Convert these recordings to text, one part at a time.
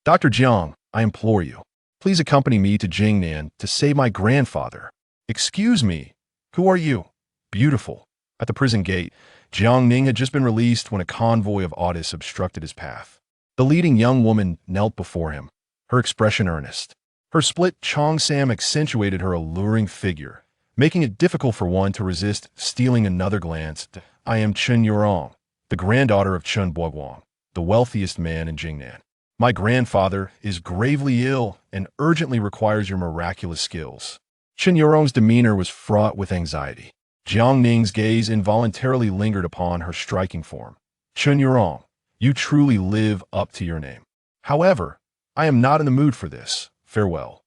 Dr. Jiang, I implore you, please accompany me to Jingnan to save my grandfather. Excuse me, who are you? Beautiful. At the prison gate, Jiang Ning had just been released when a convoy of autists obstructed his path. The leading young woman knelt before him, her expression earnest. Her split cheongsam accentuated her alluring figure, making it difficult for one to resist stealing another glance. I am Chen Yurong, the granddaughter of Chen Boguang, the wealthiest man in Jingnan. My grandfather is gravely ill and urgently requires your miraculous skills. Chen Yurong's demeanor was fraught with anxiety. Jiang Ning's gaze involuntarily lingered upon her striking form. Chen Yurong, you truly live up to your name. However, I am not in the mood for this. Farewell.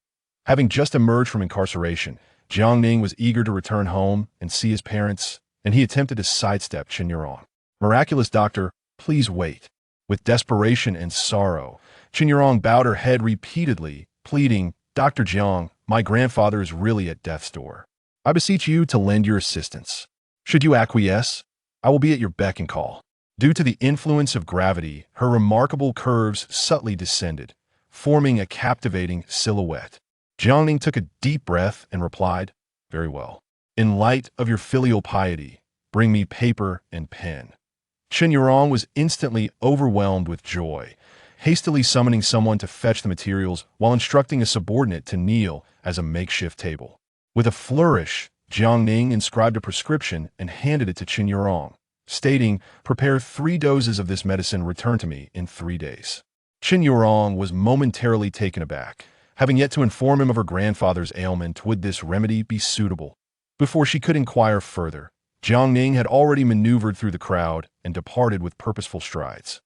Having just emerged from incarceration, Jiang Ning was eager to return home and see his parents, and he attempted to sidestep Chen Yurong. Miraculous doctor, please wait. With desperation and sorrow, Chen Yurong bowed her head repeatedly, pleading, Dr. Jiang, my grandfather is really at death's door. I beseech you to lend your assistance. Should you acquiesce, I will be at your beck and call. Due to the influence of gravity, her remarkable curves subtly descended, forming a captivating silhouette. Jiang Ning took a deep breath and replied, Very well. In light of your filial piety, bring me paper and pen. Chen Yurong was instantly overwhelmed with joy, hastily summoning someone to fetch the materials while instructing a subordinate to kneel as a makeshift table. With a flourish, Jiang Ning inscribed a prescription and handed it to Chen Yurong, stating, Prepare 3 doses of this medicine, return to me in 3 days. Chen Yurong was momentarily taken aback, having yet to inform him of her grandfather's ailment. Would this remedy be suitable? Before she could inquire further, Jiang Ning had already maneuvered through the crowd and departed with purposeful strides.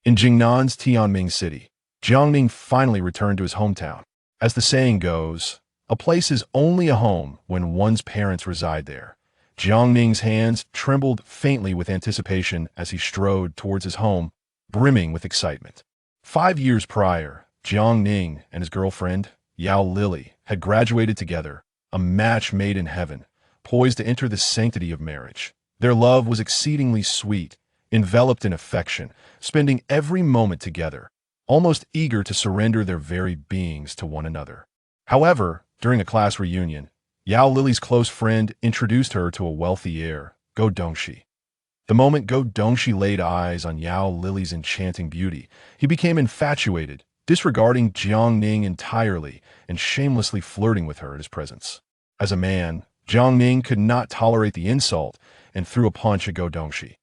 In Jingnan's Tianming city, Jiang Ning finally returned to his hometown. As the saying goes, a place is only a home when one's parents reside there. Jiang Ning's hands trembled faintly with anticipation as he strode towards his home, brimming with excitement. 5 years prior, Jiang Ning and his girlfriend, Yao Lily, had graduated together, a match made in heaven, poised to enter the sanctity of marriage. Their love was exceedingly sweet, enveloped in affection, spending every moment together, almost eager to surrender their very beings to one another. However, during a class reunion, Yao Lily's close friend introduced her to a wealthy heir, Go Dongxi. The moment Go Dongxi laid eyes on Yao Lily's enchanting beauty, he became infatuated, disregarding Jiang Ning entirely and shamelessly flirting with her in his presence. As a man, Jiang Ning could not tolerate the insult and threw a punch at Go Dongxi.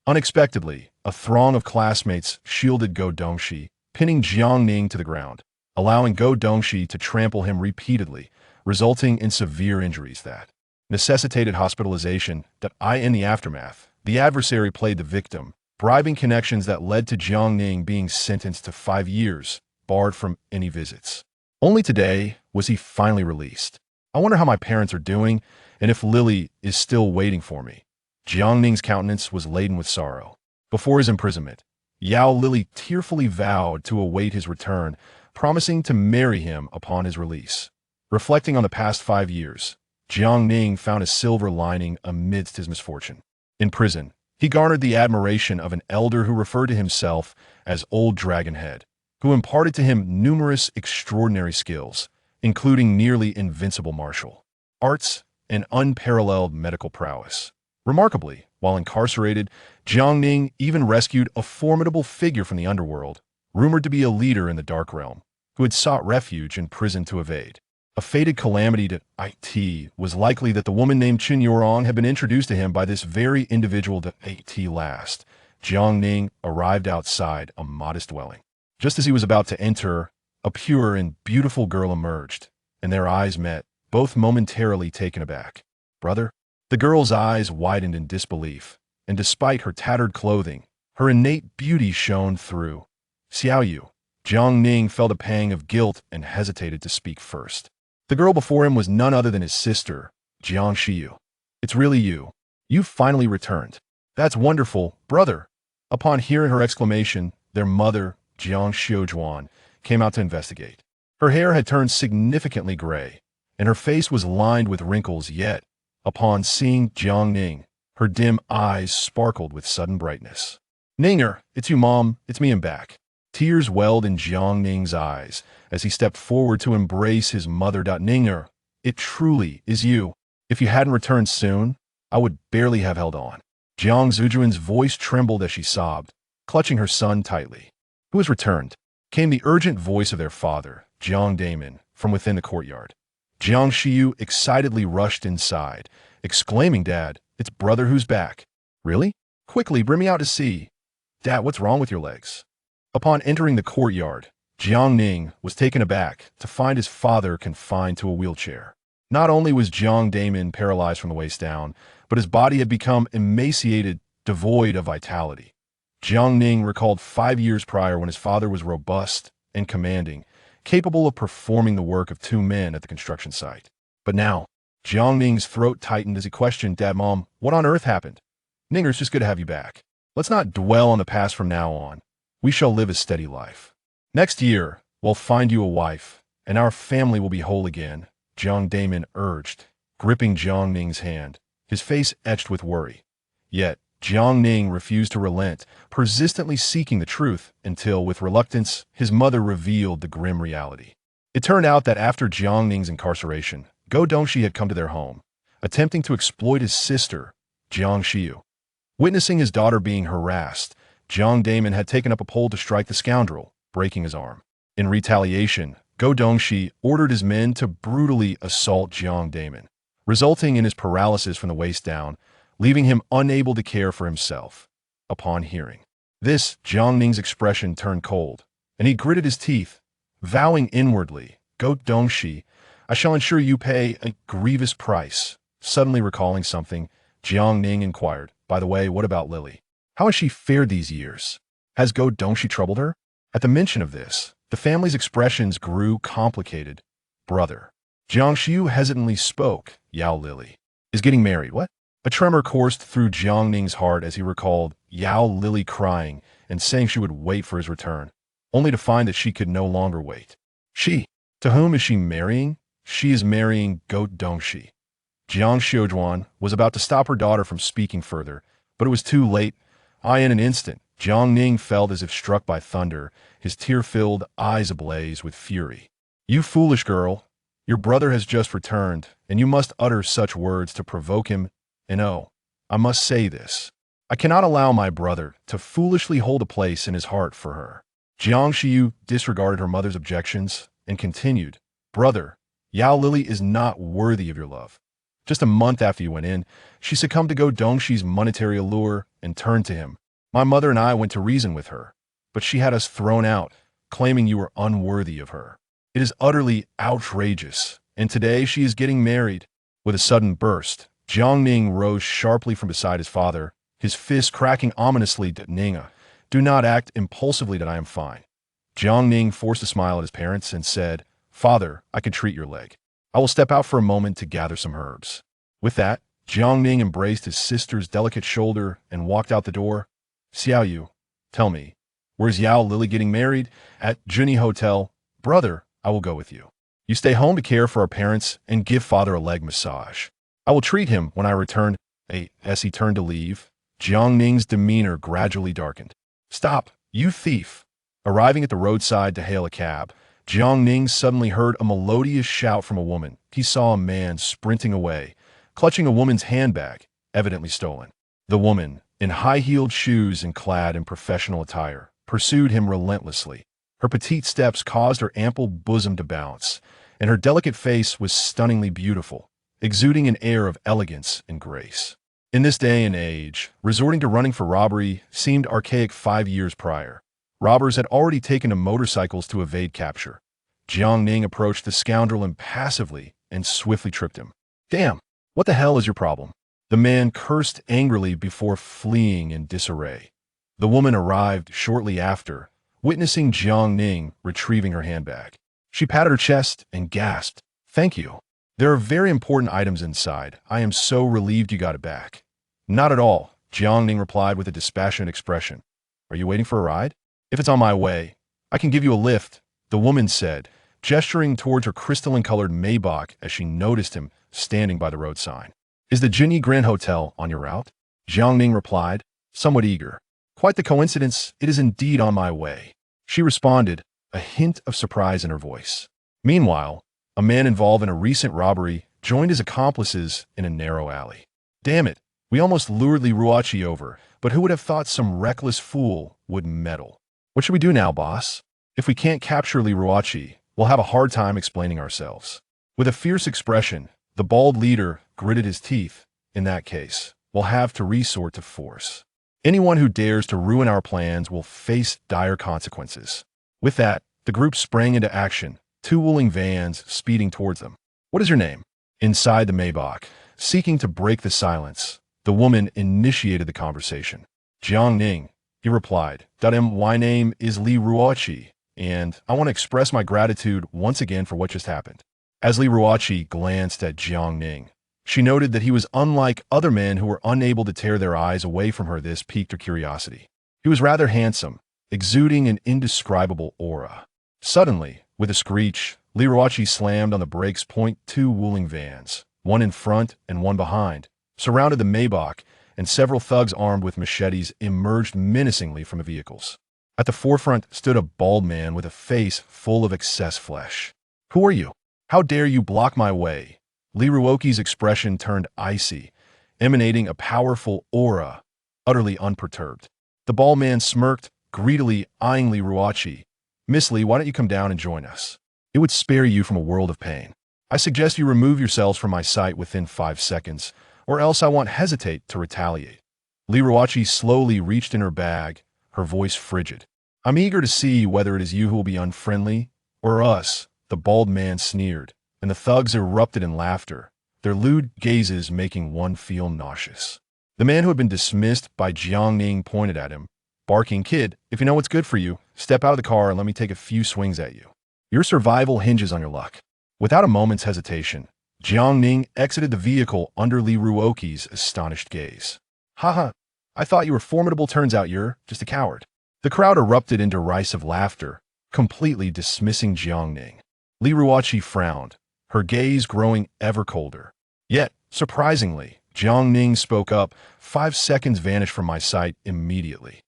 Unexpectedly, a throng of classmates shielded Go Dongxi, pinning Jiang Ning to the ground, allowing Go Dongxi to trample him repeatedly, resulting in severe injuries that necessitated hospitalization. In the aftermath, the adversary played the victim, bribing connections that led to Jiang Ning being sentenced to 5 years, barred from any visits. Only today was he finally released. I wonder how my parents are doing and if Lily is still waiting for me. Jiang Ning's countenance was laden with sorrow. Before his imprisonment, Yao Lily tearfully vowed to await his return, promising to marry him upon his release. Reflecting on the past 5 years, Jiang Ning found a silver lining amidst his misfortune. In prison, he garnered the admiration of an elder who referred to himself as Old Dragonhead, who imparted to him numerous extraordinary skills, including nearly invincible martial arts and unparalleled medical prowess. Remarkably, while incarcerated, Jiang Ning even rescued a formidable figure from the underworld, rumored to be a leader in the Dark Realm, who had sought refuge in prison to evade. A fated calamity to it was likely that the woman named Chen Yurong had been introduced to him by this very individual to last. Jiang Ning arrived outside a modest dwelling. Just as he was about to enter, a pure and beautiful girl emerged, and their eyes met, both momentarily taken aback. Brother? The girl's eyes widened in disbelief, and despite her tattered clothing, her innate beauty shone through. Xiao Yu. Jiang Ning felt a pang of guilt and hesitated to speak first. The girl before him was none other than his sister, Jiang Shiyu. It's really you. You've finally returned. That's wonderful, brother. Upon hearing her exclamation, their mother, Jiang Xiujuan, came out to investigate. Her hair had turned significantly gray, and her face was lined with wrinkles, yet, upon seeing Jiang Ning, her dim eyes sparkled with sudden brightness. Ninger, it's you, Mom. It's me, I'm back. Tears welled in Jiang Ning's eyes as he stepped forward to embrace his mother. Ninger, it truly is you. If you hadn't returned soon, I would barely have held on. Jiang Zujuan's voice trembled as she sobbed, clutching her son tightly. Who has returned? Came the urgent voice of their father, Jiang Damon, from within the courtyard. Jiang Xiu excitedly rushed inside, exclaiming, Dad, it's brother who's back. Really? Quickly, bring me out to see. Dad, what's wrong with your legs? Upon entering the courtyard, Jiang Ning was taken aback to find his father confined to a wheelchair. Not only was Jiang Damon paralyzed from the waist down, but his body had become emaciated, devoid of vitality. Jiang Ning recalled 5 years prior when his father was robust and commanding, capable of performing the work of 2 men at the construction site. But now, Jiang Ning's throat tightened as he questioned, Dad, Mom, what on earth happened? Ninger, it's just good to have you back. Let's not dwell on the past from now on. We shall live a steady life. Next year, we'll find you a wife, and our family will be whole again, Jiang Damon urged, gripping Jiang Ning's hand, his face etched with worry. Yet, Jiang Ning refused to relent, persistently seeking the truth until, with reluctance, his mother revealed the grim reality. It turned out that after Jiang Ning's incarceration, Go Dongxi had come to their home, attempting to exploit his sister, Jiang Xiu. Witnessing his daughter being harassed, Jiang Damon had taken up a pole to strike the scoundrel, breaking his arm. In retaliation, Go Dongxi ordered his men to brutally assault Jiang Damon, resulting in his paralysis from the waist down, leaving him unable to care for himself. Upon hearing this, Jiang Ning's expression turned cold, and he gritted his teeth, vowing inwardly, Go Dongxi, I shall ensure you pay a grievous price. Suddenly recalling something, Jiang Ning inquired, by the way, what about Lily? How has she fared these years? Has Go Dongxi troubled her? At the mention of this, the family's expressions grew complicated. Brother. Jiang Xiu hesitantly spoke, Yao Lily is getting married. What? A tremor coursed through Jiang Ning's heart as he recalled Yao Lily crying and saying she would wait for his return, only to find that she could no longer wait. She? To whom is she marrying? She is marrying Go Dongxi. Jiang Xiujuan was about to stop her daughter from speaking further, but it was too late. In an instant, Jiang Ning felt as if struck by thunder, his tear-filled eyes ablaze with fury. You foolish girl, your brother has just returned, and you must utter such words to provoke him. And oh, I must say this. I cannot allow my brother to foolishly hold a place in his heart for her. Jiang Xiu disregarded her mother's objections and continued, Brother, Yao Lily is not worthy of your love. Just a month after you went in, she succumbed to Go Dongxi's monetary allure and turned to him. My mother and I went to reason with her, but she had us thrown out, claiming you were unworthy of her. It is utterly outrageous, and today she is getting married. With a sudden burst, Jiang Ning rose sharply from beside his father, his fist cracking ominously. Ninga, do not act impulsively that I am fine. Jiang Ning forced a smile at his parents and said, Father, I can treat your leg. I will step out for a moment to gather some herbs. With that, Jiang Ning embraced his sister's delicate shoulder and walked out the door. Xiao Yu, tell me, where's Yao Lily getting married? At Junyi Hotel. Brother, I will go with you. You stay home to care for our parents and give father a leg massage. I will treat him when I return. As he turned to leave, Jiang Ning's demeanor gradually darkened. Stop, you thief! Arriving at the roadside to hail a cab, Jiang Ning suddenly heard a melodious shout from a woman. He saw a man sprinting away, clutching a woman's handbag, evidently stolen. The woman, in high-heeled shoes and clad in professional attire, pursued him relentlessly. Her petite steps caused her ample bosom to bounce, and her delicate face was stunningly beautiful, exuding an air of elegance and grace. In this day and age, resorting to running for robbery seemed archaic 5 years prior. Robbers had already taken to motorcycles to evade capture. Jiang Ning approached the scoundrel impassively and swiftly tripped him. Damn, what the hell is your problem? The man cursed angrily before fleeing in disarray. The woman arrived shortly after, witnessing Jiang Ning retrieving her handbag. She patted her chest and gasped, Thank you. There are very important items inside. I am so relieved you got it back. Not at all, Jiang Ning replied with a dispassionate expression. Are you waiting for a ride? If it's on my way, I can give you a lift, the woman said, gesturing towards her crystalline-colored Maybach as she noticed him standing by the road sign. Is the Junyi Grand Hotel on your route? Jiang Ning replied, somewhat eager. Quite the coincidence, it is indeed on my way. She responded, a hint of surprise in her voice. Meanwhile, a man involved in a recent robbery joined his accomplices in a narrow alley. Damn it, we almost lured Lee Ruachi over, but who would have thought some reckless fool would meddle? What should we do now, boss? If we can't capture Lee Ruachi, we'll have a hard time explaining ourselves. With a fierce expression, the bald leader gritted his teeth. In that case, we'll have to resort to force. Anyone who dares to ruin our plans will face dire consequences. With that, the group sprang into action, two Wuling vans speeding towards them. What is your name? Inside the Maybach, seeking to break the silence, the woman initiated the conversation. Jiang Ning, he replied. My name is Lee Ruachi, and I want to express my gratitude once again for what just happened. As Lee Ruachi glanced at Jiang Ning, she noted that he was unlike other men who were unable to tear their eyes away from her. This piqued her curiosity. He was rather handsome, exuding an indescribable aura. Suddenly, with a screech, Lee Ruachi slammed on the brakes. Two Wuling vans, one in front and one behind, surrounded the Maybach, and several thugs armed with machetes emerged menacingly from the vehicles. At the forefront stood a bald man with a face full of excess flesh. Who are you? How dare you block my way? Lee Ruoki's expression turned icy, emanating a powerful aura, utterly unperturbed. The bald man smirked, greedily eyeing Lee Ruachi. Miss Lee, why don't you come down and join us? It would spare you from a world of pain. I suggest you remove yourselves from my sight within 5 seconds, or else I won't hesitate to retaliate. Lee Ruachi slowly reached in her bag, her voice frigid. I'm eager to see whether it is you who will be unfriendly, or us, the bald man sneered, and the thugs erupted in laughter, their lewd gazes making one feel nauseous. The man who had been dismissed by Jiang Ning pointed at him, barking, Kid, if you know what's good for you, step out of the car and let me take a few swings at you. Your survival hinges on your luck. Without a moment's hesitation, Jiang Ning exited the vehicle under Lee Ruoki's astonished gaze. Haha, I thought you were formidable, turns out you're just a coward. The crowd erupted in derisive laughter, completely dismissing Jiang Ning. Lee Ruachi frowned, her gaze growing ever colder. Yet, surprisingly, Jiang Ning spoke up. 5 seconds vanished from my sight immediately.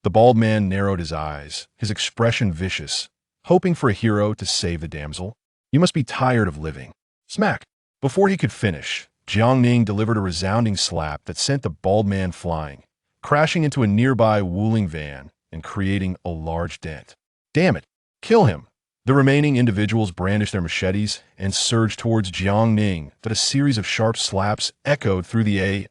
The bald man narrowed his eyes, his expression vicious, hoping for a hero to save the damsel. You must be tired of living. Smack! Before he could finish, Jiang Ning delivered a resounding slap that sent the bald man flying, crashing into a nearby Wuling van and creating a large dent. Damn it! Kill him! The remaining individuals brandished their machetes and surged towards Jiang Ning, but a series of sharp slaps echoed through the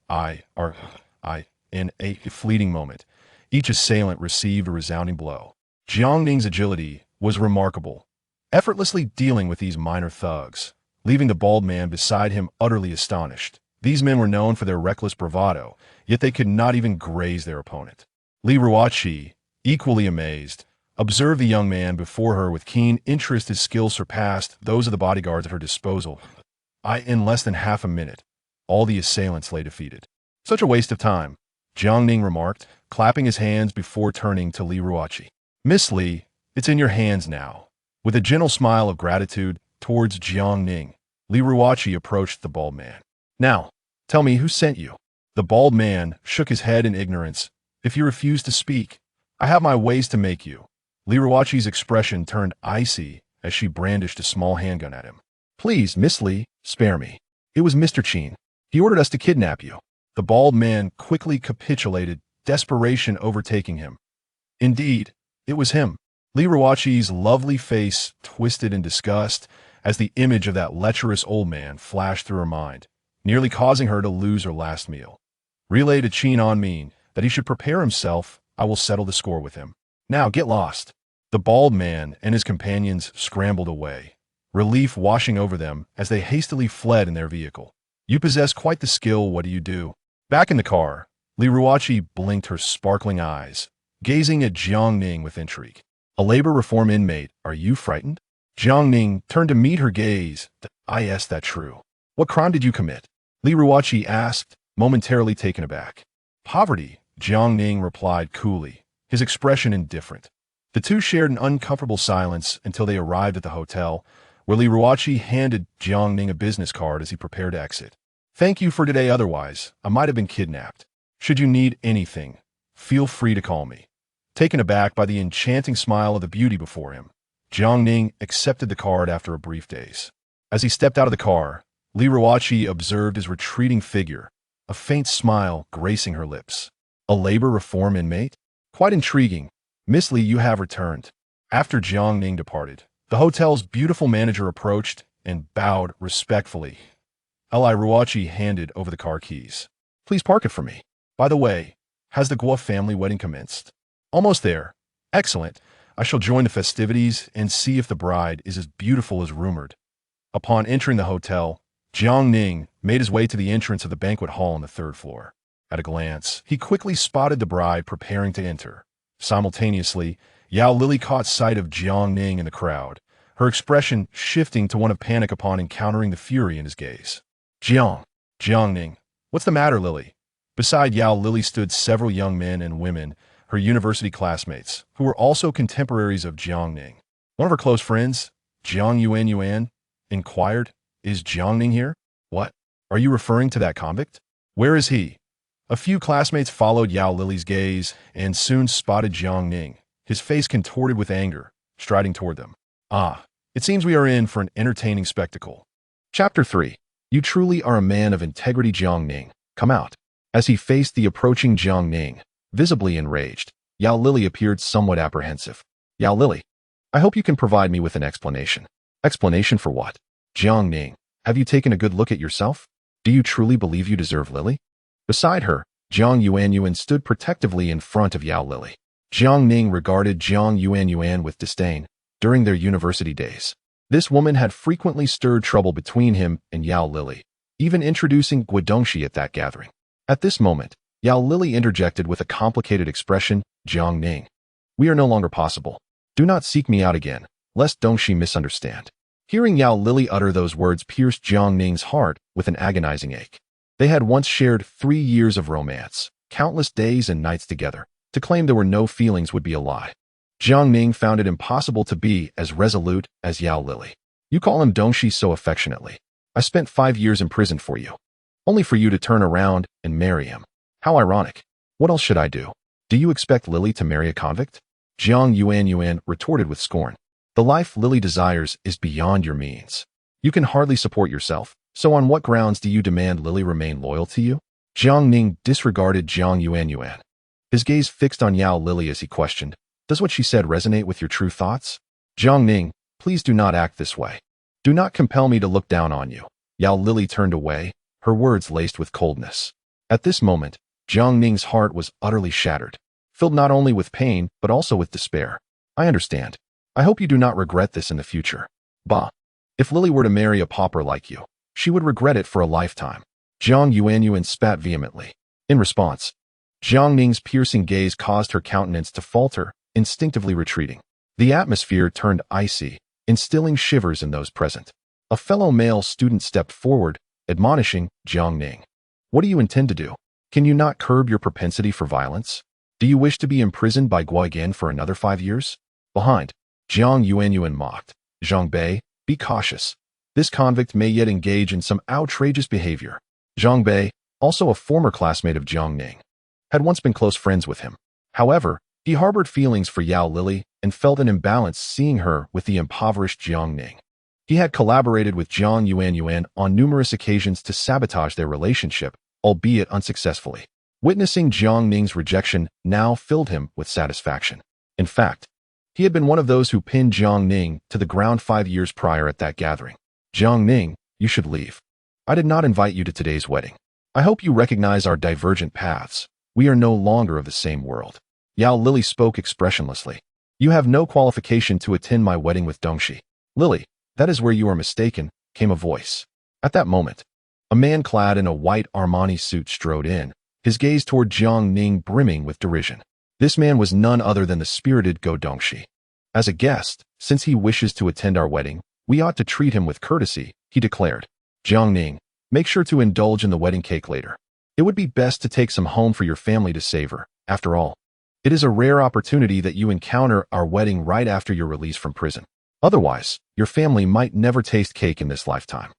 in a fleeting moment. Each assailant received a resounding blow. Jiang Ning's agility was remarkable, effortlessly dealing with these minor thugs, leaving the bald man beside him utterly astonished. These men were known for their reckless bravado, yet they could not even graze their opponent. Lee Ruachi, equally amazed, observed the young man before her with keen interest. His skills surpassed those of the bodyguards at her disposal. In less than half a minute, all the assailants lay defeated. Such a waste of time, Jiang Ning remarked, clapping his hands before turning to Lee Ruachi. Miss Lee, it's in your hands now. With a gentle smile of gratitude towards Jiang Ning, Lee Ruachi approached the bald man. Now, tell me who sent you. The bald man shook his head in ignorance. If you refuse to speak, I have my ways to make you. Lee Ruachi's expression turned icy as she brandished a small handgun at him. Please, Miss Lee, spare me. It was Mr. Qin. He ordered us to kidnap you. The bald man quickly capitulated, desperation overtaking him. Indeed, it was him. Lee Ruachi's lovely face twisted in disgust as the image of that lecherous old man flashed through her mind, nearly causing her to lose her last meal. Relay to Qin on Min that he should prepare himself. I will settle the score with him. Now get lost. The bald man and his companions scrambled away, relief washing over them as they hastily fled in their vehicle. You possess quite the skill. What do you do? Back in the car, Lee Ruachi blinked her sparkling eyes, gazing at Jiang Ning with intrigue. A labor reform inmate, are you frightened? Jiang Ning turned to meet her gaze. Is that true? What crime did you commit? Lee Ruachi asked, momentarily taken aback. Poverty, Jiang Ning replied coolly, his expression indifferent. The two shared an uncomfortable silence until they arrived at the hotel, where Lee Ruachi handed Jiang Ning a business card as he prepared to exit. Thank you for today, otherwise I might have been kidnapped. Should you need anything, feel free to call me. Taken aback by the enchanting smile of the beauty before him, Jiang Ning accepted the card after a brief daze. As he stepped out of the car, Li Ruoqi observed his retreating figure, a faint smile gracing her lips. A labor reform inmate? Quite intriguing. Miss Li, you have returned. After Jiang Ning departed, the hotel's beautiful manager approached and bowed respectfully. Li Ruoqi handed over the car keys. Please park it for me. By the way, has the Guo family wedding commenced? Almost there. Excellent. I shall join the festivities and see if the bride is as beautiful as rumored. Upon entering the hotel, Jiang Ning made his way to the entrance of the banquet hall on the third floor. At a glance, he quickly spotted the bride preparing to enter. Simultaneously, Yao Lily caught sight of Jiang Ning in the crowd, her expression shifting to one of panic upon encountering the fury in his gaze. Jiang Ning, what's the matter, Lily? Beside Yao Lily stood several young men and women, her university classmates, who were also contemporaries of Jiang Ning. One of her close friends, Jiang Yuan, inquired, Is Jiang Ning here? What? Are you referring to that convict? Where is he? A few classmates followed Yao Lily's gaze and soon spotted Jiang Ning, his face contorted with anger, striding toward them. Ah, it seems we are in for an entertaining spectacle. Chapter 3. You truly are a man of integrity, Jiang Ning. Come out. As he faced the approaching Jiang Ning, visibly enraged, Yao Lily appeared somewhat apprehensive. Yao Lily, I hope you can provide me with an explanation. Explanation for what? Jiang Ning, have you taken a good look at yourself? Do you truly believe you deserve Lily? Beside her, Jiang Yuan stood protectively in front of Yao Lily. Jiang Ning regarded Jiang Yuan with disdain during their university days. This woman had frequently stirred trouble between him and Yao Lily, even introducing Guodongxi at that gathering. At this moment, Yao Lily interjected with a complicated expression, Jiang Ning, we are no longer possible. Do not seek me out again, lest Dongxi misunderstand. Hearing Yao Lily utter those words pierced Jiang Ning's heart with an agonizing ache. They had once shared 3 years of romance, countless days and nights together. To claim there were no feelings would be a lie. Jiang Ning found it impossible to be as resolute as Yao Lily. You call him Dongxi so affectionately. I spent 5 years in prison for you, only for you to turn around and marry him. How ironic. What else should I do? Do you expect Lily to marry a convict? Jiang Yuan retorted with scorn. The life Lily desires is beyond your means. You can hardly support yourself, so on what grounds do you demand Lily remain loyal to you? Jiang Ning disregarded Jiang Yuan. His gaze fixed on Yao Lily as he questioned, does what she said resonate with your true thoughts? Jiang Ning, please do not act this way. Do not compel me to look down on you. Yao Lily turned away, her words laced with coldness. At this moment, Jiang Ning's heart was utterly shattered, filled not only with pain but also with despair. I understand. I hope you do not regret this in the future. Bah! If Lily were to marry a pauper like you, she would regret it for a lifetime. Jiang Yuan spat vehemently. In response, Jiang Ning's piercing gaze caused her countenance to falter, instinctively retreating. The atmosphere turned icy, instilling shivers in those present. A fellow male student stepped forward, admonishing Jiang Ning. What do you intend to do? Can you not curb your propensity for violence? Do you wish to be imprisoned by Guo again for another 5 years? Behind, Jiang Yuan mocked. Zhang Bei, be cautious. This convict may yet engage in some outrageous behavior. Zhang Bei, also a former classmate of Jiang Ning, had once been close friends with him. However, he harbored feelings for Yao Lily and felt an imbalance seeing her with the impoverished Jiang Ning. He had collaborated with Jiang Yuan on numerous occasions to sabotage their relationship, albeit unsuccessfully. Witnessing Jiang Ning's rejection now filled him with satisfaction. In fact, he had been one of those who pinned Jiang Ning to the ground 5 years prior at that gathering. Jiang Ning, you should leave. I did not invite you to today's wedding. I hope you recognize our divergent paths. We are no longer of the same world. Yao Lily spoke expressionlessly. You have no qualification to attend my wedding with Dongxi. Lily, that is where you are mistaken, came a voice. At that moment, a man clad in a white Armani suit strode in, his gaze toward Jiang Ning brimming with derision. This man was none other than the spirited Guo Dongxi. As a guest, since he wishes to attend our wedding, we ought to treat him with courtesy, he declared. Jiang Ning, make sure to indulge in the wedding cake later. It would be best to take some home for your family to savor. After all, it is a rare opportunity that you encounter our wedding right after your release from prison. Otherwise, your family might never taste cake in this lifetime.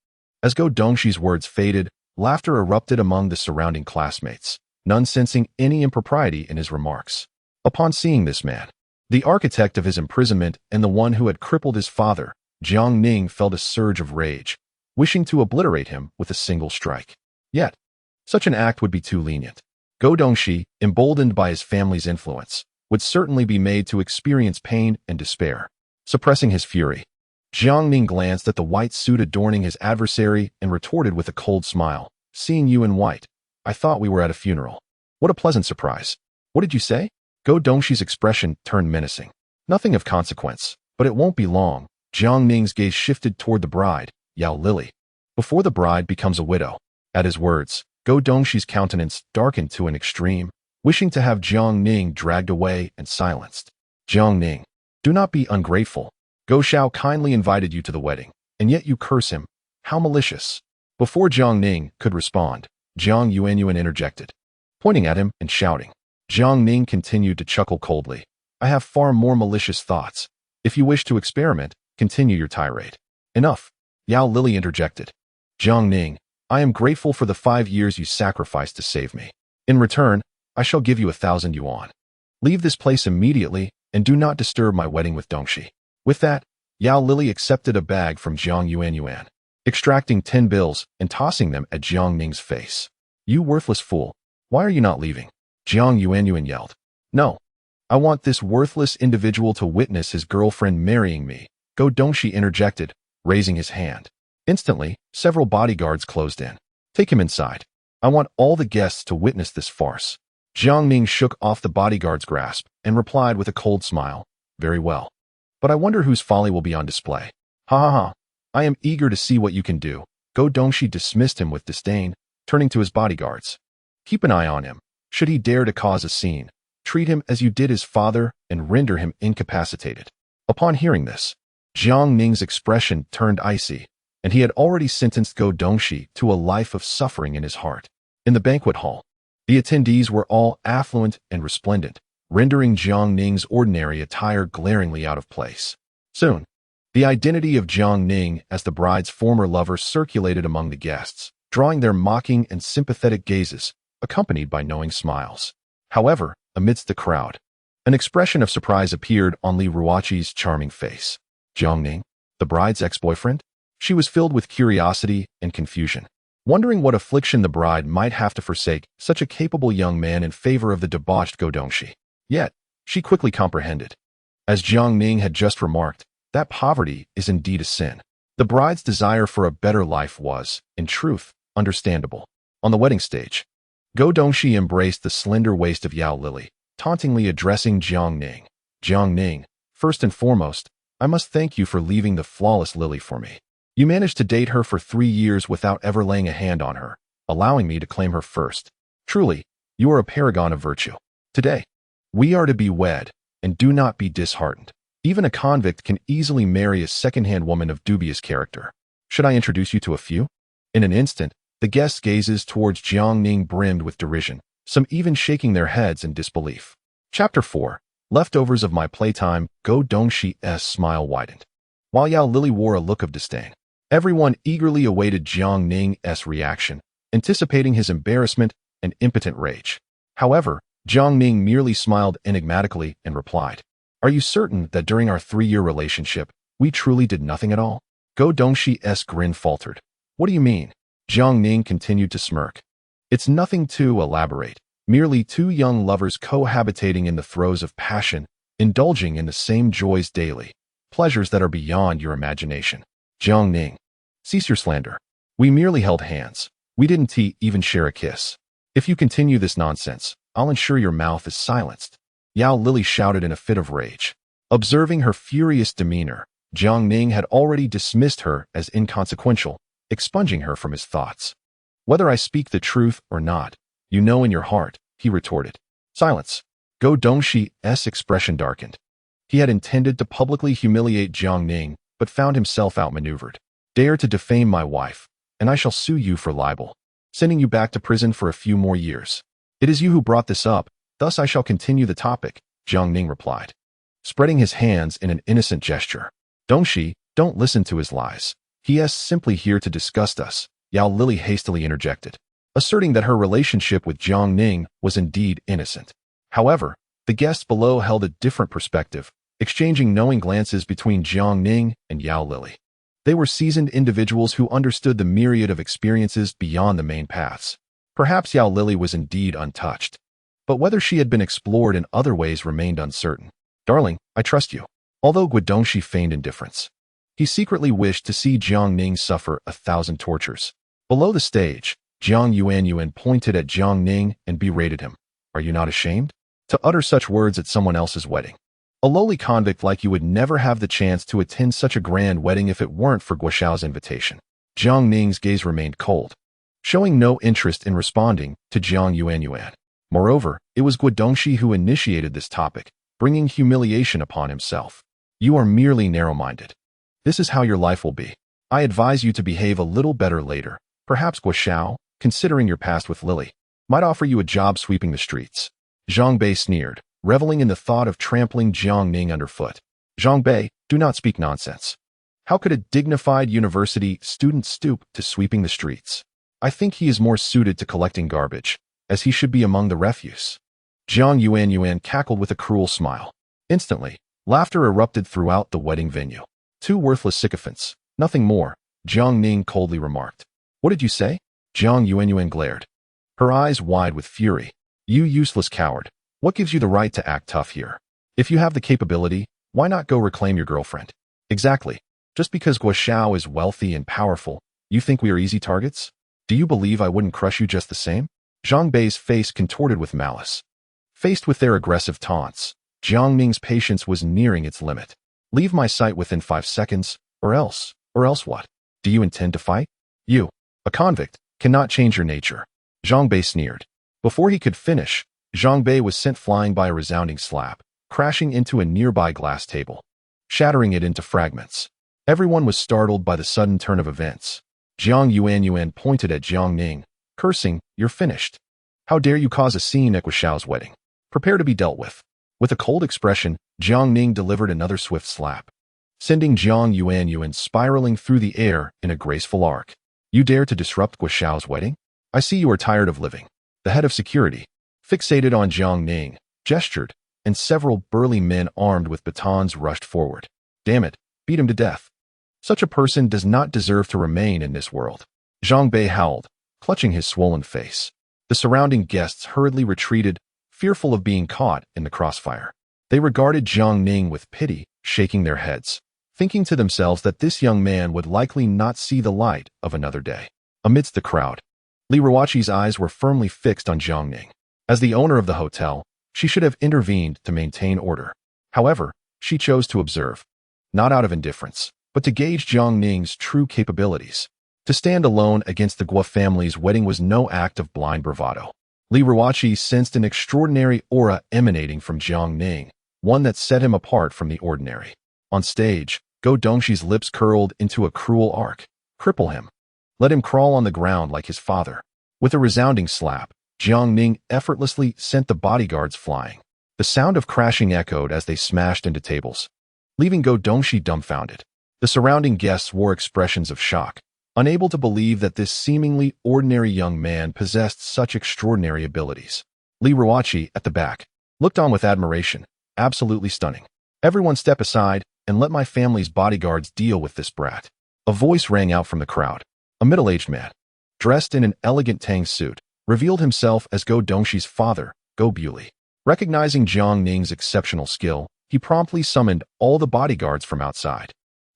As Guo Dongxi's words faded, laughter erupted among the surrounding classmates, none sensing any impropriety in his remarks. Upon seeing this man, the architect of his imprisonment and the one who had crippled his father, Jiang Ning felt a surge of rage, wishing to obliterate him with a single strike. Yet, such an act would be too lenient. Go Dongxi, emboldened by his family's influence, would certainly be made to experience pain and despair. Suppressing his fury, Jiang Ning glanced at the white suit adorning his adversary and retorted with a cold smile, "Seeing you in white, I thought we were at a funeral. What a pleasant surprise. What did you say?" Go Dongxi's expression turned menacing. "Nothing of consequence, but it won't be long." Jiang Ning's gaze shifted toward the bride, Yao Lily. "Before the bride becomes a widow." At his words, Go Dongxi's countenance darkened to an extreme, wishing to have Jiang Ning dragged away and silenced. "Jiang Ning, do not be ungrateful. Go Shao kindly invited you to the wedding, and yet you curse him. How malicious." Before Jiang Ning could respond, Jiang Yuanyuan interjected, pointing at him and shouting. Jiang Ning continued to chuckle coldly. "I have far more malicious thoughts. If you wish to experiment, continue your tirade." "Enough," Yao Lily interjected. "Jiang Ning, I am grateful for the 5 years you sacrificed to save me. In return, I shall give you 1,000 yuan. Leave this place immediately and do not disturb my wedding with Dongxi." With that, Yao Lily accepted a bag from Jiang Yuanyuan, extracting 10 bills and tossing them at Jiang Ning's face. "You worthless fool, why are you not leaving?" Jiang Yuanyuan yelled. "No, I want this worthless individual to witness his girlfriend marrying me," Go Dongxi interjected, raising his hand. Instantly, several bodyguards closed in. "Take him inside. I want all the guests to witness this farce." Jiang Ning shook off the bodyguard's grasp and replied with a cold smile, "Very well. But I wonder whose folly will be on display. Ha ha ha. I am eager to see what you can do." Go Dongxi dismissed him with disdain, turning to his bodyguards. "Keep an eye on him. Should he dare to cause a scene, treat him as you did his father and render him incapacitated." Upon hearing this, Jiang Ning's expression turned icy, and he had already sentenced Go Dongxi to a life of suffering in his heart. In the banquet hall, the attendees were all affluent and resplendent, rendering Jiang Ning's ordinary attire glaringly out of place. Soon, the identity of Jiang Ning as the bride's former lover circulated among the guests, drawing their mocking and sympathetic gazes, accompanied by knowing smiles. However, amidst the crowd, an expression of surprise appeared on Li Ruoqi's charming face. Jiang Ning, the bride's ex-boyfriend? She was filled with curiosity and confusion, wondering what affliction the bride might have to forsake such a capable young man in favor of the debauched Go Dongxi. Yet, she quickly comprehended. As Jiang Ning had just remarked, that poverty is indeed a sin. The bride's desire for a better life was, in truth, understandable. On the wedding stage, Go Dongxi embraced the slender waist of Yao Lily, tauntingly addressing Jiang Ning. "Jiang Ning, first and foremost, I must thank you for leaving the flawless Lily for me. You managed to date her for 3 years without ever laying a hand on her, allowing me to claim her first. Truly, you are a paragon of virtue. Today, we are to be wed, and do not be disheartened. Even a convict can easily marry a second-hand woman of dubious character. Should I introduce you to a few?" In an instant, the guests' gazes towards Jiang Ning brimmed with derision, some even shaking their heads in disbelief. Chapter 4. Leftovers of my playtime. Go Dongxi's smile widened, while Yao Lily wore a look of disdain. Everyone eagerly awaited Jiang Ning's reaction, anticipating his embarrassment and impotent rage. However, Jiang Ning merely smiled enigmatically and replied, "Are you certain that during our 3-year relationship, we truly did nothing at all?" Go Dongxi's grin faltered. "What do you mean?" Jiang Ning continued to smirk. "It's nothing too elaborate, merely 2 young lovers cohabitating in the throes of passion, indulging in the same joys daily, pleasures that are beyond your imagination." Jiang Ning, cease your slander. We merely held hands. We didn't even share a kiss. If you continue this nonsense, I'll ensure your mouth is silenced." Yao Lily shouted in a fit of rage. Observing her furious demeanor, Jiang Ning had already dismissed her as inconsequential, expunging her from his thoughts. "Whether I speak the truth or not, you know in your heart," he retorted. "Silence." Go Dongxi's expression darkened. He had intended to publicly humiliate Jiang Ning, but found himself outmaneuvered. "Dare to defame my wife, and I shall sue you for libel, sending you back to prison for a few more years. It is you who brought this up, thus I shall continue the topic," Jiang Ning replied, spreading his hands in an innocent gesture. "Dongxi, don't listen to his lies. He is simply here to disgust us," Yao Lily hastily interjected, asserting that her relationship with Jiang Ning was indeed innocent. However, the The guests below held a different perspective, exchanging knowing glances between Jiang Ning and Yao Lili. They were seasoned individuals who understood the myriad of experiences beyond the main paths. Perhaps Yao Lili was indeed untouched, but whether she had been explored in other ways remained uncertain. Darling, I trust you. Although Guodongxi feigned indifference, he secretly wished to see Jiang Ning suffer 1,000 tortures. Below the stage, Jiang Yuanyuan pointed at Jiang Ning and berated him. Are you not ashamed to utter such words at someone else's wedding? A lowly convict like you would never have the chance to attend such a grand wedding if it weren't for Guoxiao's invitation. Jiang Ning's gaze remained cold, showing no interest in responding to Jiang Yuanyuan. Moreover, it was Guodongxi who initiated this topic, bringing humiliation upon himself. You are merely narrow-minded. This is how your life will be. I advise you to behave a little better later. Perhaps Guoxiao, considering your past with Lily, might offer you a job sweeping the streets. Zhang Bei sneered, reveling in the thought of trampling Jiang Ning underfoot. Zhang Bei, do not speak nonsense. How could a dignified university student stoop to sweeping the streets? I think he is more suited to collecting garbage, as he should be among the refuse. Jiang Yuanyuan cackled with a cruel smile. Instantly, laughter erupted throughout the wedding venue. Two worthless sycophants, nothing more, Jiang Ning coldly remarked. What did you say? Jiang Yuanyuan glared, her eyes wide with fury. You useless coward. What gives you the right to act tough here? If you have the capability, why not go reclaim your girlfriend? Exactly. Just because Guoxiao is wealthy and powerful, you think we are easy targets? Do you believe I wouldn't crush you just the same? Zhang Bei's face contorted with malice. Faced with their aggressive taunts, Jiang Ning's patience was nearing its limit. Leave my sight within 5 seconds, or else what? Do you intend to fight? You, a convict, cannot change your nature. Zhang Bei sneered. Before he could finish, Zhang Bei was sent flying by a resounding slap, crashing into a nearby glass table, shattering it into fragments. Everyone was startled by the sudden turn of events. Jiang Yuanyuan pointed at Jiang Ning, cursing, You're finished. How dare you cause a scene at Guoxiao's wedding? Prepare to be dealt with. With a cold expression, Jiang Ning delivered another swift slap, sending Jiang Yuanyuan spiraling through the air in a graceful arc. You dare to disrupt Guoxiao's wedding? I see you are tired of living. The head of security, fixated on Jiang Ning, gestured, and several burly men armed with batons rushed forward. Damn it, beat him to death. Such a person does not deserve to remain in this world. Zhang Bei howled, clutching his swollen face. The surrounding guests hurriedly retreated, fearful of being caught in the crossfire. They regarded Jiang Ning with pity, shaking their heads, thinking to themselves that this young man would likely not see the light of another day. Amidst the crowd, Li Ruoqi's eyes were firmly fixed on Jiang Ning. As the owner of the hotel, she should have intervened to maintain order. However, she chose to observe, not out of indifference, but to gauge Jiang Ning's true capabilities. To stand alone against the Guo family's wedding was no act of blind bravado. Li Ruoqi sensed an extraordinary aura emanating from Jiang Ning, one that set him apart from the ordinary. On stage, Guodongxi's lips curled into a cruel arc. Cripple him. Let him crawl on the ground like his father. With a resounding slap, Jiang Ning effortlessly sent the bodyguards flying. The sound of crashing echoed as they smashed into tables, leaving Guodongxi dumbfounded. The surrounding guests wore expressions of shock, unable to believe that this seemingly ordinary young man possessed such extraordinary abilities. Li Ruoqi, at the back, looked on with admiration. Absolutely stunning. Everyone step aside and let my family's bodyguards deal with this brat. A voice rang out from the crowd. A middle-aged man, dressed in an elegant Tang suit, revealed himself as Guodongxi's father, Go Buli. Recognizing Jiang Ning's exceptional skill, he promptly summoned all the bodyguards from outside.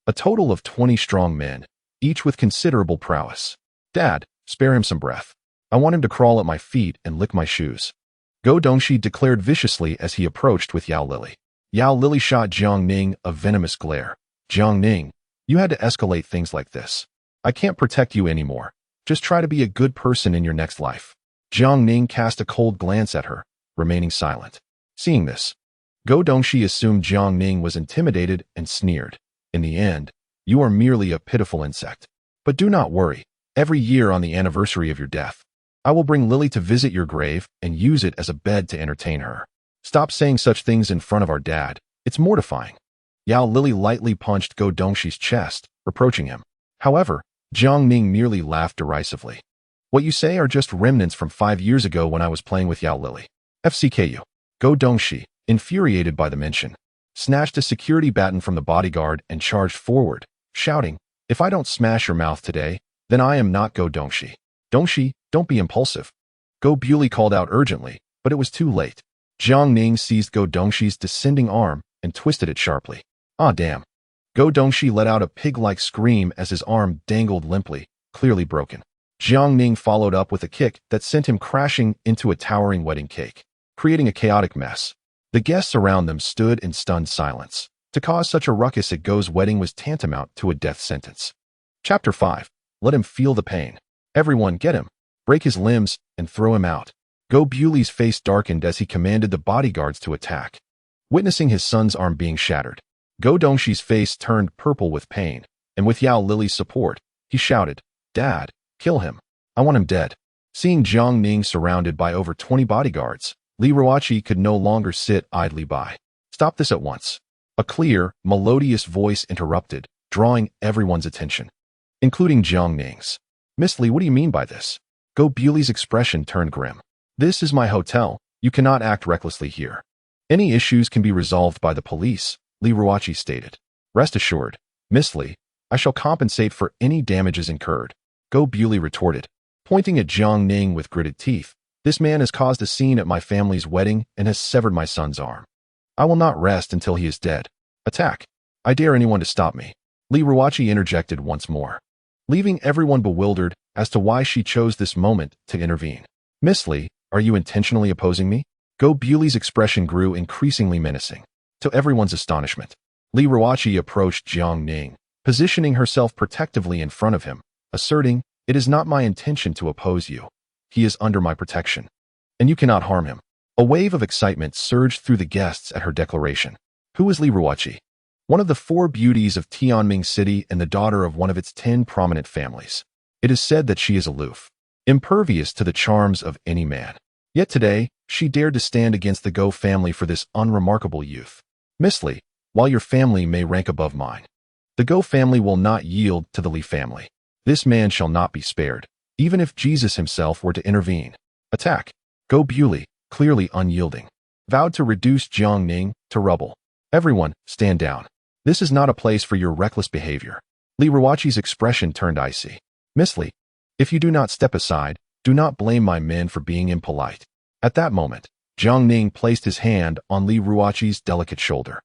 A total of 20 strong men, each with considerable prowess. Dad, spare him some breath. I want him to crawl at my feet and lick my shoes. Guodongxi declared viciously as he approached with Yao Lili. Yao Lili shot Jiang Ning a venomous glare. Jiang Ning, you had to escalate things like this. I can't protect you anymore. Just try to be a good person in your next life. Jiang Ning cast a cold glance at her, remaining silent. Seeing this, Guodongxi assumed Jiang Ning was intimidated and sneered. In the end, you are merely a pitiful insect. But do not worry. Every year on the anniversary of your death, I will bring Lily to visit your grave and use it as a bed to entertain her. Stop saying such things in front of our dad. It's mortifying. Yao Lili lightly punched Guodongxi's chest, reproaching him. However, Jiang Ning merely laughed derisively. What you say are just remnants from 5 years ago when I was playing with Yao Lili. FCKU. Guodongxi, infuriated by the mention, snatched a security baton from the bodyguard and charged forward, shouting, "If I don't smash your mouth today, then I am not Go Dongshi. Dongshi, don't be impulsive." Go Bewley called out urgently, but it was too late. Jiang Ning seized Go Dongshi's descending arm and twisted it sharply. Ah, damn. Go Dongshi let out a pig-like scream as his arm dangled limply, clearly broken. Jiang Ning followed up with a kick that sent him crashing into a towering wedding cake, creating a chaotic mess. The guests around them stood in stunned silence. To cause such a ruckus at Go's wedding was tantamount to a death sentence. Chapter 5. Let him feel the pain. Everyone get him. Break his limbs and throw him out. Go Bewley's face darkened as he commanded the bodyguards to attack. Witnessing his son's arm being shattered, Go Dongshi's face turned purple with pain, and with Yao Lily's support, he shouted, "Dad, kill him. I want him dead." Seeing Jiang Ning surrounded by over 20 bodyguards, Li Ruoqi could no longer sit idly by. "Stop this at once." A clear, melodious voice interrupted, drawing everyone's attention, including Jiang Ning's. "Miss Li, what do you mean by this?" Go Bewley's expression turned grim. "This is my hotel. You cannot act recklessly here. Any issues can be resolved by the police," Li Ruoqi stated. "Rest assured, Miss Li, I shall compensate for any damages incurred," Go Bewley retorted, pointing at Jiang Ning with gritted teeth. "This man has caused a scene at my family's wedding and has severed my son's arm. I will not rest until he is dead. Attack. I dare anyone to stop me." Li Ruoqi interjected once more, leaving everyone bewildered as to why she chose this moment to intervene. "Miss Li, are you intentionally opposing me?" Go Bewley's expression grew increasingly menacing. To everyone's astonishment, Li Ruoqi approached Jiang Ning, positioning herself protectively in front of him, asserting, "It is not my intention to oppose you. He is under my protection, and you cannot harm him." A wave of excitement surged through the guests at her declaration. Who is Li Ruoqi? One of the 4 beauties of Tianming City and the daughter of one of its 10 prominent families. It is said that she is aloof, impervious to the charms of any man. Yet today, she dared to stand against the Go family for this unremarkable youth. "Miss Li, while your family may rank above mine, the Go family will not yield to the Li family. This man shall not be spared, even if Jesus himself were to intervene." Attack. Go Bewley, clearly unyielding, vowed to reduce Jiang Ning to rubble. "Everyone, stand down. This is not a place for your reckless behavior." Li Ruoqi's expression turned icy. "Miss Li, if you do not step aside, do not blame my men for being impolite." At that moment, Jiang Ning placed his hand on Li Ruoqi's delicate shoulder,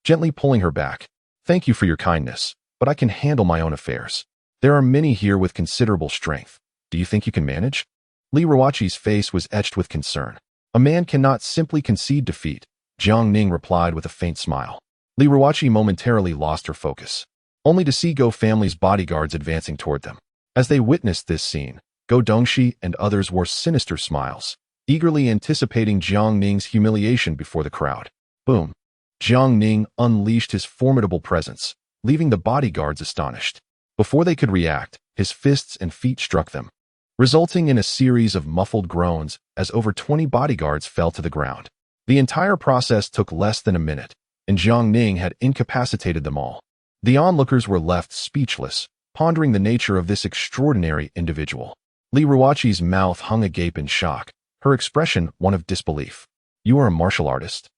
gently pulling her back. "Thank you for your kindness, but I can handle my own affairs. There are many here with considerable strength. Do you think you can manage?" Li Ruoqi's face was etched with concern. "A man cannot simply concede defeat," Jiang Ning replied with a faint smile. Li Ruoqi momentarily lost her focus, only to see Go family's bodyguards advancing toward them. As they witnessed this scene, Go Dongshi and others wore sinister smiles, eagerly anticipating Jiang Ning's humiliation before the crowd. Boom! Jiang Ning unleashed his formidable presence, leaving the bodyguards astonished. Before they could react, his fists and feet struck them, resulting in a series of muffled groans as over 20 bodyguards fell to the ground. The entire process took less than a minute, and Jiang Ning had incapacitated them all. The onlookers were left speechless, pondering the nature of this extraordinary individual. Li Ruoqi's mouth hung agape in shock, her expression one of disbelief. "You are a martial artist?"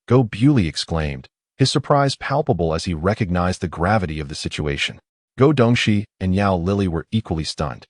Go Bewley exclaimed, his surprise palpable as he recognized the gravity of the situation. Go Dongshi and Yao Lily were equally stunned,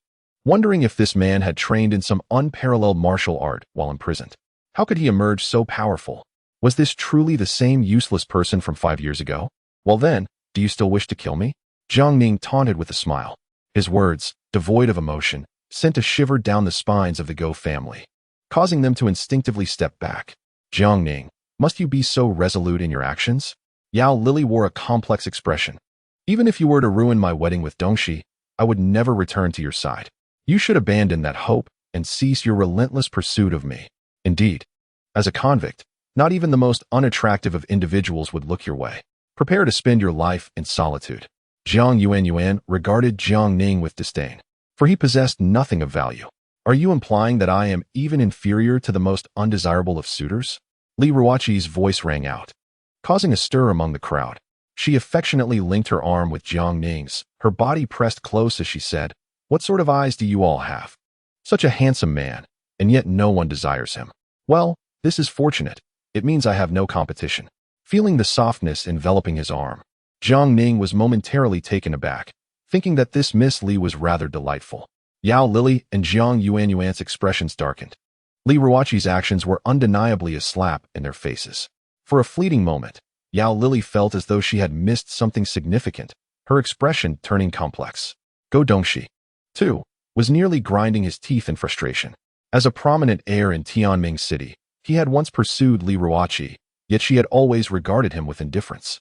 wondering if this man had trained in some unparalleled martial art while imprisoned. How could he emerge so powerful? Was this truly the same useless person from 5 years ago? "Well then, do you still wish to kill me?" Jiang Ning taunted with a smile. His words, devoid of emotion, sent a shiver down the spines of the Go family, causing them to instinctively step back. "Jiang Ning, must you be so resolute in your actions?" Yao Lily wore a complex expression. "Even if you were to ruin my wedding with Dongshi, I would never return to your side. You should abandon that hope and cease your relentless pursuit of me. Indeed, as a convict, not even the most unattractive of individuals would look your way. Prepare to spend your life in solitude." Jiang Yuan regarded Jiang Ning with disdain, for he possessed nothing of value. "Are you implying that I am even inferior to the most undesirable of suitors?" Li Ruoqi's voice rang out, causing a stir among the crowd. She affectionately linked her arm with Jiang Ning's, her body pressed close as she said, "What sort of eyes do you all have? Such a handsome man, and yet no one desires him. Well, this is fortunate. It means I have no competition. Feeling the softness enveloping his arm, Jiang Ning was momentarily taken aback, thinking that this Miss Li was rather delightful. Yao Lili and Jiang Yuanyuan's expressions darkened. Li Ruoqi's actions were undeniably a slap in their faces. For a fleeting moment, Yao Lili felt as though she had missed something significant, her expression turning complex. Go Dongxi, too, was nearly grinding his teeth in frustration. As a prominent heir in Tianming City, he had once pursued Li Ruoqi, yet she had always regarded him with indifference.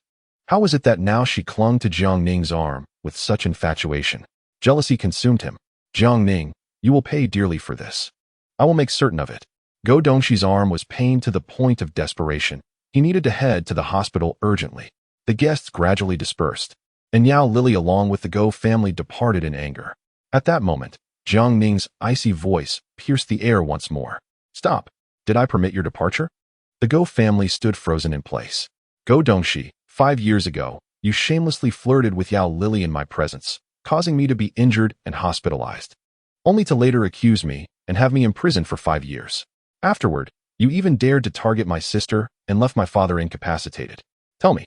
How was it that now she clung to Jiang Ning's arm with such infatuation? Jealousy consumed him. Jiang Ning, you will pay dearly for this. I will make certain of it. Go Dongxi's arm was pained to the point of desperation. He needed to head to the hospital urgently. The guests gradually dispersed, and Yao Lili along with the Go family departed in anger. At that moment, Jiang Ning's icy voice pierced the air once more. Stop! Did I permit your departure? The Go family stood frozen in place. Go Dongxi, 5 years ago, you shamelessly flirted with Yao Lili in my presence, causing me to be injured and hospitalized, only to later accuse me and have me imprisoned for 5 years. Afterward, you even dared to target my sister and left my father incapacitated. Tell me,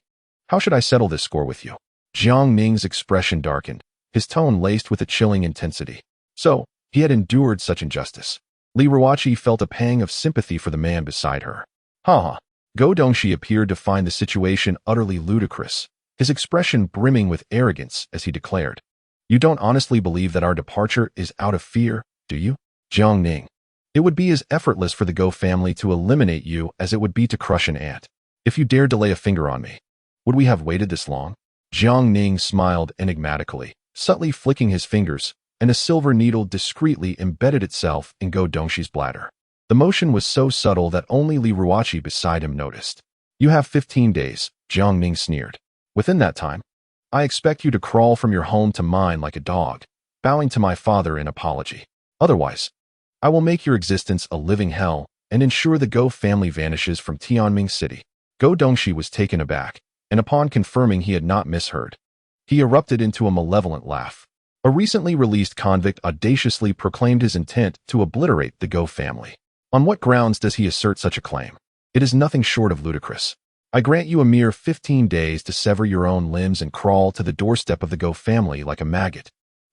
how should I settle this score with you? Jiang Ning's expression darkened, his tone laced with a chilling intensity. So, he had endured such injustice. Li Ruoqi felt a pang of sympathy for the man beside her. Ha! Go Dongxi appeared to find the situation utterly ludicrous, his expression brimming with arrogance as he declared, You don't honestly believe that our departure is out of fear, do you? Jiang Ning. It would be as effortless for the Go family to eliminate you as it would be to crush an ant. If you dared to lay a finger on me, would we have waited this long? Jiang Ning smiled enigmatically, subtly flicking his fingers, and a silver needle discreetly embedded itself in Go Dongxi's bladder. The motion was so subtle that only Li Ruoqi beside him noticed. You have 15 days, Jiang Ning sneered. Within that time, I expect you to crawl from your home to mine like a dog, bowing to my father in apology. Otherwise, I will make your existence a living hell and ensure the Go family vanishes from Tianming City. Go Dongxi was taken aback, and upon confirming he had not misheard, he erupted into a malevolent laugh. A recently released convict audaciously proclaimed his intent to obliterate the Go family. On what grounds does he assert such a claim? It is nothing short of ludicrous. I grant you a mere 15 days to sever your own limbs and crawl to the doorstep of the Go family like a maggot.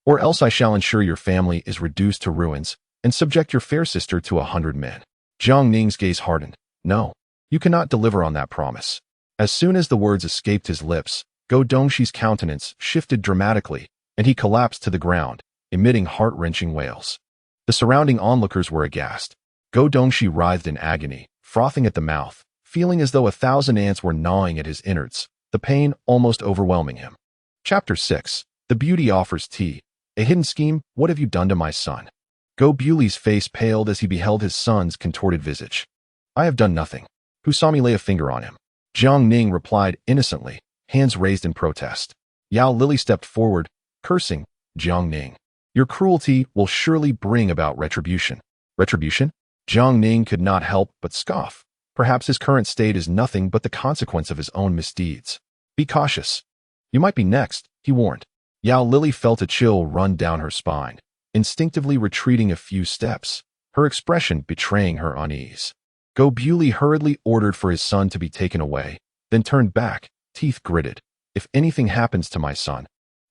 Or else I shall ensure your family is reduced to ruins and subject your fair sister to 100 men. Jiang Ning's gaze hardened. No, you cannot deliver on that promise. As soon as the words escaped his lips, Go Dongxi's countenance shifted dramatically, and he collapsed to the ground, emitting heart-wrenching wails. The surrounding onlookers were aghast. Go Dongxi writhed in agony, frothing at the mouth, feeling as though 1,000 ants were gnawing at his innards, the pain almost overwhelming him. Chapter 6. The Beauty Offers Tea. A hidden scheme, what have you done to my son? Go Bewley's face paled as he beheld his son's contorted visage. I have done nothing. Who saw me lay a finger on him? Jiang Ning replied innocently, hands raised in protest. Yao Lili stepped forward, cursing, Jiang Ning. Your cruelty will surely bring about retribution. Retribution? Jiang Ning could not help but scoff. Perhaps his current state is nothing but the consequence of his own misdeeds. Be cautious. You might be next, he warned. Yao Lili felt a chill run down her spine, instinctively retreating a few steps, her expression betraying her unease. Go Bewley hurriedly ordered for his son to be taken away, then turned back, teeth gritted. If anything happens to my son,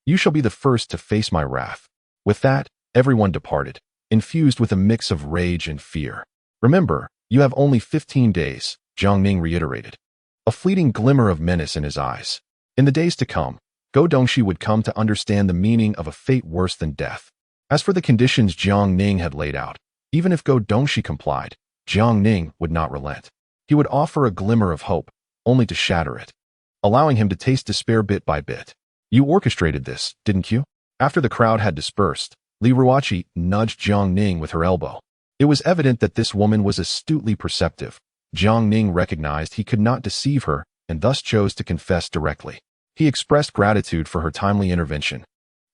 you shall be the first to face my wrath. With that, everyone departed, infused with a mix of rage and fear. Remember, you have only 15 days, Jiang Ning reiterated, a fleeting glimmer of menace in his eyes. In the days to come, Go Dongxi would come to understand the meaning of a fate worse than death. As for the conditions Jiang Ning had laid out, even if Go Dongxi complied, Jiang Ning would not relent. He would offer a glimmer of hope, only to shatter it, allowing him to taste despair bit by bit. You orchestrated this, didn't you? After the crowd had dispersed, Li Ruoqi nudged Jiang Ning with her elbow. It was evident that this woman was astutely perceptive. Jiang Ning recognized he could not deceive her and thus chose to confess directly. He expressed gratitude for her timely intervention,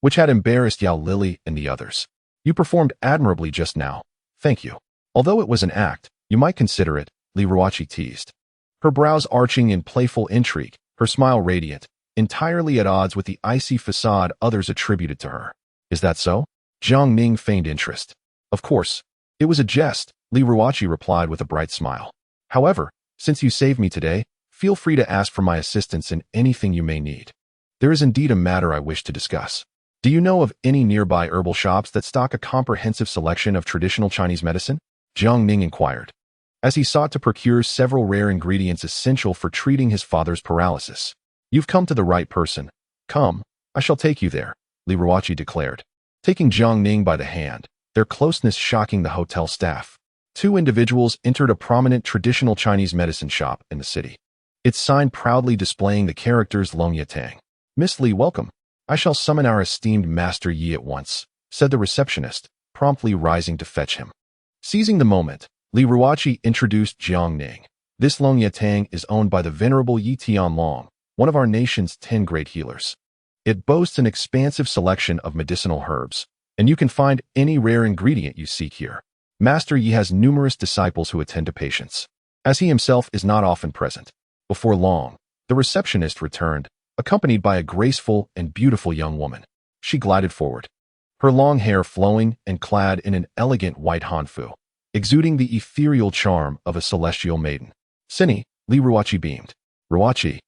which had embarrassed Yao Lili and the others. You performed admirably just now. Thank you. Although it was an act, you might consider it, Li Ruoqi teased. Her brows arching in playful intrigue, her smile radiant, entirely at odds with the icy facade others attributed to her. Is that so? Jiang Ning feigned interest. Of course. It was a jest, Li Ruoqi replied with a bright smile. However, Since you saved me today, feel free to ask for my assistance in anything you may need. There is indeed a matter I wish to discuss. Do you know of any nearby herbal shops that stock a comprehensive selection of traditional Chinese medicine? Jiang Ning inquired, as he sought to procure several rare ingredients essential for treating his father's paralysis. You've come to the right person. Come, I shall take you there, Li Ruoqi declared, taking Jiang Ning by the hand, their closeness shocking the hotel staff. Two individuals entered a prominent traditional Chinese medicine shop in the city. Its sign proudly displaying the characters Long Yatang. Miss Li, welcome. I shall summon our esteemed Master Yi at once, said the receptionist, promptly rising to fetch him. Seizing the moment, Li Ruoqi introduced Jiang Ning. This Long Yatang is owned by the venerable Yi Tianlong, one of our nation's 10 great healers. It boasts an expansive selection of medicinal herbs, and you can find any rare ingredient you seek here. Master Yi has numerous disciples who attend to patients, as he himself is not often present. Before long, the receptionist returned, accompanied by a graceful and beautiful young woman. She glided forward, her long hair flowing and clad in an elegant white hanfu, exuding the ethereal charm of a celestial maiden. Sini, Li Ruoqi beamed. Ruoqi,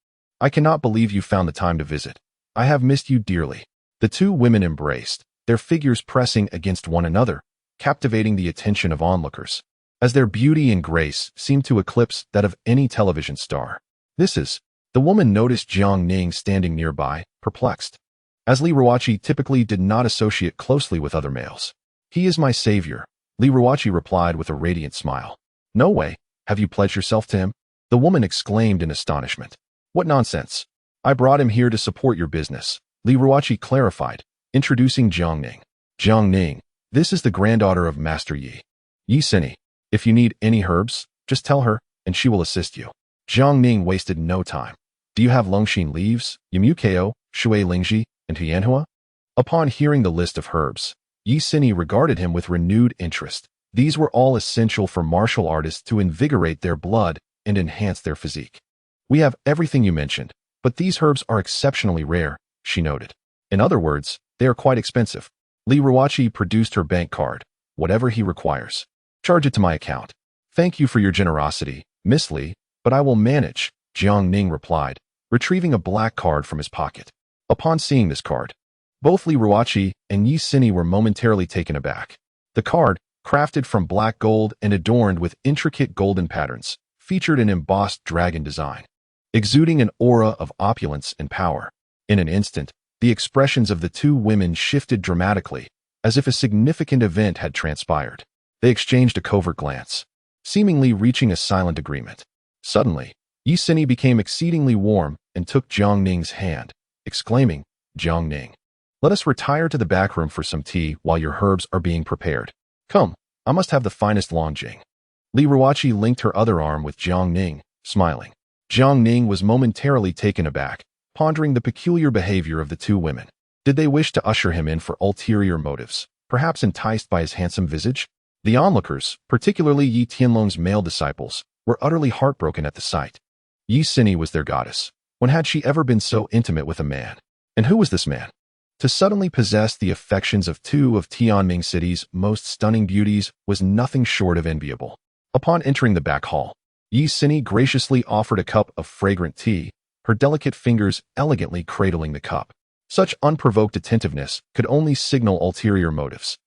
I cannot believe you found the time to visit. I have missed you dearly. The two women embraced, their figures pressing against one another, captivating the attention of onlookers, as their beauty and grace seemed to eclipse that of any television star. The woman noticed Jiang Ning standing nearby, perplexed, as Li Ruoqi typically did not associate closely with other males. He is my savior, Li Ruoqi replied with a radiant smile. No way, have you pledged yourself to him? The woman exclaimed in astonishment. What nonsense. I brought him here to support your business, Li Ruoqi clarified, introducing Jiang Ning. Jiang Ning, this is the granddaughter of Master Yi. Yi Sini, if you need any herbs, just tell her, and she will assist you. Jiang Ning wasted no time. Do you have Longxin leaves, Yumukeo, Shui Lingji, and Tianhua? Upon hearing the list of herbs, Yi Sini regarded him with renewed interest. These were all essential for martial artists to invigorate their blood and enhance their physique. We have everything you mentioned, but these herbs are exceptionally rare, she noted. In other words, they are quite expensive. Li Ruoqi produced her bank card. Whatever he requires, charge it to my account. Thank you for your generosity, Miss Li, but I will manage, Jiang Ning replied, retrieving a black card from his pocket. Upon seeing this card, both Li Ruoqi and Yi Sini were momentarily taken aback. The card, crafted from black gold and adorned with intricate golden patterns, featured an embossed dragon design, exuding an aura of opulence and power. In an instant, the expressions of the two women shifted dramatically, as if a significant event had transpired. They exchanged a covert glance, seemingly reaching a silent agreement. Suddenly, Yi Sini became exceedingly warm and took Jiang Ning's hand, exclaiming, Jiang Ning, let us retire to the back room for some tea while your herbs are being prepared. Come, I must have the finest Longjing. Li Ruoqi linked her other arm with Jiang Ning, smiling. Jiang Ning was momentarily taken aback, pondering the peculiar behavior of the two women. Did they wish to usher him in for ulterior motives, perhaps enticed by his handsome visage? The onlookers, particularly Yi Tianlong's male disciples, were utterly heartbroken at the sight. Yi Sini was their goddess. When had she ever been so intimate with a man? And who was this man? To suddenly possess the affections of two of Tianming City's most stunning beauties was nothing short of enviable. Upon entering the back hall, Yi Sini graciously offered a cup of fragrant tea, her delicate fingers elegantly cradling the cup. Such unprovoked attentiveness could only signal ulterior motives,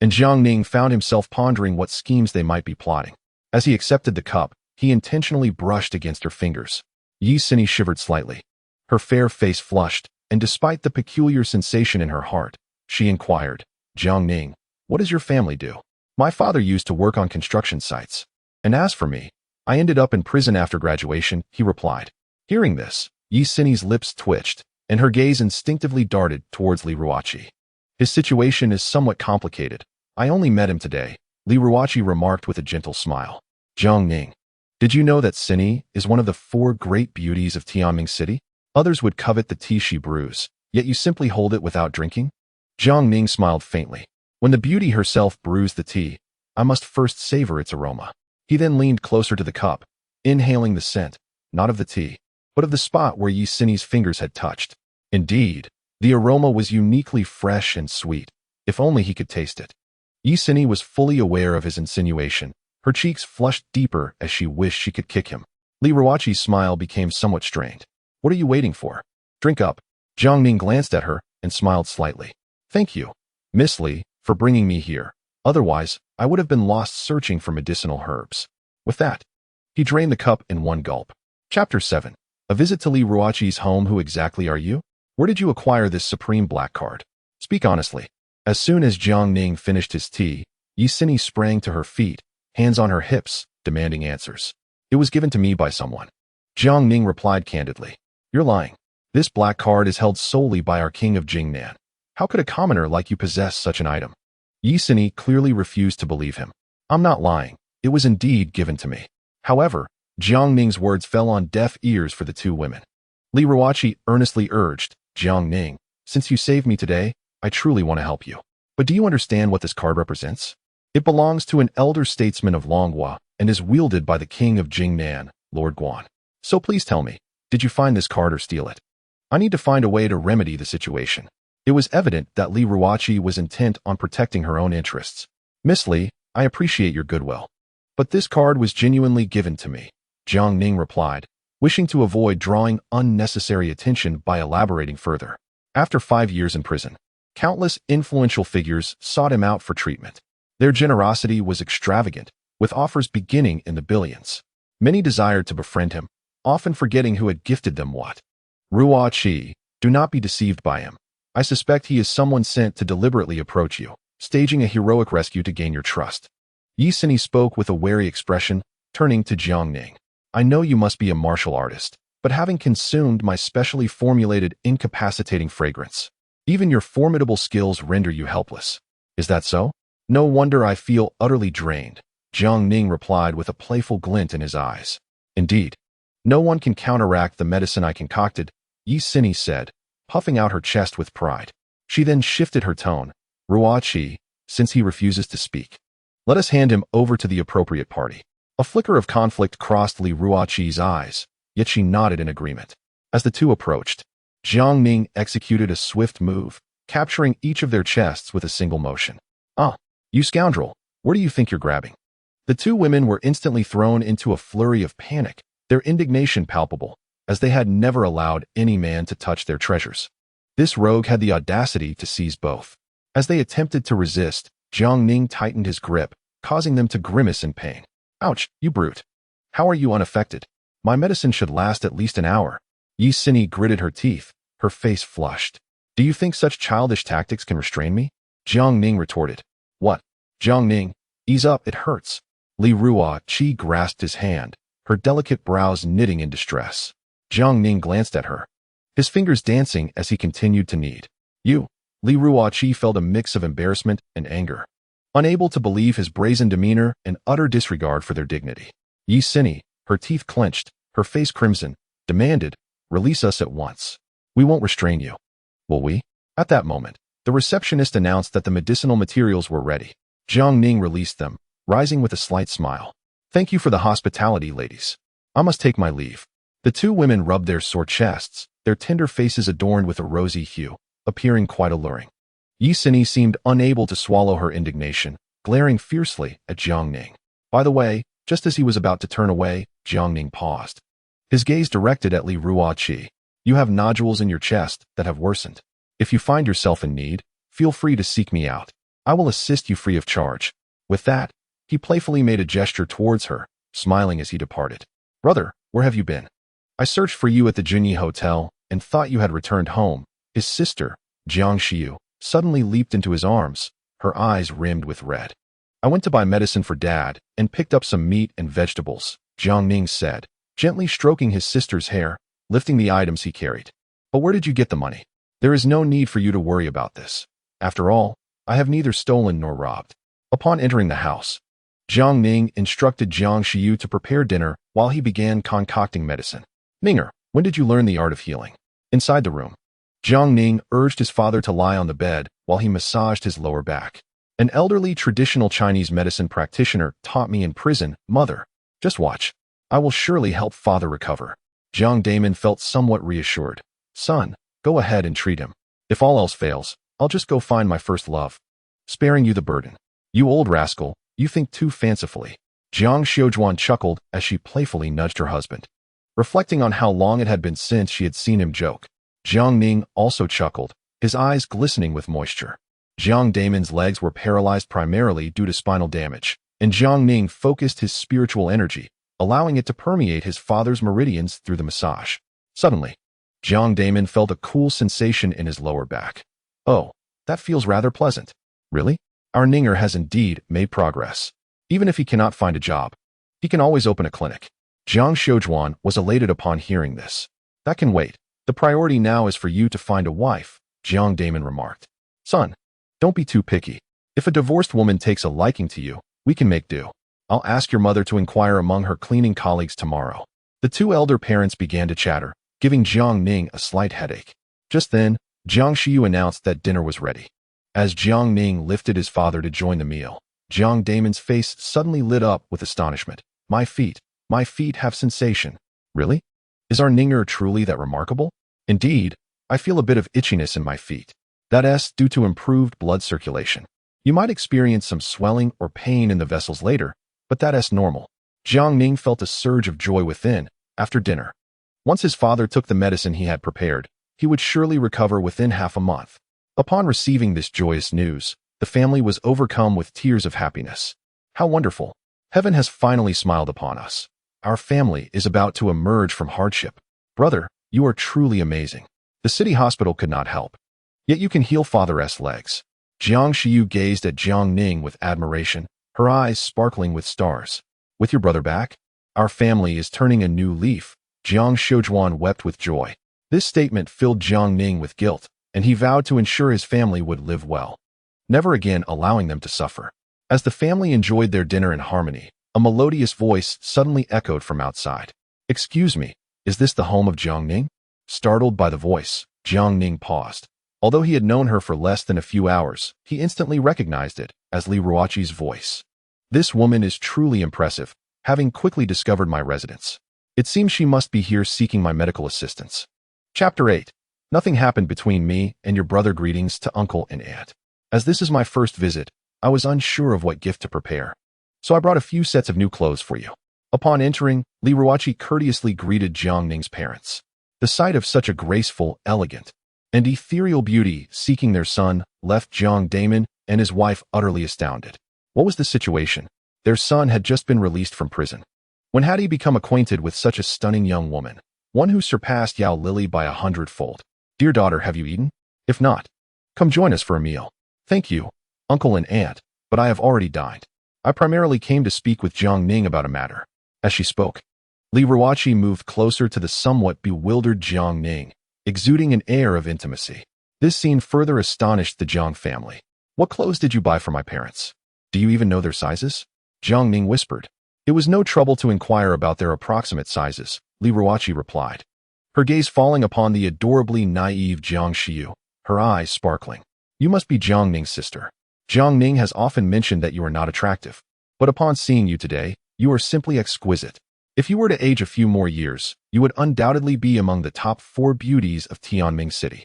and Jiang Ning found himself pondering what schemes they might be plotting. As he accepted the cup, he intentionally brushed against her fingers. Yi Sini shivered slightly. Her fair face flushed, and despite the peculiar sensation in her heart, she inquired, Jiang Ning, what does your family do? My father used to work on construction sites. And as for me, I ended up in prison after graduation, he replied. Hearing this, Yi Sini's lips twitched, and her gaze instinctively darted towards Li Ruoqi. His situation is somewhat complicated. I only met him today, Li Ruoqi remarked with a gentle smile. Jiang Ning, did you know that Sini is one of the 4 great beauties of Tianming City? Others would covet the tea she brews, yet you simply hold it without drinking? Jiang Ning smiled faintly. When the beauty herself brews the tea, I must first savor its aroma. He then leaned closer to the cup, inhaling the scent, not of the tea, but of the spot where Yi Sini's fingers had touched. Indeed, the aroma was uniquely fresh and sweet, if only he could taste it. Yi Sini was fully aware of his insinuation. Her cheeks flushed deeper as she wished she could kick him. Li Ruoqi's smile became somewhat strained. What are you waiting for? Drink up. Jiang Ning glanced at her and smiled slightly. Thank you, Miss Li, for bringing me here. Otherwise, I would have been lost searching for medicinal herbs. With that, he drained the cup in one gulp. Chapter 7. A visit to Li Ruoqi's home. Who exactly are you? Where did you acquire this supreme black card? Speak honestly. As soon as Jiang Ning finished his tea, Yixin sprang to her feet, hands on her hips, demanding answers. It was given to me by someone. Jiang Ning replied candidly. You're lying. This black card is held solely by our king of Jingnan. How could a commoner like you possess such an item? Yixin clearly refused to believe him. I'm not lying. It was indeed given to me. However, Jiang Ning's words fell on deaf ears for the two women. Li Ruoqi earnestly urged, Jiang Ning, since you saved me today, I truly want to help you. But do you understand what this card represents? It belongs to an elder statesman of Longhua and is wielded by the king of Jingnan, Lord Guan. So please tell me, did you find this card or steal it? I need to find a way to remedy the situation. It was evident that Li Ruoqi was intent on protecting her own interests. Miss Li, I appreciate your goodwill. But this card was genuinely given to me, Jiang Ning replied, wishing to avoid drawing unnecessary attention by elaborating further. After 5 years in prison, countless influential figures sought him out for treatment. Their generosity was extravagant, with offers beginning in the billions. Many desired to befriend him, often forgetting who had gifted them what. Ruoqi, do not be deceived by him. I suspect he is someone sent to deliberately approach you, staging a heroic rescue to gain your trust. Yixin spoke with a wary expression, turning to Jiang Ning. I know you must be a martial artist, but having consumed my specially formulated incapacitating fragrance, even your formidable skills render you helpless. Is that so? No wonder I feel utterly drained, Jiang Ning replied with a playful glint in his eyes. Indeed, no one can counteract the medicine I concocted, Yixin said, puffing out her chest with pride. She then shifted her tone. Ruoqi, since he refuses to speak, let us hand him over to the appropriate party. A flicker of conflict crossed Li Ruoqi's eyes, yet she nodded in agreement. As the two approached, Jiang Ning executed a swift move, capturing each of their chests with a single motion. Ah, you scoundrel, where do you think you're grabbing? The two women were instantly thrown into a flurry of panic, their indignation palpable, as they had never allowed any man to touch their treasures. This rogue had the audacity to seize both. As they attempted to resist, Jiang Ning tightened his grip, causing them to grimace in pain. Ouch, you brute. How are you unaffected? My medicine should last at least an hour. Yixin gritted her teeth, her face flushed. Do you think such childish tactics can restrain me? Jiang Ning retorted. What? Jiang Ning, ease up, it hurts. Li Ruoqi grasped his hand, her delicate brows knitting in distress. Jiang Ning glanced at her, his fingers dancing as he continued to knead. You. Li Ruoqi felt a mix of embarrassment and anger, unable to believe his brazen demeanor and utter disregard for their dignity. Yixin, her teeth clenched, her face crimson, demanded, release us at once. We won't restrain you. Will we? At that moment, the receptionist announced that the medicinal materials were ready. Jiang Ning released them, rising with a slight smile. Thank you for the hospitality, ladies. I must take my leave. The two women rubbed their sore chests, their tender faces adorned with a rosy hue, appearing quite alluring. Yixin seemed unable to swallow her indignation, glaring fiercely at Jiang Ning. By the way, just as he was about to turn away, Jiang Ning paused. His gaze directed at Li Ruoqi. You have nodules in your chest that have worsened. If you find yourself in need, feel free to seek me out. I will assist you free of charge. With that, he playfully made a gesture towards her, smiling as he departed. Brother, where have you been? I searched for you at the Junyi Hotel and thought you had returned home. His sister, Jiang Xiu, suddenly leaped into his arms, her eyes rimmed with red. I went to buy medicine for Dad and picked up some meat and vegetables, Jiang Ning said, gently stroking his sister's hair, lifting the items he carried. But where did you get the money? There is no need for you to worry about this. After all, I have neither stolen nor robbed. Upon entering the house, Jiang Ning instructed Jiang Xiu to prepare dinner while he began concocting medicine. Ninger, when did you learn the art of healing? Inside the room, Jiang Ning urged his father to lie on the bed while he massaged his lower back. An elderly traditional Chinese medicine practitioner taught me in prison, mother. Just watch. I will surely help father recover. Jiang Damon felt somewhat reassured. Son, go ahead and treat him. If all else fails, I'll just go find my first love. Sparing you the burden. You old rascal, you think too fancifully. Jiang Xiujuan chuckled as she playfully nudged her husband. Reflecting on how long it had been since she had seen him joke, Jiang Ning also chuckled, his eyes glistening with moisture. Jiang Damon's legs were paralyzed primarily due to spinal damage, and Jiang Ning focused his spiritual energy, allowing it to permeate his father's meridians through the massage. Suddenly, Jiang Damon felt a cool sensation in his lower back. Oh, that feels rather pleasant. Really? Our Ninger has indeed made progress. Even if he cannot find a job, he can always open a clinic. Jiang Xiujuan was elated upon hearing this. That can wait. The priority now is for you to find a wife, Jiang Damon remarked. Son, don't be too picky. If a divorced woman takes a liking to you, we can make do. I'll ask your mother to inquire among her cleaning colleagues tomorrow. The two elder parents began to chatter, giving Jiang Ning a slight headache. Just then, Jiang Xiu announced that dinner was ready. As Jiang Ning lifted his father to join the meal, Jiang Damon's face suddenly lit up with astonishment. My feet have sensation. Really? Is our Ninger truly that remarkable? Indeed, I feel a bit of itchiness in my feet. That's due to improved blood circulation. You might experience some swelling or pain in the vessels later, but that's normal. Jiang Ning felt a surge of joy within. After dinner, once his father took the medicine he had prepared, he would surely recover within half a month. Upon receiving this joyous news, the family was overcome with tears of happiness. How wonderful! Heaven has finally smiled upon us. Our family is about to emerge from hardship. Brother, you are truly amazing. The city hospital could not help. Yet you can heal Father's legs. Jiang Xiu gazed at Jiang Ning with admiration, her eyes sparkling with stars. With your brother back, our family is turning a new leaf. Jiang Xiujuan wept with joy. This statement filled Jiang Ning with guilt, and he vowed to ensure his family would live well, never again allowing them to suffer. As the family enjoyed their dinner in harmony, a melodious voice suddenly echoed from outside. Excuse me, is this the home of Jiang Ning? Startled by the voice, Jiang Ning paused. Although he had known her for less than a few hours, he instantly recognized it as Li Ruoqi's voice. This woman is truly impressive, having quickly discovered my residence. It seems she must be here seeking my medical assistance. Chapter 8. Nothing happened between me and your brother. Greetings to uncle and aunt. As this is my first visit, I was unsure of what gift to prepare, so I brought a few sets of new clothes for you. Upon entering, Li Ruoqi courteously greeted Jiang Ning's parents. The sight of such a graceful, elegant, and ethereal beauty seeking their son left Jiang Damon and his wife utterly astounded. What was the situation? Their son had just been released from prison. When had he become acquainted with such a stunning young woman, one who surpassed Yao Lily by 100-fold? Dear daughter, have you eaten? If not, come join us for a meal. Thank you, uncle and aunt, but I have already dined. I primarily came to speak with Jiang Ning about a matter. As she spoke, Li Ruoqi moved closer to the somewhat bewildered Jiang Ning, exuding an air of intimacy. This scene further astonished the Jiang family. What clothes did you buy for my parents? Do you even know their sizes? Jiang Ning whispered. It was no trouble to inquire about their approximate sizes, Li Ruoqi replied, her gaze falling upon the adorably naive Jiang Xiu, her eyes sparkling. You must be Jiang Ning's sister. Jiang Ning has often mentioned that you are not attractive, but upon seeing you today, you are simply exquisite. If you were to age a few more years, you would undoubtedly be among the top 4 beauties of Tianming City.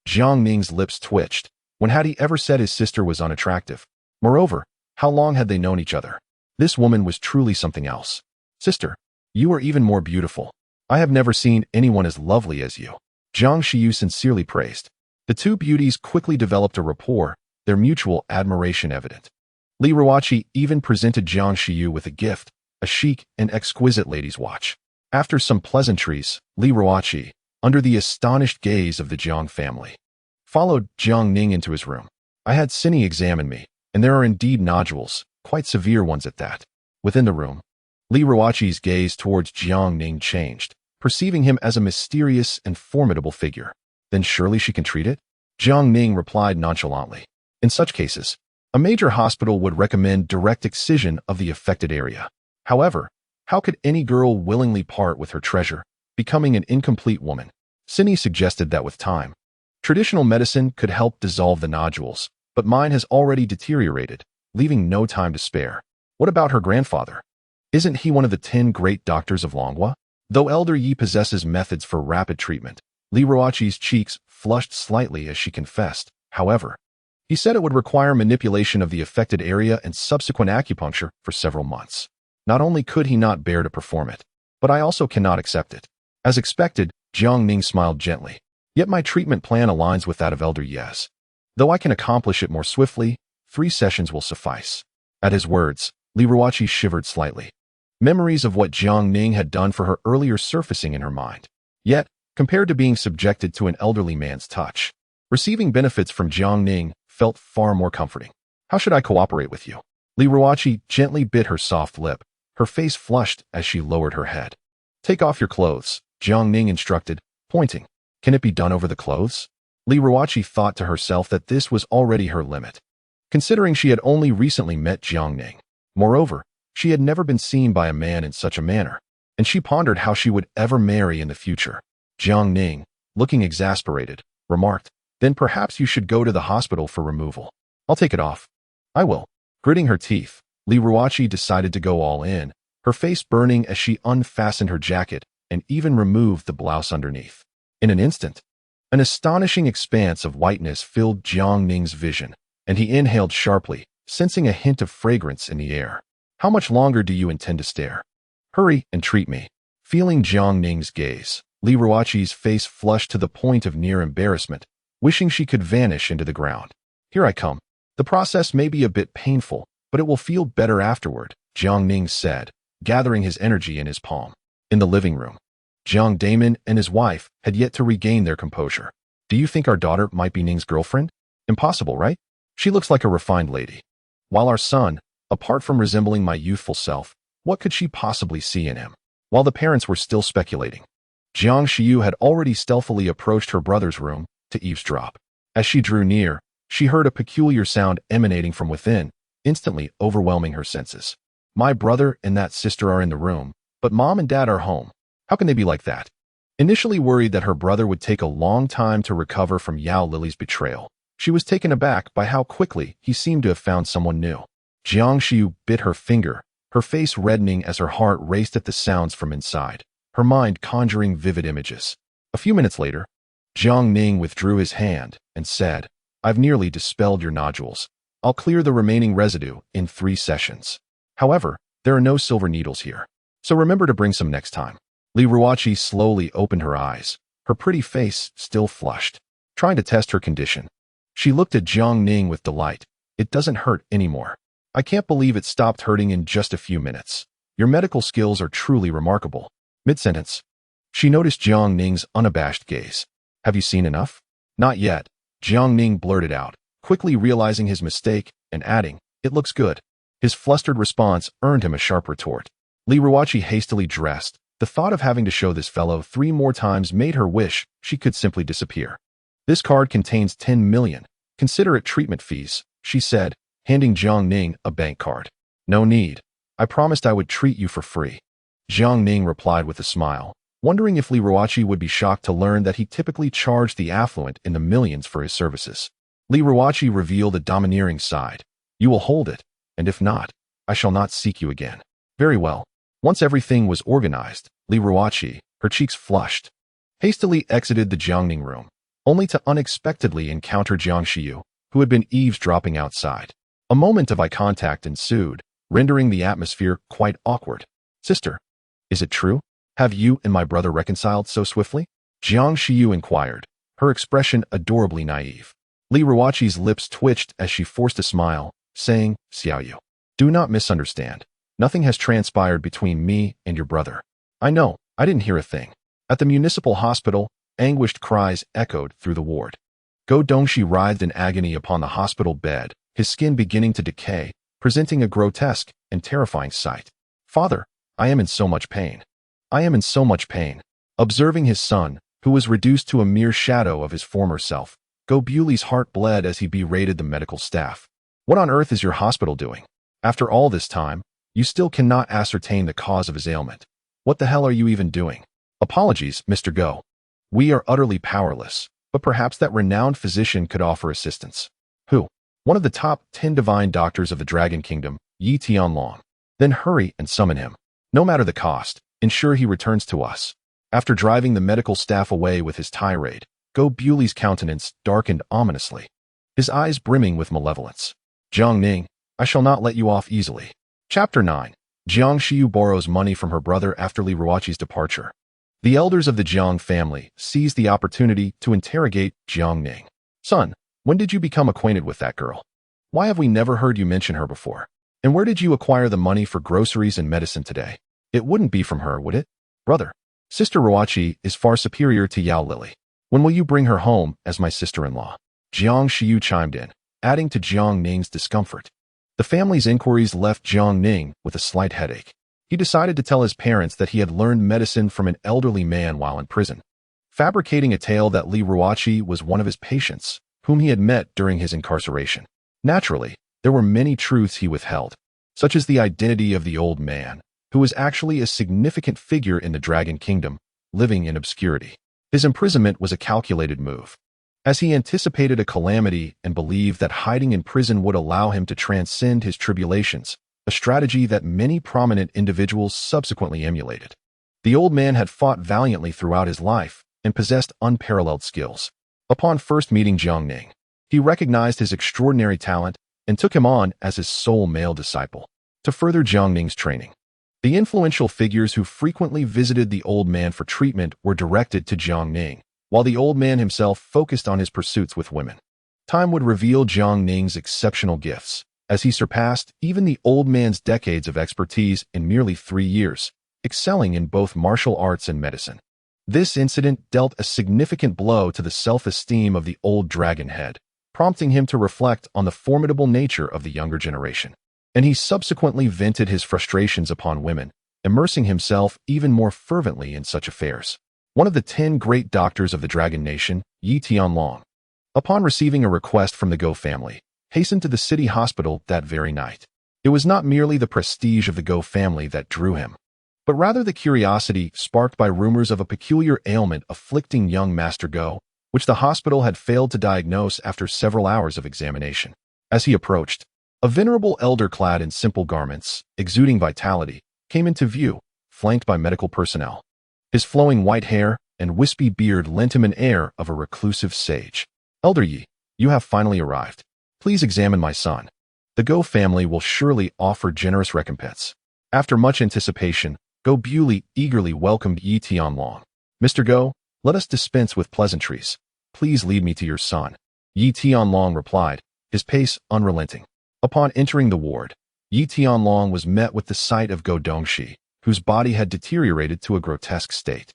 Jiang Ning's lips twitched. When had he ever said his sister was unattractive? Moreover, how long had they known each other? This woman was truly something else. Sister, you are even more beautiful. I have never seen anyone as lovely as you. Jiang Xiu sincerely praised. The two beauties quickly developed a rapport, their mutual admiration evident. Li Ruoqi even presented Jiang Xiu with a gift, a chic and exquisite lady's watch. After some pleasantries, Li Ruoqi, under the astonished gaze of the Jiang family, followed Jiang Ning into his room. I had Cini examine me, and there are indeed nodules, quite severe ones at that. Within the room, Li Ruoqi's gaze towards Jiang Ning changed, perceiving him as a mysterious and formidable figure. Then surely she can treat it? Jiang Ning replied nonchalantly. In such cases, a major hospital would recommend direct excision of the affected area. However, how could any girl willingly part with her treasure, becoming an incomplete woman? Cini suggested that with time, traditional medicine could help dissolve the nodules, but mine has already deteriorated, leaving no time to spare. What about her grandfather? Isn't he one of the 10 great doctors of Longhua? Though Elder Yi possesses methods for rapid treatment, Li Ruoqi's cheeks flushed slightly as she confessed. However, he said it would require manipulation of the affected area and subsequent acupuncture for several months. Not only could he not bear to perform it, but I also cannot accept it. As expected, Jiang Ning smiled gently. Yet my treatment plan aligns with that of Elder Yes. Though I can accomplish it more swiftly, 3 sessions will suffice. At his words, Li Ruoqi shivered slightly. Memories of what Jiang Ning had done for her earlier surfacing in her mind. Yet, compared to being subjected to an elderly man's touch, receiving benefits from Jiang Ning felt far more comforting. How should I cooperate with you? Li Ruoqi gently bit her soft lip. Her face flushed as she lowered her head. Take off your clothes, Jiang Ning instructed, pointing. Can it be done over the clothes? Li Ruoqi thought to herself that this was already her limit, considering she had only recently met Jiang Ning. Moreover, she had never been seen by a man in such a manner, and she pondered how she would ever marry in the future. Jiang Ning, looking exasperated, remarked, Then perhaps you should go to the hospital for removal. I'll take it off. I will. Gritting her teeth, Li Ruoqi decided to go all in, her face burning as she unfastened her jacket and even removed the blouse underneath. In an instant, an astonishing expanse of whiteness filled Jiang Ning's vision, and he inhaled sharply, sensing a hint of fragrance in the air. How much longer do you intend to stare? Hurry and treat me. Feeling Jiang Ning's gaze, Li Ruoqi's face flushed to the point of near embarrassment, wishing she could vanish into the ground. Here I come. The process may be a bit painful, but it will feel better afterward, Jiang Ning said, gathering his energy in his palm. In the living room, Jiang Damon and his wife had yet to regain their composure. Do you think our daughter might be Ning's girlfriend? Impossible, right? She looks like a refined lady. While our son, apart from resembling my youthful self, what could she possibly see in him? While the parents were still speculating, Jiang Xiu had already stealthily approached her brother's room to eavesdrop. As she drew near, she heard a peculiar sound emanating from within, instantly overwhelming her senses. My brother and that sister are in the room, but Mom and Dad are home. How can they be like that? Initially worried that her brother would take a long time to recover from Yao Lily's betrayal, she was taken aback by how quickly he seemed to have found someone new. Jiang Xiu bit her finger, her face reddening as her heart raced at the sounds from inside, her mind conjuring vivid images. A few minutes later, Jiang Ning withdrew his hand and said, I've nearly dispelled your nodules. I'll clear the remaining residue in 3 sessions. However, there are no silver needles here, so remember to bring some next time. Li Ruoqi slowly opened her eyes, her pretty face still flushed, trying to test her condition. She looked at Jiang Ning with delight. It doesn't hurt anymore. I can't believe it stopped hurting in just a few minutes. Your medical skills are truly remarkable. Mid-sentence, she noticed Jiang Ning's unabashed gaze. Have you seen enough? Not yet, Jiang Ning blurted out, quickly realizing his mistake and adding, It looks good. His flustered response earned him a sharp retort. Li Ruoqi hastily dressed. The thought of having to show this fellow 3 more times made her wish she could simply disappear. This card contains 10 million. Consider it treatment fees, she said, handing Jiang Ning a bank card. No need. I promised I would treat you for free. Jiang Ning replied with a smile, wondering if Li Ruoqi would be shocked to learn that he typically charged the affluent in the millions for his services. Li Ruoqi revealed a domineering side. You will hold it, and if not, I shall not seek you again. Very well. Once everything was organized, Li Ruoqi, her cheeks flushed, hastily exited the Jiangning room, only to unexpectedly encounter Jiang Xiu, who had been eavesdropping outside. A moment of eye contact ensued, rendering the atmosphere quite awkward. Sister, is it true? Have you and my brother reconciled so swiftly? Jiang Xiu inquired, her expression adorably naive. Li Ruoqi's lips twitched as she forced a smile, saying, Xiaoyu, do not misunderstand. Nothing has transpired between me and your brother. I know, I didn't hear a thing. At the municipal hospital, anguished cries echoed through the ward. Go Dongxi writhed in agony upon the hospital bed, his skin beginning to decay, presenting a grotesque and terrifying sight. Father, I am in so much pain. I am in so much pain. Observing his son, who was reduced to a mere shadow of his former self, Go Bewley's heart bled as he berated the medical staff. What on earth is your hospital doing? After all this time, you still cannot ascertain the cause of his ailment. What the hell are you even doing? Apologies, Mr. Go. We are utterly powerless, but perhaps that renowned physician could offer assistance. Who? One of the top 10 divine doctors of the Dragon Kingdom, Yi Tianlong. Then hurry and summon him. No matter the cost, ensure he returns to us. After driving the medical staff away with his tirade, Go Bewley's countenance darkened ominously, his eyes brimming with malevolence. Jiang Ning, I shall not let you off easily. Chapter 9. Jiang Xiu borrows money from her brother after Li Ruoqi's departure. The elders of the Jiang family seize the opportunity to interrogate Jiang Ning. Son, when did you become acquainted with that girl? Why have we never heard you mention her before? And where did you acquire the money for groceries and medicine today? It wouldn't be from her, would it? Brother, Sister Ruoqi is far superior to Yao Lily. When will you bring her home as my sister-in-law? Jiang Xiu chimed in, adding to Jiang Ning's discomfort. The family's inquiries left Jiang Ning with a slight headache. He decided to tell his parents that he had learned medicine from an elderly man while in prison, fabricating a tale that Li Ruoqi was one of his patients, whom he had met during his incarceration. Naturally, there were many truths he withheld, such as the identity of the old man, who was actually a significant figure in the Dragon Kingdom, living in obscurity. His imprisonment was a calculated move, as he anticipated a calamity and believed that hiding in prison would allow him to transcend his tribulations, a strategy that many prominent individuals subsequently emulated. The old man had fought valiantly throughout his life and possessed unparalleled skills. Upon first meeting Jiang Ning, he recognized his extraordinary talent and took him on as his sole male disciple. To further Jiang Ning's training, the influential figures who frequently visited the old man for treatment were directed to Jiang Ning, while the old man himself focused on his pursuits with women. Time would reveal Jiang Ning's exceptional gifts, as he surpassed even the old man's decades of expertise in merely 3 years, excelling in both martial arts and medicine. This incident dealt a significant blow to the self-esteem of the old dragon head, prompting him to reflect on the formidable nature of the younger generation. And he subsequently vented his frustrations upon women, immersing himself even more fervently in such affairs. One of the 10 great doctors of the Dragon Nation, Yi Tianlong, upon receiving a request from the Go family, hastened to the city hospital that very night. It was not merely the prestige of the Go family that drew him, but rather the curiosity sparked by rumors of a peculiar ailment afflicting young Master Go, which the hospital had failed to diagnose after several hours of examination. As he approached, a venerable elder clad in simple garments, exuding vitality, came into view, flanked by medical personnel. His flowing white hair and wispy beard lent him an air of a reclusive sage. Elder Yi, you have finally arrived. Please examine my son. The Go family will surely offer generous recompense. After much anticipation, Go Bewley eagerly welcomed Yi Tianlong. Mr. Go, let us dispense with pleasantries. Please lead me to your son. Yi Tianlong replied, his pace unrelenting. Upon entering the ward, Yi Tianlong was met with the sight of Go Dongxi, whose body had deteriorated to a grotesque state,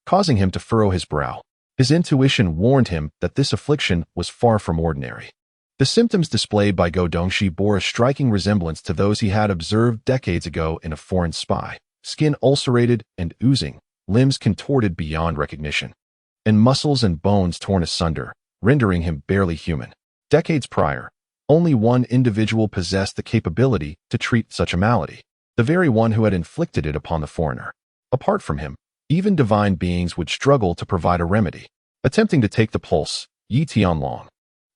causing him to furrow his brow. His intuition warned him that this affliction was far from ordinary. The symptoms displayed by Go Dongxi bore a striking resemblance to those he had observed decades ago in A Foreign Spy: skin ulcerated and oozing, limbs contorted beyond recognition, and muscles and bones torn asunder, rendering him barely human. Decades prior, only one individual possessed the capability to treat such a malady, the very one who had inflicted it upon the foreigner. Apart from him, even divine beings would struggle to provide a remedy. Attempting to take the pulse, Yi Tianlong,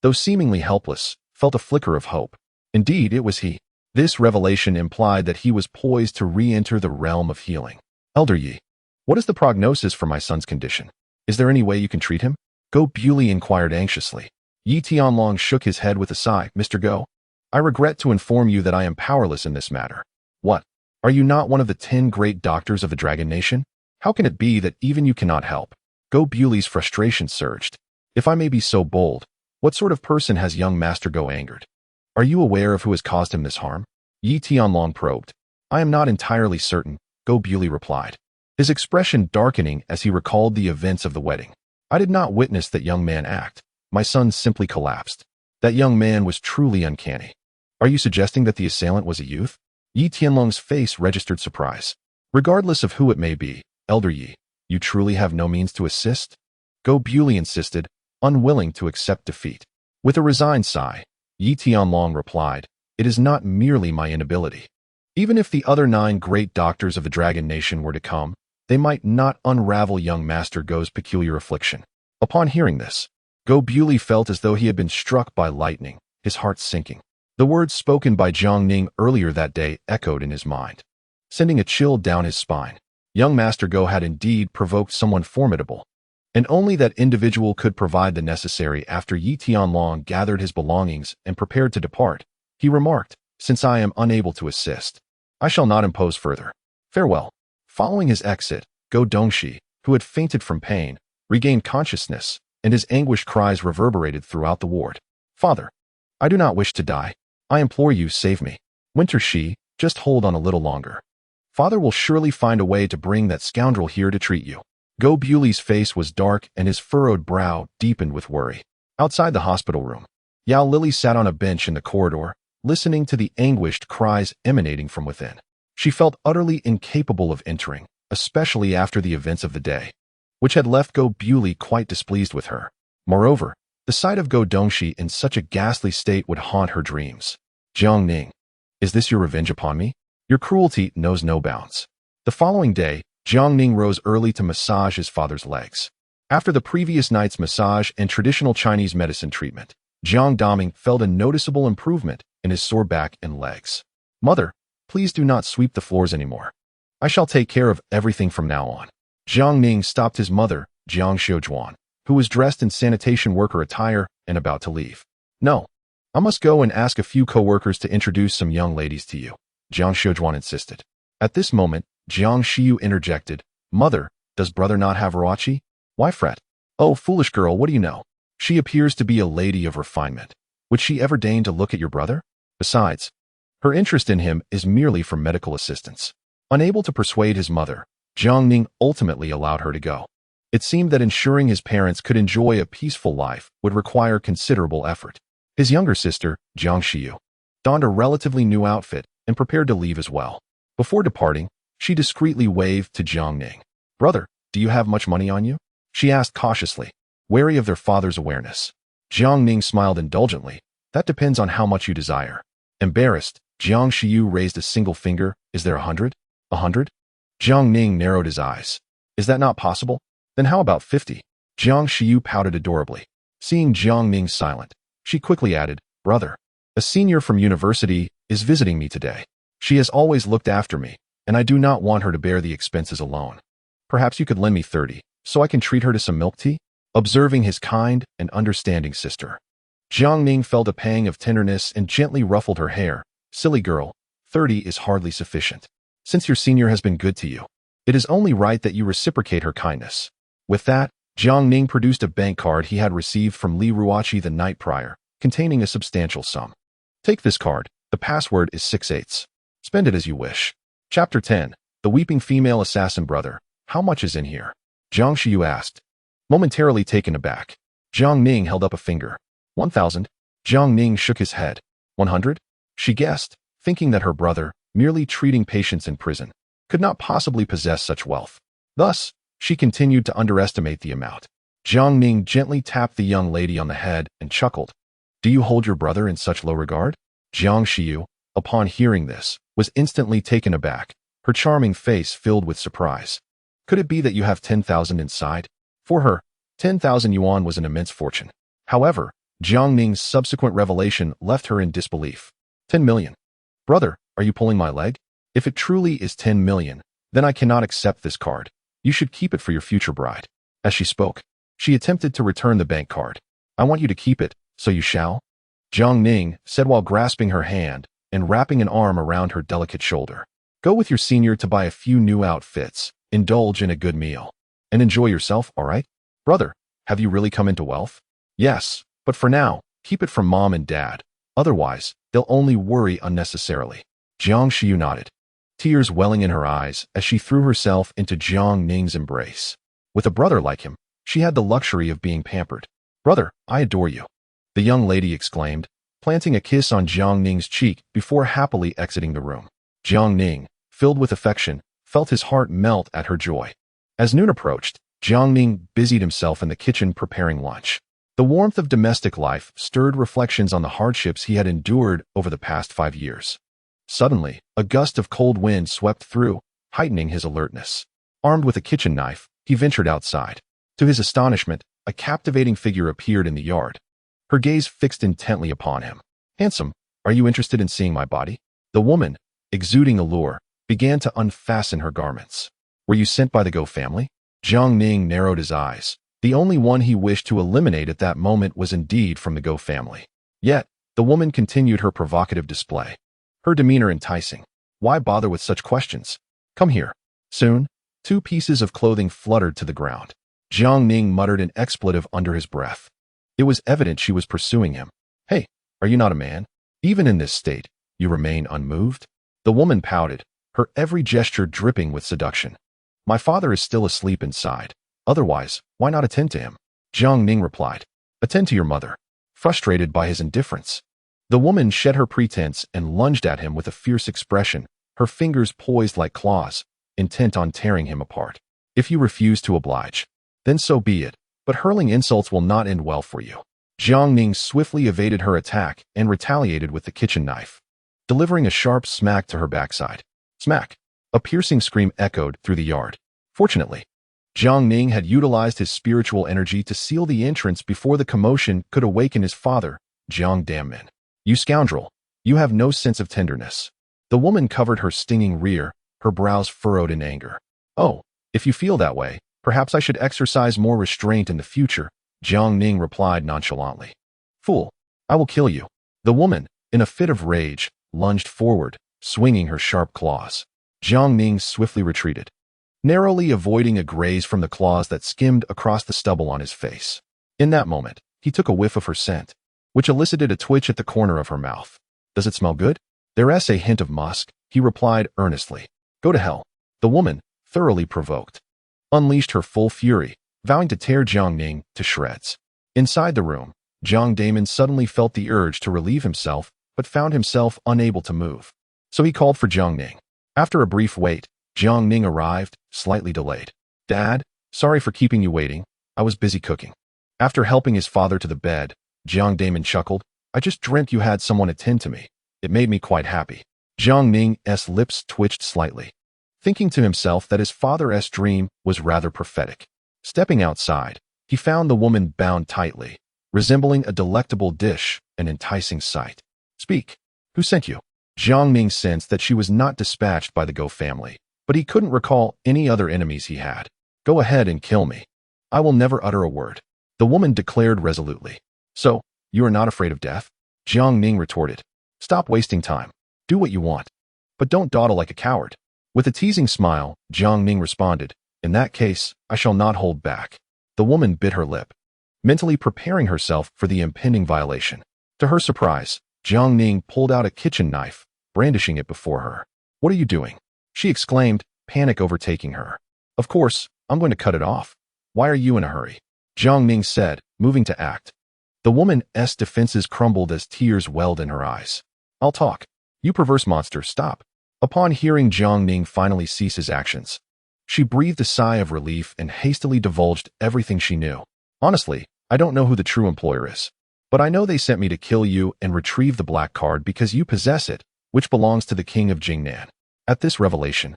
though seemingly helpless, felt a flicker of hope. Indeed, it was he. This revelation implied that he was poised to re-enter the realm of healing. Elder Yi, what is the prognosis for my son's condition? Is there any way you can treat him? Go Bewley inquired anxiously. Yi Tianlong shook his head with a sigh. Mr. Go, I regret to inform you that I am powerless in this matter. What? Are you not one of the 10 great doctors of the Dragon Nation? How can it be that even you cannot help? Go Bewley's frustration surged. If I may be so bold, what sort of person has young Master Go angered? Are you aware of who has caused him this harm? Yi Tianlong probed. I am not entirely certain, Go Bewley replied, his expression darkening as he recalled the events of the wedding. I did not witness that young man act. My son simply collapsed. That young man was truly uncanny. Are you suggesting that the assailant was a youth? Yi Tianlong's face registered surprise. Regardless of who it may be, Elder Yi, you truly have no means to assist? Go Bewley insisted, unwilling to accept defeat. With a resigned sigh, Yi Tianlong replied, it is not merely my inability. Even if the other 9 great doctors of the Dragon Nation were to come, they might not unravel young Master Go's peculiar affliction. Upon hearing this, Go Bewley felt as though he had been struck by lightning, his heart sinking. The words spoken by Jiang Ning earlier that day echoed in his mind, sending a chill down his spine. Young Master Go had indeed provoked someone formidable, and only that individual could provide the necessary. After Yi Tianlong gathered his belongings and prepared to depart, he remarked, since I am unable to assist, I shall not impose further. Farewell. Following his exit, Go Dongxi, who had fainted from pain, regained consciousness, and his anguished cries reverberated throughout the ward. Father, I do not wish to die. I implore you, save me. Winter Shi, just hold on a little longer. Father will surely find a way to bring that scoundrel here to treat you. Go Bewley's face was dark and his furrowed brow deepened with worry. Outside the hospital room, Yao Lily sat on a bench in the corridor, listening to the anguished cries emanating from within. She felt utterly incapable of entering, especially after the events of the day, which had left Go Bewley quite displeased with her. Moreover, the sight of Go Dongxi in such a ghastly state would haunt her dreams. Jiang Ning, is this your revenge upon me? Your cruelty knows no bounds. The following day, Jiang Ning rose early to massage his father's legs. After the previous night's massage and traditional Chinese medicine treatment, Jiang Daming felt a noticeable improvement in his sore back and legs. Mother, please do not sweep the floors anymore. I shall take care of everything from now on. Jiang Ning stopped his mother, Jiang Xiujuan, who was dressed in sanitation worker attire and about to leave. No, I must go and ask a few co-workers to introduce some young ladies to you, Jiang Xiujuan insisted. At this moment, Jiang Xiu interjected, Mother, does brother not have Ruoqi? Why fret? Oh, foolish girl, what do you know? She appears to be a lady of refinement. Would she ever deign to look at your brother? Besides, her interest in him is merely for medical assistance. Unable to persuade his mother, Jiang Ning ultimately allowed her to go. It seemed that ensuring his parents could enjoy a peaceful life would require considerable effort. His younger sister, Jiang Xiu, donned a relatively new outfit and prepared to leave as well. Before departing, she discreetly waved to Jiang Ning. Brother, do you have much money on you? She asked cautiously, wary of their father's awareness. Jiang Ning smiled indulgently. That depends on how much you desire. Embarrassed, Jiang Xiu raised a single finger. Is there 100? 100? Jiang Ning narrowed his eyes. Is that not possible? Then how about 50? Jiang Xiu pouted adorably. Seeing Jiang Ning silent, she quickly added, Brother, a senior from university is visiting me today. She has always looked after me, and I do not want her to bear the expenses alone. Perhaps you could lend me 30, so I can treat her to some milk tea? Observing his kind and understanding sister, Jiang Ning felt a pang of tenderness and gently ruffled her hair. Silly girl, 30 is hardly sufficient. Since your senior has been good to you, it is only right that you reciprocate her kindness. With that, Jiang Ning produced a bank card he had received from Li Ruoqi the night prior, containing a substantial sum. Take this card. The password is 6/8. Spend it as you wish. Chapter 10. The Weeping Female Assassin Brother. How much is in here? Jiang Xiu asked. Momentarily taken aback, Jiang Ning held up a finger. 1,000. Jiang Ning shook his head. 100? She guessed, thinking that her brother, merely treating patients in prison, could not possibly possess such wealth. Thus, she continued to underestimate the amount. Jiang Ning gently tapped the young lady on the head and chuckled. Do you hold your brother in such low regard? Jiang Xiu, upon hearing this, was instantly taken aback, her charming face filled with surprise. Could it be that you have 10,000 inside? For her, 10,000 yuan was an immense fortune. However, Jiang Ning's subsequent revelation left her in disbelief. 10 million. Brother, are you pulling my leg? If it truly is 10 million, then I cannot accept this card. You should keep it for your future bride. As she spoke, she attempted to return the bank card. I want you to keep it, so you shall? Jiang Ning said while grasping her hand and wrapping an arm around her delicate shoulder. Go with your senior to buy a few new outfits, indulge in a good meal, and enjoy yourself, all right? Brother, have you really come into wealth? Yes, but for now, keep it from mom and dad. Otherwise, they'll only worry unnecessarily. Jiang Xiu nodded, tears welling in her eyes as she threw herself into Jiang Ning's embrace. With a brother like him, she had the luxury of being pampered. Brother, I adore you, the young lady exclaimed, planting a kiss on Jiang Ning's cheek before happily exiting the room. Jiang Ning, filled with affection, felt his heart melt at her joy. As noon approached, Jiang Ning busied himself in the kitchen preparing lunch. The warmth of domestic life stirred reflections on the hardships he had endured over the past 5 years. Suddenly, a gust of cold wind swept through, heightening his alertness. Armed with a kitchen knife, he ventured outside. To his astonishment, a captivating figure appeared in the yard. Her gaze fixed intently upon him. Handsome, are you interested in seeing my body? The woman, exuding allure, began to unfasten her garments. Were you sent by the Go family? Jiang Ning narrowed his eyes. The only one he wished to eliminate at that moment was indeed from the Go family. Yet, the woman continued her provocative display, her demeanor enticing. Why bother with such questions? Come here. Soon, 2 pieces of clothing fluttered to the ground. Jiang Ning muttered an expletive under his breath. It was evident she was pursuing him. Hey, are you not a man? Even in this state, you remain unmoved? The woman pouted, her every gesture dripping with seduction. My father is still asleep inside. Otherwise, why not attend to him? Jiang Ning replied. Attend to your mother. Frustrated by his indifference. The woman shed her pretense and lunged at him with a fierce expression, her fingers poised like claws, intent on tearing him apart. If you refuse to oblige, then so be it, but hurling insults will not end well for you. Jiang Ning swiftly evaded her attack and retaliated with the kitchen knife, delivering a sharp smack to her backside. Smack! A piercing scream echoed through the yard. Fortunately, Jiang Ning had utilized his spiritual energy to seal the entrance before the commotion could awaken his father, Jiang Dammin. You scoundrel! You have no sense of tenderness. The woman covered her stinging rear, her brows furrowed in anger. Oh, if you feel that way, perhaps I should exercise more restraint in the future, Jiang Ning replied nonchalantly. Fool! I will kill you. The woman, in a fit of rage, lunged forward, swinging her sharp claws. Jiang Ning swiftly retreated, narrowly avoiding a graze from the claws that skimmed across the stubble on his face. In that moment, he took a whiff of her scent, which elicited a twitch at the corner of her mouth. Does it smell good? There's a hint of musk, he replied earnestly. Go to hell. The woman, thoroughly provoked, unleashed her full fury, vowing to tear Jiang Ning to shreds. Inside the room, Jiang Damon suddenly felt the urge to relieve himself, but found himself unable to move. So he called for Jiang Ning. After a brief wait, Jiang Ning arrived, slightly delayed. Dad, sorry for keeping you waiting. I was busy cooking. After helping his father to the bed, Jiang Damon chuckled. I just dreamt you had someone attend to me. It made me quite happy. Jiang Ning's lips twitched slightly, thinking to himself that his father's dream was rather prophetic. Stepping outside, he found the woman bound tightly, resembling a delectable dish, an enticing sight. Speak. Who sent you? Jiang Ning sensed that she was not dispatched by the Go family, but he couldn't recall any other enemies he had. Go ahead and kill me. I will never utter a word, the woman declared resolutely. So, you are not afraid of death? Jiang Ning retorted. Stop wasting time. Do what you want. But don't dawdle like a coward. With a teasing smile, Jiang Ning responded, in that case, I shall not hold back. The woman bit her lip, mentally preparing herself for the impending violation. To her surprise, Jiang Ning pulled out a kitchen knife, brandishing it before her. What are you doing? She exclaimed, panic overtaking her. Of course, I'm going to cut it off. Why are you in a hurry? Jiang Ning said, moving to act. The woman's defenses crumbled as tears welled in her eyes. I'll talk. You perverse monster, stop. Upon hearing Jiang Ning finally cease his actions, she breathed a sigh of relief and hastily divulged everything she knew. Honestly, I don't know who the true employer is, but I know they sent me to kill you and retrieve the black card because you possess it, which belongs to the king of Jingnan. At this revelation,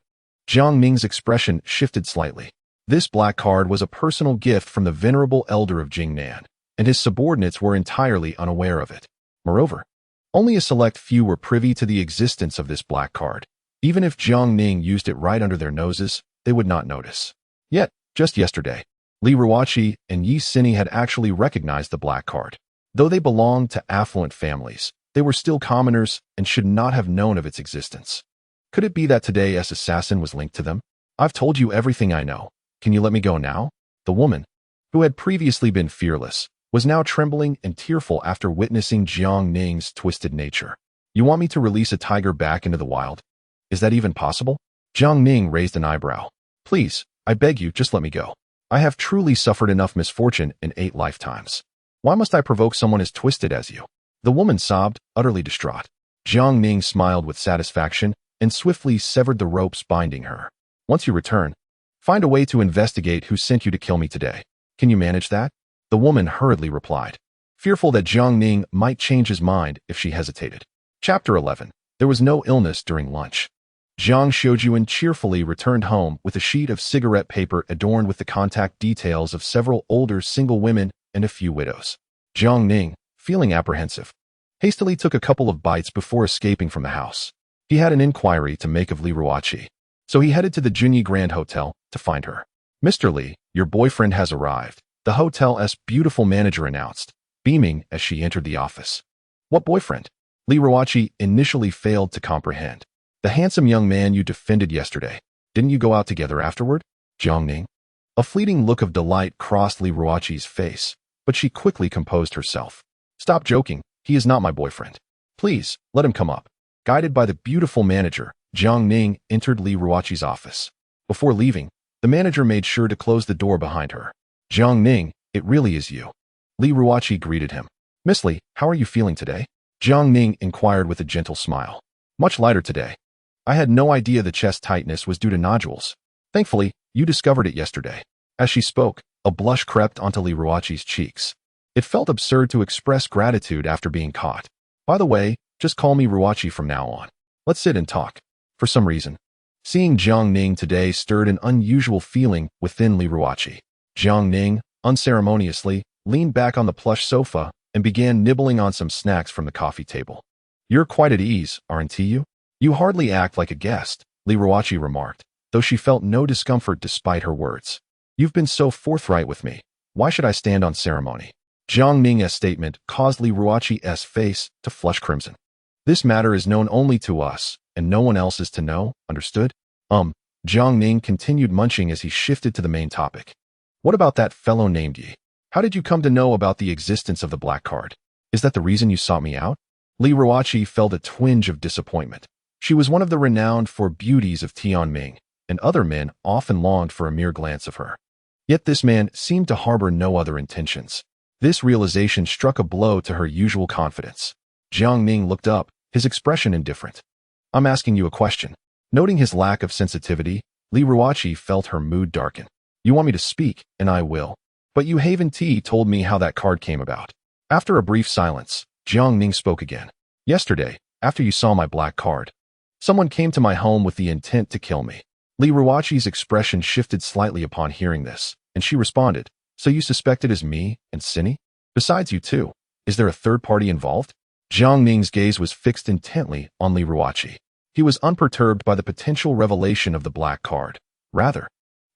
Jiang Ning's expression shifted slightly. This black card was a personal gift from the venerable elder of Jingnan, and his subordinates were entirely unaware of it. Moreover, only a select few were privy to the existence of this black card. Even if Jiang Ning used it right under their noses, they would not notice. Yet, just yesterday, Li Ruoqi and Yi Sini had actually recognized the black card. Though they belonged to affluent families, they were still commoners and should not have known of its existence. Could it be that today's assassin was linked to them? I've told you everything I know. Can you let me go now? The woman, who had previously been fearless, was now trembling and tearful after witnessing Jiang Ning's twisted nature. You want me to release a tiger back into the wild? Is that even possible? Jiang Ning raised an eyebrow. Please, I beg you, just let me go. I have truly suffered enough misfortune in 8 lifetimes. Why must I provoke someone as twisted as you? The woman sobbed, utterly distraught. Jiang Ning smiled with satisfaction and swiftly severed the ropes binding her. Once you return, find a way to investigate who sent you to kill me today. Can you manage that? The woman hurriedly replied, fearful that Jiang Ning might change his mind if she hesitated. Chapter 11. There was no illness during lunch. Jiang Xiujuan cheerfully returned home with a sheet of cigarette paper adorned with the contact details of several older single women and a few widows. Jiang Ning, feeling apprehensive, hastily took a couple of bites before escaping from the house. He had an inquiry to make of Li Ruoqi, so he headed to the Junyi Grand Hotel to find her. Mr. Li, your boyfriend has arrived, the hotel's beautiful manager announced, beaming as she entered the office. What boyfriend? Li Ruoqi initially failed to comprehend. The handsome young man you defended yesterday. Didn't you go out together afterward? Jiang Ning. A fleeting look of delight crossed Li Ruoqi's face, but she quickly composed herself. Stop joking, he is not my boyfriend. Please, let him come up. Guided by the beautiful manager, Jiang Ning entered Li Ruoqi's office. Before leaving, the manager made sure to close the door behind her. Jiang Ning, it really is you. Li Ruoqi greeted him. Miss Li, how are you feeling today? Jiang Ning inquired with a gentle smile. Much lighter today. I had no idea the chest tightness was due to nodules. Thankfully, you discovered it yesterday. As she spoke, a blush crept onto Li Ruoqi's cheeks. It felt absurd to express gratitude after being caught. By the way, just call me Ruoqi from now on. Let's sit and talk. For some reason, seeing Jiang Ning today stirred an unusual feeling within Li Ruoqi. Jiang Ning, unceremoniously, leaned back on the plush sofa and began nibbling on some snacks from the coffee table. You're quite at ease, aren't you? You hardly act like a guest, Li Ruoqi remarked, though she felt no discomfort despite her words. You've been so forthright with me. Why should I stand on ceremony? Jiang Ning's statement caused Li Ruoqi's face to flush crimson. This matter is known only to us, and no one else is to know, understood? Jiang Ning continued munching as he shifted to the main topic. What about that fellow named Yi? How did you come to know about the existence of the black card? Is that the reason you sought me out? Li Ruoqi felt a twinge of disappointment. She was one of the renowned for beauties of Tianming, and other men often longed for a mere glance of her. Yet this man seemed to harbor no other intentions. This realization struck a blow to her usual confidence. Jiang Ning looked up, his expression indifferent. I'm asking you a question. Noting his lack of sensitivity, Li Ruoqi felt her mood darken. You want me to speak, and I will. But you Haven T told me how that card came about. After a brief silence, Jiang Ning spoke again. Yesterday, after you saw my black card, someone came to my home with the intent to kill me. Li Ruoqi's expression shifted slightly upon hearing this, and she responded, So you suspect it is me and Cindy? Besides you two, is there a third party involved? Jiang Ning's gaze was fixed intently on Li Ruoqi. He was unperturbed by the potential revelation of the black card. Rather,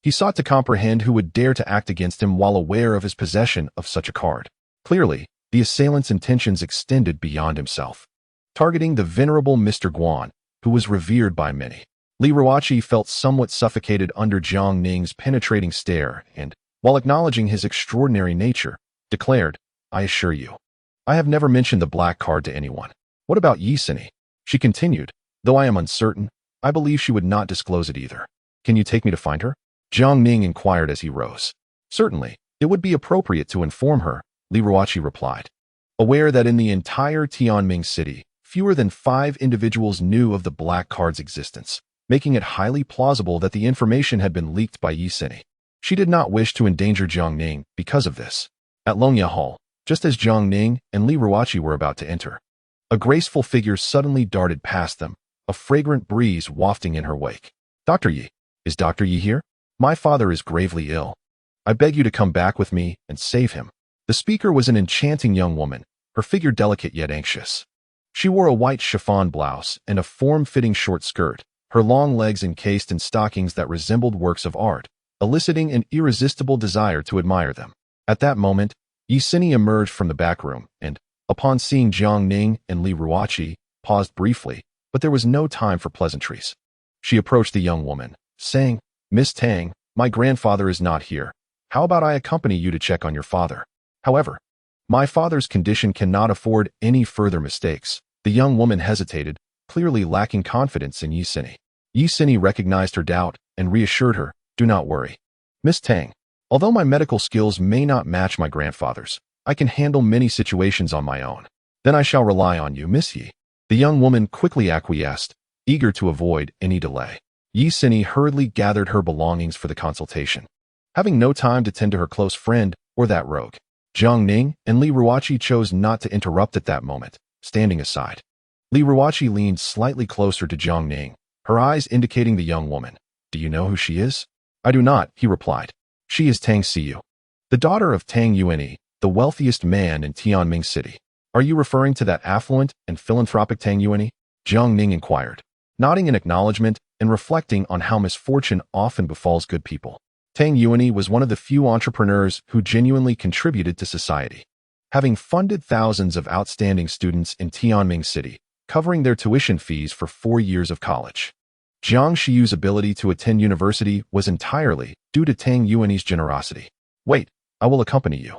he sought to comprehend who would dare to act against him while aware of his possession of such a card. Clearly, the assailant's intentions extended beyond himself. Targeting the venerable Mr. Guan, who was revered by many. Li Ruoqi felt somewhat suffocated under Jiang Ning's penetrating stare and, while acknowledging his extraordinary nature, declared, I assure you, I have never mentioned the black card to anyone. What about Yisini? She continued, though I am uncertain, I believe she would not disclose it either. Can you take me to find her? Jiang Ning inquired as he rose. Certainly, it would be appropriate to inform her, Li Ruoqi replied. Aware that in the entire Tianming city, fewer than 5 individuals knew of the black card's existence, making it highly plausible that the information had been leaked by Yisini. She did not wish to endanger Jiang Ning because of this. At Longya Hall, just as Jiang Ning and Li Ruoqi were about to enter, a graceful figure suddenly darted past them, a fragrant breeze wafting in her wake. Dr. Yi, is Dr. Yi here? My father is gravely ill. I beg you to come back with me and save him. The speaker was an enchanting young woman, her figure delicate yet anxious. She wore a white chiffon blouse and a form-fitting short skirt, her long legs encased in stockings that resembled works of art, eliciting an irresistible desire to admire them. At that moment, Yisini emerged from the back room and, upon seeing Jiang Ning and Li Ruoqi, paused briefly, but there was no time for pleasantries. She approached the young woman, saying, Miss Tang, my grandfather is not here. How about I accompany you to check on your father? However, my father's condition cannot afford any further mistakes. The young woman hesitated, clearly lacking confidence in Yisini. Yisini recognized her doubt and reassured her, Do not worry. Miss Tang, although my medical skills may not match my grandfather's, I can handle many situations on my own. Then I shall rely on you, Miss Yi. The young woman quickly acquiesced, eager to avoid any delay. Yisini hurriedly gathered her belongings for the consultation. Having no time to tend to her close friend or that rogue, Jiang Ning and Li Ruoqi chose not to interrupt at that moment, standing aside. Li Ruoqi leaned slightly closer to Jiang Ning, her eyes indicating the young woman. Do you know who she is? I do not, he replied. She is Tang Xiyu, the daughter of Tang Yuanyi, the wealthiest man in Tianming City. Are you referring to that affluent and philanthropic Tang Yuanyi? Jiang Ning inquired, nodding in acknowledgement and reflecting on how misfortune often befalls good people. Tang Yuanyi was one of the few entrepreneurs who genuinely contributed to society. Having funded thousands of outstanding students in Tianming City, covering their tuition fees for 4 years of college. Jiang Shiyu's ability to attend university was entirely due to Tang Yuanyi's generosity. "Wait, I will accompany you,"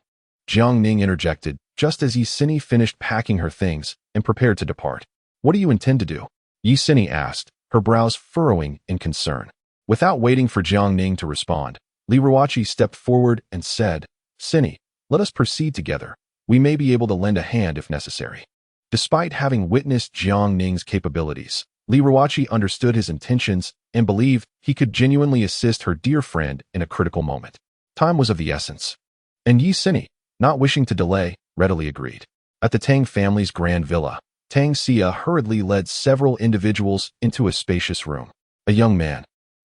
Jiang Ning interjected, just as Yi Sini finished packing her things and prepared to depart. "What do you intend to do?" Yi Sini asked, her brows furrowing in concern. Without waiting for Jiang Ning to respond, Li Ruoqi stepped forward and said, "Sini, let us proceed together. We may be able to lend a hand if necessary." Despite having witnessed Jiang Ning's capabilities, Li Ruoqi understood his intentions and believed he could genuinely assist her dear friend in a critical moment. Time was of the essence. And Yi Sini, not wishing to delay, readily agreed. At the Tang family's grand villa, Tang Xia hurriedly led several individuals into a spacious room. A young man,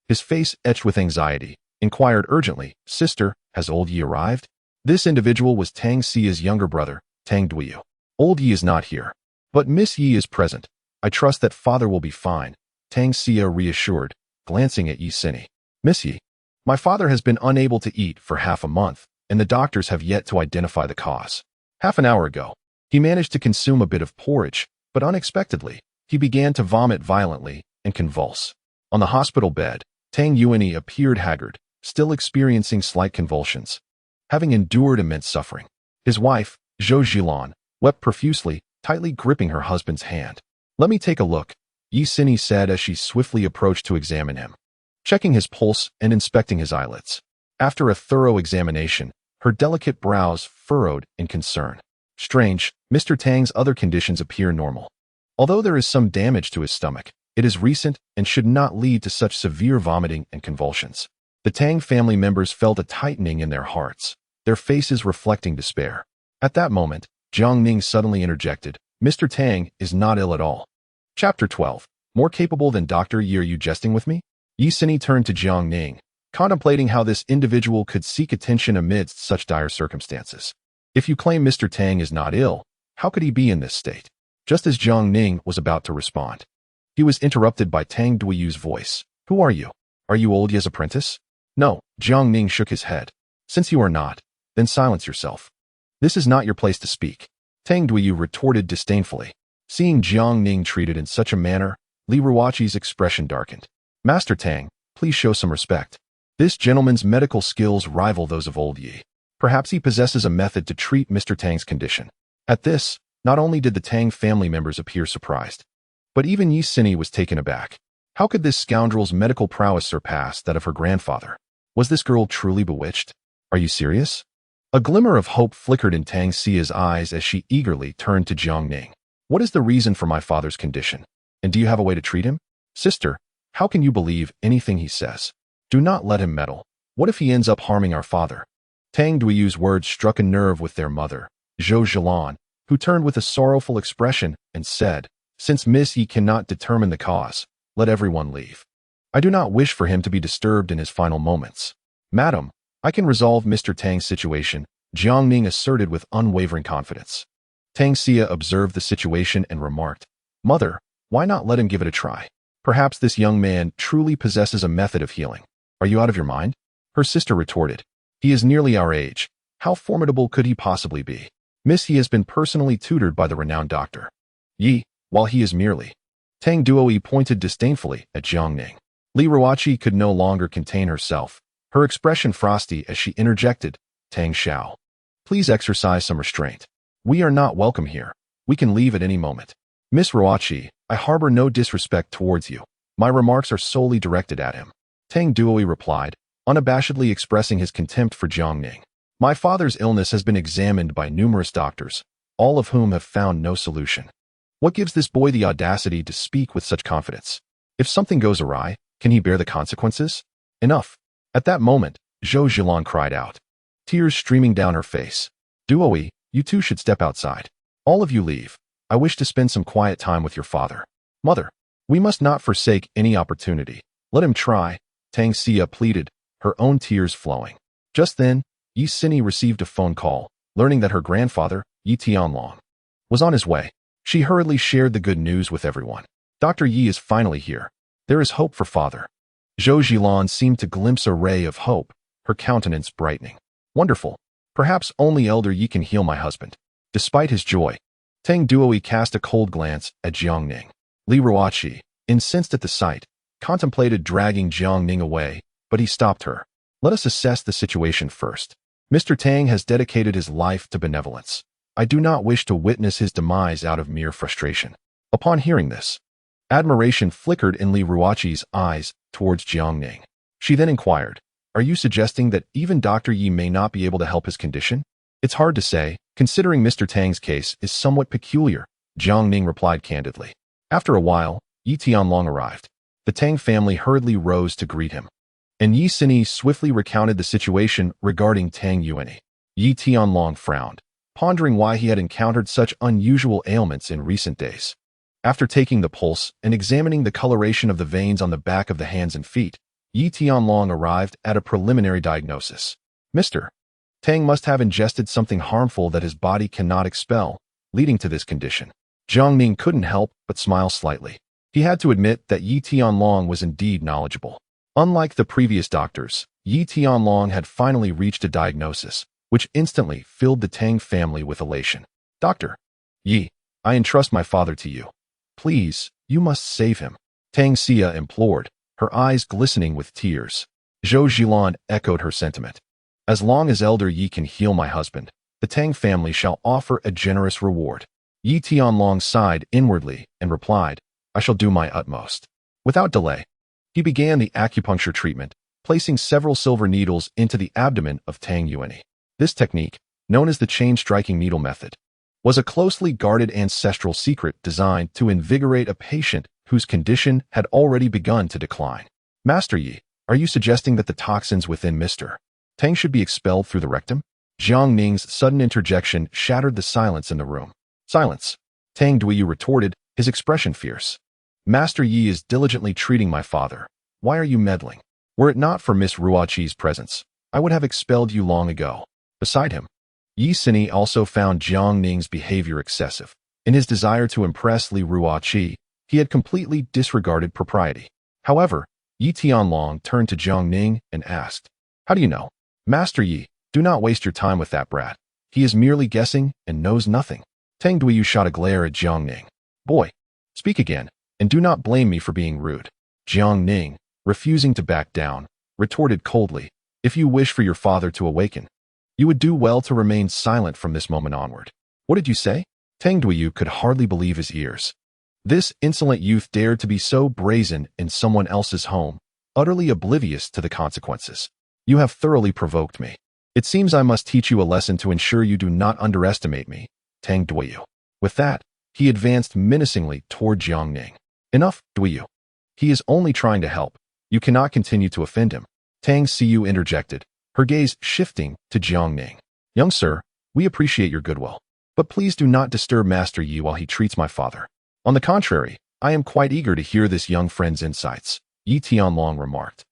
his face etched with anxiety, inquired urgently, "Sister, has old Yi arrived?" This individual was Tang Xia's younger brother, Tang Duyu. "Old Yi is not here, but Miss Yi is present. I trust that father will be fine," Tang Xia reassured, glancing at Yi Sini. "Miss Yi, my father has been unable to eat for half a month, and the doctors have yet to identify the cause. Half an hour ago, he managed to consume a bit of porridge, but unexpectedly, he began to vomit violently and convulse. On the hospital bed, Tang Yuanyi appeared haggard, still experiencing slight convulsions, having endured immense suffering. His wife, Zhou Zhilan, wept profusely, tightly gripping her husband's hand. "Let me take a look," Yi Sini said as she swiftly approached to examine him, checking his pulse and inspecting his eyelids. After a thorough examination, her delicate brows furrowed in concern. "Strange, Mr. Tang's other conditions appear normal. Although there is some damage to his stomach, it is recent and should not lead to such severe vomiting and convulsions." The Tang family members felt a tightening in their hearts, their faces reflecting despair. At that moment, Jiang Ning suddenly interjected, "Mr. Tang is not ill at all." Chapter 12. More capable than Dr. Yi, are you jesting with me? Yi Sini turned to Jiang Ning, contemplating how this individual could seek attention amidst such dire circumstances. "If you claim Mr. Tang is not ill, how could he be in this state?" Just as Jiang Ning was about to respond, he was interrupted by Tang Duiyu's voice. "Who are you? Are you old Ye's apprentice?" "No," Jiang Ning shook his head. "Since you are not, then silence yourself. This is not your place to speak," Tang Duiyu retorted disdainfully. Seeing Jiang Ning treated in such a manner, Li Ruoqi's expression darkened. "Master Tang, please show some respect. This gentleman's medical skills rival those of old Yi. Perhaps he possesses a method to treat Mr. Tang's condition." At this, not only did the Tang family members appear surprised, but even Yi Sini was taken aback. How could this scoundrel's medical prowess surpass that of her grandfather? Was this girl truly bewitched? "Are you serious?" A glimmer of hope flickered in Tang Xia's eyes as she eagerly turned to Jiang Ning. "What is the reason for my father's condition? And do you have a way to treat him?" "Sister, how can you believe anything he says? Do not let him meddle. What if he ends up harming our father?" Tang Duiyu's words struck a nerve with their mother, Zhou Zhilan, who turned with a sorrowful expression and said, "Since Miss Yi cannot determine the cause, let everyone leave. I do not wish for him to be disturbed in his final moments." "Madam, I can resolve Mr. Tang's situation," Jiang Ning asserted with unwavering confidence. Tang Xia observed the situation and remarked, "Mother, why not let him give it a try? Perhaps this young man truly possesses a method of healing." "Are you out of your mind?" her sister retorted. "He is nearly our age. How formidable could he possibly be? Miss Yi has been personally tutored by the renowned Dr. Yi, while he is merely—" Tang Duoyi pointed disdainfully at Jiang Ning. Li Ruoqi could no longer contain herself, her expression frosty as she interjected, "Tang Xiao, please exercise some restraint. We are not welcome here. We can leave at any moment." "Miss Ruoqi, I harbor no disrespect towards you. My remarks are solely directed at him," Tang Duoyi replied, unabashedly expressing his contempt for Jiang Ning. "My father's illness has been examined by numerous doctors, all of whom have found no solution. What gives this boy the audacity to speak with such confidence? If something goes awry, can he bear the consequences? Enough." At that moment, Zhou Zhilan cried out, tears streaming down her face. "Duoyi, you two should step outside. All of you leave. I wish to spend some quiet time with your father." "Mother, we must not forsake any opportunity. Let him try," Tang Xia pleaded, her own tears flowing. Just then, Yi Sini received a phone call, learning that her grandfather, Yi Tianlong, was on his way. She hurriedly shared the good news with everyone. "Dr. Yi is finally here. There is hope for father." Zhou Zhilan seemed to glimpse a ray of hope, her countenance brightening. "Wonderful. Perhaps only Elder Yi can heal my husband." Despite his joy, Tang Duoyi cast a cold glance at Jiang Ning. Li Ruoqi, incensed at the sight, contemplated dragging Jiang Ning away, but he stopped her. Let us assess the situation first. Mr. Tang has dedicated his life to benevolence. I do not wish to witness his demise out of mere frustration. Upon hearing this, admiration flickered in Li Ruoqi's eyes towards Jiang Ning. She then inquired, "Are you suggesting that even Dr. Yi may not be able to help his condition?" "It's hard to say, considering Mr. Tang's case is somewhat peculiar," Jiang Ning replied candidly. After a while, Yi Tianlong arrived. The Tang family hurriedly rose to greet him, and Yi Sini swiftly recounted the situation regarding Tang Yuanyi. Yi Tianlong frowned, pondering why he had encountered such unusual ailments in recent days. After taking the pulse and examining the coloration of the veins on the back of the hands and feet, Yi Tianlong arrived at a preliminary diagnosis. Mr. Tang must have ingested something harmful that his body cannot expel, leading to this condition. Jiang Ning couldn't help but smile slightly. He had to admit that Yi Tianlong was indeed knowledgeable. Unlike the previous doctors, Yi Tianlong had finally reached a diagnosis, which instantly filled the Tang family with elation. "Dr. Yi, I entrust my father to you. Please, you must save him," Tang Xia implored, her eyes glistening with tears. Zhou Zhilan echoed her sentiment. "As long as Elder Yi can heal my husband, the Tang family shall offer a generous reward." Yi Tianlong sighed inwardly and replied, "I shall do my utmost." Without delay, he began the acupuncture treatment, placing several silver needles into the abdomen of Tang Yuanyi. This technique, known as the chain-striking needle method, was a closely guarded ancestral secret designed to invigorate a patient whose condition had already begun to decline. "Master Yi, are you suggesting that the toxins within Mr. Tang should be expelled through the rectum?" Jiang Ning's sudden interjection shattered the silence in the room. "Silence," Tang Duoyi retorted, his expression fierce. "Master Yi is diligently treating my father. Why are you meddling? Were it not for Miss Ruoqi's presence, I would have expelled you long ago." Beside him, Yi Sini also found Jiang Ning's behavior excessive. In his desire to impress Li Ruoqi, he had completely disregarded propriety. However, Yi Tianlong turned to Jiang Ning and asked, "How do you know?" "Master Yi, do not waste your time with that brat. He is merely guessing and knows nothing." Tang Duoyi shot a glare at Jiang Ning. "Boy, speak again, and do not blame me for being rude." Jiang Ning, refusing to back down, retorted coldly, "If you wish for your father to awaken, you would do well to remain silent from this moment onward." "What did you say?" Tang Duoyi could hardly believe his ears. This insolent youth dared to be so brazen in someone else's home, utterly oblivious to the consequences. "You have thoroughly provoked me. It seems I must teach you a lesson to ensure you do not underestimate me, Tang Duoyi." With that, he advanced menacingly toward Jiang Ning. "Enough, Duoyi. He is only trying to help. You cannot continue to offend him." Tang Xiu interjected, her gaze shifting to Jiang Ning. "Young sir, we appreciate your goodwill, but please do not disturb Master Yi while he treats my father." "On the contrary, I am quite eager to hear this young friend's insights," Yi Tianlong remarked.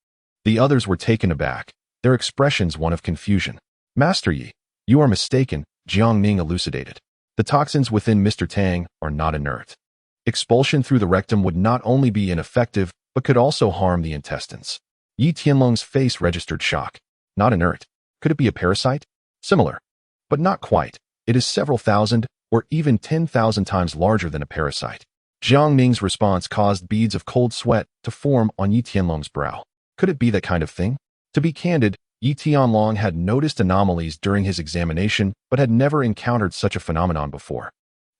The others were taken aback, their expressions one of confusion. "Master Yi, you are mistaken," Jiang Ning elucidated. "The toxins within Mr. Tang are not inert. Expulsion through the rectum would not only be ineffective, but could also harm the intestines." Yi Tianlong's face registered shock. "Not inert. Could it be a parasite?" "Similar, but not quite. It is several thousand or even 10,000 times larger than a parasite." Jiang Ning's response caused beads of cold sweat to form on Yi Tianlong's brow. Could it be that kind of thing? To be candid, Yi Tianlong had noticed anomalies during his examination, but had never encountered such a phenomenon before,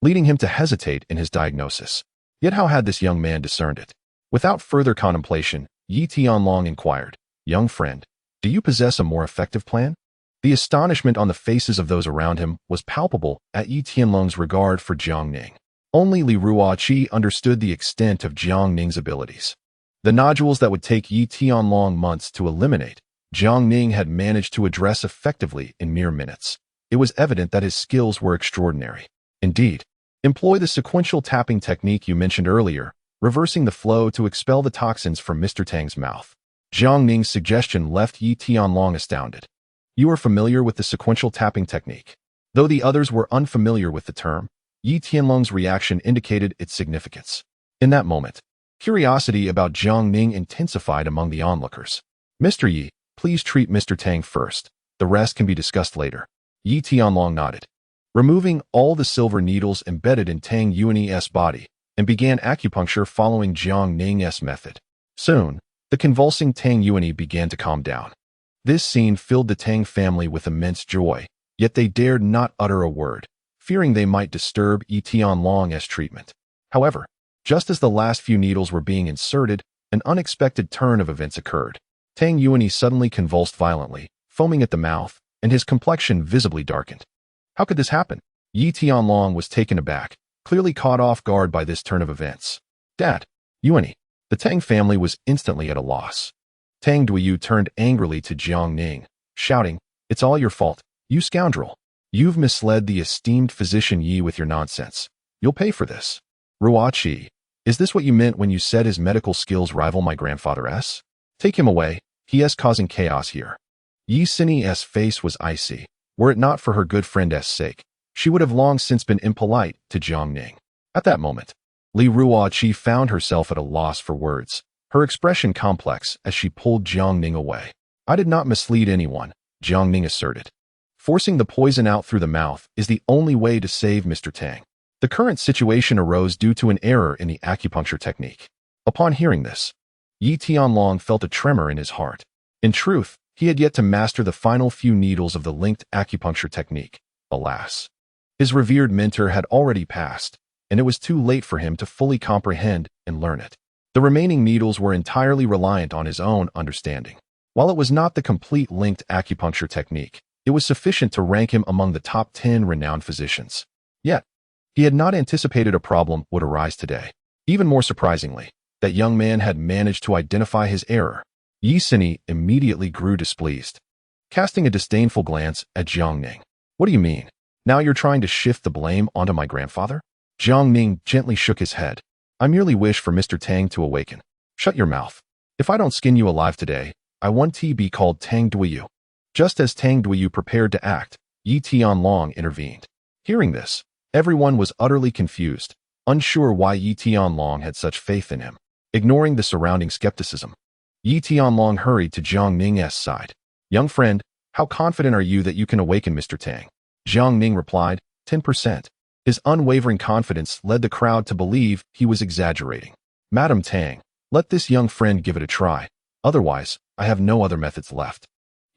leading him to hesitate in his diagnosis. Yet how had this young man discerned it? Without further contemplation, Yi Tianlong inquired, "Young friend, do you possess a more effective plan?" The astonishment on the faces of those around him was palpable at Yi Tianlong's regard for Jiang Ning. Only Li Ruoqi understood the extent of Jiang Ning's abilities. The nodules that would take Yi Tianlong months to eliminate, Jiang Ning had managed to address effectively in mere minutes. It was evident that his skills were extraordinary. Indeed, employ the sequential tapping technique you mentioned earlier, reversing the flow to expel the toxins from Mr. Tang's mouth. Jiang Ning's suggestion left Yi Tianlong astounded. "You are familiar with the sequential tapping technique?" Though the others were unfamiliar with the term, Yi Tianlong's reaction indicated its significance. In that moment, curiosity about Jiang Ning intensified among the onlookers. "Mr. Yi, please treat Mr. Tang first. The rest can be discussed later." Yi Tianlong nodded. removing all the silver needles embedded in Tang Yuan's body, and began acupuncture following Jiang Ning's method. Soon, the convulsing Tang Yuan began to calm down. This scene filled the Tang family with immense joy, yet they dared not utter a word, fearing they might disturb Yi Tianlong's treatment. However, just as the last few needles were being inserted, an unexpected turn of events occurred. Tang Yuan suddenly convulsed violently, foaming at the mouth, and his complexion visibly darkened. How could this happen? Yi Tianlong was taken aback, clearly caught off guard by this turn of events. Dad, Yuan. The Tang family was instantly at a loss. Tang Duyu turned angrily to Jiang Ning, shouting, "It's all your fault, you scoundrel. You've misled the esteemed physician Yi with your nonsense. You'll pay for this." Ruoqi, is this what you meant when you said his medical skills rival my grandfather's? Take him away, he is causing chaos here. Yi Xinyi's face was icy. Were it not for her good friend's sake, she would have long since been impolite to Jiang Ning. At that moment, Li Ruoqi found herself at a loss for words, her expression complex as she pulled Jiang Ning away. "I did not mislead anyone," Jiang Ning asserted. "Forcing the poison out through the mouth is the only way to save Mr. Tang. The current situation arose due to an error in the acupuncture technique." Upon hearing this, Yi Tianlong felt a tremor in his heart. In truth, he had yet to master the final few needles of the linked acupuncture technique. Alas, his revered mentor had already passed, and it was too late for him to fully comprehend and learn it. The remaining needles were entirely reliant on his own understanding. While it was not the complete linked acupuncture technique, it was sufficient to rank him among the top 10 renowned physicians. Yet, he had not anticipated a problem would arise today. Even more surprisingly, that young man had managed to identify his error. Yi Xinyi immediately grew displeased, casting a disdainful glance at Jiang Ning. "What do you mean? Now you're trying to shift the blame onto my grandfather?" Jiang Ning gently shook his head. "I merely wish for Mr. Tang to awaken. Shut your mouth. If I don't skin you alive today, I want to be called Tang Duyu." Just as Tang Duyu prepared to act, Yi Tianlong intervened. Hearing this, everyone was utterly confused, unsure why Yi Tianlong had such faith in him. Ignoring the surrounding skepticism, Yi Tianlong hurried to Jiang Ning's side. "Young friend, how confident are you that you can awaken Mr. Tang?" Jiang Ning replied, 10%. His unwavering confidence led the crowd to believe he was exaggerating. "Madam Tang, let this young friend give it a try. Otherwise, I have no other methods left."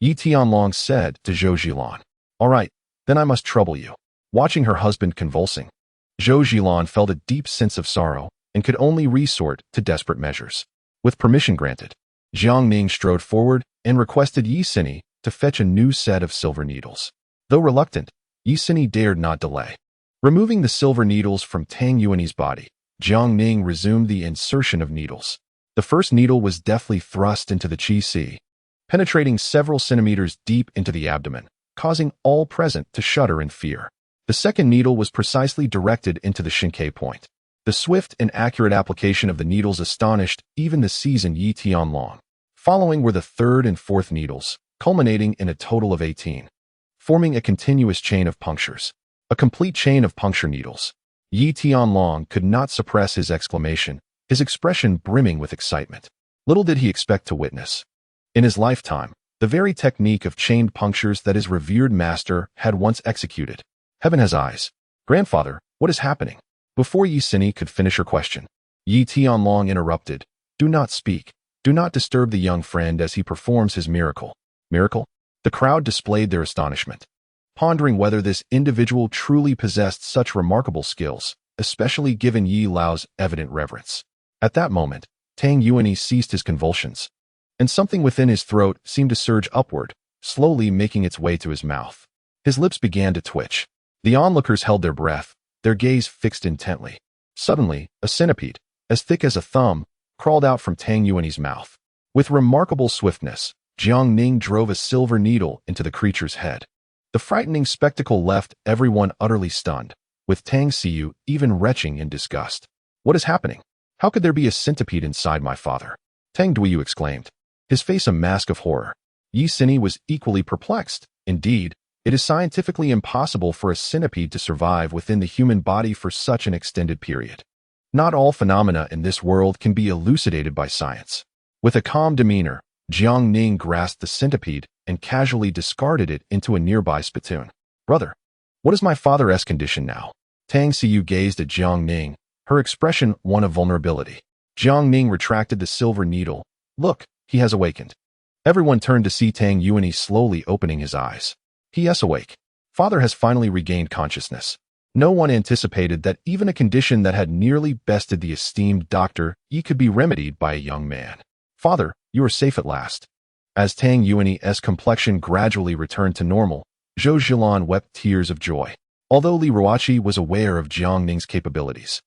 Yi Tianlong said to Zhou Zhilan. "All right, then I must trouble you." Watching her husband convulsing, Zhou Zhilan felt a deep sense of sorrow and could only resort to desperate measures. With permission granted, Jiang Ning strode forward and requested Yi Xinyi to fetch a new set of silver needles. Though reluctant, Yi Xinyi dared not delay. Removing the silver needles from Tang Yuan's body, Jiang Ning resumed the insertion of needles. The first needle was deftly thrust into the Qi Si, penetrating several centimeters deep into the abdomen, causing all present to shudder in fear. The second needle was precisely directed into the Shinkei point. The swift and accurate application of the needles astonished even the seasoned Yi Tianlong. Following were the third and fourth needles, culminating in a total of 18, forming a continuous chain of punctures. A complete chain of puncture needles. Yi Tianlong could not suppress his exclamation, his expression brimming with excitement. Little did he expect to witness, in his lifetime, the very technique of chained punctures that his revered master had once executed. Heaven has eyes. "Grandfather, what is happening?" Before Yi Xinyi could finish her question, Yi Tianlong interrupted. "Do not speak. Do not disturb the young friend as he performs his miracle." Miracle? The crowd displayed their astonishment, pondering whether this individual truly possessed such remarkable skills, especially given Yi Lao's evident reverence. At that moment, Tang Yuan ceased his convulsions, and something within his throat seemed to surge upward, slowly making its way to his mouth. His lips began to twitch. The onlookers held their breath, their gaze fixed intently. Suddenly, a centipede, as thick as a thumb, crawled out from Tang Yuan's mouth. With remarkable swiftness, Jiang Ning drove a silver needle into the creature's head. The frightening spectacle left everyone utterly stunned, with Tang Xiu even retching in disgust. "What is happening? How could there be a centipede inside my father?" Tang Duyu exclaimed, his face a mask of horror. Yi Xinyi was equally perplexed. Indeed, it is scientifically impossible for a centipede to survive within the human body for such an extended period. Not all phenomena in this world can be elucidated by science. With a calm demeanor, Jiang Ning grasped the centipede and casually discarded it into a nearby spittoon. "Brother, What is my father's condition now? Tang Xiyu gazed at Jiang Ning, her expression one of vulnerability. Jiang Ning retracted the silver needle. Look, he has awakened. Everyone turned to see Tang Yuanyi slowly opening his eyes. He is awake. Father has finally regained consciousness. No one anticipated that even a condition that had nearly bested the esteemed Dr. Yi could be remedied by a young man. Father, you are safe at last. As Tang Yuanyi's complexion gradually returned to normal, Zhou Zhilan wept tears of joy. Although Li Ruoqi was aware of Jiang Ning's capabilities,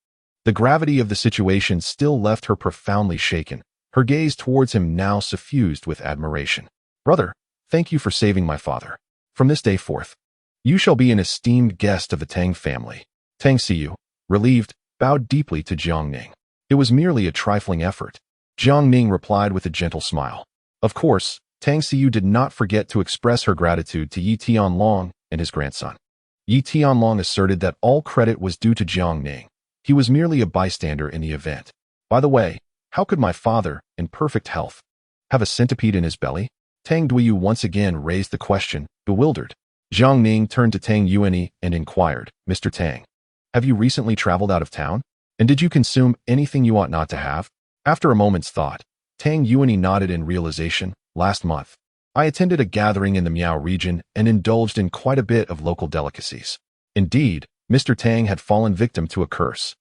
the gravity of the situation still left her profoundly shaken, her gaze towards him now suffused with admiration. Brother, thank you for saving my father. From this day forth, you shall be an esteemed guest of the Tang family. Tang Xiyu, relieved, bowed deeply to Jiang Ning. It was merely a trifling effort. Jiang Ning replied with a gentle smile. Of course, Tang Xiyu did not forget to express her gratitude to Yi Tianlong and his grandson. Yi Tianlong asserted that all credit was due to Jiang Ning. He was merely a bystander in the event. By the way, how could my father, in perfect health, have a centipede in his belly? Tang Duyu once again raised the question, bewildered. Jiang Ning turned to Tang Yuanyi and inquired, Mr. Tang, have you recently traveled out of town? And did you consume anything you ought not to have? After a moment's thought, Tang Yuanyi nodded in realization. Last month, I attended a gathering in the Miao region and indulged in quite a bit of local delicacies. Indeed, Mr. Tang had fallen victim to a curse.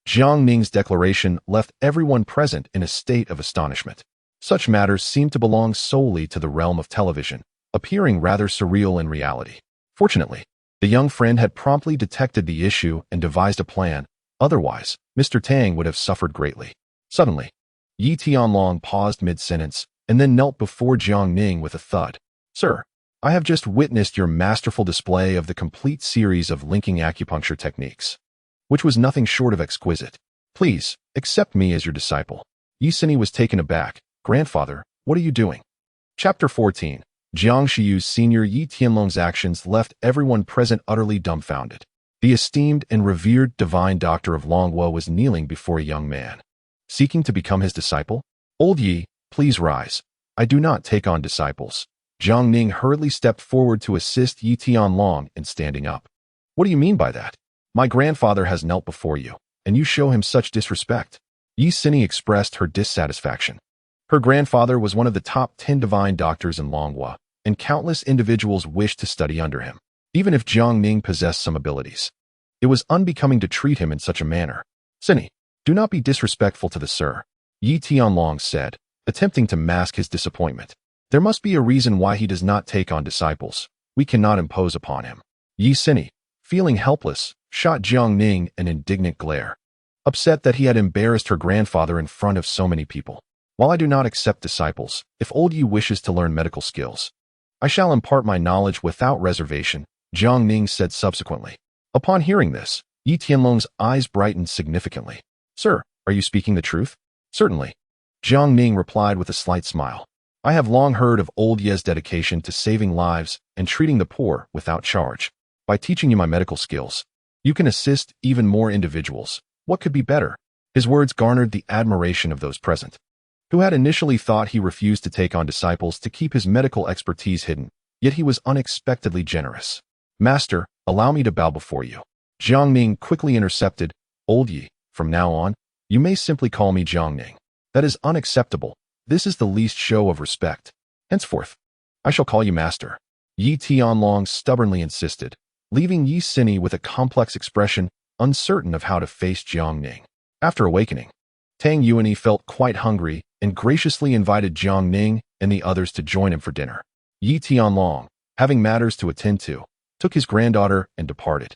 Jiang Ning's declaration left everyone present in a state of astonishment. Such matters seemed to belong solely to the realm of television, appearing rather surreal in reality. Fortunately, the young friend had promptly detected the issue and devised a plan. Otherwise, Mr. Tang would have suffered greatly. Suddenly, Yi Tianlong paused mid-sentence and then knelt before Jiang Ning with a thud. Sir, I have just witnessed your masterful display of the complete series of linking acupuncture techniques, which was nothing short of exquisite. Please, accept me as your disciple. Yi Xini was taken aback. Grandfather, what are you doing? Chapter 14. Jiang Shiyu's senior Yi Tianlong's actions left everyone present utterly dumbfounded. The esteemed and revered divine doctor of Longwo was kneeling before a young man, seeking to become his disciple. Old Yi, please rise. I do not take on disciples. Jiang Ning hurriedly stepped forward to assist Yi Tianlong in standing up. What do you mean by that? My grandfather has knelt before you, and you show him such disrespect. Yi Xini expressed her dissatisfaction. Her grandfather was one of the top 10 divine doctors in Longwa, and countless individuals wished to study under him. Even if Jiang Ning possessed some abilities, it was unbecoming to treat him in such a manner. Xini, do not be disrespectful to the sir, Yi Tianlong said, attempting to mask his disappointment. There must be a reason why he does not take on disciples. We cannot impose upon him. Yi Xini, feeling helpless, shot Jiang Ning an indignant glare, upset that he had embarrassed her grandfather in front of so many people. While I do not accept disciples, if old Yi wishes to learn medical skills, I shall impart my knowledge without reservation, Jiang Ning said subsequently. Upon hearing this, Yi Tianlong's eyes brightened significantly. Sir, are you speaking the truth? Certainly. Jiang Ning replied with a slight smile. I have long heard of old Ye's dedication to saving lives and treating the poor without charge. By teaching you my medical skills, you can assist even more individuals. What could be better? His words garnered the admiration of those present, who had initially thought he refused to take on disciples to keep his medical expertise hidden, yet he was unexpectedly generous. Master, allow me to bow before you. Jiang Ning quickly intercepted. Old Yi, from now on, you may simply call me Jiang Ning. That is unacceptable. This is the least show of respect. Henceforth, I shall call you master. Yi Tianlong stubbornly insisted, leaving Yi Xini with a complex expression, uncertain of how to face Jiang Ning. After awakening, Tang Yuanyi felt quite hungry and graciously invited Jiang Ning and the others to join him for dinner. Yi Tianlong, having matters to attend to, took his granddaughter and departed.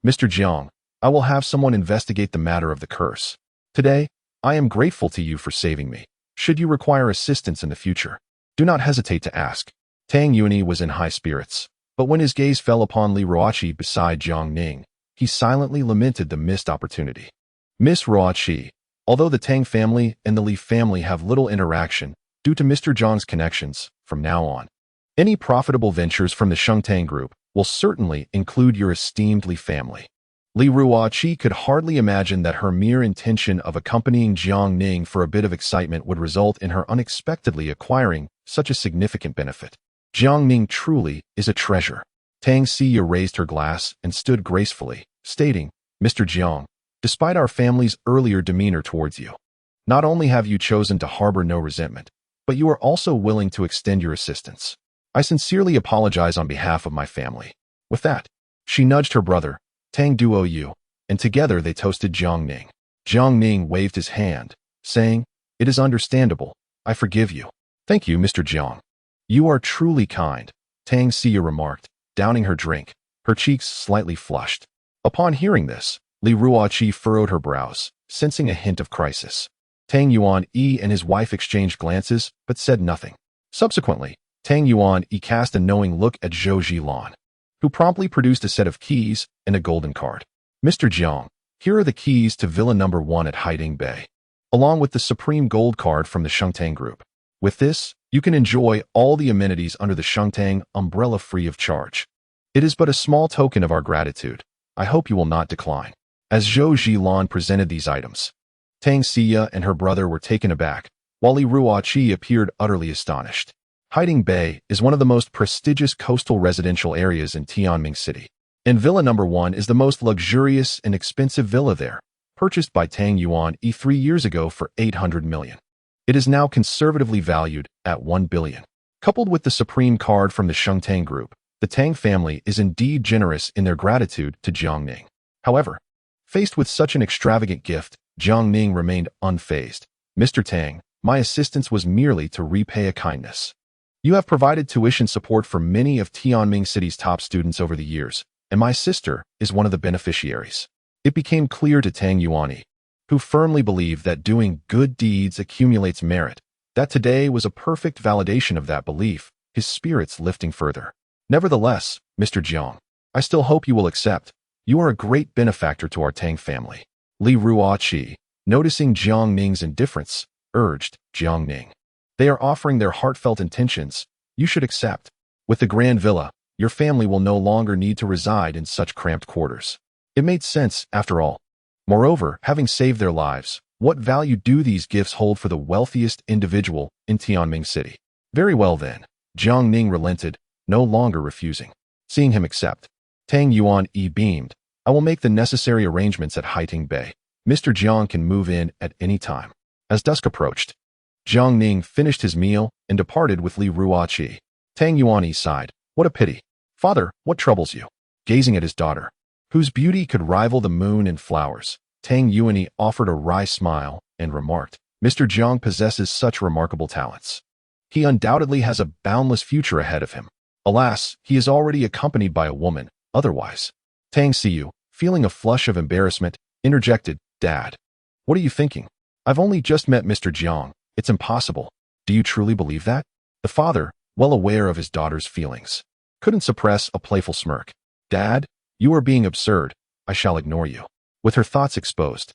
Mr. Jiang, I will have someone investigate the matter of the curse. Today, I am grateful to you for saving me. Should you require assistance in the future, do not hesitate to ask. Tang Yuanyi was in high spirits, but when his gaze fell upon Li Ruoqi beside Jiang Ning, he silently lamented the missed opportunity. Miss Ruoqi, although the Tang family and the Li family have little interaction due to Mr. Zhang's connections, from now on, any profitable ventures from the Shengtang group will certainly include your esteemed Li family. Li Ruoqi could hardly imagine that her mere intention of accompanying Jiang Ning for a bit of excitement would result in her unexpectedly acquiring such a significant benefit. Jiang Ning truly is a treasure. Tang Xia raised her glass and stood gracefully, stating, Mr. Jiang, despite our family's earlier demeanor towards you, not only have you chosen to harbor no resentment, but you are also willing to extend your assistance. I sincerely apologize on behalf of my family. With that, she nudged her brother, Tang Duoyu, and together they toasted Jiang Ning. Jiang Ning waved his hand, saying, It is understandable. I forgive you. Thank you, Mr. Jiang. You are truly kind, Tang Xia remarked, downing her drink, her cheeks slightly flushed. Upon hearing this, Li Ruoqi furrowed her brows, sensing a hint of crisis. Tang Yuan-yi and his wife exchanged glances, but said nothing. Subsequently, Tang Yuan-yi cast a knowing look at Zhou Zhilan, who promptly produced a set of keys and a golden card. Mr. Jiang, here are the keys to Villa No. 1 at Haiding Bay, along with the Supreme Gold card from the Shengtang Group. With this, you can enjoy all the amenities under the Shengtang umbrella free of charge. It is but a small token of our gratitude. I hope you will not decline. As Zhou Zhilan presented these items, Tang Xia and her brother were taken aback, while Li Ruoqi appeared utterly astonished. Haiding Bay is one of the most prestigious coastal residential areas in Tianming City, and Villa No. 1 is the most luxurious and expensive villa there, purchased by Tang Yuan-yi 3 years ago for 800 million. It is now conservatively valued at 1 billion. Coupled with the Supreme card from the Shengtang Group, the Tang family is indeed generous in their gratitude to Jiang Ning. However, faced with such an extravagant gift, Jiang Ning remained unfazed. Mr. Tang, my assistance was merely to repay a kindness. You have provided tuition support for many of Tianming City's top students over the years, and my sister is one of the beneficiaries. It became clear to Tang Yuan-yi, who firmly believed that doing good deeds accumulates merit, that today was a perfect validation of that belief, his spirits lifting further. Nevertheless, Mr. Jiang, I still hope you will accept. You are a great benefactor to our Tang family. Li Ruoqi, noticing Jiang Ning's indifference, urged, Jiang Ning, they are offering their heartfelt intentions. You should accept. With the Grand Villa, your family will no longer need to reside in such cramped quarters. It made sense, after all. Moreover, having saved their lives, what value do these gifts hold for the wealthiest individual in Tianming City? Very well then, Jiang Ning relented, no longer refusing. Seeing him accept, Tang Yuan-yi beamed, I will make the necessary arrangements at Haiding Bay. Mr. Jiang can move in at any time. As dusk approached, Jiang Ning finished his meal and departed with Li Ruoqi. Tang Yuan-yi sighed, what a pity. Father, what troubles you? Gazing at his daughter, whose beauty could rival the moon in flowers, Tang Yuan-yi offered a wry smile and remarked, Mr. Jiang possesses such remarkable talents. He undoubtedly has a boundless future ahead of him. Alas, he is already accompanied by a woman, otherwise. Tang Xiu, feeling a flush of embarrassment, interjected, Dad, what are you thinking? I've only just met Mr. Jiang. It's impossible. Do you truly believe that? The father, well aware of his daughter's feelings, couldn't suppress a playful smirk. Dad, you are being absurd. I shall ignore you. With her thoughts exposed,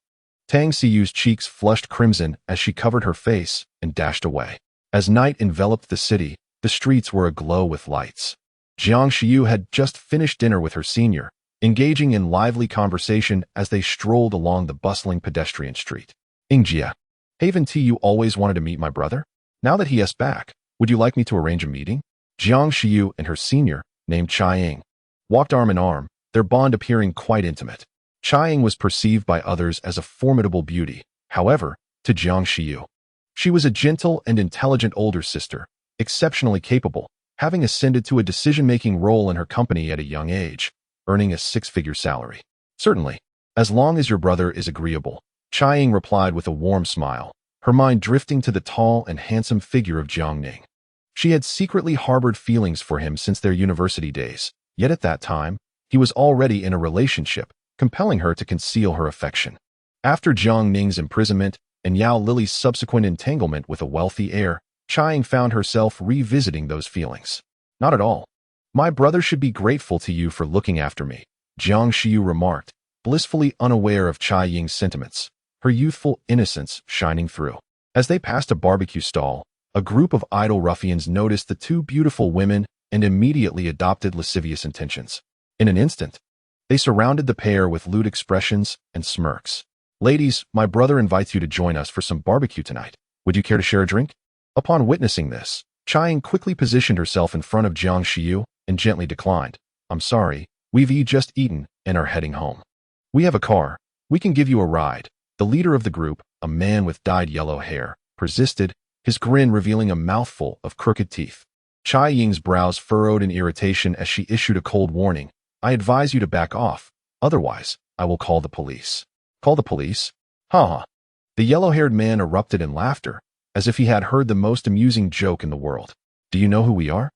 Tang Xiu's cheeks flushed crimson as she covered her face and dashed away. As night enveloped the city, the streets were aglow with lights. Jiang Xiu had just finished dinner with her senior, engaging in lively conversation as they strolled along the bustling pedestrian street. Ingjia, haven't you always wanted to meet my brother? Now that he is back, would you like me to arrange a meeting? Jiang Xiu and her senior, named Chai-Ying, walked arm in arm, their bond appearing quite intimate. Chai-Ying was perceived by others as a formidable beauty. However, to Jiang Xiu, she was a gentle and intelligent older sister, exceptionally capable, having ascended to a decision-making role in her company at a young age, earning a 6-figure salary. Certainly, as long as your brother is agreeable, Chai-Ying replied with a warm smile, her mind drifting to the tall and handsome figure of Jiang Ning. She had secretly harbored feelings for him since their university days, yet at that time, he was already in a relationship, compelling her to conceal her affection. After Jiang Ning's imprisonment and Yao Lily's subsequent entanglement with a wealthy heir, Chai-Ying found herself revisiting those feelings. Not at all. My brother should be grateful to you for looking after me, Jiang Xiu remarked, blissfully unaware of Chai-Ying's sentiments, her youthful innocence shining through. As they passed a barbecue stall, a group of idle ruffians noticed the two beautiful women and immediately adopted lascivious intentions. In an instant, they surrounded the pair with lewd expressions and smirks. Ladies, my brother invites you to join us for some barbecue tonight. Would you care to share a drink? Upon witnessing this, Chai-Ying quickly positioned herself in front of Jiang Xiu and gently declined. I'm sorry, we've just eaten and are heading home. We have a car. We can give you a ride. The leader of the group, a man with dyed yellow hair, persisted, his grin revealing a mouthful of crooked teeth. Chai Ying's brows furrowed in irritation as she issued a cold warning. I advise you to back off. Otherwise, I will call the police. Call the police? Ha. The yellow-haired man erupted in laughter, as if he had heard the most amusing joke in the world. Do you know who we are?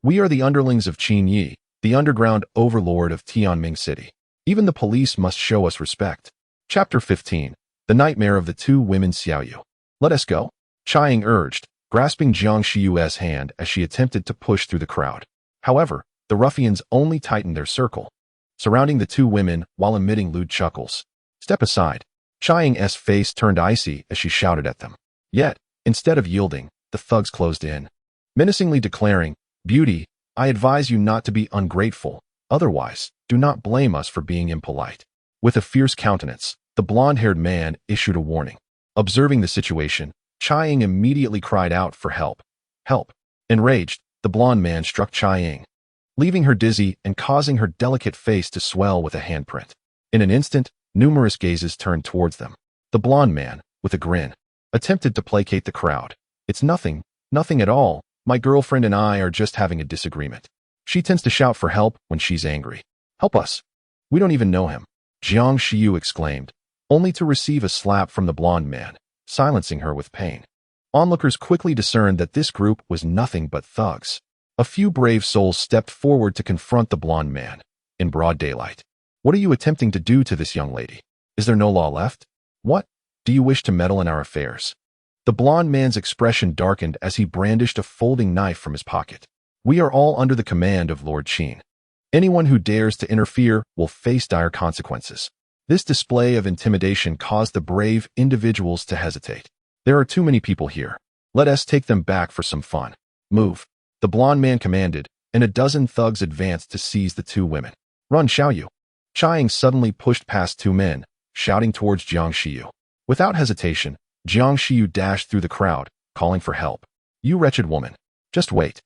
We are the underlings of Qin Yi, the underground overlord of Tianming City. Even the police must show us respect. Chapter 15. The Nightmare of the Two Women Xiaoyu. Let us go, Chai Ying urged, grasping Jiang Shiyue's hand as she attempted to push through the crowd. However, the ruffians only tightened their circle, surrounding the two women while emitting lewd chuckles. Step aside. Chai Ying's face turned icy as she shouted at them. Yet, instead of yielding, the thugs closed in, menacingly declaring, Beauty, I advise you not to be ungrateful. Otherwise, do not blame us for being impolite. With a fierce countenance, the blonde-haired man issued a warning. Observing the situation, Chai Ying immediately cried out for help. Help. Enraged, the blonde man struck Chai Ying, leaving her dizzy and causing her delicate face to swell with a handprint. In an instant, numerous gazes turned towards them. The blonde man, with a grin, attempted to placate the crowd. It's nothing at all. My girlfriend and I are just having a disagreement. She tends to shout for help when she's angry. Help us. We don't even know him, Jiang Shiyu exclaimed, only to receive a slap from the blonde man, silencing her with pain. Onlookers quickly discerned that this group was nothing but thugs. A few brave souls stepped forward to confront the blonde man, in broad daylight. What are you attempting to do to this young lady? Is there no law left? What? Do you wish to meddle in our affairs? The blonde man's expression darkened as he brandished a folding knife from his pocket. We are all under the command of Lord Qin. Anyone who dares to interfere will face dire consequences. This display of intimidation caused the brave individuals to hesitate. There are too many people here. Let us take them back for some fun. Move. The blonde man commanded, and a dozen thugs advanced to seize the two women. Run, Xiaoyu. Chai Ying suddenly pushed past two men, shouting towards Jiang Shiyu. Without hesitation, Jiang Shiyu dashed through the crowd, calling for help. You wretched woman. Just wait.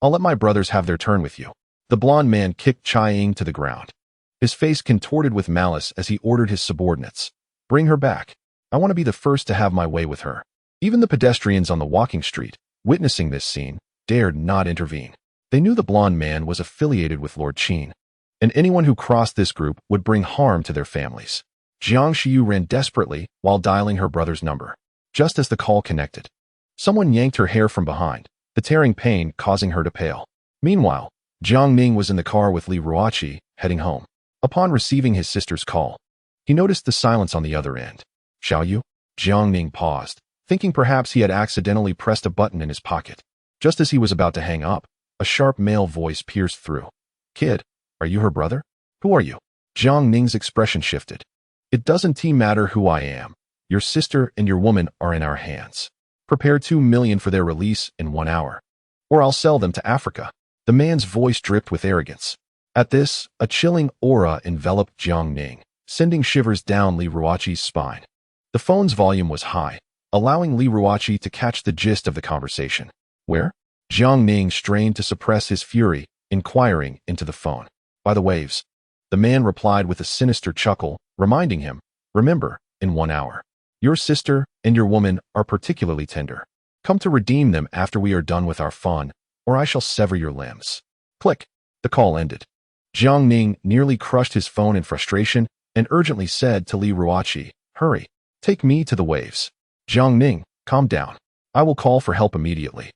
I'll let my brothers have their turn with you. The blonde man kicked Chai Ying to the ground, his face contorted with malice as he ordered his subordinates. Bring her back. I want to be the first to have my way with her. Even the pedestrians on the walking street, witnessing this scene, dared not intervene. They knew the blonde man was affiliated with Lord Qin, and anyone who crossed this group would bring harm to their families. Jiang Shiyu ran desperately while dialing her brother's number. Just as the call connected, someone yanked her hair from behind, the tearing pain causing her to pale. Meanwhile, Jiang Ning was in the car with Li Ruoqi, heading home. Upon receiving his sister's call, he noticed the silence on the other end. Xiaoyu? Jiang Ning paused, thinking perhaps he had accidentally pressed a button in his pocket. Just as he was about to hang up, a sharp male voice pierced through. Kid, are you her brother? Who are you? Jiang Ning's expression shifted. It doesn't matter who I am. Your sister and your woman are in our hands. Prepare 2 million for their release in 1 hour, or I'll sell them to Africa. The man's voice dripped with arrogance. At this, a chilling aura enveloped Jiang Ning, sending shivers down Li Ruoqi's spine. The phone's volume was high, allowing Li Ruoqi to catch the gist of the conversation. Where? Jiang Ning strained to suppress his fury, inquiring into the phone. By the waves. The man replied with a sinister chuckle, reminding him, remember, in 1 hour. Your sister and your woman are particularly tender. Come to redeem them after we are done with our fun, or I shall sever your limbs. Click. The call ended. Jiang Ning nearly crushed his phone in frustration and urgently said to Li Ruoqi, hurry, take me to the waves. Jiang Ning, calm down. I will call for help immediately.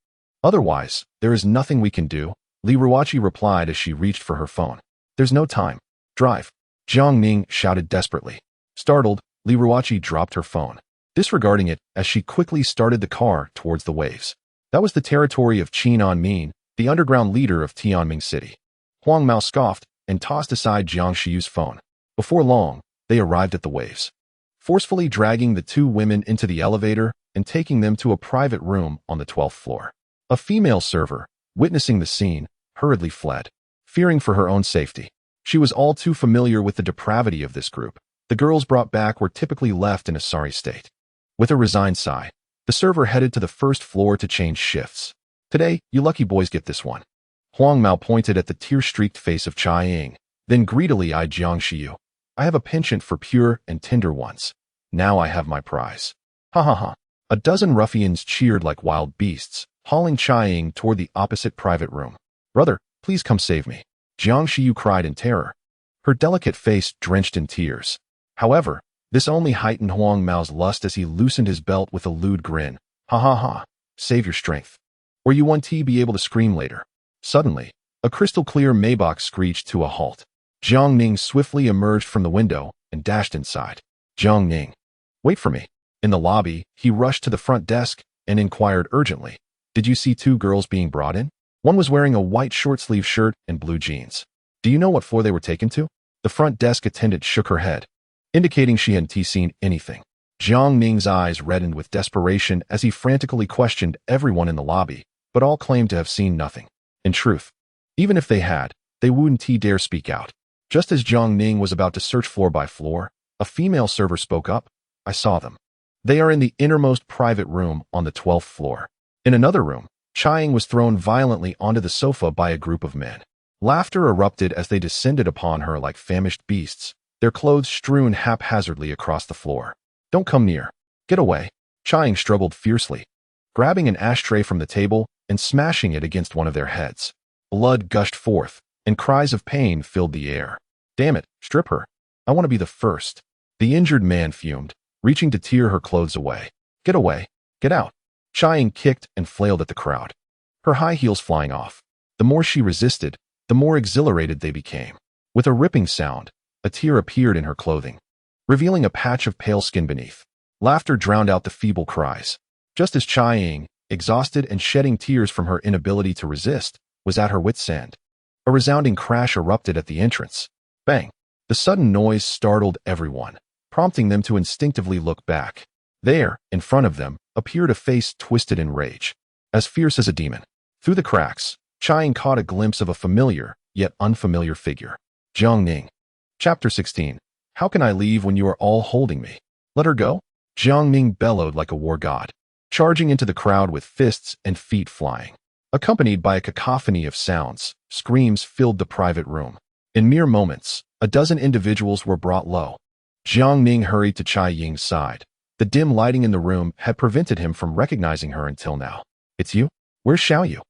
Otherwise, there is nothing we can do, Li Ruoqi replied as she reached for her phone. There's no time. Drive. Jiang Ning shouted desperately. Startled, Li Ruoqi dropped her phone, disregarding it as she quickly started the car towards the waves. That was the territory of Qin Anmin, the underground leader of Tianming City. Huang Mao scoffed and tossed aside Jiang Shiyu's phone. Before long, they arrived at the waves, forcefully dragging the two women into the elevator and taking them to a private room on the 12th floor. A female server, witnessing the scene, hurriedly fled, fearing for her own safety. She was all too familiar with the depravity of this group. The girls brought back were typically left in a sorry state. With a resigned sigh, the server headed to the first floor to change shifts. Today, you lucky boys get this one. Huang Mao pointed at the tear-streaked face of Chai Ying, then greedily eyed Jiang Shiyu. I have a penchant for pure and tender ones. Now I have my prize. Ha ha ha. A dozen ruffians cheered like wild beasts, hauling Chai Ying toward the opposite private room. Brother, please come save me. Jiang Shiyu cried in terror, her delicate face drenched in tears. However, this only heightened Huang Mao's lust as he loosened his belt with a lewd grin. Ha ha ha. Save your strength, or you won't be able to scream later. Suddenly, a crystal-clear Maybach screeched to a halt. Jiang Ning swiftly emerged from the window and dashed inside. Jiang Ning, wait for me. In the lobby, he rushed to the front desk and inquired urgently, did you see two girls being brought in? One was wearing a white short-sleeve shirt and blue jeans. Do you know what floor they were taken to? The front desk attendant shook her head, indicating she hadn't seen anything. Jiang Ning's eyes reddened with desperation as he frantically questioned everyone in the lobby, but all claimed to have seen nothing. In truth, even if they had, they wouldn't dare speak out. Just as Jiang Ning was about to search floor by floor, a female server spoke up. I saw them. They are in the innermost private room on the 12th floor. In another room, Chai Ying was thrown violently onto the sofa by a group of men. Laughter erupted as they descended upon her like famished beasts, their clothes strewn haphazardly across the floor. Don't come near. Get away. Chai Ying struggled fiercely, grabbing an ashtray from the table and smashing it against one of their heads. Blood gushed forth, and cries of pain filled the air. Damn it, strip her. I want to be the first. The injured man fumed, reaching to tear her clothes away. Get away. Get out. Chai Ying kicked and flailed at the crowd, her high heels flying off. The more she resisted, the more exhilarated they became. With a ripping sound, a tear appeared in her clothing, revealing a patch of pale skin beneath. Laughter drowned out the feeble cries. Just as Chai Ying, exhausted and shedding tears from her inability to resist, was at her wit's end, a resounding crash erupted at the entrance. Bang! The sudden noise startled everyone, prompting them to instinctively look back. There, in front of them, appeared a face twisted in rage, as fierce as a demon. Through the cracks, Chai Ying caught a glimpse of a familiar, yet unfamiliar figure. Jiang Ning. Chapter 16. How can I leave when you are all holding me? Let her go? Jiang Ning bellowed like a war god, charging into the crowd with fists and feet flying. Accompanied by a cacophony of sounds, screams filled the private room. In mere moments, a dozen individuals were brought low. Jiang Ning hurried to Chai Ying's side. The dim lighting in the room had prevented him from recognizing her until now. It's you? Where's Xiaoyu?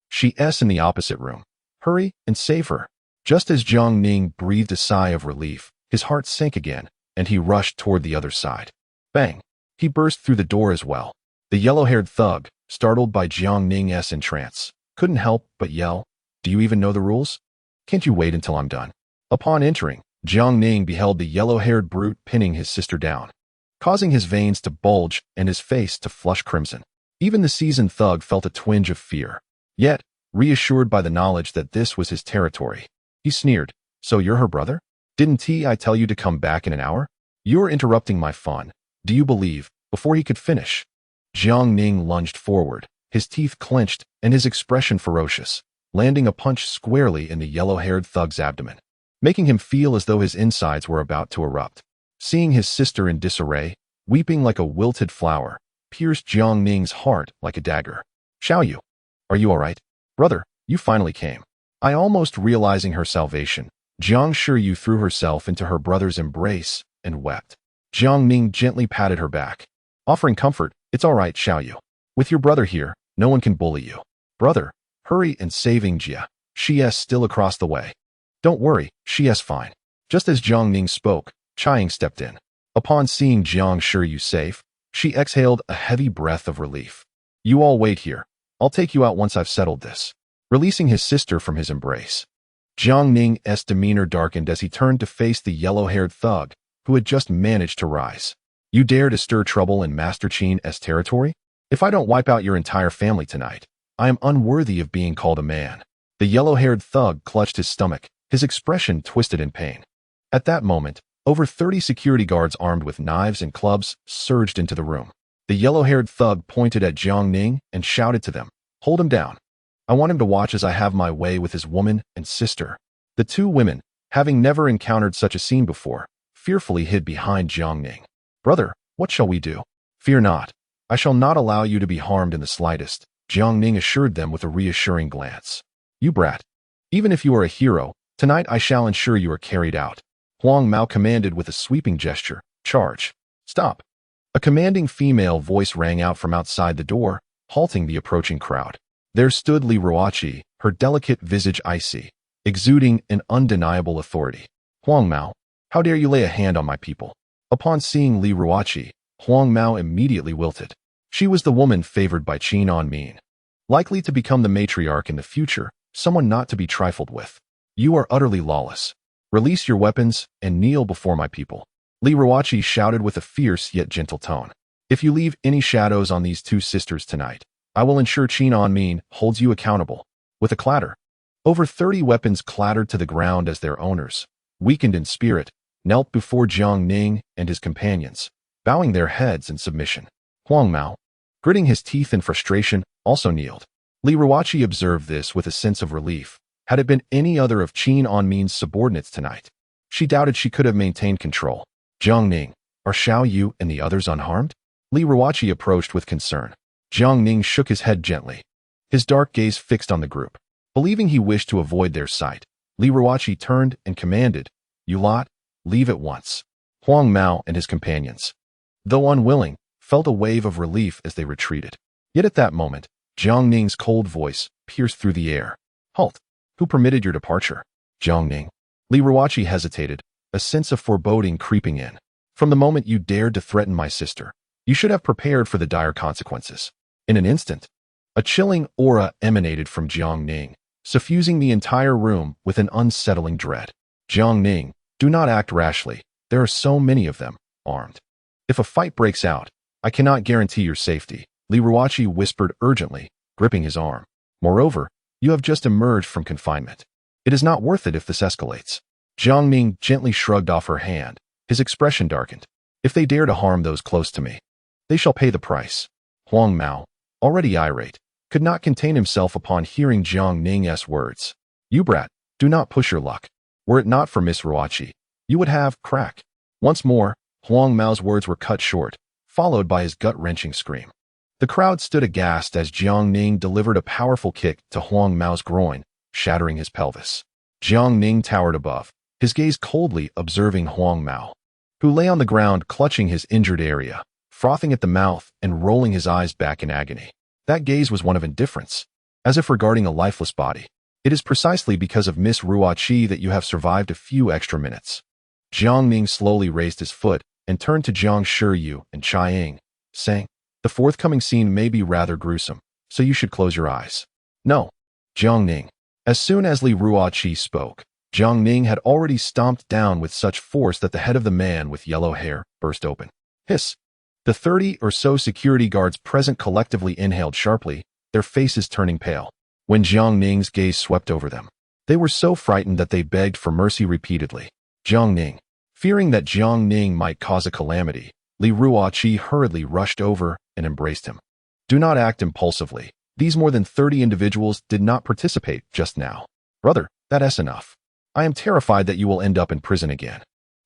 She's in the opposite room. Hurry and save her. Just as Jiang Ning breathed a sigh of relief, his heart sank again, and he rushed toward the other side. Bang! He burst through the door as well. The yellow-haired thug, startled by Jiang Ning's entrance, couldn't help but yell, Do you even know the rules? Can't you wait until I'm done? Upon entering, Jiang Ning beheld the yellow-haired brute pinning his sister down, causing his veins to bulge and his face to flush crimson. Even the seasoned thug felt a twinge of fear. Yet, reassured by the knowledge that this was his territory, he sneered, So you're her brother? Didn't I tell you to come back in an hour? You're interrupting my fun. Do you believe? Before he could finish, Jiang Ning lunged forward, his teeth clenched and his expression ferocious, landing a punch squarely in the yellow-haired thug's abdomen, making him feel as though his insides were about to erupt. Seeing his sister in disarray, weeping like a wilted flower, pierced Jiang Ning's heart like a dagger. Xiaoyu, are you all right? Brother, you finally came. Almost realizing her salvation, Jiang Shiyu threw herself into her brother's embrace and wept. Jiang Ning gently patted her back, offering comfort. It's all right, Xiaoyu. With your brother here, no one can bully you. Brother, hurry and saving Jia. She's still across the way. Don't worry, she's fine. Just as Jiang Ning spoke, Chai Ying stepped in. Upon seeing Jiang Shiyu safe, she exhaled a heavy breath of relief. You all wait here. I'll take you out once I've settled this. Releasing his sister from his embrace, Jiang Ning's demeanor darkened as he turned to face the yellow-haired thug, who had just managed to rise. You dare to stir trouble in Master Qin's territory? If I don't wipe out your entire family tonight, I am unworthy of being called a man. The yellow-haired thug clutched his stomach, his expression twisted in pain. At that moment, over 30 security guards armed with knives and clubs surged into the room. The yellow-haired thug pointed at Jiang Ning and shouted to them, Hold him down. I want him to watch as I have my way with his woman and sister. The two women, having never encountered such a scene before, fearfully hid behind Jiang Ning. Brother, what shall we do? Fear not. I shall not allow you to be harmed in the slightest, Jiang Ning assured them with a reassuring glance. You brat. Even if you are a hero, tonight I shall ensure you are carried out. Huang Mao commanded with a sweeping gesture. Charge. Stop. A commanding female voice rang out from outside the door, halting the approaching crowd. There stood Li Ruoqi, her delicate visage icy, exuding an undeniable authority. Huang Mao, how dare you lay a hand on my people? Upon seeing Li Ruoqi, Huang Mao immediately wilted. She was the woman favored by Qin Anmin, likely to become the matriarch in the future, someone not to be trifled with. You are utterly lawless. Release your weapons and kneel before my people. Li Ruoqi shouted with a fierce yet gentle tone. If you leave any shadows on these two sisters tonight, I will ensure Qin Anmin holds you accountable. With a clatter, over 30 weapons clattered to the ground as their owners, weakened in spirit, knelt before Jiang Ning and his companions, bowing their heads in submission. Huang Mao, gritting his teeth in frustration, also kneeled. Li Ruoqi observed this with a sense of relief. Had it been any other of Qin Anmin's subordinates tonight, she doubted she could have maintained control. Jiang Ning, are Xiao Yu and the others unharmed? Li Ruoqi approached with concern. Jiang Ning shook his head gently, his dark gaze fixed on the group. Believing he wished to avoid their sight, Li Ruoqi turned and commanded, You lot, leave at once. Huang Mao and his companions, though unwilling, felt a wave of relief as they retreated. Yet at that moment, Jiang Ning's cold voice pierced through the air. Halt! Who permitted your departure? Jiang Ning. Li Ruoqi hesitated, a sense of foreboding creeping in. From the moment you dared to threaten my sister, you should have prepared for the dire consequences. In an instant, a chilling aura emanated from Jiang Ning, suffusing the entire room with an unsettling dread. Jiang Ning, do not act rashly. There are so many of them, armed. If a fight breaks out, I cannot guarantee your safety, Li Ruoqi whispered urgently, gripping his arm. Moreover, you have just emerged from confinement. It is not worth it if this escalates. Jiang Ning gently shrugged off her hand, his expression darkened. If they dare to harm those close to me, they shall pay the price. Huang Mao, already irate, could not contain himself upon hearing Jiang Ning's words. You brat, do not push your luck. Were it not for Miss Ruoqi, you would have crack. Once more, Huang Mao's words were cut short, followed by his gut-wrenching scream. The crowd stood aghast as Jiang Ning delivered a powerful kick to Huang Mao's groin, shattering his pelvis. Jiang Ning towered above, his gaze coldly observing Huang Mao, who lay on the ground clutching his injured area, frothing at the mouth and rolling his eyes back in agony. That gaze was one of indifference, as if regarding a lifeless body. It is precisely because of Miss Ruoqi that you have survived a few extra minutes. Jiang Ning slowly raised his foot and turned to Jiang Shiyu and Chai Ying, saying, The forthcoming scene may be rather gruesome, so you should close your eyes. No. Jiang Ning. As soon as Li Ruoqi spoke, Jiang Ning had already stomped down with such force that the head of the man with yellow hair burst open. Hiss. The 30 or so security guards present collectively inhaled sharply, their faces turning pale. When Jiang Ning's gaze swept over them, they were so frightened that they begged for mercy repeatedly. Jiang Ning. Fearing that Jiang Ning might cause a calamity, Li Ruoqi hurriedly rushed over and embraced him. Do not act impulsively. These more than 30 individuals did not participate just now. Brother, that's enough. I am terrified that you will end up in prison again.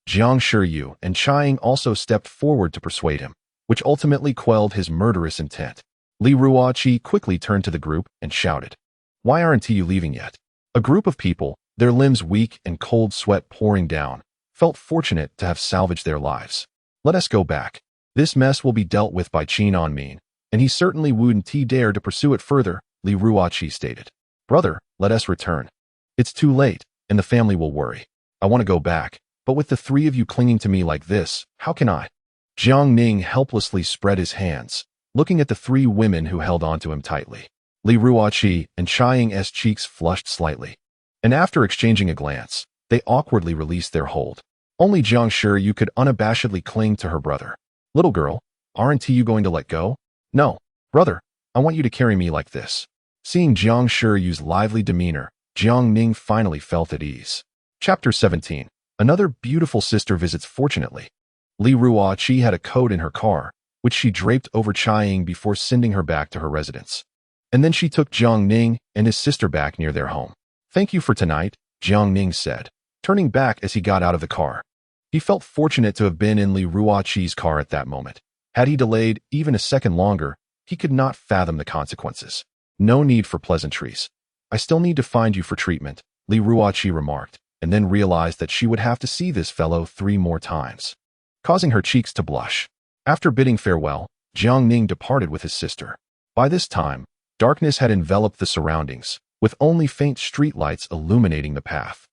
Jiang Shiyu and Chai Ying also stepped forward to persuade him, which ultimately quelled his murderous intent. Li Ruoqi quickly turned to the group and shouted, Why aren't you leaving yet? A group of people, their limbs weak and cold sweat pouring down, felt fortunate to have salvaged their lives. Let us go back. This mess will be dealt with by Qin Anmin, and he certainly wouldn't dare to pursue it further, Li Ruoqi stated. Brother, let us return. It's too late, and the family will worry. I want to go back, but with the three of you clinging to me like this, how can I? Jiang Ning helplessly spread his hands, looking at the three women who held onto him tightly. Li Ruoqi and Chai Ying's cheeks flushed slightly, and after exchanging a glance, they awkwardly released their hold. Only Jiang Shiyu could unabashedly cling to her brother. Little girl, aren't you going to let go? No, brother, I want you to carry me like this. Seeing Jiang Shiyu's lively demeanor, Jiang Ning finally felt at ease. Chapter 17. Another beautiful sister visits. Fortunately, Li Ruoqi had a coat in her car, which she draped over Chai Ying before sending her back to her residence. And then she took Jiang Ning and his sister back near their home. Thank you for tonight, Jiang Ning said, turning back as he got out of the car. He felt fortunate to have been in Li Ruoqi's car at that moment. Had he delayed even a second longer, he could not fathom the consequences. No need for pleasantries. I still need to find you for treatment, Li Ruoqi remarked, and then realized that she would have to see this fellow 3 more times, causing her cheeks to blush. After bidding farewell, Jiang Ning departed with his sister. By this time, darkness had enveloped the surroundings, with only faint street lights illuminating the path.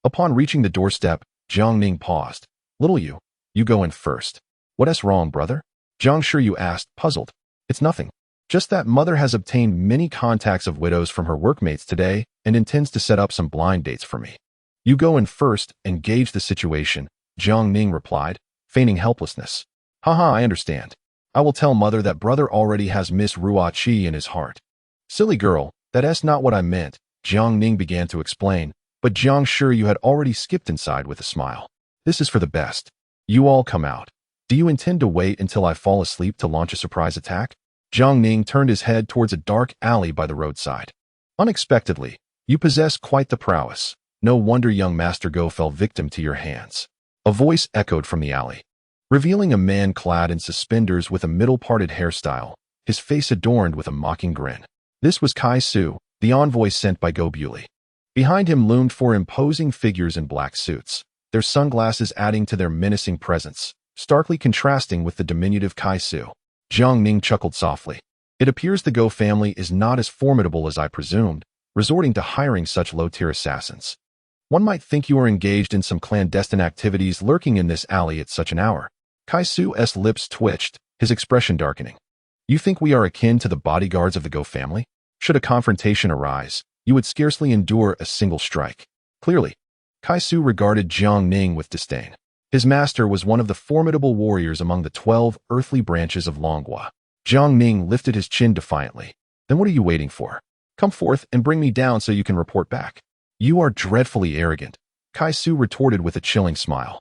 Upon reaching the doorstep, Jiang Ning paused. Little you go in first. What's wrong, brother? Jiang Shiyu asked, puzzled. It's nothing. Just that mother has obtained many contacts of widows from her workmates today and intends to set up some blind dates for me. You go in first and gauge the situation, Jiang Ning replied, feigning helplessness. Haha, I understand. I will tell mother that brother already has Miss Ruoqi in his heart. Silly girl, that's not what I meant, Jiang Ning began to explain, but Jiang Shiyu had already skipped inside with a smile. This is for the best. You all come out. Do you intend to wait until I fall asleep to launch a surprise attack? Jiang Ning turned his head towards a dark alley by the roadside. Unexpectedly, you possess quite the prowess. No wonder young Master Go fell victim to your hands. A voice echoed from the alley, revealing a man clad in suspenders with a middle-parted hairstyle, his face adorned with a mocking grin. This was Kai Su, the envoy sent by Go Bewley. Behind him loomed 4 imposing figures in black suits, their sunglasses adding to their menacing presence, starkly contrasting with the diminutive Kai Su. Jiang Ning chuckled softly. It appears the Go family is not as formidable as I presumed, resorting to hiring such low-tier assassins. One might think you are engaged in some clandestine activities lurking in this alley at such an hour. Kai Su's lips twitched, his expression darkening. You think we are akin to the bodyguards of the Go family? Should a confrontation arise, you would scarcely endure a single strike. Clearly, Kai Su regarded Jiang Ning with disdain. His master was one of the formidable warriors among the 12 earthly branches of Longhua. Jiang Ning lifted his chin defiantly. Then what are you waiting for? Come forth and bring me down so you can report back. You are dreadfully arrogant, Kai Su retorted with a chilling smile.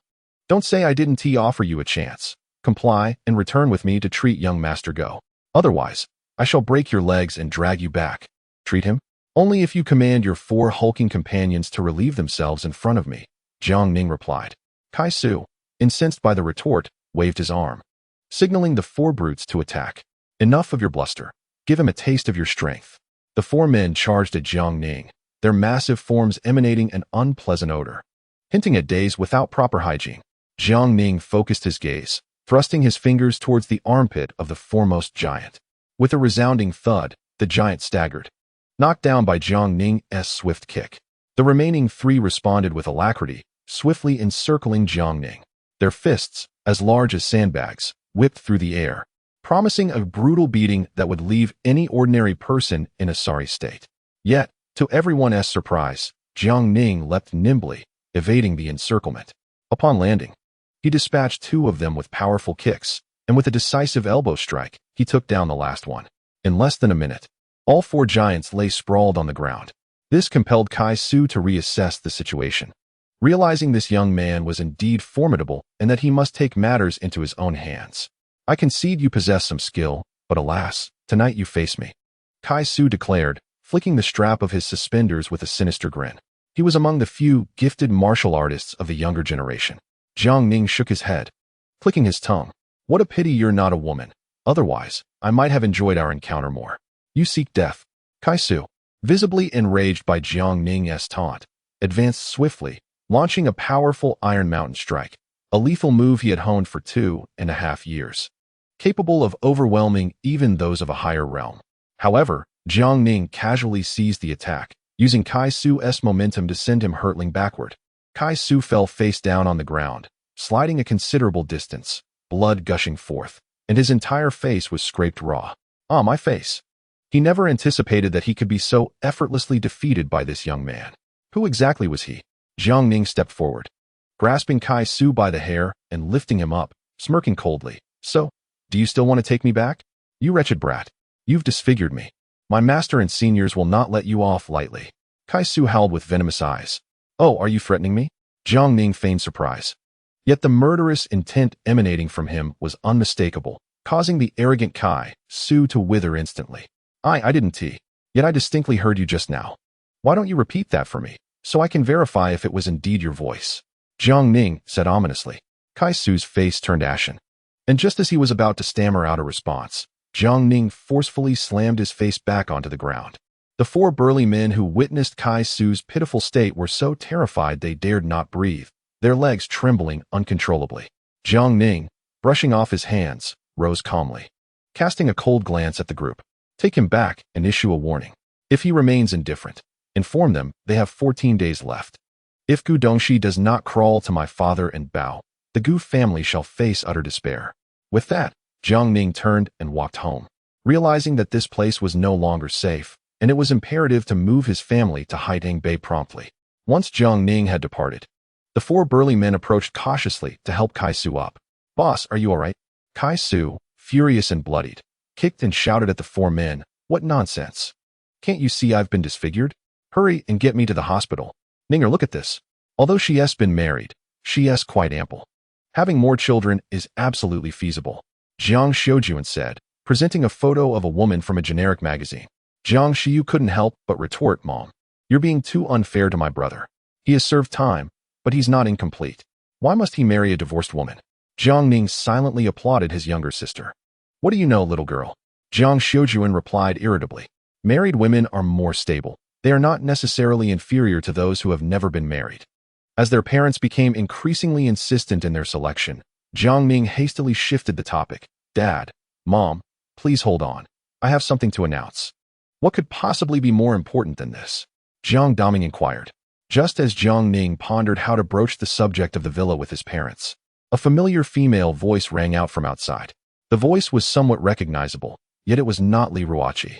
Don't say I didn't offer you a chance. Comply and return with me to treat young Master Go. Otherwise, I shall break your legs and drag you back. Treat him? Only if you command your 4 hulking companions to relieve themselves in front of me, Jiang Ning replied. Kai Su, incensed by the retort, waved his arm, signaling the 4 brutes to attack. Enough of your bluster. Give him a taste of your strength. The 4 men charged at Jiang Ning, their massive forms emanating an unpleasant odor, hinting at days without proper hygiene. Jiang Ning focused his gaze, thrusting his fingers towards the armpit of the foremost giant. With a resounding thud, the giant staggered, knocked down by Jiang Ning's swift kick. The remaining 3 responded with alacrity, swiftly encircling Jiang Ning. Their fists, as large as sandbags, whipped through the air, promising a brutal beating that would leave any ordinary person in a sorry state. Yet, to everyone's surprise, Jiang Ning leapt nimbly, evading the encirclement. Upon landing, he dispatched 2 of them with powerful kicks, and with a decisive elbow strike, he took down the last one. In less than a minute, all 4 giants lay sprawled on the ground. This compelled Kai Su to reassess the situation. Realizing this young man was indeed formidable and that he must take matters into his own hands. I concede you possess some skill, but alas, tonight you face me, Kai Su declared, flicking the strap of his suspenders with a sinister grin. He was among the few gifted martial artists of the younger generation. Jiang Ning shook his head, clicking his tongue. What a pity you're not a woman. Otherwise, I might have enjoyed our encounter more. You seek death. Kai Su, visibly enraged by Jiang Ning's taunt, advanced swiftly, launching a powerful Iron Mountain strike, a lethal move he had honed for 2.5 years, capable of overwhelming even those of a higher realm. However, Jiang Ning casually seized the attack, using Kai Su's momentum to send him hurtling backward. Kai Su fell face down on the ground, sliding a considerable distance, blood gushing forth, and his entire face was scraped raw. Ah, my face. He never anticipated that he could be so effortlessly defeated by this young man. Who exactly was he? Jiang Ning stepped forward, grasping Kai Su by the hair and lifting him up, smirking coldly. So, do you still want to take me back? You wretched brat. You've disfigured me. My master and seniors will not let you off lightly. Kai Su howled with venomous eyes. Oh, are you threatening me? Jiang Ning feigned surprise. Yet the murderous intent emanating from him was unmistakable, causing the arrogant Kai Su to wither instantly. I didn't yet I distinctly heard you just now. Why don't you repeat that for me, so I can verify if it was indeed your voice? Jiang Ning said ominously. Kai Su's face turned ashen, and just as he was about to stammer out a response, Jiang Ning forcefully slammed his face back onto the ground. The four burly men who witnessed Kai Su's pitiful state were so terrified they dared not breathe, their legs trembling uncontrollably. Jiang Ning, brushing off his hands, rose calmly, casting a cold glance at the group. Take him back and issue a warning. If he remains indifferent, inform them they have 14 days left. If Gu Dongxi does not crawl to my father and bow, the Gu family shall face utter despair. With that, Jiang Ning turned and walked home, realizing that this place was no longer safe, and it was imperative to move his family to Haiding Bay promptly. Once Jiang Ning had departed, the four burly men approached cautiously to help Kai Su up. Boss, are you all right? Kai Su, furious and bloodied, kicked and shouted at the four men. What nonsense! Can't you see I've been disfigured? Hurry and get me to the hospital. Ninger, look at this. Although she has been married, she is quite ample. Having more children is absolutely feasible. Jiang Xiujuan said, presenting a photo of a woman from a generic magazine. Jiang Xiu couldn't help but retort, Mom. You're being too unfair to my brother. He has served time, but he's not incomplete. Why must he marry a divorced woman? Jiang Ning silently applauded his younger sister. What do you know, little girl? Jiang Xiujuan replied irritably. Married women are more stable. They are not necessarily inferior to those who have never been married. As their parents became increasingly insistent in their selection, Jiang Ning hastily shifted the topic. Dad, Mom, please hold on. I have something to announce. What could possibly be more important than this? Jiang Daming inquired. Just as Jiang Ning pondered how to broach the subject of the villa with his parents, a familiar female voice rang out from outside. The voice was somewhat recognizable, yet it was not Li Ruoqi.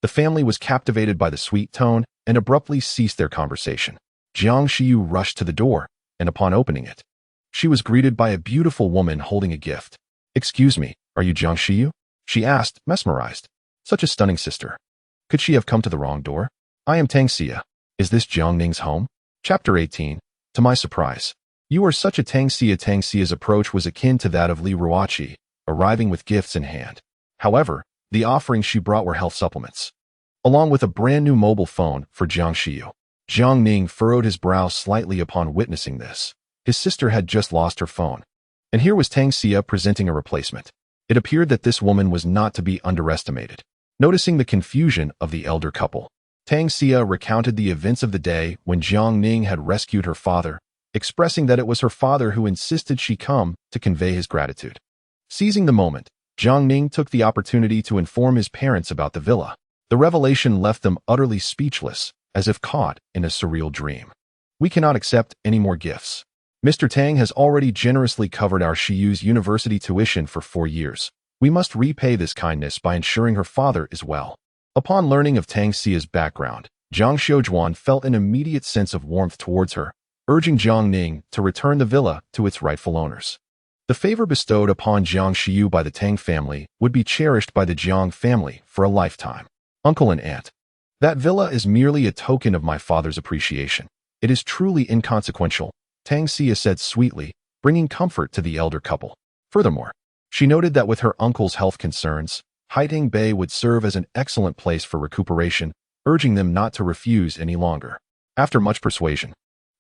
The family was captivated by the sweet tone and abruptly ceased their conversation. Jiang Xiu rushed to the door, and upon opening it, she was greeted by a beautiful woman holding a gift. Excuse me, are you Jiang Xiu? She asked, mesmerized. Such a stunning sister. Could she have come to the wrong door? I am Tang Xia. Is this Jiang Ning's home? Chapter 18. To my surprise, you are such a Tang Xia. Tang Xia's approach was akin to that of Li Ruoqi, arriving with gifts in hand. However, the offerings she brought were health supplements, along with a brand new mobile phone for Jiang Xiu. Jiang Ning furrowed his brow slightly upon witnessing this. His sister had just lost her phone, and here was Tang Xia presenting a replacement. It appeared that this woman was not to be underestimated. Noticing the confusion of the elder couple, Tang Xia recounted the events of the day when Jiang Ning had rescued her father, expressing that it was her father who insisted she come to convey his gratitude. Seizing the moment, Jiang Ning took the opportunity to inform his parents about the villa. The revelation left them utterly speechless, as if caught in a surreal dream. We cannot accept any more gifts. Mr. Tang has already generously covered our Shiyu's university tuition for 4 years. We must repay this kindness by ensuring her father is well. Upon learning of Tang Xia's background, Jiang Xiujuan felt an immediate sense of warmth towards her, urging Jiang Ning to return the villa to its rightful owners. The favor bestowed upon Jiang Xiu by the Tang family would be cherished by the Jiang family for a lifetime. Uncle and aunt. That villa is merely a token of my father's appreciation. It is truly inconsequential, Tang Xia said sweetly, bringing comfort to the elder couple. Furthermore, she noted that with her uncle's health concerns, Haiding Bay would serve as an excellent place for recuperation, urging them not to refuse any longer. After much persuasion,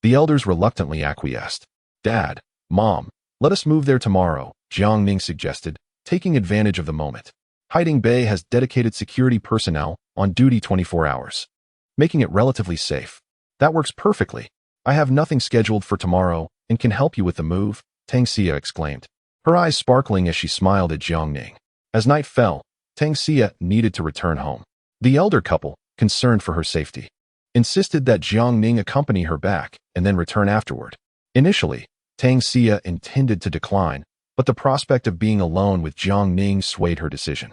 the elders reluctantly acquiesced. Dad, Mom, let us move there tomorrow, Jiang Ning suggested, taking advantage of the moment. Haiding Bay has dedicated security personnel on duty 24 hours, making it relatively safe. That works perfectly. I have nothing scheduled for tomorrow and can help you with the move, Tang Xia exclaimed, her eyes sparkling as she smiled at Jiang Ning. As night fell, Tang Xia needed to return home. The elder couple, concerned for her safety, insisted that Jiang Ning accompany her back and then return afterward. Initially, Tang Xia intended to decline, but the prospect of being alone with Jiang Ning swayed her decision.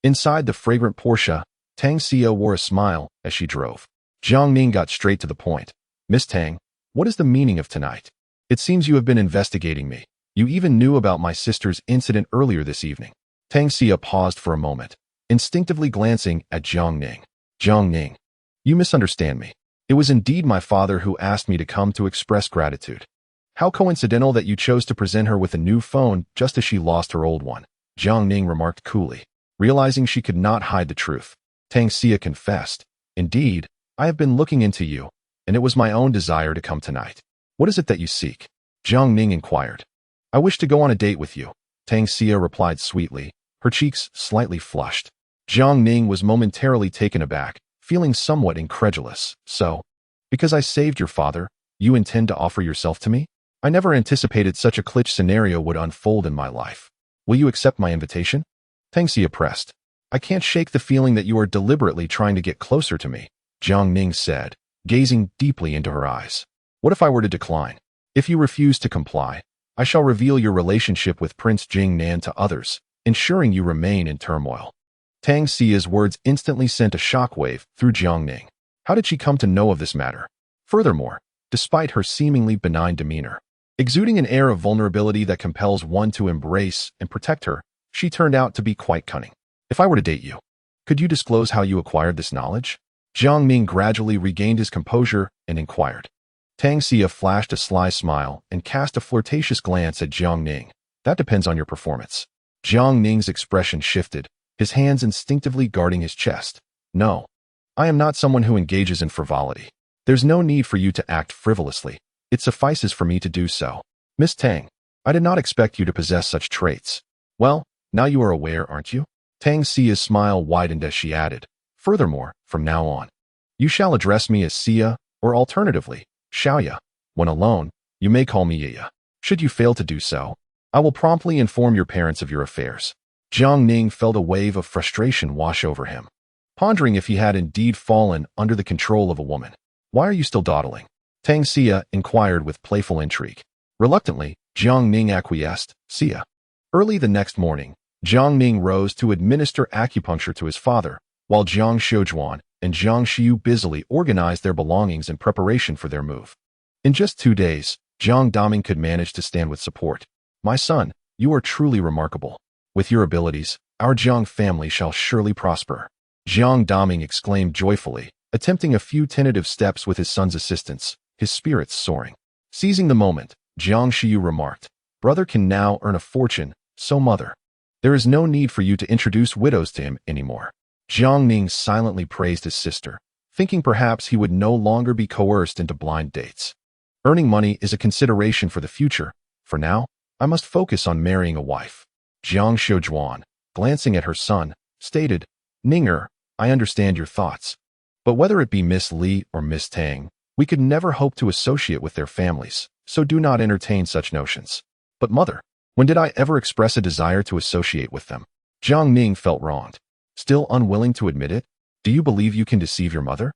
Inside the fragrant Porsche, Tang Xia wore a smile as she drove. Jiang Ning got straight to the point. Miss Tang, what is the meaning of tonight? It seems you have been investigating me. You even knew about my sister's incident earlier this evening. Tang Xia paused for a moment, instinctively glancing at Jiang Ning. Jiang Ning, you misunderstand me. It was indeed my father who asked me to come to express gratitude. How coincidental that you chose to present her with a new phone just as she lost her old one, Jiang Ning remarked coolly. Realizing she could not hide the truth, Tang Xia confessed, Indeed, I have been looking into you, and it was my own desire to come tonight. What is it that you seek? Jiang Ning inquired. I wish to go on a date with you, Tang Xia replied sweetly, her cheeks slightly flushed. Jiang Ning was momentarily taken aback, feeling somewhat incredulous. So, because I saved your father, you intend to offer yourself to me? I never anticipated such a clutch scenario would unfold in my life. Will you accept my invitation? Tang Xia pressed. I can't shake the feeling that you are deliberately trying to get closer to me, Jiang Ning said, gazing deeply into her eyes. What if I were to decline? If you refuse to comply, I shall reveal your relationship with Prince Jingnan to others, ensuring you remain in turmoil. Tang Xia's words instantly sent a shockwave through Jiang Ning. How did she come to know of this matter? Furthermore, despite her seemingly benign demeanor, exuding an air of vulnerability that compels one to embrace and protect her, she turned out to be quite cunning. If I were to date you, could you disclose how you acquired this knowledge? Jiang Ning gradually regained his composure and inquired. Tang Xia flashed a sly smile and cast a flirtatious glance at Jiang Ning. That depends on your performance. Jiang Ning's expression shifted, his hands instinctively guarding his chest. No, I am not someone who engages in frivolity. There's no need for you to act frivolously. It suffices for me to do so. Miss Tang, I did not expect you to possess such traits. Well, now you are aware, aren't you? Tang Xia's smile widened as she added. Furthermore, from now on, you shall address me as Xia, or alternatively, Xiaoya. When alone, you may call me Yaya. Should you fail to do so, I will promptly inform your parents of your affairs. Jiang Ning felt a wave of frustration wash over him, pondering if he had indeed fallen under the control of a woman. Why are you still dawdling? Tang Xia inquired with playful intrigue. Reluctantly, Jiang Ning acquiesced. Xia. Early the next morning, Jiang Ning rose to administer acupuncture to his father, while Jiang Shoujuan and Jiang Xiu busily organized their belongings in preparation for their move. In just 2 days, Jiang Daming could manage to stand with support. My son, you are truly remarkable. With your abilities, our Jiang family shall surely prosper. Jiang Daming exclaimed joyfully, attempting a few tentative steps with his son's assistance, his spirits soaring. Seizing the moment, Jiang Xiu remarked, Brother can now earn a fortune, so mother, there is no need for you to introduce widows to him anymore. Jiang Ning silently praised his sister, thinking perhaps he would no longer be coerced into blind dates. Earning money is a consideration for the future. For now, I must focus on marrying a wife. Jiang Shoujuan, glancing at her son, stated, Ninger, I understand your thoughts. But whether it be Miss Li or Miss Tang, we could never hope to associate with their families, so do not entertain such notions. But mother, when did I ever express a desire to associate with them? Jiang Ning felt wronged. Still unwilling to admit it? Do you believe you can deceive your mother?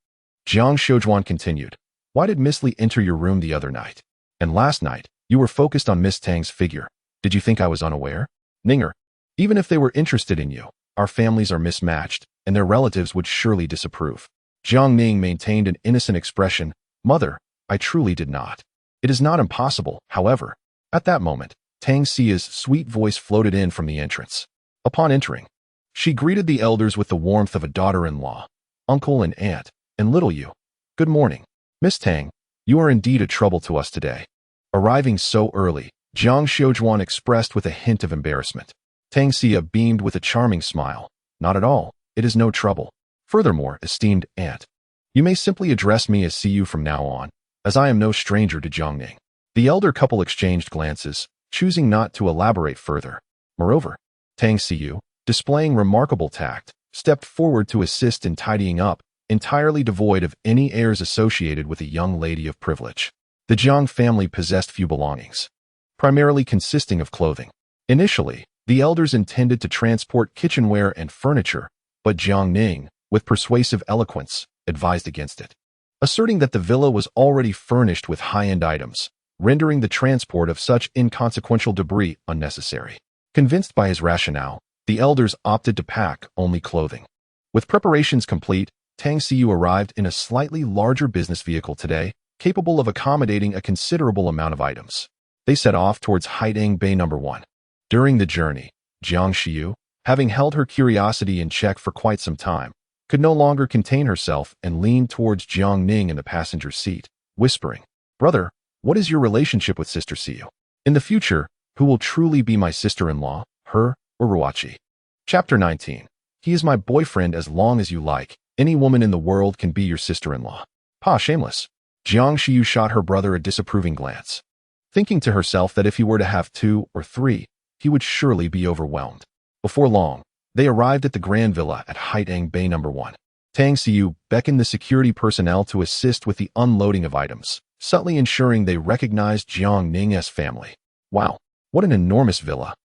Jiang Shoujuan continued. Why did Miss Li enter your room the other night? And last night, you were focused on Miss Tang's figure. Did you think I was unaware? Ninger, even if they were interested in you, our families are mismatched, and their relatives would surely disapprove. Jiang Ning maintained an innocent expression. Mother, I truly did not. It is not impossible, however. At that moment, Tang Xia's sweet voice floated in from the entrance. Upon entering, she greeted the elders with the warmth of a daughter-in-law, uncle and aunt, and little you. Good morning. Miss Tang, you are indeed a trouble to us today. Arriving so early, Jiang Shoujuan expressed with a hint of embarrassment. Tang Xia beamed with a charming smile. Not at all. It is no trouble. Furthermore, esteemed aunt, you may simply address me as Xiu from now on, as I am no stranger to Jiang Ning. The elder couple exchanged glances, choosing not to elaborate further. Moreover, Tang Xiu, displaying remarkable tact, stepped forward to assist in tidying up, entirely devoid of any airs associated with a young lady of privilege. The Jiang family possessed few belongings, primarily consisting of clothing. Initially, the elders intended to transport kitchenware and furniture, but Jiang Ning, with persuasive eloquence, advised against it, asserting that the villa was already furnished with high-end items, rendering the transport of such inconsequential debris unnecessary. Convinced by his rationale, the elders opted to pack only clothing. With preparations complete, Tang Xiu arrived in a slightly larger business vehicle today, capable of accommodating a considerable amount of items. They set off towards Haidang Bay No. 1. During the journey, Jiang Xiu, having held her curiosity in check for quite some time, could no longer contain herself and leaned towards Jiang Ning in the passenger seat, whispering, Brother, what is your relationship with Sister Xiu? In the future, who will truly be my sister-in-law, her or Ruachi? Chapter 19. He is my boyfriend as long as you like. Any woman in the world can be your sister-in-law. Pa, shameless. Jiang Xiu shot her brother a disapproving glance, thinking to herself that if he were to have 2 or 3, he would surely be overwhelmed. Before long, they arrived at the grand villa at Haidang Bay No. 1. Tang Xiu beckoned the security personnel to assist with the unloading of items, subtly ensuring they recognized Jiang Ning's family. Wow, what an enormous villa!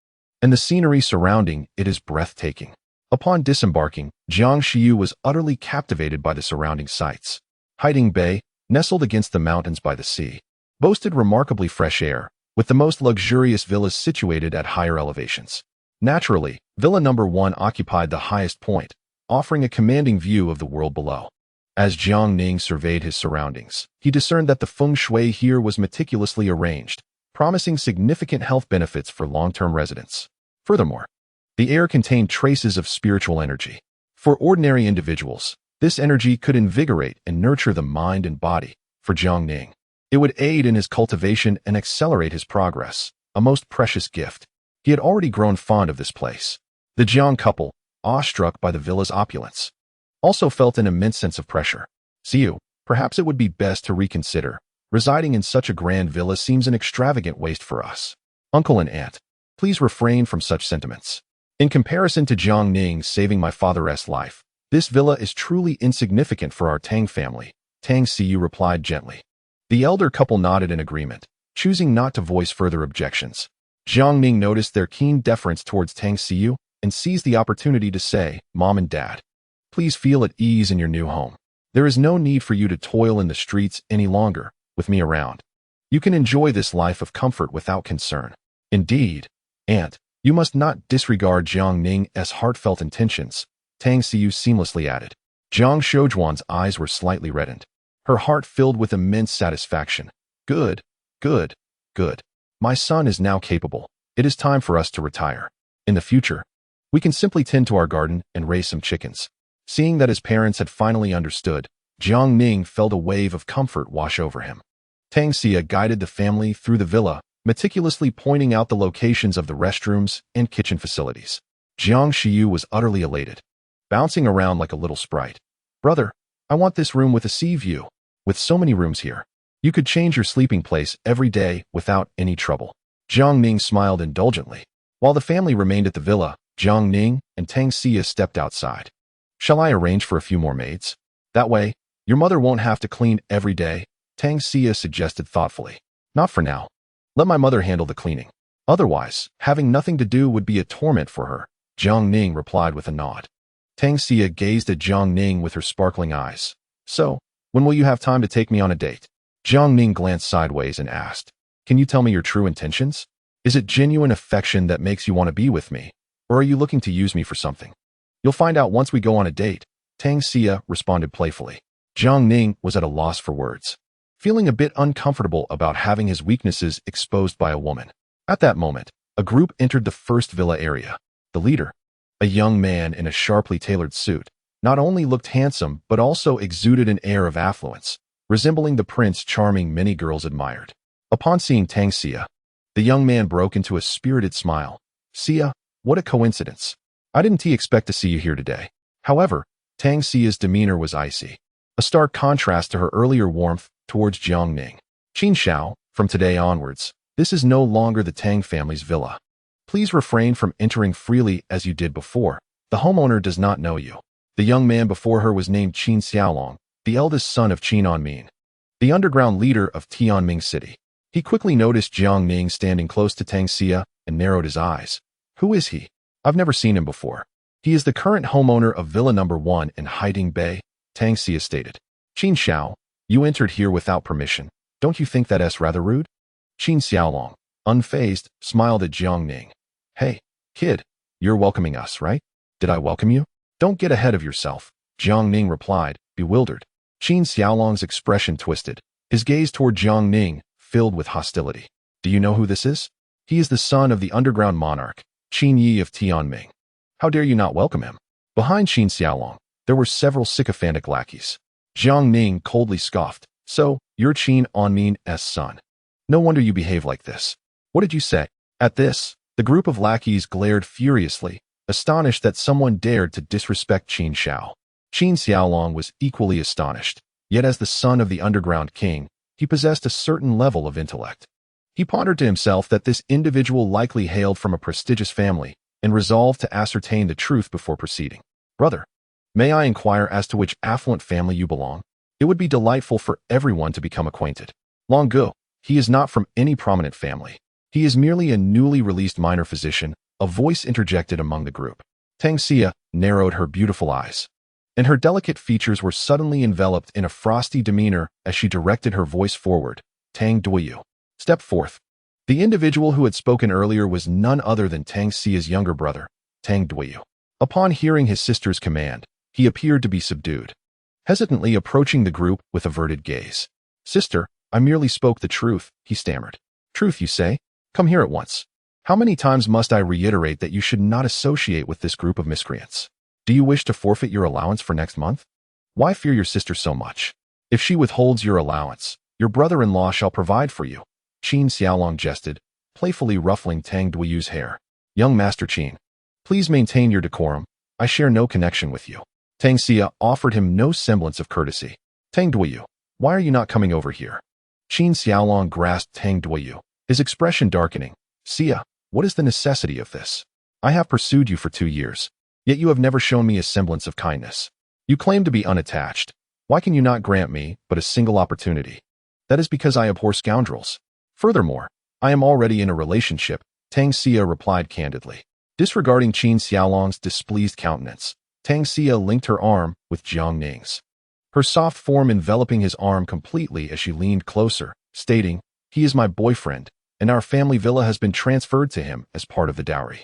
And the scenery surrounding it is breathtaking. Upon disembarking, Jiang Xiu was utterly captivated by the surrounding sights. Hiding Bay, nestled against the mountains by the sea, boasted remarkably fresh air, with the most luxurious villas situated at higher elevations. Naturally, Villa Number 1 occupied the highest point, offering a commanding view of the world below. As Jiang Ning surveyed his surroundings, he discerned that the feng shui here was meticulously arranged, promising significant health benefits for long-term residents. Furthermore, the air contained traces of spiritual energy. For ordinary individuals, this energy could invigorate and nurture the mind and body. For Jiang Ning, it would aid in his cultivation and accelerate his progress, a most precious gift. He had already grown fond of this place. The Jiang couple, awestruck by the villa's opulence, also felt an immense sense of pressure. Xiu, perhaps it would be best to reconsider. Residing in such a grand villa seems an extravagant waste for us. Uncle and aunt, please refrain from such sentiments. In comparison to Jiang Ning saving my father's life, this villa is truly insignificant for our Tang family, Tang Xiu replied gently. The elder couple nodded in agreement, choosing not to voice further objections. Jiang Ning noticed their keen deference towards Tang Xiu and seized the opportunity to say, Mom and Dad, please feel at ease in your new home. There is no need for you to toil in the streets any longer, with me around. You can enjoy this life of comfort without concern. Indeed, Aunt, you must not disregard Jiang Ning's heartfelt intentions, Tang Xiu seamlessly added. Jiang Shoujuan's eyes were slightly reddened. Her heart filled with immense satisfaction. Good, good, good. My son is now capable. It is time for us to retire. In the future, we can simply tend to our garden and raise some chickens. Seeing that his parents had finally understood, Jiang Ning felt a wave of comfort wash over him. Tang Xia guided the family through the villa, meticulously pointing out the locations of the restrooms and kitchen facilities. Jiang Xiu was utterly elated, bouncing around like a little sprite. Brother, I want this room with a sea view. With so many rooms here, you could change your sleeping place every day without any trouble. Jiang Ning smiled indulgently. While the family remained at the villa, Jiang Ning and Tang Xia stepped outside. Shall I arrange for a few more maids? That way, your mother won't have to clean every day, Tang Xia suggested thoughtfully. Not for now. Let my mother handle the cleaning. Otherwise, having nothing to do would be a torment for her, Jiang Ning replied with a nod. Tang Xia gazed at Jiang Ning with her sparkling eyes. So, when will you have time to take me on a date? Jiang Ning glanced sideways and asked, Can you tell me your true intentions? Is it genuine affection that makes you want to be with me, or are you looking to use me for something? You'll find out once we go on a date, Tang Xia responded playfully. Jiang Ning was at a loss for words, feeling a bit uncomfortable about having his weaknesses exposed by a woman. At that moment, a group entered the first villa area. The leader, a young man in a sharply tailored suit, not only looked handsome but also exuded an air of affluence, resembling the prince charming many girls admired. Upon seeing Tang Xia, the young man broke into a spirited smile. Xia, what a coincidence. I didn't expect to see you here today. However, Tang Xia's demeanor was icy, a stark contrast to her earlier warmth towards Jiang Ning. Qin Xiao, from today onwards, this is no longer the Tang family's villa. Please refrain from entering freely as you did before. The homeowner does not know you. The young man before her was named Qin Xiaolong, the eldest son of Qin Anmin, the underground leader of Tianming City. He quickly noticed Jiang Ning standing close to Tang Xia and narrowed his eyes. Who is he? I've never seen him before. He is the current homeowner of Villa Number 1 in Hiding Bay, Tang Xia stated. Qin Xiao, you entered here without permission. Don't you think that's rather rude? Qin Xiaolong, unfazed, smiled at Jiang Ning. Hey, kid, you're welcoming us, right? Did I welcome you? Don't get ahead of yourself, Jiang Ning replied, bewildered. Qin Xiaolong's expression twisted, his gaze toward Jiang Ning filled with hostility. Do you know who this is? He is the son of the underground monarch, Qin Yi of Tianming. How dare you not welcome him? Behind Qin Xiaolong, there were several sycophantic lackeys. Jiang Ning coldly scoffed. So, you're Qin Anmin's son. No wonder you behave like this. What did you say? At this, the group of lackeys glared furiously, astonished that someone dared to disrespect Qin Xiao. Qin Xiaolong was equally astonished, yet as the son of the underground king, he possessed a certain level of intellect. He pondered to himself that this individual likely hailed from a prestigious family and resolved to ascertain the truth before proceeding. Brother, May I inquire as to which affluent family you belong? It would be delightful for everyone to become acquainted. Long ago, he is not from any prominent family. He is merely a newly released minor physician, a voice interjected among the group. Tang Xia narrowed her beautiful eyes, and her delicate features were suddenly enveloped in a frosty demeanor as she directed her voice forward. Tang Duoyu, step forth. The individual who had spoken earlier was none other than Tang Xia's younger brother, Tang Duoyu. Upon hearing his sister's command, he appeared to be subdued, hesitantly approaching the group with averted gaze. Sister, I merely spoke the truth, he stammered. Truth, you say? Come here at once. How many times must I reiterate that you should not associate with this group of miscreants? Do you wish to forfeit your allowance for next month? Why fear your sister so much? If she withholds your allowance, your brother-in-law shall provide for you. Qin Xiaolong jested, playfully ruffling Tang Duoyu's hair. Young Master Qin, please maintain your decorum. I share no connection with you. Tang Xia offered him no semblance of courtesy. Tang Duoyu, why are you not coming over here? Qin Xiaolong grasped Tang Duoyu, his expression darkening. Xia, what is the necessity of this? I have pursued you for 2 years, yet you have never shown me a semblance of kindness. You claim to be unattached. Why can you not grant me but a single opportunity? That is because I abhor scoundrels. Furthermore, I am already in a relationship, Tang Xia replied candidly. Disregarding Qin Xiaolong's displeased countenance, Tang Xia linked her arm with Jiang Ning's, her soft form enveloping his arm completely as she leaned closer, stating, He is my boyfriend, and our family villa has been transferred to him as part of the dowry.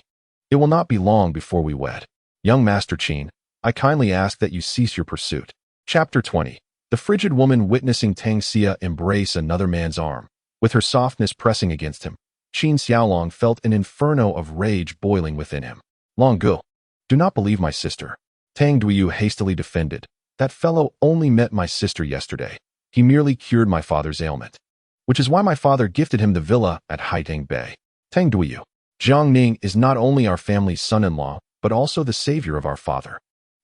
It will not be long before we wed. Young Master Qin, I kindly ask that you cease your pursuit. Chapter 20. The frigid woman witnessing Tang Xia embrace another man's arm, with her softness pressing against him, Qin Xiaolong felt an inferno of rage boiling within him. Long ago, do not believe my sister. Tang Duoyu hastily defended. That fellow only met my sister yesterday. He merely cured my father's ailment, which is why my father gifted him the villa at Haitang Bay. Tang Duoyu, Jiang Ning is not only our family's son-in-law, but also the savior of our father.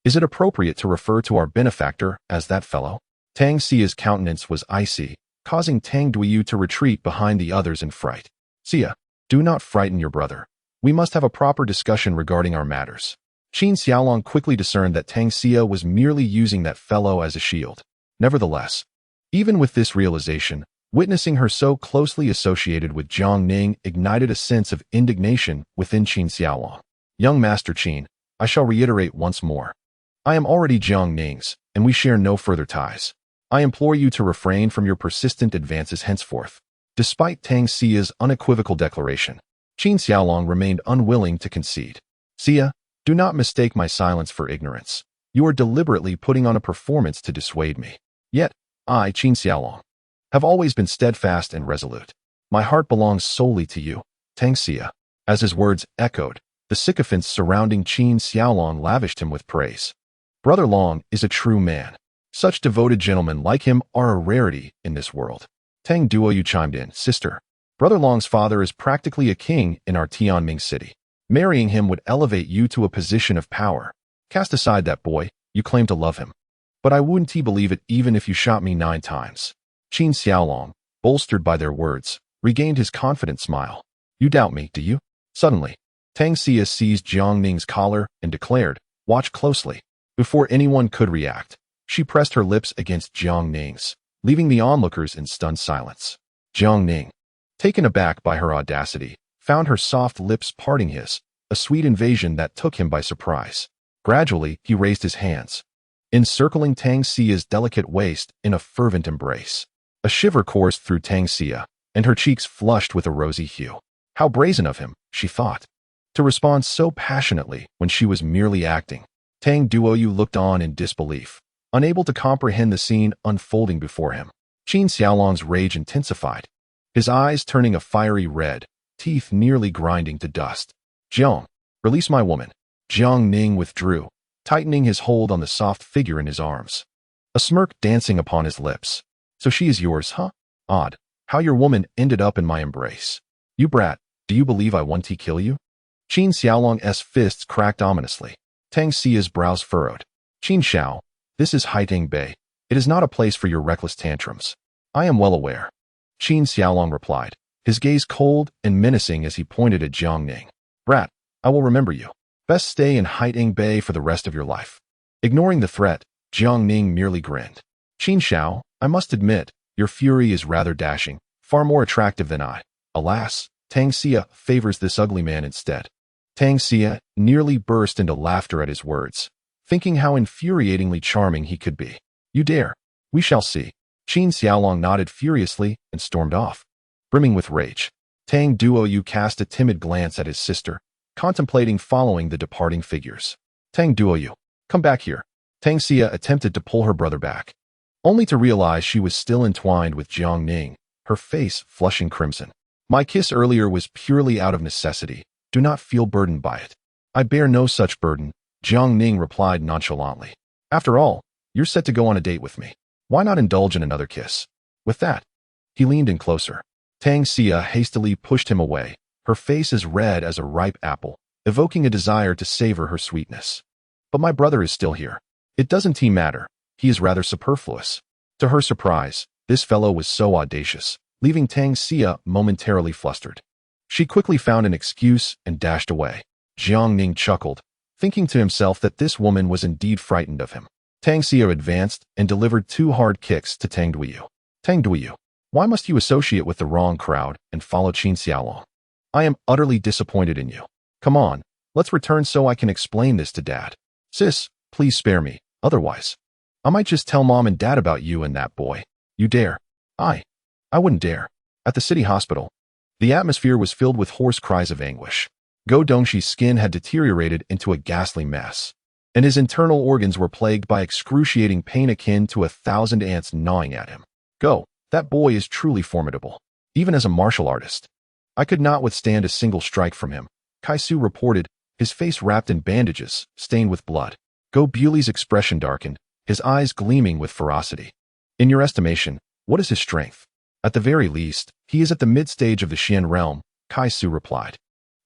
Is it appropriate to refer to our benefactor as that fellow? Tang Xia's countenance was icy, causing Tang Duoyu to retreat behind the others in fright. Xia, do not frighten your brother. We must have a proper discussion regarding our matters. Qin Xiaolong quickly discerned that Tang Xia was merely using that fellow as a shield. Nevertheless, even with this realization, witnessing her so closely associated with Jiang Ning ignited a sense of indignation within Qin Xiaolong. Young Master Qin, I shall reiterate once more. I am already Jiang Ning's, and we share no further ties. I implore you to refrain from your persistent advances henceforth. Despite Tang Xia's unequivocal declaration, Qin Xiaolong remained unwilling to concede. Xia, do not mistake my silence for ignorance. You are deliberately putting on a performance to dissuade me. Yet, I, Qin Xiaolong, have always been steadfast and resolute. My heart belongs solely to you, Tang Xia. As his words echoed, the sycophants surrounding Qin Xiaolong lavished him with praise. Brother Long is a true man. Such devoted gentlemen like him are a rarity in this world. Tang Duoyu chimed in, Sister, Brother Long's father is practically a king in our Tianming city. Marrying him would elevate you to a position of power. Cast aside that boy, you claim to love him. But I wouldn't believe it even if you shot me 9 times. Qin Xiaolong, bolstered by their words, regained his confident smile. You doubt me, do you? Suddenly, Tang Xia seized Jiang Ning's collar and declared, Watch closely. Before anyone could react, she pressed her lips against Jiang Ning's, leaving the onlookers in stunned silence. Jiang Ning, taken aback by her audacity, found her soft lips parting his, a sweet invasion that took him by surprise. Gradually, he raised his hands, encircling Tang Xia's delicate waist in a fervent embrace. A shiver coursed through Tang Xia, and her cheeks flushed with a rosy hue. How brazen of him, she thought, to respond so passionately when she was merely acting. Tang Duoyu looked on in disbelief, unable to comprehend the scene unfolding before him. Qin Xiaolong's rage intensified, his eyes turning a fiery red, teeth nearly grinding to dust. Jiang, release my woman. Jiang Ning withdrew, tightening his hold on the soft figure in his arms, a smirk dancing upon his lips. So she is yours, huh? Odd, how your woman ended up in my embrace. You brat, do you believe I want to kill you? Qin Xiaolong's fists cracked ominously. Tang Xia's brows furrowed. Qin Xiao, this is Haitang Bay. It is not a place for your reckless tantrums. I am well aware. Qin Xiaolong replied, his gaze cold and menacing as he pointed at Jiang Ning. Brat, I will remember you. Best stay in Haitang Bay for the rest of your life. Ignoring the threat, Jiang Ning merely grinned. Qin Xiao, I must admit, your fury is rather dashing, far more attractive than I. Alas, Tang Xia favors this ugly man instead. Tang Xia nearly burst into laughter at his words, thinking how infuriatingly charming he could be. You dare. We shall see. Qin Xiaolong nodded furiously and stormed off. Brimming with rage, Tang Duoyu cast a timid glance at his sister, contemplating following the departing figures. Tang Duoyu, come back here. Tang Xia attempted to pull her brother back, only to realize she was still entwined with Jiang Ning, her face flushing crimson. My kiss earlier was purely out of necessity. Do not feel burdened by it. I bear no such burden, Jiang Ning replied nonchalantly. After all, you're set to go on a date with me. Why not indulge in another kiss? With that, he leaned in closer. Tang Xia hastily pushed him away, her face as red as a ripe apple, evoking a desire to savor her sweetness. But my brother is still here. It doesn't matter. He is rather superfluous. To her surprise, this fellow was so audacious, leaving Tang Xia momentarily flustered. She quickly found an excuse and dashed away. Jiang Ning chuckled, thinking to himself that this woman was indeed frightened of him. Tang Xia advanced and delivered 2 hard kicks to Tang Duoyu. Tang Duoyu, why must you associate with the wrong crowd and follow Qin Xiaolong? I am utterly disappointed in you. Come on, let's return so I can explain this to Dad. Sis, please spare me, otherwise I might just tell Mom and Dad about you and that boy. You dare? I wouldn't dare. At the city hospital, the atmosphere was filled with hoarse cries of anguish. Go Dongxi's skin had deteriorated into a ghastly mess, and his internal organs were plagued by excruciating pain akin to 1,000 ants gnawing at him. Go, that boy is truly formidable, even as a martial artist. I could not withstand a single strike from him, Kai Su reported, his face wrapped in bandages, stained with blood. Go Bewley's expression darkened, his eyes gleaming with ferocity. In your estimation, what is his strength? At the very least, he is at the mid-stage of the Xian realm, Kai Su replied.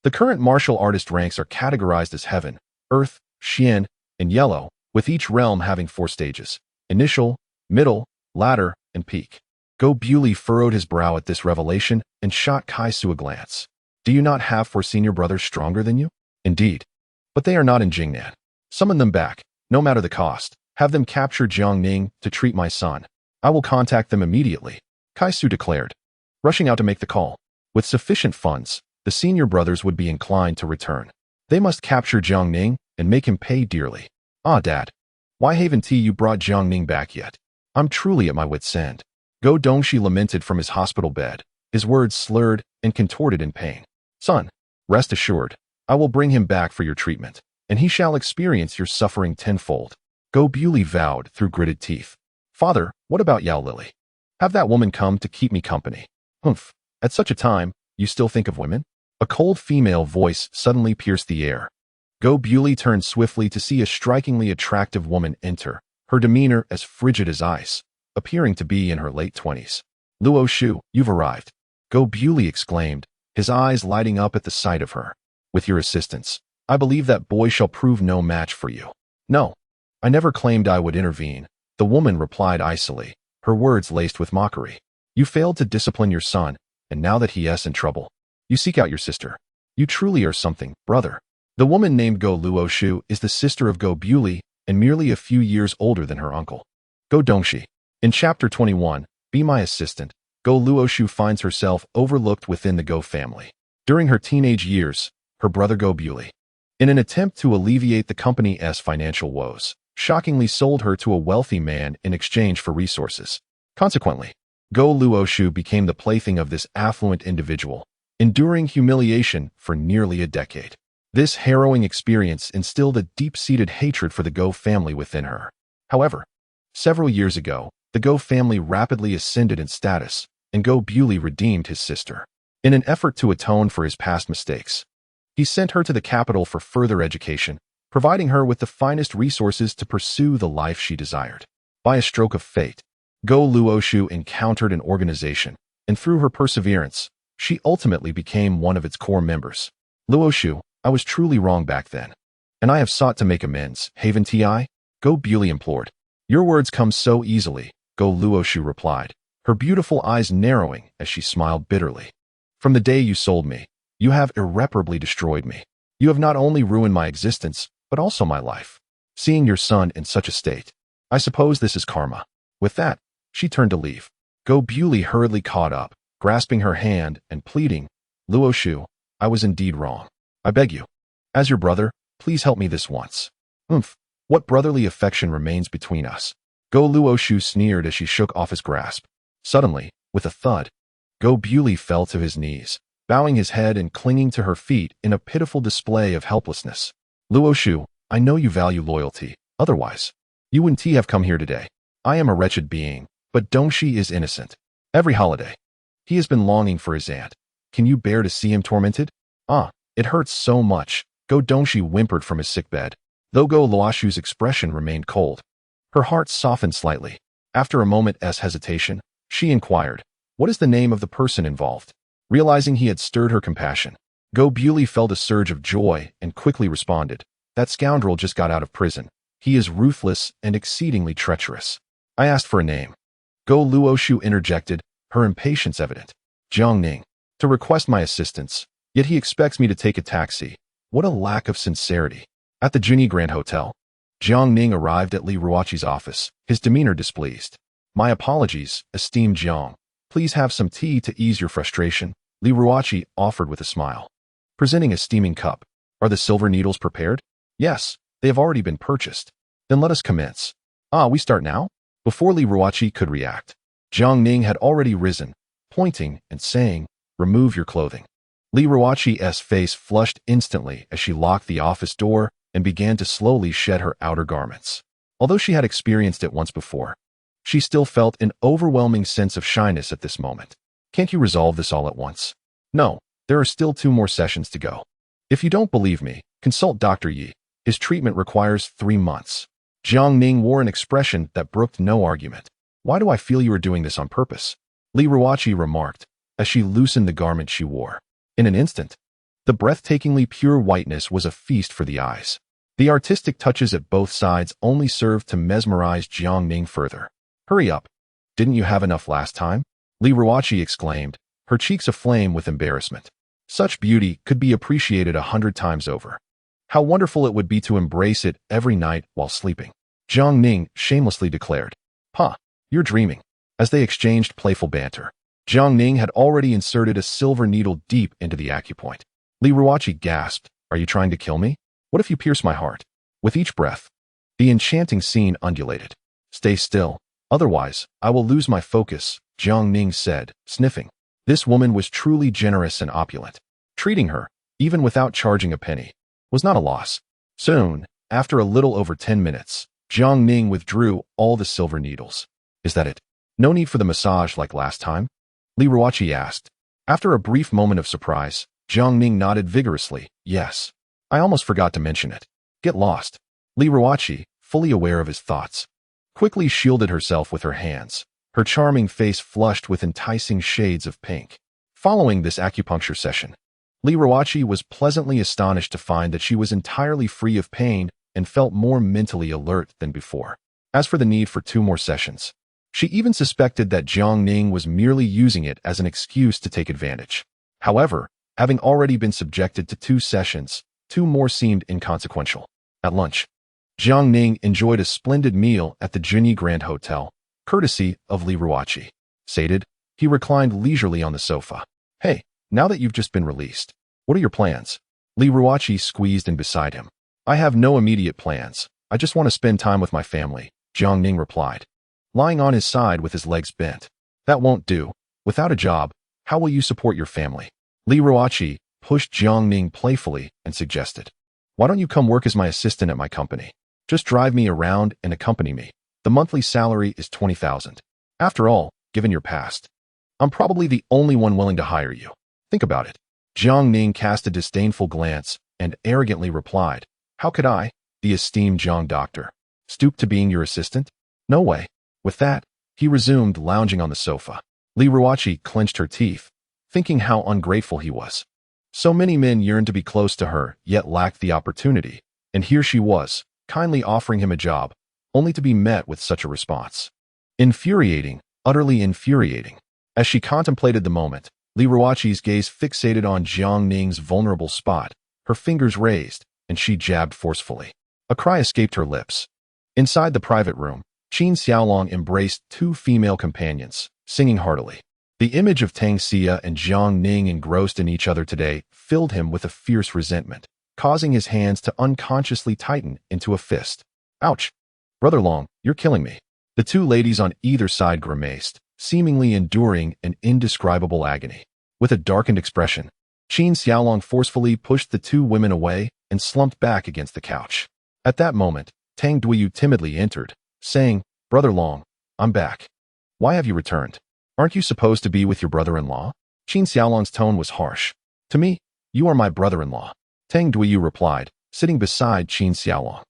The current martial artist ranks are categorized as Heaven, Earth, Xian, and Yellow, with each realm having 4 stages: initial, middle, ladder, and peak. Go Bewley furrowed his brow at this revelation and shot Kai Su a glance. Do you not have foreseen your brothers stronger than you? Indeed. But they are not in Jingnan. Summon them back, no matter the cost. Have them capture Jiang Ning to treat my son. I will contact them immediately, Kai Su declared, rushing out to make the call. With sufficient funds, the senior brothers would be inclined to return. They must capture Jiang Ning and make him pay dearly. Ah, Dad, why haven't you brought Jiang Ning back yet? I'm truly at my wit's end. Go Dongxi lamented from his hospital bed, his words slurred and contorted in pain. Son, rest assured, I will bring him back for your treatment, and he shall experience your suffering tenfold. Go Bewley vowed through gritted teeth. Father, what about Yao Lily? Have that woman come to keep me company. Humph, at such a time, you still think of women? A cold female voice suddenly pierced the air. Go Bewley turned swiftly to see a strikingly attractive woman enter, her demeanor as frigid as ice, appearing to be in her late 20s. Luo Shu, you've arrived. Go Bewley exclaimed, his eyes lighting up at the sight of her. With your assistance, I believe that boy shall prove no match for you. No, I never claimed I would intervene, the woman replied icily, her words laced with mockery. You failed to discipline your son, and now that he is in trouble, you seek out your sister. You truly are something, brother. The woman named Go Luo Shu is the sister of Go Bewley and merely a few years older than her uncle. Go Dongxi. In Chapter 21, Be My Assistant, Go Luo Shu finds herself overlooked within the Go family. During her teenage years, her brother Go Bewley, in an attempt to alleviate the company's financial woes, shockingly sold her to a wealthy man in exchange for resources. Consequently, Go Luo Shu became the plaything of this affluent individual, enduring humiliation for nearly a decade. This harrowing experience instilled a deep-seated hatred for the Go family within her. However, several years ago, the Go family rapidly ascended in status, and Go Bewley redeemed his sister. In an effort to atone for his past mistakes, he sent her to the capital for further education, providing her with the finest resources to pursue the life she desired. By a stroke of fate, Go Luo Shu encountered an organization, and through her perseverance, she ultimately became one of its core members. Luo Shu, I was truly wrong back then, and I have sought to make amends, haven't I? Go Bewley implored. Your words come so easily, Go Luo Shu replied, her beautiful eyes narrowing as she smiled bitterly. From the day you sold me, you have irreparably destroyed me. You have not only ruined my existence, but also my life. seeing your son in such a state. I suppose this is karma. With that, she turned to leave. Go Bewley hurriedly caught up, grasping her hand and pleading, Luoshu, I was indeed wrong. I beg you. As your brother, please help me this once. What brotherly affection remains between us? Go Luoshu sneered as she shook off his grasp. Suddenly, with a thud, Go Bewley fell to his knees, bowing his head and clinging to her feet in a pitiful display of helplessness. Luoshu, I know you value loyalty, otherwise, you wouldn't have come here today. I am a wretched being, but Dongshi is innocent. Every holiday, he has been longing for his aunt. Can you bear to see him tormented? It hurts so much. Go Dongshi whimpered from his sickbed, though Go Luoshu's expression remained cold. Her heart softened slightly. After a moment's hesitation, she inquired, what is the name of the person involved? Realizing he had stirred her compassion, Go Bewley felt a surge of joy and quickly responded, that scoundrel just got out of prison. He is ruthless and exceedingly treacherous. I asked for a name. Go Luoshu interjected, her impatience evident. Jiang Ning. To request my assistance, yet he expects me to take a taxi. What a lack of sincerity. At the Junyi Grand Hotel, Jiang Ning arrived at Li Ruoqi's office, his demeanor displeased. My apologies, esteemed Jiang. Please have some tea to ease your frustration, Li Ruoqi offered with a smile. Presenting a steaming cup. Are the silver needles prepared? Yes, they have already been purchased. Then let us commence. We start now? Before Li Ruoqi could react, Jiang Ning had already risen, pointing and saying, remove your clothing. Li Ruoqi's face flushed instantly as she locked the office door and began to slowly shed her outer garments. Although she had experienced it once before, she still felt an overwhelming sense of shyness at this moment. Can't you resolve this all at once? No, there are still 2 more sessions to go. If you don't believe me, consult Dr. Yi. His treatment requires 3 months. Jiang Ning wore an expression that brooked no argument. Why do I feel you are doing this on purpose? Li Ruoqi remarked, as she loosened the garment she wore. In an instant, the breathtakingly pure whiteness was a feast for the eyes. The artistic touches at both sides only served to mesmerize Jiang Ning further. Hurry up. Didn't you have enough last time? Li Ruoqi exclaimed, her cheeks aflame with embarrassment. Such beauty could be appreciated 100 times over. How wonderful it would be to embrace it every night while sleeping. Jiang Ning shamelessly declared. You're dreaming. As they exchanged playful banter, Jiang Ning had already inserted a silver needle deep into the acupoint. Li Ruoqi gasped, are you trying to kill me? What if you pierce my heart? With each breath, the enchanting scene undulated. Stay still, otherwise, I will lose my focus, Jiang Ning said, sniffing. This woman was truly generous and opulent. Treating her, even without charging a penny, was not a loss. Soon, after a little over 10 minutes, Jiang Ning withdrew all the silver needles. Is that it? No need for the massage like last time? Li Ruoqi asked. After a brief moment of surprise, Jiang Ning nodded vigorously, yes. I almost forgot to mention it. Get lost. Li Ruoqi, fully aware of his thoughts, quickly shielded herself with her hands, her charming face flushed with enticing shades of pink. Following this acupuncture session, Li Ruoqi was pleasantly astonished to find that she was entirely free of pain and felt more mentally alert than before. As for the need for 2 more sessions, she even suspected that Jiang Ning was merely using it as an excuse to take advantage. However, having already been subjected to 2 sessions, 2 more seemed inconsequential. At lunch, Jiang Ning enjoyed a splendid meal at the Junyi Grand Hotel, courtesy of Li Ruoqi. Sated, he reclined leisurely on the sofa. Hey, now that you've just been released, what are your plans? Li Ruoqi squeezed in beside him. I have no immediate plans. I just want to spend time with my family, Jiang Ning replied, lying on his side with his legs bent. That won't do. Without a job, how will you support your family? Li Ruoqi pushed Jiang Ning playfully and suggested, why don't you come work as my assistant at my company? Just drive me around and accompany me. The monthly salary is 20,000. After all, given your past, I'm probably the only one willing to hire you. Think about it. Jiang Ning cast a disdainful glance and arrogantly replied, how could I, the esteemed Jiang doctor, stoop to being your assistant? No way. With that, he resumed lounging on the sofa. Li Ruoqi clenched her teeth, thinking how ungrateful he was. So many men yearned to be close to her, yet lacked the opportunity, and here she was, kindly offering him a job, only to be met with such a response. Infuriating, utterly infuriating. As she contemplated the moment, Li Ruoqi's gaze fixated on Jiang Ning's vulnerable spot, her fingers raised, and she jabbed forcefully. A cry escaped her lips. Inside the private room, Qin Xiaolong embraced two female companions, singing heartily. The image of Tang Xia and Jiang Ning engrossed in each other today filled him with a fierce resentment, causing his hands to unconsciously tighten into a fist. Ouch! Brother Long, you're killing me. The two ladies on either side grimaced, seemingly enduring an indescribable agony. With a darkened expression, Qin Xiaolong forcefully pushed the two women away and slumped back against the couch. At that moment, Tang Duyu timidly entered, saying, "Brother Long, I'm back. Why have you returned? Aren't you supposed to be with your brother-in-law?" Qin Xiaolong's tone was harsh. "To me, you are my brother-in-law," Tang Duyu replied, sitting beside Qin Xiaolong.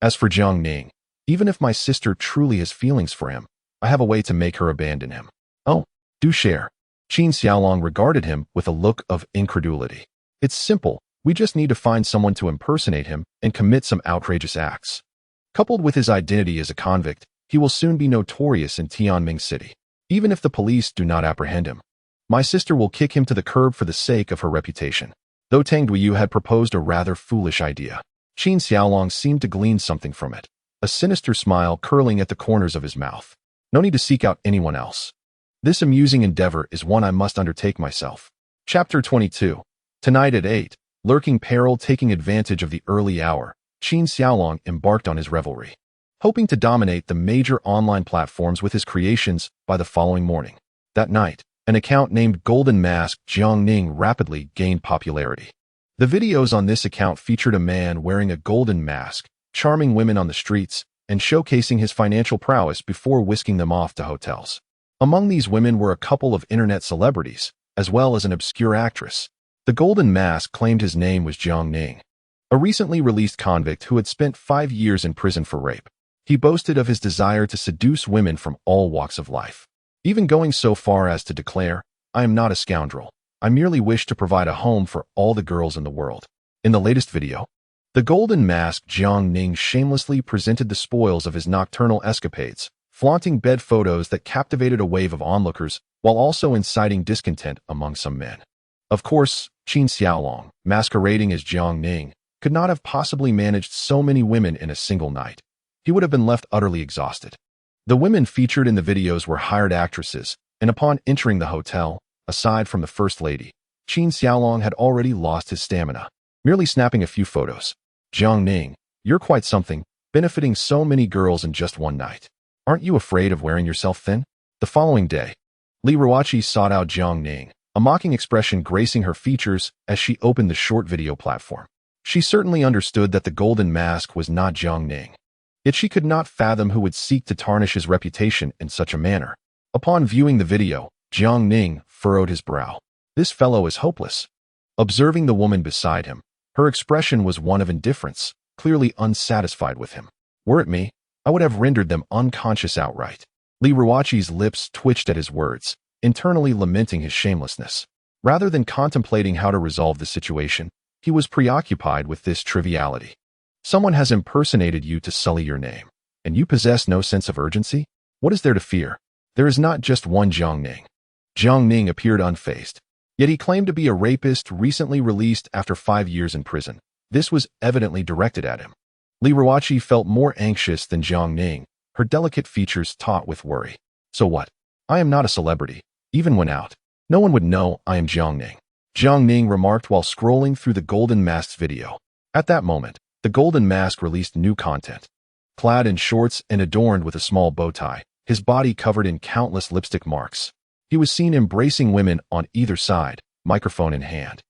"As for Jiang Ning, even if my sister truly has feelings for him, I have a way to make her abandon him." "Oh, do share." Qin Xiaolong regarded him with a look of incredulity. "It's simple. We just need to find someone to impersonate him and commit some outrageous acts. Coupled with his identity as a convict, he will soon be notorious in Tianming City, even if the police do not apprehend him. My sister will kick him to the curb for the sake of her reputation." Though Tang Duyu had proposed a rather foolish idea, Qin Xiaolong seemed to glean something from it, a sinister smile curling at the corners of his mouth. "No need to seek out anyone else. This amusing endeavor is one I must undertake myself." Chapter 22. Tonight at 8, lurking peril taking advantage of the early hour, Qin Xiaolong embarked on his revelry, hoping to dominate the major online platforms with his creations by the following morning. That night, an account named Golden Mask Jiang Ning rapidly gained popularity. The videos on this account featured a man wearing a golden mask, charming women on the streets, and showcasing his financial prowess before whisking them off to hotels. Among these women were a couple of internet celebrities, as well as an obscure actress. The Golden Mask claimed his name was Jiang Ning, a recently released convict who had spent 5 years in prison for rape. He boasted of his desire to seduce women from all walks of life, even going so far as to declare, "I am not a scoundrel. I merely wish to provide a home for all the girls in the world." In the latest video, the Golden Mask Jiang Ning shamelessly presented the spoils of his nocturnal escapades, flaunting bed photos that captivated a wave of onlookers while also inciting discontent among some men. Of course, Qin Xiaolong, masquerading as Jiang Ning, could not have possibly managed so many women in a single night. He would have been left utterly exhausted. The women featured in the videos were hired actresses, and upon entering the hotel, aside from the First Lady, Qin Xiaolong had already lost his stamina, merely snapping a few photos. "Jiang Ning, you're quite something, benefiting so many girls in just one night. Aren't you afraid of wearing yourself thin?" The following day, Li Ruoqi sought out Jiang Ning, a mocking expression gracing her features as she opened the short video platform. She certainly understood that the Golden Mask was not Jiang Ning. Yet she could not fathom who would seek to tarnish his reputation in such a manner. Upon viewing the video, Jiang Ning furrowed his brow. "This fellow is hopeless." Observing the woman beside him, her expression was one of indifference, clearly unsatisfied with him. "Were it me, I would have rendered them unconscious outright." Li Ruoqi's lips twitched at his words, internally lamenting his shamelessness. Rather than contemplating how to resolve the situation, he was preoccupied with this triviality. Someone has impersonated you to sully your name, and you possess no sense of urgency? What is there to fear? There is not just one Jiang Ning. Jiang Ning appeared unfazed, yet he claimed to be a rapist recently released after 5 years in prison. This was evidently directed at him. Li Ruoqi felt more anxious than Jiang Ning, her delicate features taut with worry. "So what? I am not a celebrity. Even when out, no one would know I am Jiang Ning," Jiang Ning remarked while scrolling through the Golden Mask's video. At that moment, the Golden Mask released new content. Clad in shorts and adorned with a small bow tie, his body covered in countless lipstick marks, he was seen embracing women on either side, microphone in hand,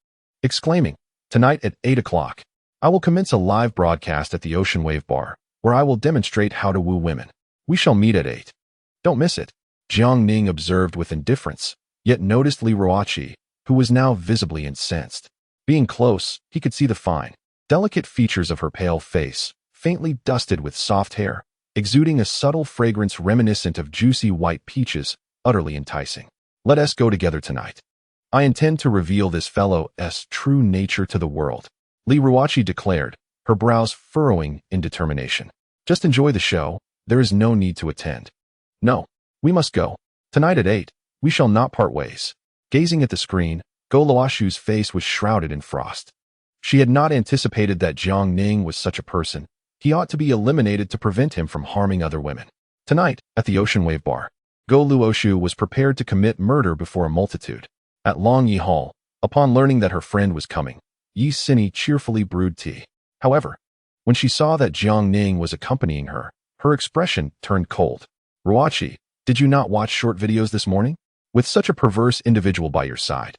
exclaiming, "Tonight at 8 o'clock, I will commence a live broadcast at the Ocean Wave Bar, where I will demonstrate how to woo women. We shall meet at 8. Don't miss it." Jiang Ning observed with indifference, yet noticed Li Ruoqi, who was now visibly incensed. Being close, he could see the fine, delicate features of her pale face, faintly dusted with soft hair, exuding a subtle fragrance reminiscent of juicy white peaches, utterly enticing. "Let us go together tonight. I intend to reveal this fellow's true nature to the world," Li Ruoqi declared, her brows furrowing in determination. "Just enjoy the show. There is no need to attend." "No, we must go. Tonight at 8, we shall not part ways." Gazing at the screen, Go Luoshu's face was shrouded in frost. She had not anticipated that Jiang Ning was such a person, He ought to be eliminated to prevent him from harming other women. Tonight, at the Ocean Wave Bar, Go Luoshu was prepared to commit murder before a multitude. At Long Yi Hall, upon learning that her friend was coming, Yi Sini cheerfully brewed tea. However, when she saw that Jiang Ning was accompanying her, her expression turned cold. Ruoqi, did you not watch short videos this morning? With such a perverse individual by your side,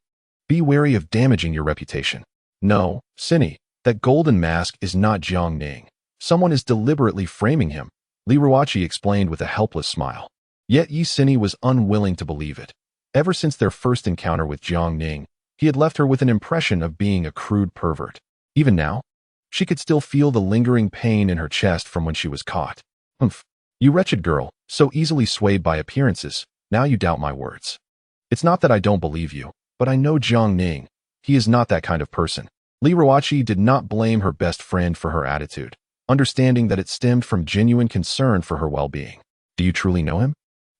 be wary of damaging your reputation. No, Sini, that golden mask is not Jiang Ning. Someone is deliberately framing him, Li Ruoqi explained with a helpless smile. Yet Yi Sini was unwilling to believe it. Ever since their first encounter with Jiang Ning, he had left her with an impression of being a crude pervert. Even now, she could still feel the lingering pain in her chest from when she was caught. Humph, you wretched girl, so easily swayed by appearances, now you doubt my words. It's not that I don't believe you, but I know Jiang Ning. He is not that kind of person. Li Ruoqi did not blame her best friend for her attitude, understanding that it stemmed from genuine concern for her well-being. Do you truly know him?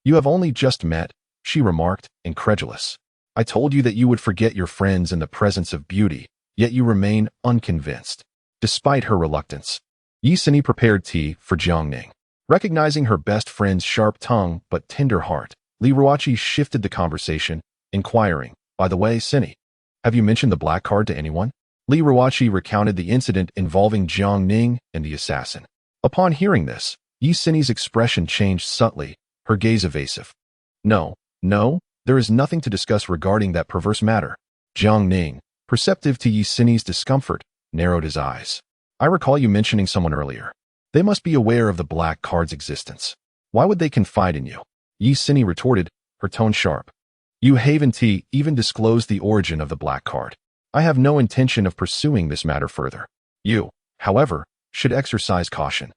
You have only just met, she remarked, incredulous. I told you that you would forget your friends in the presence of beauty, yet you remain unconvinced. Despite her reluctance, Yi Sini prepared tea for Jiang Ning. Recognizing her best friend's sharp tongue but tender heart, Li Ruoqi shifted the conversation, inquiring, by the way, Sini, have you mentioned the black card to anyone? Li Ruoqi recounted the incident involving Jiang Ning and the assassin. Upon hearing this, Yi Sini's expression changed subtly, her gaze evasive. No, there is nothing to discuss regarding that perverse matter. Jiang Ning, perceptive to Yi Sini's discomfort, narrowed his eyes. I recall you mentioning someone earlier. They must be aware of the black card's existence. Why would they confide in you? Yi Sini retorted, her tone sharp. You Haven T even disclosed the origin of the black card. I have no intention of pursuing this matter further. You, however, should exercise caution.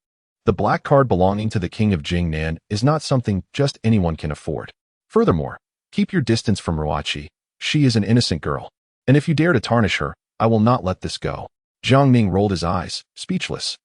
The black card belonging to the king of Jingnan is not something just anyone can afford. Furthermore, keep your distance from Ruoqi. She is an innocent girl, and if you dare to tarnish her, I will not let this go. Jiang Ning rolled his eyes, speechless.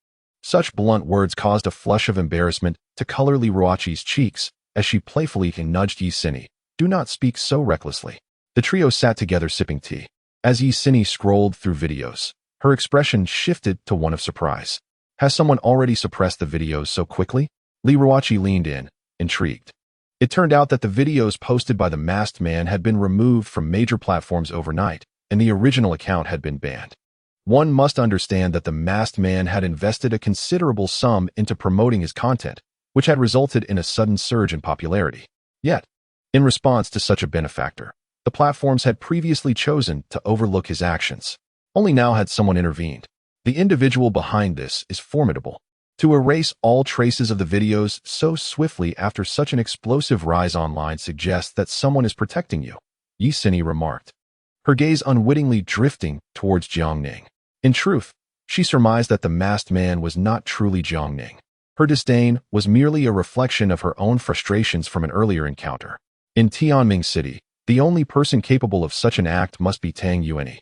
Such blunt words caused a flush of embarrassment to color Li Ruoqi's cheeks as she playfully nudged Yi Sini. Do not speak so recklessly. The trio sat together sipping tea. As Yi Sini scrolled through videos, her expression shifted to one of surprise. Has someone already suppressed the videos so quickly? Li Ruoqi leaned in, intrigued. It turned out that the videos posted by the masked man had been removed from major platforms overnight, and the original account had been banned. One must understand that the masked man had invested a considerable sum into promoting his content, which had resulted in a sudden surge in popularity. Yet, in response to such a benefactor, the platforms had previously chosen to overlook his actions. Only now had someone intervened. The individual behind this is formidable. To erase all traces of the videos so swiftly after such an explosive rise online suggests that someone is protecting you, Yi Sini remarked, her gaze unwittingly drifting towards Jiang Ning. In truth, she surmised that the masked man was not truly Jiang Ning. Her disdain was merely a reflection of her own frustrations from an earlier encounter. In Tianming City, the only person capable of such an act must be Tang Yuanyi.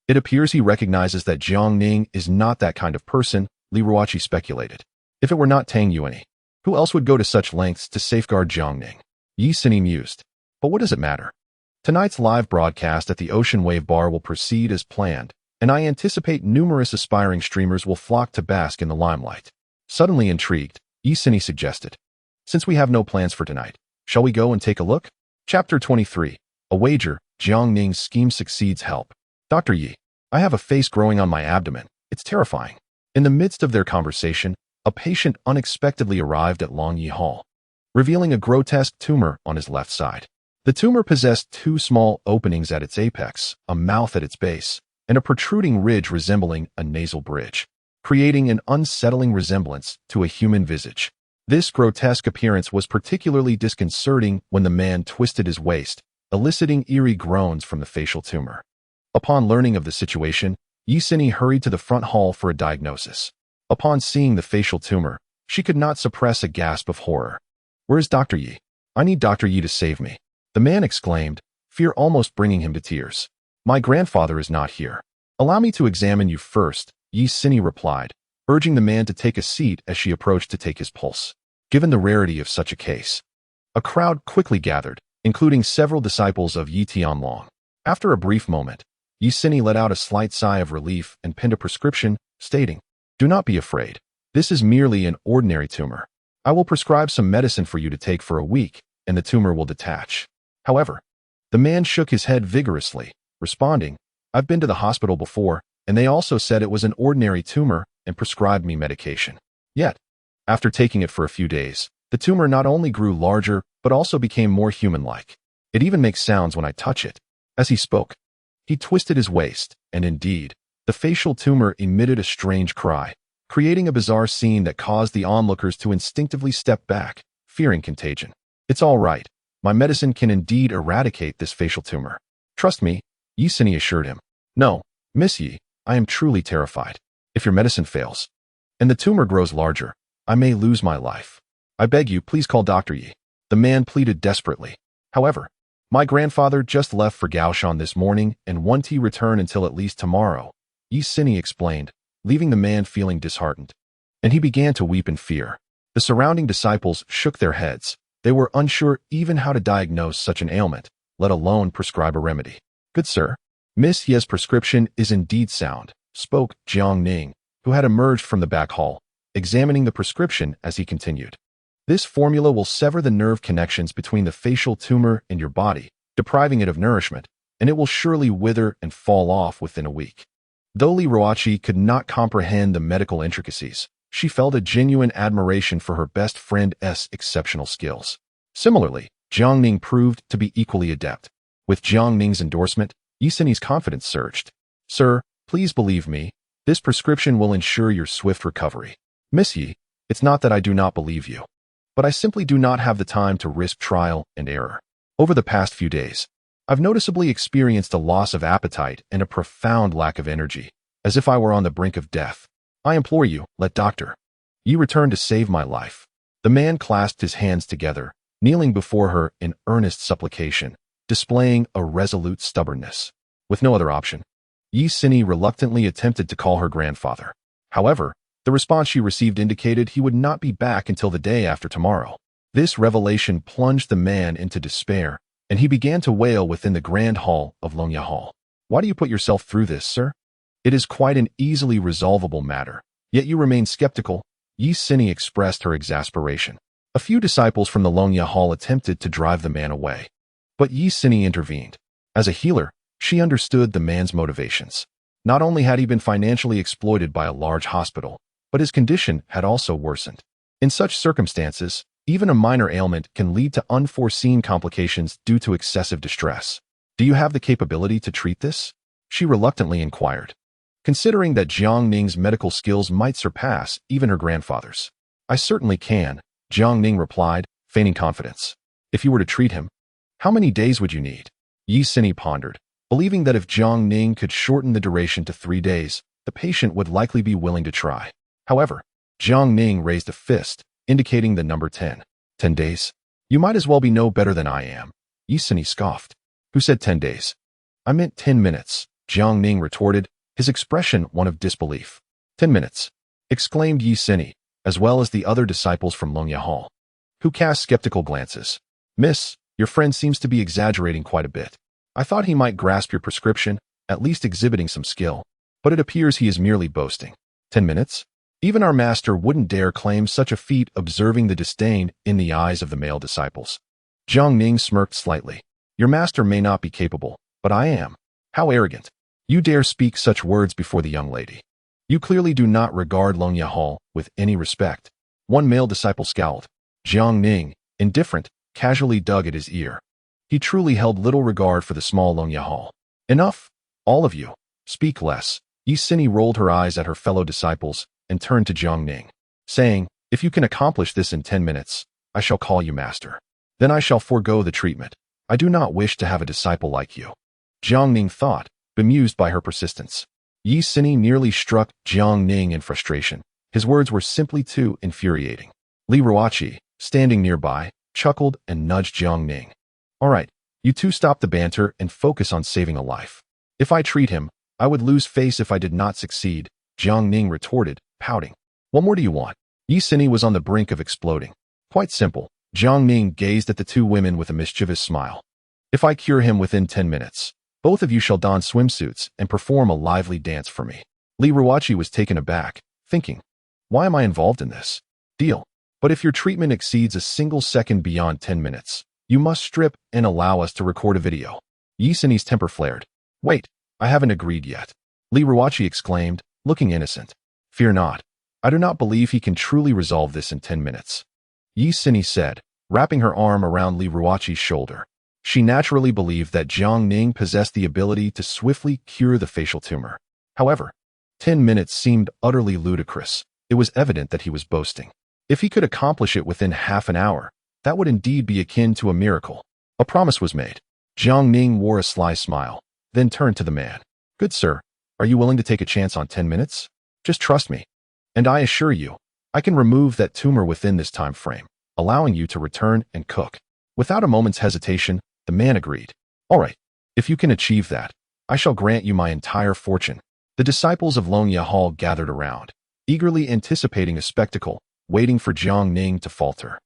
It appears he recognizes that Jiang Ning is not that kind of person, Li Ruoqi speculated. If it were not Tang Yuanyi, who else would go to such lengths to safeguard Jiang Ning? Yi Sini mused. But what does it matter? Tonight's live broadcast at the Ocean Wave Bar will proceed as planned, and I anticipate numerous aspiring streamers will flock to bask in the limelight. Suddenly intrigued, Yi Sini suggested, since we have no plans for tonight, shall we go and take a look? Chapter 23. A wager, Jiang Ning's scheme succeeds. Help. Dr. Yi, I have a face growing on my abdomen. It's terrifying. In the midst of their conversation, a patient unexpectedly arrived at Long Yi Hall, revealing a grotesque tumor on his left side. The tumor possessed two small openings at its apex, a mouth at its base, and a protruding ridge resembling a nasal bridge, creating an unsettling resemblance to a human visage. This grotesque appearance was particularly disconcerting when the man twisted his waist, eliciting eerie groans from the facial tumor. Upon learning of the situation, Yi Sini hurried to the front hall for a diagnosis. Upon seeing the facial tumor, she could not suppress a gasp of horror. Where is Dr. Yi? I need Dr. Yi to save me, the man exclaimed, fear almost bringing him to tears. My grandfather is not here. Allow me to examine you first, Yi Sini replied, urging the man to take a seat as she approached to take his pulse. Given the rarity of such a case, a crowd quickly gathered, including several disciples of Yi Tianlong. After a brief moment, Yi Sini let out a slight sigh of relief and penned a prescription, stating, do not be afraid. This is merely an ordinary tumor. I will prescribe some medicine for you to take for a week, and the tumor will detach. However, the man shook his head vigorously, responding, I've been to the hospital before, and they also said it was an ordinary tumor and prescribed me medication. Yet, after taking it for a few days, the tumor not only grew larger, but also became more human-like. It even makes sounds when I touch it. As he spoke, he twisted his waist, and indeed, the facial tumor emitted a strange cry, creating a bizarre scene that caused the onlookers to instinctively step back, fearing contagion. It's all right. My medicine can indeed eradicate this facial tumor. Trust me, Yi Sini assured him. No, Miss Yi, I am truly terrified. If your medicine fails, and the tumor grows larger, I may lose my life. I beg you, please call Dr. Yi. The man pleaded desperately. However, my grandfather just left for Gaoshan this morning and won't he return until at least tomorrow, Yi Sini explained, leaving the man feeling disheartened. And he began to weep in fear. The surrounding disciples shook their heads. They were unsure even how to diagnose such an ailment, let alone prescribe a remedy. Good sir, Miss Ye's prescription is indeed sound, spoke Jiang Ning, who had emerged from the back hall, examining the prescription as he continued. This formula will sever the nerve connections between the facial tumor and your body, depriving it of nourishment, and it will surely wither and fall off within a week. Though Li Ruoqi could not comprehend the medical intricacies, she felt a genuine admiration for her best friend's exceptional skills. Similarly, Jiang Ning proved to be equally adept. With Jiang Ning's endorsement, Yi Sini's confidence surged. Sir, please believe me, this prescription will ensure your swift recovery. Miss Yi, it's not that I do not believe you, but I simply do not have the time to risk trial and error. Over the past few days, I've noticeably experienced a loss of appetite and a profound lack of energy, as if I were on the brink of death. I implore you, let Dr. Yi return to save my life. The man clasped his hands together, kneeling before her in earnest supplication, displaying a resolute stubbornness. With no other option, Yi Sini reluctantly attempted to call her grandfather. However, the response she received indicated he would not be back until the day after tomorrow. This revelation plunged the man into despair, and he began to wail within the grand hall of Longya Hall. Why do you put yourself through this, sir? It is quite an easily resolvable matter, yet you remain skeptical, Yi Sini expressed her exasperation. A few disciples from the Longya Hall attempted to drive the man away, but Yi Sini intervened. As a healer, she understood the man's motivations. Not only had he been financially exploited by a large hospital, but his condition had also worsened. In such circumstances, even a minor ailment can lead to unforeseen complications due to excessive distress. Do you have the capability to treat this? She reluctantly inquired, considering that Jiang Ning's medical skills might surpass even her grandfather's. I certainly can, Jiang Ning replied, feigning confidence. If you were to treat him, how many days would you need? Yi Sini pondered, believing that if Jiang Ning could shorten the duration to 3 days, the patient would likely be willing to try. However, Jiang Ning raised a fist, indicating the number 10. 10 days? You might as well be no better than I am, Yi Sini scoffed. Who said 10 days? I meant 10 minutes, Jiang Ning retorted, his expression one of disbelief. 10 minutes, exclaimed Yi Sini, as well as the other disciples from Longya Hall, who cast skeptical glances. Miss, your friend seems to be exaggerating quite a bit. I thought he might grasp your prescription, at least exhibiting some skill, but it appears he is merely boasting. 10 minutes? Even our master wouldn't dare claim such a feat, observing the disdain in the eyes of the male disciples. Jiang Ning smirked slightly. Your master may not be capable, but I am. How arrogant. You dare speak such words before the young lady. You clearly do not regard Longya Hall with any respect. One male disciple scowled. Jiang Ning, indifferent, casually dug at his ear. He truly held little regard for the small Longya Hall. Enough, all of you. Speak less. Yi Sini rolled her eyes at her fellow disciples and turned to Jiang Ning, saying, if you can accomplish this in 10 minutes, I shall call you master. Then I shall forego the treatment. I do not wish to have a disciple like you. Jiang Ning thought, bemused by her persistence. Yi Sini nearly struck Jiang Ning in frustration. His words were simply too infuriating. Li Ruoqi, standing nearby, chuckled and nudged Jiang Ning. All right, you two stop the banter and focus on saving a life. If I treat him, I would lose face if I did not succeed, Jiang Ning retorted, pouting. What more do you want? Yi Sini was on the brink of exploding. Quite simple. Jiang Ning gazed at the two women with a mischievous smile. If I cure him within 10 minutes, both of you shall don swimsuits and perform a lively dance for me. Li Ruoqi was taken aback, thinking, Why am I involved in this? Deal. But if your treatment exceeds a single second beyond 10 minutes, you must strip and allow us to record a video. Yi Sini's temper flared. Wait, I haven't agreed yet. Li Ruoqi exclaimed, looking innocent. Fear not. I do not believe he can truly resolve this in 10 minutes. Yi Sini said, wrapping her arm around Li Ruoqi's shoulder. She naturally believed that Jiang Ning possessed the ability to swiftly cure the facial tumor. However, 10 minutes seemed utterly ludicrous. It was evident that he was boasting. If he could accomplish it within half an hour, that would indeed be akin to a miracle. A promise was made. Jiang Ning wore a sly smile, then turned to the man. Good sir, are you willing to take a chance on 10 minutes? Just trust me. And I assure you, I can remove that tumor within this time frame, allowing you to return and cook. Without a moment's hesitation, the man agreed. All right, if you can achieve that, I shall grant you my entire fortune. The disciples of Longya Hall gathered around, eagerly anticipating a spectacle, waiting for Jiang Ning to falter.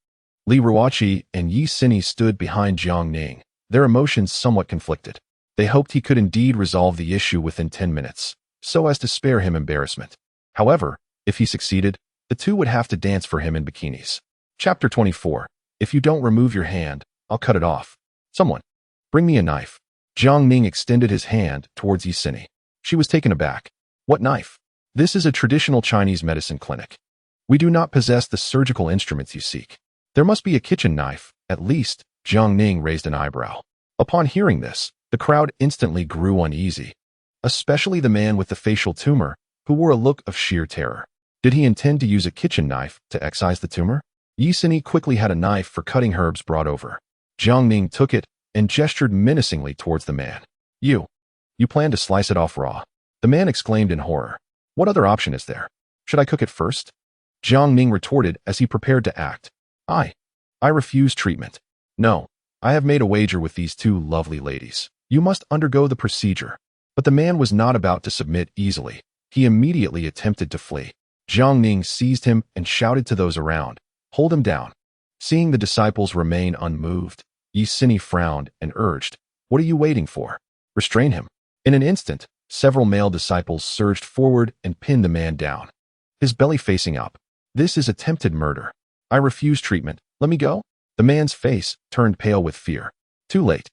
Li Ruoqi and Yi Sini stood behind Jiang Ning, their emotions somewhat conflicted. They hoped he could indeed resolve the issue within 10 minutes, so as to spare him embarrassment. However, if he succeeded, the two would have to dance for him in bikinis. Chapter 24. If you don't remove your hand, I'll cut it off. Someone, bring me a knife. Jiang Ning extended his hand towards Yi Sini. She was taken aback. What knife? This is a traditional Chinese medicine clinic. We do not possess the surgical instruments you seek. There must be a kitchen knife, at least. Jiang Ning raised an eyebrow. Upon hearing this, the crowd instantly grew uneasy, especially the man with the facial tumor, who wore a look of sheer terror. Did he intend to use a kitchen knife to excise the tumor? Yi Sini quickly had a knife for cutting herbs brought over. Jiang Ning took it and gestured menacingly towards the man. You plan to slice it off raw? The man exclaimed in horror. What other option is there? Should I cook it first? Jiang Ning retorted as he prepared to act. I refuse treatment. No, I have made a wager with these two lovely ladies. You must undergo the procedure. But the man was not about to submit easily. He immediately attempted to flee. Jiang Ning seized him and shouted to those around, hold him down. Seeing the disciples remain unmoved, Yi Sini frowned and urged, what are you waiting for? Restrain him. In an instant, several male disciples surged forward and pinned the man down, his belly facing up. This is attempted murder. I refuse treatment. Let me go. The man's face turned pale with fear. Too late.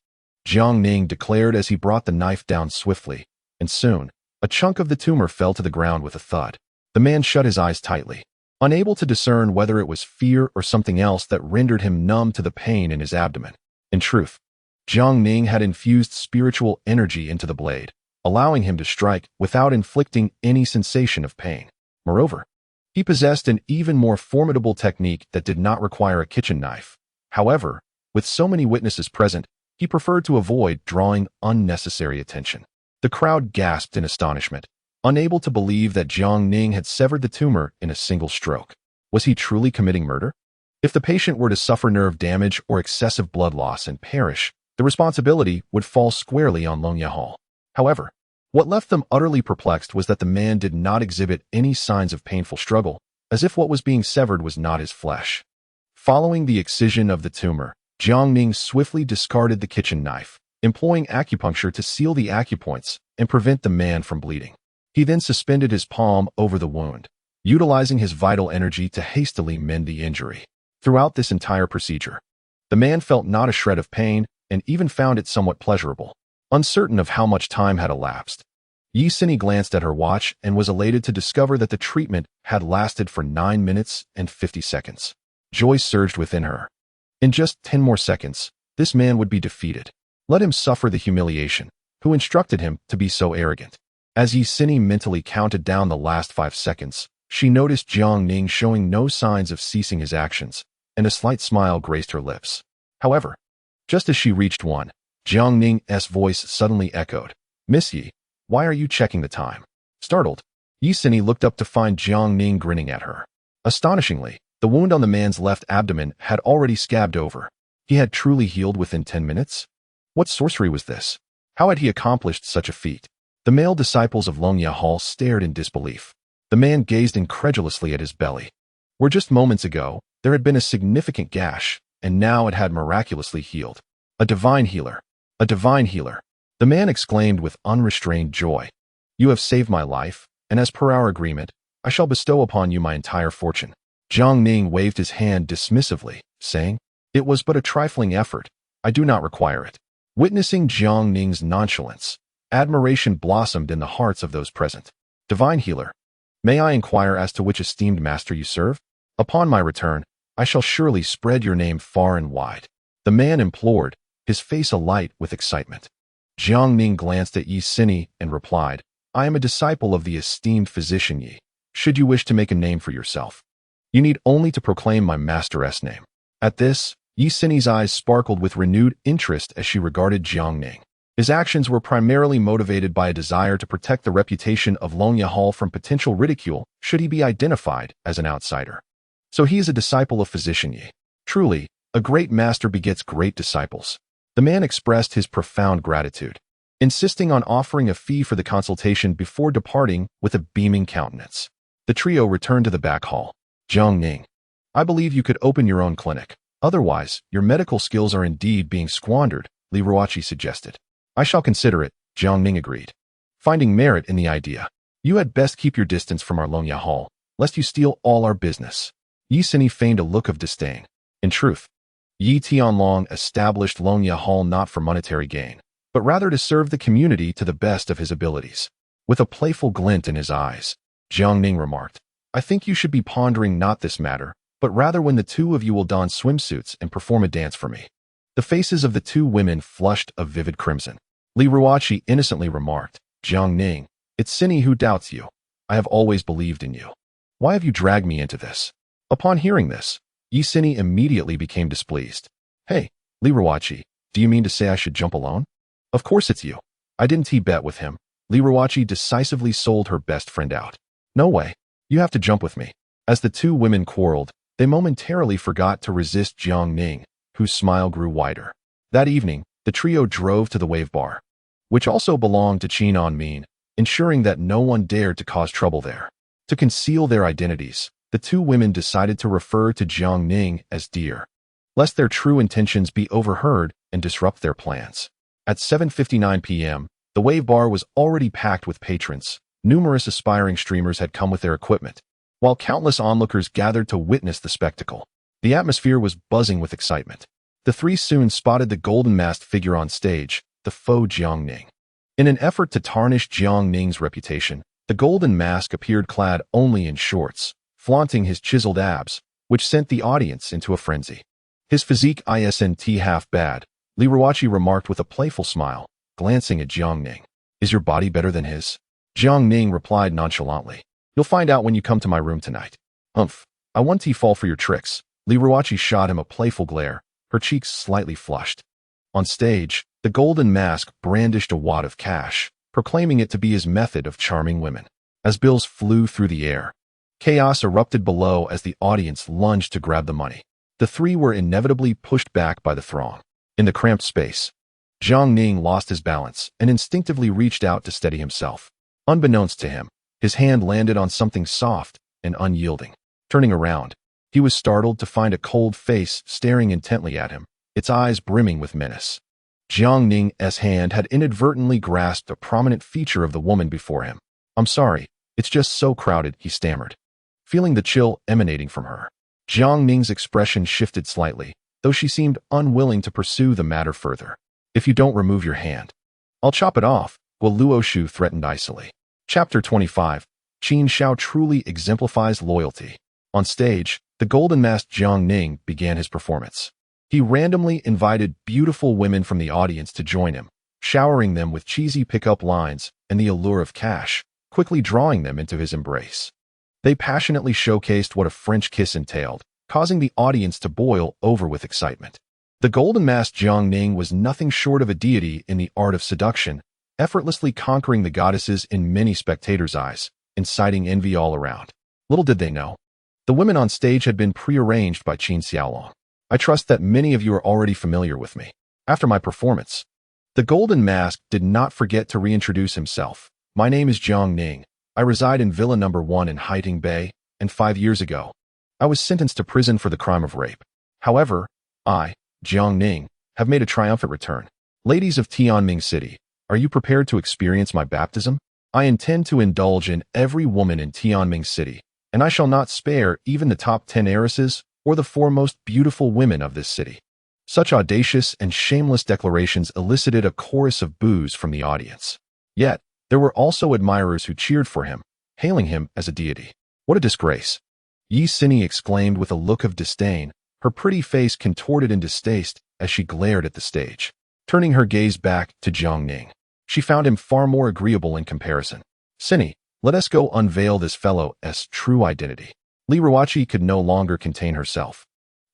Jiang Ning declared as he brought the knife down swiftly, and soon, a chunk of the tumor fell to the ground with a thud. The man shut his eyes tightly, unable to discern whether it was fear or something else that rendered him numb to the pain in his abdomen. In truth, Jiang Ning had infused spiritual energy into the blade, allowing him to strike without inflicting any sensation of pain. Moreover, he possessed an even more formidable technique that did not require a kitchen knife. However, with so many witnesses present, he preferred to avoid drawing unnecessary attention. The crowd gasped in astonishment, unable to believe that Jiang Ning had severed the tumor in a single stroke. Was he truly committing murder? If the patient were to suffer nerve damage or excessive blood loss and perish, the responsibility would fall squarely on Longya Hall. However, what left them utterly perplexed was that the man did not exhibit any signs of painful struggle, as if what was being severed was not his flesh. Following the excision of the tumor, Jiang Ning swiftly discarded the kitchen knife, employing acupuncture to seal the acupoints and prevent the man from bleeding. He then suspended his palm over the wound, utilizing his vital energy to hastily mend the injury. Throughout this entire procedure, the man felt not a shred of pain and even found it somewhat pleasurable. Uncertain of how much time had elapsed, Yi Sini glanced at her watch and was elated to discover that the treatment had lasted for 9 minutes and 50 seconds. Joy surged within her. In just 10 more seconds, this man would be defeated. Let him suffer the humiliation. Who instructed him to be so arrogant? As Yi Sini mentally counted down the last 5 seconds, she noticed Jiang Ning showing no signs of ceasing his actions, and a slight smile graced her lips. However, just as she reached one, Jiang Ning's voice suddenly echoed. Miss Yi, why are you checking the time? Startled, Yi Sini looked up to find Jiang Ning grinning at her. Astonishingly, the wound on the man's left abdomen had already scabbed over. He had truly healed within 10 minutes? What sorcery was this? How had he accomplished such a feat? The male disciples of Longya Hall stared in disbelief. The man gazed incredulously at his belly, where just moments ago, there had been a significant gash, and now it had miraculously healed. A divine healer. A divine healer. The man exclaimed with unrestrained joy. You have saved my life, and as per our agreement, I shall bestow upon you my entire fortune." Jiang Ning waved his hand dismissively, saying, "It was but a trifling effort. I do not require it." Witnessing Jiang Ning's nonchalance, admiration blossomed in the hearts of those present. "Divine healer, may I inquire as to which esteemed master you serve? Upon my return, I shall surely spread your name far and wide." The man implored, his face alight with excitement. Jiang Ning glanced at Yi Sini and replied, "I am a disciple of the esteemed physician Yi. Should you wish to make a name for yourself, you need only to proclaim my master's name." At this, Yi Sini's eyes sparkled with renewed interest as she regarded Jiang Ning. His actions were primarily motivated by a desire to protect the reputation of Longya Hall from potential ridicule should he be identified as an outsider. So he is a disciple of physician Yi. Truly, a great master begets great disciples. The man expressed his profound gratitude, insisting on offering a fee for the consultation before departing with a beaming countenance. The trio returned to the back hall. "Jiang Ning, I believe you could open your own clinic. Otherwise, your medical skills are indeed being squandered," Li Ruoqi suggested. "I shall consider it," Jiang Ning agreed, finding merit in the idea. "You had best keep your distance from our Longya Hall, lest you steal all our business." Yi Sini feigned a look of disdain. In truth, Yi Tianlong established Longya Hall not for monetary gain, but rather to serve the community to the best of his abilities. With a playful glint in his eyes, Jiang Ning remarked, "I think you should be pondering not this matter, but rather when the two of you will don swimsuits and perform a dance for me." The faces of the two women flushed a vivid crimson. Li Ruoqi innocently remarked, "Jiang Ning, it's Sini who doubts you. I have always believed in you. Why have you dragged me into this?" Upon hearing this, Yi Sini immediately became displeased. "Hey, Li Ruoqi, do you mean to say I should jump alone? Of course it's you. I didn't bet with him." Li Ruoqi decisively sold her best friend out. "No way. You have to jump with me." As the two women quarreled, they momentarily forgot to resist Jiang Ning, whose smile grew wider. That evening, the trio drove to the Wave Bar, which also belonged to Qin Anmin, ensuring that no one dared to cause trouble there. To conceal their identities, the two women decided to refer to Jiang Ning as Dear, lest their true intentions be overheard and disrupt their plans. At 7:59 p.m., the Wave Bar was already packed with patrons. Numerous aspiring streamers had come with their equipment, while countless onlookers gathered to witness the spectacle. The atmosphere was buzzing with excitement. The three soon spotted the golden-masked figure on stage, the faux Jiang Ning. In an effort to tarnish Jiang Ning's reputation, the golden mask appeared clad only in shorts, flaunting his chiseled abs, which sent the audience into a frenzy. "His physique isn't half bad," Li Ruoqi remarked with a playful smile, glancing at Jiang Ning. "Is your body better than his?" Jiang Ning replied nonchalantly, "You'll find out when you come to my room tonight." "Humph, I won't fall for your tricks." Li Ruoqi shot him a playful glare, her cheeks slightly flushed. On stage, the golden mask brandished a wad of cash, proclaiming it to be his method of charming women. As bills flew through the air, chaos erupted below as the audience lunged to grab the money. The three were inevitably pushed back by the throng. In the cramped space, Jiang Ning lost his balance and instinctively reached out to steady himself. Unbeknownst to him, his hand landed on something soft and unyielding. Turning around, he was startled to find a cold face staring intently at him, its eyes brimming with menace. Jiang Ning's hand had inadvertently grasped a prominent feature of the woman before him. "I'm sorry, it's just so crowded," he stammered, feeling the chill emanating from her. Jiang Ning's expression shifted slightly, though she seemed unwilling to pursue the matter further. "If you don't remove your hand, I'll chop it off," Guo Luoshu threatened icily. Chapter 25. Qin Shao truly exemplifies loyalty. On stage, the golden-masked Jiang Ning began his performance. He randomly invited beautiful women from the audience to join him, showering them with cheesy pickup lines and the allure of cash, quickly drawing them into his embrace. They passionately showcased what a French kiss entailed, causing the audience to boil over with excitement. The golden-masked Jiang Ning was nothing short of a deity in the art of seduction, effortlessly conquering the goddesses in many spectators' eyes, inciting envy all around. Little did they know, the women on stage had been prearranged by Qin Xiaolong. I trust that many of you are already familiar with me. After my performance, the Golden Mask did not forget to reintroduce himself. "My name is Jiang Ning. I reside in Villa Number 1 in Haiting Bay, and 5 years ago, I was sentenced to prison for the crime of rape. However, I, Jiang Ning, have made a triumphant return. Ladies of Tianming City, are you prepared to experience my baptism?" I intend to indulge in every woman in Tianming City, and I shall not spare even the top 10 heiresses or the 4 most beautiful women of this city." Such audacious and shameless declarations elicited a chorus of boos from the audience. Yet, there were also admirers who cheered for him, hailing him as a deity. "What a disgrace!" Yi Xini exclaimed with a look of disdain, her pretty face contorted in distaste as she glared at the stage. Turning her gaze back to Jiang Ning, she found him far more agreeable in comparison. "Xini, let us go unveil this fellow's true identity." Li Ruoqi could no longer contain herself.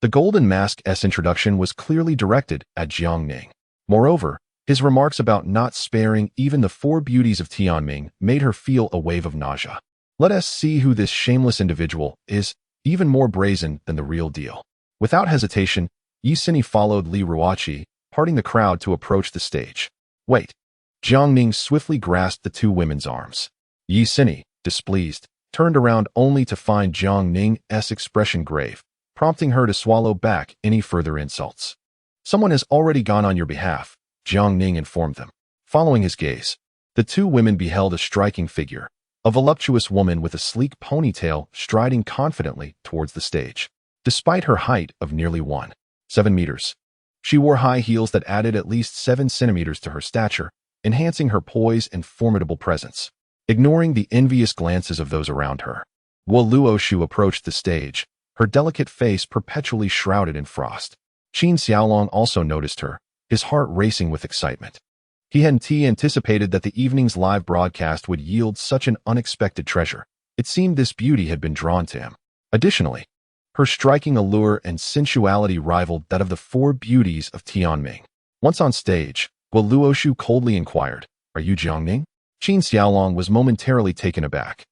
The Golden Mask's introduction was clearly directed at Jiang Ning. Moreover, his remarks about not sparing even the 4 beauties of Tianming made her feel a wave of nausea. Let us see who this shameless individual is, even more brazen than the real deal. Without hesitation, Yi Xini followed Li Ruoqi, parting the crowd to approach the stage. "Wait." Jiang Ning swiftly grasped the 2 women's arms. Yi Xini, displeased, turned around only to find Jiang Ning's expression grave, prompting her to swallow back any further insults. "Someone has already gone on your behalf," Jiang Ning informed them. Following his gaze, the 2 women beheld a striking figure, a voluptuous woman with a sleek ponytail striding confidently towards the stage. Despite her height of nearly 1.7 meters, she wore high heels that added at least 7 centimeters to her stature, enhancing her poise and formidable presence. Ignoring the envious glances of those around her, Guo Luoshu approached the stage, her delicate face perpetually shrouded in frost. Qin Xiaolong also noticed her, his heart racing with excitement. He hadn't anticipated that the evening's live broadcast would yield such an unexpected treasure. It seemed this beauty had been drawn to him. Additionally, her striking allure and sensuality rivaled that of the 4 beauties of Tianming. Once on stage, Guo Luoshu coldly inquired, "Are you Jiang Ning?" Qin Xiaolong was momentarily taken aback.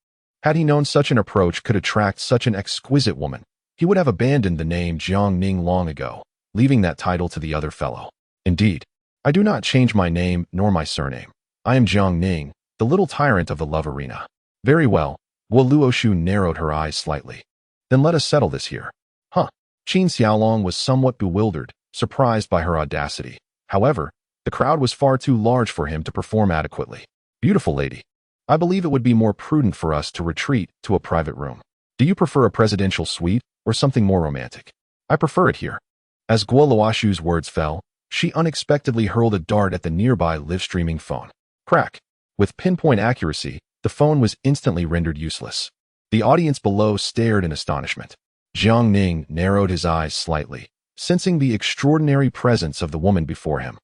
Had he known such an approach could attract such an exquisite woman, he would have abandoned the name Jiang Ning long ago, leaving that title to the other fellow. "Indeed, I do not change my name nor my surname. I am Jiang Ning, the little tyrant of the love arena." "Very well." Guo Luoshu narrowed her eyes slightly. "Then let us settle this here." "Huh." Qin Xiaolong was somewhat bewildered, surprised by her audacity. However, the crowd was far too large for him to perform adequately. "Beautiful lady, I believe it would be more prudent for us to retreat to a private room. Do you prefer a presidential suite or something more romantic?" "I prefer it here." As Guo Luoshu's words fell, she unexpectedly hurled a dart at the nearby live-streaming phone. Crack! With pinpoint accuracy, the phone was instantly rendered useless. The audience below stared in astonishment. Jiang Ning narrowed his eyes slightly, sensing the extraordinary presence of the woman before him.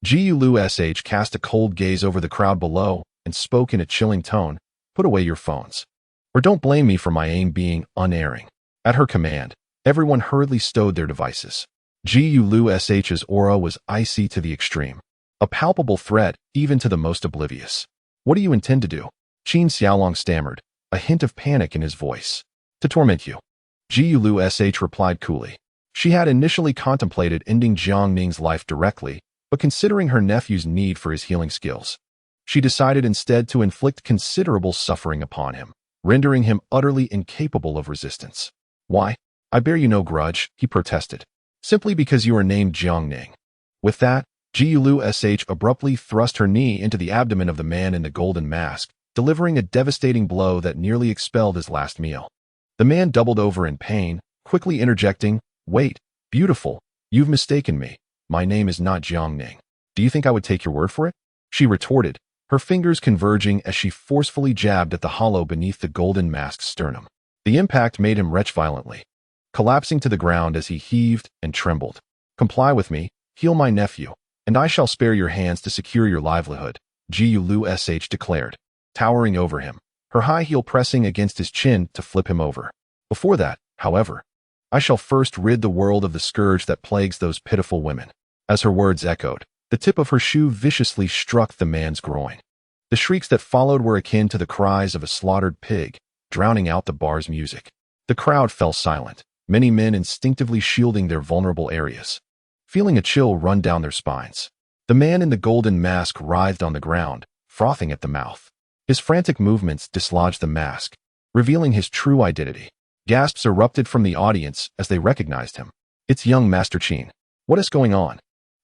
Gu Luosh cast a cold gaze over the crowd below and spoke in a chilling tone, "Put away your phones. Or don't blame me for my aim being unerring." At her command, everyone hurriedly stowed their devices. Gu Luosh's aura was icy to the extreme, a palpable threat even to the most oblivious. "What do you intend to do?" Qin Xiaolong stammered, a hint of panic in his voice. "To torment you." Gu Luosh replied coolly. She had initially contemplated ending Jiang Ning's life directly, but considering her nephew's need for his healing skills, she decided instead to inflict considerable suffering upon him, rendering him utterly incapable of resistance. "Why? I bear you no grudge," he protested. "Simply because you are named Jiang Ning." With that, Gu Luosh abruptly thrust her knee into the abdomen of the man in the golden mask, delivering a devastating blow that nearly expelled his last meal. The man doubled over in pain, quickly interjecting, "Wait, beautiful, you've mistaken me. My name is not Jiang Ning. Do you think I would take your word for it?" She retorted, her fingers converging as she forcefully jabbed at the hollow beneath the golden mask's sternum. The impact made him retch violently, collapsing to the ground as he heaved and trembled. "Comply with me, heal my nephew, and I shall spare your hands to secure your livelihood," Gu Luosh declared, towering over him, her high heel pressing against his chin to flip him over. "Before that, however, I shall first rid the world of the scourge that plagues those pitiful women." As her words echoed, the tip of her shoe viciously struck the man's groin. The shrieks that followed were akin to the cries of a slaughtered pig, drowning out the bar's music. The crowd fell silent, many men instinctively shielding their vulnerable areas, feeling a chill run down their spines. The man in the golden mask writhed on the ground, frothing at the mouth. His frantic movements dislodged the mask, revealing his true identity. Gasps erupted from the audience as they recognized him. "It's young Master Qin. What is going on?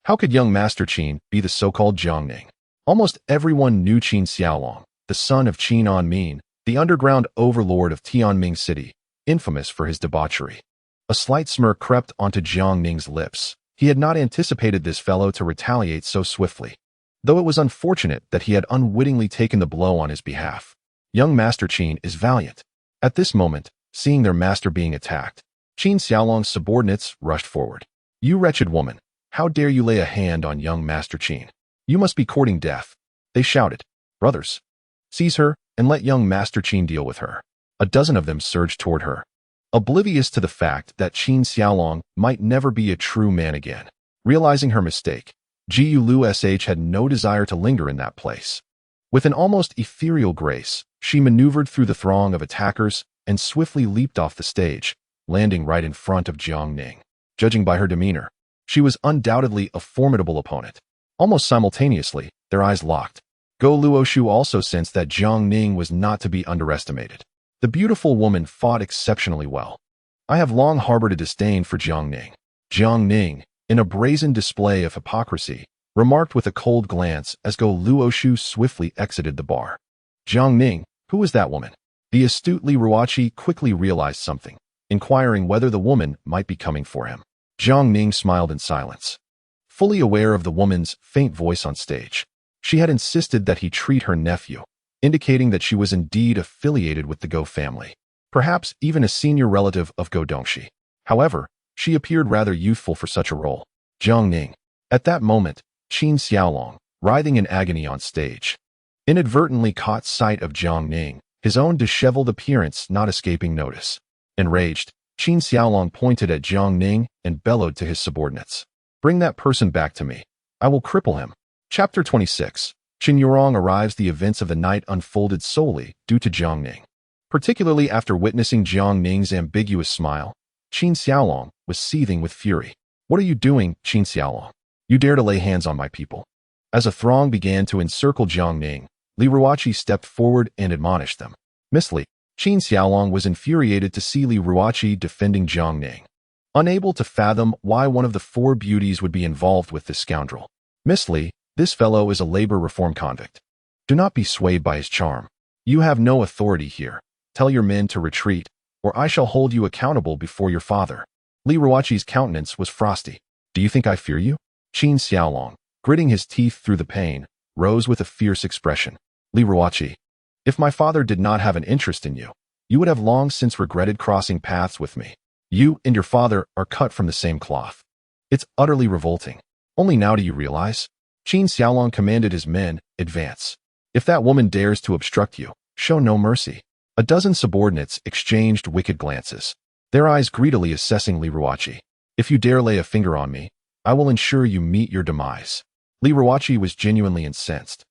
How could young Master Qin be the so-called Jiang Ning?" Almost everyone knew Qin Xiaolong, the son of Qin Anmin, the underground overlord of Tianming City, infamous for his debauchery. A slight smirk crept onto Jiang Ning's lips. He had not anticipated this fellow to retaliate so swiftly, though it was unfortunate that he had unwittingly taken the blow on his behalf. Young Master Qin is valiant. At this moment, seeing their master being attacked, Qin Xiaolong's subordinates rushed forward. You wretched woman, how dare you lay a hand on young Master Qin? You must be courting death. They shouted. Brothers, seize her and let young Master Qin deal with her. A dozen of them surged toward her, oblivious to the fact that Qin Xiaolong might never be a true man again. Realizing her mistake, Jiu Lu Sh had no desire to linger in that place. With an almost ethereal grace, she maneuvered through the throng of attackers and swiftly leaped off the stage, landing right in front of Jiang Ning. Judging by her demeanor, she was undoubtedly a formidable opponent. Almost simultaneously, their eyes locked. Go Luoshu also sensed that Jiang Ning was not to be underestimated. The beautiful woman fought exceptionally well. I have long harbored a disdain for Jiang Ning. Jiang Ning, in a brazen display of hypocrisy, remarked with a cold glance as Go Luoshu swiftly exited the bar. Jiang Ning, who was that woman? The astute Li Ruoqi quickly realized something, inquiring whether the woman might be coming for him. Jiang Ning smiled in silence. Fully aware of the woman's faint voice on stage, she had insisted that he treat her nephew, indicating that she was indeed affiliated with the Go family, perhaps even a senior relative of Go Dongxi. However, she appeared rather youthful for such a role. Jiang Ning. At that moment, Qin Xiaolong, writhing in agony on stage, inadvertently caught sight of Jiang Ning, his own disheveled appearance not escaping notice. Enraged, Qin Xiaolong pointed at Jiang Ning and bellowed to his subordinates. Bring that person back to me. I will cripple him. Chapter 26. Qin Yurong arrives. The events of the night unfolded solely due to Jiang Ning. Particularly after witnessing Jiang Ning's ambiguous smile, Qin Xiaolong was seething with fury. What are you doing, Qin Xiaolong? You dare to lay hands on my people. As a throng began to encircle Jiang Ning, Li Ruoqi stepped forward and admonished them. Miss Li, Qin Xiaolong was infuriated to see Li Ruoqi defending Jiang Ning, unable to fathom why one of the four beauties would be involved with this scoundrel. Miss Li, this fellow is a labor reform convict. Do not be swayed by his charm. You have no authority here. Tell your men to retreat, or I shall hold you accountable before your father. Li Ruoqi's countenance was frosty. Do you think I fear you? Qin Xiaolong, gritting his teeth through the pain, rose with a fierce expression. Li Ruoqi, if my father did not have an interest in you, you would have long since regretted crossing paths with me. You and your father are cut from the same cloth. It's utterly revolting. Only now do you realize? Qin Xiaolong commanded his men, advance. If that woman dares to obstruct you, show no mercy. A dozen subordinates exchanged wicked glances, their eyes greedily assessing Li Ruoqi. If you dare lay a finger on me, I will ensure you meet your demise. Li Ruoqi was genuinely incensed.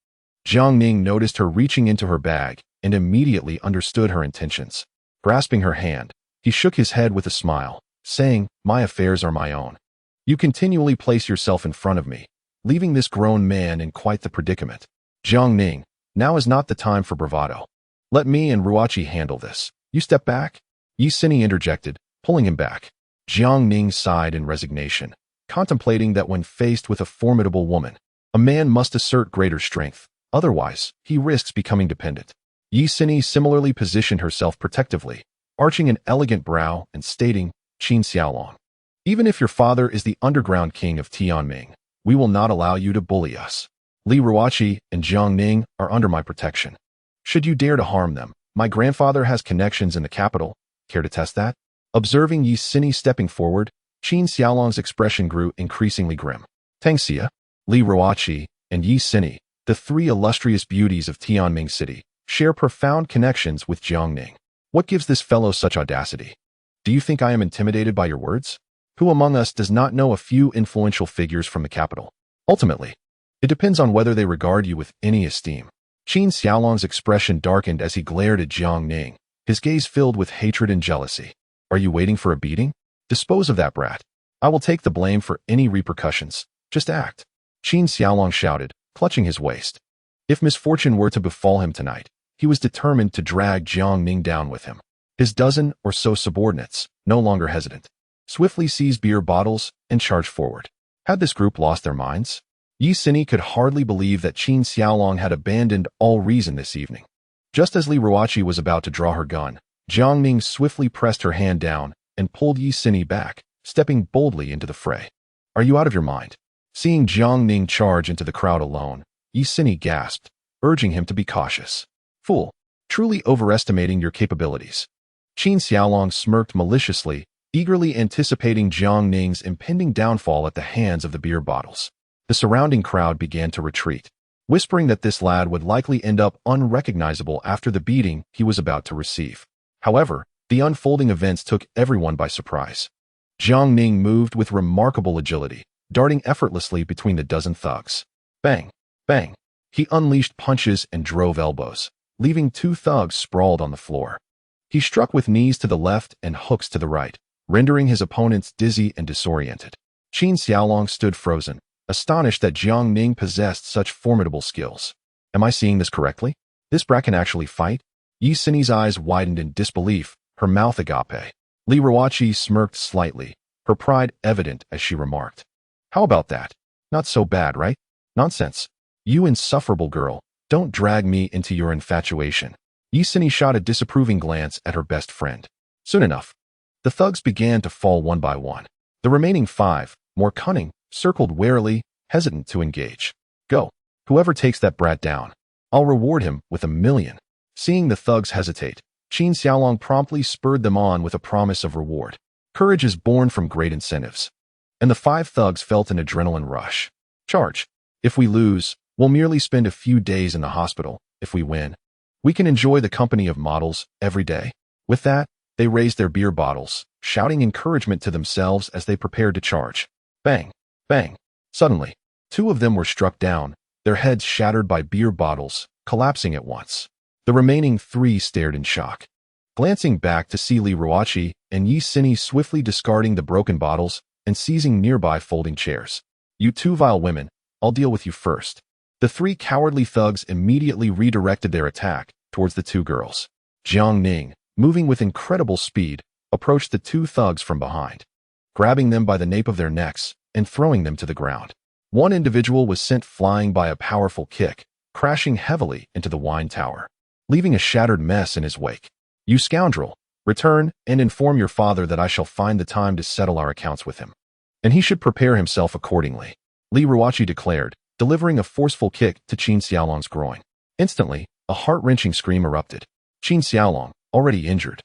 Jiang Ning noticed her reaching into her bag and immediately understood her intentions. Grasping her hand, he shook his head with a smile, saying, My affairs are my own. You continually place yourself in front of me, leaving this grown man in quite the predicament. Jiang Ning, now is not the time for bravado. Let me and Ruoqi handle this. You step back? Yi Sini interjected, pulling him back. Jiang Ning sighed in resignation, contemplating that when faced with a formidable woman, a man must assert greater strength. Otherwise, he risks becoming dependent. Yi Sini similarly positioned herself protectively, arching an elegant brow and stating, Qin Xiaolong, even if your father is the underground king of Tianming, we will not allow you to bully us. Li Ruoqi and Jiang Ning are under my protection. Should you dare to harm them, my grandfather has connections in the capital. Care to test that? Observing Yi Sini stepping forward, Qin Xiaolong's expression grew increasingly grim. Tangxia, Li Ruoqi, and Yi Sini, the three illustrious beauties of Tianming City, share profound connections with Jiang Ning. What gives this fellow such audacity? Do you think I am intimidated by your words? Who among us does not know a few influential figures from the capital? Ultimately, it depends on whether they regard you with any esteem. Qin Xiaolong's expression darkened as he glared at Jiang Ning, his gaze filled with hatred and jealousy. Are you waiting for a beating? Dispose of that brat. I will take the blame for any repercussions. Just act. Qin Xiaolong shouted, clutching his waist. If misfortune were to befall him tonight, he was determined to drag Jiang Ning down with him. His dozen or so subordinates, no longer hesitant, swiftly seized beer bottles and charged forward. Had this group lost their minds? Yi Sini could hardly believe that Qin Xiaolong had abandoned all reason this evening. Just as Li Ruoqi was about to draw her gun, Jiang Ning swiftly pressed her hand down and pulled Yi Sini back, stepping boldly into the fray. "Are you out of your mind?" Seeing Jiang Ning charge into the crowd alone, Yi Sini gasped, urging him to be cautious. "Fool, truly overestimating your capabilities." Qin Xiaolong smirked maliciously, eagerly anticipating Jiang Ning's impending downfall at the hands of the beer bottles. The surrounding crowd began to retreat, whispering that this lad would likely end up unrecognizable after the beating he was about to receive. However, the unfolding events took everyone by surprise. Jiang Ning moved with remarkable agility, darting effortlessly between the dozen thugs. Bang! Bang! He unleashed punches and drove elbows, leaving two thugs sprawled on the floor. He struck with knees to the left and hooks to the right, rendering his opponents dizzy and disoriented. Qin Xiaolong stood frozen, astonished that Jiang Ning possessed such formidable skills. "Am I seeing this correctly? This brat can actually fight?" Yi Sini's eyes widened in disbelief, her mouth agape. Li Ruoqi smirked slightly, her pride evident as she remarked, "How about that? Not so bad, right? Nonsense. You insufferable girl, don't drag me into your infatuation." Yi Sini shot a disapproving glance at her best friend. Soon enough, the thugs began to fall one by one. The remaining 5, more cunning, circled warily, hesitant to engage. "Go. Whoever takes that brat down, I'll reward him with 1,000,000. Seeing the thugs hesitate, Qin Xiaolong promptly spurred them on with a promise of reward. Courage is born from great incentives. And the 5 thugs felt an adrenaline rush. "Charge. If we lose, we'll merely spend a few days in the hospital. If we win, we can enjoy the company of models every day." With that, they raised their beer bottles, shouting encouragement to themselves as they prepared to charge. Bang! Bang! Suddenly, 2 of them were struck down, their heads shattered by beer bottles, collapsing at once. The remaining 3 stared in shock, glancing back to see Li Ruoqi and Yi Sini swiftly discarding the broken bottles and seizing nearby folding chairs. "You 2 vile women, I'll deal with you first." The 3 cowardly thugs immediately redirected their attack towards the 2 girls. Jiang Ning, moving with incredible speed, approached the 2 thugs from behind, grabbing them by the nape of their necks and throwing them to the ground. One individual was sent flying by a powerful kick, crashing heavily into the wine tower, leaving a shattered mess in his wake. "You scoundrel, return and inform your father that I shall find the time to settle our accounts with him, and he should prepare himself accordingly," Li Ruoqi declared, delivering a forceful kick to Qin Xiaolong's groin. Instantly, a heart-wrenching scream erupted. Qin Xiaolong, already injured,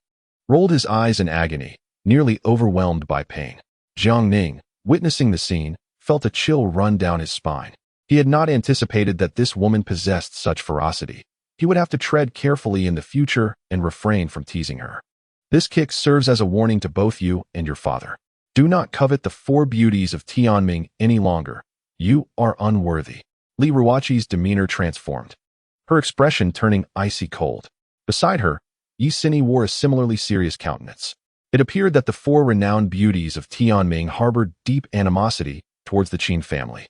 rolled his eyes in agony, nearly overwhelmed by pain. Jiang Ning, witnessing the scene, felt a chill run down his spine. He had not anticipated that this woman possessed such ferocity. He would have to tread carefully in the future and refrain from teasing her. "This kick serves as a warning to both you and your father. Do not covet the 4 beauties of Tianming any longer. You are unworthy." Li Ruoqi's demeanor transformed, her expression turning icy cold. Beside her, Yi Sini wore a similarly serious countenance. It appeared that the 4 renowned beauties of Tianming harbored deep animosity towards the Qin family.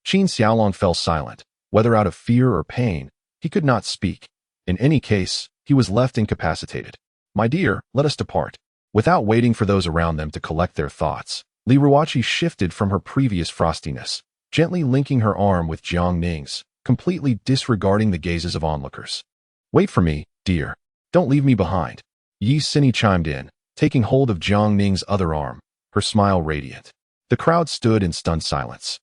Qin Xiaolong fell silent. Whether out of fear or pain, he could not speak. In any case, he was left incapacitated. "My dear, let us depart." Without waiting for those around them to collect their thoughts, Li Ruoqi shifted from her previous frostiness, gently linking her arm with Jiang Ning's, completely disregarding the gazes of onlookers. "Wait for me, dear. Don't leave me behind." Yi Sini chimed in, taking hold of Jiang Ning's other arm, her smile radiant. The crowd stood in stunned silence.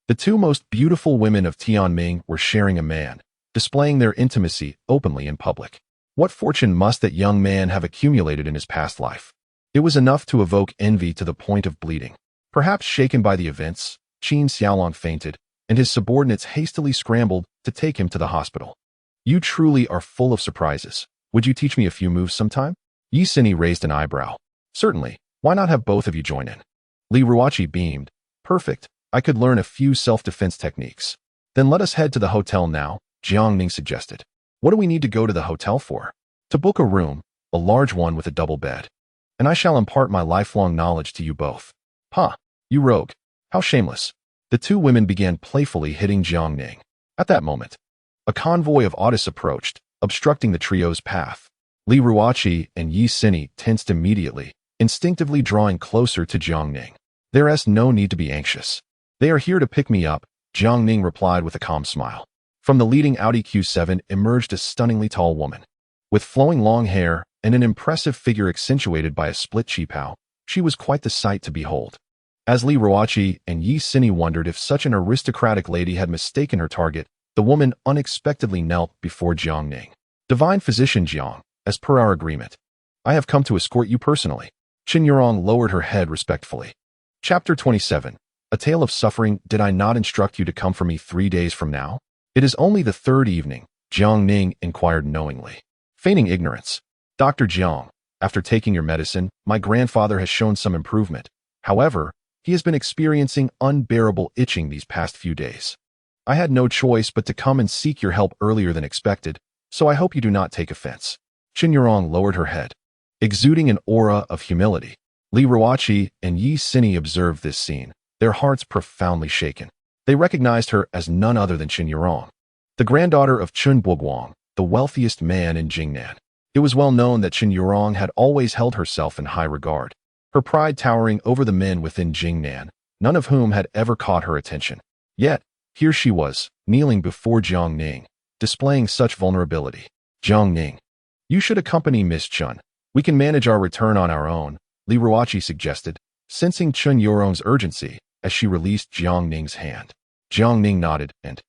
The 2 most beautiful women of Tianming were sharing a man, displaying their intimacy openly in public. What fortune must that young man have accumulated in his past life? It was enough to evoke envy to the point of bleeding. Perhaps shaken by the events, Qin Xiaolong fainted, and his subordinates hastily scrambled to take him to the hospital. "You truly are full of surprises. Would you teach me a few moves sometime?" Yi Sini raised an eyebrow. "Certainly. Why not have both of you join in?" Li Ruoqi beamed. "Perfect. I could learn a few self-defense techniques." "Then let us head to the hotel now," Jiang Ning suggested. "What do we need to go to the hotel for?" "To book a room, a large one with a double bed. And I shall impart my lifelong knowledge to you both." "Ha! You rogue. How shameless." The 2 women began playfully hitting Jiang Ning. At that moment, a convoy of autists approached, obstructing the trio's path. Li Ruoqi and Yi Sini tensed immediately, instinctively drawing closer to Jiang Ning. "There's no need to be anxious. They are here to pick me up," Jiang Ning replied with a calm smile. From the leading Audi Q7 emerged a stunningly tall woman. With flowing long hair and an impressive figure accentuated by a split qipao, she was quite the sight to behold. As Li Ruoqi and Yi Sini wondered if such an aristocratic lady had mistaken her target, the woman unexpectedly knelt before Jiang Ning. Divine Physician Jiang, as per our agreement, I have come to escort you personally. Qin Yurong lowered her head respectfully. Chapter 27. A Tale of Suffering. Did I not instruct you to come for me 3 days from now? It is only the third evening, Jiang Ning inquired knowingly. Feigning ignorance. Dr. Jiang, after taking your medicine, my grandfather has shown some improvement. However, he has been experiencing unbearable itching these past few days. I had no choice but to come and seek your help earlier than expected, so I hope you do not take offense. Qin Yurong lowered her head, exuding an aura of humility. Li Ruoqi and Yi Sini observed this scene, their hearts profoundly shaken. They recognized her as none other than Qin Yurong, the granddaughter of Chun Buguang, the wealthiest man in Jingnan. It was well known that Qin Yurong had always held herself in high regard, her pride towering over the men within Jingnan, none of whom had ever caught her attention. Yet, here she was, kneeling before Jiang Ning, displaying such vulnerability. Jiang Ning, you should accompany Miss Chun. We can manage our return on our own, Li Ruoqi suggested, sensing Qin Yurong's urgency as she released Jiang Ning's hand. Jiang Ning nodded and,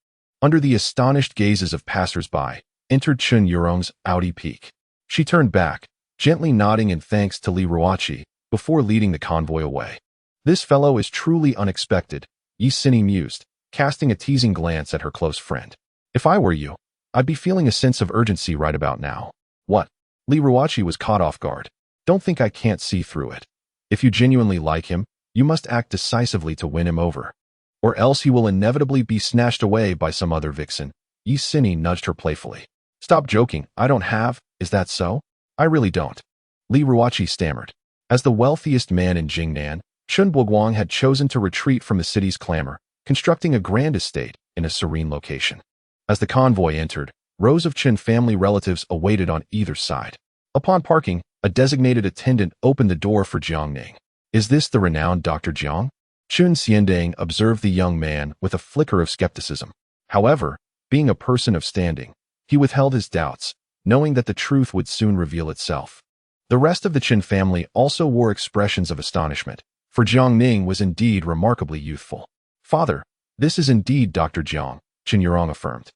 under the astonished gazes of passers-by, entered Qin Yurong's Audi peak. She turned back, gently nodding in thanks to Li Ruoqi, before leading the convoy away. This fellow is truly unexpected, Yi Sini mused, casting a teasing glance at her close friend. If I were you, I'd be feeling a sense of urgency right about now. What? Li Ruoqi was caught off guard. Don't think I can't see through it. If you genuinely like him, you must act decisively to win him over. Or else he will inevitably be snatched away by some other vixen. Yi Sini nudged her playfully. Stop joking, I don't have, is that so? I really don't. Li Ruoqi stammered. As the wealthiest man in Jingnan, Chun Buguang had chosen to retreat from the city's clamor, constructing a grand estate in a serene location. As the convoy entered, rows of Qin family relatives awaited on either side. Upon parking, a designated attendant opened the door for Jiang Ning. Is this the renowned Dr. Jiang? Chun Xiandang observed the young man with a flicker of skepticism. However, being a person of standing, he withheld his doubts, knowing that the truth would soon reveal itself. The rest of the Qin family also wore expressions of astonishment, for Jiang Ning was indeed remarkably youthful. Father, this is indeed Dr. Jiang, Qin Yurong affirmed.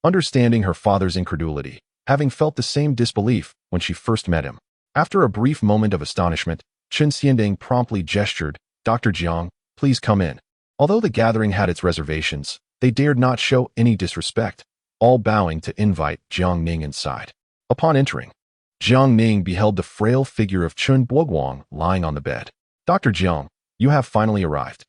Understanding her father's incredulity, having felt the same disbelief when she first met him. After a brief moment of astonishment, Chun Xiandang promptly gestured, Dr. Jiang, please come in. Although the gathering had its reservations, they dared not show any disrespect, all bowing to invite Jiang Ning inside. Upon entering, Jiang Ning beheld the frail figure of Chun Buguang lying on the bed. Dr. Jiang, you have finally arrived.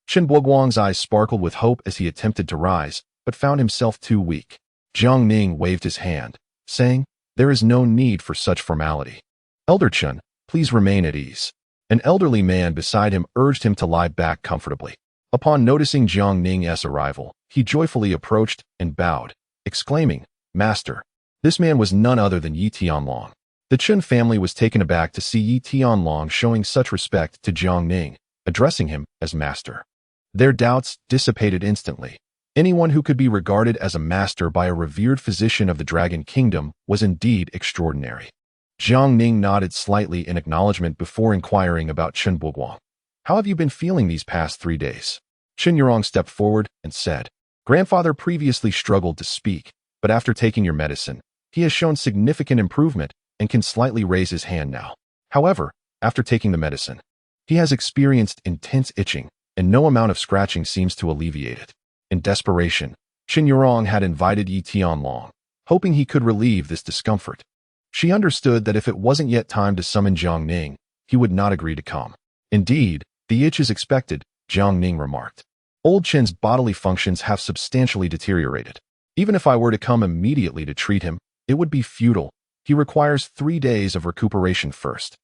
Chun Buguang's eyes sparkled with hope as he attempted to rise, but found himself too weak. Jiang Ning waved his hand, saying, there is no need for such formality. Elder Chun, please remain at ease. An elderly man beside him urged him to lie back comfortably. Upon noticing Jiang Ning's arrival, he joyfully approached and bowed, exclaiming, Master. This man was none other than Yi Tianlong. The Chun family was taken aback to see Yi Tianlong showing such respect to Jiang Ning, addressing him as master. Their doubts dissipated instantly. Anyone who could be regarded as a master by a revered physician of the Dragon Kingdom was indeed extraordinary. Jiang Ning nodded slightly in acknowledgement before inquiring about Chun Buguang. How have you been feeling these past 3 days? Qin Yurong stepped forward and said, Grandfather previously struggled to speak, but after taking your medicine, he has shown significant improvement and can slightly raise his hand now. However, after taking the medicine, he has experienced intense itching, and no amount of scratching seems to alleviate it. In desperation, Qin Yurong had invited Yi Tianlong, hoping he could relieve this discomfort. She understood that if it wasn't yet time to summon Jiang Ning, he would not agree to come. Indeed, the itch is expected, Jiang Ning remarked. Old Qin's bodily functions have substantially deteriorated. Even if I were to come immediately to treat him, it would be futile. He requires 3 days of recuperation first.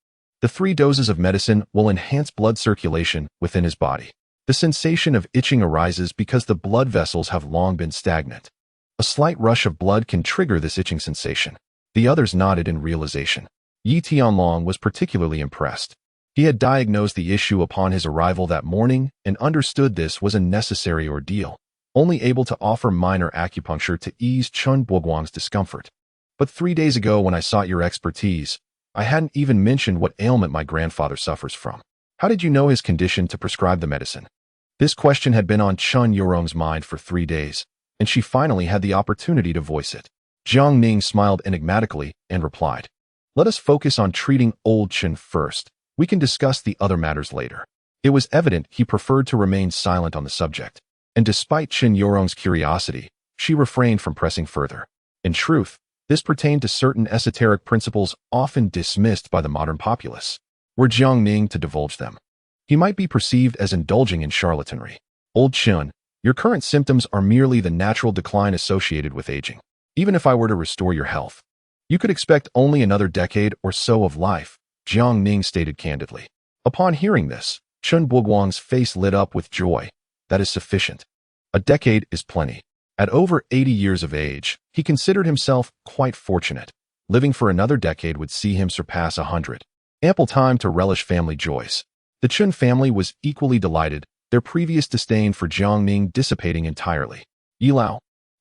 The 3 doses of medicine will enhance blood circulation within his body. The sensation of itching arises because the blood vessels have long been stagnant. A slight rush of blood can trigger this itching sensation. The others nodded in realization. Yi Tianlong was particularly impressed. He had diagnosed the issue upon his arrival that morning and understood this was a necessary ordeal. only able to offer minor acupuncture to ease Chun Buguang's discomfort. But 3 days ago when I sought your expertise, I hadn't even mentioned what ailment my grandfather suffers from. How did you know his condition to prescribe the medicine? This question had been on Chun Yurong's mind for 3 days, and she finally had the opportunity to voice it. Jiang Ning smiled enigmatically and replied, "Let us focus on treating old Chun first. We can discuss the other matters later." It was evident he preferred to remain silent on the subject, and despite Chun Yurong's curiosity, she refrained from pressing further. In truth, this pertained to certain esoteric principles often dismissed by the modern populace. Were Jiang Ning to divulge them, he might be perceived as indulging in charlatanry. Old Chun, your current symptoms are merely the natural decline associated with aging. Even if I were to restore your health, you could expect only another decade or so of life, Jiang Ning stated candidly. Upon hearing this, Chun Buguang's face lit up with joy. That is sufficient. A decade is plenty. At over 80 years of age, he considered himself quite fortunate. Living for another decade would see him surpass 100. Ample time to relish family joys. The Chun family was equally delighted, their previous disdain for Jiang Ning dissipating entirely. "Yilao,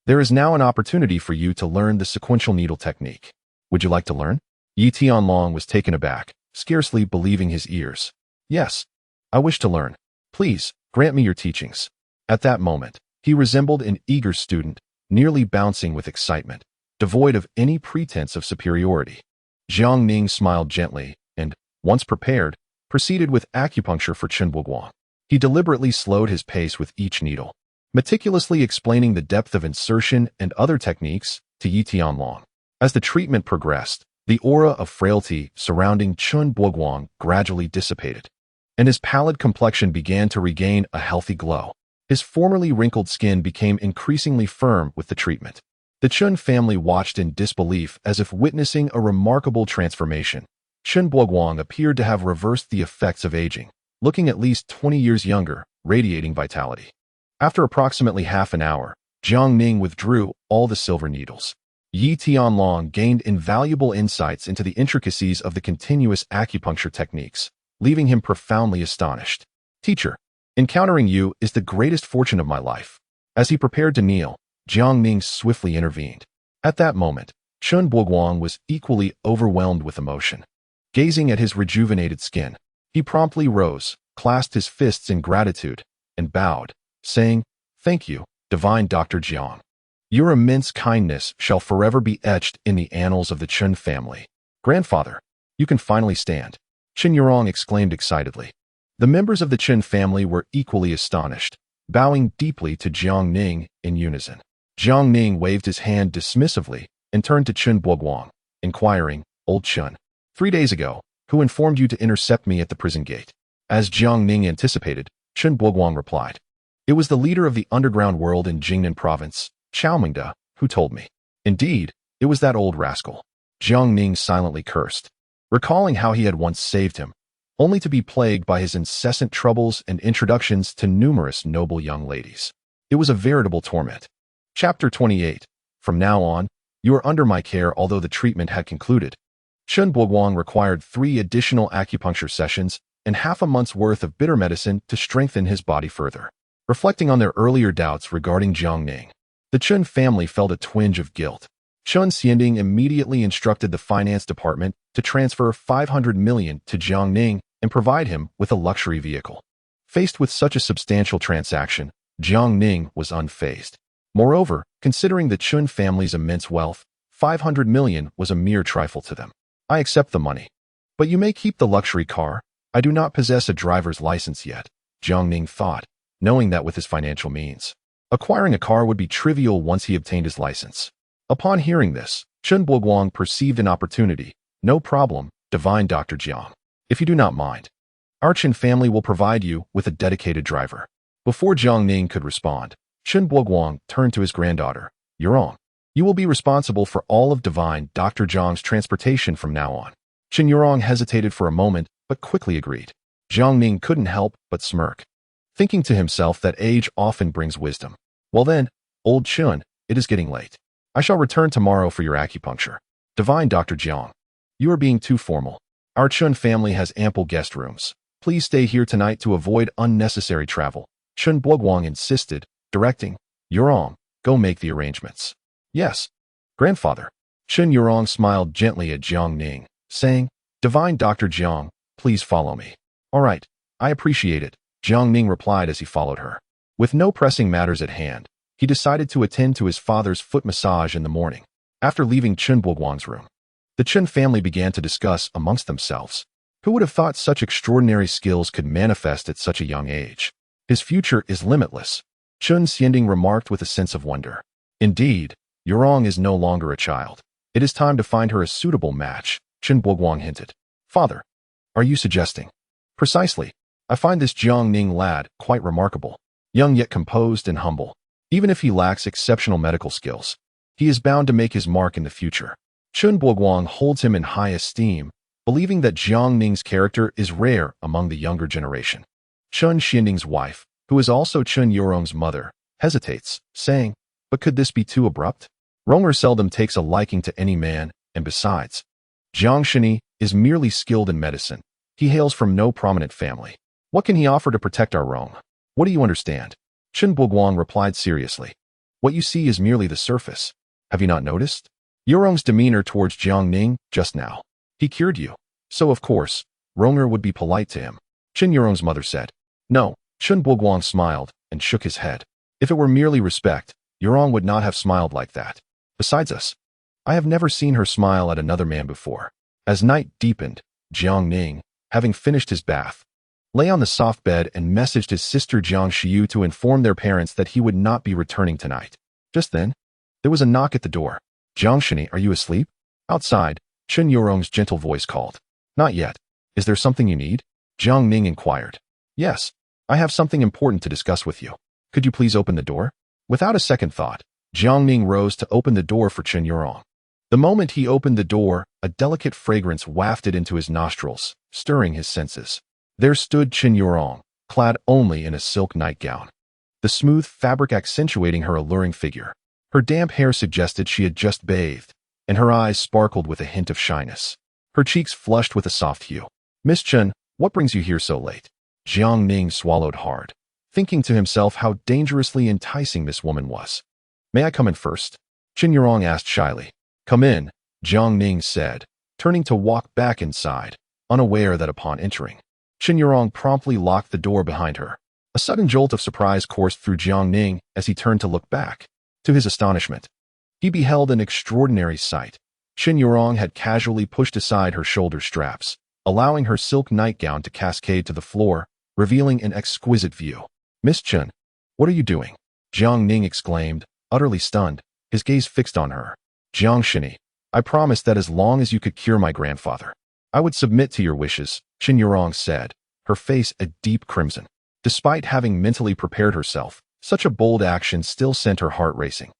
there is now an opportunity for you to learn the sequential needle technique. Would you like to learn?" Yi Tianlong was taken aback, scarcely believing his ears. "Yes, I wish to learn. Please, grant me your teachings." At that moment, he resembled an eager student, nearly bouncing with excitement, devoid of any pretense of superiority. Jiang Ning smiled gently and, once prepared, proceeded with acupuncture for Chun Buguang. He deliberately slowed his pace with each needle, meticulously explaining the depth of insertion and other techniques to Yi Tianlong. As the treatment progressed, the aura of frailty surrounding Chun Buguang gradually dissipated, and his pallid complexion began to regain a healthy glow. His formerly wrinkled skin became increasingly firm with the treatment. The Chun family watched in disbelief as if witnessing a remarkable transformation. Chun Buguang appeared to have reversed the effects of aging, looking at least 20 years younger, radiating vitality. After approximately half an hour, Jiang Ning withdrew all the silver needles. Yi Tianlong gained invaluable insights into the intricacies of the continuous acupuncture techniques, leaving him profoundly astonished. "Teacher, encountering you is the greatest fortune of my life." As he prepared to kneel, Jiang Ning swiftly intervened. At that moment, Chun Buguang was equally overwhelmed with emotion. Gazing at his rejuvenated skin, he promptly rose, clasped his fists in gratitude, and bowed, saying, "Thank you, divine Dr. Jiang. Your immense kindness shall forever be etched in the annals of the Chun family." "Grandfather, you can finally stand," Chun Yurong exclaimed excitedly. The members of the Chun family were equally astonished, bowing deeply to Jiang Ning in unison. Jiang Ning waved his hand dismissively and turned to Chun Buguang, inquiring, "Old Chun, 3 days ago, who informed you to intercept me at the prison gate?" As Jiang Ning anticipated, Chun Buguang replied, "It was the leader of the underground world in Jingnan province, Chao Mingda, who told me." Indeed, it was that old rascal. Jiang Ning silently cursed, recalling how he had once saved him, only to be plagued by his incessant troubles and introductions to numerous noble young ladies. It was a veritable torment. Chapter 28. From now on, you are under my care. Although the treatment had concluded, Chun Buguang required 3 additional acupuncture sessions and half a month's worth of bitter medicine to strengthen his body further. Reflecting on their earlier doubts regarding Jiang Ning, the Chun family felt a twinge of guilt. Chun Xianding immediately instructed the finance department to transfer 500 million to Jiang Ning and provide him with a luxury vehicle. Faced with such a substantial transaction, Jiang Ning was unfazed. Moreover, considering the Chun family's immense wealth, 500 million was a mere trifle to them. "I accept the money. But you may keep the luxury car. I do not possess a driver's license yet," Jiang Ning thought, knowing that with his financial means, acquiring a car would be trivial once he obtained his license. Upon hearing this, Chun Buguang perceived an opportunity. "No problem, divine Dr. Jiang. If you do not mind, our Chun family will provide you with a dedicated driver." Before Jiang Ning could respond, Chun Buguang turned to his granddaughter. "Yurong, you will be responsible for all of divine Dr. Jiang's transportation from now on." Chun Yurong hesitated for a moment, but quickly agreed. Jiang Ning couldn't help but smirk, thinking to himself that age often brings wisdom. "Well then, old Chun, it is getting late. I shall return tomorrow for your acupuncture. Divine Dr. Jiang, you are being too formal. Our Chun family has ample guest rooms. Please stay here tonight to avoid unnecessary travel," Chun Buguang insisted, directing, Yurong, go make the arrangements. Yes, grandfather. Chen Yurong smiled gently at Jiang Ning, saying, Divine Dr. Jiang, please follow me. All right, I appreciate it, Jiang Ning replied as he followed her. With no pressing matters at hand, he decided to attend to his father's foot massage in the morning. After leaving Chen Buguang's room, the Chen family began to discuss amongst themselves. Who would have thought such extraordinary skills could manifest at such a young age? His future is limitless, Chen Xianding remarked with a sense of wonder. Indeed, Yurong is no longer a child. It is time to find her a suitable match, Chen Buguang hinted. Father, are you suggesting? Precisely. I find this Jiang Ning lad quite remarkable. Young yet composed and humble. Even if he lacks exceptional medical skills, he is bound to make his mark in the future. Chen Buguang holds him in high esteem, believing that Jiang Ning's character is rare among the younger generation. Chen Xianding's wife, who is also Chen Yurong's mother, hesitates, saying, But could this be too abrupt? Ronger seldom takes a liking to any man, and besides, Jiang Shini is merely skilled in medicine. He hails from no prominent family. What can he offer to protect our Rong? What do you understand? Chen Buguang replied seriously. What you see is merely the surface. Have you not noticed? Yurong's demeanor towards Jiang Ning just now. He cured you. So of course, Ronger would be polite to him. Chen Yurong's mother said. No, Chen Buguang smiled and shook his head. If it were merely respect, Yurong would not have smiled like that. Besides us, I have never seen her smile at another man before. As night deepened, Jiang Ning, having finished his bath, lay on the soft bed and messaged his sister Jiang Xiu to inform their parents that he would not be returning tonight. Just then, there was a knock at the door. Jiang Shini, are you asleep? Outside, Chen Yurong's gentle voice called. Not yet. Is there something you need? Jiang Ning inquired. Yes, I have something important to discuss with you. Could you please open the door? Without a second thought, Jiang Ning rose to open the door for Chen Yurong. The moment he opened the door, a delicate fragrance wafted into his nostrils, stirring his senses. There stood Chen Yurong, clad only in a silk nightgown, the smooth fabric accentuating her alluring figure. Her damp hair suggested she had just bathed, and her eyes sparkled with a hint of shyness. Her cheeks flushed with a soft hue. Miss Chen, what brings you here so late? Jiang Ning swallowed hard, thinking to himself how dangerously enticing this woman was. May I come in first? Chen Yurong asked shyly. Come in, Jiang Ning said, turning to walk back inside, unaware that upon entering, Chen Yurong promptly locked the door behind her. A sudden jolt of surprise coursed through Jiang Ning as he turned to look back. To his astonishment, he beheld an extraordinary sight. Chen Yurong had casually pushed aside her shoulder straps, allowing her silk nightgown to cascade to the floor, revealing an exquisite view. Miss Chen, what are you doing? Jiang Ning exclaimed, utterly stunned, his gaze fixed on her. Jiang Shini, I promised that as long as you could cure my grandfather, I would submit to your wishes, Chen Yurong said, her face a deep crimson. Despite having mentally prepared herself, such a bold action still sent her heart racing.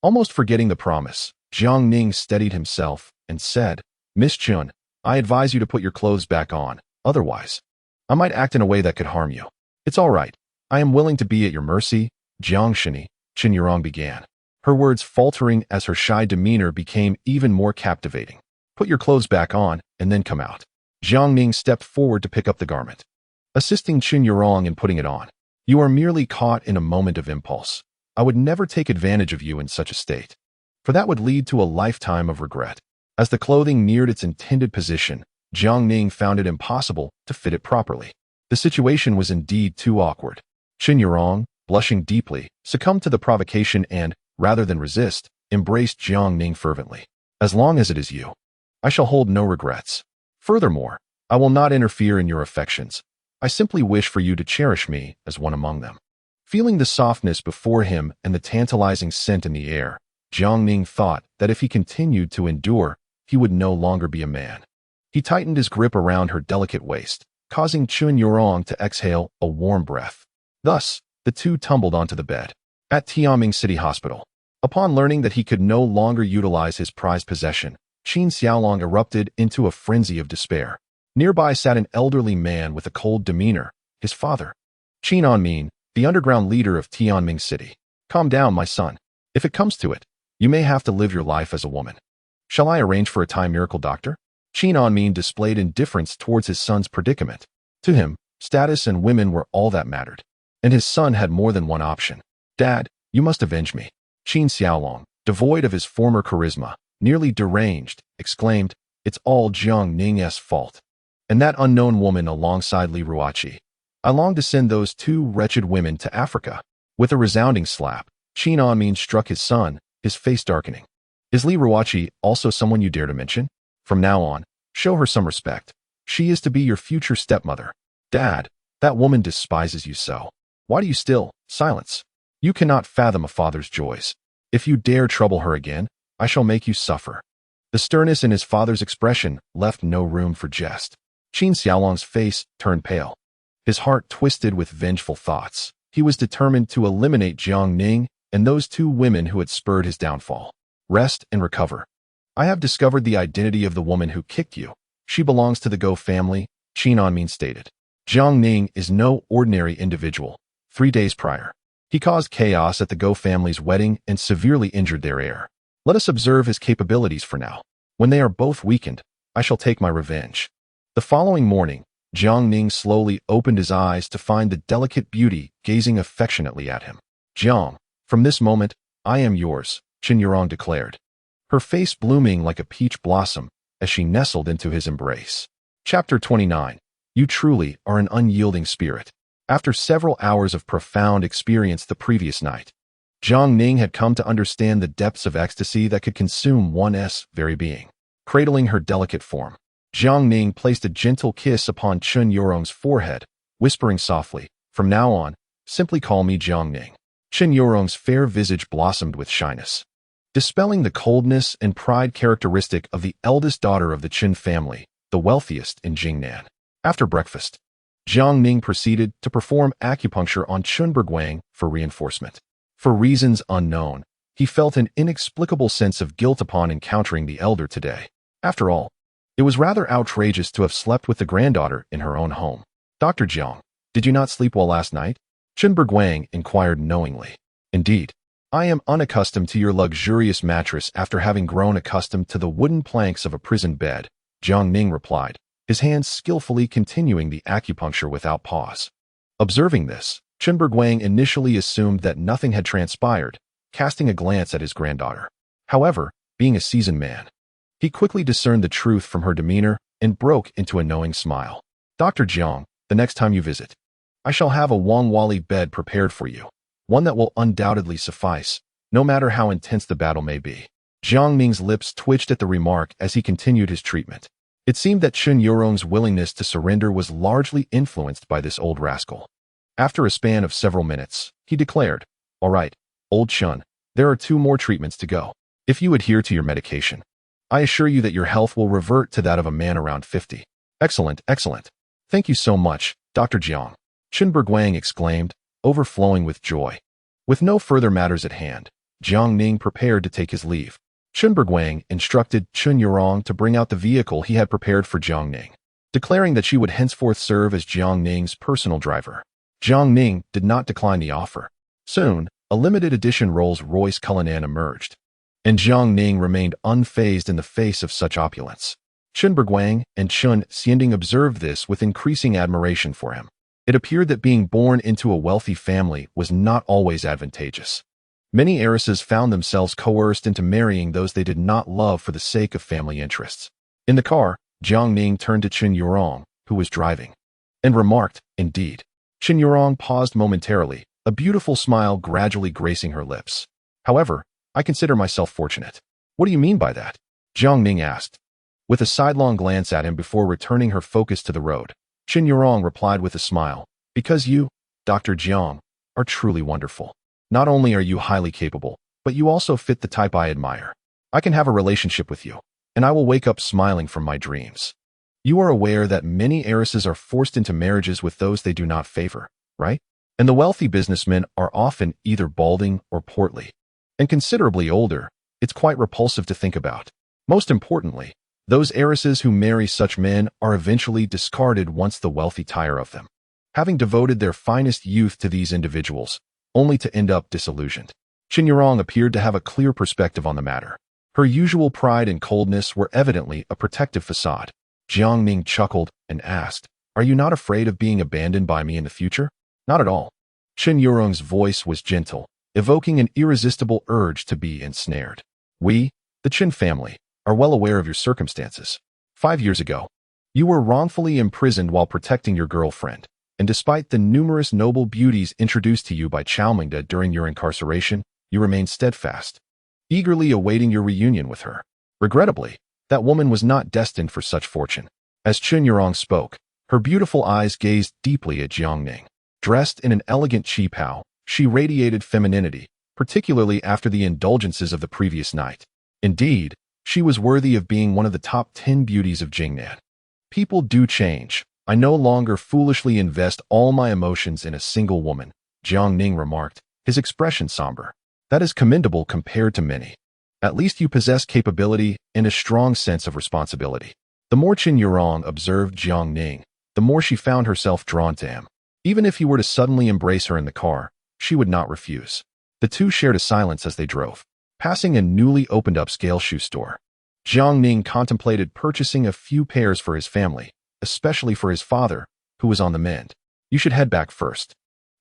Almost forgetting the promise, Jiang Ning steadied himself and said, Miss Chen, I advise you to put your clothes back on, otherwise, I might act in a way that could harm you. It's all right. I am willing to be at your mercy, Jiang Shini, Chen Yurong began, her words faltering as her shy demeanor became even more captivating. Put your clothes back on, and then come out. Jiang Ning stepped forward to pick up the garment, assisting Chen Yurong in putting it on. You are merely caught in a moment of impulse. I would never take advantage of you in such a state, for that would lead to a lifetime of regret. As the clothing neared its intended position, Jiang Ning found it impossible to fit it properly. The situation was indeed too awkward. Chen Yurong, blushing deeply, succumbed to the provocation and, rather than resist, embraced Jiang Ning fervently. As long as it is you, I shall hold no regrets. Furthermore, I will not interfere in your affections. I simply wish for you to cherish me as one among them. Feeling the softness before him and the tantalizing scent in the air, Jiang Ning thought that if he continued to endure, he would no longer be a man. He tightened his grip around her delicate waist, causing Chen Yurong to exhale a warm breath. Thus, the two tumbled onto the bed. At Tianming City Hospital, upon learning that he could no longer utilize his prized possession, Qin Xiaolong erupted into a frenzy of despair. Nearby sat an elderly man with a cold demeanor, his father. Qin Anmin, the underground leader of Tianming City. Calm down, my son. If it comes to it, you may have to live your life as a woman. Shall I arrange for a Thai miracle doctor? Qin Anmin displayed indifference towards his son's predicament. To him, status and women were all that mattered, and his son had more than one option. Dad, You must avenge me. Qin Xiaolong, devoid of his former charisma, nearly deranged, exclaimed, "It's all Jiang Ning's fault. And that unknown woman alongside Li Ruoqi. I long to send those two wretched women to Africa." With a resounding slap, Qin Anmin struck his son, his face darkening. "Is Li Ruoqi also someone you dare to mention? From now on, show her some respect. She is to be your future stepmother." "Dad, that woman despises you so. Why do you still silence? You cannot fathom a father's joys. If you dare trouble her again, I shall make you suffer." The sternness in his father's expression left no room for jest. Qin Xiaolong's face turned pale. His heart twisted with vengeful thoughts. He was determined to eliminate Jiang Ning and those two women who had spurred his downfall. "Rest and recover. I have discovered the identity of the woman who kicked you. She belongs to the Go family," Qin Anmin stated. "Jiang Ning is no ordinary individual. 3 days prior, he caused chaos at the Go family's wedding and severely injured their heir. Let us observe his capabilities for now. When they are both weakened, I shall take my revenge." The following morning, Jiang Ning slowly opened his eyes to find the delicate beauty gazing affectionately at him. "Jiang, from this moment, I am yours," Qin Yurong declared, her face blooming like a peach blossom as she nestled into his embrace. Chapter 29. You truly are an unyielding spirit. After several hours of profound experience the previous night, Jiang Ning had come to understand the depths of ecstasy that could consume one's very being. Cradling her delicate form, Jiang Ning placed a gentle kiss upon Qin Yurong's forehead, whispering softly, "From now on, simply call me Jiang Ning." Qin Yurong's fair visage blossomed with shyness, dispelling the coldness and pride characteristic of the eldest daughter of the Qin family, the wealthiest in Jingnan. After breakfast, Jiang Ning proceeded to perform acupuncture on Qin Berguang for reinforcement. For reasons unknown, he felt an inexplicable sense of guilt upon encountering the elder today. After all, it was rather outrageous to have slept with the granddaughter in her own home. "Dr. Jiang, did you not sleep well last night?" Qin Berguang inquired knowingly. "Indeed, I am unaccustomed to your luxurious mattress after having grown accustomed to the wooden planks of a prison bed," Jiang Ning replied, his hands skillfully continuing the acupuncture without pause. Observing this, Qin Berguang initially assumed that nothing had transpired, casting a glance at his granddaughter. However, being a seasoned man, he quickly discerned the truth from her demeanor and broke into a knowing smile. "Dr. Jiang, the next time you visit, I shall have a Wangwali bed prepared for you, one that will undoubtedly suffice, no matter how intense the battle may be." Jiang Ning's lips twitched at the remark as he continued his treatment. It seemed that Qin Yurong's willingness to surrender was largely influenced by this old rascal. After a span of several minutes, he declared, "All right, old Qin, there are 2 more treatments to go. If you adhere to your medication, I assure you that your health will revert to that of a man around 50. "Excellent, excellent. Thank you so much, Dr. Jiang," Qin Berguang exclaimed, overflowing with joy. With no further matters at hand, Jiang Ning prepared to take his leave. Qin Berguang instructed Qin Yurong to bring out the vehicle he had prepared for Jiang Ning, declaring that she would henceforth serve as Jiang Ning's personal driver. Jiang Ning did not decline the offer. Soon, a limited edition Rolls-Royce Cullinan emerged, and Jiang Ning remained unfazed in the face of such opulence. Qin Berguang and Qin Xianding observed this with increasing admiration for him. It appeared that being born into a wealthy family was not always advantageous. Many heiresses found themselves coerced into marrying those they did not love for the sake of family interests. In the car, Jiang Ning turned to Qin Yurong, who was driving, and remarked, "Indeed." Qin Yurong paused momentarily, a beautiful smile gradually gracing her lips. "However, I consider myself fortunate." "What do you mean by that?" Jiang Ning asked, with a sidelong glance at him before returning her focus to the road. Qin Yurong replied with a smile, "Because you, Dr. Jiang, are truly wonderful. Not only are you highly capable, but you also fit the type I admire. I can have a relationship with you, and I will wake up smiling from my dreams. You are aware that many heiresses are forced into marriages with those they do not favor, right? And the wealthy businessmen are often either balding or portly, and considerably older. It's quite repulsive to think about. Most importantly, those heiresses who marry such men are eventually discarded once the wealthy tire of them, having devoted their finest youth to these individuals, only to end up disillusioned." Qin Yurong appeared to have a clear perspective on the matter. Her usual pride and coldness were evidently a protective facade. Jiang Ning chuckled and asked, "Are you not afraid of being abandoned by me in the future?" "Not at all." Qin Yurong's voice was gentle, evoking an irresistible urge to be ensnared. We, the Chin family, are well aware of your circumstances. 5 years ago, you were wrongfully imprisoned while protecting your girlfriend, and despite the numerous noble beauties introduced to you by Chaomingda during your incarceration, you remained steadfast, eagerly awaiting your reunion with her. Regrettably, that woman was not destined for such fortune. As Chen Yurong spoke, her beautiful eyes gazed deeply at Jiangning. Dressed in an elegant qipao, she radiated femininity, particularly after the indulgences of the previous night. Indeed, she was worthy of being one of the top 10 beauties of Jingnan. People do change. I no longer foolishly invest all my emotions in a single woman, Jiang Ning remarked, his expression somber. That is commendable compared to many. At least you possess capability and a strong sense of responsibility. The more Qin Yurong observed Jiang Ning, the more she found herself drawn to him. Even if he were to suddenly embrace her in the car, she would not refuse. The two shared a silence as they drove, passing a newly opened upscale shoe store. Jiang Ning contemplated purchasing a few pairs for his family, especially for his father, who was on the mend. You should head back first.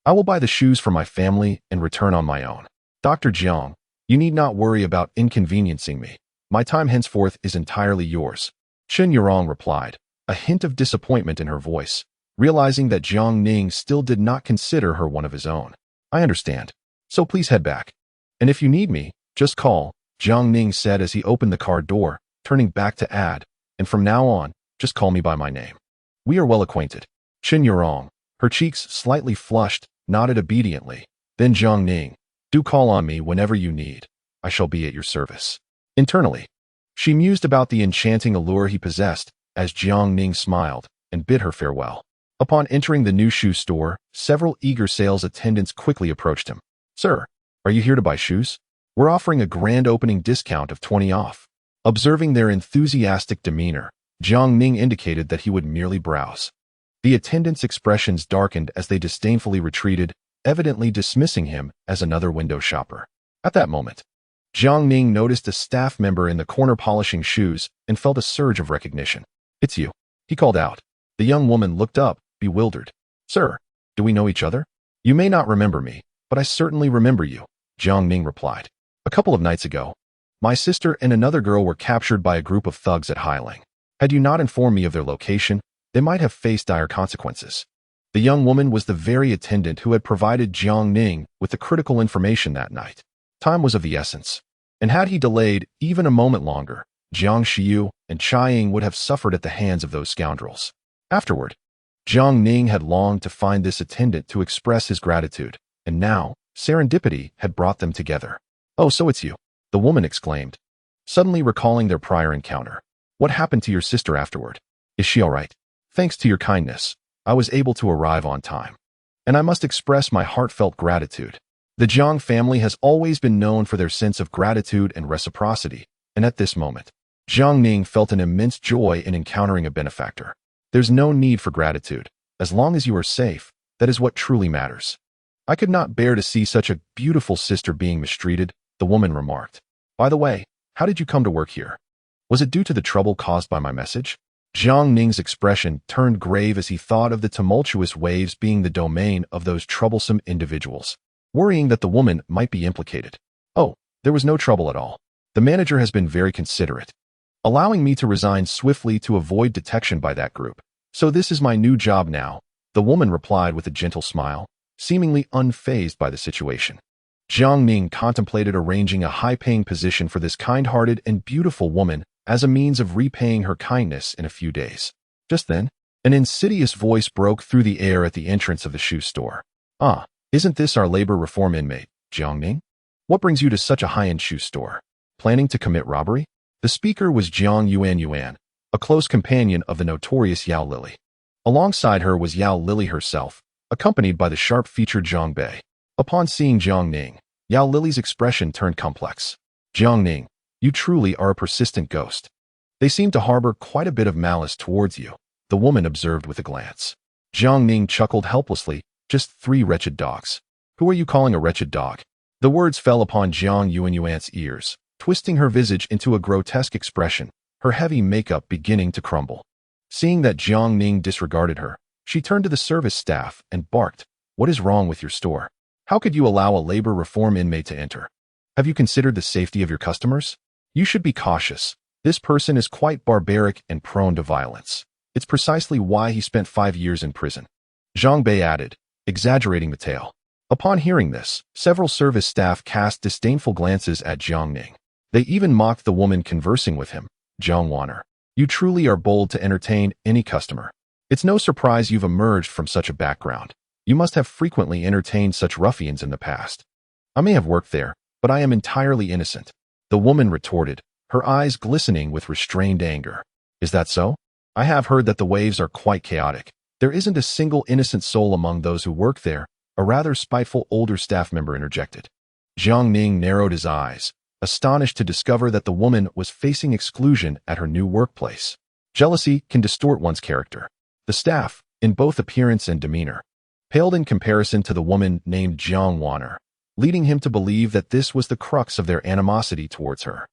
I will buy the shoes for my family and return on my own. Dr. Jiang, you need not worry about inconveniencing me. My time henceforth is entirely yours. Qin Yurong replied, a hint of disappointment in her voice, realizing that Jiang Ning still did not consider her one of his own. I understand. So please head back. And if you need me, just call, Jiang Ning said as he opened the car door, turning back to add, and from now on, just call me by my name. We are well acquainted. Qin Yurong, her cheeks slightly flushed, nodded obediently. Then Jiang Ning, do call on me whenever you need. I shall be at your service. Internally, she mused about the enchanting allure he possessed as Jiang Ning smiled and bid her farewell. Upon entering the new shoe store, several eager sales attendants quickly approached him. Sir, are you here to buy shoes? We're offering a grand opening discount of 20 off. Observing their enthusiastic demeanor, Jiang Ning indicated that he would merely browse. The attendants' expressions darkened as they disdainfully retreated, evidently dismissing him as another window shopper. At that moment, Jiang Ning noticed a staff member in the corner polishing shoes and felt a surge of recognition. It's you, he called out. The young woman looked up, bewildered. Sir, do we know each other? You may not remember me, but I certainly remember you, Jiang Ning replied. A couple of nights ago, my sister and another girl were captured by a group of thugs at Hailing. Had you not informed me of their location, they might have faced dire consequences. The young woman was the very attendant who had provided Jiang Ning with the critical information that night. Time was of the essence, and had he delayed even a moment longer, Jiang Xiu and Chai Ying would have suffered at the hands of those scoundrels. Afterward, Jiang Ning had longed to find this attendant to express his gratitude, and now, serendipity had brought them together. Oh, so it's you, the woman exclaimed, suddenly recalling their prior encounter. What happened to your sister afterward? Is she all right? Thanks to your kindness, I was able to arrive on time. And I must express my heartfelt gratitude. The Jiang family has always been known for their sense of gratitude and reciprocity, and at this moment, Jiang Ning felt an immense joy in encountering a benefactor. There's no need for gratitude. As long as you are safe, that is what truly matters. I could not bear to see such a beautiful sister being mistreated, the woman remarked. By the way, how did you come to work here? Was it due to the trouble caused by my message? Jiang Ning's expression turned grave as he thought of the tumultuous waves being the domain of those troublesome individuals, worrying that the woman might be implicated. Oh, there was no trouble at all. The manager has been very considerate, allowing me to resign swiftly to avoid detection by that group. So this is my new job now, the woman replied with a gentle smile, seemingly unfazed by the situation. Jiang Ning contemplated arranging a high-paying position for this kind-hearted and beautiful woman as a means of repaying her kindness in a few days. Just then, an insidious voice broke through the air at the entrance of the shoe store. Ah, isn't this our labor reform inmate, Jiang Ning? What brings you to such a high-end shoe store? Planning to commit robbery? The speaker was Jiang Yuan, a close companion of the notorious Yao Lily. Alongside her was Yao Lily herself, accompanied by the sharp-featured Zhang Bei. Upon seeing Jiang Ning, Yao Lily's expression turned complex. Jiang Ning, you truly are a persistent ghost. They seem to harbor quite a bit of malice towards you, the woman observed with a glance. Jiang Ning chuckled helplessly, just 3 wretched dogs. Who are you calling a wretched dog? The words fell upon Jiang Yuan's ears, twisting her visage into a grotesque expression, her heavy makeup beginning to crumble. Seeing that Jiang Ning disregarded her, she turned to the service staff and barked, What is wrong with your store? How could you allow a labor reform inmate to enter? Have you considered the safety of your customers? You should be cautious. This person is quite barbaric and prone to violence. It's precisely why he spent 5 years in prison. Zhang Bei added, exaggerating the tale. Upon hearing this, several service staff cast disdainful glances at Jiang Ning. They even mocked the woman conversing with him, Jiang Wanner. You truly are bold to entertain any customer. It's no surprise you've emerged from such a background. You must have frequently entertained such ruffians in the past. I may have worked there, but I am entirely innocent. The woman retorted, her eyes glistening with restrained anger. Is that so? I have heard that the waves are quite chaotic. There isn't a single innocent soul among those who work there, a rather spiteful older staff member interjected. Jiang Ning narrowed his eyes, astonished to discover that the woman was facing exclusion at her new workplace. Jealousy can distort one's character. The staff, in both appearance and demeanor, paled in comparison to the woman named Jiang Wanner, leading him to believe that this was the crux of their animosity towards her.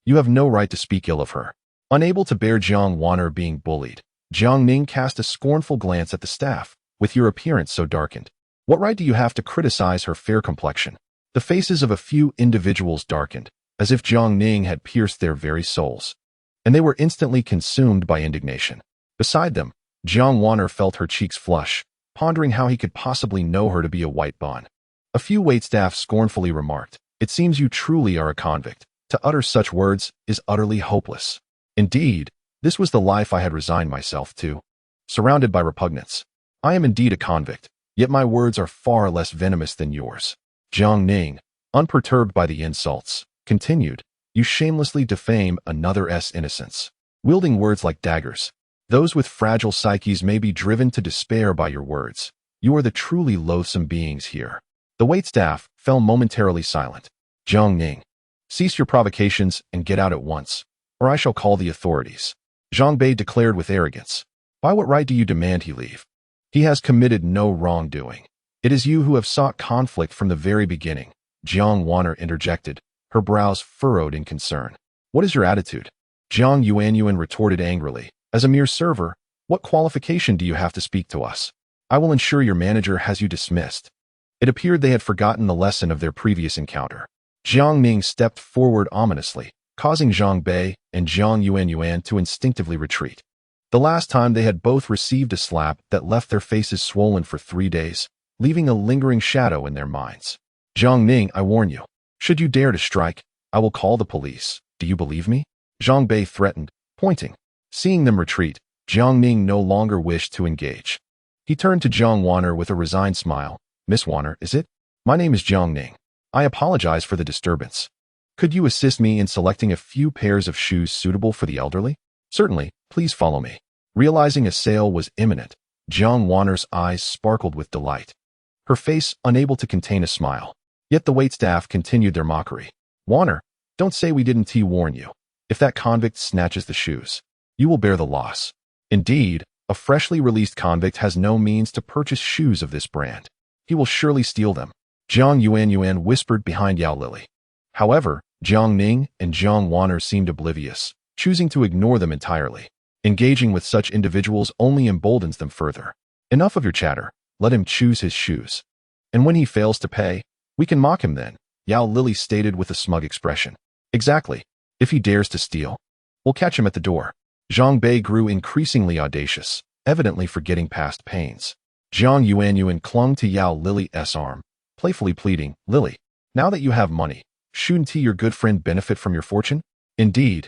You have no right to speak ill of her. Unable to bear Jiang Wanner being bullied, Jiang Ning cast a scornful glance at the staff, with your appearance so darkened. What right do you have to criticize her fair complexion? The faces of a few individuals darkened, as if Jiang Ning had pierced their very souls, and they were instantly consumed by indignation. Beside them, Jiang Wanner felt her cheeks flush, pondering how he could possibly know her to be a white bond. A few waitstaff scornfully remarked, it seems you truly are a convict. To utter such words is utterly hopeless. Indeed, this was the life I had resigned myself to. Surrounded by repugnance, I am indeed a convict, yet my words are far less venomous than yours. Jiang Ning, unperturbed by the insults, continued, you shamelessly defame another's innocence, wielding words like daggers. Those with fragile psyches may be driven to despair by your words. You are the truly loathsome beings here. The waitstaff fell momentarily silent. Jiang Ning, cease your provocations and get out at once, or I shall call the authorities. Zhang Bei declared with arrogance. By what right do you demand he leave? He has committed no wrongdoing. It is you who have sought conflict from the very beginning. Jiang Wanner interjected, her brows furrowed in concern. What is your attitude? Jiang Yuanyuan retorted angrily. As a mere server, what qualification do you have to speak to us? I will ensure your manager has you dismissed. It appeared they had forgotten the lesson of their previous encounter. Jiang Ning stepped forward ominously, causing Zhang Bei and Jiang Yuanyuan to instinctively retreat. The last time they had both received a slap that left their faces swollen for 3 days, leaving a lingering shadow in their minds. Jiang Ning, I warn you, should you dare to strike, I will call the police. Do you believe me? Zhang Bei threatened, pointing. Seeing them retreat, Jiang Ning no longer wished to engage. He turned to Jiang Wanner with a resigned smile. Miss Wanner, is it? My name is Jiang Ning. I apologize for the disturbance. Could you assist me in selecting a few pairs of shoes suitable for the elderly? Certainly, please follow me. Realizing a sale was imminent, Jiang Wanner's eyes sparkled with delight. Her face unable to contain a smile. Yet the waitstaff continued their mockery. Wanner, don't say we didn't warn you. If that convict snatches the shoes, you will bear the loss. Indeed, a freshly released convict has no means to purchase shoes of this brand. He will surely steal them. Jiang Yuanyuan whispered behind Yao Lily. However, Jiang Ning and Jiang Wanner seemed oblivious, choosing to ignore them entirely. Engaging with such individuals only emboldens them further. Enough of your chatter, let him choose his shoes. And when he fails to pay, we can mock him then, Yao Lily stated with a smug expression. Exactly. If he dares to steal, we'll catch him at the door. Zhang Bei grew increasingly audacious, evidently forgetting past pains. Jiang Yuanyuan clung to Yao Lily's arm, playfully pleading, Lily, now that you have money, shouldn't your good friend benefit from your fortune? Indeed,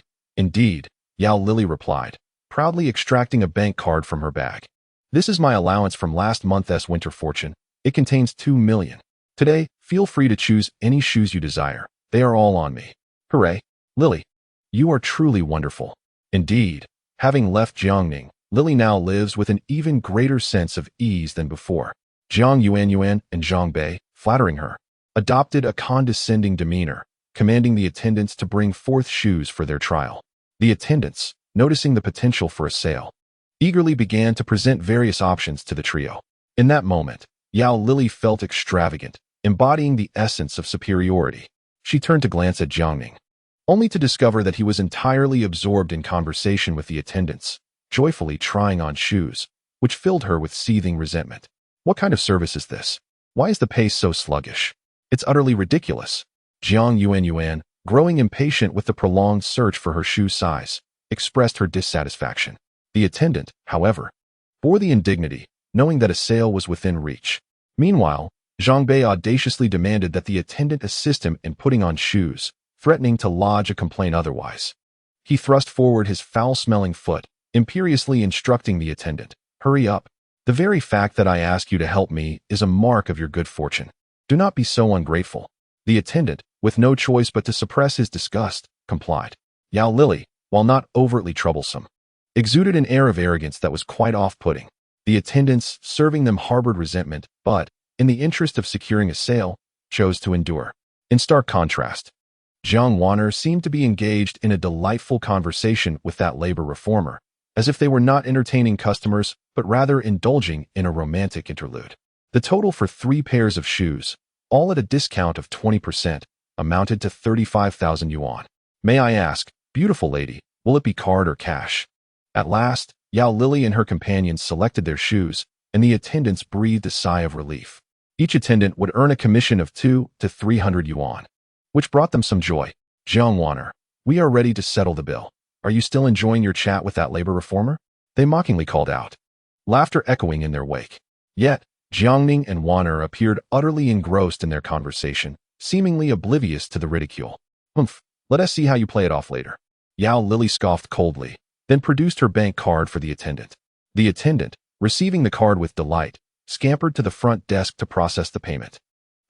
Yao Lily replied, proudly extracting a bank card from her bag. This is my allowance from last month's winter fortune. It contains 2 million. Today, feel free to choose any shoes you desire. They are all on me. Hooray! Lily, you are truly wonderful. Indeed, having left Jiangning, Lily now lives with an even greater sense of ease than before. Jiang Yuanyuan and Zhang Bei, flattering her, adopted a condescending demeanor, commanding the attendants to bring forth shoes for their trial. The attendants, noticing the potential for a sale, eagerly began to present various options to the trio. In that moment, Yao Lily felt extravagant, embodying the essence of superiority. She turned to glance at Jiangning, only to discover that he was entirely absorbed in conversation with the attendants, joyfully trying on shoes, which filled her with seething resentment. What kind of service is this? Why is the pace so sluggish? It's utterly ridiculous. Jiang Yuan, growing impatient with the prolonged search for her shoe size, expressed her dissatisfaction. The attendant, however, bore the indignity, knowing that a sale was within reach. Meanwhile, Zhang Bei audaciously demanded that the attendant assist him in putting on shoes, threatening to lodge a complaint otherwise. He thrust forward his foul-smelling foot, imperiously instructing the attendant, "Hurry up. The very fact that I ask you to help me is a mark of your good fortune. Do not be so ungrateful." The attendant, with no choice but to suppress his disgust, complied. Yao Lily, while not overtly troublesome, exuded an air of arrogance that was quite off-putting. The attendants serving them harbored resentment, but, in the interest of securing a sale, chose to endure. In stark contrast, Jiang Wanner seemed to be engaged in a delightful conversation with that labor reformer, as if they were not entertaining customers, but rather indulging in a romantic interlude. The total for 3 pairs of shoes, all at a discount of 20%, amounted to 35,000 yuan. "May I ask, beautiful lady, will it be card or cash?" At last, Yao Lily and her companions selected their shoes, and the attendants breathed a sigh of relief. Each attendant would earn a commission of 200 to 300 yuan, which brought them some joy. "Jiang Wanner, we are ready to settle the bill. Are you still enjoying your chat with that labor reformer?" they mockingly called out, laughter echoing in their wake. Yet, Jiangning and Wanner appeared utterly engrossed in their conversation, seemingly oblivious to the ridicule. "Humph, let us see how you play it off later." Yao Lily scoffed coldly, then produced her bank card for the attendant. The attendant, receiving the card with delight, scampered to the front desk to process the payment,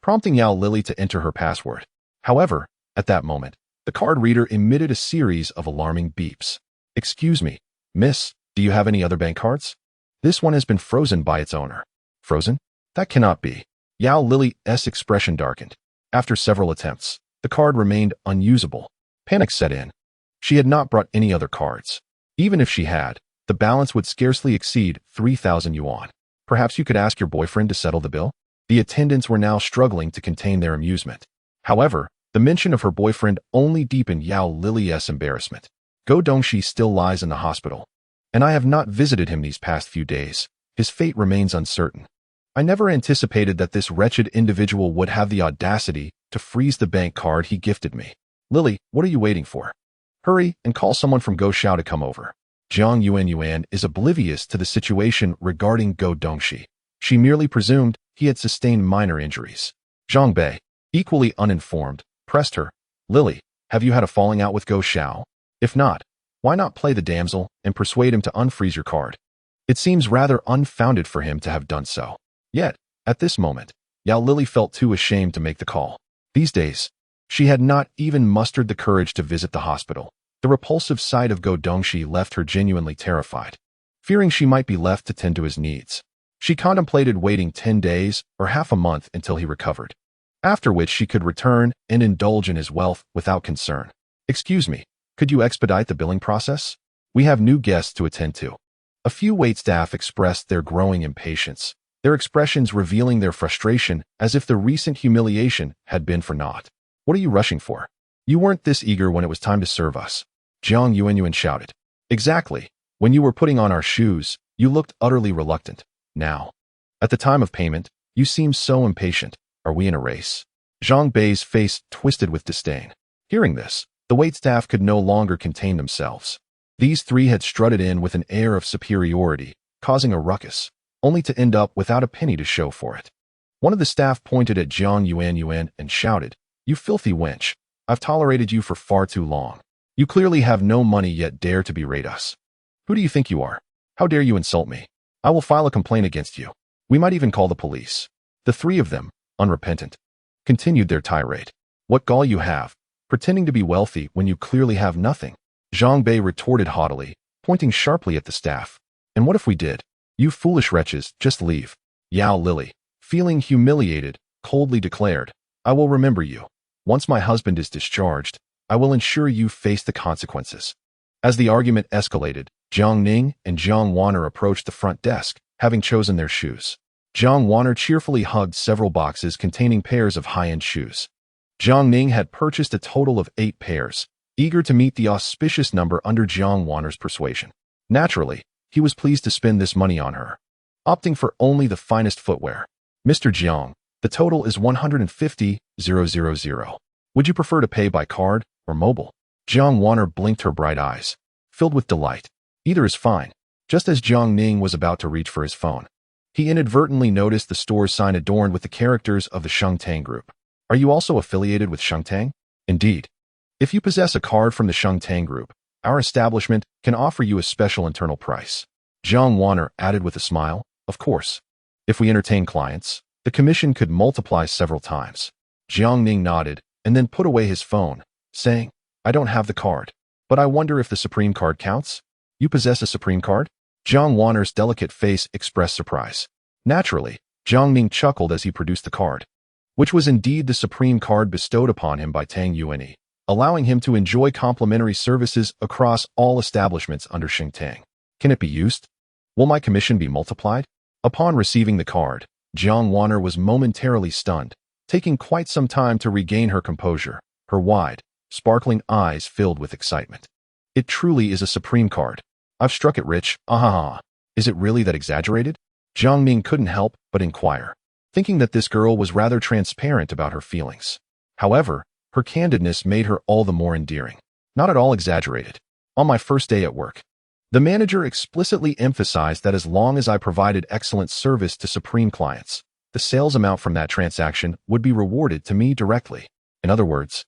prompting Yao Lily to enter her password. However, at that moment, the card reader emitted a series of alarming beeps. "Excuse me, miss, do you have any other bank cards? This one has been frozen by its owner." "Frozen? That cannot be." Yao Lily's expression darkened. After several attempts, the card remained unusable. Panic set in. She had not brought any other cards. Even if she had, the balance would scarcely exceed 3,000 yuan. "Perhaps you could ask your boyfriend to settle the bill?" The attendants were now struggling to contain their amusement. However, the mention of her boyfriend only deepened Yao Lily's embarrassment. "Go Dongxi still lies in the hospital, and I have not visited him these past few days. His fate remains uncertain. I never anticipated that this wretched individual would have the audacity to freeze the bank card he gifted me. Lily, what are you waiting for? Hurry and call someone from Go Xiao to come over." Jiang Yuan is oblivious to the situation regarding Go Dongxi. She merely presumed he had sustained minor injuries. Zhang Bei, equally uninformed, pressed her. "Lily, have you had a falling out with Go Xiao? If not, why not play the damsel and persuade him to unfreeze your card? It seems rather unfounded for him to have done so." Yet, at this moment, Yao Lily felt too ashamed to make the call. These days, she had not even mustered the courage to visit the hospital. The repulsive sight of Go Dongxi left her genuinely terrified. Fearing she might be left to tend to his needs, she contemplated waiting 10 days or half a month until he recovered, after which she could return and indulge in his wealth without concern. "Excuse me, could you expedite the billing process? We have new guests to attend to." A few waitstaff expressed their growing impatience, their expressions revealing their frustration as if the recent humiliation had been for naught. "What are you rushing for? You weren't this eager when it was time to serve us," Jiang Yuan shouted. "Exactly. When you were putting on our shoes, you looked utterly reluctant. Now, at the time of payment, you seem so impatient. Are we in a race?" Zhang Bei's face twisted with disdain. Hearing this, the waitstaff could no longer contain themselves. These three had strutted in with an air of superiority, causing a ruckus, only to end up without a penny to show for it. One of the staff pointed at Jiang Yuan and shouted, "You filthy wench! I've tolerated you for far too long. You clearly have no money yet dare to berate us. Who do you think you are? How dare you insult me? I will file a complaint against you. We might even call the police." The three of them, unrepentant, continued their tirade. "What gall you have, pretending to be wealthy when you clearly have nothing," Zhang Bei retorted haughtily, pointing sharply at the staff. "And what if we did? You foolish wretches, just leave." Yao Lily, feeling humiliated, coldly declared, "I will remember you. Once my husband is discharged, I will ensure you face the consequences." As the argument escalated, Jiang Ning and Jiang Wanner approached the front desk, having chosen their shoes. Jiang Wanner cheerfully hugged several boxes containing pairs of high-end shoes. Jiang Ning had purchased a total of 8 pairs, eager to meet the auspicious number under Jiang Wanner's persuasion. Naturally, he was pleased to spend this money on her, opting for only the finest footwear. "Mr. Jiang, The total is 150,000. Would you prefer to pay by card or mobile? Jiang Wanner blinked her bright eyes, filled with delight. Either is fine. Just as Jiang Ning was about to reach for his phone, he inadvertently noticed the store's sign adorned with the characters of the Shengtang Group. Are you also affiliated with Shengtang? Indeed. If you possess a card from the Shengtang Group, our establishment can offer you a special internal price. Jiang Wanner added with a smile. Of course. If we entertain clients, the commission could multiply several times. Jiang Ning nodded and then put away his phone, saying, I don't have the card, but I wonder if the Supreme card counts? You possess a Supreme card? Jiang Wanner's delicate face expressed surprise. Naturally, Jiang Ning chuckled as he produced the card, which was indeed the Supreme card bestowed upon him by Tang Yuanyi, allowing him to enjoy complimentary services across all establishments under Shengtang. Can it be used? Will my commission be multiplied? Upon receiving the card, Jiang Wanner was momentarily stunned, taking quite some time to regain her composure, her wide, sparkling eyes filled with excitement. It truly is a Supreme card. I've struck it rich, ah. Is it really that exaggerated? Jiang Ning couldn't help but inquire, thinking that this girl was rather transparent about her feelings. However, her candidness made her all the more endearing. Not at all exaggerated. On my first day at work, the manager explicitly emphasized that as long as I provided excellent service to Supreme clients, the sales amount from that transaction would be rewarded to me directly. In other words,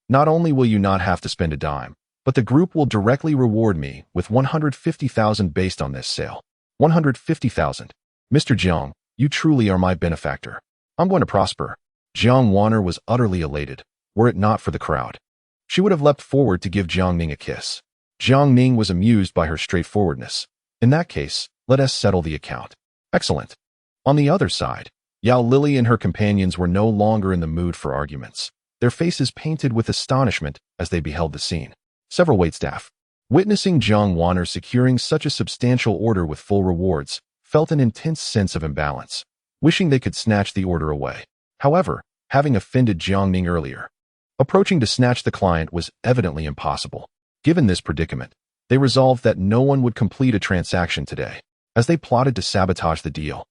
not only will you not have to spend a dime, but the group will directly reward me with 150,000 based on this sale. 150,000. Mr. Jiang, you truly are my benefactor. I'm going to prosper. Jiang Wanner was utterly elated, were it not for the crowd. She would have leapt forward to give Jiang Ning a kiss. Jiang Ning was amused by her straightforwardness. In that case, let us settle the account. Excellent. On the other side, Yao Lily and her companions were no longer in the mood for arguments, their faces painted with astonishment as they beheld the scene. Several waitstaff, witnessing Jiang Wanner securing such a substantial order with full rewards, felt an intense sense of imbalance, wishing they could snatch the order away. However, having offended Jiang Ning earlier, approaching to snatch the client was evidently impossible. Given this predicament, they resolved that no one would complete a transaction today. As they plotted to sabotage the deal,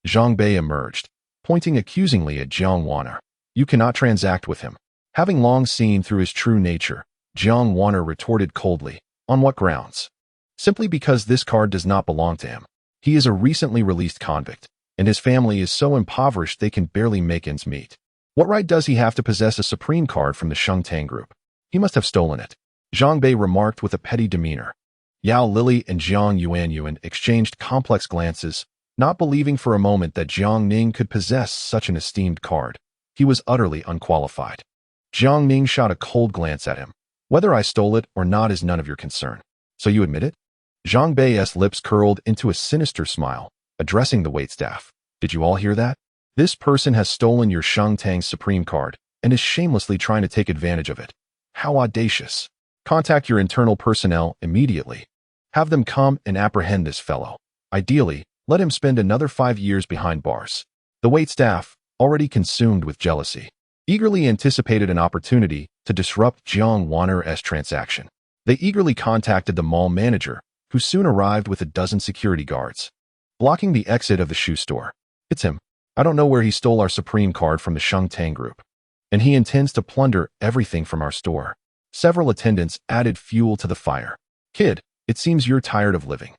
Zhang Bei emerged, pointing accusingly at Jiang Wanner. You cannot transact with him. Having long seen through his true nature, Jiang Wanner retorted coldly. On what grounds? Simply because this card does not belong to him. He is a recently released convict, and his family is so impoverished they can barely make ends meet. What right does he have to possess a Supreme card from the Shengtang Group? He must have stolen it. Zhang Bei remarked with a petty demeanor. Yao Lily and Jiang Yuan exchanged complex glances, not believing for a moment that Jiang Ning could possess such an esteemed card. He was utterly unqualified. Jiang Ning shot a cold glance at him. Whether I stole it or not is none of your concern. So you admit it? Zhang Bei's lips curled into a sinister smile, addressing the waitstaff. Did you all hear that? This person has stolen your Shengtang's Supreme card and is shamelessly trying to take advantage of it. How audacious. Contact your internal personnel immediately. Have them come and apprehend this fellow. Ideally, let him spend another 5 years behind bars. The waitstaff, already consumed with jealousy, eagerly anticipated an opportunity to disrupt Jiang Wanner's transaction. They eagerly contacted the mall manager, who soon arrived with a dozen security guards, blocking the exit of the shoe store. It's him. I don't know where he stole our Supreme card from the Shengtang Group, and he intends to plunder everything from our store. Several attendants added fuel to the fire. Kid, it seems you're tired of living.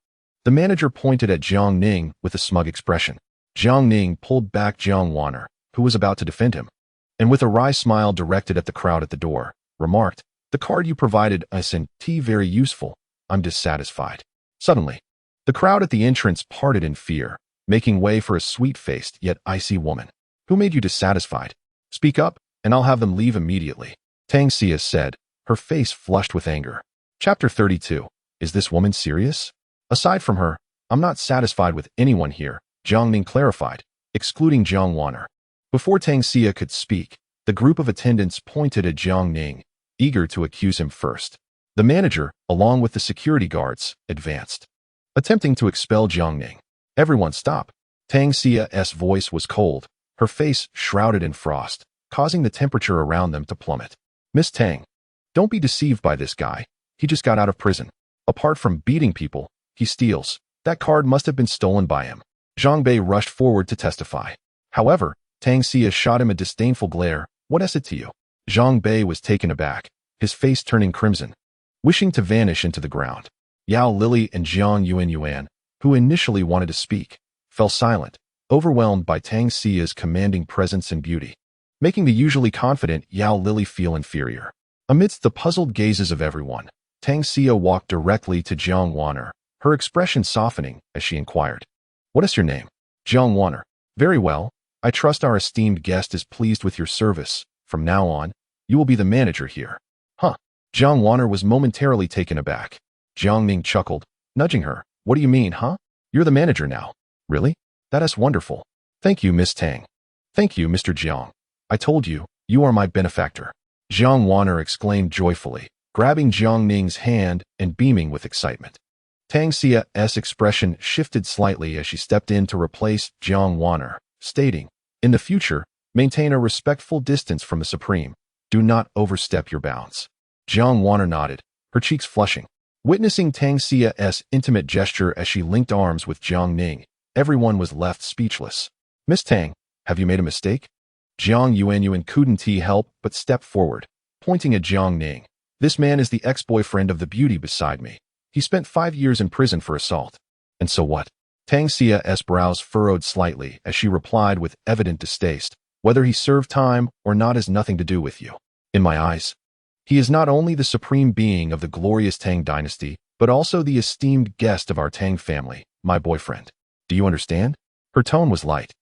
The manager pointed at Jiang Ning with a smug expression. Jiang Ning pulled back Jiang Wanner, who was about to defend him, and with a wry smile directed at the crowd at the door, remarked, the card you provided isn't very useful. I'm dissatisfied. Suddenly, the crowd at the entrance parted in fear, making way for a sweet-faced yet icy woman. Who made you dissatisfied? Speak up, and I'll have them leave immediately, Tang Xia said, her face flushed with anger. Chapter 32. Is this woman serious? Aside from her, I'm not satisfied with anyone here, Jiang Ning clarified, excluding Jiang Wanner. Before Tang Xia could speak, the group of attendants pointed at Jiang Ning, eager to accuse him first. The manager, along with the security guards, advanced, attempting to expel Jiang Ning. Everyone stop. Tang Xia's voice was cold, her face shrouded in frost, causing the temperature around them to plummet. Miss Tang, don't be deceived by this guy. He just got out of prison. Apart from beating people, he steals. That card must have been stolen by him. Zhang Bei rushed forward to testify. However, Tang Xia shot him a disdainful glare. What is it to you? Zhang Bei was taken aback, his face turning crimson, wishing to vanish into the ground. Yao Lili and Jiang Yuan, who initially wanted to speak, fell silent, overwhelmed by Tang Xia's commanding presence and beauty, making the usually confident Yao Lili feel inferior. Amidst the puzzled gazes of everyone, Tang Xia walked directly to Jiang Waner, her expression softening as she inquired, "What is your name?" Jiang Waner. "Very well. I trust our esteemed guest is pleased with your service. From now on, you will be the manager here." Huh. Jiang Waner was momentarily taken aback. Jiang Ning chuckled, nudging her. "What do you mean, huh? You're the manager now." "Really? That is wonderful. Thank you, Miss Tang." "Thank you, Mr. Jiang. I told you, you are my benefactor." Jiang Waner exclaimed joyfully, grabbing Jiang Ning's hand and beaming with excitement. Tang Xia's expression shifted slightly as she stepped in to replace Jiang Waner, stating, "In the future, maintain a respectful distance from the Supreme. Do not overstep your bounds." Jiang Waner nodded, her cheeks flushing. Witnessing Tang Xia's intimate gesture as she linked arms with Jiang Ning, everyone was left speechless. "Miss Tang, have you made a mistake?" Jiang Yuan couldn't help but step forward, pointing at Jiang Ning. "This man is the ex-boyfriend of the beauty beside me. He spent 5 years in prison for assault." "And so what?" Tang Xia's brows furrowed slightly as she replied with evident distaste. "Whether he served time or not has nothing to do with you. In my eyes, he is not only the supreme being of the glorious Tang dynasty, but also the esteemed guest of our Tang family, my boyfriend. Do you understand?" Her tone was light,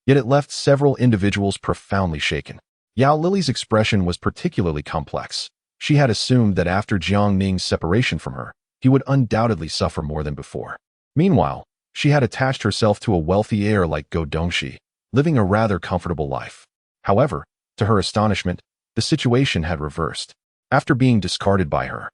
yet it left several individuals profoundly shaken. Yao Lili's expression was particularly complex. She had assumed that after Jiang Ning's separation from her, he would undoubtedly suffer more than before. Meanwhile, she had attached herself to a wealthy heir like Go Dongxi, living a rather comfortable life. However, to her astonishment, the situation had reversed. After being discarded by her,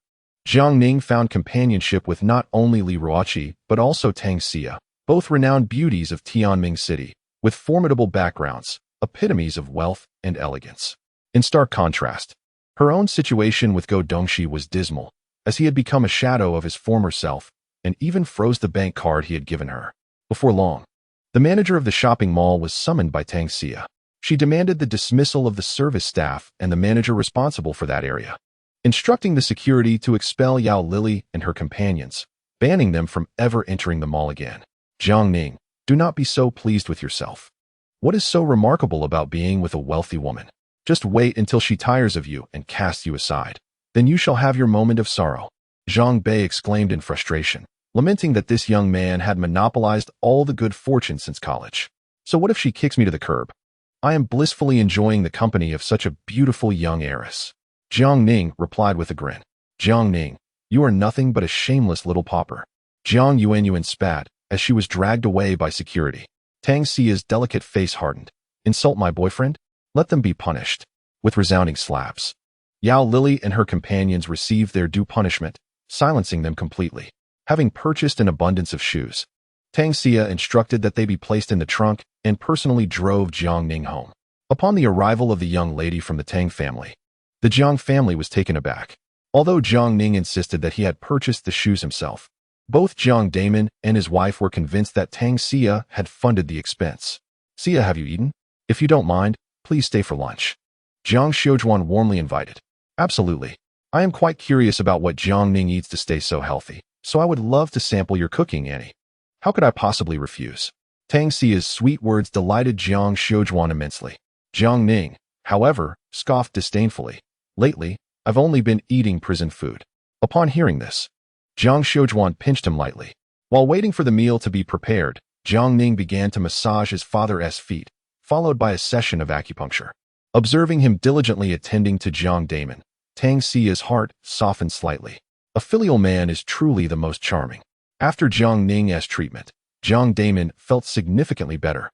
Jiang Ning found companionship with not only Li Ruoqi, but also Tang Xia, both renowned beauties of Tianming City, with formidable backgrounds, epitomes of wealth and elegance. In stark contrast, her own situation with Go Dongxi was dismal, as he had become a shadow of his former self and even froze the bank card he had given her. Before long, the manager of the shopping mall was summoned by Tang Xia. She demanded the dismissal of the service staff and the manager responsible for that area, instructing the security to expel Yao Lili and her companions, banning them from ever entering the mall again. "Jiang Ning, do not be so pleased with yourself. What is so remarkable about being with a wealthy woman? Just wait until she tires of you and casts you aside. Then you shall have your moment of sorrow." Zhang Bei exclaimed in frustration, lamenting that this young man had monopolized all the good fortune since college. "So what if she kicks me to the curb? I am blissfully enjoying the company of such a beautiful young heiress." Jiang Ning replied with a grin. "Jiang Ning, you are nothing but a shameless little pauper." Jiang Yuan spat as she was dragged away by security. Tang Xia's delicate face hardened. "Insult my boyfriend? Let them be punished." With resounding slaps, Yao Lili and her companions received their due punishment, silencing them completely. Having purchased an abundance of shoes, Tang Xia instructed that they be placed in the trunk and personally drove Jiang Ning home. Upon the arrival of the young lady from the Tang family, the Jiang family was taken aback. Although Jiang Ning insisted that he had purchased the shoes himself, both Jiang Damon and his wife were convinced that Tang Xia had funded the expense. "Xia, have you eaten? If you don't mind, please stay for lunch." Jiang Xiujuan warmly invited. "Absolutely. I am quite curious about what Jiang Ning eats to stay so healthy, so I would love to sample your cooking, Annie." "How could I possibly refuse?" Tang Xia's sweet words delighted Jiang Xiujuan immensely. Jiang Ning, however, scoffed disdainfully. "Lately, I've only been eating prison food." Upon hearing this, Jiang Xiujuan pinched him lightly. While waiting for the meal to be prepared, Jiang Ning began to massage his father's feet, followed by a session of acupuncture. Observing him diligently attending to Jiang Damon, Tang Xia's heart softened slightly. A filial man is truly the most charming. After Jiang Ning's treatment, Jiang Damon felt significantly better.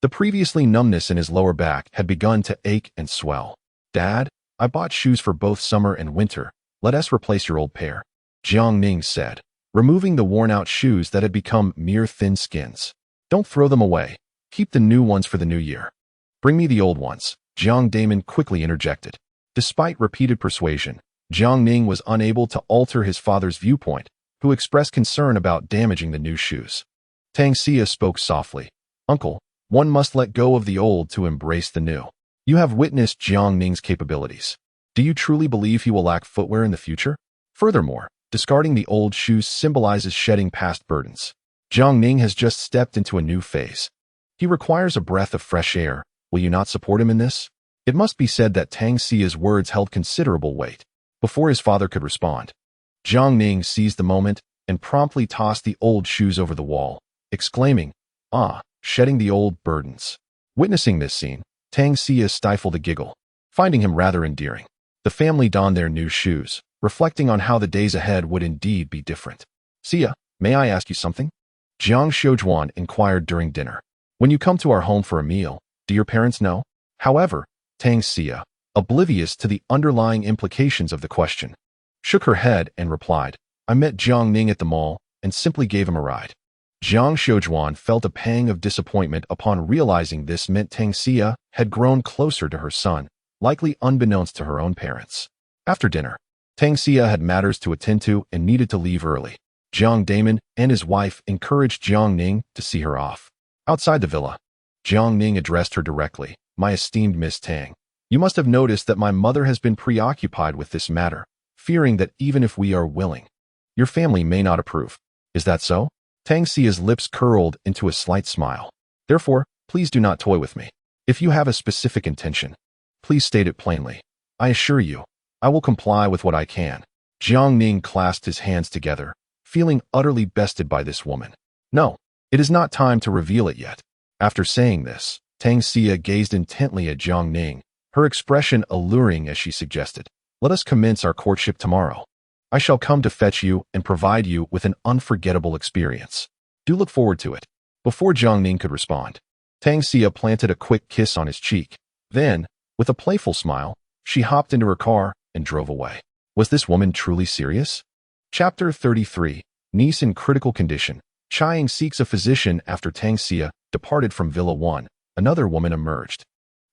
The previously numbness in his lower back had begun to ache and swell. "Dad, I bought shoes for both summer and winter. Let us replace your old pair," Jiang Ning said, removing the worn-out shoes that had become mere thin skins. "Don't throw them away. Keep the new ones for the new year." "Bring me the old ones," Jiang Damon quickly interjected. Despite repeated persuasion, Jiang Ning was unable to alter his father's viewpoint, who expressed concern about damaging the new shoes. Tang Xia spoke softly. "Uncle, One must let go of the old to embrace the new. You have witnessed Jiang Ning's capabilities. Do you truly believe he will lack footwear in the future? Furthermore, discarding the old shoes symbolizes shedding past burdens. Jiang Ning has just stepped into a new phase. He requires a breath of fresh air. Will you not support him in this? It must be said that Tang Xia's words held considerable weight. Before his father could respond, Jiang Ning seized the moment and promptly tossed the old shoes over the wall, exclaiming, "Ah, shedding the old burdens." Witnessing this scene, Tang Xia stifled a giggle, finding him rather endearing. The family donned their new shoes, reflecting on how the days ahead would indeed be different. "Xia, may I ask you something?" Jiang Shoujuan inquired during dinner. "When you come to our home for a meal, do your parents know?" However, Tang Xia, oblivious to the underlying implications of the question, shook her head and replied, "I met Jiang Ning at the mall and simply gave him a ride." Jiang Shoujuan felt a pang of disappointment upon realizing this meant Tang Xia had grown closer to her son, likely unbeknownst to her own parents. After dinner, Tang Xia had matters to attend to and needed to leave early. Jiang Damon and his wife encouraged Jiang Ning to see her off. Outside the villa, Jiang Ning addressed her directly, "My esteemed Miss Tang, you must have noticed that my mother has been preoccupied with this matter, fearing that even if we are willing, your family may not approve. Is that so?" Tang Xia's lips curled into a slight smile. "Therefore, please do not toy with me. If you have a specific intention, please state it plainly. I assure you, I will comply with what I can." Jiang Ning clasped his hands together, feeling utterly bested by this woman. "No, it is not time to reveal it yet." After saying this, Tang Xia gazed intently at Jiang Ning, her expression alluring as she suggested, "Let us commence our courtship tomorrow. I shall come to fetch you and provide you with an unforgettable experience. Do look forward to it." Before Jiang Ning could respond, Tang Xia planted a quick kiss on his cheek. Then, with a playful smile, she hopped into her car and drove away. Was this woman truly serious? Chapter 33, Niece in critical condition. Chiang seeks a physician. After Tang Xia departed from Villa 1, another woman emerged.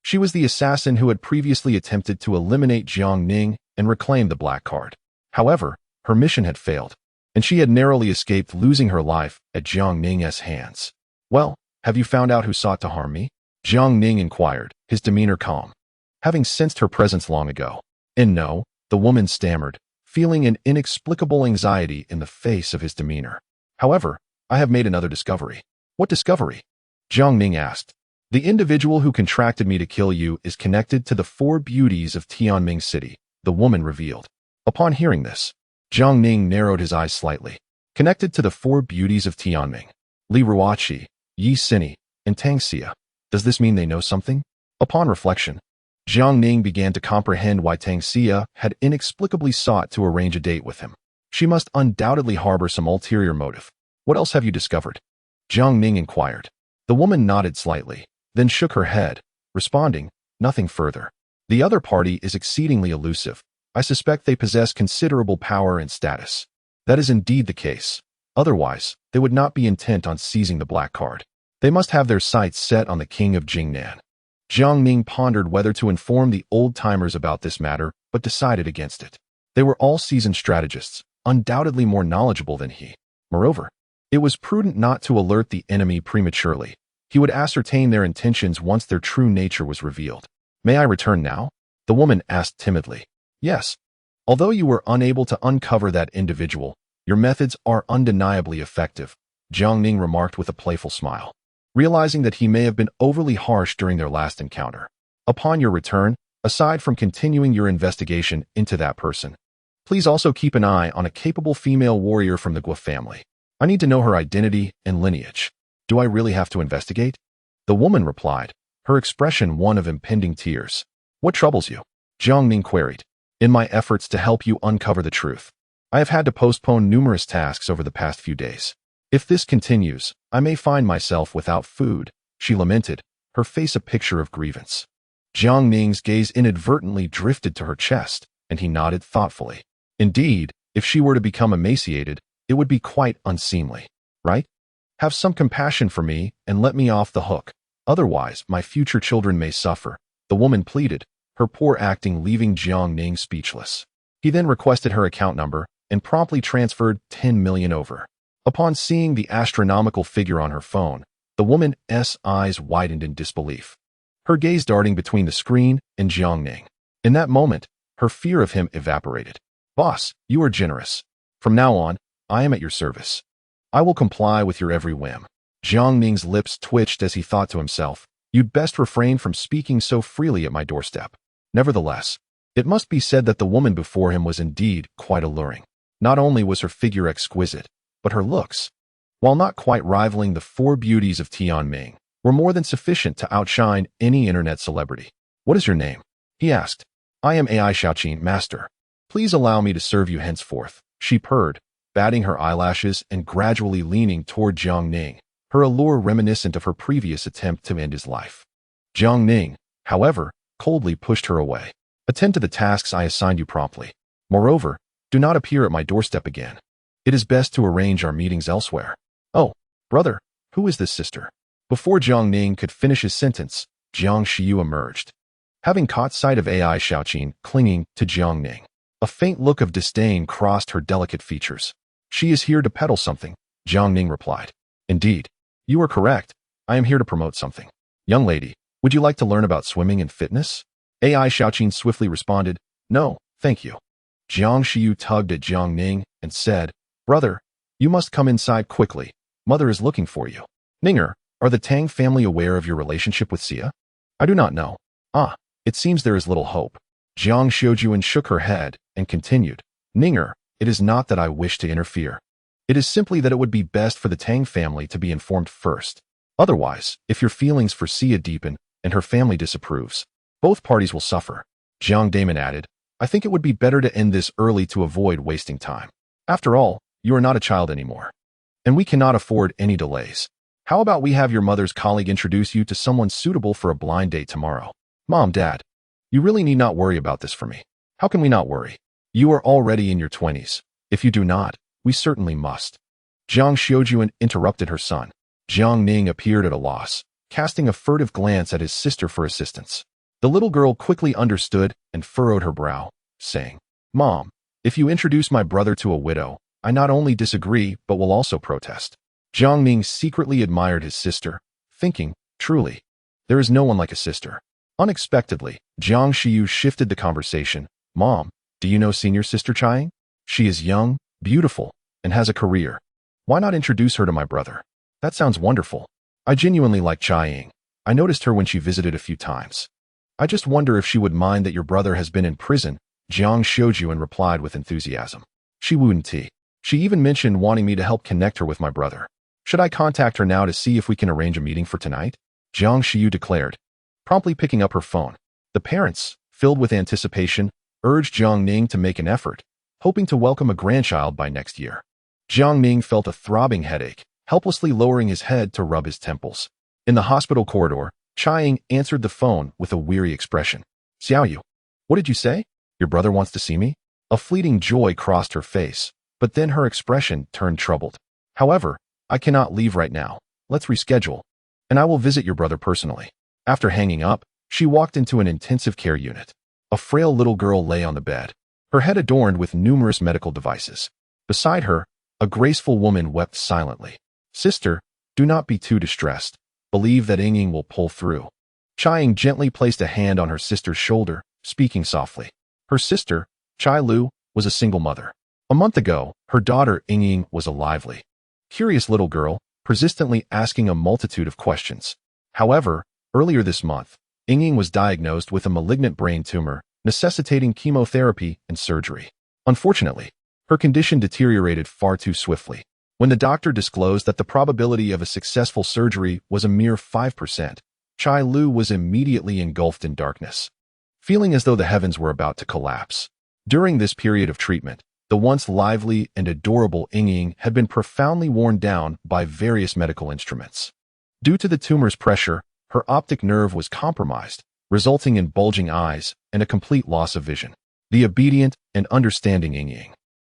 She was the assassin who had previously attempted to eliminate Jiang Ning and reclaim the black card. However, her mission had failed, and she had narrowly escaped losing her life at Jiang Ning's hands. "Well, have you found out who sought to harm me?" Jiang Ning inquired, his demeanor calm, having sensed her presence long ago. "And no," the woman stammered, feeling an inexplicable anxiety in the face of his demeanor. "However, I have made another discovery." "What discovery?" Jiang Ning asked. "The individual who contracted me to kill you is connected to the four beauties of Tianming City," the woman revealed. Upon hearing this, Jiang Ning narrowed his eyes slightly. Connected to the four beauties of Tianming, Li Ruoqi, Yi Sini, and Tang Xia. Does this mean they know something? Upon reflection, Jiang Ning began to comprehend why Tang Xia had inexplicably sought to arrange a date with him. She must undoubtedly harbor some ulterior motive. "What else have you discovered?" Jiang Ning inquired. The woman nodded slightly, then shook her head, responding, "Nothing further. The other party is exceedingly elusive. I suspect they possess considerable power and status." "That is indeed the case. Otherwise, they would not be intent on seizing the black card. They must have their sights set on the king of Jingnan." Jiang Ning pondered whether to inform the old-timers about this matter, but decided against it. They were all seasoned strategists, undoubtedly more knowledgeable than he. Moreover, it was prudent not to alert the enemy prematurely. He would ascertain their intentions once their true nature was revealed. "May I return now?" the woman asked timidly. "Yes. Although you were unable to uncover that individual, your methods are undeniably effective," Jiang Ning remarked with a playful smile, realizing that he may have been overly harsh during their last encounter. "Upon your return, aside from continuing your investigation into that person, please also keep an eye on a capable female warrior from the Guo family. I need to know her identity and lineage." "Do I really have to investigate?" the woman replied, her expression one of impending tears. "What troubles you?" Jiang Ning queried. "In my efforts to help you uncover the truth, I have had to postpone numerous tasks over the past few days. If this continues, I may find myself without food," she lamented, her face a picture of grievance. Jiang Ning's gaze inadvertently drifted to her chest, and he nodded thoughtfully. Indeed, if she were to become emaciated, it would be quite unseemly, right? "Have some compassion for me and let me off the hook. Otherwise, my future children may suffer," the woman pleaded, her poor acting leaving Jiang Ning speechless. He then requested her account number and promptly transferred 10 million over. Upon seeing the astronomical figure on her phone, The woman's eyes widened in disbelief, her gaze darting between the screen and Jiang Ning. In that moment, her fear of him evaporated. Boss, you are generous. From now on, I am at your service. I will comply with your every whim. Jiang Ning's lips twitched as he thought to himself, you'd best refrain from speaking so freely at my doorstep. Nevertheless, it must be said that the woman before him was indeed quite alluring. Not only was her figure exquisite, but her looks, while not quite rivaling the four beauties of Tianming, were more than sufficient to outshine any internet celebrity. What is your name? He asked. I am AI Xiaoqin, master. Please allow me to serve you henceforth, she purred, batting her eyelashes and gradually leaning toward Jiang Ning, her allure reminiscent of her previous attempt to end his life. Jiang Ning, however, coldly pushed her away. Attend to the tasks I assigned you promptly. Moreover, do not appear at my doorstep again. It is best to arrange our meetings elsewhere. Oh, brother, who is this sister? Before Jiang Ning could finish his sentence, Jiang Xiu emerged. Having caught sight of AI Xiaoqin clinging to Jiang Ning, a faint look of disdain crossed her delicate features. She is here to peddle something, Jiang Ning replied. Indeed, you are correct. I am here to promote something. Young lady, would you like to learn about swimming and fitness? AI Xiaoqin swiftly responded, no, thank you. Jiang Xiu tugged at Jiang Ning and said, brother, you must come inside quickly. Mother is looking for you. Ninger, are the Tang family aware of your relationship with Xia? I do not know. Ah, it seems there is little hope. Jiang Xiujuan shook her head and continued, Ninger, it is not that I wish to interfere. It is simply that it would be best for the Tang family to be informed first. Otherwise, if your feelings for Xia deepen and her family disapproves, both parties will suffer. Jiang Damon added, I think it would be better to end this early to avoid wasting time. After all, you are not a child anymore. And we cannot afford any delays. How about we have your mother's colleague introduce you to someone suitable for a blind date tomorrow? Mom, Dad, you really need not worry about this for me. How can we not worry? You are already in your 20s. If you do not, we certainly must. Jiang Xiujuan interrupted her son. Jiang Ning appeared at a loss, casting a furtive glance at his sister for assistance. The little girl quickly understood and furrowed her brow, saying, Mom, if you introduce my brother to a widow, I not only disagree but will also protest. Jiang Ning secretly admired his sister, thinking, truly, there is no one like a sister. Unexpectedly, Jiang Xiu shifted the conversation. Mom, do you know senior sister Chiang? She is young, beautiful, and has a career. Why not introduce her to my brother? That sounds wonderful. I genuinely like Chiang. I noticed her when she visited a few times. I just wonder if she would mind that your brother has been in prison, Jiang Xiujuan replied with enthusiasm. She wouldn't. She even mentioned wanting me to help connect her with my brother. Should I contact her now to see if we can arrange a meeting for tonight? Jiang Xiu declared, promptly picking up her phone. The parents, filled with anticipation, urged Jiang Ning to make an effort, hoping to welcome a grandchild by next year. Jiang Ning felt a throbbing headache, helplessly lowering his head to rub his temples. In the hospital corridor, Chiang answered the phone with a weary expression. Xiaoyu, what did you say? Your brother wants to see me? A fleeting joy crossed her face, but then her expression turned troubled. However, I cannot leave right now. Let's reschedule, and I will visit your brother personally. After hanging up, she walked into an intensive care unit. A frail little girl lay on the bed, her head adorned with numerous medical devices. Beside her, a graceful woman wept silently. Sister, do not be too distressed. Believe that Ying will pull through. Chiang gently placed a hand on her sister's shoulder, speaking softly. Her sister, Chai Lu, was a single mother. A month ago, her daughter Ying was a lively, curious little girl, persistently asking a multitude of questions. However, earlier this month, Ying was diagnosed with a malignant brain tumor, necessitating chemotherapy and surgery. Unfortunately, her condition deteriorated far too swiftly. When the doctor disclosed that the probability of a successful surgery was a mere 5%, Chai Lu was immediately engulfed in darkness, feeling as though the heavens were about to collapse. During this period of treatment, the once lively and adorable Ying had been profoundly worn down by various medical instruments. Due to the tumor's pressure, her optic nerve was compromised, resulting in bulging eyes and a complete loss of vision. The obedient and understanding Ying,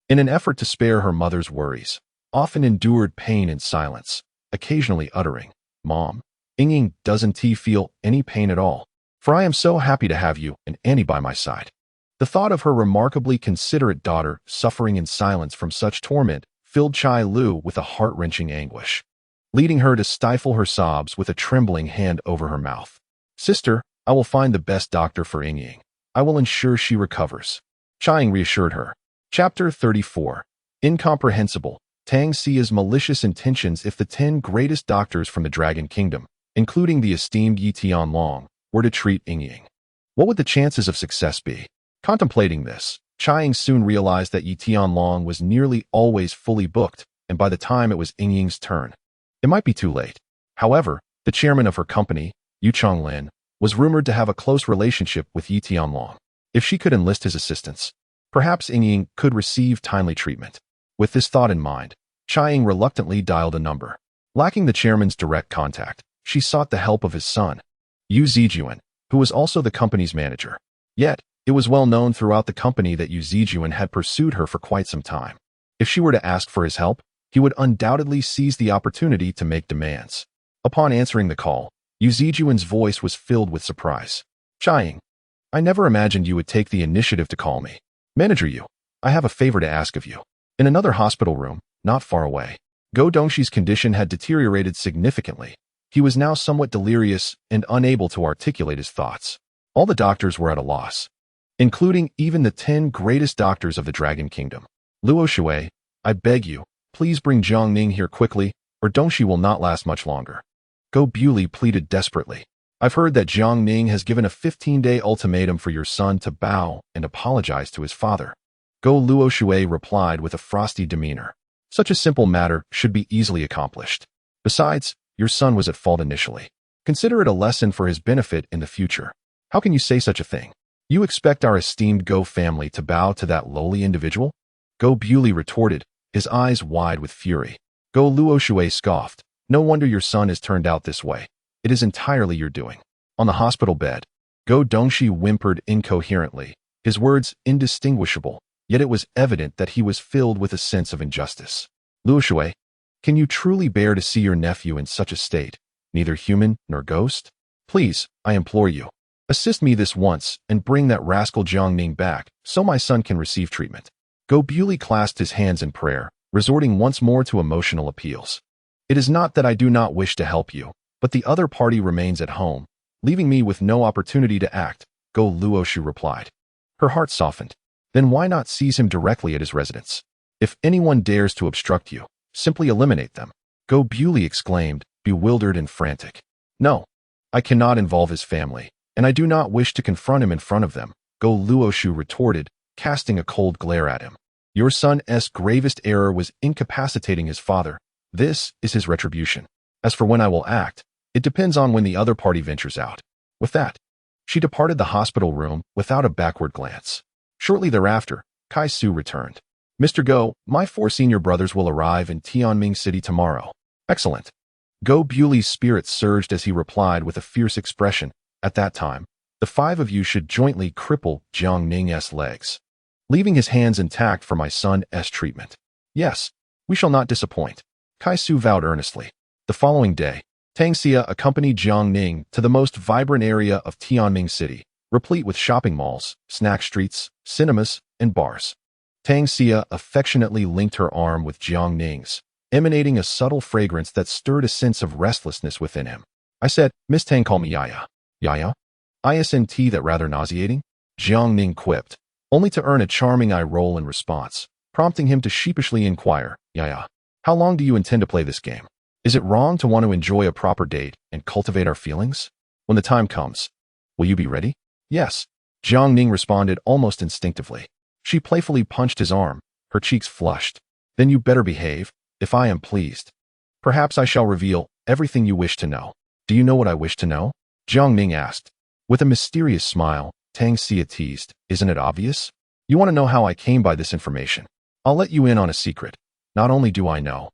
in an effort to spare her mother's worries, often endured pain in silence, occasionally uttering, Mom, Ying doesn't feel any pain at all, for I am so happy to have you and Annie by my side. The thought of her remarkably considerate daughter suffering in silence from such torment filled Chai Lu with a heart-wrenching anguish. leading her to stifle her sobs with a trembling hand over her mouth. Sister, I will find the best doctor for Ying. I will ensure she recovers. Chiang reassured her. Chapter 34. Incomprehensible. Tang Xia's malicious intentions. If the 10 greatest doctors from the Dragon Kingdom, including the esteemed Yi Tianlong, were to treat Ying, what would the chances of success be? Contemplating this, Chiang soon realized that Yi Tianlong was nearly always fully booked, and by the time it was Ying's turn, it might be too late. However, the chairman of her company, Yu Chonglin, was rumored to have a close relationship with Yi Tianlong. If she could enlist his assistance, perhaps Ying could receive timely treatment. With this thought in mind, Chiang reluctantly dialed a number. Lacking the chairman's direct contact, she sought the help of his son, Yu Zijuan, who was also the company's manager. Yet, it was well known throughout the company that Yu Zijuan had pursued her for quite some time. If she were to ask for his help, he would undoubtedly seize the opportunity to make demands. Upon answering the call, Yu Zijuan's voice was filled with surprise. Chiang, I never imagined you would take the initiative to call me. Manager Yu, I have a favor to ask of you. In another hospital room, not far away, Go Dongxi's condition had deteriorated significantly. He was now somewhat delirious and unable to articulate his thoughts. All the doctors were at a loss, including even the 10 greatest doctors of the Dragon Kingdom. Luo Shui, I beg you, please bring Jiang Ning here quickly, or Dongxi will not last much longer. Go Bewley pleaded desperately. I've heard that Jiang Ning has given a 15-day ultimatum for your son to bow and apologize to his father. Go Luo Shui replied with a frosty demeanor. Such a simple matter should be easily accomplished. Besides, your son was at fault initially. Consider it a lesson for his benefit in the future. How can you say such a thing? You expect our esteemed Go family to bow to that lowly individual? Go Bewley retorted, his eyes wide with fury. Go Luo Shui scoffed. No wonder your son has turned out this way. It is entirely your doing. On the hospital bed, Go Dongxi whimpered incoherently, his words indistinguishable, yet it was evident that he was filled with a sense of injustice. Luo Shui, can you truly bear to see your nephew in such a state, neither human nor ghost? Please, I implore you, assist me this once and bring that rascal Jiang Ning back so my son can receive treatment. Go Bewley clasped his hands in prayer, resorting once more to emotional appeals. It is not that I do not wish to help you, but the other party remains at home, leaving me with no opportunity to act, Go Luo Shu replied. Her heart softened. Then why not seize him directly at his residence? If anyone dares to obstruct you, simply eliminate them. Go Bewley exclaimed, bewildered and frantic. No, I cannot involve his family, and I do not wish to confront him in front of them, Go Luo Shu retorted, casting a cold glare at him. Your son's gravest error was incapacitating his father. This is his retribution. As for when I will act, it depends on when the other party ventures out. With that, she departed the hospital room without a backward glance. Shortly thereafter, Kai Su returned. Mr. Go, my 4 senior brothers will arrive in Tianming City tomorrow. Excellent. Go Bewley's spirits surged as he replied with a fierce expression. At that time, the 5 of you should jointly cripple Jiang Ning's legs, leaving his hands intact for my son's treatment. Yes, we shall not disappoint. Kai Su vowed earnestly. The following day, Tang Xia accompanied Jiang Ning to the most vibrant area of Tianming City, replete with shopping malls, snack streets, cinemas, and bars. Tang Xia affectionately linked her arm with Jiang Ning's, emanating a subtle fragrance that stirred a sense of restlessness within him. I said, Miss Tang, call me Yaya. Yaya? Isn't that rather nauseating? Jiang Ning quipped, only to earn a charming eye roll in response, prompting him to sheepishly inquire, Yaya, how long do you intend to play this game? Is it wrong to want to enjoy a proper date and cultivate our feelings? When the time comes, will you be ready? Yes, Jiang Ning responded almost instinctively. She playfully punched his arm, her cheeks flushed. Then you better behave, if I am pleased. Perhaps I shall reveal everything you wish to know. Do you know what I wish to know? Jiang Ning asked. With a mysterious smile, Tang Xia teased, isn't it obvious? You want to know how I came by this information? I'll let you in on a secret. Not only do I know,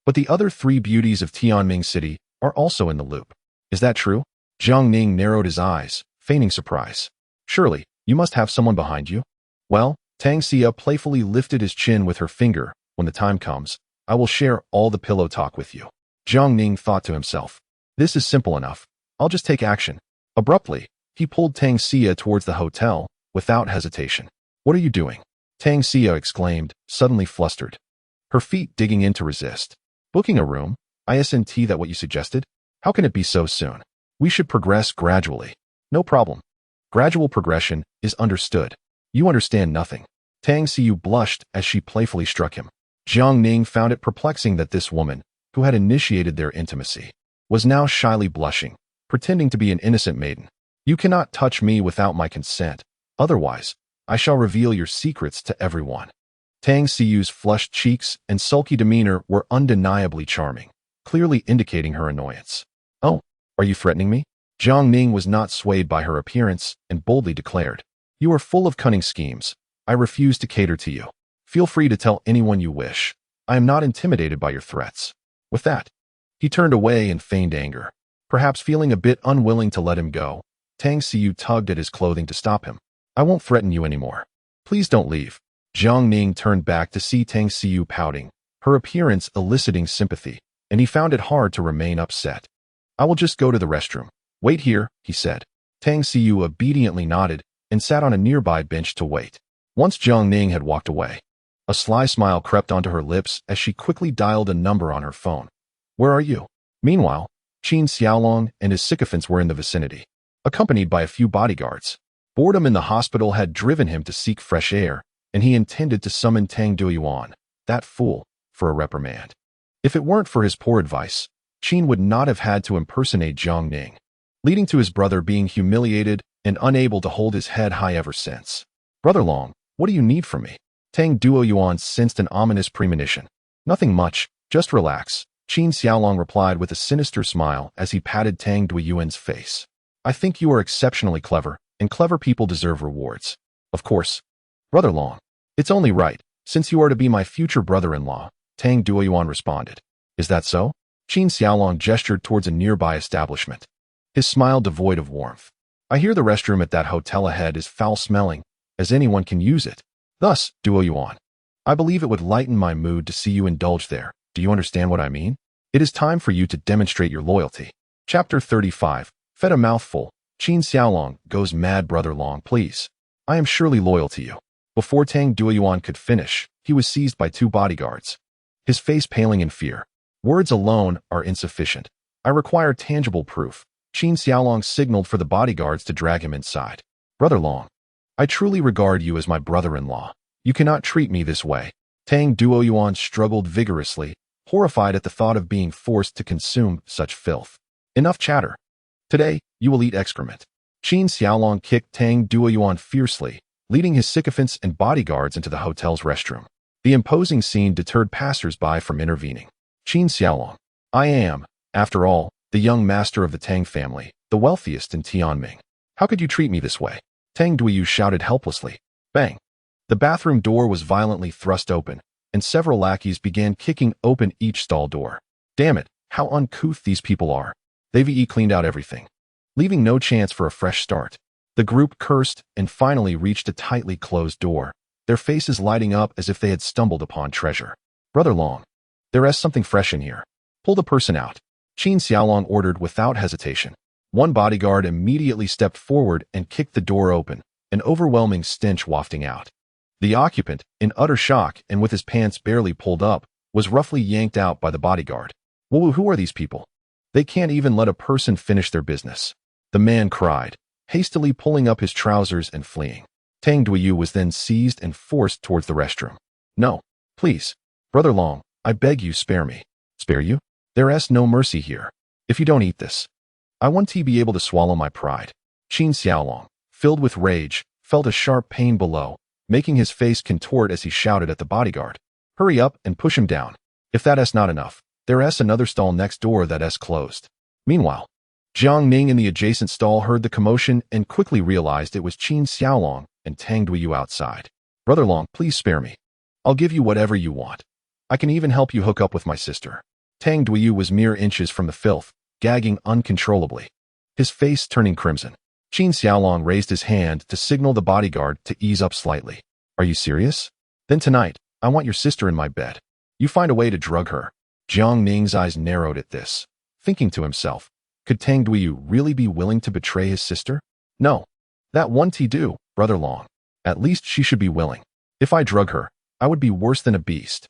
but the other 3 beauties of Tianming City are also in the loop. Is that true? Jiang Ning narrowed his eyes, feigning surprise. Surely, you must have someone behind you? Well, Tang Xia playfully lifted his chin with her finger. When the time comes, I will share all the pillow talk with you. Jiang Ning thought to himself. This is simple enough. I'll just take action. Abruptly, he pulled Tang Xia towards the hotel, without hesitation. What are you doing? Tang Xia exclaimed, suddenly flustered, her feet digging in to resist. Booking a room? Isn't that what you suggested? How can it be so soon? We should progress gradually. No problem. Gradual progression is understood. You understand nothing. Tang Xiu blushed as she playfully struck him. Jiang Ning found it perplexing that this woman, who had initiated their intimacy, was now shyly blushing, pretending to be an innocent maiden. You cannot touch me without my consent. Otherwise, I shall reveal your secrets to everyone. Tang Xiu's flushed cheeks and sulky demeanor were undeniably charming, clearly indicating her annoyance. Oh, are you threatening me? Jiang Ning was not swayed by her appearance and boldly declared, You are full of cunning schemes. I refuse to cater to you. Feel free to tell anyone you wish. I am not intimidated by your threats. With that, he turned away and feigned anger. Perhaps feeling a bit unwilling to let him go, Tang Xiu tugged at his clothing to stop him. I won't threaten you anymore. Please don't leave. Jiang Ning turned back to see Tang Xiu pouting, her appearance eliciting sympathy, and he found it hard to remain upset. I will just go to the restroom. Wait here, he said. Tang Xiu obediently nodded and sat on a nearby bench to wait. Once Jiang Ning had walked away, a sly smile crept onto her lips as she quickly dialed a number on her phone. Where are you? Meanwhile, Qin Xiaolong and his sycophants were in the vicinity, accompanied by a few bodyguards. Boredom in the hospital had driven him to seek fresh air, and he intended to summon Tang Duyuan, that fool, for a reprimand. If it weren't for his poor advice, Qin would not have had to impersonate Jiang Ning, leading to his brother being humiliated and unable to hold his head high ever since. Brother Long, what do you need from me? Tang Duoyuan sensed an ominous premonition. Nothing much, just relax, Qin Xiaolong replied with a sinister smile as he patted Tang Duoyuan's face. I think you are exceptionally clever, and clever people deserve rewards. Of course. Brother Long, it's only right, since you are to be my future brother-in-law, Tang Duoyuan responded. Is that so? Qin Xiaolong gestured towards a nearby establishment, his smile devoid of warmth. I hear the restroom at that hotel ahead is foul-smelling, as anyone can use it. Thus, Duoyuan, I believe it would lighten my mood to see you indulge there. Do you understand what I mean? It is time for you to demonstrate your loyalty. Chapter 35. Fed a mouthful. Qin Xiaolong goes mad. Brother Long, please. I am surely loyal to you. Before Tang Duoyuan could finish, he was seized by two bodyguards, his face paling in fear. Words alone are insufficient. I require tangible proof. Qin Xiaolong signaled for the bodyguards to drag him inside. Brother Long, I truly regard you as my brother-in-law. You cannot treat me this way. Tang Duoyuan struggled vigorously, horrified at the thought of being forced to consume such filth. Enough chatter. Today, you will eat excrement. Qin Xiaolong kicked Tang Duoyuan fiercely, leading his sycophants and bodyguards into the hotel's restroom. The imposing scene deterred passers-by from intervening. Qin Xiaolong, I am, after all, the young master of the Tang family, the wealthiest in Tianming. How could you treat me this way? Tang Duoyu shouted helplessly. Bang! The bathroom door was violently thrust open, and several lackeys began kicking open each stall door. Damn it, how uncouth these people are. They've cleaned out everything, leaving no chance for a fresh start. The group cursed and finally reached a tightly closed door, their faces lighting up as if they had stumbled upon treasure. Brother Long, there is something fresh in here. Pull the person out. Qin Xiaolong ordered without hesitation. One bodyguard immediately stepped forward and kicked the door open, an overwhelming stench wafting out. The occupant, in utter shock and with his pants barely pulled up, was roughly yanked out by the bodyguard. Whoa, who are these people? They can't even let a person finish their business. The man cried, hastily pulling up his trousers and fleeing. Tang Duoyu was then seized and forced towards the restroom. No, please. Brother Long, I beg you, spare me. Spare you? There is no mercy here. If you don't eat this, I want to be able to swallow my pride. Qin Xiaolong, filled with rage, felt a sharp pain below, making his face contort as he shouted at the bodyguard. Hurry up and push him down. If that is not enough, there is another stall next door that is closed. Meanwhile, Jiang Ning in the adjacent stall heard the commotion and quickly realized it was Qin Xiaolong and Tang Duoyu outside. Brother Long, please spare me. I'll give you whatever you want. I can even help you hook up with my sister. Tang Duoyu was mere inches from the filth, gagging uncontrollably, his face turning crimson. Qin Xiaolong raised his hand to signal the bodyguard to ease up slightly. Are you serious? Then tonight, I want your sister in my bed. You find a way to drug her. Jiang Ning's eyes narrowed at this, thinking to himself, could Tang Duoyu really be willing to betray his sister? No. That won't do, Brother Long. At least she should be willing. If I drug her, I would be worse than a beast.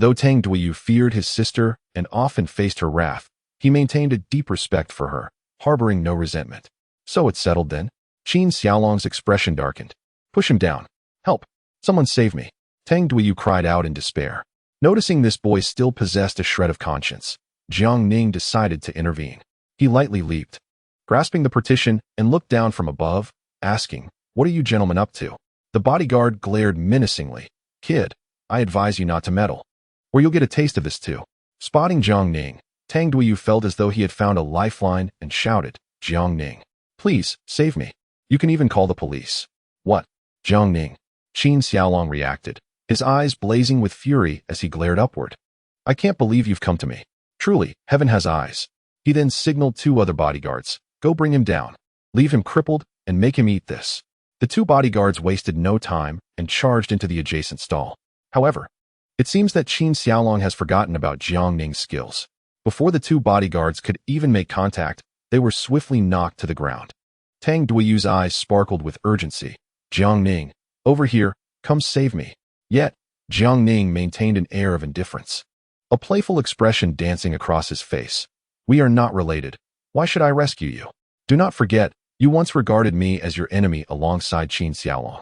Though Tang Duiyu feared his sister and often faced her wrath, he maintained a deep respect for her, harboring no resentment. So it's settled then? Qin Xiaolong's expression darkened. Push him down. Help! Someone save me! Tang Duiyu cried out in despair. Noticing this boy still possessed a shred of conscience, Jiang Ning decided to intervene. He lightly leaped, grasping the partition, and looked down from above, asking, "What are you gentlemen up to?" The bodyguard glared menacingly. "Kid, I advise you not to meddle, or you'll get a taste of this too." Spotting Jiang Ning, Tang Duiyu felt as though he had found a lifeline and shouted, "Jiang Ning, please, save me. You can even call the police." "What? Jiang Ning?" Qin Xiaolong reacted, his eyes blazing with fury as he glared upward. "I can't believe you've come to me. Truly, heaven has eyes." He then signaled 2 other bodyguards, "Go bring him down. Leave him crippled and make him eat this." The 2 bodyguards wasted no time and charged into the adjacent stall. However, it seems that Qin Xiaolong has forgotten about Jiang Ning's skills. Before the 2 bodyguards could even make contact, they were swiftly knocked to the ground. Tang Duiyu's eyes sparkled with urgency. "Jiang Ning, over here, come save me." Yet, Jiang Ning maintained an air of indifference, a playful expression dancing across his face. "We are not related. Why should I rescue you? Do not forget, you once regarded me as your enemy alongside Qin Xiaolong.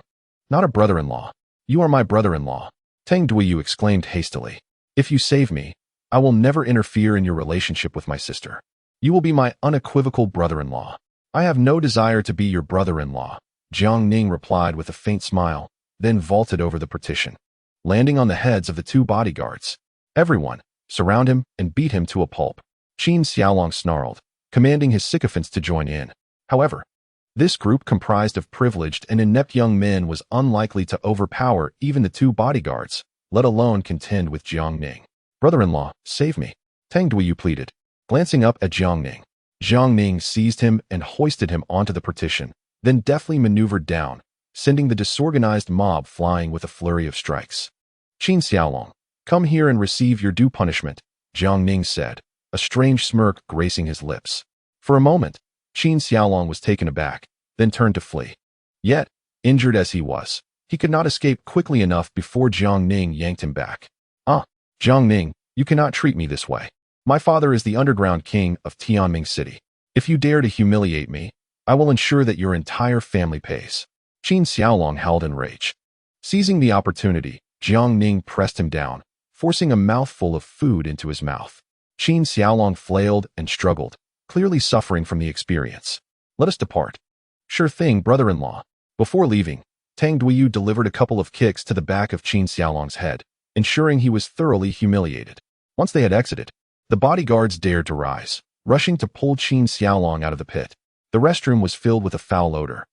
Not a brother-in-law. You are my brother-in-law." Tang Duiyu exclaimed hastily. "If you save me, I will never interfere in your relationship with my sister. You will be my unequivocal brother-in-law." "I have no desire to be your brother-in-law," Jiang Ning replied with a faint smile, then vaulted over the partition, landing on the heads of the 2 bodyguards. "Everyone, surround him and beat him to a pulp." Qin Xiaolong snarled, commanding his sycophants to join in. However, this group comprised of privileged and inept young men was unlikely to overpower even the 2 bodyguards, let alone contend with Jiang Ning. "Brother-in-law, save me," Tang Duiyu pleaded, glancing up at Jiang Ning. Jiang Ning seized him and hoisted him onto the partition, then deftly maneuvered down, sending the disorganized mob flying with a flurry of strikes. "Qin Xiaolong, come here and receive your due punishment," Jiang Ning said, a strange smirk gracing his lips. For a moment, Qin Xiaolong was taken aback, then turned to flee. Yet, injured as he was, he could not escape quickly enough before Jiang Ning yanked him back. "Ah, Jiang Ning, you cannot treat me this way. My father is the underground king of Tianming City. If you dare to humiliate me, I will ensure that your entire family pays." Qin Xiaolong howled in rage. Seizing the opportunity, Jiang Ning pressed him down, forcing a mouthful of food into his mouth. Qin Xiaolong flailed and struggled, clearly suffering from the experience. "Let us depart." "Sure thing, brother-in-law." Before leaving, Tang Duiyu delivered a couple of kicks to the back of Qin Xiaolong's head, ensuring he was thoroughly humiliated. Once they had exited, the bodyguards dared to rise, rushing to pull Qin Xiaolong out of the pit. The restroom was filled with a foul odor,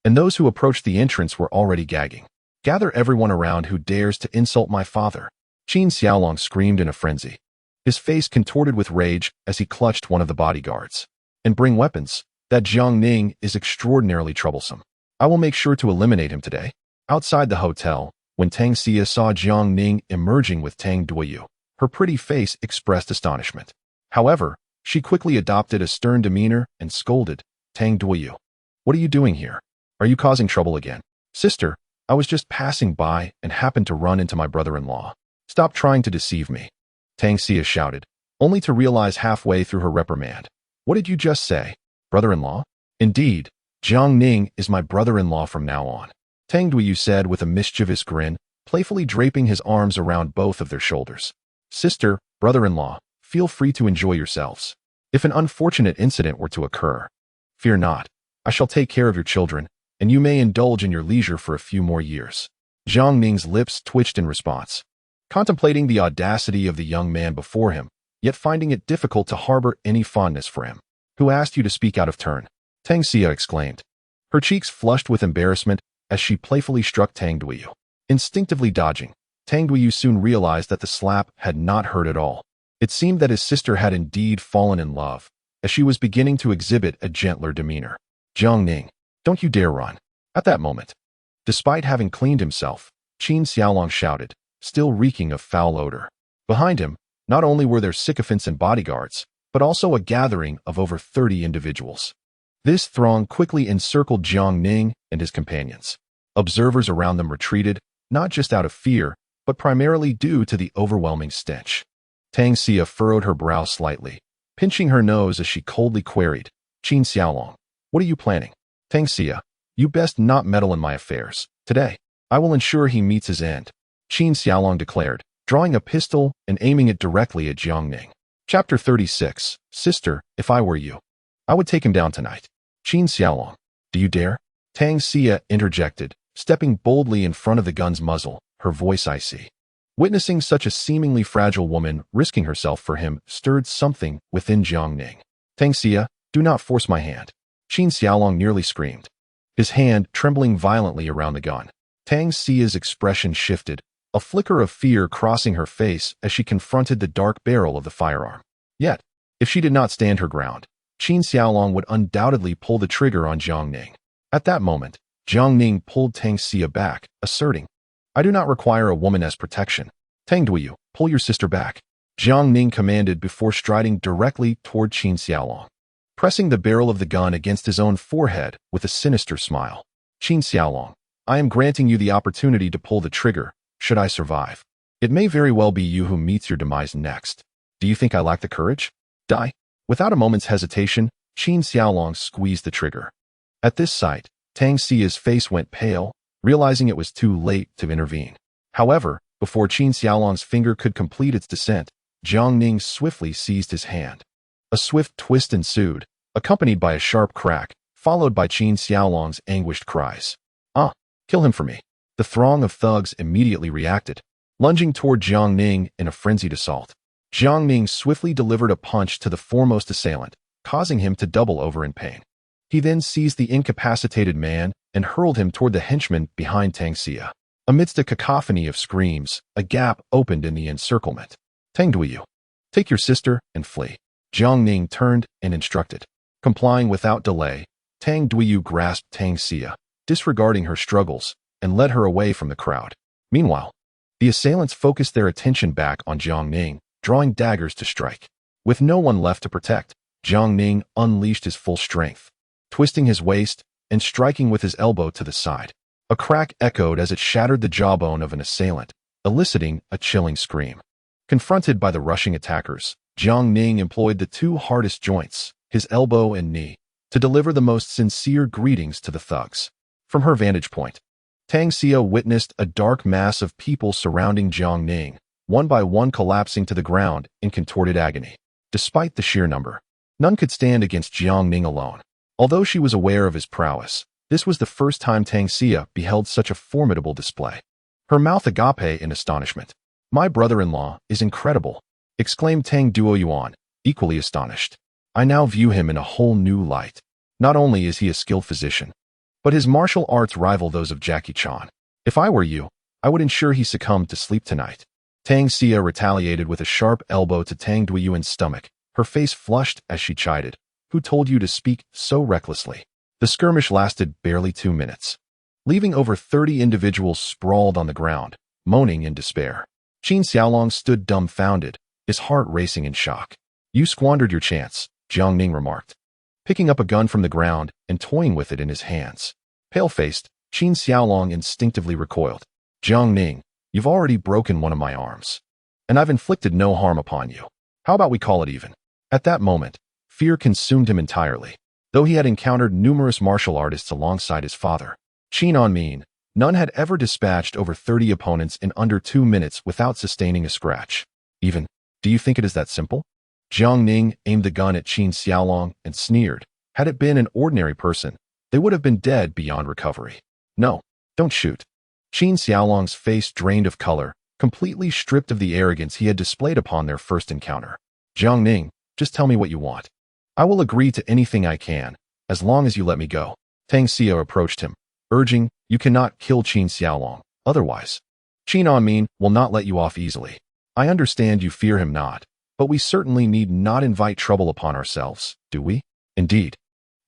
and those who approached the entrance were already gagging. "Gather everyone around who dares to insult my father," Qin Xiaolong screamed in a frenzy, his face contorted with rage as he clutched one of the bodyguards. "And bring weapons. That Jiang Ning is extraordinarily troublesome. I will make sure to eliminate him today." Outside the hotel, when Tang Xia saw Jiang Ning emerging with Tang Duiyu, her pretty face expressed astonishment. However, she quickly adopted a stern demeanor and scolded, "Tang Duiyu, what are you doing here? Are you causing trouble again?" "Sister, I was just passing by and happened to run into my brother-in-law. Stop trying to deceive me," Tang Xia shouted, only to realize halfway through her reprimand. "What did you just say? Brother-in-law?" "Indeed, Jiang Ning is my brother-in-law from now on," Tang Duiyu said with a mischievous grin, playfully draping his arms around both of their shoulders. "Sister, brother-in-law, feel free to enjoy yourselves. If an unfortunate incident were to occur, fear not. I shall take care of your children, and you may indulge in your leisure for a few more years." Jiang Ning's lips twitched in response, contemplating the audacity of the young man before him, yet finding it difficult to harbor any fondness for him. "Who asked you to speak out of turn?" Tang Xia exclaimed, her cheeks flushed with embarrassment as she playfully struck Tang Duiyu. Instinctively dodging, Tang Duiyu soon realized that the slap had not hurt at all. It seemed that his sister had indeed fallen in love, as she was beginning to exhibit a gentler demeanor. "Jiang Ning, don't you dare run." At that moment, despite having cleaned himself, Qin Xiaolong shouted, still reeking of foul odor. Behind him, not only were there sycophants and bodyguards, but also a gathering of over 30 individuals. This throng quickly encircled Jiang Ning and his companions. Observers around them retreated, not just out of fear, but primarily due to the overwhelming stench. Tang Xia furrowed her brow slightly, pinching her nose as she coldly queried, Qin Xiaolong, what are you planning? Tang Xia, you best not meddle in my affairs. Today, I will ensure he meets his end, Qin Xiaolong declared, drawing a pistol and aiming it directly at Jiang Ning. Chapter 36. Sister, if I were you, I would take him down tonight. Qin Xiaolong, do you dare? Tang Xia interjected, stepping boldly in front of the gun's muzzle, her voice icy. Witnessing such a seemingly fragile woman risking herself for him stirred something within Jiang Ning. Tang Xia, do not force my hand, Qin Xiaolong nearly screamed, his hand trembling violently around the gun. Tang Xia's expression shifted, a flicker of fear crossing her face as she confronted the dark barrel of the firearm. Yet, if she did not stand her ground, Qin Xiaolong would undoubtedly pull the trigger on Jiang Ning. At that moment, Jiang Ning pulled Tang Xia back, asserting, I do not require a woman as protection. Tang Duiyu, pull your sister back, Jiang Ning commanded before striding directly toward Qin Xiaolong, pressing the barrel of the gun against his own forehead with a sinister smile. Qin Xiaolong, I am granting you the opportunity to pull the trigger, should I survive. It may very well be you who meets your demise next. Do you think I lack the courage? Die? Without a moment's hesitation, Qin Xiaolong squeezed the trigger. At this sight, Tang Xia's face went pale, realizing it was too late to intervene. However, before Qin Xiaolong's finger could complete its descent, Jiang Ning swiftly seized his hand. A swift twist ensued, accompanied by a sharp crack, followed by Qin Xiaolong's anguished cries. Kill him for me. The throng of thugs immediately reacted, lunging toward Jiang Ning in a frenzied assault. Jiang Ning swiftly delivered a punch to the foremost assailant, causing him to double over in pain. He then seized the incapacitated man and hurled him toward the henchman behind Tang Xia. Amidst a cacophony of screams, a gap opened in the encirclement. Tang Duiyu, take your sister and flee. Jiang Ning turned and instructed. Complying without delay, Tang Duiyu grasped Tang Xia, disregarding her struggles, and led her away from the crowd. Meanwhile, the assailants focused their attention back on Jiang Ning, drawing daggers to strike. With no one left to protect, Jiang Ning unleashed his full strength, twisting his waist and striking with his elbow to the side. A crack echoed as it shattered the jawbone of an assailant, eliciting a chilling scream. Confronted by the rushing attackers, Jiang Ning employed the two hardest joints, his elbow and knee, to deliver the most sincere greetings to the thugs. From her vantage point, Tang Xia witnessed a dark mass of people surrounding Jiang Ning, one by one collapsing to the ground in contorted agony. Despite the sheer number, none could stand against Jiang Ning alone. Although she was aware of his prowess, this was the first time Tang Xia beheld such a formidable display. Her mouth agape in astonishment. My brother-in-law is incredible, exclaimed Tang Duoyuan, equally astonished. I now view him in a whole new light. Not only is he a skilled physician, but his martial arts rival those of Jackie Chan. If I were you, I would ensure he succumbed to sleep tonight. Tang Xia retaliated with a sharp elbow to Tang Duoyuan's stomach, her face flushed as she chided. Who told you to speak so recklessly? The skirmish lasted barely 2 minutes, leaving over 30 individuals sprawled on the ground, moaning in despair. Qin Xiaolong stood dumbfounded, his heart racing in shock. You squandered your chance, Jiang Ning remarked, picking up a gun from the ground and toying with it in his hands. Pale-faced, Qin Xiaolong instinctively recoiled. Jiang Ning, you've already broken one of my arms, and I've inflicted no harm upon you. How about we call it even? At that moment, fear consumed him entirely. Though he had encountered numerous martial artists alongside his father, Qin Anmin, none had ever dispatched over 30 opponents in under 2 minutes without sustaining a scratch. Even, do you think it is that simple? Jiang Ning aimed the gun at Qin Xiaolong and sneered. Had it been an ordinary person, they would have been dead beyond recovery. No, don't shoot. Qin Xiaolong's face drained of color, completely stripped of the arrogance he had displayed upon their first encounter. Jiang Ning, just tell me what you want. I will agree to anything I can, as long as you let me go. Tang Xia approached him, urging, you cannot kill Qin Xiaolong, otherwise Qin Anmin will not let you off easily. I understand you fear him not, but we certainly need not invite trouble upon ourselves, do we? Indeed.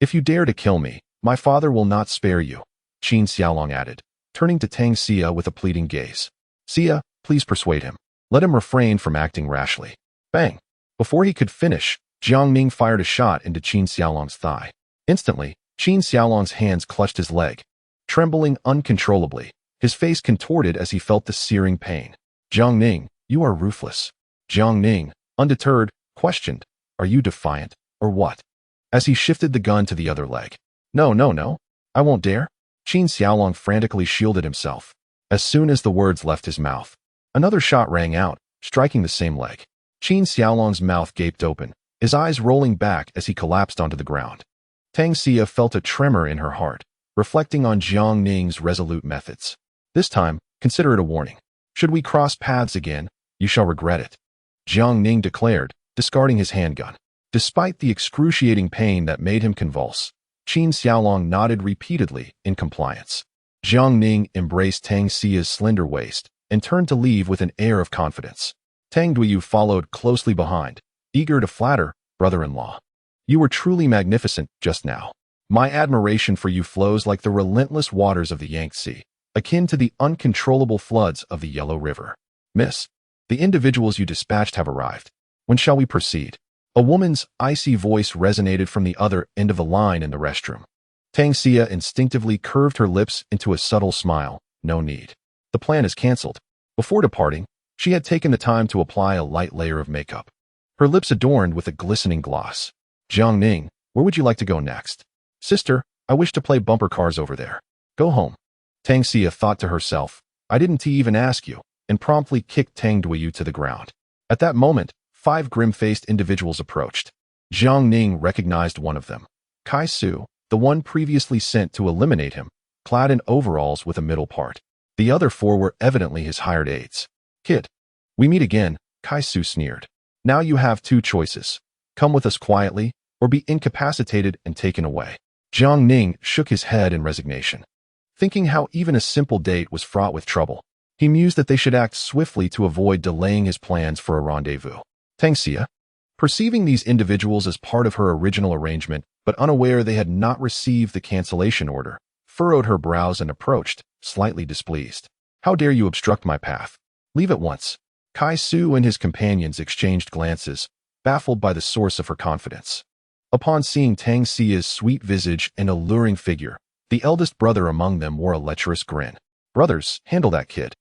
If you dare to kill me, my father will not spare you, Qin Xiaolong added, turning to Tang Xia with a pleading gaze. Xia, please persuade him. Let him refrain from acting rashly. Bang! Before he could finish, Jiang Ning fired a shot into Qin Xiaolong's thigh. Instantly, Qin Xiaolong's hands clutched his leg. Trembling uncontrollably, his face contorted as he felt the searing pain. Jiang Ning, you are ruthless. Jiang Ning, undeterred, questioned, are you defiant, or what? As he shifted the gun to the other leg. No, no, no. I won't dare. Qin Xiaolong frantically shielded himself. As soon as the words left his mouth, another shot rang out, striking the same leg. Qin Xiaolong's mouth gaped open, his eyes rolling back as he collapsed onto the ground. Tang Xia felt a tremor in her heart, reflecting on Jiang Ning's resolute methods. This time, consider it a warning. Should we cross paths again, you shall regret it. Jiang Ning declared, discarding his handgun. Despite the excruciating pain that made him convulse, Qin Xiaolong nodded repeatedly in compliance. Jiang Ning embraced Tang Xia's slender waist and turned to leave with an air of confidence. Tang Duyu followed closely behind, eager to flatter brother-in-law. You were truly magnificent just now. My admiration for you flows like the relentless waters of the Yangtze, akin to the uncontrollable floods of the Yellow River. Miss, the individuals you dispatched have arrived. When shall we proceed? A woman's icy voice resonated from the other end of the line in the restroom. Tang Xia instinctively curved her lips into a subtle smile. No need. The plan is cancelled. Before departing, she had taken the time to apply a light layer of makeup, her lips adorned with a glistening gloss. Jiang Ning, where would you like to go next? Sister, I wish to play bumper cars over there. Go home. Tang Xia thought to herself, I didn't even ask you, and promptly kicked Tang Duyu to the ground. At that moment, 5 grim-faced individuals approached. Jiang Ning recognized one of them. Kai Su, the one previously sent to eliminate him, clad in overalls with a middle part. The other 4 were evidently his hired aides. Kid, we meet again, Kai Su sneered. Now you have 2 choices. Come with us quietly, or be incapacitated and taken away. Jiang Ning shook his head in resignation. Thinking how even a simple date was fraught with trouble, he mused that they should act swiftly to avoid delaying his plans for a rendezvous. Tang Xia, perceiving these individuals as part of her original arrangement, but unaware they had not received the cancellation order, furrowed her brows and approached, slightly displeased. How dare you obstruct my path? Leave at once. Kai Su and his companions exchanged glances, baffled by the source of her confidence. Upon seeing Tang Xia's sweet visage and alluring figure, the eldest brother among them wore a lecherous grin. Brothers, handle that kid.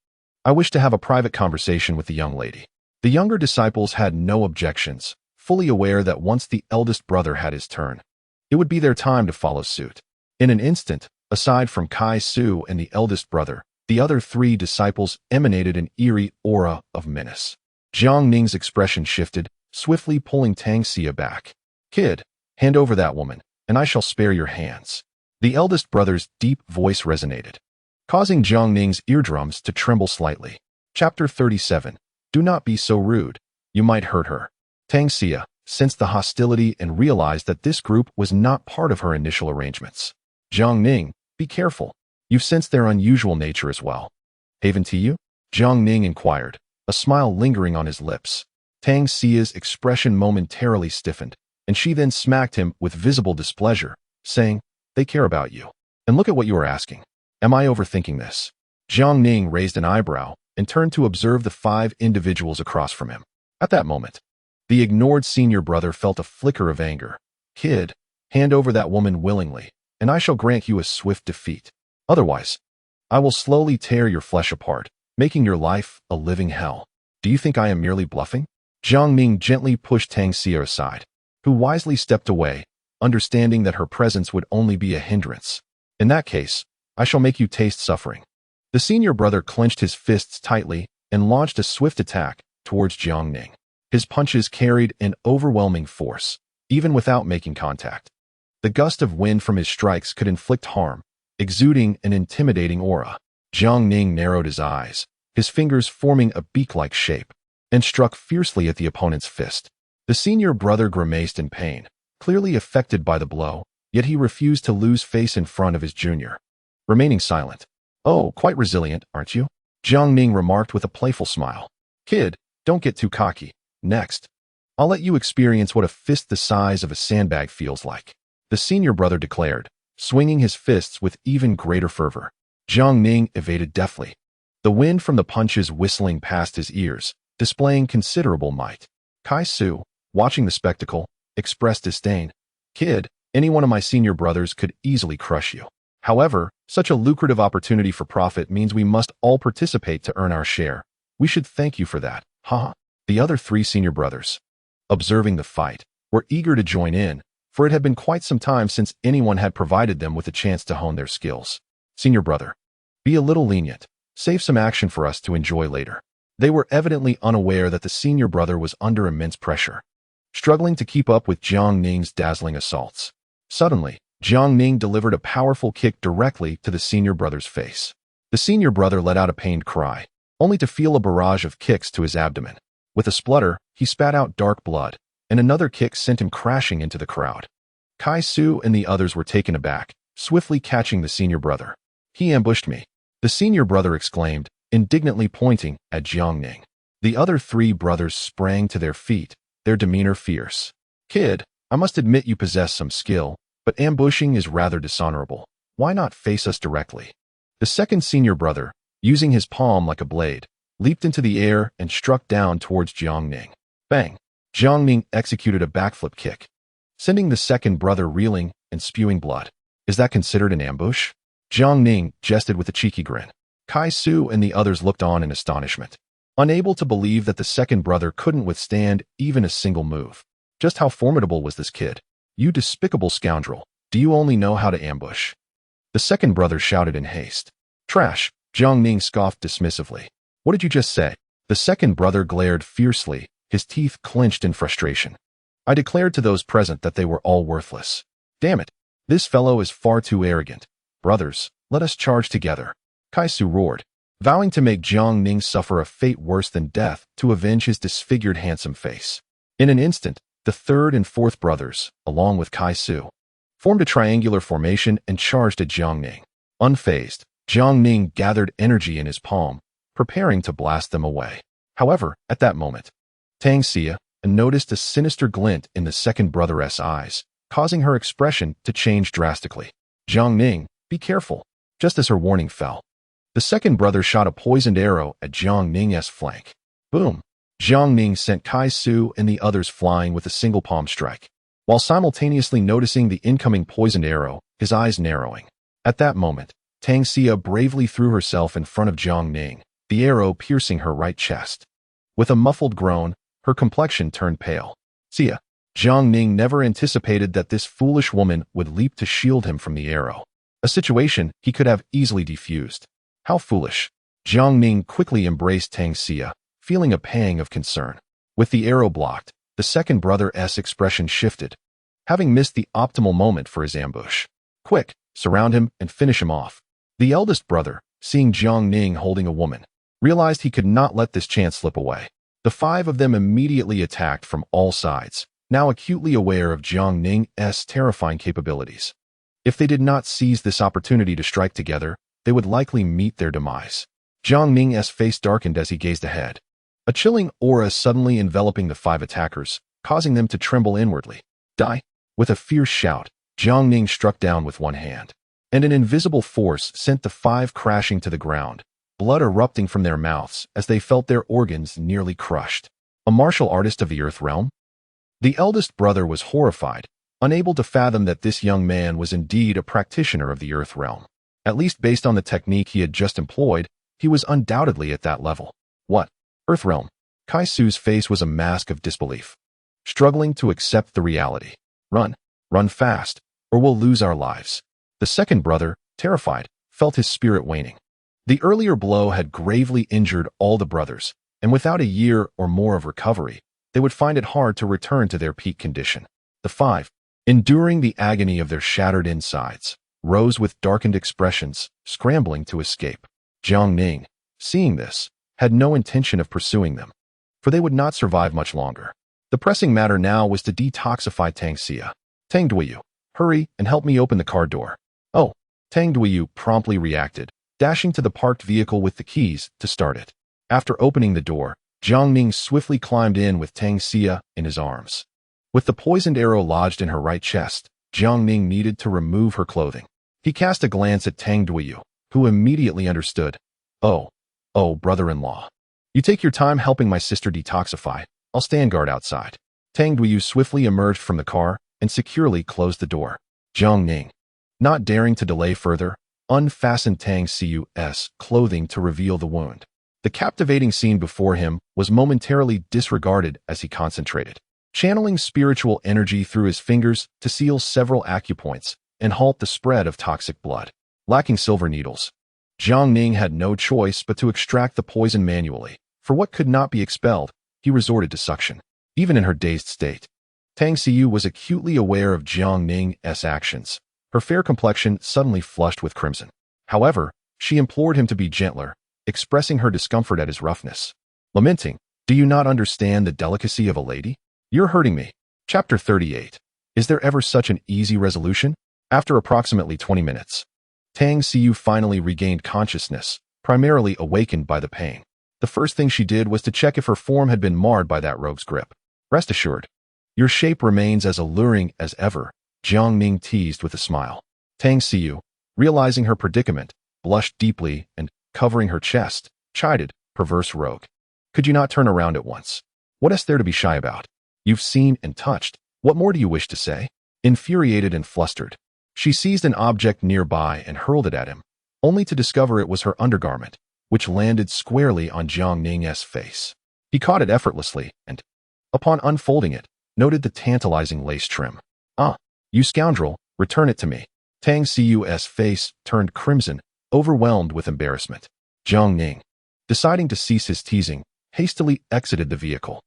I wish to have a private conversation with the young lady. The younger disciples had no objections, fully aware that once the eldest brother had his turn, it would be their time to follow suit. In an instant, aside from Kai Su and the eldest brother, the other 3 disciples emanated an eerie aura of menace. Jiang Ning's expression shifted, swiftly pulling Tang Xia back. Kid, hand over that woman, and I shall spare your hands. The eldest brother's deep voice resonated, causing Jiang Ning's eardrums to tremble slightly. Chapter 37. Do not be so rude. You might hurt her. Tang Xia sensed the hostility and realized that this group was not part of her initial arrangements. Jiang Ning, be careful. You've sensed their unusual nature as well. Haven to you? Jiang Ning inquired, a smile lingering on his lips. Tang Xia's expression momentarily stiffened, and she then smacked him with visible displeasure, saying, They care about you. And look at what you are asking. Am I overthinking this? Jiang Ning raised an eyebrow and turned to observe the 5 individuals across from him. At that moment, the ignored senior brother felt a flicker of anger. Kid, hand over that woman willingly, and I shall grant you a swift defeat. Otherwise, I will slowly tear your flesh apart, making your life a living hell. Do you think I am merely bluffing? Jiang Ning gently pushed Tang Xia aside, who wisely stepped away, understanding that her presence would only be a hindrance. In that case, I shall make you taste suffering. The senior brother clenched his fists tightly and launched a swift attack towards Jiang Ning. His punches carried an overwhelming force, even without making contact. The gust of wind from his strikes could inflict harm, exuding an intimidating aura. Jiang Ning narrowed his eyes, his fingers forming a beak-like shape, and struck fiercely at the opponent's fist. The senior brother grimaced in pain, clearly affected by the blow, yet he refused to lose face in front of his junior. Remaining silent. Oh, quite resilient, aren't you? Jiang Ning remarked with a playful smile. Kid, don't get too cocky. Next, I'll let you experience what a fist the size of a sandbag feels like. The senior brother declared, swinging his fists with even greater fervor. Jiang Ning evaded deftly, the wind from the punches whistling past his ears, displaying considerable might. Kai Su, watching the spectacle, expressed disdain. Kid, any one of my senior brothers could easily crush you. However, such a lucrative opportunity for profit means we must all participate to earn our share. We should thank you for that, haha. The other three senior brothers, observing the fight, were eager to join in, for it had been quite some time since anyone had provided them with a chance to hone their skills. Senior brother, be a little lenient. Save some action for us to enjoy later. They were evidently unaware that the senior brother was under immense pressure, struggling to keep up with Jiang Ning's dazzling assaults. Suddenly, Jiang Ning delivered a powerful kick directly to the senior brother's face. The senior brother let out a pained cry, only to feel a barrage of kicks to his abdomen. With a splutter, he spat out dark blood, and another kick sent him crashing into the crowd. Kai Su and the others were taken aback, swiftly catching the senior brother. He ambushed me, the senior brother exclaimed, indignantly pointing at Jiang Ning. The other three brothers sprang to their feet, their demeanor fierce. Kid, I must admit you possess some skill, but ambushing is rather dishonorable. Why not face us directly? The second senior brother, using his palm like a blade, leaped into the air and struck down towards Jiang Ning. Bang! Jiang Ning executed a backflip kick, sending the second brother reeling and spewing blood. Is that considered an ambush? Jiang Ning jested with a cheeky grin. Kai Su and the others looked on in astonishment, unable to believe that the second brother couldn't withstand even a single move. Just how formidable was this kid? You despicable scoundrel, do you only know how to ambush? The second brother shouted in haste. Trash, Jiang Ning scoffed dismissively. What did you just say? The second brother glared fiercely, his teeth clenched in frustration. I declared to those present that they were all worthless. Damn it, this fellow is far too arrogant. Brothers, let us charge together. Kai Su roared, vowing to make Jiang Ning suffer a fate worse than death to avenge his disfigured handsome face. In an instant, the third and fourth brothers, along with Kai Su, formed a triangular formation and charged at Jiang Ning. Unfazed, Jiang Ning gathered energy in his palm, preparing to blast them away. However, at that moment, Tang Xia noticed a sinister glint in the second brother's eyes, causing her expression to change drastically. Jiang Ning, be careful. Just as her warning fell, the second brother shot a poisoned arrow at Jiang Ning's flank. Boom! Jiang Ning sent Kai Su and the others flying with a single palm strike, while simultaneously noticing the incoming poisoned arrow, his eyes narrowing. At that moment, Tang Xia bravely threw herself in front of Jiang Ning, the arrow piercing her right chest. With a muffled groan, her complexion turned pale. Xia, Jiang Ning never anticipated that this foolish woman would leap to shield him from the arrow, a situation he could have easily defused. How foolish. Jiang Ning quickly embraced Tang Xia, feeling a pang of concern. With the arrow blocked, the second brother's expression shifted, having missed the optimal moment for his ambush. Quick, surround him and finish him off. The eldest brother, seeing Jiang Ning holding a woman, realized he could not let this chance slip away. The five of them immediately attacked from all sides, now acutely aware of Jiang Ning's terrifying capabilities. If they did not seize this opportunity to strike together, they would likely meet their demise. Jiang Ning's face darkened as he gazed ahead, a chilling aura suddenly enveloping the five attackers, causing them to tremble inwardly. Die! With a fierce shout, Jiang Ning struck down with one hand, and an invisible force sent the five crashing to the ground, blood erupting from their mouths as they felt their organs nearly crushed. A martial artist of the Earth Realm? The eldest brother was horrified, unable to fathom that this young man was indeed a practitioner of the Earth Realm. At least based on the technique he had just employed, he was undoubtedly at that level. What? Earth Realm? Kai Su's face was a mask of disbelief, struggling to accept the reality. Run. Run fast, or we'll lose our lives. The second brother, terrified, felt his spirit waning. The earlier blow had gravely injured all the brothers, and without a year or more of recovery, they would find it hard to return to their peak condition. The five, enduring the agony of their shattered insides, rose with darkened expressions, scrambling to escape. Jiang Ning, seeing this, had no intention of pursuing them, for they would not survive much longer. The pressing matter now was to detoxify Tang Xia. Tang Duiyu, hurry and help me open the car door. Oh, Tang Duiyu promptly reacted, dashing to the parked vehicle with the keys to start it. After opening the door, Jiang Ning swiftly climbed in with Tang Xia in his arms. With the poisoned arrow lodged in her right chest, Jiang Ning needed to remove her clothing. He cast a glance at Tang Duiyu, who immediately understood. Oh, brother-in-law. You take your time helping my sister detoxify. I'll stand guard outside. Tang Duiyu swiftly emerged from the car and securely closed the door. Jiang Ning, not daring to delay further, unfastened Tang Xiu's clothing to reveal the wound. The captivating scene before him was momentarily disregarded as he concentrated, channeling spiritual energy through his fingers to seal several acupoints and halt the spread of toxic blood. Lacking silver needles, Jiang Ning had no choice but to extract the poison manually. For what could not be expelled, he resorted to suction. Even in her dazed state, Tang Xiyu was acutely aware of Jiang Ning's actions. Her fair complexion suddenly flushed with crimson. However, she implored him to be gentler, expressing her discomfort at his roughness. Lamenting, "Do you not understand the delicacy of a lady? You're hurting me." Chapter 38. Is there ever such an easy resolution? After approximately 20 minutes, Tang Xiyu finally regained consciousness, primarily awakened by the pain. The first thing she did was to check if her form had been marred by that rogue's grip. "Rest assured, your shape remains as alluring as ever," Jiang Ning teased with a smile. Tang Xiyu, realizing her predicament, blushed deeply and, covering her chest, chided, "Perverse rogue. Could you not turn around at once? What is there to be shy about? You've seen and touched. What more do you wish to say?" Infuriated and flustered, she seized an object nearby and hurled it at him, only to discover it was her undergarment, which landed squarely on Jiang Ning's face. He caught it effortlessly and, upon unfolding it, noted the tantalizing lace trim. "Ah, you scoundrel, return it to me." Tang Xiyu's face turned crimson, overwhelmed with embarrassment. Jiang Ning, deciding to cease his teasing, hastily exited the vehicle.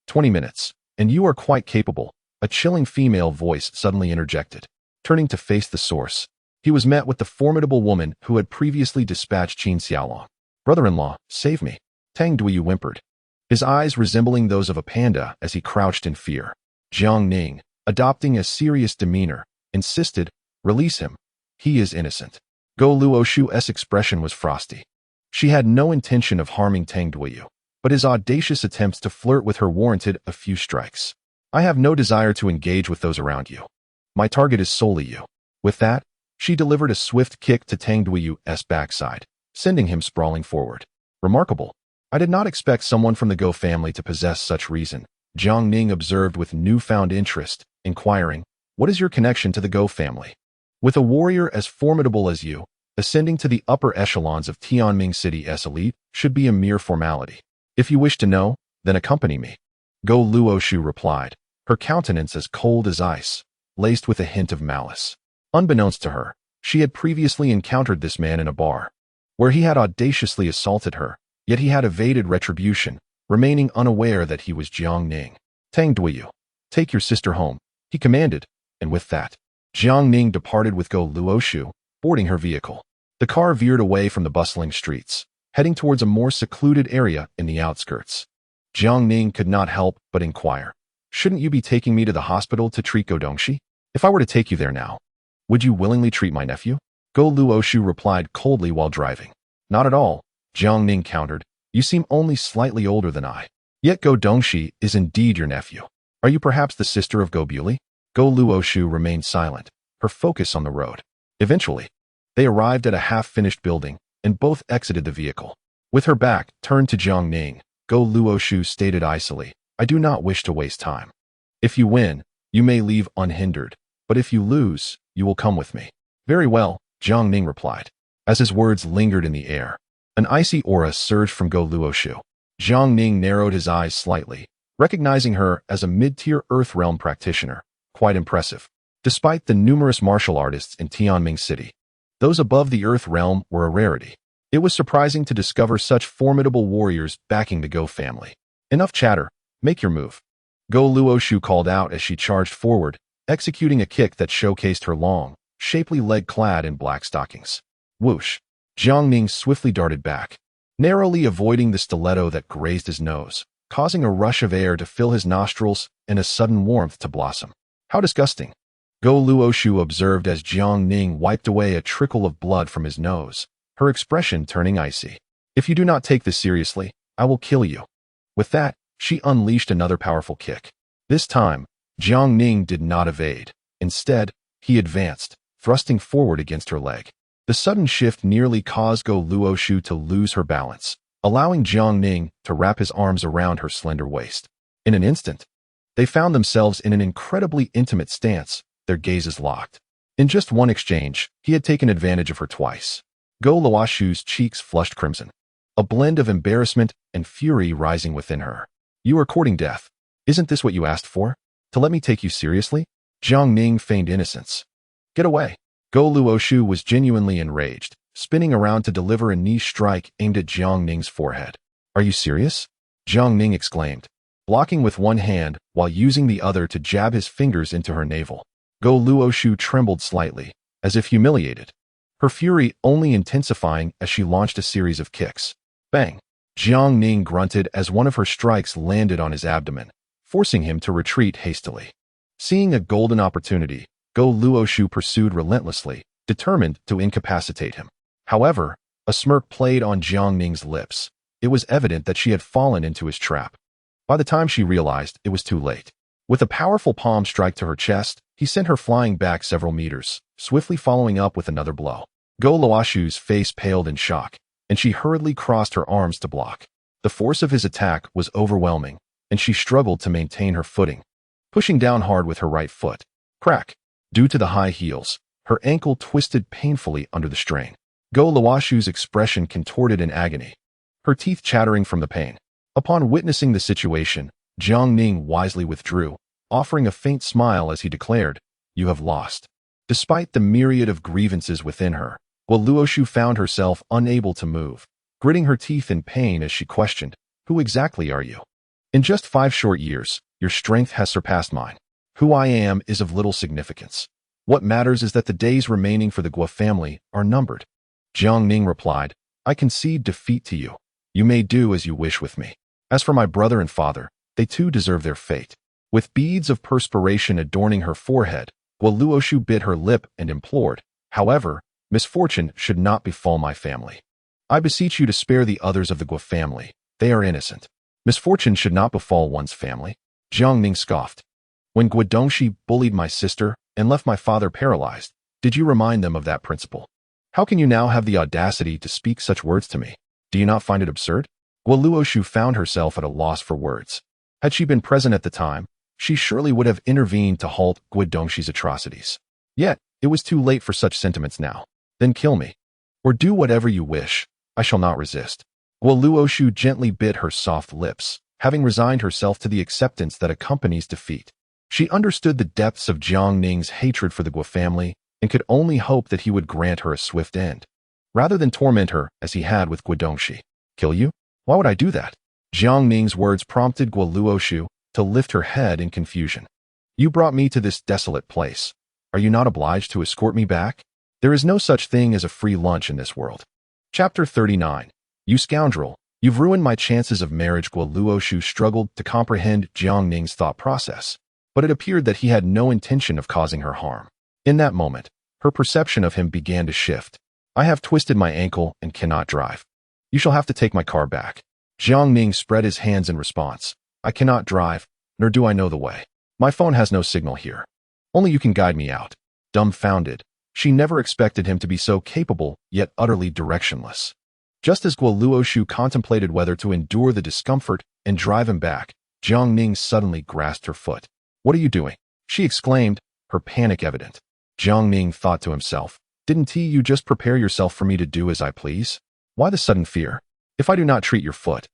20 minutes, and you are quite capable," a chilling female voice suddenly interjected. Turning to face the source, he was met with the formidable woman who had previously dispatched Qin Xiaolong. "Brother-in-law, save me," Tang Duyu whimpered, his eyes resembling those of a panda as he crouched in fear. Jiang Ning, adopting a serious demeanor, insisted, "Release him. He is innocent." Go Luoshu's expression was frosty. She had no intention of harming Tang Duyu, but his audacious attempts to flirt with her warranted a few strikes. "I have no desire to engage with those around you. My target is solely you." With that, she delivered a swift kick to Tang Duyu's backside, sending him sprawling forward. "Remarkable. I did not expect someone from the Go family to possess such reason," Jiang Ning observed with newfound interest, inquiring, "What is your connection to the Go family? With a warrior as formidable as you, ascending to the upper echelons of Tianming City's elite should be a mere formality. If you wish to know, then accompany me." Go Luoshu replied, her countenance as cold as ice, laced with a hint of malice. Unbeknownst to her, she had previously encountered this man in a bar, where he had audaciously assaulted her, yet he had evaded retribution, remaining unaware that he was Jiang Ning. "Tang Duyu, take your sister home," he commanded, and with that, Jiang Ning departed with Go Luoshu, boarding her vehicle. The car veered away from the bustling streets, heading towards a more secluded area in the outskirts. Jiang Ning could not help but inquire, "Shouldn't you be taking me to the hospital to treat Go Dongxi? If I were to take you there now, would you willingly treat my nephew?" Go Luoshu replied coldly while driving. "Not at all," Jiang Ning countered. "You seem only slightly older than I. Yet Go Dongxi is indeed your nephew. Are you perhaps the sister of Go Buli?" Go Luoshu remained silent, her focus on the road. Eventually, they arrived at a half-finished building, and both exited the vehicle. With her back turned to Jiang Ning, Go Luoshu stated icily, "I do not wish to waste time. If you win, you may leave unhindered, but if you lose, you will come with me." "Very well," Jiang Ning replied. As his words lingered in the air, an icy aura surged from Go Luoshu. Jiang Ning narrowed his eyes slightly, recognizing her as a mid-tier Earth Realm practitioner. Quite impressive. Despite the numerous martial artists in Tianming City, those above the Earth Realm were a rarity. It was surprising to discover such formidable warriors backing the Go family. "Enough chatter. Make your move," Go Luoshu called out as she charged forward, executing a kick that showcased her long, shapely leg clad in black stockings. Whoosh! Jiang Ning swiftly darted back, narrowly avoiding the stiletto that grazed his nose, causing a rush of air to fill his nostrils and a sudden warmth to blossom. "How disgusting," Go Luoshu observed as Jiang Ning wiped away a trickle of blood from his nose, her expression turning icy. "If you do not take this seriously, I will kill you." With that, she unleashed another powerful kick. This time, Jiang Ning did not evade. Instead, he advanced, thrusting forward against her leg. The sudden shift nearly caused Go Luoshu to lose her balance, allowing Jiang Ning to wrap his arms around her slender waist. In an instant, they found themselves in an incredibly intimate stance, their gazes locked. In just one exchange, he had taken advantage of her twice. Go Luoshu's cheeks flushed crimson. a blend of embarrassment and fury rising within her. You are courting death. Isn't this what you asked for? To let me take you seriously? Jiang Ning feigned innocence. Get away. Go Luoshu was genuinely enraged, spinning around to deliver a knee strike aimed at Jiang Ning's forehead. Are you serious? Jiang Ning exclaimed, blocking with one hand while using the other to jab his fingers into her navel. Go Luoshu trembled slightly, as if humiliated, her fury only intensifying as she launched a series of kicks. Bang! Jiang Ning grunted as one of her strikes landed on his abdomen, forcing him to retreat hastily. Seeing a golden opportunity, Go Luoshu pursued relentlessly, determined to incapacitate him. However, a smirk played on Jiang Ning's lips. It was evident that she had fallen into his trap. By the time she realized, it was too late. With a powerful palm strike to her chest, he sent her flying back several meters, swiftly following up with another blow. Go Luoshu's face paled in shock, and she hurriedly crossed her arms to block. The force of his attack was overwhelming, and she struggled to maintain her footing, pushing down hard with her right foot. Crack! Due to the high heels, her ankle twisted painfully under the strain. Go Luoshu's expression contorted in agony, her teeth chattering from the pain. Upon witnessing the situation, Jiang Ning wisely withdrew, offering a faint smile as he declared, "You have lost." Despite the myriad of grievances within her, Go Luoshu found herself unable to move, gritting her teeth in pain as she questioned, "Who exactly are you? In just 5 short years, your strength has surpassed mine. Who I am is of little significance. What matters is that the days remaining for the Guo family are numbered." Jiang Ning replied, "I concede defeat to you. You may do as you wish with me. As for my brother and father, they too deserve their fate." With beads of perspiration adorning her forehead, Guo Luoshu bit her lip and implored, "However, misfortune should not befall my family. I beseech you to spare the others of the Guo family. They are innocent. Misfortune should not befall one's family." Jiang Ning scoffed. "When Guodongxi bullied my sister and left my father paralyzed, did you remind them of that principle? How can you now have the audacity to speak such words to me? Do you not find it absurd?" Guo Luoshu found herself at a loss for words. Had she been present at the time, she surely would have intervened to halt Guodongxi's atrocities. Yet, it was too late for such sentiments now. "Then kill me. Or do whatever you wish. I shall not resist." Guo Luoshu gently bit her soft lips, having resigned herself to the acceptance that accompanies defeat. She understood the depths of Jiang Ning's hatred for the Guo family and could only hope that he would grant her a swift end, rather than torment her as he had with Guodongxi. "Kill you? Why would I do that?" Jiang Ning's words prompted Guo Luoshu to lift her head in confusion. "You brought me to this desolate place. Are you not obliged to escort me back? There is no such thing as a free lunch in this world." Chapter 39. You scoundrel, you've ruined my chances of marriage. Guo Luoshu struggled to comprehend Jiang Ning's thought process, but it appeared that he had no intention of causing her harm. In that moment, her perception of him began to shift. "I have twisted my ankle and cannot drive. You shall have to take my car back." Jiang Ning spread his hands in response. "I cannot drive, nor do I know the way. My phone has no signal here. Only you can guide me out." Dumbfounded, she never expected him to be so capable, yet utterly directionless. Just as Guo Luoshu contemplated whether to endure the discomfort and drive him back, Jiang Ning suddenly grasped her foot. "What are you doing?" she exclaimed, her panic evident. Jiang Ning thought to himself, "Didn't you just prepare yourself for me to do as I please? Why the sudden fear? If I do not treat your foot,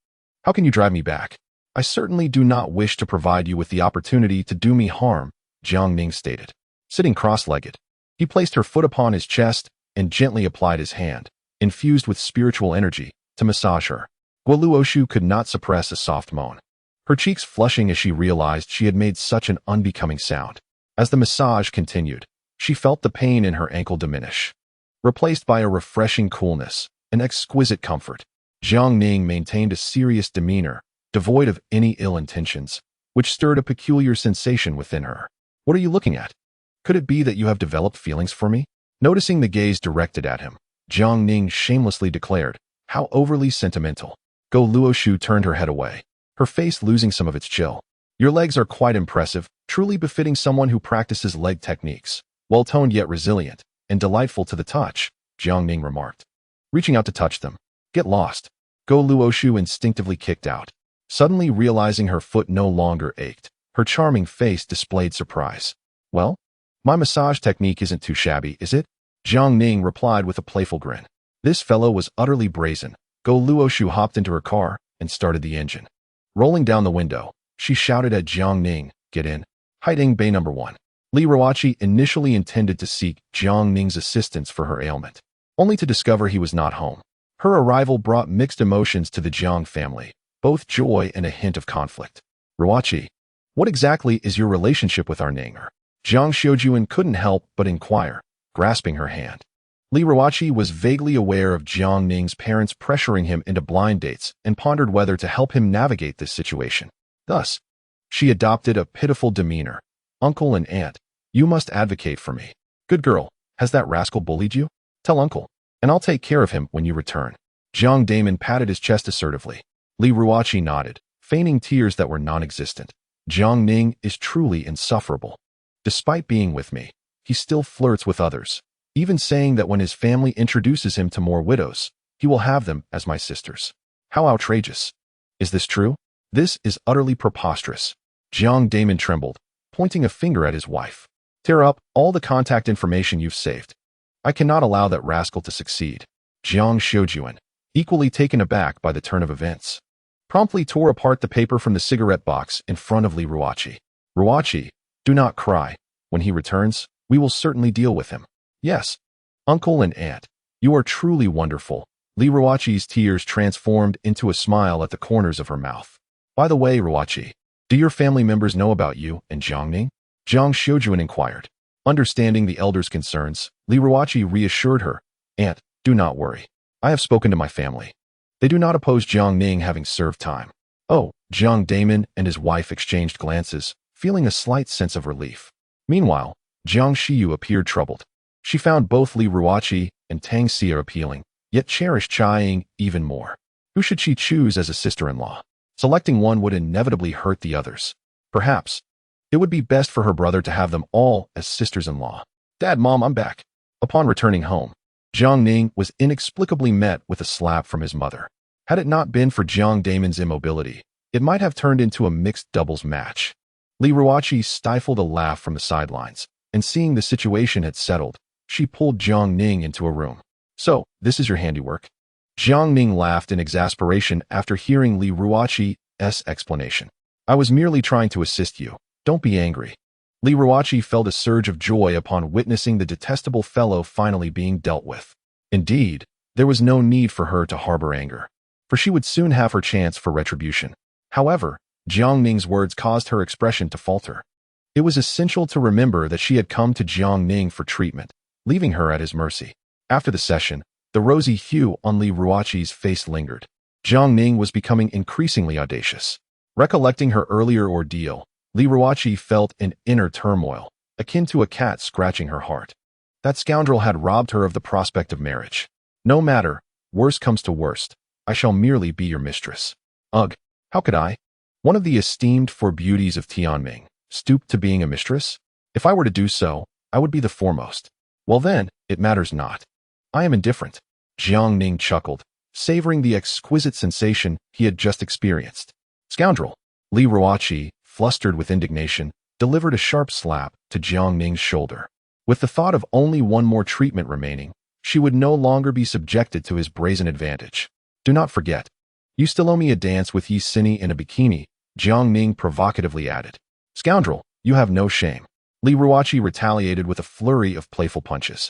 how can you drive me back? I certainly do not wish to provide you with the opportunity to do me harm," Jiang Ning stated. Sitting cross-legged, he placed her foot upon his chest and gently applied his hand, infused with spiritual energy, to massage her. Guo Luoshu could not suppress a soft moan, her cheeks flushing as she realized she had made such an unbecoming sound. As the massage continued, she felt the pain in her ankle diminish, replaced by a refreshing coolness, an exquisite comfort. Jiang Ning maintained a serious demeanor, devoid of any ill intentions, which stirred a peculiar sensation within her. "What are you looking at? Could it be that you have developed feelings for me?" Noticing the gaze directed at him, Jiang Ning shamelessly declared, "How overly sentimental." Go Luoshu turned her head away, her face losing some of its chill. "Your legs are quite impressive, truly befitting someone who practices leg techniques. Well-toned yet resilient, and delightful to the touch," Jiang Ning remarked, reaching out to touch them. "Get lost." Go Luoshu instinctively kicked out, suddenly realizing her foot no longer ached. Her charming face displayed surprise. "Well, my massage technique isn't too shabby, is it?" Jiang Ning replied with a playful grin. This fellow was utterly brazen, Go Luoshu hopped into her car and started the engine. Rolling down the window, she shouted at Jiang Ning, "Get in. Hiding Bay number 1. Li Ruoqi initially intended to seek Jiang Ning's assistance for her ailment, only to discover he was not home. Her arrival brought mixed emotions to the Jiang family, both joy and a hint of conflict. "Ruoqi, what exactly is your relationship with our Ninger?" Jiang Xiujuan couldn't help but inquire, grasping her hand. Li Ruoqi was vaguely aware of Jiang Ning's parents pressuring him into blind dates and pondered whether to help him navigate this situation. Thus, she adopted a pitiful demeanor. "Uncle and aunt, you must advocate for me. Good girl, has that rascal bullied you? Tell uncle, and I'll take care of him when you return." Jiang Damon patted his chest assertively. Li Ruoqi nodded, feigning tears that were non-existent. "Jiang Ning is truly insufferable. Despite being with me, he still flirts with others, even saying that when his family introduces him to more widows, he will have them as my sisters. How outrageous. Is this true? This is utterly preposterous." Jiang Damon trembled, pointing a finger at his wife. "Tear up all the contact information you've saved. I cannot allow that rascal to succeed." Jiang Xiujuan, equally taken aback by the turn of events, promptly tore apart the paper from the cigarette box in front of Li Ruoqi. "Ruoqi, do not cry. When he returns, we will certainly deal with him. Yes, uncle and aunt, you are truly wonderful." Li Ruoqi's tears transformed into a smile at the corners of her mouth. "By the way, Ruoqi, do your family members know about you and Jiang Ning?" Jiang Xiujuan inquired. Understanding the elder's concerns, Li Ruoqi reassured her, "Aunt, do not worry. I have spoken to my family. They do not oppose Jiang Ning having served time." "Oh," Jiang Damon and his wife exchanged glances, feeling a slight sense of relief. Meanwhile, Jiang Xiyu appeared troubled. She found both Li Ruoqi and Tang Xia appealing, yet cherished Chai Ying even more. Who should she choose as a sister-in-law? Selecting one would inevitably hurt the others. Perhaps it would be best for her brother to have them all as sisters-in-law. "Dad, Mom, I'm back." Upon returning home, Jiang Ning was inexplicably met with a slap from his mother. Had it not been for Jiang Damon's immobility, it might have turned into a mixed doubles match. Li Ruoqi stifled a laugh from the sidelines, and seeing the situation had settled, she pulled Jiang Ning into a room. "So, this is your handiwork?" Jiang Ning laughed in exasperation after hearing Li Ruoqi's explanation. "I was merely trying to assist you. Don't be angry." Li Ruoqi felt a surge of joy upon witnessing the detestable fellow finally being dealt with. Indeed, there was no need for her to harbor anger, for she would soon have her chance for retribution. However, Jiang Ning's words caused her expression to falter. It was essential to remember that she had come to Jiang Ning for treatment, leaving her at his mercy. After the session, the rosy hue on Li Ruoqi's face lingered. Jiang Ning was becoming increasingly audacious. Recollecting her earlier ordeal, Li Ruoqi felt an inner turmoil, akin to a cat scratching her heart. That scoundrel had robbed her of the prospect of marriage. "No matter, worst comes to worst, I shall merely be your mistress." Ugh, how could I, one of the esteemed four beauties of Tianming, stoop to being a mistress? If I were to do so, I would be the foremost. Well then, it matters not. I am indifferent. Jiang Ning chuckled, savoring the exquisite sensation he had just experienced. "Scoundrel!" Li Ruoqi, flustered with indignation, delivered a sharp slap to Jiang Ning's shoulder. With the thought of only one more treatment remaining, she would no longer be subjected to his brazen advantage. "Do not forget, you still owe me a dance with Yi Sini in a bikini," Jiang Ning provocatively added. "Scoundrel, you have no shame." Li Ruoqi retaliated with a flurry of playful punches.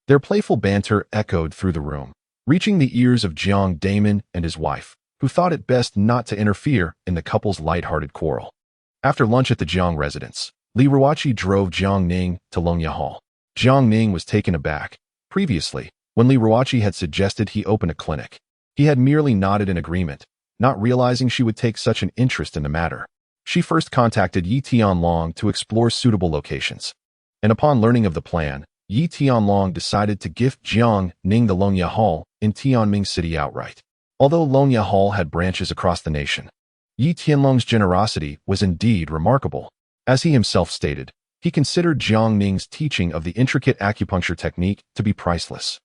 Their playful banter echoed through the room, reaching the ears of Jiang Damon and his wife, who thought it best not to interfere in the couple's light-hearted quarrel. After lunch at the Jiang residence, Li Ruoqi drove Jiang Ning to Longya Hall. Jiang Ning was taken aback. Previously, when Li Ruoqi had suggested he open a clinic, he had merely nodded in agreement, not realizing she would take such an interest in the matter. She first contacted Yi Tianlong to explore suitable locations, and upon learning of the plan, Yi Tianlong decided to gift Jiang Ning the Longya Hall in Tianming City outright. Although Longya Hall had branches across the nation, Yi Tianlong's generosity was indeed remarkable. As he himself stated, he considered Jiang Ning's teaching of the intricate acupuncture technique to be priceless,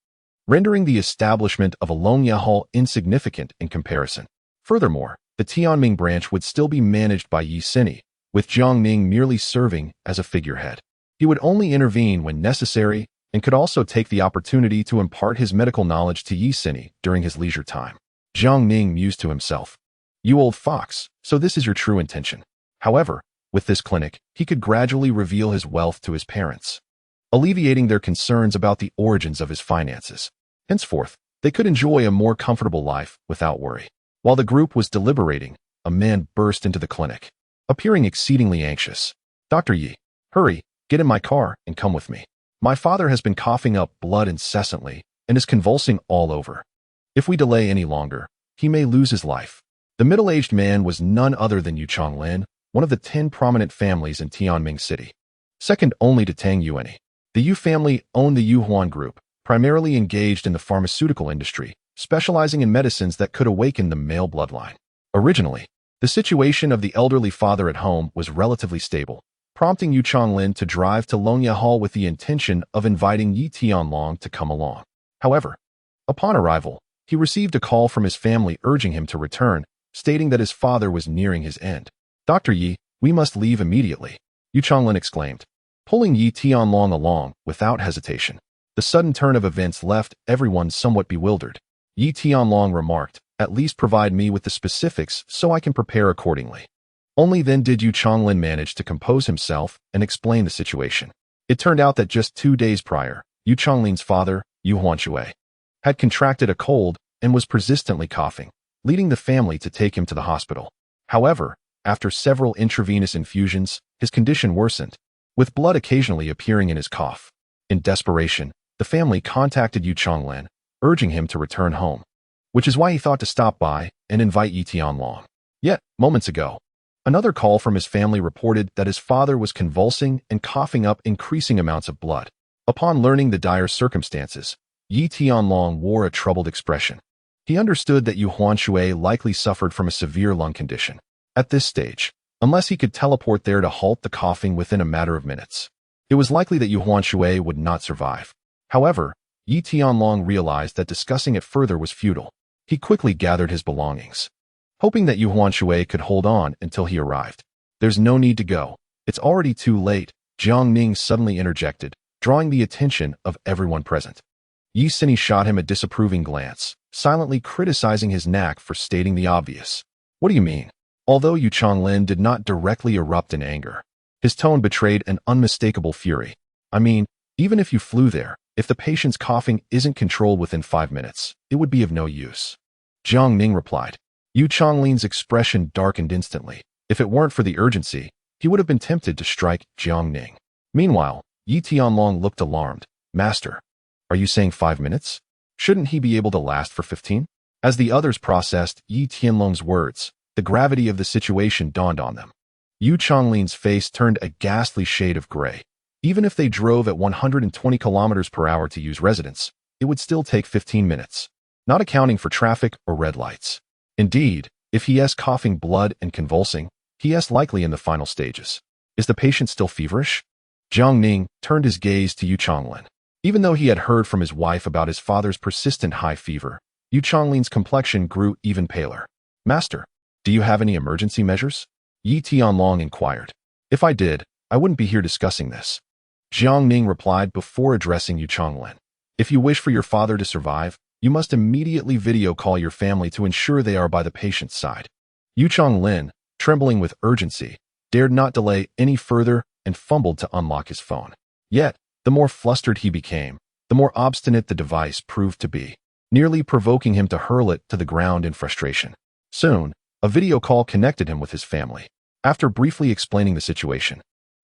rendering the establishment of a Longya Hall insignificant in comparison. Furthermore, the Tianming branch would still be managed by Yi Sini, with Jiang Ning merely serving as a figurehead. He would only intervene when necessary and could also take the opportunity to impart his medical knowledge to Yi Sini during his leisure time. Jiang Ning mused to himself. You old fox, so this is your true intention. However, with this clinic, he could gradually reveal his wealth to his parents, alleviating their concerns about the origins of his finances. Henceforth, they could enjoy a more comfortable life without worry. While the group was deliberating, a man burst into the clinic, appearing exceedingly anxious. Dr. Yi, hurry, get in my car and come with me. My father has been coughing up blood incessantly and is convulsing all over. If we delay any longer, he may lose his life. The middle-aged man was none other than Yu Chonglin, one of the 10 prominent families in Tianming City, second only to Tang Yuanyi. The Yu family owned the Yu Huan Group, primarily engaged in the pharmaceutical industry, specializing in medicines that could awaken the male bloodline. Originally, the situation of the elderly father at home was relatively stable, prompting Yu Chonglin to drive to Longya Hall with the intention of inviting Yi Tianlong to come along. However, upon arrival, he received a call from his family urging him to return, stating that his father was nearing his end. Dr. Yi, we must leave immediately, Yu Chonglin exclaimed, pulling Yi Tianlong along without hesitation. The sudden turn of events left everyone somewhat bewildered. Yi Tianlong remarked, at least provide me with the specifics so I can prepare accordingly. Only then did Yu Chonglin manage to compose himself and explain the situation. It turned out that just 2 days prior, Yu Chonglin's father, Yu Huanshui, had contracted a cold and was persistently coughing, leading the family to take him to the hospital. However, after several intravenous infusions, his condition worsened, with blood occasionally appearing in his cough. In desperation, the family contacted Yu Chonglin, urging him to return home, which is why he thought to stop by and invite Yi Tianlong. Yet, moments ago, another call from his family reported that his father was convulsing and coughing up increasing amounts of blood. Upon learning the dire circumstances, Yi Tianlong wore a troubled expression. He understood that Yu Huanshui likely suffered from a severe lung condition. At this stage, unless he could teleport there to halt the coughing within a matter of minutes, it was likely that Yu Huanshui would not survive. However, Yi Tianlong realized that discussing it further was futile. He quickly gathered his belongings, hoping that Yu Huanshui could hold on until he arrived. There's no need to go. It's already too late, Jiang Ning suddenly interjected, drawing the attention of everyone present. Yi Sini shot him a disapproving glance, silently criticizing his knack for stating the obvious. What do you mean? Although Yu Chonglin did not directly erupt in anger, his tone betrayed an unmistakable fury. I mean, even if you flew there, if the patient's coughing isn't controlled within 5 minutes, it would be of no use. Jiang Ning replied. Yu Chonglin's expression darkened instantly. If it weren't for the urgency, he would have been tempted to strike Jiang Ning. Meanwhile, Yi Tianlong looked alarmed. Master, are you saying 5 minutes? Shouldn't he be able to last for 15? As the others processed Yi Tianlong's words, the gravity of the situation dawned on them. Yu Chonglin's face turned a ghastly shade of gray. Even if they drove at 120 kilometers per hour to use residence, it would still take 15 minutes, not accounting for traffic or red lights. Indeed, if he is coughing blood and convulsing, he is likely in the final stages. Is the patient still feverish? Jiang Ning turned his gaze to Yu Chonglin. Even though he had heard from his wife about his father's persistent high fever, Yu Chonglin's complexion grew even paler. Master, do you have any emergency measures? Yi Tianlong inquired. If I did, I wouldn't be here discussing this. Jiang Ning replied before addressing Yu Chonglin. If you wish for your father to survive, you must immediately video call your family to ensure they are by the patient's side. Yu Chonglin, trembling with urgency, dared not delay any further and fumbled to unlock his phone. Yet, the more flustered he became, the more obstinate the device proved to be, nearly provoking him to hurl it to the ground in frustration. Soon, a video call connected him with his family. After briefly explaining the situation,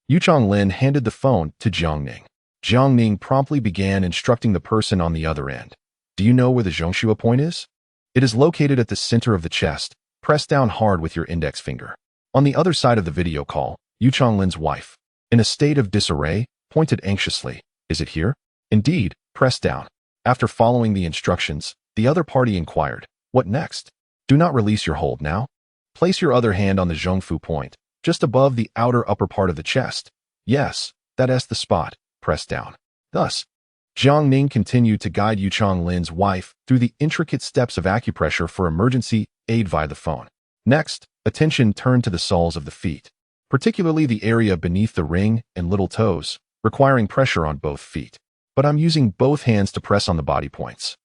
Yu Chonglin handed the phone to Jiang Ning. Jiang Ning promptly began instructing the person on the other end. Do you know where the Zhongshuo point is? It is located at the center of the chest. Press down hard with your index finger. On the other side of the video call, Yu Chonglin's wife, in a state of disarray, pointed anxiously. Is it here? Indeed, press down. After following the instructions, the other party inquired, what next? Do not release your hold now. Place your other hand on the Zhongfu point, just above the outer upper part of the chest. Yes, that is the spot. Press down. Thus, Jiang Ning continued to guide Yu Chonglin's wife through the intricate steps of acupressure for emergency aid via the phone. Next, attention turned to the soles of the feet, particularly the area beneath the ring and little toes, requiring pressure on both feet. But I'm using both hands to press on the body points.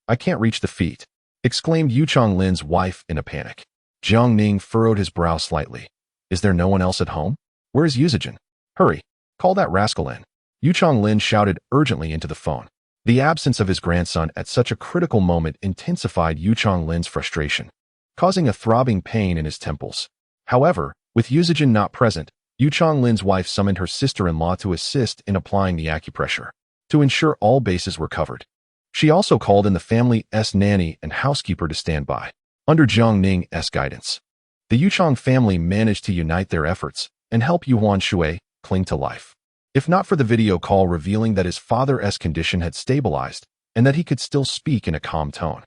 I can't reach the feet. exclaimed Yu Chonglin's wife in a panic. Jiang Ning furrowed his brow slightly. Is there no one else at home? Where is Yuzijin? Hurry, call that rascal in. Yu Chonglin shouted urgently into the phone. The absence of his grandson at such a critical moment intensified Yu Chonglin's frustration, causing a throbbing pain in his temples. However, with Yuzijin not present, Yu Chonglin's wife summoned her sister-in-law to assist in applying the acupressure, to ensure all bases were covered. She also called in the family's nanny and housekeeper to stand by. Under Jiang Ning's guidance, the Yuchong family managed to unite their efforts and help Yuan Shui cling to life. If not for the video call revealing that his father's condition had stabilized and that he could still speak in a calm tone,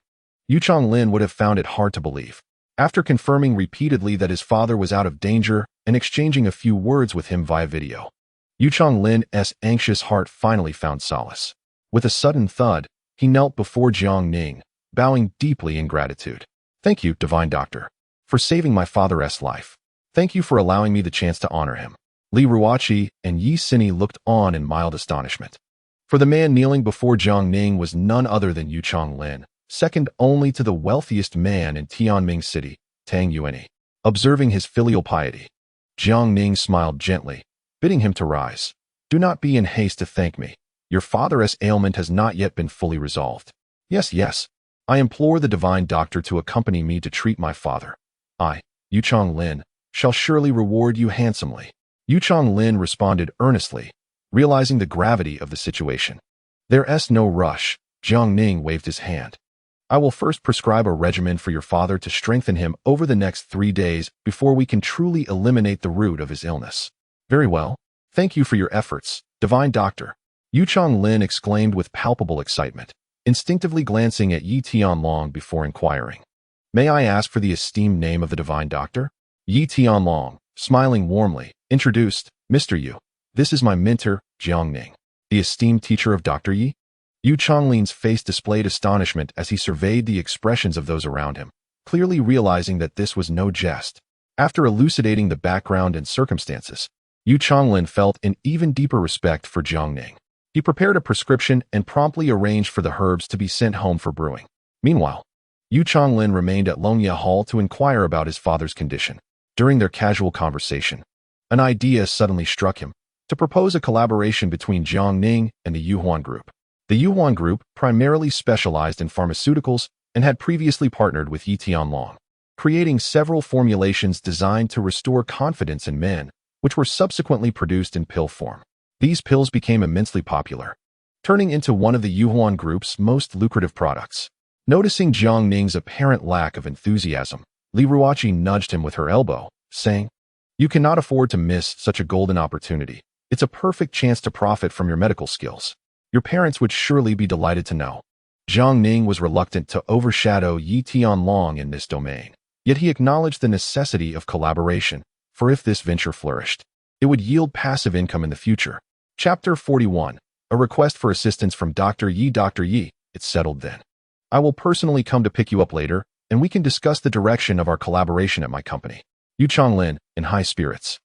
Yu Chonglin would have found it hard to believe. After confirming repeatedly that his father was out of danger and exchanging a few words with him via video, Yu Chonglin's anxious heart finally found solace. With a sudden thud, he knelt before Jiang Ning, bowing deeply in gratitude. Thank you, Divine Doctor, for saving my father's life. Thank you for allowing me the chance to honor him. Li Ruoqi and Yi Sini looked on in mild astonishment. For the man kneeling before Jiang Ning was none other than Yu Chonglin, second only to the wealthiest man in Tianming City, Tang Yuanyi. Observing his filial piety, Jiang Ning smiled gently, bidding him to rise. Do not be in haste to thank me. Your father's ailment has not yet been fully resolved. Yes. I implore the Divine Doctor to accompany me to treat my father. I, Yu Chonglin, shall surely reward you handsomely. Yu Chonglin responded earnestly, realizing the gravity of the situation. There's no rush. Jiang Ning waved his hand. I will first prescribe a regimen for your father to strengthen him over the next 3 days before we can truly eliminate the root of his illness. Very well. Thank you for your efforts, Divine Doctor. Yu Chonglin exclaimed with palpable excitement, instinctively glancing at Yi Tianlong before inquiring. May I ask for the esteemed name of the Divine Doctor? Yi Tianlong, smiling warmly, introduced, Mr. Yu. This is my mentor, Jiang Ning, the esteemed teacher of Dr. Yi. Yu Chonglin's face displayed astonishment as he surveyed the expressions of those around him, clearly realizing that this was no jest. After elucidating the background and circumstances, Yu Chonglin felt an even deeper respect for Jiang Ning. He prepared a prescription and promptly arranged for the herbs to be sent home for brewing. Meanwhile, Yu Chonglin remained at Longye Hall to inquire about his father's condition. During their casual conversation, an idea suddenly struck him, to propose a collaboration between Jiang Ning and the Yuhuan Group. The Yuhuan Group primarily specialized in pharmaceuticals and had previously partnered with Yi Tianlong, creating several formulations designed to restore confidence in men, which were subsequently produced in pill form. These pills became immensely popular, turning into one of the Yuhuan Group's most lucrative products. Noticing Jiang Ning's apparent lack of enthusiasm, Li Ruoqi nudged him with her elbow, saying, You cannot afford to miss such a golden opportunity. It's a perfect chance to profit from your medical skills. Your parents would surely be delighted to know. Jiang Ning was reluctant to overshadow Yi Tianlong in this domain, yet he acknowledged the necessity of collaboration, for if this venture flourished, it would yield passive income in the future. Chapter 41. A request for assistance from Dr. Yi. Dr. Yi, it's settled then. I will personally come to pick you up later, and we can discuss the direction of our collaboration at my company. Yu Chonglin, in high spirits,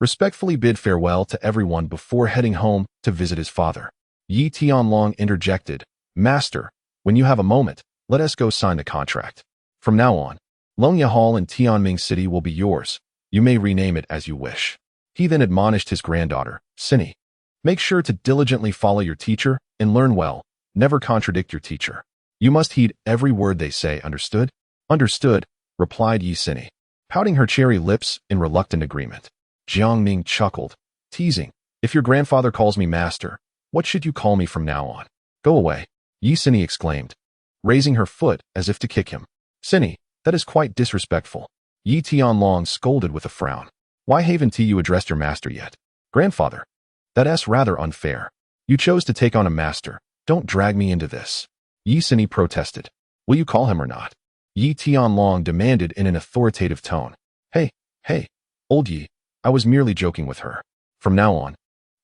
respectfully bid farewell to everyone before heading home to visit his father. Yi Tianlong interjected, Master, when you have a moment, let us go sign the contract. From now on, Longye Hall in Tianming City will be yours. You may rename it as you wish. He then admonished his granddaughter, Sini. Make sure to diligently follow your teacher and learn well. Never contradict your teacher. You must heed every word they say, understood? Understood, replied Yi Sini, pouting her cherry lips in reluctant agreement. Jiang Ning chuckled, teasing, If your grandfather calls me master, what should you call me from now on? Go away, Yi Sini exclaimed, raising her foot as if to kick him. Sini, that is quite disrespectful. Yi Tianlong scolded with a frown. Why haven't you addressed your master yet? Grandfather, that's rather unfair. You chose to take on a master. Don't drag me into this. Yi Sini protested. Will you call him or not? Yi Tianlong demanded in an authoritative tone. Hey, old Yi, I was merely joking with her. From now on,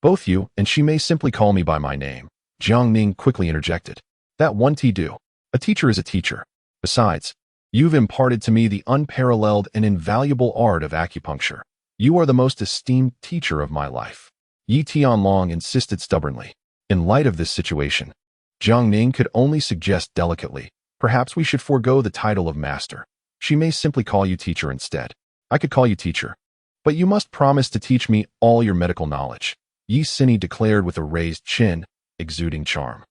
both you and she may simply call me by my name. Jiang Ning quickly interjected. That won't do. A teacher is a teacher. Besides, you've imparted to me the unparalleled and invaluable art of acupuncture. You are the most esteemed teacher of my life. Yi Tianlong insisted stubbornly. In light of this situation, Jiang Ning could only suggest delicately, Perhaps we should forego the title of master. She may simply call you teacher instead. I could call you teacher. But you must promise to teach me all your medical knowledge, Yi Sini declared with a raised chin, exuding charm.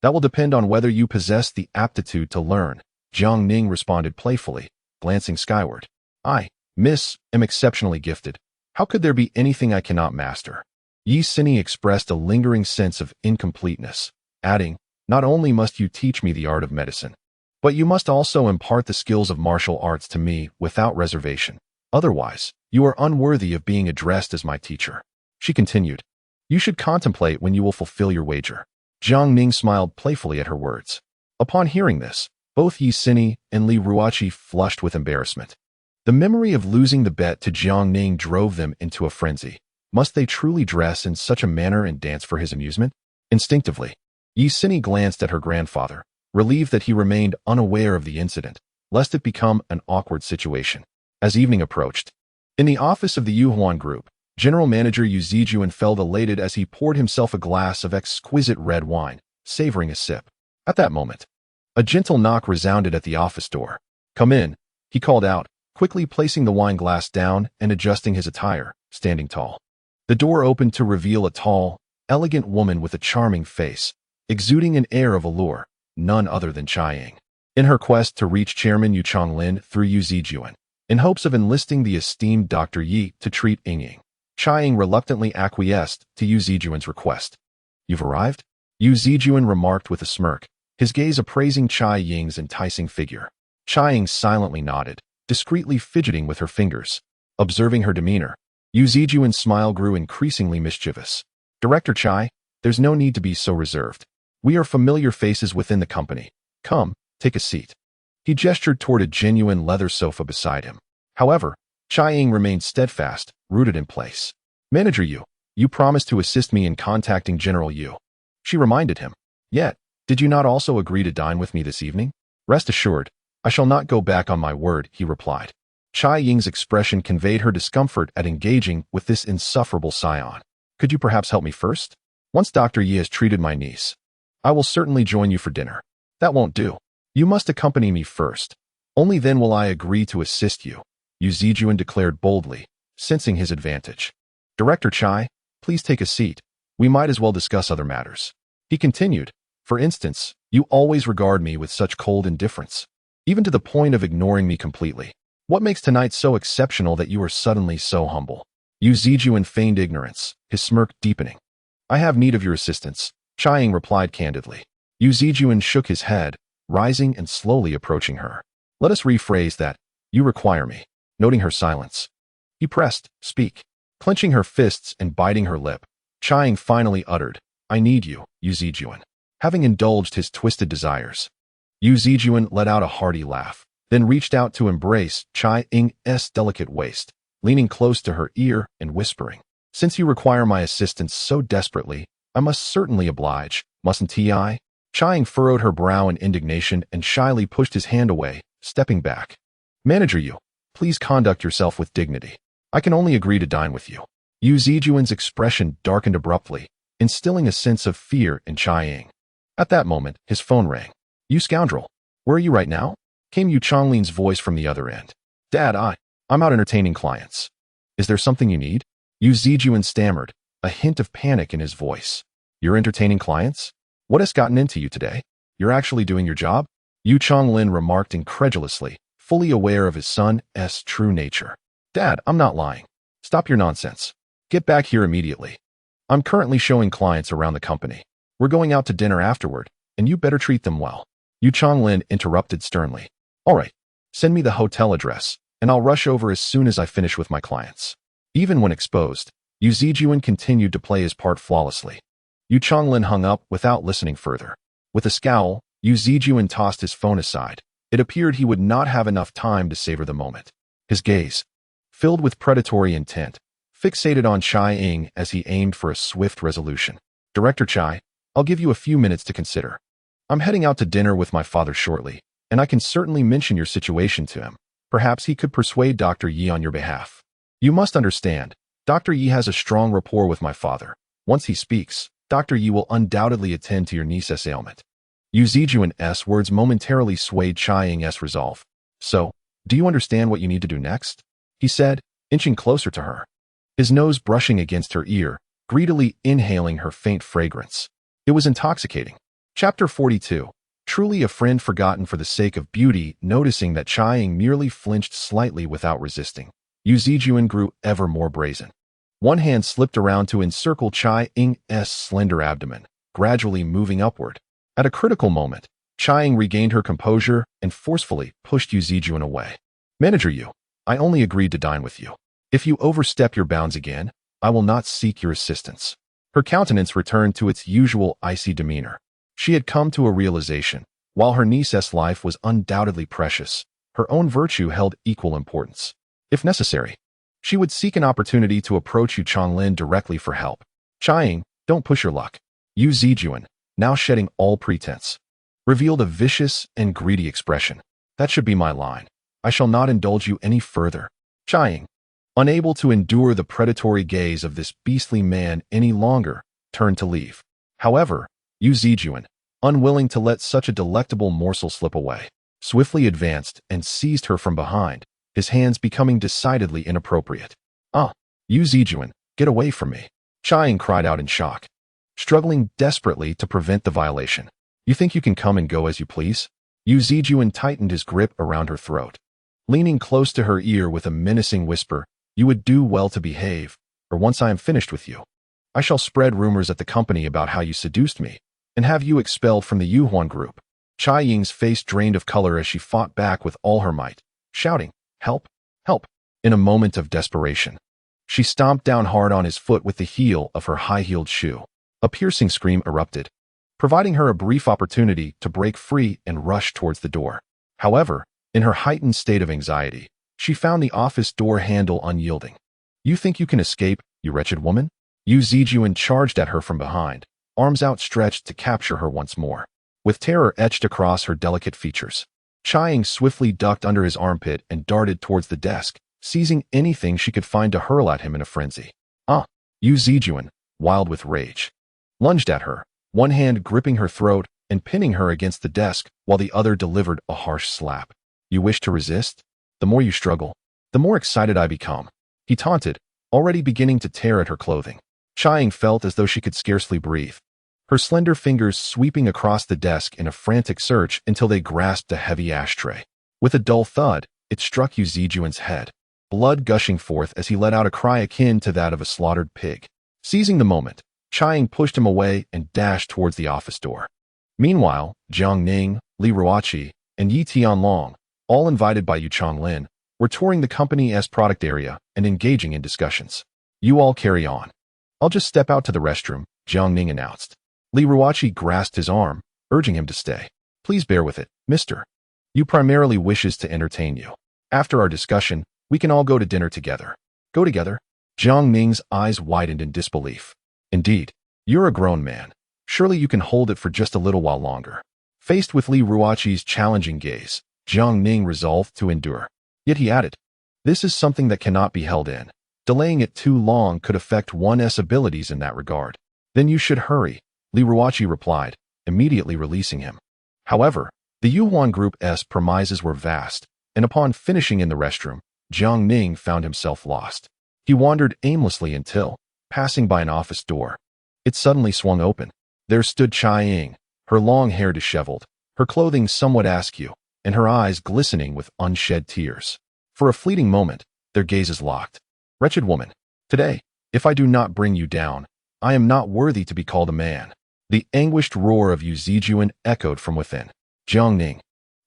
That will depend on whether you possess the aptitude to learn, Jiang Ning responded playfully, glancing skyward. I, miss, am exceptionally gifted. How could there be anything I cannot master? Yi Sini expressed a lingering sense of incompleteness, adding, not only must you teach me the art of medicine, but you must also impart the skills of martial arts to me without reservation. Otherwise, you are unworthy of being addressed as my teacher. She continued, you should contemplate when you will fulfill your wager. Jiang Ning smiled playfully at her words. Upon hearing this, both Yi Sini and Li Ruoqi flushed with embarrassment. The memory of losing the bet to Jiang Ning drove them into a frenzy. Must they truly dress in such a manner and dance for his amusement? Instinctively, Yi Sini glanced at her grandfather, relieved that he remained unaware of the incident, lest it become an awkward situation. As evening approached, in the office of the Yuhuan Group, General Manager Yu Zijuan felt elated as he poured himself a glass of exquisite red wine, savoring a sip. At that moment, a gentle knock resounded at the office door. Come in, he called out, quickly placing the wine glass down and adjusting his attire, standing tall. The door opened to reveal a tall, elegant woman with a charming face, exuding an air of allure, none other than Chai Ying. In her quest to reach Chairman Yu Chonglin through Yu Zijuan, in hopes of enlisting the esteemed Dr. Yi to treat Ying, Chai Ying reluctantly acquiesced to Yu Zijuan's request. You've arrived? Yu Zijuan remarked with a smirk, his gaze appraising Chai Ying's enticing figure. Chai Ying silently nodded, discreetly fidgeting with her fingers. Observing her demeanor, Yu Zijuan's smile grew increasingly mischievous. Director Chai, there's no need to be so reserved. We are familiar faces within the company. Come, take a seat. He gestured toward a genuine leather sofa beside him. However, Chai Ying remained steadfast, rooted in place. Manager Yu, you promised to assist me in contacting General Yu. She reminded him. Yet, did you not also agree to dine with me this evening? Rest assured, I shall not go back on my word, he replied. Chai Ying's expression conveyed her discomfort at engaging with this insufferable scion. Could you perhaps help me first? Once Dr. Yi has treated my niece, I will certainly join you for dinner. That won't do. You must accompany me first. Only then will I agree to assist you, Yu Zijuan declared boldly, sensing his advantage. Director Chai, please take a seat. We might as well discuss other matters. He continued, for instance, you always regard me with such cold indifference, even to the point of ignoring me completely. What makes tonight so exceptional that you are suddenly so humble? Yu Zijuan feigned ignorance, his smirk deepening. I have need of your assistance, Chai Ying replied candidly. Yu Zijuan shook his head, rising and slowly approaching her. Let us rephrase that. You require me. Noting her silence, he pressed, speak. Clenching her fists and biting her lip, Chai Ying finally uttered, I need you, Yu Zijuan. Having indulged his twisted desires, Yu Zijuan let out a hearty laugh, then reached out to embrace Chai Ying's delicate waist, leaning close to her ear and whispering, since you require my assistance so desperately, I must certainly oblige, mustn't I? Chai Ying furrowed her brow in indignation and shyly pushed his hand away, stepping back. Manager Yu, please conduct yourself with dignity. I can only agree to dine with you. Yu Zijuan's expression darkened abruptly, instilling a sense of fear in Chai Ying. At that moment, his phone rang. You scoundrel. Where are you right now? Came Yu Chonglin's voice from the other end. Dad, I'm out entertaining clients. Is there something you need? Yu Zijuan stammered, a hint of panic in his voice. You're entertaining clients? What has gotten into you today? You're actually doing your job? Yu Chonglin remarked incredulously, fully aware of his son's true nature. Dad, I'm not lying. Stop your nonsense. Get back here immediately. I'm currently showing clients around the company. We're going out to dinner afterward, and you better treat them well. Yu Chonglin interrupted sternly. All right, send me the hotel address, and I'll rush over as soon as I finish with my clients. Even when exposed, Yu Zijuan continued to play his part flawlessly. Yu Chonglin hung up without listening further. With a scowl, Yu Zijuan tossed his phone aside. It appeared he would not have enough time to savor the moment. His gaze, filled with predatory intent, fixated on Chai Ying as he aimed for a swift resolution. Director Chai, I'll give you a few minutes to consider. I'm heading out to dinner with my father shortly, and I can certainly mention your situation to him. Perhaps he could persuade Dr. Yi on your behalf. You must understand, Dr. Yi has a strong rapport with my father. Once he speaks, Dr. Yi will undoubtedly attend to your niece's ailment. Yu Zijuan's words momentarily swayed Chiang's resolve. So, do you understand what you need to do next? He said, inching closer to her. His nose brushing against her ear, greedily inhaling her faint fragrance. It was intoxicating. Chapter 42. Truly a friend forgotten for the sake of beauty. Noticing that Chiang merely flinched slightly without resisting, Yu Zijuan grew ever more brazen. One hand slipped around to encircle Chiang's slender abdomen, gradually moving upward. At a critical moment, Chiang regained her composure and forcefully pushed Yu Zijuan away. Manager Yu, I only agreed to dine with you. If you overstep your bounds again, I will not seek your assistance. Her countenance returned to its usual icy demeanor. She had come to a realization. While her niece's life was undoubtedly precious, her own virtue held equal importance. If necessary, she would seek an opportunity to approach Yu Changlin directly for help. Chiang, don't push your luck. Yu Zijuan, now shedding all pretense, revealed a vicious and greedy expression. That should be my line. I shall not indulge you any further. Chiang, unable to endure the predatory gaze of this beastly man any longer, turned to leave. However, Yu Zijuan, unwilling to let such a delectable morsel slip away, swiftly advanced and seized her from behind, his hands becoming decidedly inappropriate. Yu Zijuan, get away from me, Chiang cried out in shock, struggling desperately to prevent the violation. You think you can come and go as you please? Yu Zijuan tightened his grip around her throat. Leaning close to her ear with a menacing whisper, you would do well to behave, or once I am finished with you, I shall spread rumors at the company about how you seduced me, and have you expelled from the Yuhuan group. Chiang's face drained of color as she fought back with all her might, shouting, help, help, in a moment of desperation. She stomped down hard on his foot with the heel of her high-heeled shoe. A piercing scream erupted, providing her a brief opportunity to break free and rush towards the door. However, in her heightened state of anxiety, she found the office door handle unyielding. You think you can escape, you wretched woman? Yu Zijuan charged at her from behind, arms outstretched to capture her once more. With terror etched across her delicate features, Chiang swiftly ducked under his armpit and darted towards the desk, seizing anything she could find to hurl at him in a frenzy. Yu Zijuan, wild with rage, lunged at her, one hand gripping her throat and pinning her against the desk while the other delivered a harsh slap. You wish to resist? The more you struggle, the more excited I become, he taunted, already beginning to tear at her clothing. Chiang felt as though she could scarcely breathe, her slender fingers sweeping across the desk in a frantic search until they grasped a heavy ashtray. With a dull thud, it struck Yu Zijuan's head, blood gushing forth as he let out a cry akin to that of a slaughtered pig. Seizing the moment, Chiang pushed him away and dashed towards the office door. Meanwhile, Jiang Ning, Li Ruoqi, and Yi Tianlong, all invited by Yu Changlin, were touring the company's product area and engaging in discussions. You all carry on. I'll just step out to the restroom, Jiang Ning announced. Li Ruoqi grasped his arm, urging him to stay. Please bear with it, mister. Yu primarily wishes to entertain you. After our discussion, we can all go to dinner together. Go together? Jiang Ning's eyes widened in disbelief. Indeed, you're a grown man. Surely you can hold it for just a little while longer. Faced with Li Ruoqi's challenging gaze, Jiang Ning resolved to endure. Yet he added, this is something that cannot be held in. Delaying it too long could affect one's abilities in that regard. Then you should hurry, Li Ruoqi replied, immediately releasing him. However, the Yuhuan Group's premises were vast, and upon finishing in the restroom, Jiang Ning found himself lost. He wandered aimlessly until, passing by an office door, it suddenly swung open. There stood Chiang, her long hair disheveled, her clothing somewhat askew, and her eyes glistening with unshed tears. For a fleeting moment, their gazes locked. Wretched woman, today, if I do not bring you down, I am not worthy to be called a man. The anguished roar of Yu Zijuan echoed from within. Jiang Ning,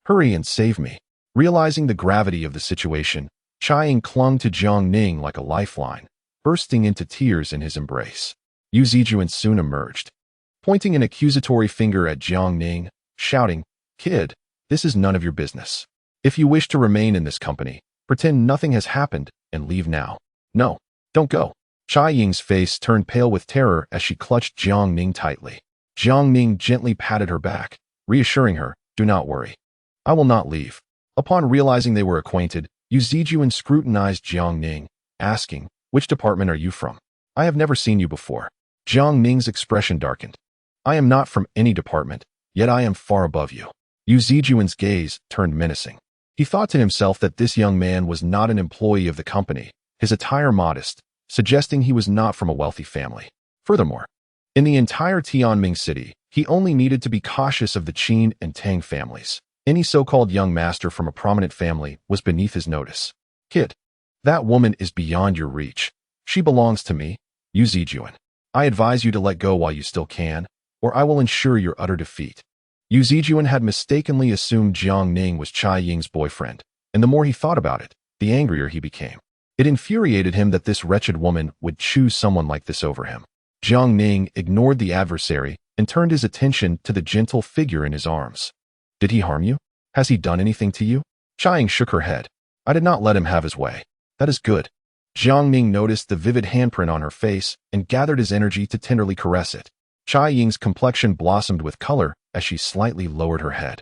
hurry and save me. Realizing the gravity of the situation, Chiang clung to Jiang Ning like a lifeline, bursting into tears in his embrace. Yu Zijuan soon emerged, pointing an accusatory finger at Jiang Ning, shouting, Kid, this is none of your business. If you wish to remain in this company, pretend nothing has happened and leave now. No, don't go. Chiang's face turned pale with terror as she clutched Jiang Ning tightly. Jiang Ning gently patted her back, reassuring her, do not worry. I will not leave. Upon realizing they were acquainted, Yu Zijuan scrutinized Jiang Ning, asking, which department are you from? I have never seen you before. Jiang Ning's expression darkened. I am not from any department, yet I am far above you. Yu Zijuan's gaze turned menacing. He thought to himself that this young man was not an employee of the company, his attire modest, suggesting he was not from a wealthy family. Furthermore, in the entire Tianming city, he only needed to be cautious of the Qin and Tang families. Any so-called young master from a prominent family was beneath his notice. Kid, that woman is beyond your reach. She belongs to me, Yu Zijuan. I advise you to let go while you still can, or I will ensure your utter defeat. Yu Zijuan had mistakenly assumed Jiang Ning was Chai Ying's boyfriend, and the more he thought about it, the angrier he became. It infuriated him that this wretched woman would choose someone like this over him. Jiang Ning ignored the adversary and turned his attention to the gentle figure in his arms. Did he harm you? Has he done anything to you? Chai Ying shook her head. I did not let him have his way. That is good. Jiang Ning noticed the vivid handprint on her face and gathered his energy to tenderly caress it. Chai Ying's complexion blossomed with color as she slightly lowered her head,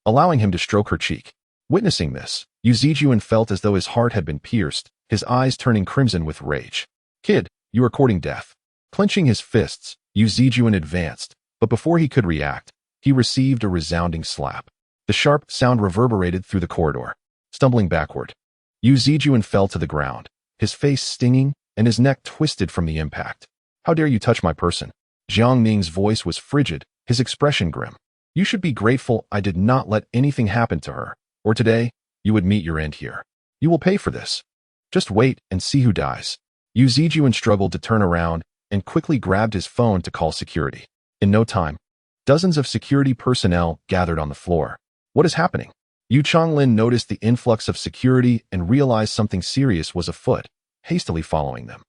allowing him to stroke her cheek. Witnessing this, Yu Zijuan felt as though his heart had been pierced, his eyes turning crimson with rage. Kid, you are courting death. Clenching his fists, Yu Zijuan advanced, but before he could react, he received a resounding slap. The sharp sound reverberated through the corridor. Stumbling backward, Yu Zijuan fell to the ground, his face stinging and his neck twisted from the impact. How dare you touch my person? Jiang Ning's voice was frigid, his expression grim. You should be grateful I did not let anything happen to her, or today, you would meet your end here. You will pay for this. Just wait and see who dies. Yu Zijuan struggled to turn around and quickly grabbed his phone to call security. In no time, dozens of security personnel gathered on the floor. What is happening? Yu Chonglin noticed the influx of security and realized something serious was afoot, hastily following them.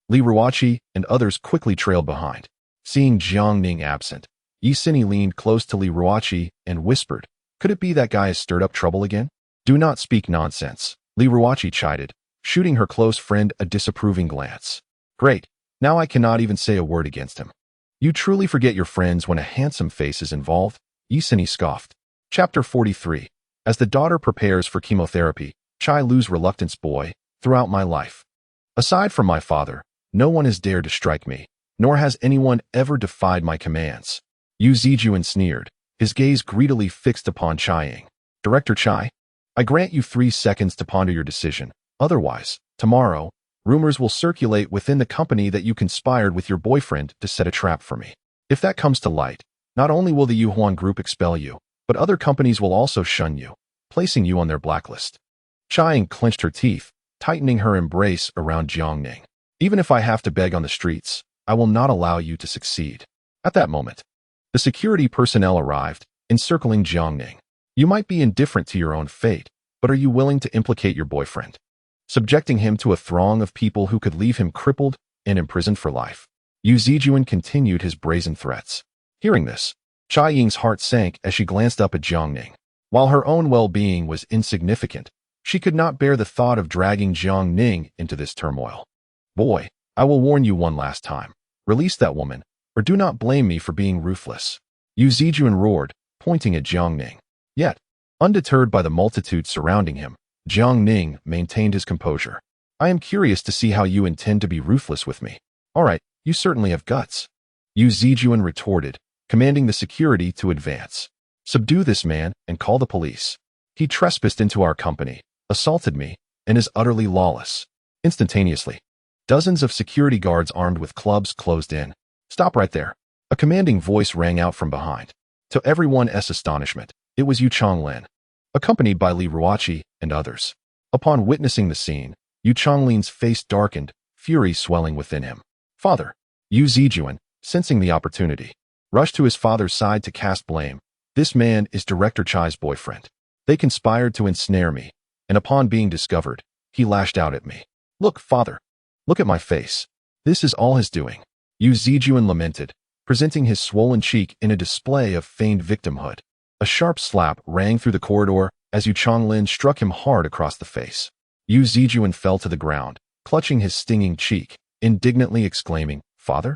Li Ruoqi and others quickly trailed behind. Seeing Jiang Ning absent, Yi Sini leaned close to Li Ruoqi and whispered, could it be that guy has stirred up trouble again? Do not speak nonsense, Li Ruoqi chided, shooting her close friend a disapproving glance. Great, now I cannot even say a word against him. You truly forget your friends when a handsome face is involved, Yi Sini scoffed. Chapter 43. As the daughter prepares for chemotherapy, Chai Lu's reluctance boy, throughout my life. Aside from my father, no one has dared to strike me, nor has anyone ever defied my commands. Yu Zijuan sneered, his gaze greedily fixed upon Chai Ying. Director Chai, I grant you 3 seconds to ponder your decision. Otherwise, tomorrow, rumors will circulate within the company that you conspired with your boyfriend to set a trap for me. If that comes to light, not only will the Yuhuan Group expel you, but other companies will also shun you, placing you on their blacklist. Chai Ying clenched her teeth, tightening her embrace around Jiang Ning. Even if I have to beg on the streets, I will not allow you to succeed. At that moment, the security personnel arrived, encircling Jiang Ning. You might be indifferent to your own fate, but are you willing to implicate your boyfriend, subjecting him to a throng of people who could leave him crippled and imprisoned for life? Yu Zijuan continued his brazen threats. Hearing this, Chai Ying's heart sank as she glanced up at Jiang Ning. While her own well-being was insignificant, she could not bear the thought of dragging Jiang Ning into this turmoil. Boy, I will warn you one last time. Release that woman, or do not blame me for being ruthless. Yu Zijuan roared, pointing at Jiang Ning. Yet, undeterred by the multitude surrounding him, Jiang Ning maintained his composure. I am curious to see how you intend to be ruthless with me. All right, you certainly have guts. Yu Zijuan retorted, commanding the security to advance. Subdue this man and call the police. He trespassed into our company, assaulted me, and is utterly lawless. Instantaneously, dozens of security guards armed with clubs closed in. Stop right there. A commanding voice rang out from behind. To everyone's astonishment, it was Yu Chonglin, accompanied by Li Ruoqi and others. Upon witnessing the scene, Yu Chonglin's face darkened, fury swelling within him. Father, Yu Zijuan, sensing the opportunity, rushed to his father's side to cast blame. This man is Director Chai's boyfriend. They conspired to ensnare me, and upon being discovered, he lashed out at me. Look, father. Look at my face. This is all his doing. Yu Zijuan lamented, presenting his swollen cheek in a display of feigned victimhood. A sharp slap rang through the corridor as Yu Chonglin struck him hard across the face. Yu Zijuan fell to the ground, clutching his stinging cheek, indignantly exclaiming, Father?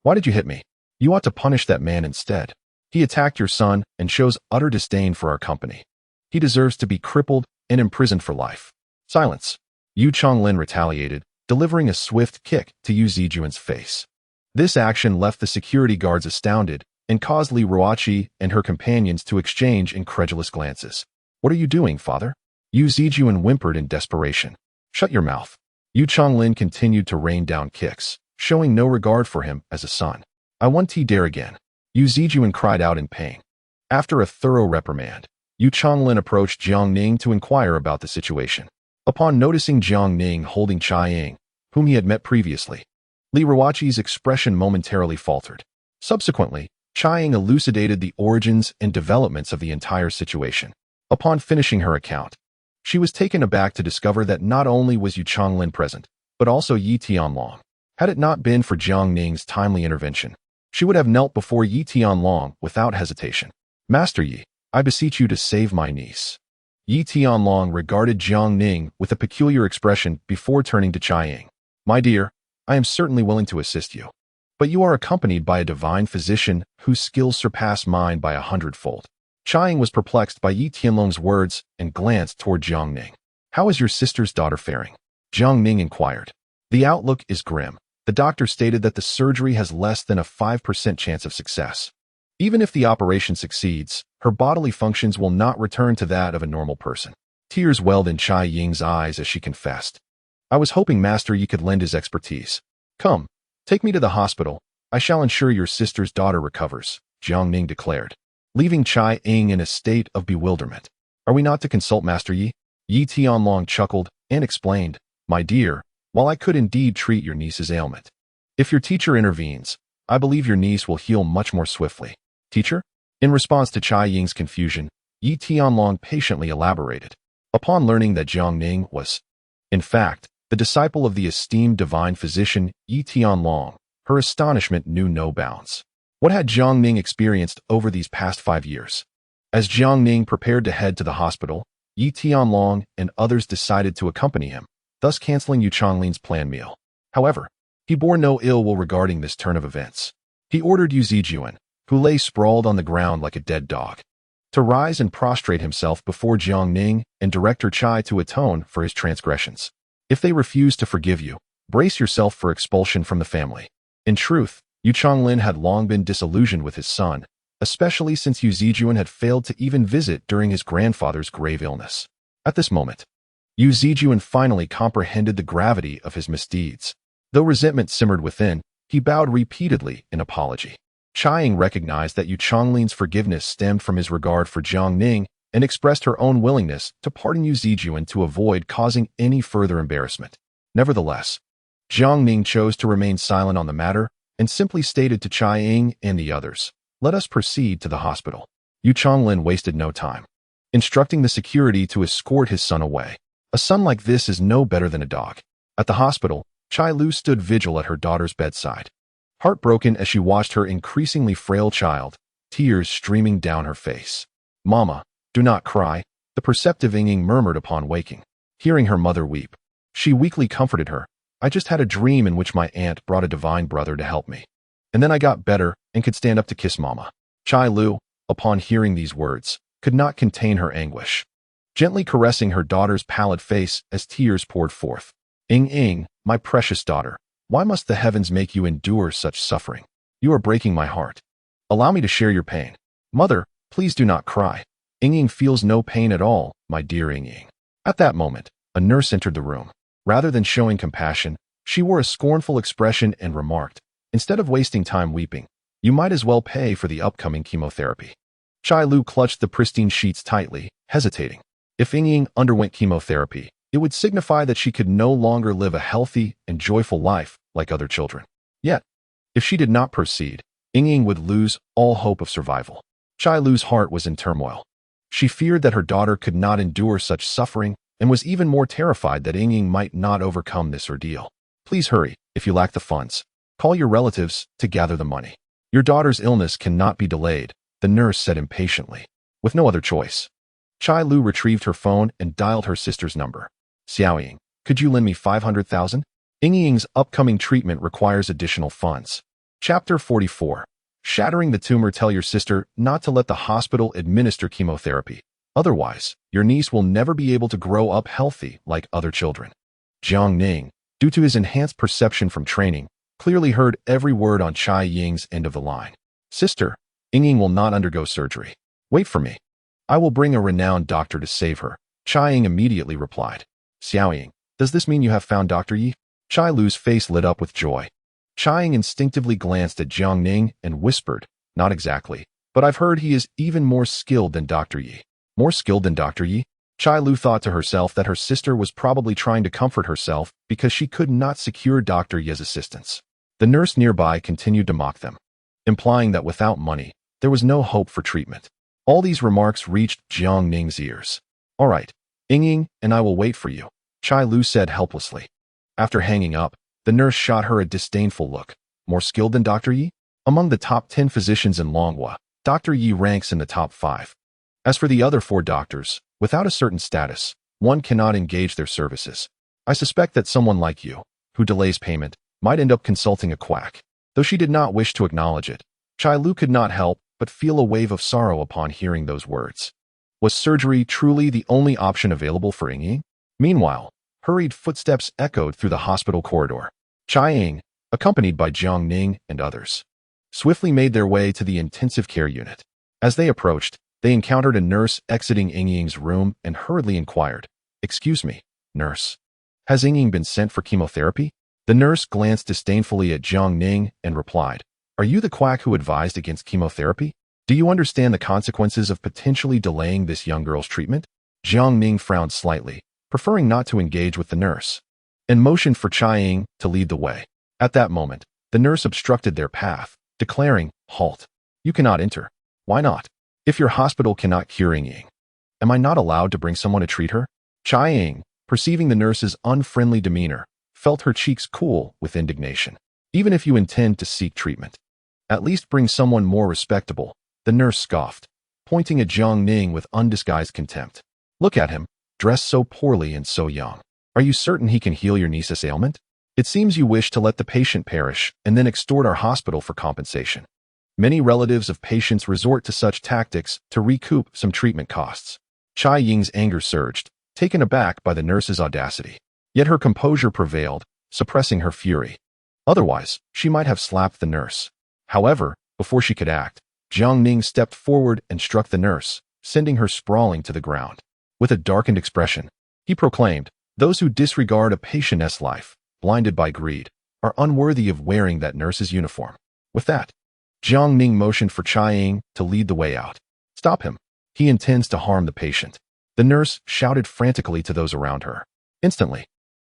Why did you hit me? You ought to punish that man instead. He attacked your son and shows utter disdain for our company. He deserves to be crippled and imprisoned for life. Silence. Yu Chonglin retaliated, delivering a swift kick to Yu Zijuan's face. This action left the security guards astounded, and caused Li Ruoqi and her companions to exchange incredulous glances. "What are you doing, father?" Yu Zijuan whimpered in desperation. "Shut your mouth." Yu Chonglin continued to rain down kicks, showing no regard for him as a son. "I want to dare again." Yu Zijuan cried out in pain. After a thorough reprimand, Yu Chonglin approached Jiang Ning to inquire about the situation. Upon noticing Jiang Ning holding Chai Ying, whom he had met previously, Li Ruoqi's expression momentarily faltered. Subsequently, Chai Ying elucidated the origins and developments of the entire situation. Upon finishing her account, she was taken aback to discover that not only was Yu Chonglin present, but also Yi Tianlong. Had it not been for Jiang Ning's timely intervention, she would have knelt before Yi Tianlong without hesitation. "Master Yi, I beseech you to save my niece." Yi Tianlong regarded Jiang Ning with a peculiar expression before turning to Chai Ying. "My dear, I am certainly willing to assist you, but you are accompanied by a divine physician whose skills surpass mine by 100-fold. Chai Ying was perplexed by Yi Tianlong's words and glanced toward Jiang Ning. "How is your sister's daughter faring?" Jiang Ning inquired. "The outlook is grim. The doctor stated that the surgery has less than a 5% chance of success. Even if the operation succeeds, her bodily functions will not return to that of a normal person." Tears welled in Chai Ying's eyes as she confessed. "I was hoping Master Yi could lend his expertise. Come, take me to the hospital. I shall ensure your sister's daughter recovers," Jiang Ning declared, leaving Chai Ying in a state of bewilderment. "Are we not to consult Master Yi?" Yi Tianlong chuckled and explained, "My dear, while I could indeed treat your niece's ailment, if your teacher intervenes, I believe your niece will heal much more swiftly." "Teacher?" In response to Chai Ying's confusion, Yi Tianlong patiently elaborated. Upon learning that Jiang Ning was, in fact, the disciple of the esteemed divine physician Yi Tianlong, her astonishment knew no bounds. What had Jiang Ning experienced over these past 5 years? As Jiang Ning prepared to head to the hospital, Yi Tianlong and others decided to accompany him, thus canceling Yu Chonglin's planned meal. However, he bore no ill will regarding this turn of events. He ordered Yu Zijuan, who lay sprawled on the ground like a dead dog, to rise and prostrate himself before Jiang Ning and direct her Chai to atone for his transgressions. "If they refuse to forgive you, brace yourself for expulsion from the family." In truth, Yu Chonglin had long been disillusioned with his son, especially since Yu Zijuan had failed to even visit during his grandfather's grave illness. At this moment, Yu Zijuan finally comprehended the gravity of his misdeeds. Though resentment simmered within, he bowed repeatedly in apology. Chai Ying recognized that Yu Chonglin's forgiveness stemmed from his regard for Jiang Ning and expressed her own willingness to pardon Yu Zijuan to avoid causing any further embarrassment. Nevertheless, Jiang Ning chose to remain silent on the matter and simply stated to Chai Ying and the others, "Let us proceed to the hospital." Yu Chonglin wasted no time, instructing the security to escort his son away. A son like this is no better than a dog. At the hospital, Chai Lu stood vigil at her daughter's bedside, heartbroken as she watched her increasingly frail child, tears streaming down her face. "Mama, do not cry," the perceptive Ying murmured upon waking. Hearing her mother weep, she weakly comforted her. "I just had a dream in which my aunt brought a divine brother to help me. And then I got better and could stand up to kiss Mama." Chai Lu, upon hearing these words, could not contain her anguish, gently caressing her daughter's pallid face as tears poured forth. Ying, my precious daughter, why must the heavens make you endure such suffering? You are breaking my heart. Allow me to share your pain." "Mother, please do not cry. Ying feels no pain at all, my dear Ying." At that moment, a nurse entered the room. Rather than showing compassion, she wore a scornful expression and remarked, "Instead of wasting time weeping, you might as well pay for the upcoming chemotherapy." Chai Lu clutched the pristine sheets tightly, hesitating. If Ying underwent chemotherapy, it would signify that she could no longer live a healthy and joyful life like other children. Yet, if she did not proceed, Ying would lose all hope of survival. Chai Lu's heart was in turmoil. She feared that her daughter could not endure such suffering and was even more terrified that Ying might not overcome this ordeal. "Please hurry, if you lack the funds. Call your relatives to gather the money. Your daughter's illness cannot be delayed," the nurse said impatiently. With no other choice, Chai Lu retrieved her phone and dialed her sister's number. "Xiaoying, could you lend me 500,000? Ying's upcoming treatment requires additional funds." Chapter 44. Shattering the tumor. Tell your sister not to let the hospital administer chemotherapy. Otherwise, your niece will never be able to grow up healthy like other children. Jiang Ning, due to his enhanced perception from training, clearly heard every word on Chai Ying's end of the line. "Sister, Ying will not undergo surgery. Wait for me. I will bring a renowned doctor to save her. Chai Ying immediately replied. Xiao Ying, does this mean you have found Dr. Yi? Chai Lu's face lit up with joy. Chai Ying instinctively glanced at Jiang Ning and whispered, not exactly, but I've heard he is even more skilled than Dr. Yi. More skilled than Dr. Yi? Chai Lu thought to herself that her sister was probably trying to comfort herself because she could not secure Dr. Yi's assistance. The nurse nearby continued to mock them, implying that without money, there was no hope for treatment. All these remarks reached Jiang Ning's ears. All right, Ying and I will wait for you, Chai Lu said helplessly. After hanging up, the nurse shot her a disdainful look. More skilled than Dr. Yi? Among the top 10 physicians in Longhua, Dr. Yi ranks in the top 5. As for the other 4 doctors, without a certain status, one cannot engage their services. I suspect that someone like you, who delays payment, might end up consulting a quack. Though she did not wish to acknowledge it, Chai Lu could not help but feel a wave of sorrow upon hearing those words. Was surgery truly the only option available for Ying? Meanwhile, hurried footsteps echoed through the hospital corridor. Chai Ying, accompanied by Jiang Ning and others, swiftly made their way to the intensive care unit. As they approached, they encountered a nurse exiting Ying's room and hurriedly inquired, Excuse me, nurse. Has Ying been sent for chemotherapy? The nurse glanced disdainfully at Jiang Ning and replied, Are you the quack who advised against chemotherapy? Do you understand the consequences of potentially delaying this young girl's treatment? Jiang Ning frowned slightly, preferring not to engage with the nurse, and motioned for Chai Ying to lead the way. At that moment, the nurse obstructed their path, declaring, Halt. You cannot enter. Why not? If your hospital cannot cure Ying, am I not allowed to bring someone to treat her? Chai Ying, perceiving the nurse's unfriendly demeanor, felt her cheeks cool with indignation. Even if you intend to seek treatment, at least bring someone more respectable, the nurse scoffed, pointing at Jiang Ning with undisguised contempt. Look at him, dressed so poorly and so young. Are you certain he can heal your niece's ailment? It seems you wish to let the patient perish and then extort our hospital for compensation. Many relatives of patients resort to such tactics to recoup some treatment costs. Chai Ying's anger surged, taken aback by the nurse's audacity. Yet her composure prevailed, suppressing her fury. Otherwise, she might have slapped the nurse. However, before she could act, Jiang Ning stepped forward and struck the nurse, sending her sprawling to the ground. With a darkened expression, he proclaimed, Those who disregard a patient's life, blinded by greed, are unworthy of wearing that nurse's uniform. With that, Jiang Ning motioned for Chai Ying to lead the way out. Stop him. He intends to harm the patient. The nurse shouted frantically to those around her. Instantly,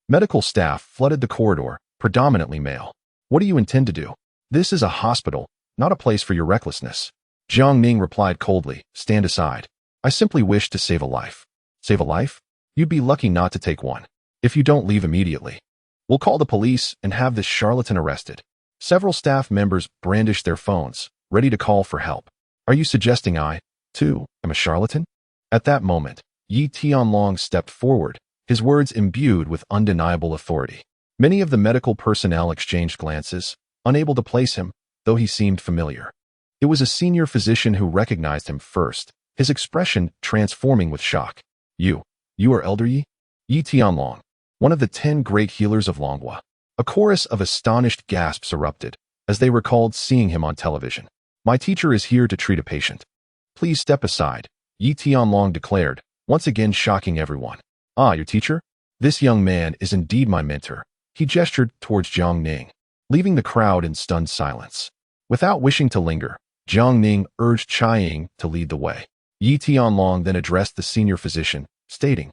medical staff flooded the corridor, predominantly male. What do you intend to do? This is a hospital, not a place for your recklessness. Jiang Ning replied coldly, Stand aside. I simply wish to save a life. Save a life? You'd be lucky not to take one. If you don't leave immediately, we'll call the police and have this charlatan arrested. Several staff members brandished their phones, ready to call for help. Are you suggesting I, too, am a charlatan? At that moment, Yi Tianlong stepped forward, his words imbued with undeniable authority. Many of the medical personnel exchanged glances, unable to place him, though he seemed familiar. It was a senior physician who recognized him first, his expression transforming with shock. You are Elder Yi? Yi Tianlong, one of the 10 great healers of Longhua. A chorus of astonished gasps erupted as they recalled seeing him on television. My teacher is here to treat a patient. Please step aside, Yi Tianlong declared, once again shocking everyone. Ah, your teacher? This young man is indeed my mentor. He gestured towards Jiang Ning, leaving the crowd in stunned silence. Without wishing to linger, Jiang Ning urged Chai Ying to lead the way. Yi Tianlong then addressed the senior physician, stating,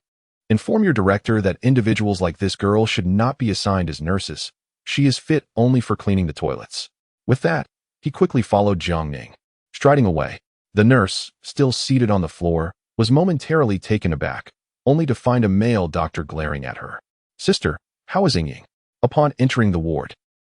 Inform your director that individuals like this girl should not be assigned as nurses. She is fit only for cleaning the toilets. With that, he quickly followed Jiang Ning. Striding away, the nurse, still seated on the floor, was momentarily taken aback, only to find a male doctor glaring at her. Sister, how is Ying? Upon entering the ward,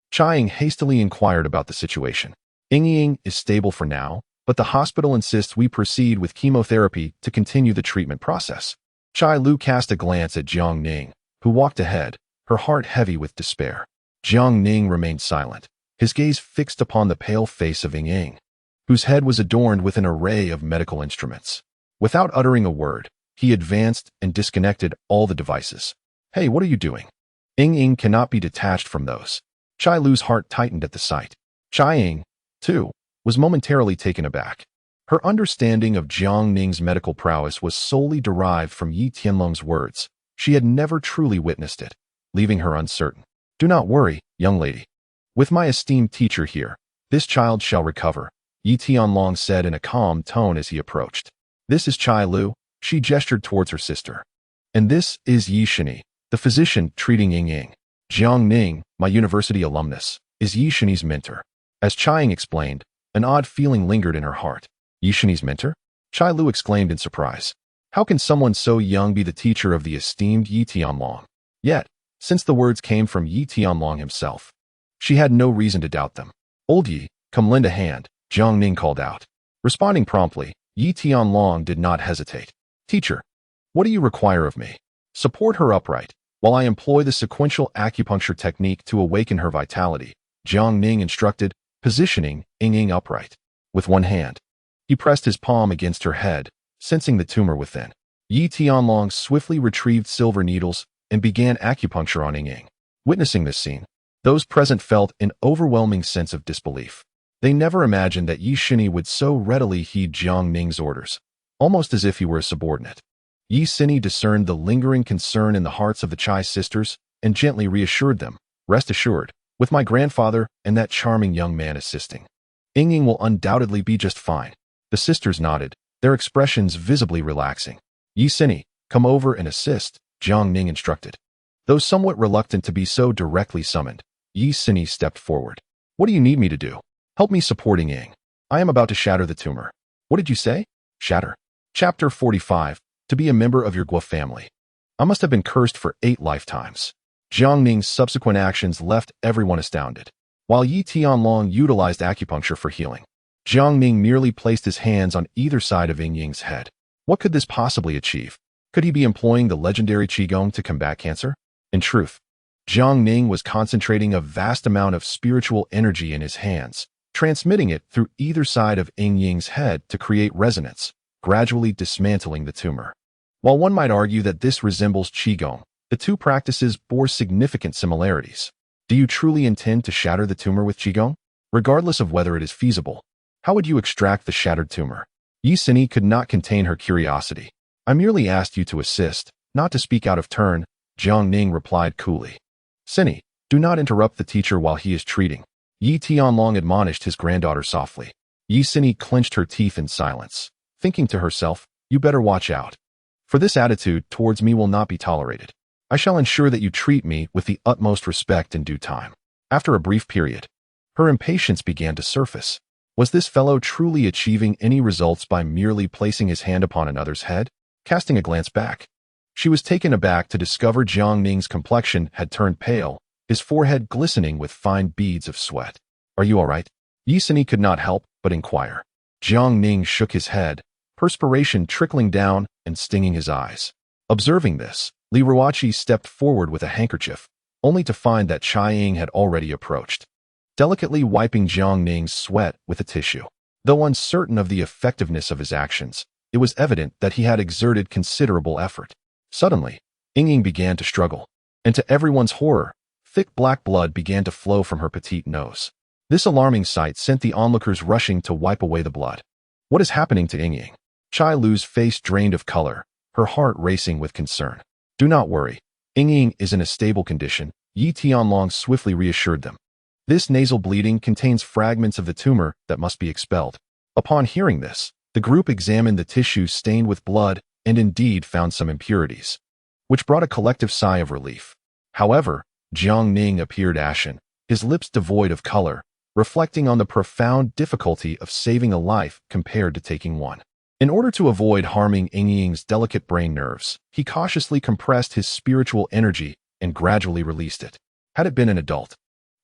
Chai Ying hastily inquired about the situation. Ying is stable for now, but the hospital insists we proceed with chemotherapy to continue the treatment process. Chai Lu cast a glance at Jiang Ning, who walked ahead, her heart heavy with despair. Jiang Ning remained silent, his gaze fixed upon the pale face of Ying, whose head was adorned with an array of medical instruments. Without uttering a word, he advanced and disconnected all the devices. Hey, what are you doing? Ying cannot be detached from those. Chai Lu's heart tightened at the sight. Chai Ying, too, was momentarily taken aback. Her understanding of Jiang Ning's medical prowess was solely derived from Yi Tianlong's words. She had never truly witnessed it, leaving her uncertain. "Do not worry, young lady. With my esteemed teacher here, this child shall recover," Yi Tianlong said in a calm tone as he approached. "This is Chai Lu," she gestured towards her sister. "And this is Yi Shini, the physician treating Ying Ying. Jiang Ning, my university alumnus, is Yi Shini's mentor." As Chai Ying explained, an odd feeling lingered in her heart. "Yi Shini's mentor?" Chai Lu exclaimed in surprise. How can someone so young be the teacher of the esteemed Yi Tianlong? Yet, since the words came from Yi Tianlong himself, she had no reason to doubt them. "Old Yi, come lend a hand," Jiang Ning called out. Responding promptly, Yi Tianlong did not hesitate. "Teacher, what do you require of me?" "Support her upright, while I employ the sequential acupuncture technique to awaken her vitality," Jiang Ning instructed, positioning Ying Ying upright. With one hand, he pressed his palm against her head, sensing the tumor within. Yi Tianlong swiftly retrieved silver needles and began acupuncture on Ying Ying. Witnessing this scene, those present felt an overwhelming sense of disbelief. They never imagined that Yi Shini would so readily heed Jiang Ning's orders, almost as if he were a subordinate. Yi Shini discerned the lingering concern in the hearts of the Chai sisters and gently reassured them, "Rest assured, with my grandfather and that charming young man assisting, Ying Ying will undoubtedly be just fine." The sisters nodded, their expressions visibly relaxing. "Yi Shini, come over and assist," Jiang Ning instructed. Though somewhat reluctant to be so directly summoned, Yi Shini stepped forward. "What do you need me to do?" "Help me supporting Ying. I am about to shatter the tumor." "What did you say?" "Shatter." Chapter 45. To be a member of your Guo family. I must have been cursed for 8 lifetimes. Jiang Ning's subsequent actions left everyone astounded. While Yi Tianlong utilized acupuncture for healing, Jiang Ning merely placed his hands on either side of Ying Ying's head. What could this possibly achieve? Could he be employing the legendary Qigong to combat cancer? In truth, Jiang Ning was concentrating a vast amount of spiritual energy in his hands, transmitting it through either side of Ying Ying's head to create resonance, gradually dismantling the tumor. While one might argue that this resembles Qigong, the two practices bore significant similarities. Do you truly intend to shatter the tumor with Qigong? Regardless of whether it is feasible, how would you extract the shattered tumor? Yi Shini could not contain her curiosity. "I merely asked you to assist, not to speak out of turn," Jiang Ning replied coolly. "Shini, do not interrupt the teacher while he is treating," Yi Tianlong admonished his granddaughter softly. Yi Shini clenched her teeth in silence, thinking to herself, "You better watch out. For this attitude towards me will not be tolerated. I shall ensure that you treat me with the utmost respect in due time." After a brief period, her impatience began to surface. Was this fellow truly achieving any results by merely placing his hand upon another's head? Casting a glance back, she was taken aback to discover Jiang Ning's complexion had turned pale, his forehead glistening with fine beads of sweat. "Are you all right?" Yi Shini could not help but inquire. Jiang Ning shook his head, perspiration trickling down and stinging his eyes. Observing this, Li Ruoqi stepped forward with a handkerchief, only to find that Chai Ying had already approached, delicately wiping Jiang Ning's sweat with a tissue. Though uncertain of the effectiveness of his actions, it was evident that he had exerted considerable effort. Suddenly, Ying Ying began to struggle, and to everyone's horror, thick black blood began to flow from her petite nose. This alarming sight sent the onlookers rushing to wipe away the blood. "What is happening to Ying Ying?" Chai Lu's face drained of color, her heart racing with concern. "Do not worry. Ying Ying is in a stable condition," Yi Tianlong swiftly reassured them. "This nasal bleeding contains fragments of the tumor that must be expelled." Upon hearing this, the group examined the tissue stained with blood and indeed found some impurities, which brought a collective sigh of relief. However, Jiang Ning appeared ashen, his lips devoid of color, reflecting on the profound difficulty of saving a life compared to taking one. In order to avoid harming Ying Ying's delicate brain nerves, he cautiously compressed his spiritual energy and gradually released it. Had it been an adult,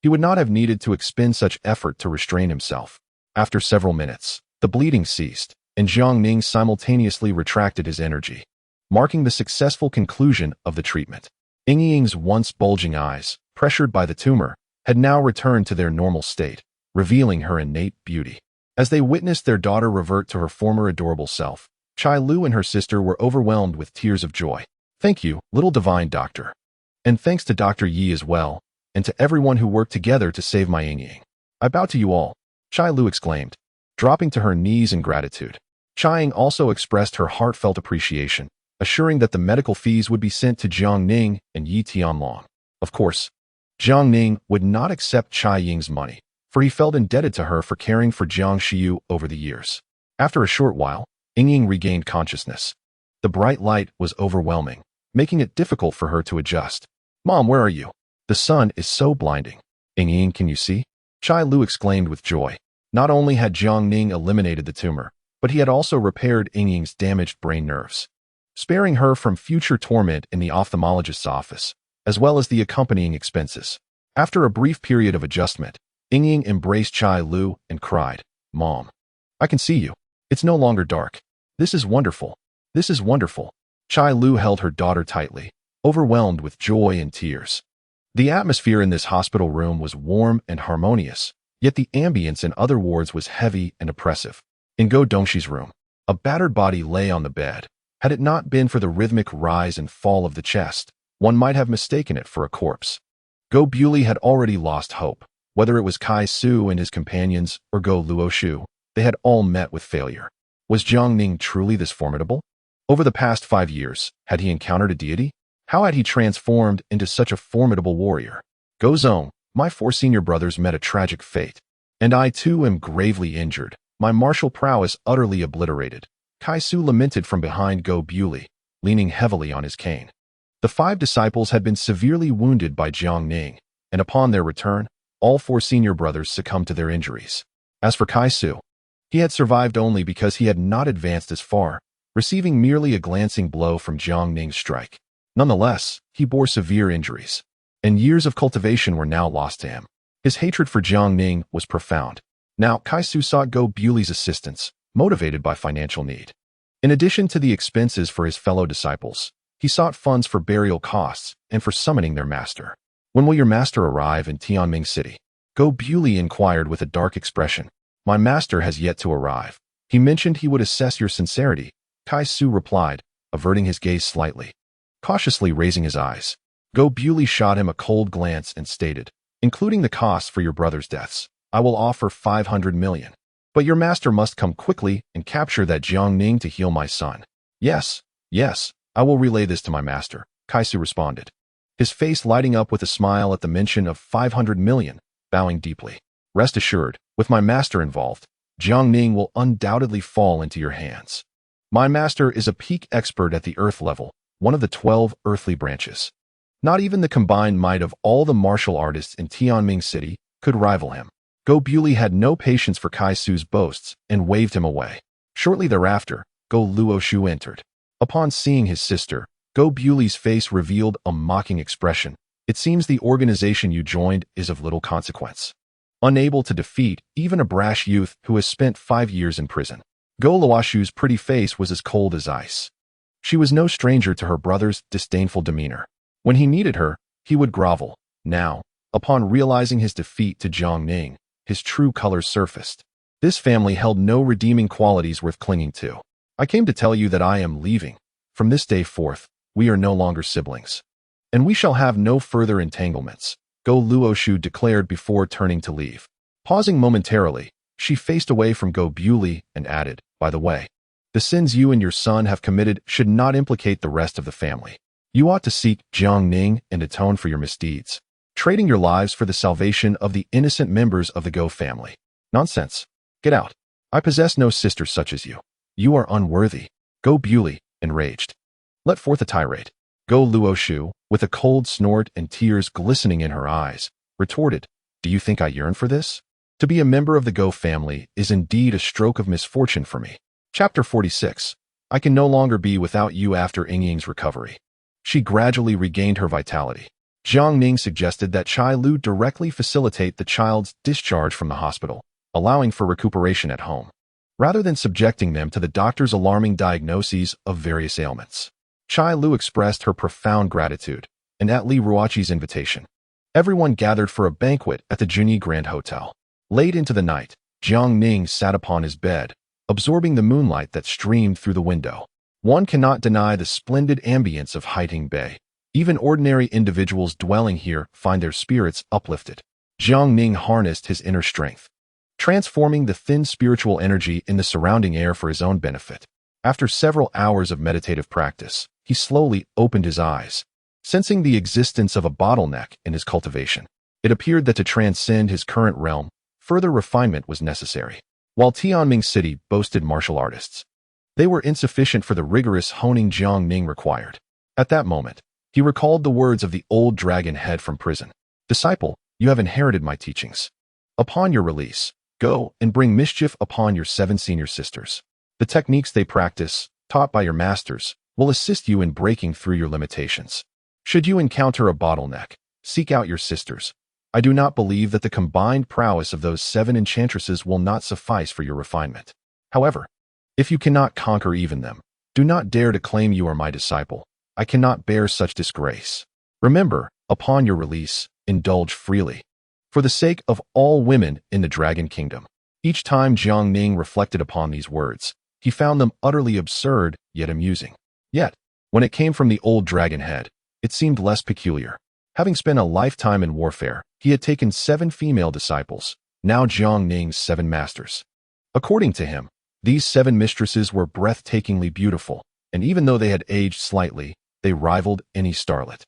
he would not have needed to expend such effort to restrain himself. After several minutes, the bleeding ceased, and Jiang Ning simultaneously retracted his energy, marking the successful conclusion of the treatment. Ying Ying's once bulging eyes, pressured by the tumor, had now returned to their normal state, revealing her innate beauty. As they witnessed their daughter revert to her former adorable self, Chai Lu and her sister were overwhelmed with tears of joy. "Thank you, little divine doctor. And thanks to Dr. Yi as well, and to everyone who worked together to save my Ying Ying. I bow to you all," Chai Lu exclaimed. dropping to her knees in gratitude. Chiang also expressed her heartfelt appreciation, assuring that the medical fees would be sent to Jiang Ning and Yi Tianlong. Of course, Jiang Ning would not accept Chai Ying's money, for he felt indebted to her for caring for Jiang Xiu over the years. After a short while, Ying regained consciousness. The bright light was overwhelming, making it difficult for her to adjust. "Mom, where are you? The sun is so blinding." "Ying, can you see?" Chai Lu exclaimed with joy. Not only had Jiang Ning eliminated the tumor, but he had also repaired Ying's damaged brain nerves, sparing her from future torment in the ophthalmologist's office, as well as the accompanying expenses. After a brief period of adjustment, Ying embraced Chai Lu and cried, "Mom, I can see you. It's no longer dark. This is wonderful. This is wonderful." Chai Lu held her daughter tightly, overwhelmed with joy and tears. The atmosphere in this hospital room was warm and harmonious, yet the ambience in other wards was heavy and oppressive. In Go Dongxi's room, a battered body lay on the bed. Had it not been for the rhythmic rise and fall of the chest, one might have mistaken it for a corpse. Go Bewley had already lost hope. Whether it was Kai Su and his companions or Go Luoshu, they had all met with failure. Was Jiang Ning truly this formidable? Over the past 5 years, had he encountered a deity? How had he transformed into such a formidable warrior? Go Zong, my 4 senior brothers met a tragic fate. And I too am gravely injured, my martial prowess utterly obliterated. Kai Su lamented from behind Go Bewley, leaning heavily on his cane. The 5 disciples had been severely wounded by Jiang Ning, and upon their return, all 4 senior brothers succumbed to their injuries. As for Kai Su, he had survived only because he had not advanced as far, receiving merely a glancing blow from Jiang Ning's strike. Nonetheless, he bore severe injuries, and years of cultivation were now lost to him. His hatred for Jiang Ning was profound. Now, Kai Su sought Go Bewley's assistance, motivated by financial need. In addition to the expenses for his fellow disciples, he sought funds for burial costs and for summoning their master. "When will your master arrive in Tianming City?" Go Bewley inquired with a dark expression. "My master has yet to arrive. He mentioned he would assess your sincerity," Kai Su replied, averting his gaze slightly. Cautiously raising his eyes, Go Bewley shot him a cold glance and stated, "Including the costs for your brother's deaths, I will offer 500 million. But your master must come quickly and capture that Jiang Ning to heal my son." Yes, I will relay this to my master," Kai Su responded, his face lighting up with a smile at the mention of 500 million, bowing deeply. "Rest assured, with my master involved, Jiang Ning will undoubtedly fall into your hands. My master is a peak expert at the earth level, one of the 12 earthly branches. Not even the combined might of all the martial artists in Tianming City could rival him." Go Bewley had no patience for Kai Su's boasts and waved him away. Shortly thereafter, Go Luoshu entered. Upon seeing his sister, Go Bewley's face revealed a mocking expression. "It seems the organization you joined is of little consequence. Unable to defeat even a brash youth who has spent 5 years in prison." Go Luoshu's pretty face was as cold as ice. She was no stranger to her brother's disdainful demeanor. When he needed her, he would grovel. Now, upon realizing his defeat to Jiang Ning, his true colors surfaced. This family held no redeeming qualities worth clinging to. "I came to tell you that I am leaving. From this day forth, we are no longer siblings. And we shall have no further entanglements," Go Luoshu declared before turning to leave. Pausing momentarily, she faced away from Go Bewley and added, "By the way, the sins you and your son have committed should not implicate the rest of the family. You ought to seek Jiang Ning and atone for your misdeeds, trading your lives for the salvation of the innocent members of the Go family." "Nonsense. Get out. I possess no sister such as you. You are unworthy." Go Bewley, enraged, let forth a tirade. Go Luoshu, with a cold snort and tears glistening in her eyes, retorted, "Do you think I yearn for this? To be a member of the Go family is indeed a stroke of misfortune for me." Chapter 46. I can no longer be without you after Ying's recovery. She gradually regained her vitality. Jiang Ning suggested that Chai Lu directly facilitate the child's discharge from the hospital, allowing for recuperation at home, rather than subjecting them to the doctor's alarming diagnoses of various ailments. Chai Lu expressed her profound gratitude, and at Li Ruoqi's invitation, everyone gathered for a banquet at the Junyi Grand Hotel. Late into the night, Jiang Ning sat upon his bed, absorbing the moonlight that streamed through the window. One cannot deny the splendid ambience of Haiting Bay. Even ordinary individuals dwelling here find their spirits uplifted. Jiang Ning harnessed his inner strength, transforming the thin spiritual energy in the surrounding air for his own benefit. After several hours of meditative practice, he slowly opened his eyes, sensing the existence of a bottleneck in his cultivation. It appeared that to transcend his current realm, further refinement was necessary. While Tianming City boasted martial artists, they were insufficient for the rigorous honing Jiang Ning required. At that moment, he recalled the words of the old dragon head from prison. "Disciple, you have inherited my teachings. Upon your release, go and bring mischief upon your 7 senior sisters. The techniques they practice, taught by your masters, will assist you in breaking through your limitations. Should you encounter a bottleneck, seek out your sisters. I do not believe that the combined prowess of those 7 enchantresses will not suffice for your refinement. However, if you cannot conquer even them, do not dare to claim you are my disciple. I cannot bear such disgrace. Remember, upon your release, indulge freely. For the sake of all women in the Dragon Kingdom." Each time Jiang Ning reflected upon these words, he found them utterly absurd yet amusing. Yet, when it came from the old dragon head, it seemed less peculiar. Having spent a lifetime in warfare, he had taken 7 female disciples, now Jiang Ning's 7 masters. According to him, these 7 mistresses were breathtakingly beautiful, and even though they had aged slightly, they rivaled any starlet.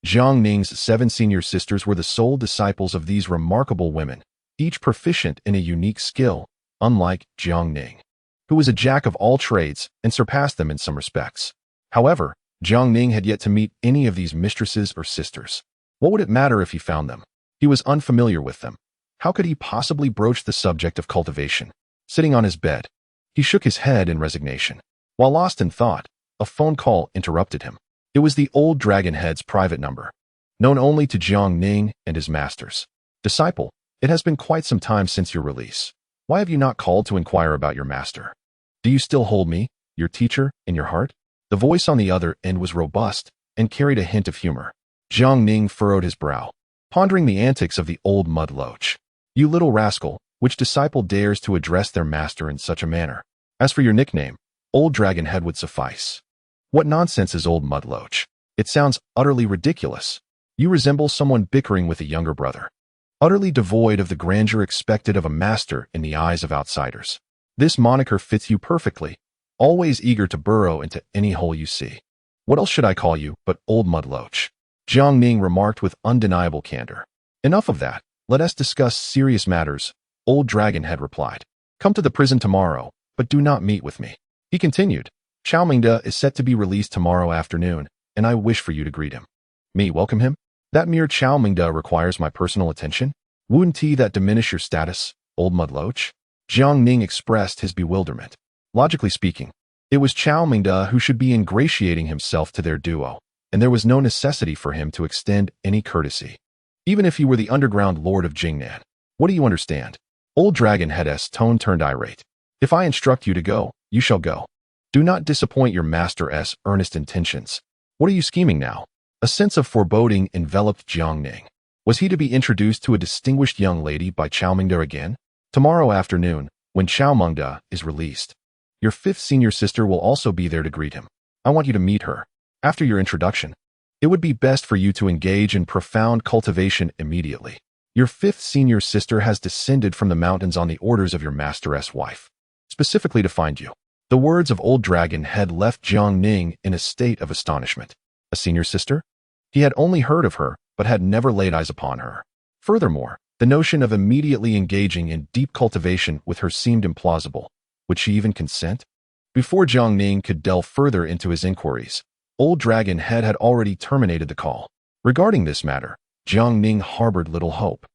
Jiang Ning's 7 senior sisters were the sole disciples of these remarkable women, each proficient in a unique skill, unlike Jiang Ning, who was a jack of all trades and surpassed them in some respects. However, Jiang Ning had yet to meet any of these mistresses or sisters. What would it matter if he found them? He was unfamiliar with them. How could he possibly broach the subject of cultivation? Sitting on his bed, he shook his head in resignation. While lost in thought, a phone call interrupted him. It was the old dragon head's private number, known only to Jiang Ning and his masters. "Disciple, it has been quite some time since your release. Why have you not called to inquire about your master? Do you still hold me, your teacher, in your heart?" The voice on the other end was robust and carried a hint of humor. Jiang Ning furrowed his brow, pondering the antics of the old mudloach. "You little rascal, which disciple dares to address their master in such a manner? As for your nickname, Old Dragon Head would suffice. What nonsense is Old Mudloach? It sounds utterly ridiculous. You resemble someone bickering with a younger brother, utterly devoid of the grandeur expected of a master in the eyes of outsiders. This moniker fits you perfectly, always eager to burrow into any hole you see. What else should I call you but Old Mudloach?" Jiang Ning remarked with undeniable candor. "Enough of that. Let us discuss serious matters," Old Dragon Head replied. "Come to the prison tomorrow, but do not meet with me." He continued, "Chao Mingde is set to be released tomorrow afternoon, and I wish for you to greet him." "Me welcome him? That mere Chao Mingde requires my personal attention? Wouldn't that diminish your status, Old Mudloach?" Jiang Ning expressed his bewilderment. Logically speaking, it was Chao Mingde who should be ingratiating himself to their duo, and there was no necessity for him to extend any courtesy, even if he were the underground lord of Jingnan. "What do you understand?" Old Dragon Head's tone turned irate. "If I instruct you to go, you shall go. Do not disappoint your master's earnest intentions. What are you scheming now?" A sense of foreboding enveloped Jiang Ning. Was he to be introduced to a distinguished young lady by Chao Mingde again? "Tomorrow afternoon, when Chao Mingde is released, your 5th senior sister will also be there to greet him. I want you to meet her. After your introduction, it would be best for you to engage in profound cultivation immediately. Your 5th senior sister has descended from the mountains on the orders of your master's wife, specifically to find you." The words of Old Dragon had left Jiang Ning in a state of astonishment. A senior sister? He had only heard of her, but had never laid eyes upon her. Furthermore, the notion of immediately engaging in deep cultivation with her seemed implausible. Would she even consent? Before Jiang Ning could delve further into his inquiries, Old Dragon Head had already terminated the call. Regarding this matter, Jiang Ning harbored little hope.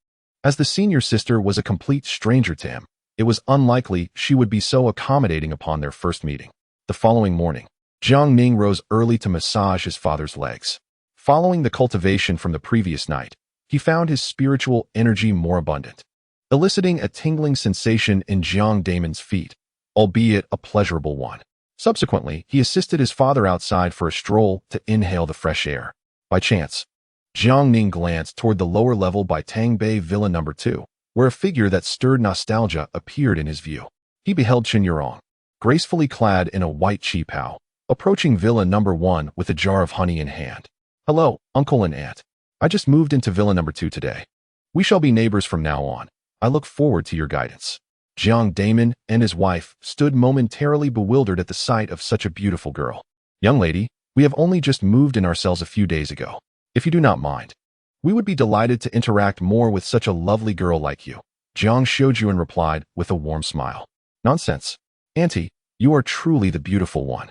As the senior sister was a complete stranger to him, it was unlikely she would be so accommodating upon their first meeting. The following morning, Jiang Ning rose early to massage his father's legs. Following the cultivation from the previous night, he found his spiritual energy more abundant, eliciting a tingling sensation in Jiang Damon's feet, albeit a pleasurable one. Subsequently, he assisted his father outside for a stroll to inhale the fresh air. By chance, Jiang Ning glanced toward the lower level by Tangbei Villa No. 2, where a figure that stirred nostalgia appeared in his view. He beheld Chen Yurong, gracefully clad in a white qipao, approaching Villa No. 1 with a jar of honey in hand. "Hello, uncle and aunt. I just moved into Villa No. 2 today. We shall be neighbors from now on. I look forward to your guidance." Jiang Damon and his wife stood momentarily bewildered at the sight of such a beautiful girl. Young lady, we have only just moved in ourselves a few days ago. If you do not mind, we would be delighted to interact more with such a lovely girl like you. Jiang Shoujuan replied with a warm smile. Nonsense. Auntie, you are truly the beautiful one.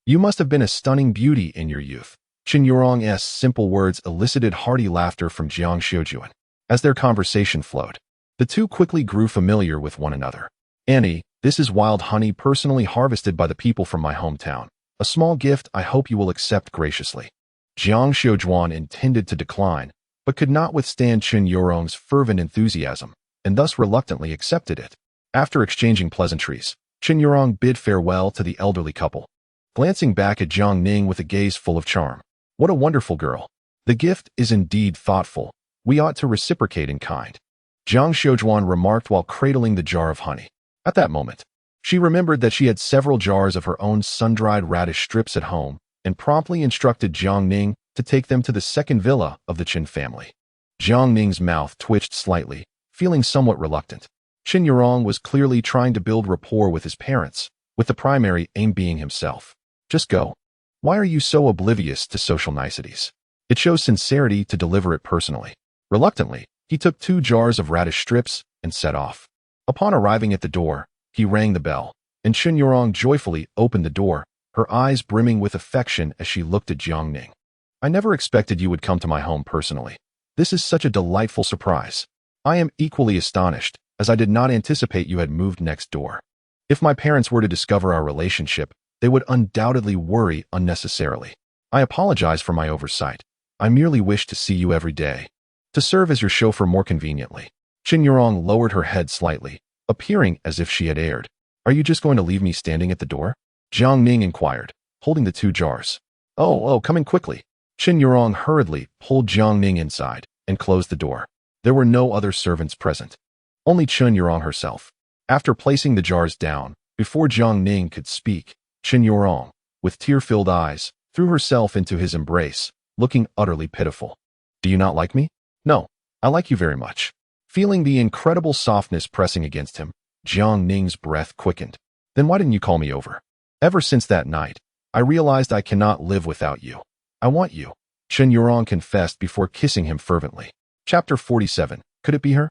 You must have been a stunning beauty in your youth. Chen Yurong's simple words elicited hearty laughter from Jiang Shoujuan. As their conversation flowed, the two quickly grew familiar with one another. Auntie, this is wild honey personally harvested by the people from my hometown. A small gift I hope you will accept graciously. Jiang Shoujuan intended to decline, but could not withstand Chen Yurong's fervent enthusiasm, and thus reluctantly accepted it. After exchanging pleasantries, Chen Yurong bid farewell to the elderly couple, glancing back at Jiang Ning with a gaze full of charm. What a wonderful girl. The gift is indeed thoughtful. We ought to reciprocate in kind. Jiang Shoujuan remarked while cradling the jar of honey. At that moment, she remembered that she had several jars of her own sun-dried radish strips at home and promptly instructed Jiang Ning to take them to the second villa of the Chen family. Jiang Ning's mouth twitched slightly, feeling somewhat reluctant. Chen Yurong was clearly trying to build rapport with his parents, with the primary aim being himself. Just go. Why are you so oblivious to social niceties? It shows sincerity to deliver it personally. Reluctantly, he took 2 jars of radish strips and set off. Upon arriving at the door, he rang the bell, and Chen Yurong joyfully opened the door, her eyes brimming with affection as she looked at Jiang Ning. I never expected you would come to my home personally. This is such a delightful surprise. I am equally astonished, as I did not anticipate you had moved next door. If my parents were to discover our relationship, they would undoubtedly worry unnecessarily. I apologize for my oversight. I merely wish to see you every day, to serve as your chauffeur more conveniently. Chen Yurong lowered her head slightly, appearing as if she had erred. Are you just going to leave me standing at the door? Jiang Ning inquired, holding the 2 jars. Oh, come in quickly. Chen Yurong hurriedly pulled Jiang Ning inside and closed the door. There were no other servants present, only Chen Yurong herself. After placing the jars down, before Jiang Ning could speak, Chen Yurong, with tear-filled eyes, threw herself into his embrace, looking utterly pitiful. Do you not like me? No, I like you very much. Feeling the incredible softness pressing against him, Jiang Ning's breath quickened. Then why didn't you call me over? Ever since that night, I realized I cannot live without you. I want you, Chen Yurong confessed before kissing him fervently. Chapter 47. Could it be her?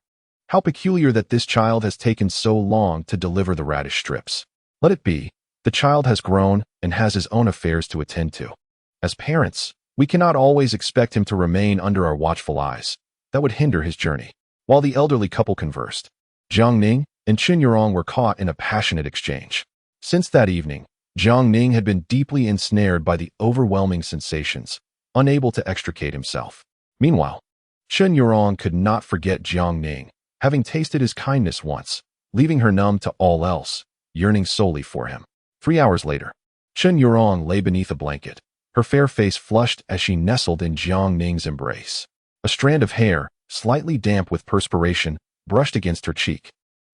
How peculiar that this child has taken so long to deliver the radish strips. Let it be. The child has grown and has his own affairs to attend to. As parents, we cannot always expect him to remain under our watchful eyes. That would hinder his journey. While the elderly couple conversed, Jiang Ning and Chen Yurong were caught in a passionate exchange. Since that evening, Jiang Ning had been deeply ensnared by the overwhelming sensations, unable to extricate himself. Meanwhile, Chen Yurong could not forget Jiang Ning, having tasted his kindness once, leaving her numb to all else, yearning solely for him. 3 hours later, Chen Yurong lay beneath a blanket, her fair face flushed as she nestled in Jiang Ning's embrace. A strand of hair, slightly damp with perspiration, brushed against her cheek,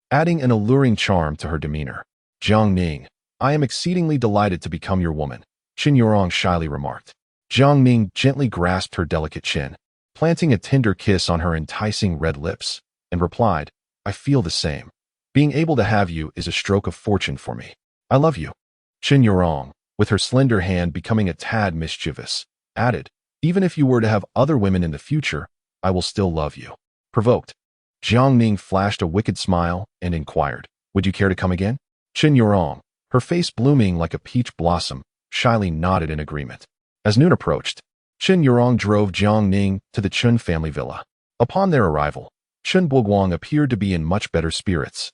adding an alluring charm to her demeanor. Jiang Ning, I am exceedingly delighted to become your woman, Chen Yurong shyly remarked. Jiang Ning gently grasped her delicate chin, planting a tender kiss on her enticing red lips, and replied, I feel the same. Being able to have you is a stroke of fortune for me. I love you. Chen Yurong, with her slender hand becoming a tad mischievous, added, even if you were to have other women in the future, I will still love you. Provoked, Jiang Ning flashed a wicked smile and inquired, would you care to come again? Chen Yurong, her face blooming like a peach blossom, shyly nodded in agreement. As noon approached, Chen Yurong drove Jiang Ning to the Chen family villa. Upon their arrival, Chen Buguang appeared to be in much better spirits.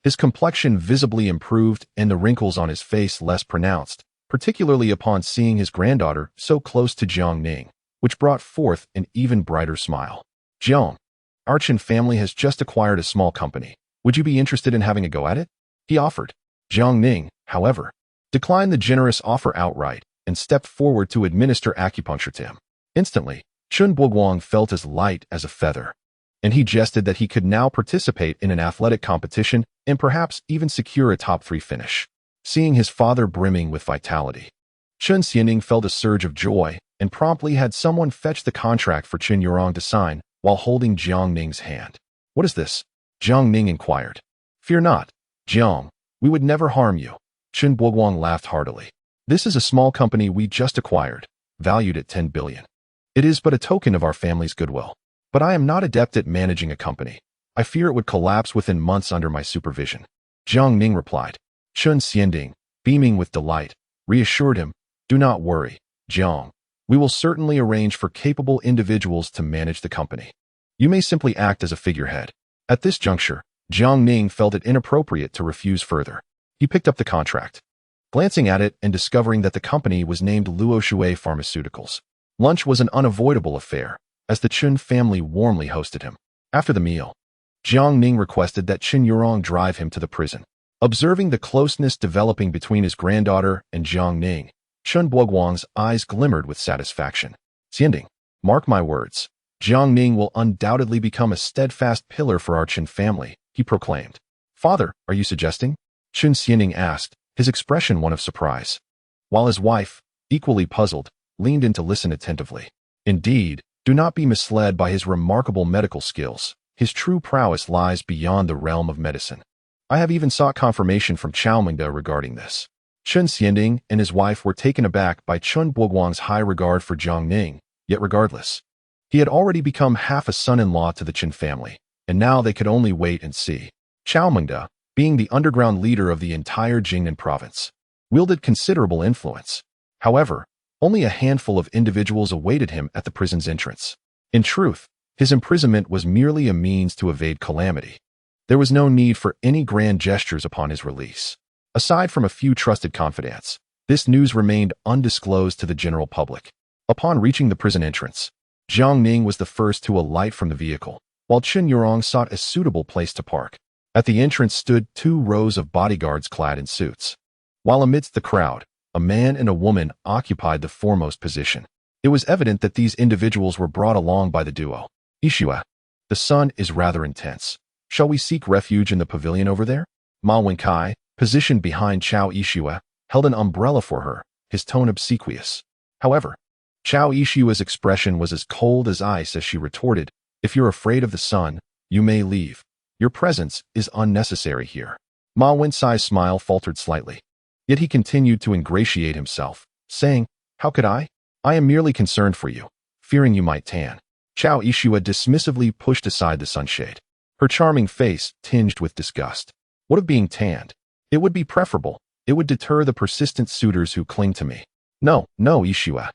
His complexion visibly improved and the wrinkles on his face less pronounced, particularly upon seeing his granddaughter so close to Jiang Ning, which brought forth an even brighter smile. Jiang, our Chen family has just acquired a small company. Would you be interested in having a go at it? He offered. Jiang Ning, however, declined the generous offer outright and stepped forward to administer acupuncture to him. Instantly, Chen Buguang felt as light as a feather, and he jested that he could now participate in an athletic competition and perhaps even secure a top 3 finish. Seeing his father brimming with vitality, Chen Xianing felt a surge of joy and promptly had someone fetch the contract for Chen Yurong to sign while holding Jiang Ning's hand. What is this? Jiang Ning inquired. Fear not, Jiang, we would never harm you. Chen Buoguang laughed heartily. This is a small company we just acquired, valued at 10 billion. It is but a token of our family's goodwill. But I am not adept at managing a company. I fear it would collapse within months under my supervision. Jiang Ning replied. Chen Xianding, beaming with delight, reassured him, do not worry, Jiang. We will certainly arrange for capable individuals to manage the company. You may simply act as a figurehead. At this juncture, Jiang Ning felt it inappropriate to refuse further. He picked up the contract. Glancing at it and discovering that the company was named Luoshui Pharmaceuticals. Lunch was an unavoidable affair, as the Chen family warmly hosted him. After the meal, Jiang Ning requested that Chen Yurong drive him to the prison. Observing the closeness developing between his granddaughter and Jiang Ning, Chen Buoguang's eyes glimmered with satisfaction. Xianding, mark my words, Jiang Ning will undoubtedly become a steadfast pillar for our Chen family, he proclaimed. Father, are you suggesting? Chen Xianding asked, his expression one of surprise. While his wife, equally puzzled, leaned in to listen attentively. Indeed, do not be misled by his remarkable medical skills. His true prowess lies beyond the realm of medicine. I have even sought confirmation from Chao Mingda regarding this. Chen Xianding and his wife were taken aback by Chen Buoguang's high regard for Jiang Ning, yet regardless. He had already become half a son-in-law to the Chen family, and now they could only wait and see. Chao Mingda, being the underground leader of the entire Jingnan province, wielded considerable influence. However, only a handful of individuals awaited him at the prison's entrance. In truth, his imprisonment was merely a means to evade calamity. There was no need for any grand gestures upon his release. Aside from a few trusted confidants, this news remained undisclosed to the general public. Upon reaching the prison entrance, Jiang Ning was the first to alight from the vehicle, while Chen Yurong sought a suitable place to park. At the entrance stood 2 rows of bodyguards clad in suits. While amidst the crowd, a man and a woman occupied the foremost position. It was evident that these individuals were brought along by the duo. Ishua, the sun is rather intense. Shall we seek refuge in the pavilion over there? Ma Wenkai, positioned behind Chao Ishiwa, held an umbrella for her, his tone obsequious. However, Chao Ishiwa's expression was as cold as ice as she retorted, if you're afraid of the sun, you may leave. Your presence is unnecessary here. Ma Wencai's smile faltered slightly. Yet he continued to ingratiate himself, saying, how could I? I am merely concerned for you, fearing you might tan. Chao Ishiwa dismissively pushed aside the sunshade, her charming face tinged with disgust. What of being tanned? It would be preferable. It would deter the persistent suitors who cling to me. No, Ishiwa.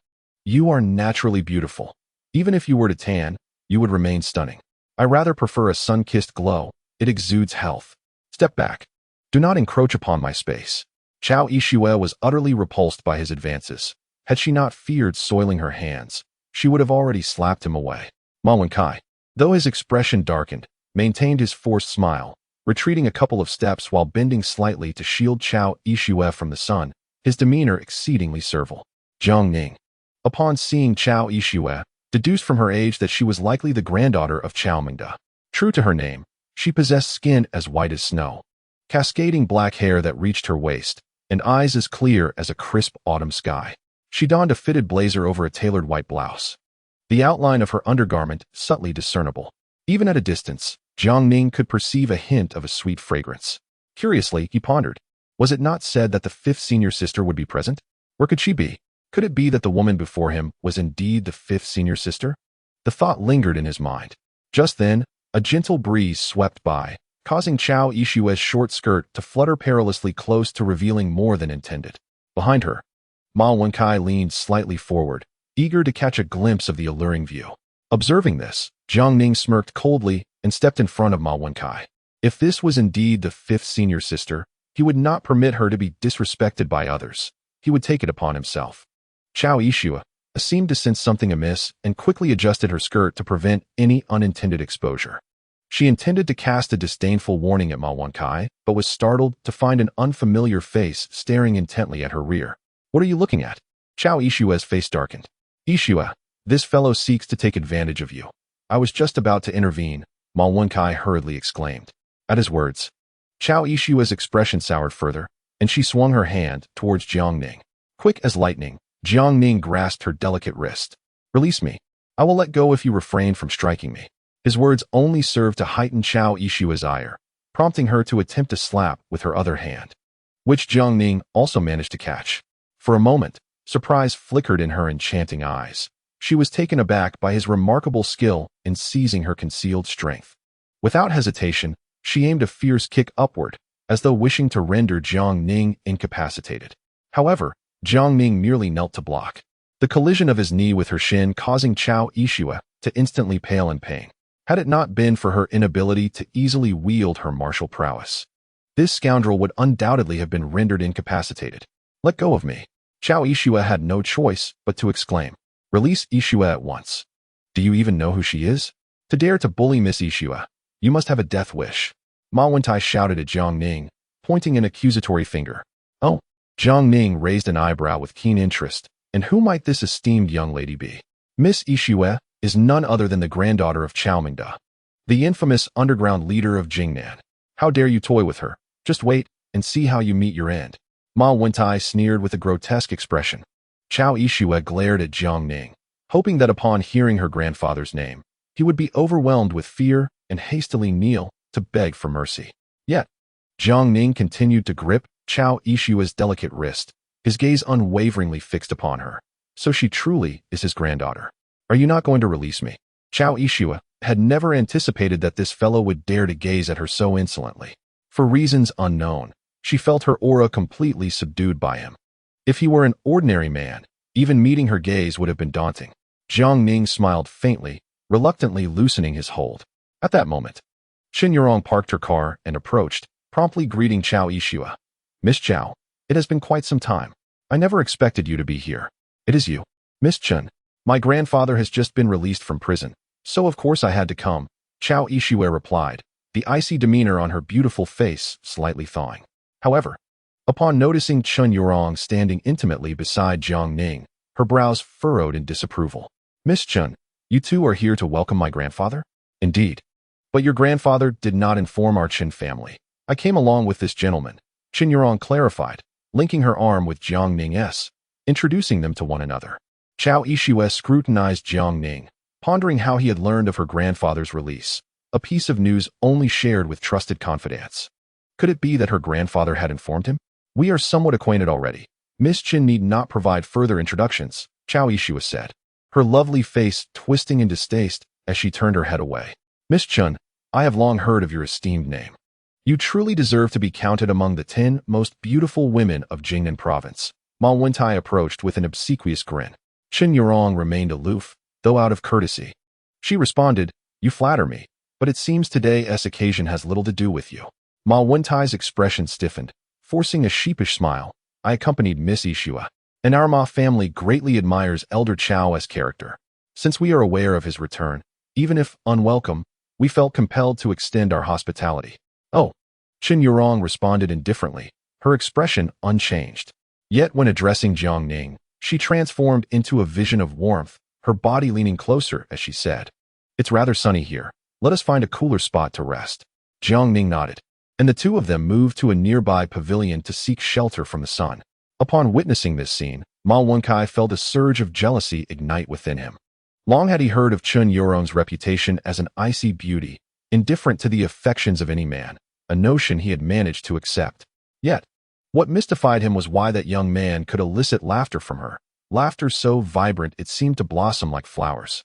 You are naturally beautiful. Even if you were to tan, you would remain stunning. I rather prefer a sun-kissed glow. It exudes health. Step back. Do not encroach upon my space. Chao Ishiwa was utterly repulsed by his advances. Had she not feared soiling her hands, she would have already slapped him away. Ma Wenkai, though his expression darkened, maintained his forced smile, retreating a couple of steps while bending slightly to shield Chao Ishiwa from the sun, his demeanor exceedingly servile. Jiang Ning, upon seeing Chao Ishiwa, deduced from her age that she was likely the granddaughter of Chao Mingda. True to her name, she possessed skin as white as snow, cascading black hair that reached her waist, and eyes as clear as a crisp autumn sky. She donned a fitted blazer over a tailored white blouse, the outline of her undergarment subtly discernible. Even at a distance, Jiang Ning could perceive a hint of a sweet fragrance. Curiously, he pondered, was it not said that the 5th senior sister would be present? Where could she be? Could it be that the woman before him was indeed the 5th senior sister? The thought lingered in his mind. Just then, a gentle breeze swept by, causing Chao Ishiwa's short skirt to flutter perilously close to revealing more than intended. Behind her, Ma Wenkai leaned slightly forward, eager to catch a glimpse of the alluring view. Observing this, Jiang Ning smirked coldly and stepped in front of Ma Wenkai. If this was indeed the 5th senior sister, he would not permit her to be disrespected by others. He would take it upon himself. Chao Ishiwa seemed to sense something amiss and quickly adjusted her skirt to prevent any unintended exposure. She intended to cast a disdainful warning at Ma Wenkai, but was startled to find an unfamiliar face staring intently at her rear. What are you looking at? Chao Ishiwa's face darkened. Ishiwa, this fellow seeks to take advantage of you. I was just about to intervene, Ma Wenkai hurriedly exclaimed. At his words, Chao Ishiwa's expression soured further, and she swung her hand towards Jiang Ning. Quick as lightning, Jiang Ning grasped her delicate wrist. Release me. I will let go if you refrain from striking me. His words only served to heighten Chao Ishiwa's ire. prompting her to attempt a slap with her other hand, which Jiang Ning also managed to catch. For a moment, surprise flickered in her enchanting eyes. She was taken aback by his remarkable skill in seizing her concealed strength. Without hesitation, she aimed a fierce kick upward, as though wishing to render Jiang Ning incapacitated. However, Jiang Ning merely knelt to block. The collision of his knee with her shin causing Chao Yixue to instantly pale in pain, had it not been for her inability to easily wield her martial prowess. This scoundrel would undoubtedly have been rendered incapacitated. "Let go of me." Chao Yixue had no choice but to exclaim. "Release Yixue at once. Do you even know who she is? To dare to bully Miss Yixue, you must have a death wish." Ma Wentai shouted at Jiang Ning, pointing an accusatory finger. "Oh." Jiang Ning raised an eyebrow with keen interest. "And who might this esteemed young lady be?" "Miss Yixue is none other than the granddaughter of Chao Mingda, the infamous underground leader of Jingnan. How dare you toy with her? Just wait and see how you meet your end." Ma Wentai sneered with a grotesque expression. Chao Yixue glared at Jiang Ning, hoping that upon hearing her grandfather's name, he would be overwhelmed with fear and hastily kneel to beg for mercy. Yet, Jiang Ning continued to grip Chao Yixue's delicate wrist, his gaze unwaveringly fixed upon her. "So she truly is his granddaughter. Are you not going to release me?" Chao Yixue had never anticipated that this fellow would dare to gaze at her so insolently. For reasons unknown, she felt her aura completely subdued by him. If he were an ordinary man, even meeting her gaze would have been daunting. Jiang Ning smiled faintly, reluctantly loosening his hold. At that moment, Qin Yurong parked her car and approached, promptly greeting Chao Yixue. "Miss Chao, it has been quite some time. I never expected you to be here." "It is you, Miss Chen. My grandfather has just been released from prison, so of course I had to come," Chao Yixue replied, the icy demeanor on her beautiful face slightly thawing. However, upon noticing Qin Yurong standing intimately beside Jiang Ning, her brows furrowed in disapproval. "Miss Chen, you two are here to welcome my grandfather?" "Indeed. But your grandfather did not inform our Qin family. I came along with this gentleman," Qin Yurong clarified, linking her arm with Jiang Ning's, introducing them to one another. Chao Yixue scrutinized Jiang Ning, pondering how he had learned of her grandfather's release, a piece of news only shared with trusted confidants. Could it be that her grandfather had informed him? "We are somewhat acquainted already. Miss Qin need not provide further introductions," Chao Yixue said, her lovely face twisting in distaste as she turned her head away. "Miss Chen, I have long heard of your esteemed name. You truly deserve to be counted among the 10 most beautiful women of Jingnan province." Ma Wentai approached with an obsequious grin. Qin Yurong remained aloof, though out of courtesy. She responded, "You flatter me, but it seems today's occasion has little to do with you." Ma Wentai's expression stiffened, forcing a sheepish smile. "I accompanied Miss Yixue, and our Ma family greatly admires Elder Chao's character. Since we are aware of his return, even if unwelcome, we felt compelled to extend our hospitality." "Oh," Qin Yurong responded indifferently, her expression unchanged. Yet when addressing Jiang Ning, she transformed into a vision of warmth, her body leaning closer as she said, "It's rather sunny here. Let us find a cooler spot to rest." Jiang Ning nodded, and the two of them moved to a nearby pavilion to seek shelter from the sun. Upon witnessing this scene, Ma Wenkai felt a surge of jealousy ignite within him. Long had he heard of Qin Yurong's reputation as an icy beauty, indifferent to the affections of any man, a notion he had managed to accept. Yet, what mystified him was why that young man could elicit laughter from her, laughter so vibrant it seemed to blossom like flowers.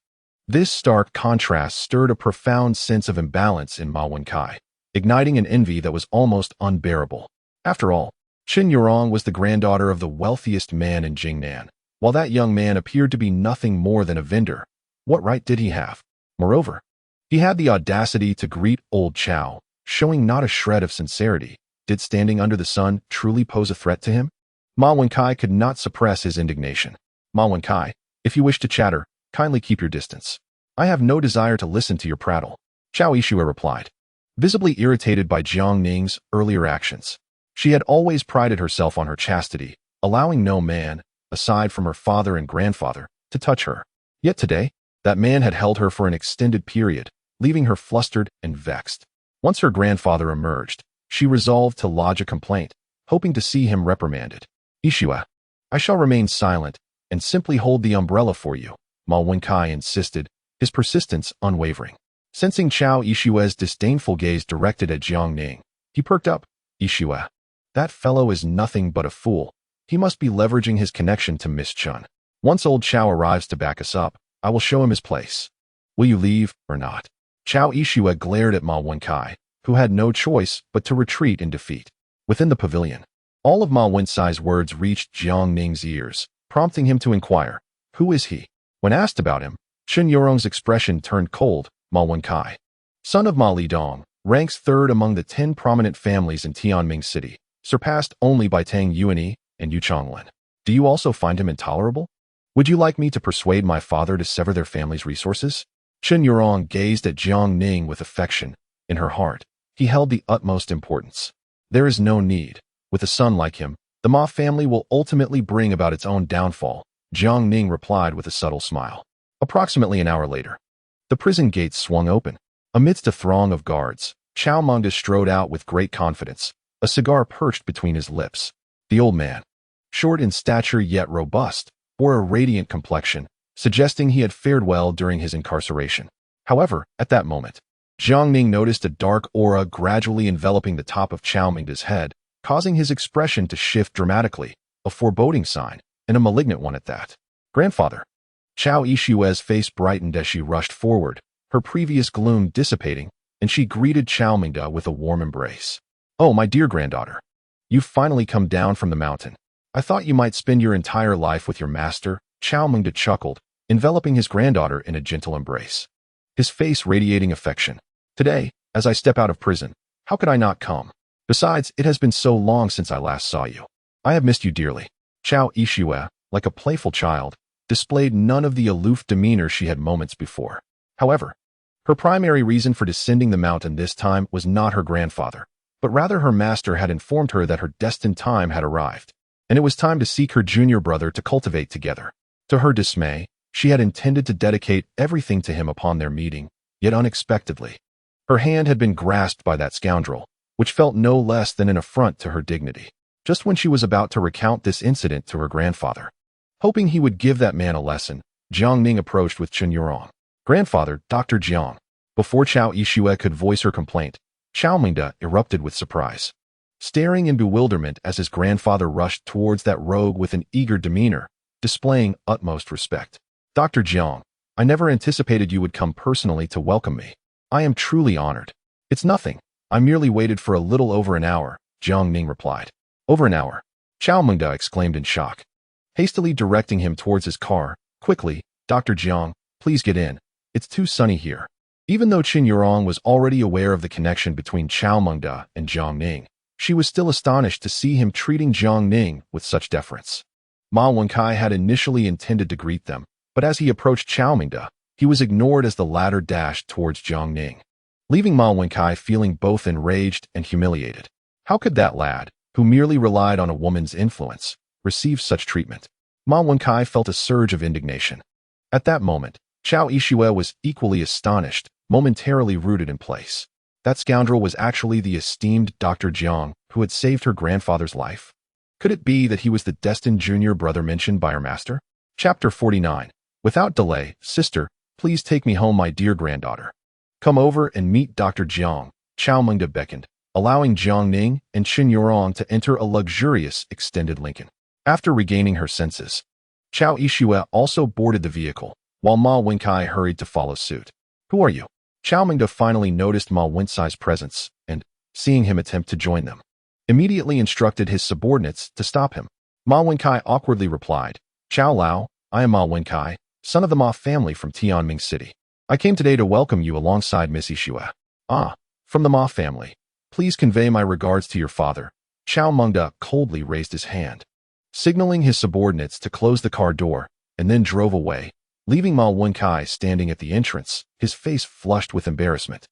This stark contrast stirred a profound sense of imbalance in Ma Wenkai, igniting an envy that was almost unbearable. After all, Qin Yurong was the granddaughter of the wealthiest man in Jingnan, while that young man appeared to be nothing more than a vendor. What right did he have? Moreover, he had the audacity to greet old Chao, showing not a shred of sincerity. Did standing under the sun truly pose a threat to him? Ma Wenkai could not suppress his indignation. "Ma Wenkai, if you wish to chatter, kindly keep your distance. I have no desire to listen to your prattle," Chao Yixue replied, visibly irritated by Jiang Ning's earlier actions. She had always prided herself on her chastity, allowing no man, aside from her father and grandfather, to touch her. Yet today, that man had held her for an extended period, leaving her flustered and vexed. Once her grandfather emerged, she resolved to lodge a complaint, hoping to see him reprimanded. "Yixue, I shall remain silent and simply hold the umbrella for you," Ma Wenkai insisted, his persistence unwavering. Sensing Chao Yixue's disdainful gaze directed at Jiang Ning, He perked up. Ishue. That fellow is nothing but a fool. He must be leveraging his connection to Miss Chun. Once old Chow arrives to back us up, I will show him his place. Will you leave or not? Chow Ishue glared at Ma Wenkai, who had no choice but to retreat in defeat. Within the pavilion, all of Ma Wencai's words reached Jiang Ning's ears, prompting him to inquire, who is he? When asked about him, Chen Yurong's expression turned cold. Ma Wenkai, son of Ma Lidong, ranks third among the 10 prominent families in Tianming City, surpassed only by Tang Yuanyi and Yu Chonglin. Do you also find him intolerable? Would you like me to persuade my father to sever their family's resources? Chen Yurong gazed at Jiang Ning with affection. In her heart, he held the utmost importance. There is no need. With a son like him, the Ma family will ultimately bring about its own downfall, Jiang Ning replied with a subtle smile. Approximately an hour later, the prison gates swung open. Amidst a throng of guards, Chow Mengda strode out with great confidence, a cigar perched between his lips. The old man, short in stature yet robust, bore a radiant complexion, suggesting he had fared well during his incarceration. However, at that moment, Jiang Ning noticed a dark aura gradually enveloping the top of Chow Mengda's head, causing his expression to shift dramatically, a foreboding sign, and a malignant one at that. Grandfather. Chow Ishue's face brightened as she rushed forward, her previous gloom dissipating, and she greeted Chow Mengda with a warm embrace. Oh, my dear granddaughter. You've finally come down from the mountain. I thought you might spend your entire life with your master, Chow Mengda chuckled, enveloping his granddaughter in a gentle embrace, his face radiating affection. Today, as I step out of prison, how could I not come? Besides, it has been so long since I last saw you. I have missed you dearly. Chow Ishue, like a playful child, displayed none of the aloof demeanor she had moments before. However, her primary reason for descending the mountain this time was not her grandfather, but rather her master had informed her that her destined time had arrived, and it was time to seek her junior brother to cultivate together. To her dismay, she had intended to dedicate everything to him upon their meeting, yet unexpectedly, her hand had been grasped by that scoundrel, which felt no less than an affront to her dignity. Just when she was about to recount this incident to her grandfather, hoping he would give that man a lesson, Jiang Ning approached with Chen Yurong. Grandfather, Dr. Jiang. Before Chow Ishue could voice her complaint, Chow Mengda erupted with surprise, staring in bewilderment as his grandfather rushed towards that rogue with an eager demeanor, displaying utmost respect. Dr. Jiang, I never anticipated you would come personally to welcome me. I am truly honored. It's nothing. I merely waited for a little over an hour, Jiang Ning replied. Over an hour? Chow Mengda exclaimed in shock, hastily directing him towards his car. Quickly, Dr. Jiang, please get in. It's too sunny here. Even though Chen Yurong was already aware of the connection between Chow Mengda and Jiang Ning, she was still astonished to see him treating Jiang Ning with such deference. Ma Wenkai had initially intended to greet them, but as he approached Chow Mengda, he was ignored as the latter dashed towards Jiang Ning, leaving Ma Wenkai feeling both enraged and humiliated. How could that lad, who merely relied on a woman's influence, receive such treatment? Ma Wenkai felt a surge of indignation. At that moment, Chow Ishue was equally astonished, momentarily rooted in place. That scoundrel was actually the esteemed Dr. Jiang, who had saved her grandfather's life. Could it be that he was the destined junior brother mentioned by her master? Chapter 49. Without delay, sister, please take me home, my dear granddaughter. Come over and meet Dr. Jiang, Chow Mengda beckoned, allowing Jiang Ning and Chen Yurong to enter a luxurious, extended Lincoln. After regaining her senses, Chow Ishue also boarded the vehicle, while Ma Wenkai hurried to follow suit. Who are you? Chow Mengda finally noticed Ma Wencai's presence and, seeing him attempt to join them, immediately instructed his subordinates to stop him. Ma Wenkai awkwardly replied, Chow Lao, I am Ma Wenkai, son of the Ma family from Tianming City. I came today to welcome you alongside Miss Ishue. Ah, from the Ma family. Please convey my regards to your father. Chow Mengda coldly raised his hand, signaling his subordinates to close the car door, and then drove away, leaving Ma Wenkai standing at the entrance, his face flushed with embarrassment,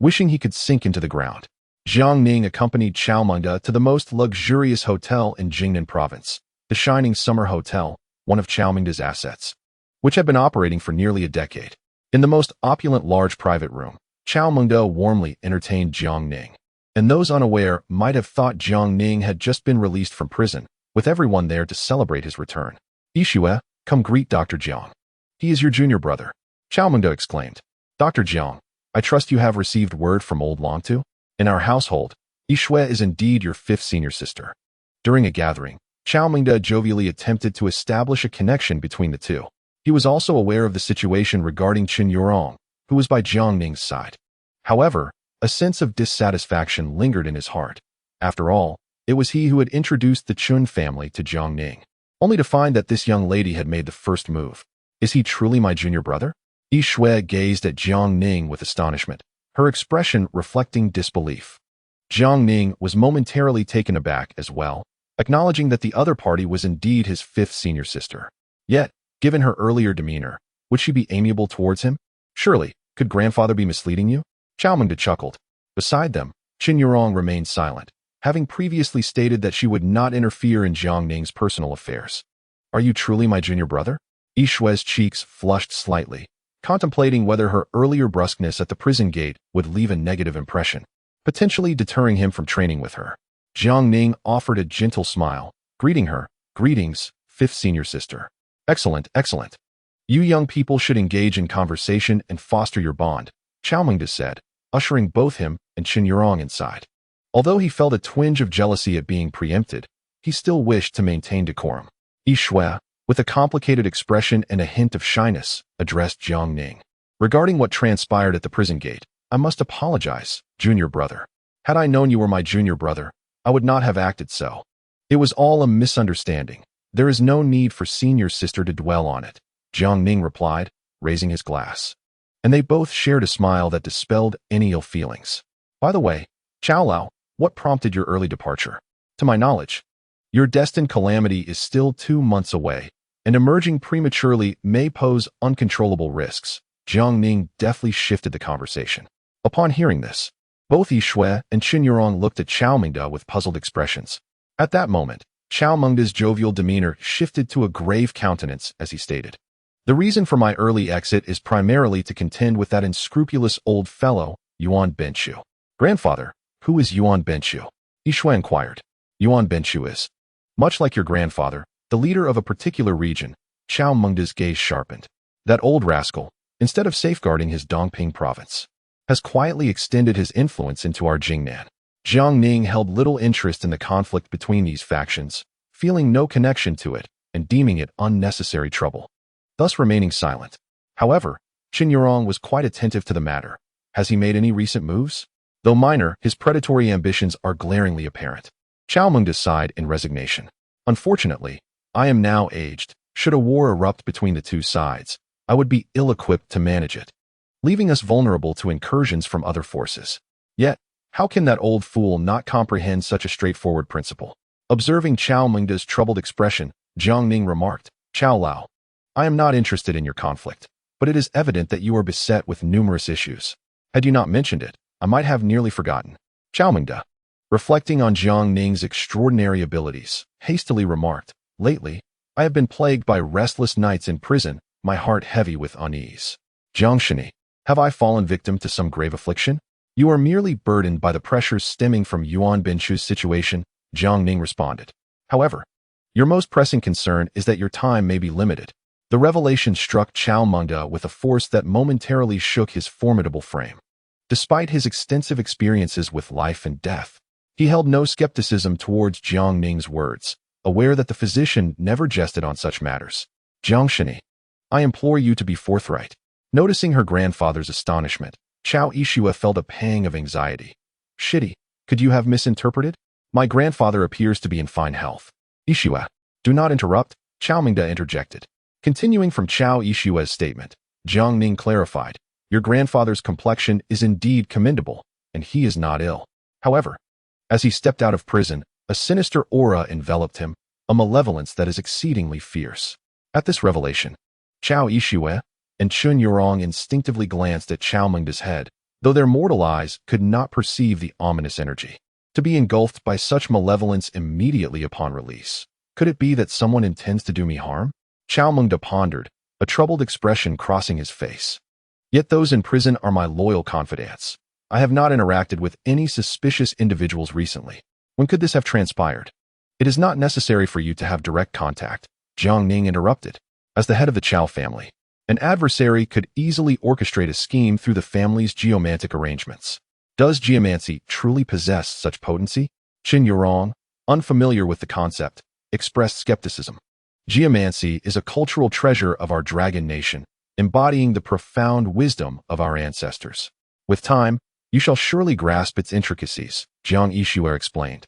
wishing he could sink into the ground. Jiang Ning accompanied Chow Mengda to the most luxurious hotel in Jingnan province, the Shining Summer Hotel, one of Chow Mengda's assets, which had been operating for nearly a decade. In the most opulent large private room, Chow Mengda warmly entertained Jiang Ning, and those unaware might have thought Jiang Ning had just been released from prison, with everyone there to celebrate his return. Ishue, come greet Dr. Jiang. He is your junior brother, Chow Mengda exclaimed. Dr. Jiang, I trust you have received word from old Longtu? In our household, Yixue is indeed your fifth senior sister. During a gathering, Chao Mingde jovially attempted to establish a connection between the two. He was also aware of the situation regarding Qin Yurong, who was by Jiang Ning's side. However, a sense of dissatisfaction lingered in his heart. After all, it was he who had introduced the Chun family to Jiang Ning, only to find that this young lady had made the first move. Is he truly my junior brother? Yixue gazed at Jiang Ning with astonishment, her expression reflecting disbelief. Jiang Ning was momentarily taken aback as well, acknowledging that the other party was indeed his fifth senior sister. Yet, given her earlier demeanor, would she be amiable towards him? Surely, could grandfather be misleading you? Chao Mingde chuckled. Beside them, Qin Yurong remained silent, having previously stated that she would not interfere in Jiang Ning's personal affairs. Are you truly my junior brother? Yixue's cheeks flushed slightly, contemplating whether her earlier brusqueness at the prison gate would leave a negative impression, potentially deterring him from training with her. Jiang Ning offered a gentle smile, greeting her. Greetings, fifth senior sister. Excellent, excellent. You young people should engage in conversation and foster your bond, Chao Mingde said, ushering both him and Qin Yurong inside. Although he felt a twinge of jealousy at being preempted, he still wished to maintain decorum. Yixue, with a complicated expression and a hint of shyness, addressed Jiang Ning. Regarding what transpired at the prison gate, I must apologize, junior brother. Had I known you were my junior brother, I would not have acted so. It was all a misunderstanding. There is no need for senior sister to dwell on it, Jiang Ning replied, raising his glass. And they both shared a smile that dispelled any ill feelings. By the way, Chao Lao, what prompted your early departure? To my knowledge, your destined calamity is still 2 months away, and emerging prematurely may pose uncontrollable risks. Jiang Ning deftly shifted the conversation. Upon hearing this, both Yixue and Qin Yurong looked at Chao Mingde with puzzled expressions. At that moment, Chao Mingde's jovial demeanor shifted to a grave countenance as he stated, "The reason for my early exit is primarily to contend with that unscrupulous old fellow, Yuan Benshu." Grandfather, who is Yuan Benshu? Yixue inquired. Yuan Benshu is, much like your grandfather, the leader of a particular region. Chao Mingde's gaze sharpened. That old rascal, instead of safeguarding his Dongping province, has quietly extended his influence into our Jingnan. Jiang Ning held little interest in the conflict between these factions, feeling no connection to it and deeming it unnecessary trouble, thus remaining silent. However, Qin Yurong was quite attentive to the matter. Has he made any recent moves? Though minor, his predatory ambitions are glaringly apparent. Chao Mingde sighed in resignation. Unfortunately, I am now aged. Should a war erupt between the two sides, I would be ill-equipped to manage it, leaving us vulnerable to incursions from other forces. Yet, how can that old fool not comprehend such a straightforward principle? Observing Chao Mingde's troubled expression, Jiang Ning remarked, Chao Lao, I am not interested in your conflict, but it is evident that you are beset with numerous issues. Had you not mentioned it, I might have nearly forgotten. Chao Mingde, reflecting on Jiang Ning's extraordinary abilities, hastily remarked, lately, I have been plagued by restless nights in prison, my heart heavy with unease. Jiang Shini, have I fallen victim to some grave affliction? You are merely burdened by the pressures stemming from Yuan Benshu's situation, Jiang Ning responded. However, your most pressing concern is that your time may be limited. The revelation struck Chao Mingde with a force that momentarily shook his formidable frame. Despite his extensive experiences with life and death, he held no skepticism towards Jiang Ning's words, aware that the physician never jested on such matters. Jiang Shini, I implore you to be forthright. Noticing her grandfather's astonishment, Chao Yixue felt a pang of anxiety. Shitty, could you have misinterpreted? My grandfather appears to be in fine health. Yixue, do not interrupt, Chao Mingde interjected. Continuing from Chao Yixue's statement, Jiang Ning clarified, your grandfather's complexion is indeed commendable, and he is not ill. However, as he stepped out of prison, a sinister aura enveloped him, a malevolence that is exceedingly fierce. At this revelation, Chao Yixue and Qin Yurong instinctively glanced at Chao Mingde's head, though their mortal eyes could not perceive the ominous energy. To be engulfed by such malevolence immediately upon release, could it be that someone intends to do me harm? Chao Mingde pondered, a troubled expression crossing his face. Yet those in prison are my loyal confidants. I have not interacted with any suspicious individuals recently. When could this have transpired? It is not necessary for you to have direct contact, Jiang Ning interrupted. As the head of the Chao family, an adversary could easily orchestrate a scheme through the family's geomantic arrangements. Does geomancy truly possess such potency? Qin Yurong, unfamiliar with the concept, expressed skepticism. Geomancy is a cultural treasure of our dragon nation, embodying the profound wisdom of our ancestors. With time, you shall surely grasp its intricacies, Jiang Yixue explained.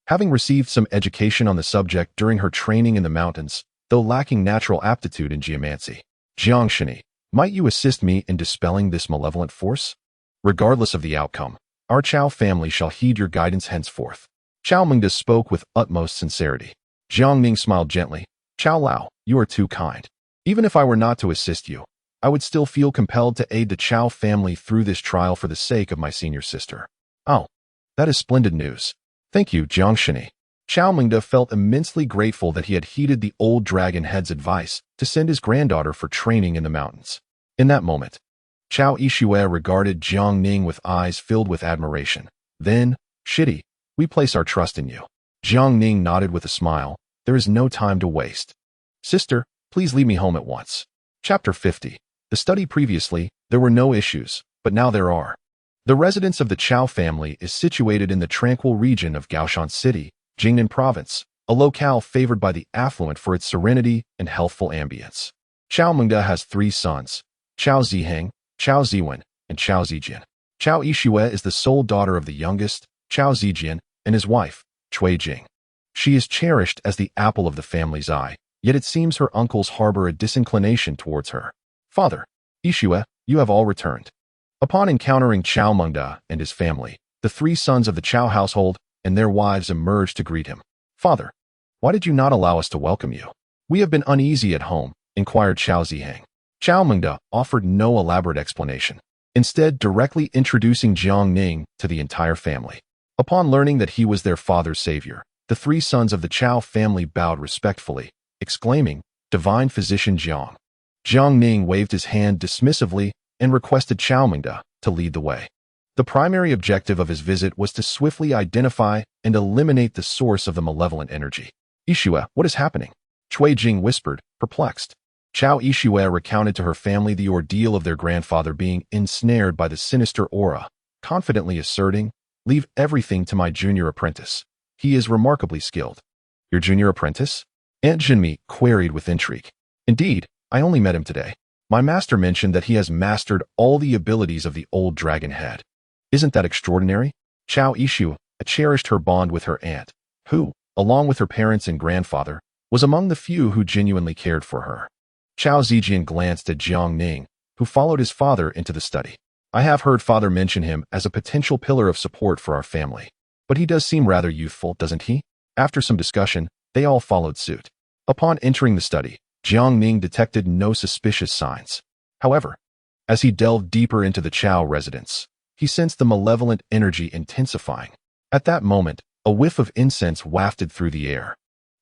Having received some education on the subject during her training in the mountains, though lacking natural aptitude in geomancy, Jiang Shini, might you assist me in dispelling this malevolent force? Regardless of the outcome, our Chao family shall heed your guidance henceforth. Chao Mengda spoke with utmost sincerity. Jiang Ning smiled gently. Chao Lao, you are too kind. Even if I were not to assist you, I would still feel compelled to aid the Chao family through this trial for the sake of my senior sister. Oh, that is splendid news. Thank you, Jiang Shini. Chao Mengda felt immensely grateful that he had heeded the old dragon head's advice to send his granddaughter for training in the mountains. In that moment, Chao Yixue regarded Jiang Ning with eyes filled with admiration. Then, Shitty, we place our trust in you. Jiang Ning nodded with a smile. There is no time to waste. Sister, please lead me home at once. Chapter 50. The study previously, there were no issues, but now there are. The residence of the Chao family is situated in the tranquil region of Gaoshan City, Jingnan Province, a locale favored by the affluent for its serenity and healthful ambience. Chao Mengda has 3 sons, Chao Ziheng, Chao Ziwen, and Chao Zijian. Chao Yixue is the sole daughter of the youngest, Chao Zijian, and his wife, Cui Jing. She is cherished as the apple of the family's eye, yet it seems her uncles harbor a disinclination towards her. Father, Yixue, you have all returned. Upon encountering Chao Mengda and his family, the 3 sons of the Chao household and their wives emerged to greet him. Father, why did you not allow us to welcome you? We have been uneasy at home, inquired Chao Ziheng. Chao Mengda offered no elaborate explanation, instead directly introducing Jiang Ning to the entire family. Upon learning that he was their father's savior, the 3 sons of the Chao family bowed respectfully, exclaiming, Divine Physician Jiang. Jiang Ning waved his hand dismissively and requested Chao Mengda to lead the way. The primary objective of his visit was to swiftly identify and eliminate the source of the malevolent energy. Yixue, what is happening? Cui Jing whispered, perplexed. Chao Yixue recounted to her family the ordeal of their grandfather being ensnared by the sinister aura, confidently asserting, Leave everything to my junior apprentice. He is remarkably skilled. Your junior apprentice? Aunt Jinmi queried with intrigue. Indeed, I only met him today. My master mentioned that he has mastered all the abilities of the old dragon head. Isn't that extraordinary? Chao Yixue cherished her bond with her aunt, who, along with her parents and grandfather, was among the few who genuinely cared for her. Chao Zijian glanced at Jiang Ning, who followed his father into the study. I have heard father mention him as a potential pillar of support for our family. But he does seem rather youthful, doesn't he? After some discussion, they all followed suit. Upon entering the study, Jiang Ning detected no suspicious signs. However, as he delved deeper into the Chao residence, he sensed the malevolent energy intensifying. At that moment, a whiff of incense wafted through the air.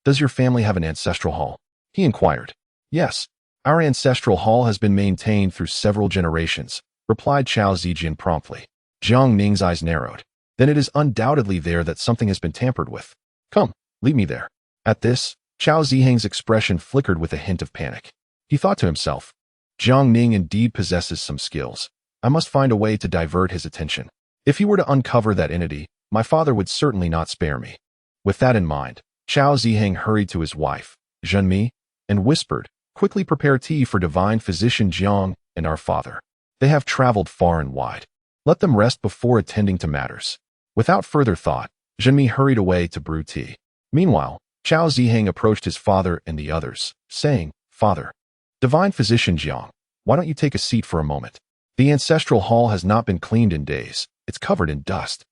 Does your family have an ancestral hall? He inquired. Yes, our ancestral hall has been maintained through several generations, replied Chao Zijian promptly. Jiang Ning's eyes narrowed. Then it is undoubtedly there that something has been tampered with. Come, lead me there. At this, Chao Ziheng's expression flickered with a hint of panic. He thought to himself, Jiang Ning indeed possesses some skills. I must find a way to divert his attention. If he were to uncover that entity, my father would certainly not spare me. With that in mind, Chao Ziheng hurried to his wife, Zhenmi, and whispered, Quickly prepare tea for divine physician Jiang and our father. They have traveled far and wide. Let them rest before attending to matters. Without further thought, Zhenmi hurried away to brew tea. Meanwhile, Chao Ziheng approached his father and the others, saying, Father, divine physician Jiang, why don't you take a seat for a moment? The ancestral hall has not been cleaned in days. It's covered in dust.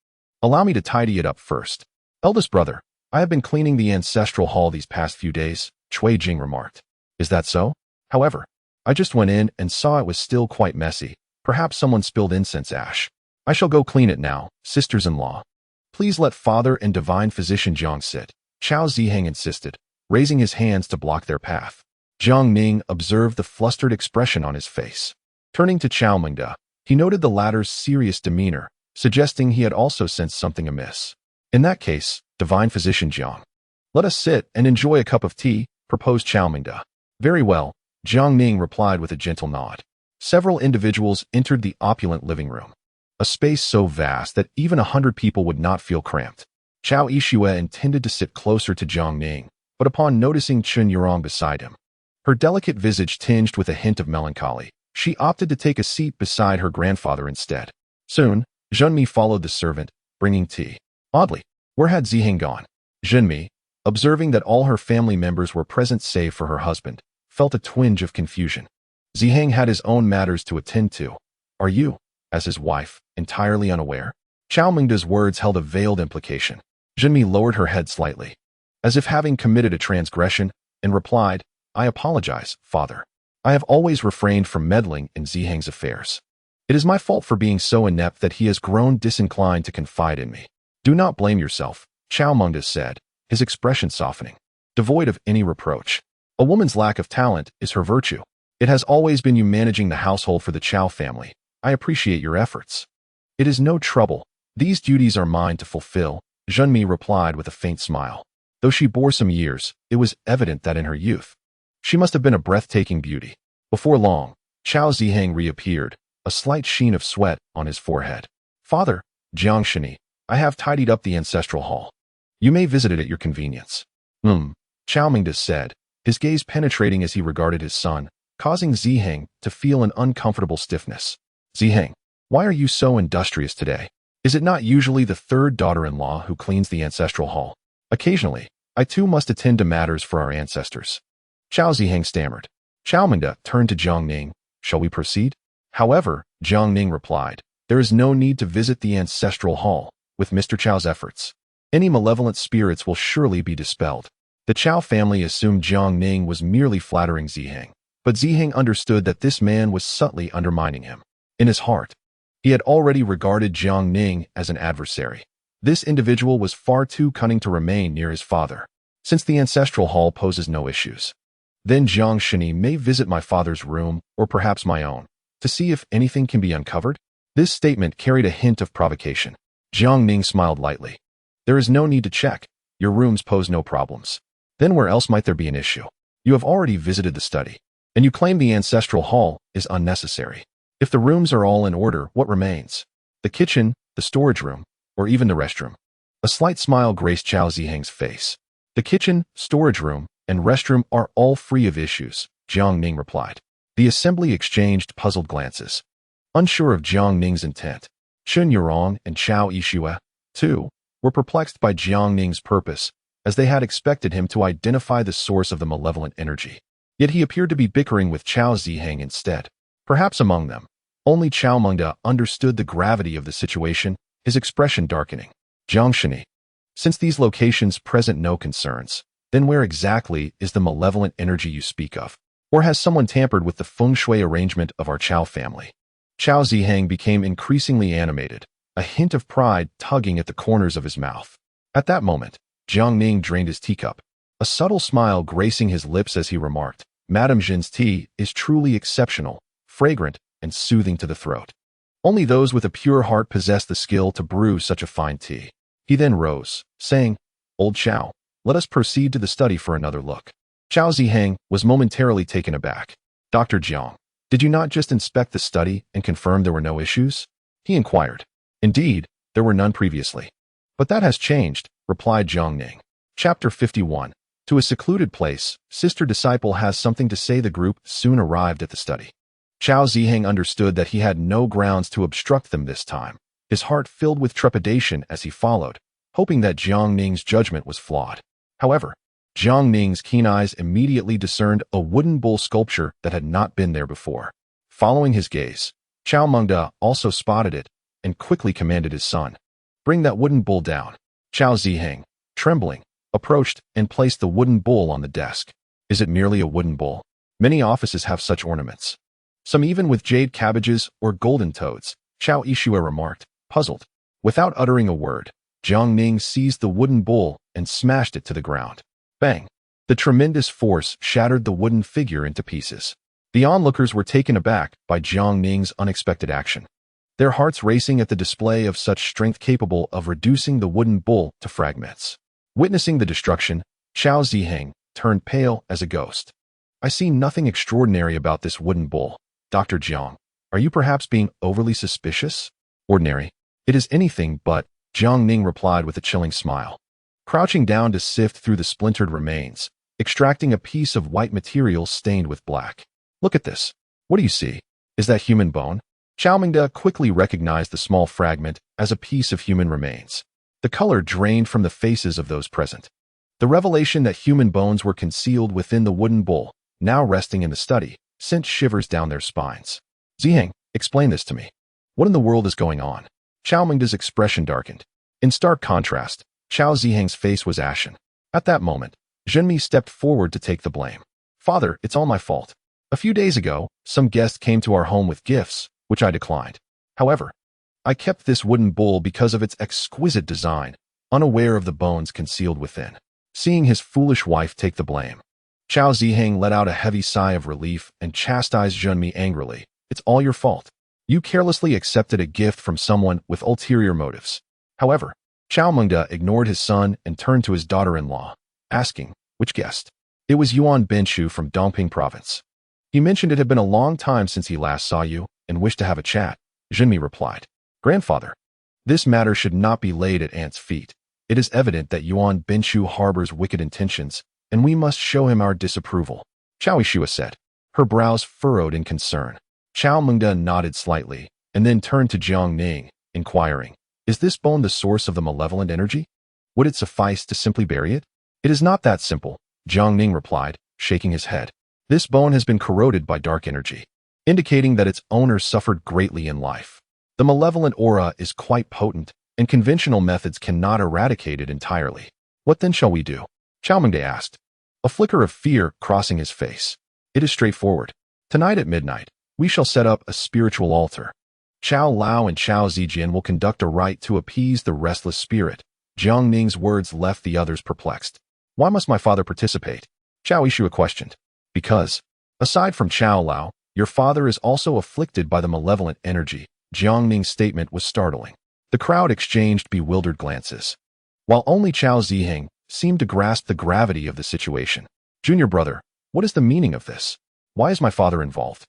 Allow me to tidy it up first. Eldest brother, I have been cleaning the ancestral hall these past few days, Cui Jing remarked. Is that so? However, I just went in and saw it was still quite messy. Perhaps someone spilled incense ash. I shall go clean it now, sisters-in-law. Please let father and divine physician Jiang sit, Chao Ziheng insisted, raising his hands to block their path. Jiang Ning observed the flustered expression on his face. Turning to Chao Mengda, he noted the latter's serious demeanor, suggesting he had also sensed something amiss. In that case, divine physician Jiang, let us sit and enjoy a cup of tea, proposed Chao Mengda. Very well, Jiang Ning replied with a gentle nod. Several individuals entered the opulent living room. a space so vast that even 100 people would not feel cramped. Chao Yixue intended to sit closer to Jiang Ning, but upon noticing Chun Yurong beside him, her delicate visage tinged with a hint of melancholy, she opted to take a seat beside her grandfather instead. Soon, Zhenmi followed the servant, bringing tea. Oddly, where had Ziheng gone? Zhenmi, observing that all her family members were present save for her husband, felt a twinge of confusion. Ziheng had his own matters to attend to. Are you, as his wife, entirely unaware? Chao Mingda's words held a veiled implication. Zhenmi lowered her head slightly, as if having committed a transgression, and replied, I apologize, father. I have always refrained from meddling in Ziheng's affairs. It is my fault for being so inept that he has grown disinclined to confide in me. Do not blame yourself, Chao Mingda said, his expression softening, devoid of any reproach. A woman's lack of talent is her virtue. It has always been you managing the household for the Chao family. I appreciate your efforts. It is no trouble. These duties are mine to fulfill, Zhenmi replied with a faint smile. Though she bore some years, it was evident that in her youth, she must have been a breathtaking beauty. Before long, Chao Ziheng reappeared, a slight sheen of sweat on his forehead. Father, Jiang Shini, I have tidied up the ancestral hall. You may visit it at your convenience. Chao Mingda said, his gaze penetrating as he regarded his son, causing Ziheng to feel an uncomfortable stiffness. Ziheng, why are you so industrious today? Is it not usually the third daughter-in-law who cleans the ancestral hall? Occasionally, I too must attend to matters for our ancestors. Chao Ziheng stammered. Chao Mingda turned to Jiang Ning. Shall we proceed? However, Jiang Ning replied, there is no need to visit the ancestral hall. With Mr. Chao's efforts, any malevolent spirits will surely be dispelled. The Chao family assumed Jiang Ning was merely flattering Ziheng, but Ziheng understood that this man was subtly undermining him. In his heart, he had already regarded Jiang Ning as an adversary. This individual was far too cunning to remain near his father, since the ancestral hall poses no issues. Then Jiang Shini may visit my father's room, or perhaps my own, to see if anything can be uncovered. This statement carried a hint of provocation. Jiang Ning smiled lightly. There is no need to check. Your rooms pose no problems. Then where else might there be an issue? You have already visited the study, and you claim the ancestral hall is unnecessary. If the rooms are all in order, what remains? The kitchen, the storage room, or even the restroom? A slight smile graced Chao Ziheng's face. The kitchen, storage room, and restroom are all free of issues, Jiang Ning replied. The assembly exchanged puzzled glances. Unsure of Jiang Ning's intent, Chun Yurong and Chao Yixue, too, were perplexed by Jiang Ning's purpose, as they had expected him to identify the source of the malevolent energy. Yet he appeared to be bickering with Chao Ziheng instead. Perhaps among them, only Chao Mingda understood the gravity of the situation, his expression darkening. Jiang Shini, since these locations present no concerns, then where exactly is the malevolent energy you speak of? Or has someone tampered with the feng shui arrangement of our Chao family? Chao Ziheng became increasingly animated, a hint of pride tugging at the corners of his mouth. At that moment, Jiang Ning drained his teacup, a subtle smile gracing his lips as he remarked, Madame Jin's tea is truly exceptional, fragrant, and soothing to the throat. Only those with a pure heart possess the skill to brew such a fine tea. He then rose, saying, Old Chao, let us proceed to the study for another look. Chao Ziheng was momentarily taken aback. Dr. Jiang, did you not just inspect the study and confirm there were no issues? He inquired. Indeed, there were none previously. But that has changed, replied Jiang Ning. Chapter 51. To a secluded place, Sister Disciple has something to say. The group soon arrived at the study. Chao Ziheng understood that he had no grounds to obstruct them this time. His heart filled with trepidation as he followed, hoping that Jiang Ning's judgment was flawed. However, Jiang Ning's keen eyes immediately discerned a wooden bull sculpture that had not been there before. Following his gaze, Chao Mingda also spotted it and quickly commanded his son, bring that wooden bull down. Chao Ziheng, trembling, approached and placed the wooden bull on the desk. Is it merely a wooden bull? Many offices have such ornaments, some even with jade cabbages or golden toads, Chao Yixue remarked, puzzled. Without uttering a word, Jiang Ning seized the wooden bull and smashed it to the ground. Bang! The tremendous force shattered the wooden figure into pieces. The onlookers were taken aback by Jiang Ning's unexpected action, their hearts racing at the display of such strength capable of reducing the wooden bull to fragments. Witnessing the destruction, Chao Ziheng turned pale as a ghost. I see nothing extraordinary about this wooden bull. Dr. Jiang, are you perhaps being overly suspicious? Ordinary. It is anything but, Jiang Ning replied with a chilling smile. Crouching down to sift through the splintered remains, extracting a piece of white material stained with black. Look at this. What do you see? Is that human bone? Xiao Mingde quickly recognized the small fragment as a piece of human remains. The color drained from the faces of those present. The revelation that human bones were concealed within the wooden bowl, now resting in the study, sent shivers down their spines. Ziheng, explain this to me. What in the world is going on? Xiao Mingde's expression darkened. In stark contrast, Xiao Ziheng's face was ashen. At that moment, Zhenmi stepped forward to take the blame. Father, it's all my fault. A few days ago, some guests came to our home with gifts, which I declined. However, I kept this wooden bowl because of its exquisite design, unaware of the bones concealed within. Seeing his foolish wife take the blame, Xiao Ziheng let out a heavy sigh of relief and chastised Zhenmi angrily. It's all your fault. You carelessly accepted a gift from someone with ulterior motives. However, Xiao Mingde ignored his son and turned to his daughter-in-law, asking, which guest? It was Yuan Binshu from Dongping province. He mentioned it had been a long time since he last saw you and wished to have a chat. Zhenmi replied, Grandfather, this matter should not be laid at Aunt's feet. It is evident that Yuan Binshu harbors wicked intentions, and we must show him our disapproval. Xiao Yishua said, her brows furrowed in concern. Xiao Mingde nodded slightly, and then turned to Jiang Ning, inquiring, is this bone the source of the malevolent energy? Would it suffice to simply bury it? It is not that simple, Jiang Ning replied, shaking his head. This bone has been corroded by dark energy, indicating that its owner suffered greatly in life. The malevolent aura is quite potent, and conventional methods cannot eradicate it entirely. What then shall we do? Xiao Mingde asked, a flicker of fear crossing his face. It is straightforward. Tonight at midnight, we shall set up a spiritual altar. Xiao Lao and Xiao Zijian will conduct a rite to appease the restless spirit. Jiang Ning's words left the others perplexed. Why must my father participate? Xiao Yishua questioned. Because, aside from Xiao Lao, your father is also afflicted by the malevolent energy. Jiang Ning's statement was startling. The crowd exchanged bewildered glances, while only Xiao Ziheng seemed to grasp the gravity of the situation. Junior brother, what is the meaning of this? Why is my father involved?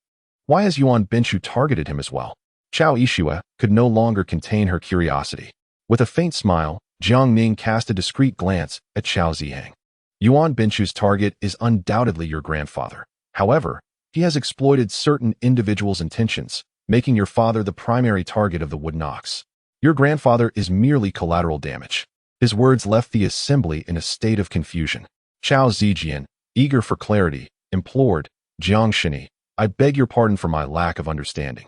Why has Yuan Binshu targeted him as well? Xiao Yishua could no longer contain her curiosity. With a faint smile, Jiang Ning cast a discreet glance at Xiao Ziheng. Yuan Binshu's target is undoubtedly your grandfather. However, he has exploited certain individuals' intentions, making your father the primary target of the wooden ox. Your grandfather is merely collateral damage. His words left the assembly in a state of confusion. Xiao Zijian, eager for clarity, implored, Jiang Shini, I beg your pardon for my lack of understanding.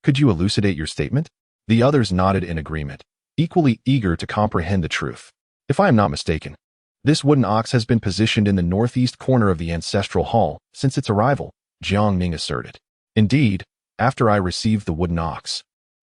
Could you elucidate your statement? The others nodded in agreement, equally eager to comprehend the truth. If I am not mistaken, this wooden ox has been positioned in the northeast corner of the ancestral hall since its arrival, Jiang Ning asserted. Indeed, after I received the wooden ox,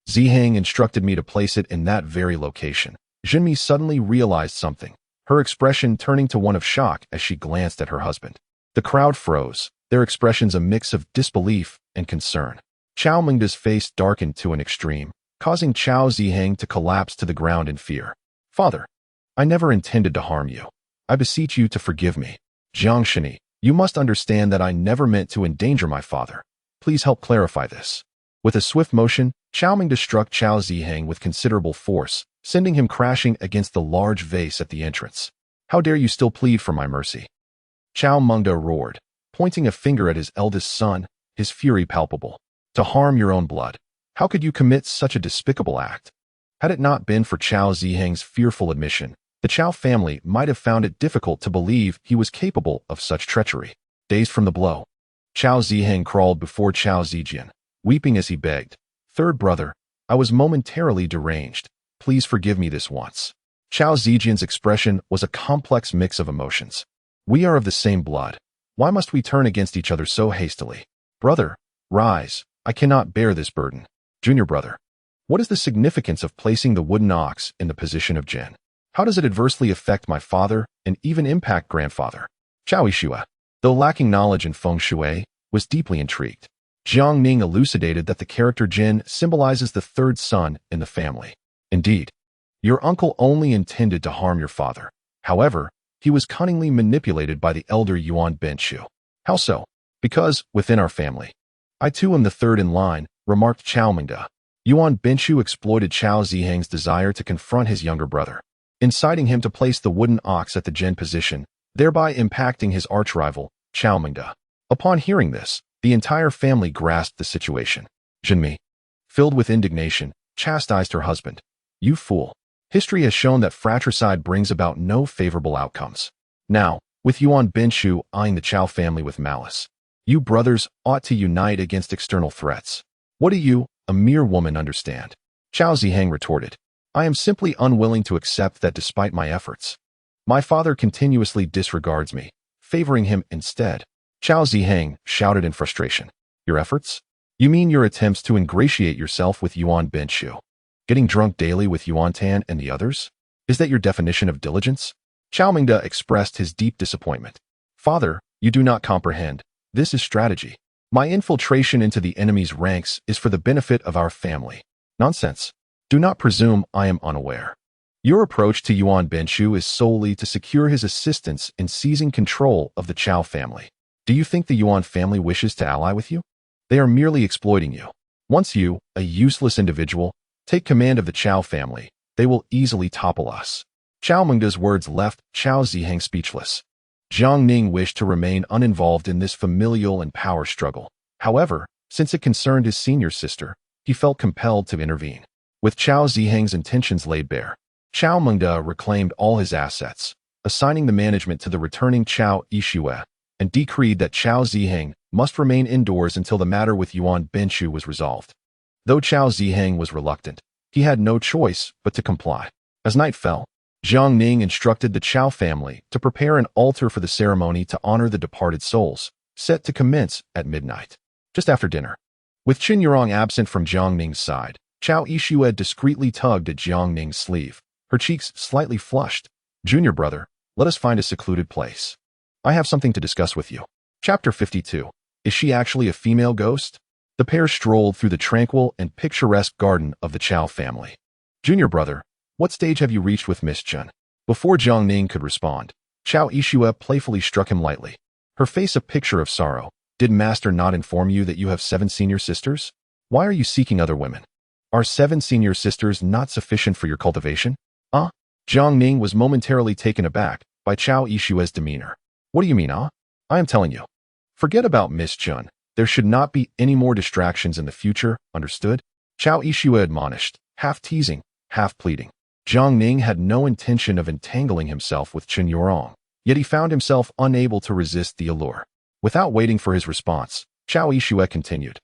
Ziheng instructed me to place it in that very location. Zhenmi suddenly realized something, her expression turning to one of shock as she glanced at her husband. The crowd froze, their expressions a mix of disbelief and concern. Xiao Mingde's face darkened to an extreme, causing Xiao Ziheng to collapse to the ground in fear. Father, I never intended to harm you. I beseech you to forgive me. Jiang Shini, you must understand that I never meant to endanger my father. Please help clarify this. With a swift motion, Xiao Mingde struck Xiao Ziheng with considerable force, sending him crashing against the large vase at the entrance. How dare you still plead for my mercy? Xiao Mingde roared, pointing a finger at his eldest son, his fury palpable. To harm your own blood. How could you commit such a despicable act? Had it not been for Xiao Ziheng's fearful admission, the Qiao family might have found it difficult to believe he was capable of such treachery. Dazed from the blow, Xiao Ziheng crawled before Xiao Zijian, weeping as he begged, Third brother, I was momentarily deranged. Please forgive me this once. Xiao Zijian's expression was a complex mix of emotions. We are of the same blood. Why must we turn against each other so hastily? Brother, rise. I cannot bear this burden. Junior brother, what is the significance of placing the wooden ox in the position of Jin? How does it adversely affect my father and even impact grandfather? Xiao Yishua, though lacking knowledge in feng shui, was deeply intrigued. Jiang Ning elucidated that the character Jin symbolizes the third son in the family. Indeed, your uncle only intended to harm your father. However, he was cunningly manipulated by the elder Yuan Binshu. How so? Because, within our family, I too am the third in line, remarked Xiao Mingde. Yuan Binshu exploited Chao Ziheng's desire to confront his younger brother, inciting him to place the wooden ox at the Jin position, thereby impacting his arch-rival, Chao Mengde. Upon hearing this, the entire family grasped the situation. Jinmi, filled with indignation, chastised her husband. You fool. History has shown that fratricide brings about no favorable outcomes. Now, with Yuan Binshu eyeing the Chao family with malice, you brothers ought to unite against external threats. What do you, a mere woman, understand? Chao Ziheng retorted. I am simply unwilling to accept that despite my efforts, my father continuously disregards me, favoring him instead. Chao Ziheng shouted in frustration. Your efforts? You mean your attempts to ingratiate yourself with Yuan Binshu? Getting drunk daily with Yuan Tan and the others? Is that your definition of diligence? Chao Mengde expressed his deep disappointment. Father, you do not comprehend. This is strategy. My infiltration into the enemy's ranks is for the benefit of our family. Nonsense. Do not presume I am unaware. Your approach to Yuan Binshu is solely to secure his assistance in seizing control of the Chao family. Do you think the Yuan family wishes to ally with you? They are merely exploiting you. Once you, a useless individual, take command of the Chao family, they will easily topple us. Chao Mengde's words left Chao Ziheng speechless. Jiang Ning wished to remain uninvolved in this familial and power struggle. However, since it concerned his senior sister, he felt compelled to intervene. With Chao Ziheng's intentions laid bare, Chao Mengde reclaimed all his assets, assigning the management to the returning Chao Yishue, and decreed that Chao Ziheng must remain indoors until the matter with Yuan Binshu was resolved. Though Chao Ziheng was reluctant, he had no choice but to comply. As night fell, Jiang Ning instructed the Chao family to prepare an altar for the ceremony to honor the departed souls, set to commence at midnight. Just after dinner, with Qin Yurong absent from Jiang Ning's side, Chao Yishue discreetly tugged at Jiang Ning's sleeve, her cheeks slightly flushed. Junior brother, let us find a secluded place. I have something to discuss with you. Chapter 52. Is she actually a female ghost? The pair strolled through the tranquil and picturesque garden of the Chao family. Junior brother, what stage have you reached with Miss Chen? Before Jiang Ning could respond, Chao Yishue playfully struck him lightly, her face a picture of sorrow. Did master not inform you that you have 7 senior sisters? Why are you seeking other women? Are 7 senior sisters not sufficient for your cultivation? Jiang Ning was momentarily taken aback by Chao Yishue's demeanor. What do you mean, I am telling you. Forget about Miss Chen. There should not be any more distractions in the future, understood? Chao Yishue admonished, half teasing, half pleading. Jiang Ning had no intention of entangling himself with Qin Yurong, yet he found himself unable to resist the allure. Without waiting for his response, Chao Yishue continued.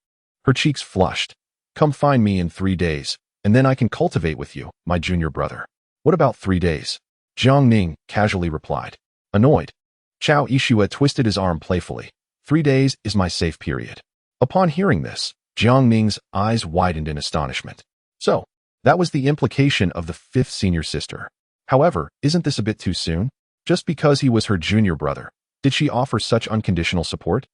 Her cheeks flushed. Come find me in 3 days, and then I can cultivate with you, my junior brother. What about 3 days? Jiang Ning casually replied. Annoyed, Chao Yishue twisted his arm playfully. 3 days is my safe period. Upon hearing this, Jiang Ning's eyes widened in astonishment. So, that was the implication of the 5th senior sister. However, isn't this a bit too soon? Just because he was her junior brother, did she offer such unconditional support?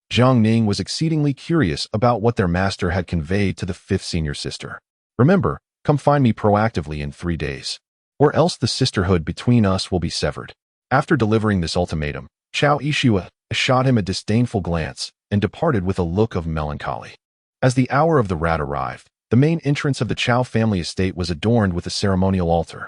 Jiang Ning was exceedingly curious about what their master had conveyed to the 5th senior sister. Remember, come find me proactively in 3 days, or else the sisterhood between us will be severed. After delivering this ultimatum, Chao Yishue shot him a disdainful glance and departed with a look of melancholy. As the hour of the rat arrived, the main entrance of the Chao family estate was adorned with a ceremonial altar.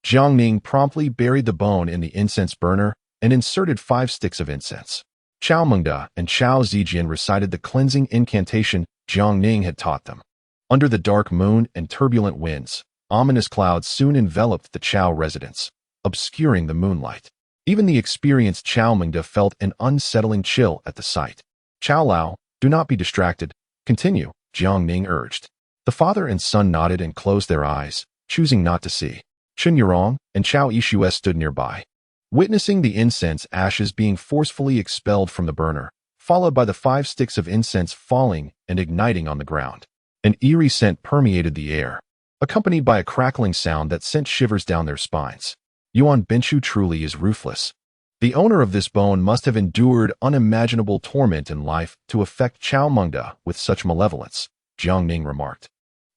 Jiang Ning promptly buried the bone in the incense burner and inserted 5 sticks of incense. Chao Mengde and Chao Zijian recited the cleansing incantation Jiang Ning had taught them. Under the dark moon and turbulent winds, ominous clouds soon enveloped the Chao residence, obscuring the moonlight. Even the experienced Chao Mengde felt an unsettling chill at the sight. Chao Lao, do not be distracted. Continue, Jiang Ning urged. The father and son nodded and closed their eyes, choosing not to see. Qin Yurong and Chao Yishue stood nearby, witnessing the incense ashes being forcefully expelled from the burner, followed by the 5 sticks of incense falling and igniting on the ground. An eerie scent permeated the air, accompanied by a crackling sound that sent shivers down their spines. Yuan Binshu truly is ruthless. The owner of this bone must have endured unimaginable torment in life to affect Chao Mengde with such malevolence, Jiang Ning remarked,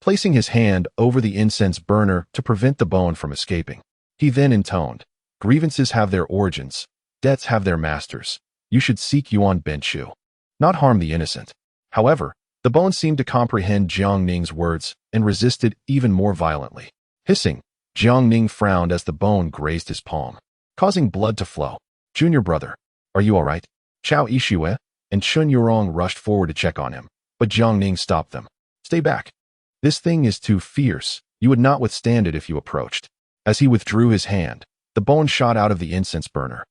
placing his hand over the incense burner to prevent the bone from escaping. He then intoned, grievances have their origins, debts have their masters. You should seek Yuan Binshu, not harm the innocent. However, the bone seemed to comprehend Jiang Ning's words and resisted even more violently. Hissing, Jiang Ning frowned as the bone grazed his palm, causing blood to flow. "Junior brother, are you all right?" Chao Yixue and Chun Yurong rushed forward to check on him, but Jiang Ning stopped them. "Stay back. This thing is too fierce. You would not withstand it if you approached." As he withdrew his hand, the bone shot out of the incense burner,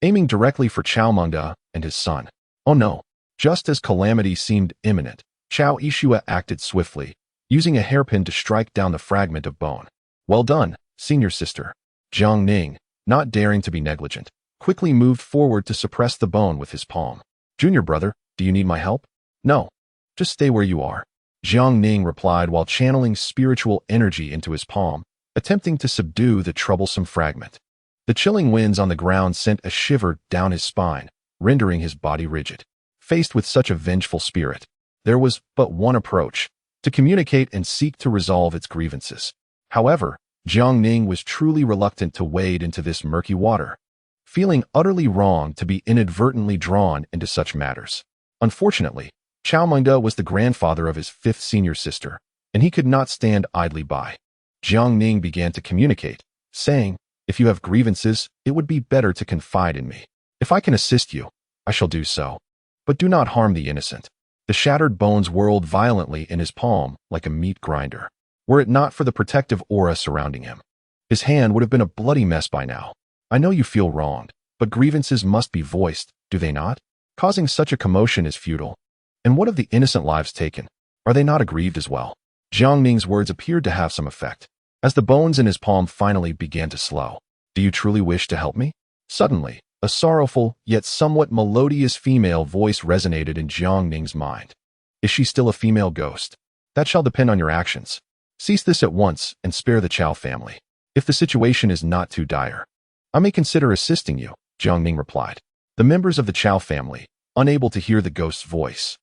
aiming directly for Chao Mengde and his son. Oh no! Just as calamity seemed imminent, Chao Yixue acted swiftly, using a hairpin to strike down the fragment of bone. "Well done, senior sister." Jiang Ning, not daring to be negligent, quickly moved forward to suppress the bone with his palm. "Junior brother, do you need my help?" "No. Just stay where you are," Jiang Ning replied while channeling spiritual energy into his palm, attempting to subdue the troublesome fragment. The chilling winds on the ground sent a shiver down his spine, rendering his body rigid. Faced with such a vengeful spirit, there was but one approach: to communicate and seek to resolve its grievances. However, Jiang Ning was truly reluctant to wade into this murky water, feeling utterly wrong to be inadvertently drawn into such matters. Unfortunately, Chao Mengde was the grandfather of his fifth senior sister, and he could not stand idly by. Jiang Ning began to communicate, saying, "If you have grievances, it would be better to confide in me. If I can assist you, I shall do so. But do not harm the innocent." The shattered bones whirled violently in his palm like a meat grinder. Were it not for the protective aura surrounding him, his hand would have been a bloody mess by now. "I know you feel wronged, but grievances must be voiced, do they not? Causing such a commotion is futile. And what of the innocent lives taken? Are they not aggrieved as well?" Jiang Ning's words appeared to have some effect, as the bones in his palm finally began to slow. "Do you truly wish to help me?" Suddenly, a sorrowful, yet somewhat melodious female voice resonated in Jiang Ning's mind. "Is she still a female ghost? That shall depend on your actions. Cease this at once and spare the Chao family. If the situation is not too dire, I may consider assisting you," Jiang Ning replied. The members of the Chao family, unable to hear the ghost's voice,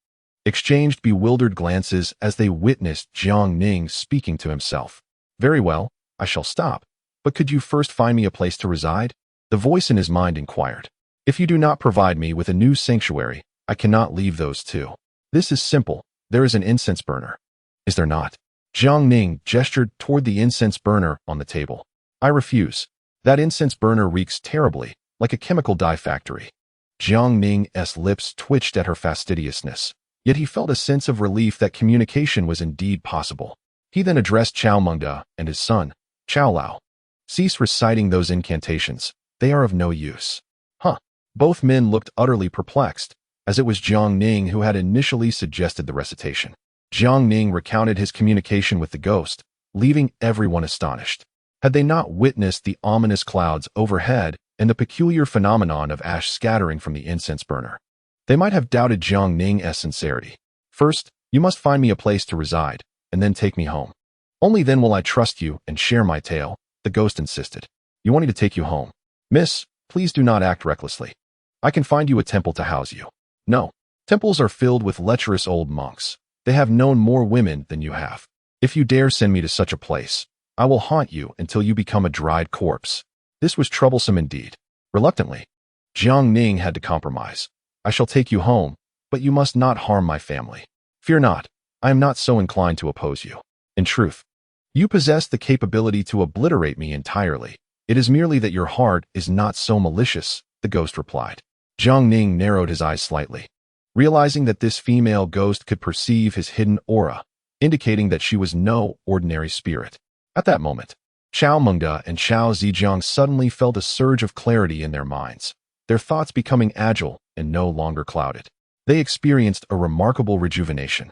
exchanged bewildered glances as they witnessed Jiang Ning speaking to himself. "Very well, I shall stop. But could you first find me a place to reside?" The voice in his mind inquired. "If you do not provide me with a new sanctuary, I cannot leave those two. This is simple. There is an incense burner." "Is there not?" Jiang Ning gestured toward the incense burner on the table. "I refuse. That incense burner reeks terribly, like a chemical dye factory." Jiang Ning's lips twitched at her fastidiousness, yet he felt a sense of relief that communication was indeed possible. He then addressed Chao Mengde and his son, Chao Lao. "Cease reciting those incantations. They are of no use." "Huh." Both men looked utterly perplexed, as it was Jiang Ning who had initially suggested the recitation. Jiang Ning recounted his communication with the ghost, leaving everyone astonished. Had they not witnessed the ominous clouds overhead and the peculiar phenomenon of ash scattering from the incense burner, they might have doubted Jiang Ning's sincerity. "First, you must find me a place to reside, and then take me home. Only then will I trust you and share my tale," the ghost insisted. "You want me to take you home?" "Miss, please do not act recklessly. I can find you a temple to house you." "No. Temples are filled with lecherous old monks. They have known more women than you have. If you dare send me to such a place, I will haunt you until you become a dried corpse." This was troublesome indeed. Reluctantly, Jiang Ning had to compromise. "I shall take you home, but you must not harm my family. Fear not, I am not so inclined to oppose you. In truth, you possess the capability to obliterate me entirely. It is merely that your heart is not so malicious," the ghost replied. Jiang Ning narrowed his eyes slightly, realizing that this female ghost could perceive his hidden aura, indicating that she was no ordinary spirit. At that moment, Chao Mengde and Chao Zhejiang suddenly felt a surge of clarity in their minds, their thoughts becoming agile and no longer clouded. They experienced a remarkable rejuvenation,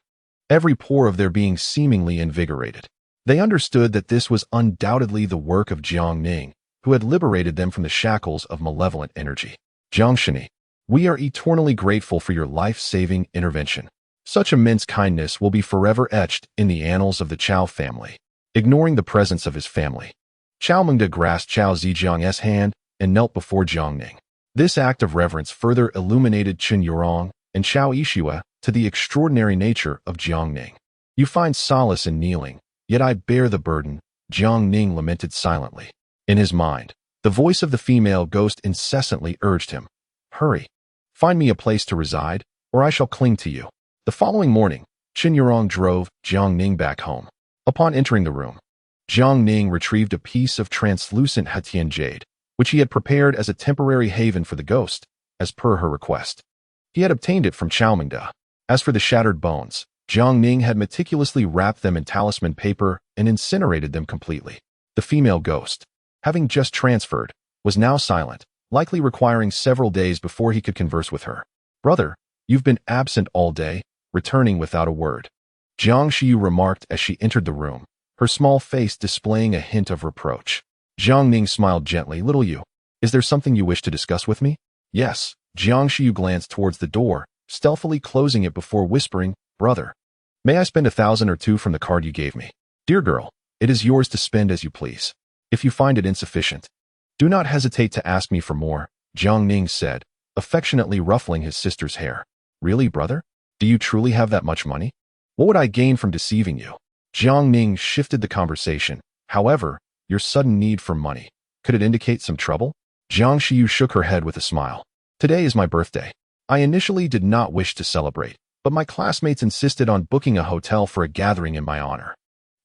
every pore of their being seemingly invigorated. They understood that this was undoubtedly the work of Jiang Ning, who had liberated them from the shackles of malevolent energy. "Jiangshini, we are eternally grateful for your life-saving intervention. Such immense kindness will be forever etched in the annals of the Chao family." Ignoring the presence of his family, Chao Mengde grasped Chao Zhejiang's hand and knelt before Jiang Ning. This act of reverence further illuminated Chun Yurong and Chao Yixue to the extraordinary nature of Jiang Ning. "You find solace in kneeling, yet I bear the burden," Jiang Ning lamented silently. In his mind, the voice of the female ghost incessantly urged him, "Hurry, find me a place to reside, or I shall cling to you." The following morning, Chun Yurong drove Jiang Ning back home. Upon entering the room, Jiang Ning retrieved a piece of translucent Hetian jade, which he had prepared as a temporary haven for the ghost, as per her request. He had obtained it from Chaomingda. As for the shattered bones, Jiang Ning had meticulously wrapped them in talisman paper and incinerated them completely. The female ghost, having just transferred, was now silent, likely requiring several days before he could converse with her. "Brother, you've been absent all day, returning without a word," Jiang Xiu remarked as she entered the room, her small face displaying a hint of reproach. Jiang Ning smiled gently. "Little you, is there something you wish to discuss with me?" "Yes." Jiang Xiu glanced towards the door, stealthily closing it before whispering, "Brother, may I spend 1,000 or 2 from the card you gave me?" "Dear girl, it is yours to spend as you please. If you find it insufficient, do not hesitate to ask me for more," Jiang Ning said, affectionately ruffling his sister's hair. "Really, brother? Do you truly have that much money? What would I gain from deceiving you?" Jiang Ning shifted the conversation. "However, your sudden need for money, could it indicate some trouble?" Jiang Xiu shook her head with a smile. "Today is my birthday. I initially did not wish to celebrate, but my classmates insisted on booking a hotel for a gathering in my honor.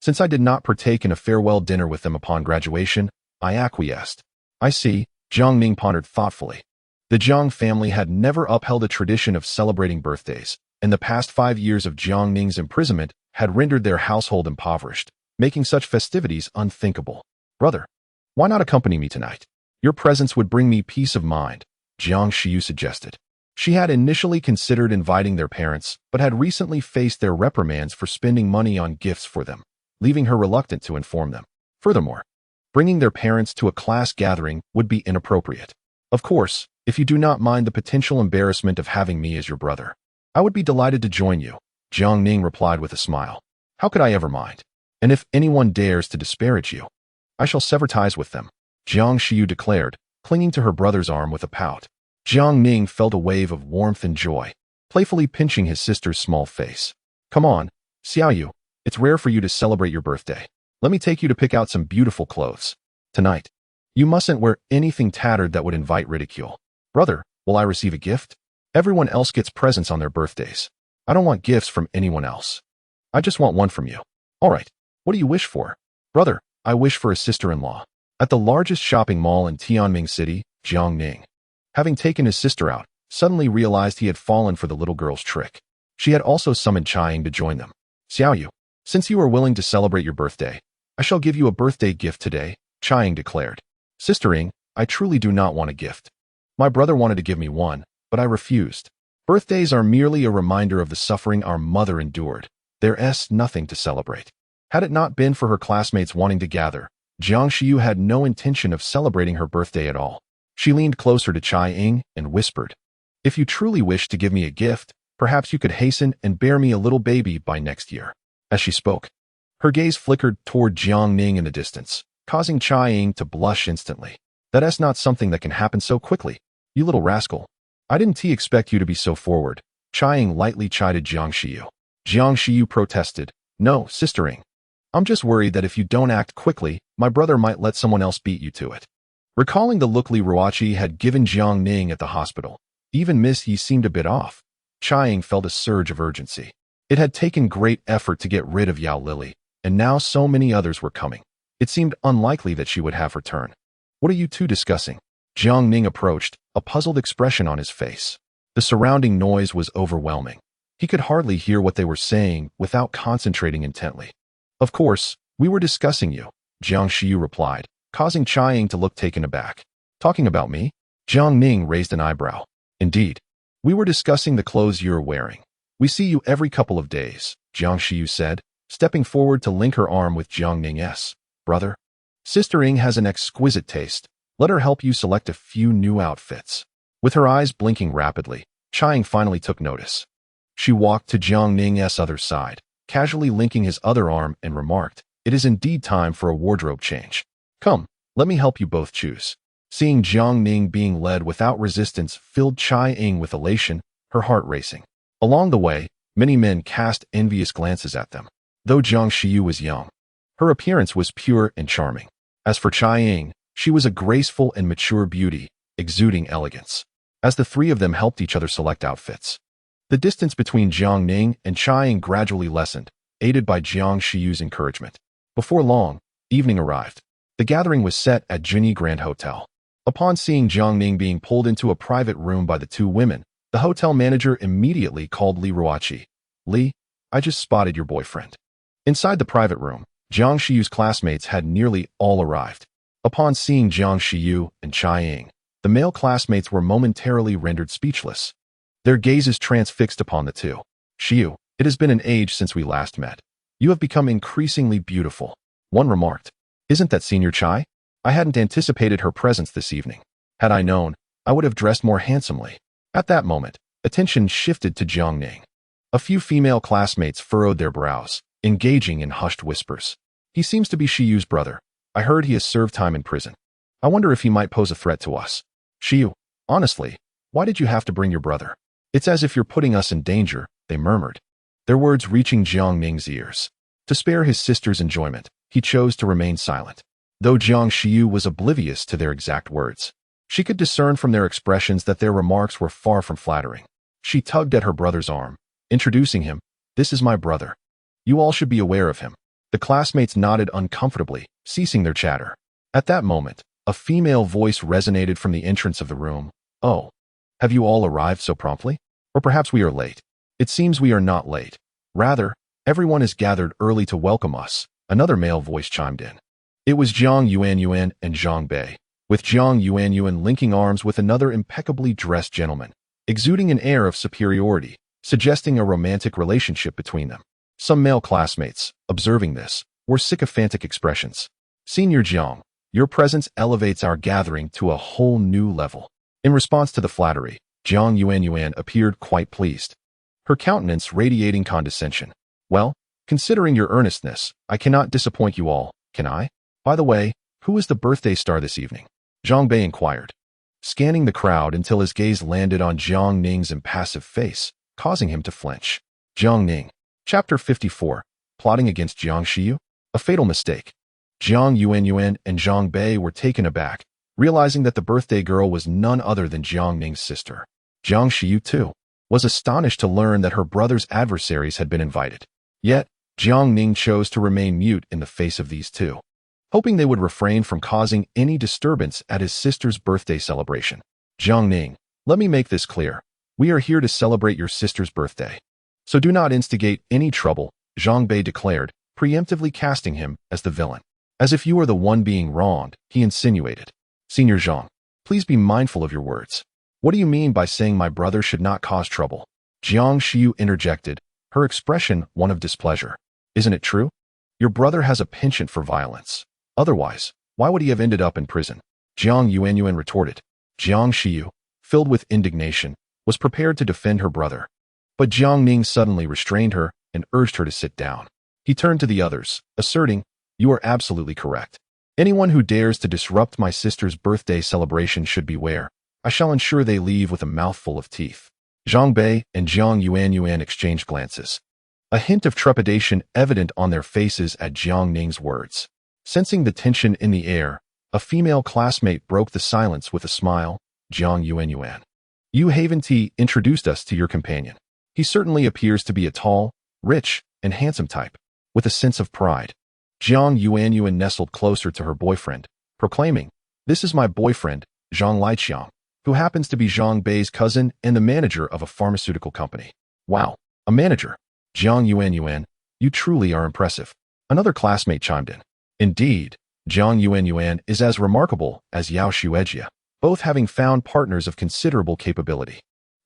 Since I did not partake in a farewell dinner with them upon graduation, I acquiesced." "I see," Jiang Ning pondered thoughtfully. The Jiang family had never upheld a tradition of celebrating birthdays, and the past 5 years of Jiang Ning's imprisonment had rendered their household impoverished, making such festivities unthinkable. "Brother, why not accompany me tonight? Your presence would bring me peace of mind," Jiang Xiu suggested. She had initially considered inviting their parents, but had recently faced their reprimands for spending money on gifts for them, leaving her reluctant to inform them. Furthermore, bringing their parents to a class gathering would be inappropriate. "Of course, if you do not mind the potential embarrassment of having me as your brother, I would be delighted to join you," Jiang Ning replied with a smile. "How could I ever mind? And if anyone dares to disparage you, I shall sever ties with them," Jiang Xiu declared, clinging to her brother's arm with a pout. Jiang Ning felt a wave of warmth and joy, playfully pinching his sister's small face. "Come on, Xiaoyu, it's rare for you to celebrate your birthday. Let me take you to pick out some beautiful clothes. Tonight, you mustn't wear anything tattered that would invite ridicule. Brother, will I receive a gift? Everyone else gets presents on their birthdays. I don't want gifts from anyone else. I just want one from you." "All right, what do you wish for?" "Brother, I wish for a sister-in-law." At the largest shopping mall in Tianming City, Jiang Ning, having taken his sister out, suddenly realized he had fallen for the little girl's trick. She had also summoned Chai-Ying to join them. "Xiaoyu, since you are willing to celebrate your birthday, I shall give you a birthday gift today," Chai-Ying declared. "Sister Ying, I truly do not want a gift. My brother wanted to give me one, but I refused. Birthdays are merely a reminder of the suffering our mother endured. There's nothing to celebrate." Had it not been for her classmates wanting to gather, Jiang Xiu had no intention of celebrating her birthday at all. She leaned closer to Chai-Ying and whispered, "If you truly wish to give me a gift, perhaps you could hasten and bear me a little baby by next year." As she spoke, her gaze flickered toward Jiang Ning in the distance, causing Chai-Ying to blush instantly. "That's not something that can happen so quickly, you little rascal. I didn't expect you to be so forward," Chai-Ying lightly chided Jiang Xiu. Jiang Xiu protested, "No, Sister Ying. I'm just worried that if you don't act quickly, my brother might let someone else beat you to it." Recalling the look Li Ruoqi had given Jiang Ning at the hospital, even Miss Yi seemed a bit off. Chai-Ying felt a surge of urgency. It had taken great effort to get rid of Yao Lily, and now so many others were coming. It seemed unlikely that she would have her turn. "What are you two discussing?" Jiang Ning approached, a puzzled expression on his face. The surrounding noise was overwhelming. He could hardly hear what they were saying without concentrating intently. "Of course, we were discussing you," Jiang Xiu replied, causing Chai-Ying to look taken aback. "Talking about me?" Jiang Ning raised an eyebrow. "Indeed. We were discussing the clothes you're wearing. We see you every couple of days," Jiang Xiu said, stepping forward to link her arm with Jiang Ning's. "Brother, Sister Ying has an exquisite taste. Let her help you select a few new outfits." With her eyes blinking rapidly, Chai-Ying finally took notice. She walked to Jiang Ning's other side, casually linking his other arm, and remarked, "It is indeed time for a wardrobe change. Come, let me help you both choose." Seeing Jiang Ning being led without resistance filled Chai-Ying with elation, her heart racing. Along the way, many men cast envious glances at them. Though Jiang Xiu was young, her appearance was pure and charming. As for Chai-Ying, she was a graceful and mature beauty, exuding elegance. As the three of them helped each other select outfits, the distance between Jiang Ning and Chai-Ying gradually lessened, aided by Jiang Shiyu's encouragement. Before long, evening arrived. The gathering was set at Junyi Grand Hotel. Upon seeing Jiang Ning being pulled into a private room by the two women, the hotel manager immediately called Li Ruoqi. Li, I just spotted your boyfriend. Inside the private room, Jiang Shiyu's classmates had nearly all arrived. Upon seeing Jiang Shiyu and Chai Ying, the male classmates were momentarily rendered speechless. Their gazes transfixed upon the two. Shiyu, it has been an age since we last met. You have become increasingly beautiful. One remarked. Isn't that Senior Chai? I hadn't anticipated her presence this evening. Had I known, I would have dressed more handsomely. At that moment, attention shifted to Jiang Ning. A few female classmates furrowed their brows, engaging in hushed whispers. He seems to be Shiyu's brother. I heard he has served time in prison. I wonder if he might pose a threat to us. Shiyu, honestly, why did you have to bring your brother? It's as if you're putting us in danger, they murmured, their words reaching Jiang Ning's ears. To spare his sister's enjoyment, he chose to remain silent. Though Jiang Shiyu was oblivious to their exact words, she could discern from their expressions that their remarks were far from flattering. She tugged at her brother's arm, introducing him. This is my brother. You all should be aware of him. The classmates nodded uncomfortably, ceasing their chatter. At that moment, a female voice resonated from the entrance of the room. Oh, have you all arrived so promptly? Or perhaps we are late. It seems we are not late. Rather, everyone is gathered early to welcome us, another male voice chimed in. It was Jiang Yuanyuan and Zhang Bei, with Jiang Yuanyuan linking arms with another impeccably dressed gentleman, exuding an air of superiority, suggesting a romantic relationship between them. Some male classmates, observing this, wore sycophantic expressions. Senior Jiang, your presence elevates our gathering to a whole new level. In response to the flattery, Jiang Yuanyuan appeared quite pleased, her countenance radiating condescension. Well, considering your earnestness, I cannot disappoint you all, can I? By the way, who is the birthday star this evening? Zhang Bei inquired, scanning the crowd until his gaze landed on Jiang Ning's impassive face, causing him to flinch. Jiang Ning. Chapter 54. Plotting against Jiang Shiyu? A fatal mistake. Jiang Yuanyuan and Zhang Bei were taken aback, realizing that the birthday girl was none other than Jiang Ning's sister. Jiang Shiyu, too, was astonished to learn that her brother's adversaries had been invited. Yet, Jiang Ning chose to remain mute in the face of these two, hoping they would refrain from causing any disturbance at his sister's birthday celebration. Jiang Ning, let me make this clear. We are here to celebrate your sister's birthday. So do not instigate any trouble, Zhang Bei declared, preemptively casting him as the villain. As if you are the one being wronged, he insinuated. Senior Zhang, please be mindful of your words. What do you mean by saying my brother should not cause trouble? Jiang Shiyu interjected, her expression one of displeasure. Isn't it true? Your brother has a penchant for violence. Otherwise, why would he have ended up in prison? Jiang Yuanyuan retorted. Jiang Shiyu, filled with indignation, was prepared to defend her brother. But Jiang Ning suddenly restrained her and urged her to sit down. He turned to the others, asserting, you are absolutely correct. Anyone who dares to disrupt my sister's birthday celebration should beware. I shall ensure they leave with a mouthful of teeth. Zhang Bei and Jiang Yuanyuan exchanged glances, a hint of trepidation evident on their faces at Jiang Ning's words. Sensing the tension in the air, a female classmate broke the silence with a smile. Jiang Yuanyuan. Yu Haventi introduced us to your companion. He certainly appears to be a tall, rich, and handsome type, with a sense of pride. Jiang Yuanyuan nestled closer to her boyfriend, proclaiming, this is my boyfriend, Zhang Liqiang, who happens to be Zhang Bei's cousin and the manager of a pharmaceutical company. Wow, a manager. Jiang Yuanyuan, you truly are impressive. Another classmate chimed in. Indeed, Jiang Yuanyuan is as remarkable as Yao Shuejia, both having found partners of considerable capability.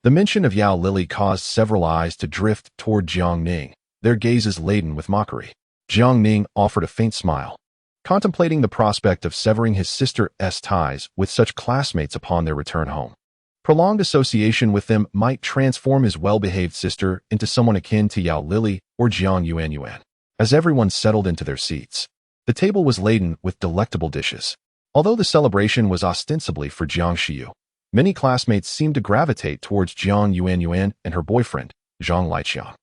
The mention of Yao Lili caused several eyes to drift toward Jiang Ning, their gazes laden with mockery. Jiang Ning offered a faint smile, contemplating the prospect of severing his sister's ties with such classmates upon their return home. Prolonged association with them might transform his well-behaved sister into someone akin to Yao Lili or Jiang Yuanyuan. As everyone settled into their seats, the table was laden with delectable dishes. Although the celebration was ostensibly for Jiang Shiyu, many classmates seemed to gravitate towards Jiang Yuanyuan and her boyfriend, Zhang Liqiang.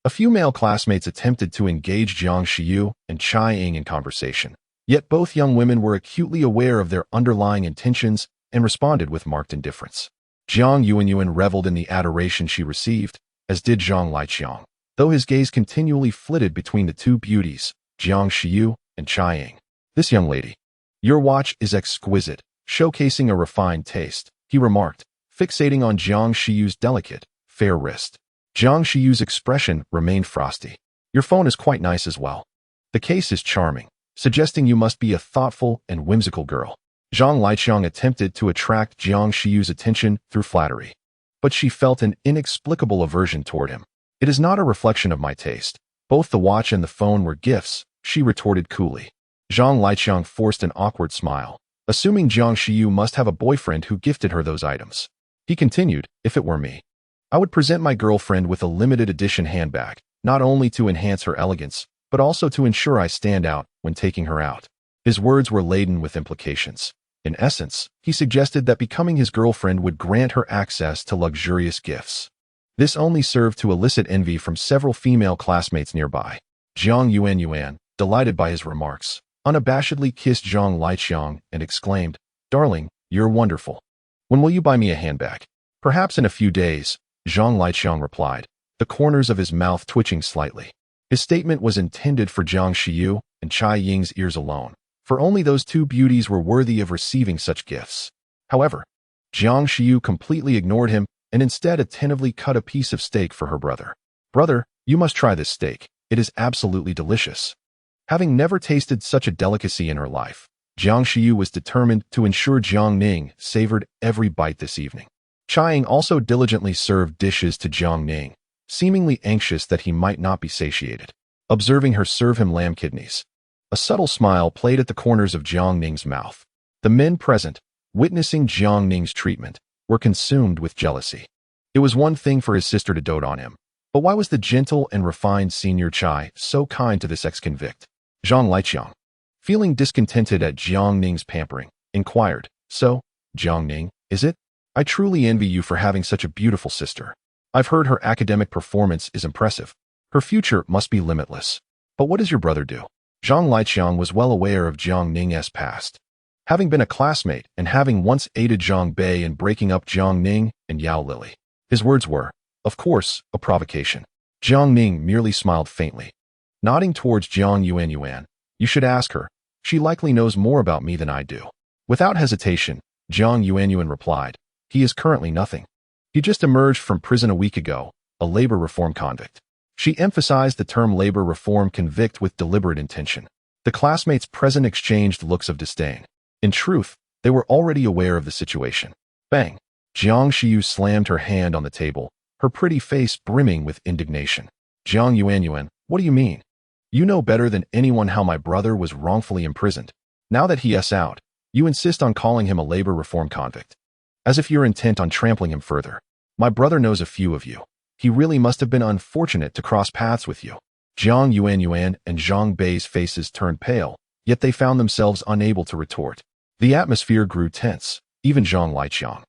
A few male classmates attempted to engage Jiang Shiyu and Chai Ying in conversation, yet both young women were acutely aware of their underlying intentions and responded with marked indifference. Jiang Yuanyuan reveled in the adoration she received, as did Zhang Liqiang. though his gaze continually flitted between the two beauties, Jiang Shiyu and Chai Ying. "This young lady. Your watch is exquisite, showcasing a refined taste," he remarked, fixating on Jiang Shiyu's delicate, fair wrist. Jiang Shiyu's expression remained frosty. "Your phone is quite nice as well. The case is charming, suggesting you must be a thoughtful and whimsical girl." Zhang Liqiang attempted to attract Jiang Shiyu's attention through flattery, but she felt an inexplicable aversion toward him. "It is not a reflection of my taste. Both the watch and the phone were gifts," she retorted coolly. Zhang Liqiang forced an awkward smile, assuming Jiang Shiyu must have a boyfriend who gifted her those items. He continued, "If it were me, I would present my girlfriend with a limited edition handbag, not only to enhance her elegance, but also to ensure I stand out when taking her out." His words were laden with implications. In essence, he suggested that becoming his girlfriend would grant her access to luxurious gifts. This only served to elicit envy from several female classmates nearby. Jiang Yuan, delighted by his remarks, unabashedly kissed Zhang Liqiang and exclaimed, "Darling, you're wonderful. When will you buy me a handbag?" "Perhaps in a few days," Zhang Liqiang replied, the corners of his mouth twitching slightly. His statement was intended for Jiang Shiyu and Chai Ying's ears alone, for only those two beauties were worthy of receiving such gifts. However, Jiang Shiyu completely ignored him and instead attentively cut a piece of steak for her brother. "Brother, you must try this steak. It is absolutely delicious." Having never tasted such a delicacy in her life, Jiang Shiyu was determined to ensure Jiang Ning savored every bite this evening. Chai Ying also diligently served dishes to Jiang Ning, seemingly anxious that he might not be satiated. Observing her serve him lamb kidneys, a subtle smile played at the corners of Jiang Ning's mouth. The men present, witnessing Jiang Ning's treatment, were consumed with jealousy. It was one thing for his sister to dote on him, but why was the gentle and refined senior Chai so kind to this ex-convict? Zhang Liqiang, feeling discontented at Jiang Ning's pampering, inquired, "So, Jiang Ning, is it? I truly envy you for having such a beautiful sister. I've heard her academic performance is impressive. Her future must be limitless. But what does your brother do?" Zhang Liqiang was well aware of Jiang Ning's past, having been a classmate and having once aided Zhang Bei in breaking up Jiang Ning and Yao Lily. His words were, of course, a provocation. Jiang Ning merely smiled faintly. Nodding towards Jiang Yuan, "You should ask her. She likely knows more about me than I do." Without hesitation, Jiang Yuan replied, "He is currently nothing. He just emerged from prison a week ago, a labor reform convict." She emphasized the term labor reform convict with deliberate intention. The classmates present exchanged looks of disdain. In truth, they were already aware of the situation. Bang! Jiang Shiyu slammed her hand on the table, her pretty face brimming with indignation. "Jiang Yuan, what do you mean? You know better than anyone how my brother was wrongfully imprisoned. Now that he is out, you insist on calling him a labor reform convict, as if you're intent on trampling him further. My brother knows a few of you. He really must have been unfortunate to cross paths with you." Jiang Yuan and Zhang Bei's faces turned pale, yet they found themselves unable to retort. The atmosphere grew tense. Even Zhang Liqiang,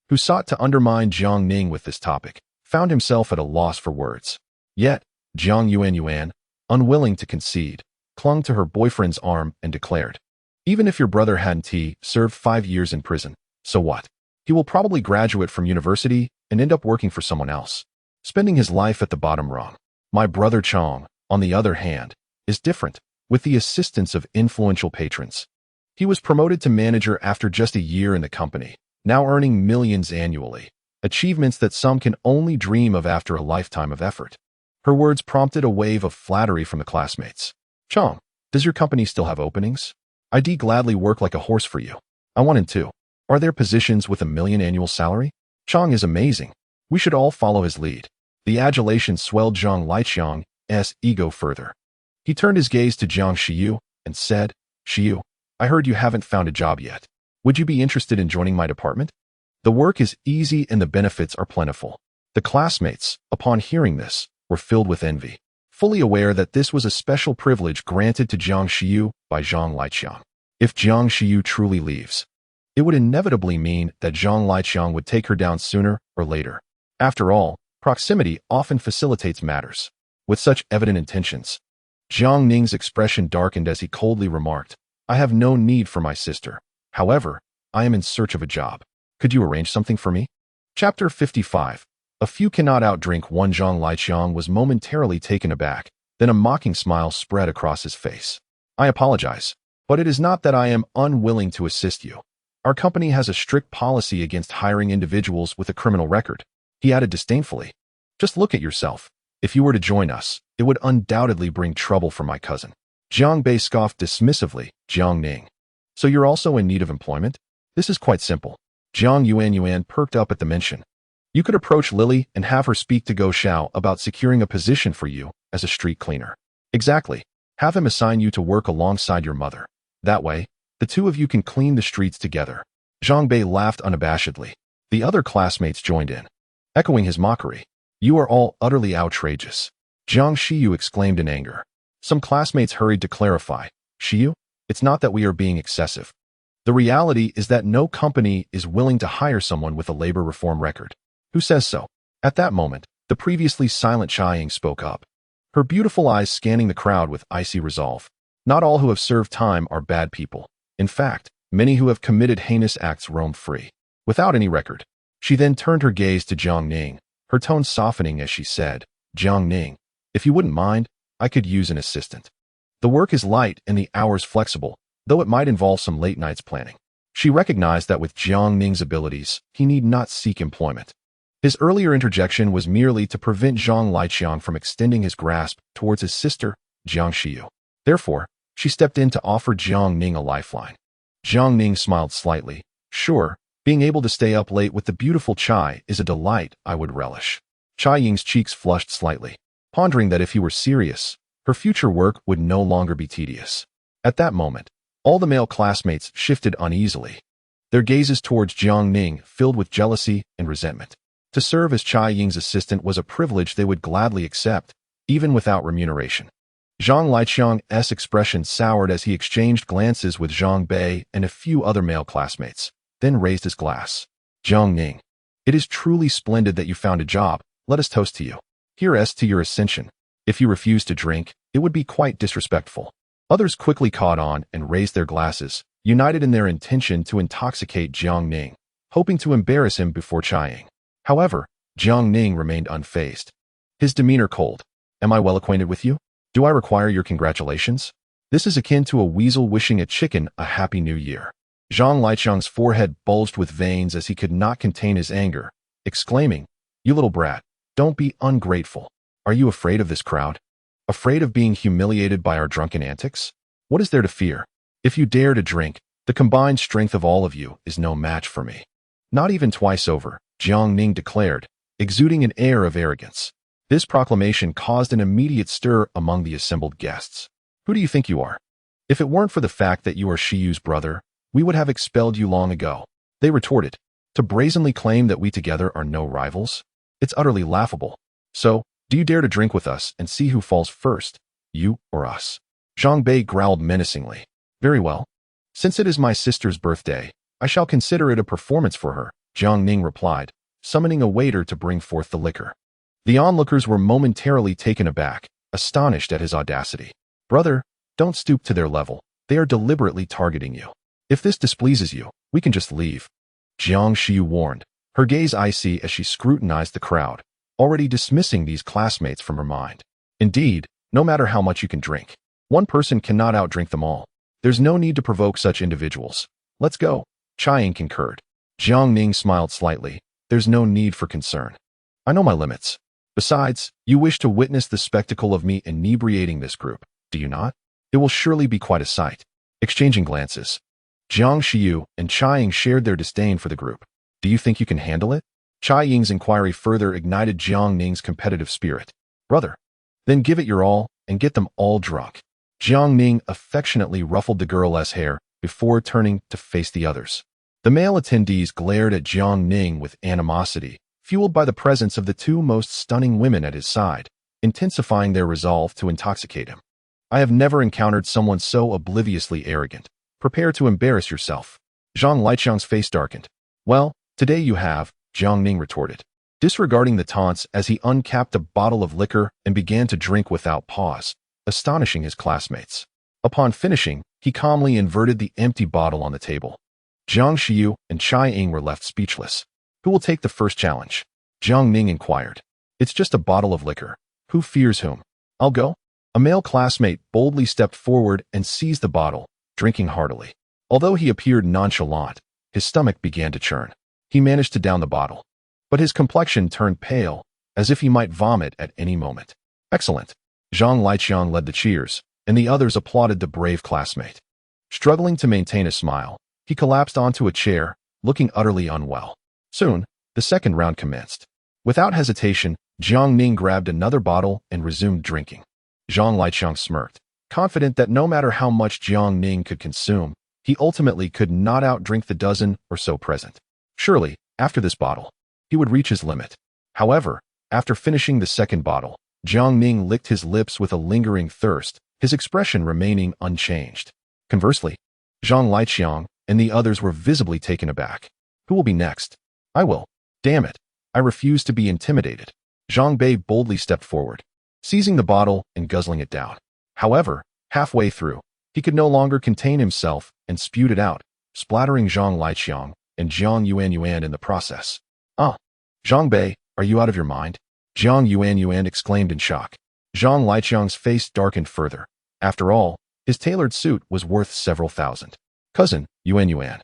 who sought to undermine Jiang Ning with this topic, found himself at a loss for words. Yet, Jiang Yuan, unwilling to concede, clung to her boyfriend's arm and declared, "Even if your brother hadn't served 5 years in prison, so what? He will probably graduate from university and end up working for someone else, spending his life at the bottom rung. My brother Chong, on the other hand, is different, with the assistance of influential patrons. He was promoted to manager after just a year in the company, now earning millions annually, achievements that some can only dream of after a lifetime of effort." Her words prompted a wave of flattery from the classmates. "Chong, does your company still have openings? I'd gladly work like a horse for you. I want him too. Are there positions with $1 million annual salary? Chong is amazing. We should all follow his lead." The adulation swelled Zhang Liqiang's ego further. He turned his gaze to Jiang Shiyu and said, "Shiyu, I heard you haven't found a job yet. Would you be interested in joining my department? The work is easy and the benefits are plentiful." The classmates, upon hearing this, were filled with envy, fully aware that this was a special privilege granted to Jiang Shiyu by Zhang Liqiang. If Jiang Shiyu truly leaves, it would inevitably mean that Zhang Liqiang would take her down sooner or later. After all, proximity often facilitates matters. With such evident intentions, Jiang Ning's expression darkened as he coldly remarked, "I have no need for my sister. However, I am in search of a job. Could you arrange something for me?" Chapter 55. A few cannot outdrink one. Zhang Liqiang was momentarily taken aback, then a mocking smile spread across his face. I apologize, but it is not that I am unwilling to assist you. Our company has a strict policy against hiring individuals with a criminal record. He added disdainfully. Just look at yourself. If you were to join us, it would undoubtedly bring trouble for my cousin. Jiang Bei scoffed dismissively. Jiang Ning. So you're also in need of employment? This is quite simple. Jiang Yuan perked up at the mention. You could approach Lily and have her speak to Go Xiao about securing a position for you as a street cleaner. Exactly. Have him assign you to work alongside your mother. That way, the two of you can clean the streets together. Zhang Bei laughed unabashedly. The other classmates joined in, echoing his mockery. You are all utterly outrageous. Jiang Shiyu exclaimed in anger. Some classmates hurried to clarify. Shiyu, it's not that we are being excessive. The reality is that no company is willing to hire someone with a labor reform record. Who says so? At that moment, the previously silent Chiang spoke up, her beautiful eyes scanning the crowd with icy resolve. Not all who have served time are bad people. In fact, many who have committed heinous acts roam free, without any record. She then turned her gaze to Jiang Ning, her tone softening as she said, Jiang Ning, if you wouldn't mind, I could use an assistant. The work is light and the hours flexible, though it might involve some late nights planning. She recognized that with Jiang Ning's abilities, he need not seek employment. His earlier interjection was merely to prevent Zhang Liqiang from extending his grasp towards his sister, Jiang Shiyu. Therefore, she stepped in to offer Jiang Ning a lifeline. Jiang Ning smiled slightly. Sure, being able to stay up late with the beautiful Chai is a delight I would relish. Chai Ying's cheeks flushed slightly, pondering that if he were serious, her future work would no longer be tedious. At that moment, all the male classmates shifted uneasily, their gazes towards Jiang Ning filled with jealousy and resentment. To serve as Chai Ying's assistant was a privilege they would gladly accept, even without remuneration. Zhang Liqiang's expression soured as he exchanged glances with Zhang Bei and a few other male classmates, then raised his glass. Jiang Ning, it is truly splendid that you found a job. Let us toast to you. Here's to your ascension. If you refuse to drink, it would be quite disrespectful. Others quickly caught on and raised their glasses, united in their intention to intoxicate Jiang Ning, hoping to embarrass him before Chiang. However, Jiang Ning remained unfazed, his demeanor cold. Am I well acquainted with you? Do I require your congratulations? This is akin to a weasel wishing a chicken a happy new year. Zhang Liqiang's forehead bulged with veins as he could not contain his anger, exclaiming, You little brat, don't be ungrateful. Are you afraid of this crowd? Afraid of being humiliated by our drunken antics? What is there to fear? If you dare to drink, the combined strength of all of you is no match for me. Not even twice over, Jiang Ning declared, exuding an air of arrogance. This proclamation caused an immediate stir among the assembled guests. Who do you think you are? If it weren't for the fact that you are Shiyu's brother, we would have expelled you long ago. They retorted. To brazenly claim that we together are no rivals? It's utterly laughable. So, do you dare to drink with us and see who falls first, you or us? Zhang Bei growled menacingly. Very well. Since it is my sister's birthday, I shall consider it a performance for her, Jiang Ning replied, summoning a waiter to bring forth the liquor. The onlookers were momentarily taken aback, astonished at his audacity. Brother, don't stoop to their level. They are deliberately targeting you. If this displeases you, we can just leave. Jiang Shiyu warned, her gaze icy as she scrutinized the crowd, already dismissing these classmates from her mind. Indeed, no matter how much you can drink, one person cannot outdrink them all. There's no need to provoke such individuals. Let's go. Chiang concurred. Jiang Ning smiled slightly. There's no need for concern. I know my limits. Besides, you wish to witness the spectacle of me inebriating this group, do you not? It will surely be quite a sight. Exchanging glances, Jiang Shiyu and Chiang shared their disdain for the group. Do you think you can handle it? Chai Ying's inquiry further ignited Jiang Ning's competitive spirit. Brother, then give it your all and get them all drunk. Jiang Ning affectionately ruffled the girl's hair before turning to face the others. The male attendees glared at Jiang Ning with animosity, fueled by the presence of the two most stunning women at his side, intensifying their resolve to intoxicate him. I have never encountered someone so obliviously arrogant. Prepare to embarrass yourself. Zhang Liqiang's face darkened. Well, today you have, Jiang Ning retorted, disregarding the taunts as he uncapped a bottle of liquor and began to drink without pause, astonishing his classmates. Upon finishing, he calmly inverted the empty bottle on the table. Jiang Shiyu and Chai Ying were left speechless. Who will take the first challenge? Jiang Ning inquired. It's just a bottle of liquor. Who fears whom? I'll go. A male classmate boldly stepped forward and seized the bottle, drinking heartily. Although he appeared nonchalant, his stomach began to churn. He managed to down the bottle, but his complexion turned pale, as if he might vomit at any moment. Excellent. Zhang Liqiang led the cheers, and the others applauded the brave classmate. Struggling to maintain a smile, he collapsed onto a chair, looking utterly unwell. Soon, the second round commenced. Without hesitation, Jiang Ning grabbed another bottle and resumed drinking. Zhang Liqiang smirked, confident that no matter how much Jiang Ning could consume, he ultimately could not outdrink the dozen or so present. Surely, after this bottle, he would reach his limit. However, after finishing the second bottle, Jiang Ning licked his lips with a lingering thirst, his expression remaining unchanged. Conversely, Zhang Liqiang and the others were visibly taken aback. Who will be next? I will. Damn it. I refuse to be intimidated. Zhang Bei boldly stepped forward, seizing the bottle and guzzling it down. However, halfway through, he could no longer contain himself and spewed it out, splattering Zhang Liqiang and Jiang Yuanyuan in the process. Zhang Bei, are you out of your mind? Jiang Yuanyuan exclaimed in shock. Zhang Liqiang's face darkened further. After all, his tailored suit was worth several thousand. Cousin, Yuanyuan.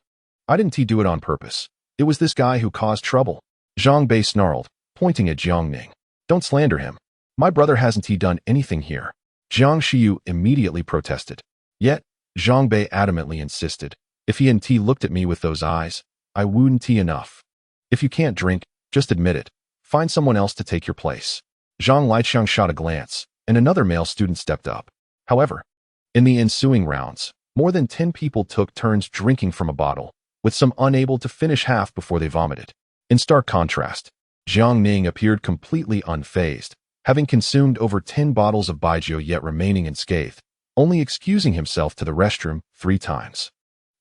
I didn't do it on purpose. It was this guy who caused trouble. Zhang Bei snarled, pointing at Jiang Ning. Don't slander him. My brother hasn't done anything here. Jiang Shiyu immediately protested. Yet, Zhang Bei adamantly insisted. If he and looked at me with those eyes, I wouldn't enough. If you can't drink, just admit it. Find someone else to take your place. Zhang Liqiang shot a glance, and another male student stepped up. However, in the ensuing rounds, more than 10 people took turns drinking from a bottle, with some unable to finish half before they vomited. In stark contrast, Jiang Ning appeared completely unfazed, having consumed over 10 bottles of baijiu yet remaining unscathed, only excusing himself to the restroom 3 times.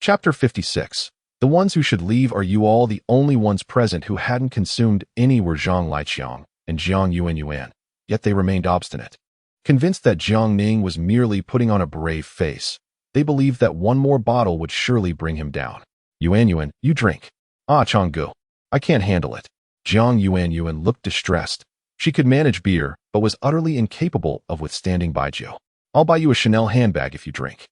Chapter 56. The ones who should leave are you all. The only ones present who hadn't consumed any were Zhang Liqiang and Jiang Yuanyuan, yet they remained obstinate. Convinced that Jiang Ning was merely putting on a brave face, they believed that one more bottle would surely bring him down. Yuanyuan, you drink. Changgu. I can't handle it. Jiang Yuanyuan looked distressed. She could manage beer, but was utterly incapable of withstanding baijiu. I'll buy you a Chanel handbag if you drink.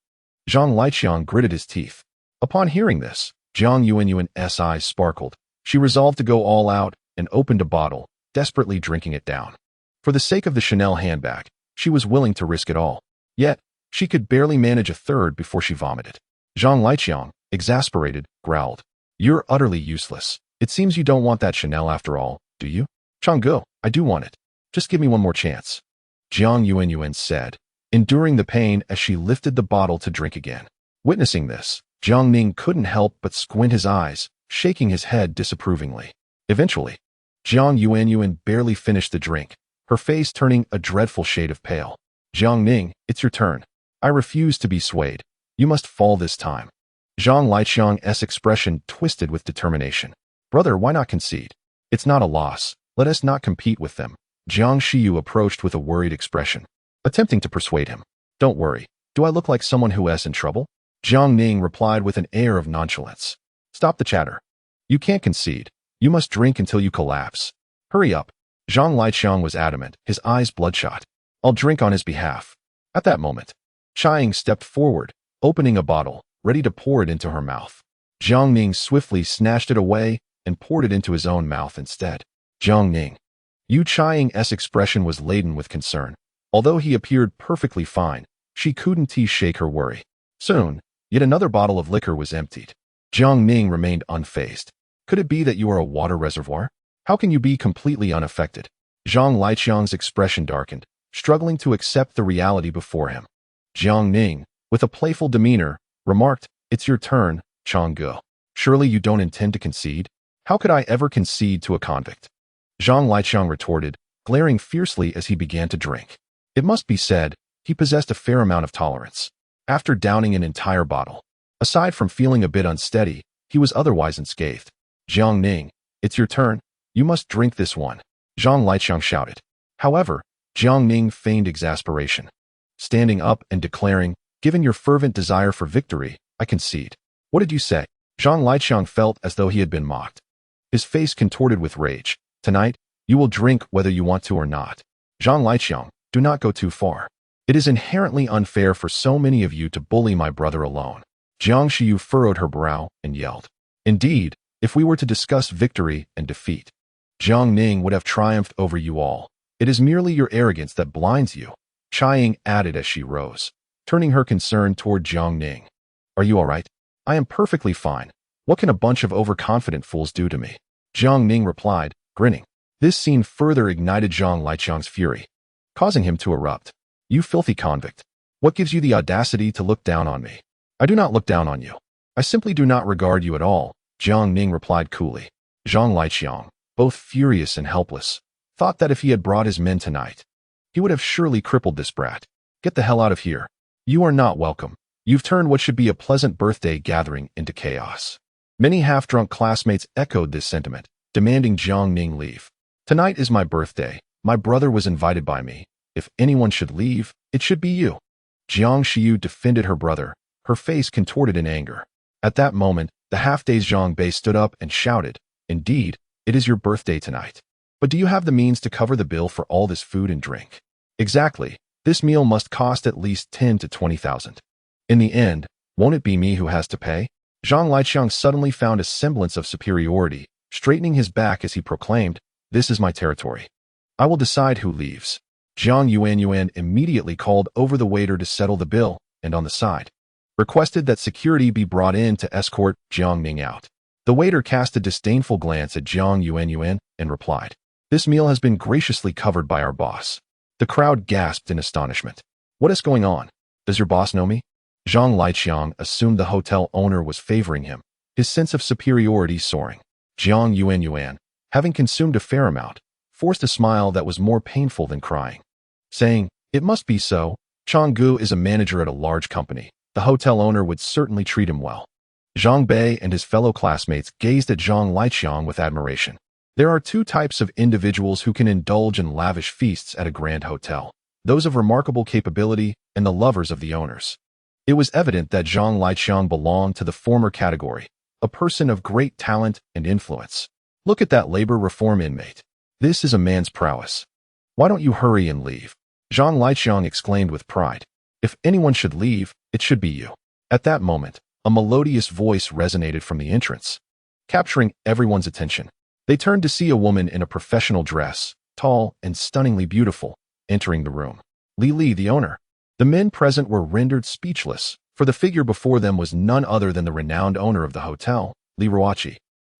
Zhang Liqiang gritted his teeth. Upon hearing this, Jiang Yuanyuan's eyes sparkled. She resolved to go all out and opened a bottle, desperately drinking it down. For the sake of the Chanel handbag, she was willing to risk it all. Yet, she could barely manage a third before she vomited. Zhang Liqiang, exasperated, growled. You're utterly useless. It seems you don't want that Chanel after all, do you? Changgu, I do want it. Just give me one more chance. Jiang Yuanyuan said, enduring the pain as she lifted the bottle to drink again. Witnessing this, Jiang Ning couldn't help but squint his eyes, shaking his head disapprovingly. Eventually, Jiang Yuanyuan barely finished the drink, her face turning a dreadful shade of pale. Jiang Ning, it's your turn. I refuse to be swayed. You must fall this time. Zhang Liqiang's expression twisted with determination. Brother, why not concede? It's not a loss. Let us not compete with them. Jiang Shiyu approached with a worried expression, attempting to persuade him. Don't worry. Do I look like someone who is in trouble? Jiang Ning replied with an air of nonchalance. Stop the chatter. You can't concede. You must drink until you collapse. Hurry up. Zhang Liqiang was adamant, his eyes bloodshot. I'll drink on his behalf. At that moment, Chiang stepped forward, opening a bottle, ready to pour it into her mouth. Jiang Ning swiftly snatched it away and poured it into his own mouth instead. Jiang Ning. Yu Chiang's expression was laden with concern. Although he appeared perfectly fine, she couldn't shake her worry. Soon, yet another bottle of liquor was emptied. Jiang Ning remained unfazed. Could it be that you are a water reservoir? How can you be completely unaffected? Zhang Liqiang's expression darkened, struggling to accept the reality before him. Jiang Ning, with a playful demeanor, remarked, It's your turn, Changgu. Surely you don't intend to concede? How could I ever concede to a convict? Zhang Liqiang retorted, glaring fiercely as he began to drink. It must be said, he possessed a fair amount of tolerance. After downing an entire bottle, aside from feeling a bit unsteady, he was otherwise unscathed. Jiang Ning, it's your turn. You must drink this one. Zhang Liqiang shouted. However, Jiang Ning feigned exasperation, standing up and declaring, given your fervent desire for victory, I concede. What did you say? Zhang Liqiang felt as though he had been mocked. His face contorted with rage. Tonight, You will drink whether you want to or not. Zhang Liqiang, do not go too far. It is inherently unfair for so many of you to bully my brother alone. Jiang Xiyu furrowed her brow and yelled. Indeed, if we were to discuss victory and defeat, Jiang Ning would have triumphed over you all. It is merely your arrogance that blinds you, Chai Ying added as she rose, turning her concern toward Jiang Ning. Are you all right? I am perfectly fine. What can a bunch of overconfident fools do to me? Jiang Ning replied, grinning. This scene further ignited Zhang Liqiang's fury, causing him to erupt. You filthy convict. What gives you the audacity to look down on me? I do not look down on you. I simply do not regard you at all, Jiang Ning replied coolly. Zhang Liqiang, both furious and helpless, thought that if he had brought his men tonight, he would have surely crippled this brat. Get the hell out of here. You are not welcome. You've turned what should be a pleasant birthday gathering into chaos. Many half-drunk classmates echoed this sentiment, demanding Jiang Ning leave. Tonight is my birthday. My brother was invited by me. If anyone should leave, it should be you. Jiang Xiyu defended her brother, her face contorted in anger. At that moment, the half-dazed Zhang Bei stood up and shouted, Indeed, it is your birthday tonight. But do you have the means to cover the bill for all this food and drink? Exactly. This meal must cost at least 10 to 20,000. In the end, won't it be me who has to pay? Zhang Liqiang suddenly found a semblance of superiority, straightening his back as he proclaimed, This is my territory. I will decide who leaves. Jiang Yuan immediately called over the waiter to settle the bill, and on the side, requested that security be brought in to escort Jiang Ning out. The waiter cast a disdainful glance at Jiang Yuan and replied, This meal has been graciously covered by our boss. The crowd gasped in astonishment. What is going on? Does your boss know me? Zhang Liqiang assumed the hotel owner was favoring him, his sense of superiority soaring. Jiang Yuan, having consumed a fair amount, forced a smile that was more painful than crying, saying, It must be so. Changgu is a manager at a large company. The hotel owner would certainly treat him well. Zhang Bei and his fellow classmates gazed at Zhang Liqiang with admiration. There are two types of individuals who can indulge in lavish feasts at a grand hotel, those of remarkable capability and the lovers of the owners. It was evident that Zhang Liqiang belonged to the former category, a person of great talent and influence. Look at that labor reform inmate. This is a man's prowess. Why don't you hurry and leave? Zhang Liqiang exclaimed with pride. If anyone should leave, it should be you. At that moment, a melodious voice resonated from the entrance, capturing everyone's attention. They turned to see a woman in a professional dress, tall and stunningly beautiful, entering the room. Li, the owner. The men present were rendered speechless, for the figure before them was none other than the renowned owner of the hotel, Li Ruoqi,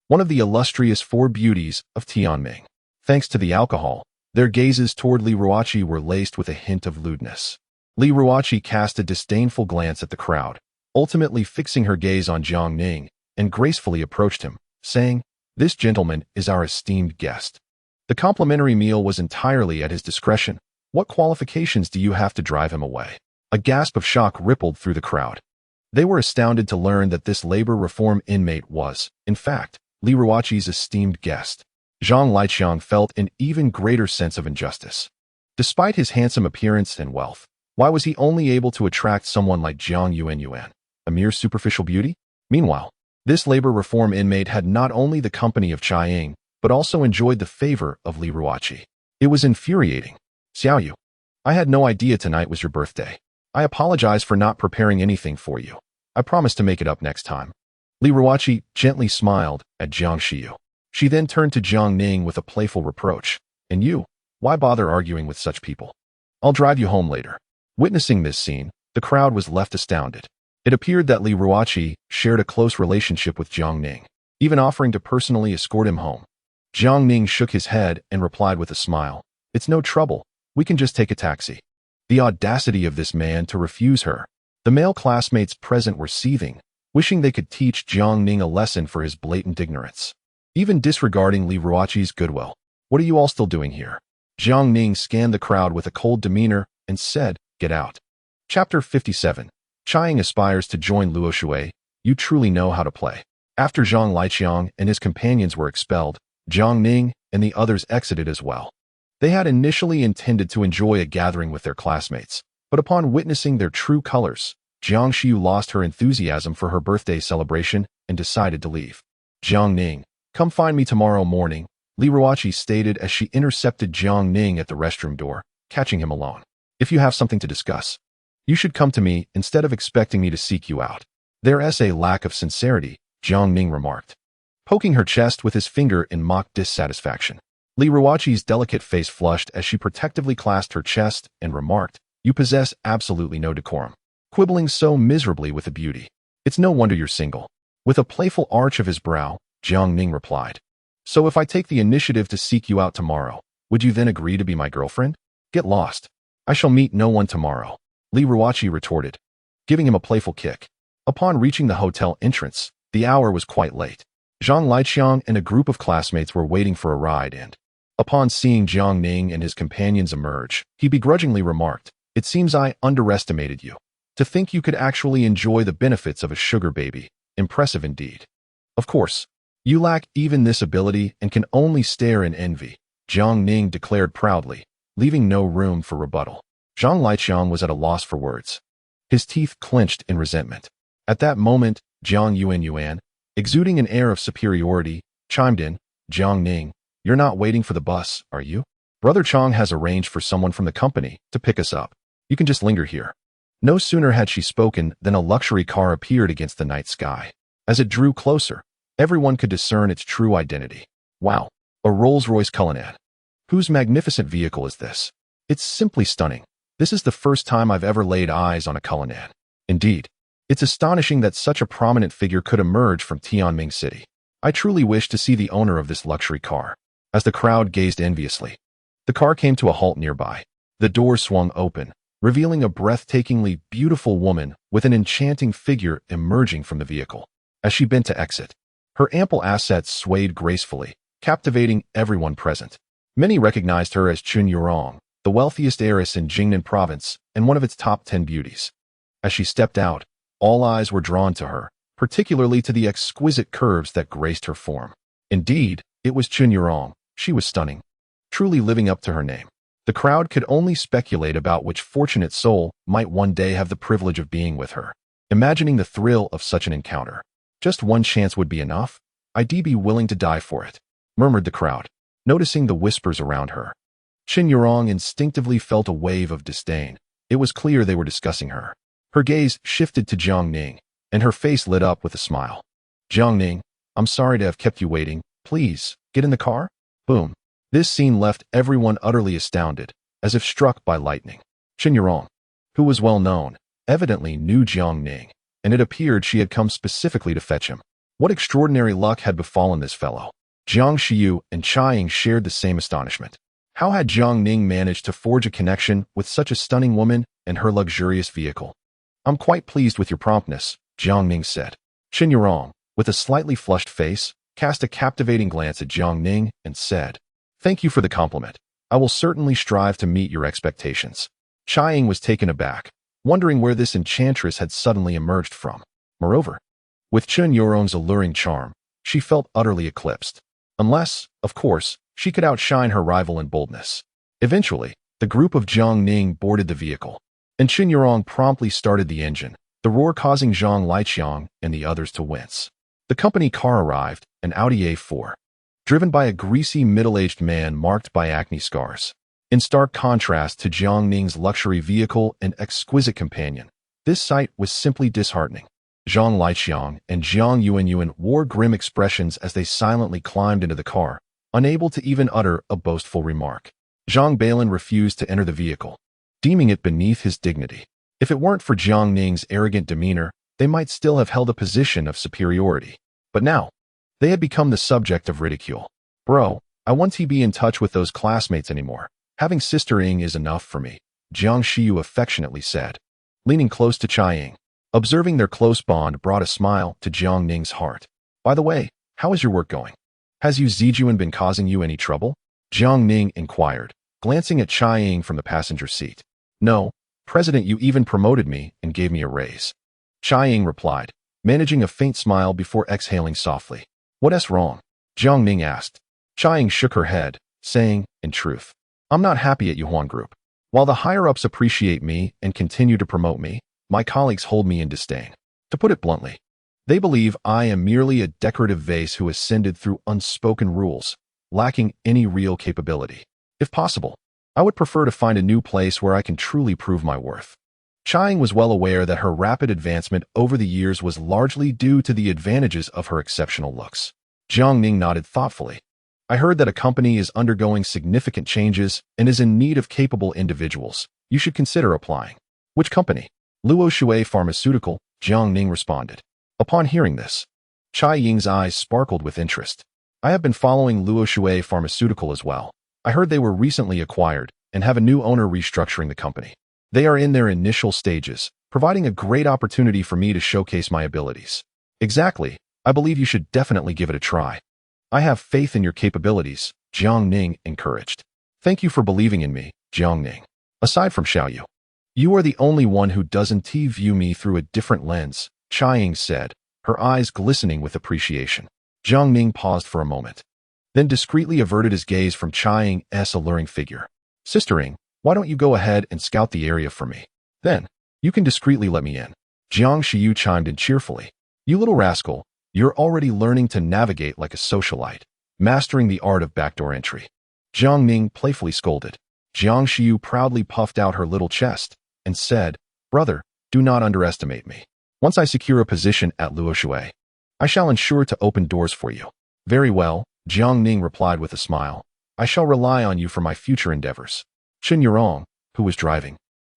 one of the illustrious four beauties of Tianming. Thanks to the alcohol, their gazes toward Li Ruoqi were laced with a hint of lewdness. Li Ruoqi cast a disdainful glance at the crowd, ultimately fixing her gaze on Jiang Ning, and gracefully approached him, saying, This gentleman is our esteemed guest. The complimentary meal was entirely at his discretion. What qualifications do you have to drive him away? A gasp of shock rippled through the crowd. They were astounded to learn that this labor reform inmate was, in fact, Li Ruoqi's esteemed guest. Zhang Liqiang felt an even greater sense of injustice. Despite his handsome appearance and wealth, why was he only able to attract someone like Jiang Yuan, a mere superficial beauty? Meanwhile, this labor reform inmate had not only the company of Chai Ying, but also enjoyed the favor of Li Ruoqi. It was infuriating. Xiaoyu, I had no idea tonight was your birthday. I apologize for not preparing anything for you. I promise to make it up next time. Li Ruoqi gently smiled at Jiang Xiyu. She then turned to Jiang Ning with a playful reproach. And you, why bother arguing with such people? I'll drive you home later. Witnessing this scene, the crowd was left astounded. It appeared that Li Ruoqi shared a close relationship with Jiang Ning, even offering to personally escort him home. Jiang Ning shook his head and replied with a smile, It's no trouble. We can just take a taxi. The audacity of this man to refuse her. The male classmates present were seething, wishing they could teach Jiang Ning a lesson for his blatant ignorance. Even disregarding Li Ruoqi's goodwill, what are you all still doing here? Jiang Ning scanned the crowd with a cold demeanor and said, Get out. Chapter 57. Chai Ying aspires to join Luo Shui. You truly know how to play. After Zhang Liqiang and his companions were expelled, Jiang Ning and the others exited as well. They had initially intended to enjoy a gathering with their classmates, but upon witnessing their true colors, Jiang Xiyu lost her enthusiasm for her birthday celebration and decided to leave. Jiang Ning, come find me tomorrow morning, Li Ruoqi stated as she intercepted Jiang Ning at the restroom door, catching him alone. If you have something to discuss, you should come to me instead of expecting me to seek you out. There's a lack of sincerity, Jiang Ning remarked, poking her chest with his finger in mock dissatisfaction. Li Ruoqi's delicate face flushed as she protectively clasped her chest and remarked, you possess absolutely no decorum, quibbling so miserably with a beauty. It's no wonder you're single. With a playful arch of his brow, Jiang Ning replied, so if I take the initiative to seek you out tomorrow, would you then agree to be my girlfriend? Get lost. I shall meet no one tomorrow, Li Ruoqi retorted, giving him a playful kick. Upon reaching the hotel entrance, the hour was quite late. Zhang Liqiang and a group of classmates were waiting for a ride and, upon seeing Jiang Ning and his companions emerge, he begrudgingly remarked, it seems I underestimated you. To think you could actually enjoy the benefits of a sugar baby, impressive indeed. Of course, you lack even this ability and can only stare in envy, Jiang Ning declared proudly, leaving no room for rebuttal. Zhang Liqiang was at a loss for words. His teeth clenched in resentment. At that moment, Jiang Yuan, exuding an air of superiority, chimed in, Jiang Ning, you're not waiting for the bus, are you? Brother Chong has arranged for someone from the company to pick us up. You can just linger here. No sooner had she spoken than a luxury car appeared against the night sky. As it drew closer, everyone could discern its true identity. Wow, a Rolls-Royce Cullinan. Whose magnificent vehicle is this? It's simply stunning. This is the first time I've ever laid eyes on a Cullinan. Indeed, it's astonishing that such a prominent figure could emerge from Tianming City. I truly wish to see the owner of this luxury car. As the crowd gazed enviously, the car came to a halt nearby. The door swung open, revealing a breathtakingly beautiful woman with an enchanting figure emerging from the vehicle. As she bent to exit, her ample assets swayed gracefully, captivating everyone present. Many recognized her as Chun Yurong, the wealthiest heiress in Jingnan province and one of its top 10 beauties. As she stepped out, all eyes were drawn to her, particularly to the exquisite curves that graced her form. Indeed, it was Chun Yurong. She was stunning, truly living up to her name. The crowd could only speculate about which fortunate soul might one day have the privilege of being with her. Imagining the thrill of such an encounter. Just one chance would be enough. I'd be willing to die for it, murmured the crowd, noticing the whispers around her. Chun Yurong instinctively felt a wave of disdain. It was clear they were discussing her. Her gaze shifted to Jiang Ning, and her face lit up with a smile. Jiang Ning, I'm sorry to have kept you waiting. Please, get in the car? Boom. This scene left everyone utterly astounded, as if struck by lightning. Chun Yurong, who was well known, evidently knew Jiang Ning, and it appeared she had come specifically to fetch him. What extraordinary luck had befallen this fellow? Jiang Xiyu and Chai Ying shared the same astonishment. How had Jiang Ning managed to forge a connection with such a stunning woman and her luxurious vehicle? I'm quite pleased with your promptness, Jiang Ning said. Chun Yurong, with a slightly flushed face, cast a captivating glance at Jiang Ning and said, thank you for the compliment. I will certainly strive to meet your expectations. Chai Ying was taken aback, wondering where this enchantress had suddenly emerged from. Moreover, with Chun Yurong's alluring charm, she felt utterly eclipsed. Unless, of course, she could outshine her rival in boldness. Eventually, the group of Jiang Ning boarded the vehicle, and Chun Yurong promptly started the engine, the roar causing Zhang Liqiang and the others to wince. The company car arrived, an Audi A4, driven by a greasy middle-aged man marked by acne scars. In stark contrast to Jiang Ning's luxury vehicle and exquisite companion, this sight was simply disheartening. Zhang Liqiang and Jiang Yuan wore grim expressions as they silently climbed into the car, unable to even utter a boastful remark. Zhang Balin refused to enter the vehicle, deeming it beneath his dignity. If it weren't for Jiang Ning's arrogant demeanor, they might still have held a position of superiority. But now, they had become the subject of ridicule. Bro, I won't be in touch with those classmates anymore. Having Sister Ying is enough for me, Jiang Xiyu affectionately said, leaning close to Chai Ying. Observing their close bond brought a smile to Jiang Ning's heart. By the way, how is your work going? Has Yu Zijuan been causing you any trouble? Jiang Ning inquired, glancing at Chai Ying from the passenger seat. No, President Yu even promoted me and gave me a raise. Chai Ying replied, managing a faint smile before exhaling softly. What's wrong? Jiang Ning asked. Chai Ying shook her head, saying, in truth, I'm not happy at Yuhuan Group. While the higher-ups appreciate me and continue to promote me, my colleagues hold me in disdain. To put it bluntly, they believe I am merely a decorative vase who ascended through unspoken rules, lacking any real capability. If possible, I would prefer to find a new place where I can truly prove my worth. Chiang was well aware that her rapid advancement over the years was largely due to the advantages of her exceptional looks. Jiang Ning nodded thoughtfully. I heard that a company is undergoing significant changes and is in need of capable individuals. You should consider applying. Which company? Luo Shui Pharmaceutical, Jiang Ning responded. Upon hearing this, Chai Ying's eyes sparkled with interest. I have been following Luo Shui Pharmaceutical as well. I heard they were recently acquired and have a new owner restructuring the company. They are in their initial stages, providing a great opportunity for me to showcase my abilities. Exactly. I believe you should definitely give it a try. I have faith in your capabilities, Jiang Ning encouraged. Thank you for believing in me, Jiang Ning. Aside from Xiaoyu, you are the only one who doesn't view me through a different lens, Chai Ying said, her eyes glistening with appreciation. Jiang Ning paused for a moment, then discreetly averted his gaze from Chai Ying's alluring figure. Sister Ying, why don't you go ahead and scout the area for me? Then, you can discreetly let me in. Jiang Shiyu chimed in cheerfully. You little rascal, you're already learning to navigate like a socialite, mastering the art of backdoor entry. Jiang Ning playfully scolded. Jiang Shiyu proudly puffed out her little chest and said, Brother, do not underestimate me. Once I secure a position at Luo Shui, I shall ensure to open doors for you. Very well, Jiang Ning replied with a smile. I shall rely on you for my future endeavors. Chen Yurong, who was driving,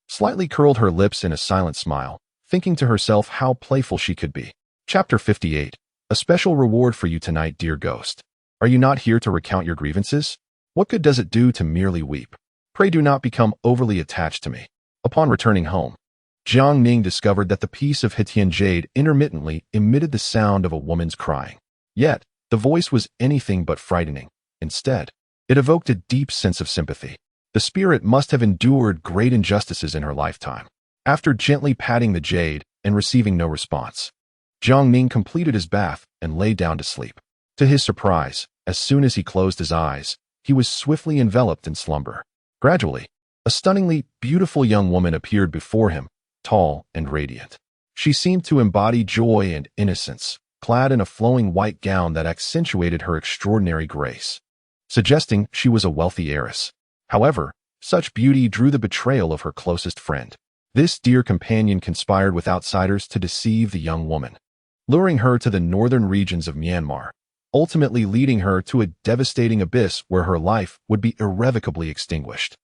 slightly curled her lips in a silent smile, thinking to herself how playful she could be. Chapter 58. A special reward for you tonight, dear ghost. Are you not here to recount your grievances? What good does it do to merely weep? Pray do not become overly attached to me. Upon returning home, Jiang Ning discovered that the piece of Hitian jade intermittently emitted the sound of a woman's crying. Yet, the voice was anything but frightening. Instead, it evoked a deep sense of sympathy. The spirit must have endured great injustices in her lifetime. After gently patting the jade and receiving no response, Jiang Ning completed his bath and lay down to sleep. To his surprise, as soon as he closed his eyes, he was swiftly enveloped in slumber. Gradually, a stunningly beautiful young woman appeared before him, tall and radiant. She seemed to embody joy and innocence, clad in a flowing white gown that accentuated her extraordinary grace, suggesting she was a wealthy heiress. However, such beauty drew the betrayal of her closest friend. This dear companion conspired with outsiders to deceive the young woman, luring her to the northern regions of Myanmar, ultimately leading her to a devastating abyss where her life would be irrevocably extinguished.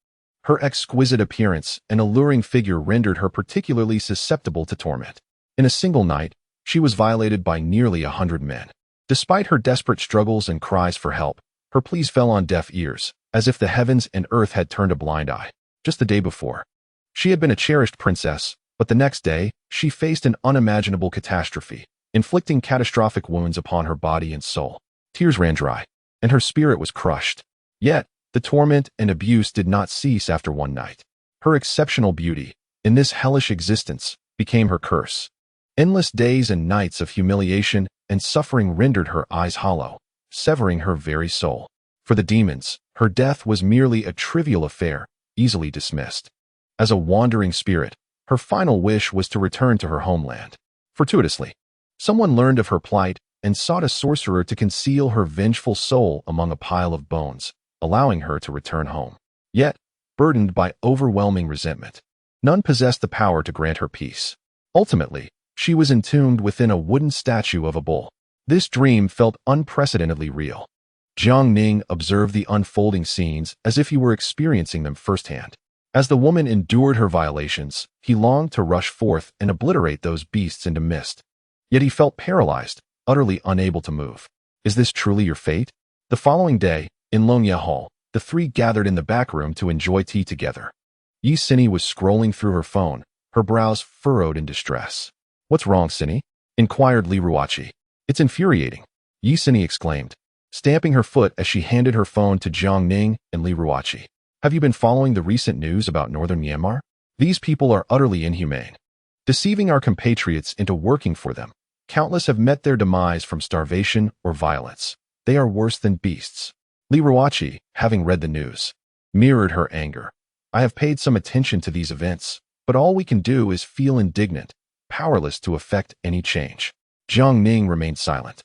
Her exquisite appearance and alluring figure rendered her particularly susceptible to torment. In a single night, she was violated by nearly 100 men. Despite her desperate struggles and cries for help, her pleas fell on deaf ears, as if the heavens and earth had turned a blind eye. Just the day before, she had been a cherished princess, but the next day, she faced an unimaginable catastrophe, inflicting catastrophic wounds upon her body and soul. Tears ran dry, and her spirit was crushed. Yet, the torment and abuse did not cease after one night. Her exceptional beauty, in this hellish existence, became her curse. Endless days and nights of humiliation and suffering rendered her eyes hollow, severing her very soul. For the demons, her death was merely a trivial affair, easily dismissed. As a wandering spirit, her final wish was to return to her homeland. Fortuitously, someone learned of her plight and sought a sorcerer to conceal her vengeful soul among a pile of bones, allowing her to return home. Yet, burdened by overwhelming resentment, none possessed the power to grant her peace. Ultimately, she was entombed within a wooden statue of a bull. This dream felt unprecedentedly real. Jiang Ning observed the unfolding scenes as if he were experiencing them firsthand. As the woman endured her violations, he longed to rush forth and obliterate those beasts into mist. Yet he felt paralyzed, utterly unable to move. Is this truly your fate? The following day, in Longye Hall, the three gathered in the back room to enjoy tea together. Yi Sini was scrolling through her phone, her brows furrowed in distress. What's wrong, Sini? Inquired Li Ruoqi. It's infuriating, Yi Sini exclaimed, stamping her foot as she handed her phone to Jiang Ning and Li Ruoqi. Have you been following the recent news about northern Myanmar? These people are utterly inhumane, deceiving our compatriots into working for them. Countless have met their demise from starvation or violence. They are worse than beasts. Li Ruoqi, having read the news, mirrored her anger. I have paid some attention to these events, but all we can do is feel indignant, powerless to effect any change. Jiang Ning remained silent.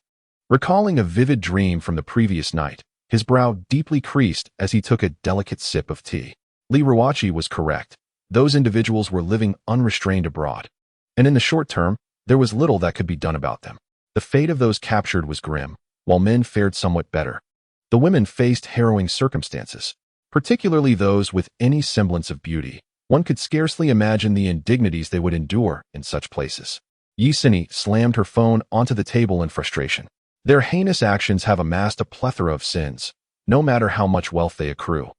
Recalling a vivid dream from the previous night, His brow deeply creased as he took a delicate sip of tea. Li Ruoqi was correct. Those individuals were living unrestrained abroad. And in the short term, there was little that could be done about them. The fate of those captured was grim, while men fared somewhat better. The women faced harrowing circumstances, particularly those with any semblance of beauty. One could scarcely imagine the indignities they would endure in such places. Yixin slammed her phone onto the table in frustration. Their heinous actions have amassed a plethora of sins, no matter how much wealth they accrue.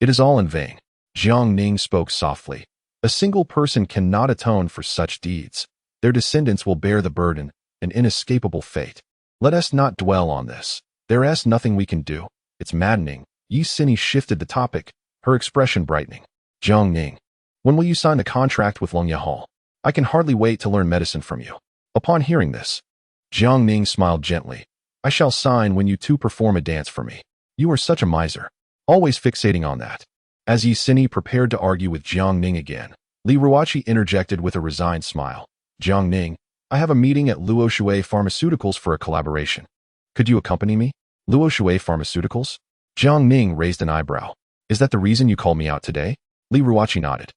It is all in vain. Jiang Ning spoke softly. A single person cannot atone for such deeds. Their descendants will bear the burden, an inescapable fate. Let us not dwell on this. There is nothing we can do. It's maddening. Yixin shifted the topic, her expression brightening. Jiang Ning, when will you sign the contract with Longya Hall? I can hardly wait to learn medicine from you. Upon hearing this, Jiang Ning smiled gently. I shall sign when you two perform a dance for me. You are such a miser, always fixating on that. As Yixin prepared to argue with Jiang Ning again, Li Ruoqi interjected with a resigned smile. Jiang Ning, I have a meeting at Luoshui Pharmaceuticals for a collaboration. Could you accompany me? Luoshui Pharmaceuticals? Jiang Ning raised an eyebrow. Is that the reason you called me out today? Li Ruoqi nodded,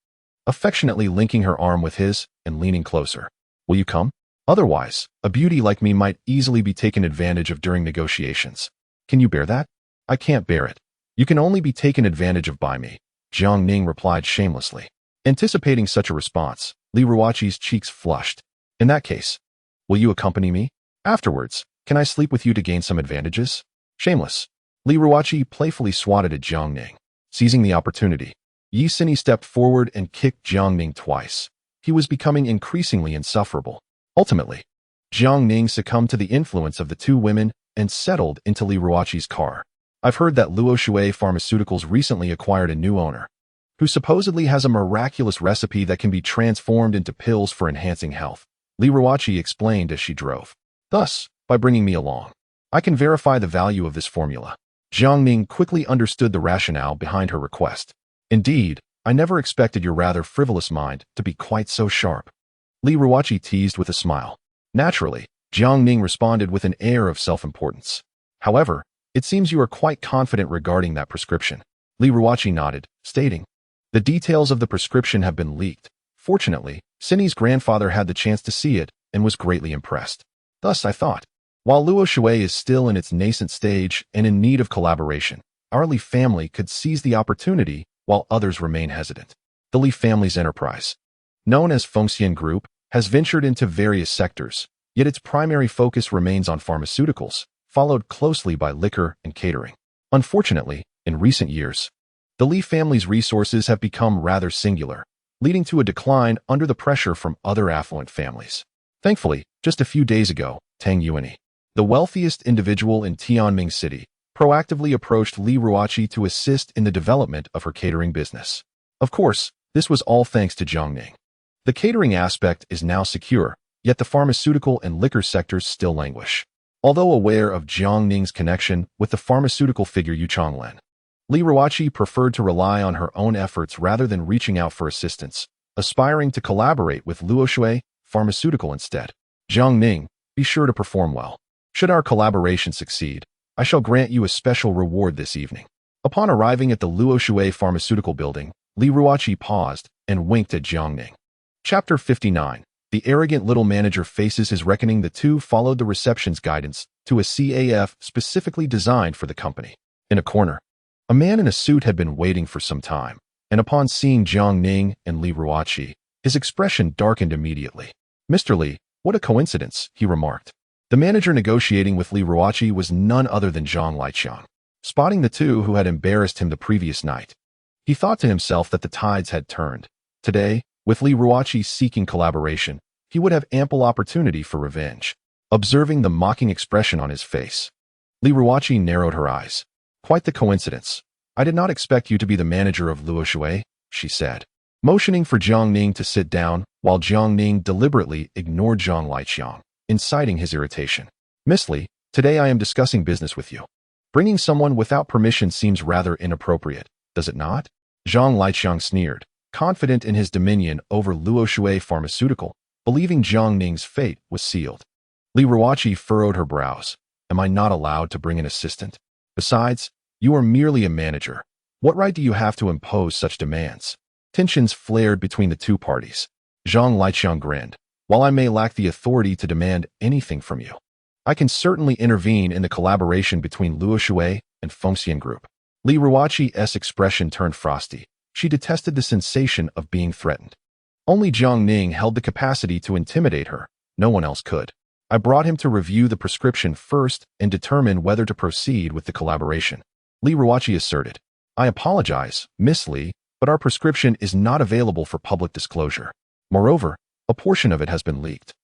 affectionately linking her arm with his and leaning closer. Will you come? Otherwise, a beauty like me might easily be taken advantage of during negotiations. Can you bear that? I can't bear it. You can only be taken advantage of by me, Jiang Ning replied shamelessly. Anticipating such a response, Li Ruoqi's cheeks flushed. In that case, will you accompany me? Afterwards, can I sleep with you to gain some advantages? Shameless. Li Ruoqi playfully swatted at Jiang Ning. Seizing the opportunity, Yixin stepped forward and kicked Jiang Ning twice. He was becoming increasingly insufferable. Ultimately, Jiang Ning succumbed to the influence of the two women and settled into Li Ruoqi's car. I've heard that Luoshui Pharmaceuticals recently acquired a new owner, who supposedly has a miraculous recipe that can be transformed into pills for enhancing health. Li Ruoqi explained as she drove. Thus, by bringing me along, I can verify the value of this formula. Jiang Ning quickly understood the rationale behind her request. Indeed, I never expected your rather frivolous mind to be quite so sharp. Li Ruoqi teased with a smile. Naturally, Jiang Ning responded with an air of self-importance. However, it seems you are quite confident regarding that prescription. Li Ruoqi nodded, stating, the details of the prescription have been leaked. Fortunately, Cindy's grandfather had the chance to see it and was greatly impressed. Thus, I thought, while Luoshui is still in its nascent stage and in need of collaboration, our Li family could seize the opportunity while others remain hesitant. The Li family's enterprise, known as Fengxian Group, has ventured into various sectors, yet its primary focus remains on pharmaceuticals, followed closely by liquor and catering. Unfortunately, in recent years, the Li family's resources have become rather singular, leading to a decline under the pressure from other affluent families. Thankfully, just a few days ago, Tang Yuani, the wealthiest individual in Tianming City, proactively approached Li Ruoqi to assist in the development of her catering business. Of course, this was all thanks to Jiang Ning. The catering aspect is now secure, yet the pharmaceutical and liquor sectors still languish. Although aware of Jiang Ning's connection with the pharmaceutical figure Yu Chonglen, Li Ruoqi preferred to rely on her own efforts rather than reaching out for assistance, aspiring to collaborate with Luoshui Pharmaceutical instead. Jiang Ning, be sure to perform well. Should our collaboration succeed, I shall grant you a special reward this evening. Upon arriving at the Luoshui Pharmaceutical building, Li Ruoqi paused and winked at Jiang Ning. Chapter 59. The arrogant little manager faces his reckoning. The two followed the reception's guidance to a CAF specifically designed for the company. In a corner, a man in a suit had been waiting for some time, and upon seeing Jiang Ning and Li Ruoqi, his expression darkened immediately. Mr. Li, what a coincidence, he remarked. The manager negotiating with Li Ruoqi was none other than Zhang Liqiang. Spotting the two who had embarrassed him the previous night, he thought to himself that the tides had turned. Today, with Li Ruoqi seeking collaboration, he would have ample opportunity for revenge. Observing the mocking expression on his face, Li Ruoqi narrowed her eyes. Quite the coincidence. I did not expect you to be the manager of Luoshui, she said, motioning for Jiang Ning to sit down, while Jiang Ning deliberately ignored Zhang Liqiang, inciting his irritation. Miss Li, today I am discussing business with you. Bringing someone without permission seems rather inappropriate, does it not? Zhang Liqiang sneered, confident in his dominion over Luoshui Pharmaceutical, believing Jiang Ning's fate was sealed. Li Ruoqi furrowed her brows. Am I not allowed to bring an assistant? Besides, You are merely a manager. What right do you have to impose such demands? Tensions flared between the two parties. Zhang Liqiang grinned. While I may lack the authority to demand anything from you, I can certainly intervene in the collaboration between Luo Shui and Fengxian Group. Li Ruoqi's expression turned frosty. She detested the sensation of being threatened. Only Jiang Ning held the capacity to intimidate her. No one else could. I brought him to review the prescription first and determine whether to proceed with the collaboration. Li Ruoqi asserted. I apologize, Miss Li, but our prescription is not available for public disclosure. Moreover, a portion of it has been leaked.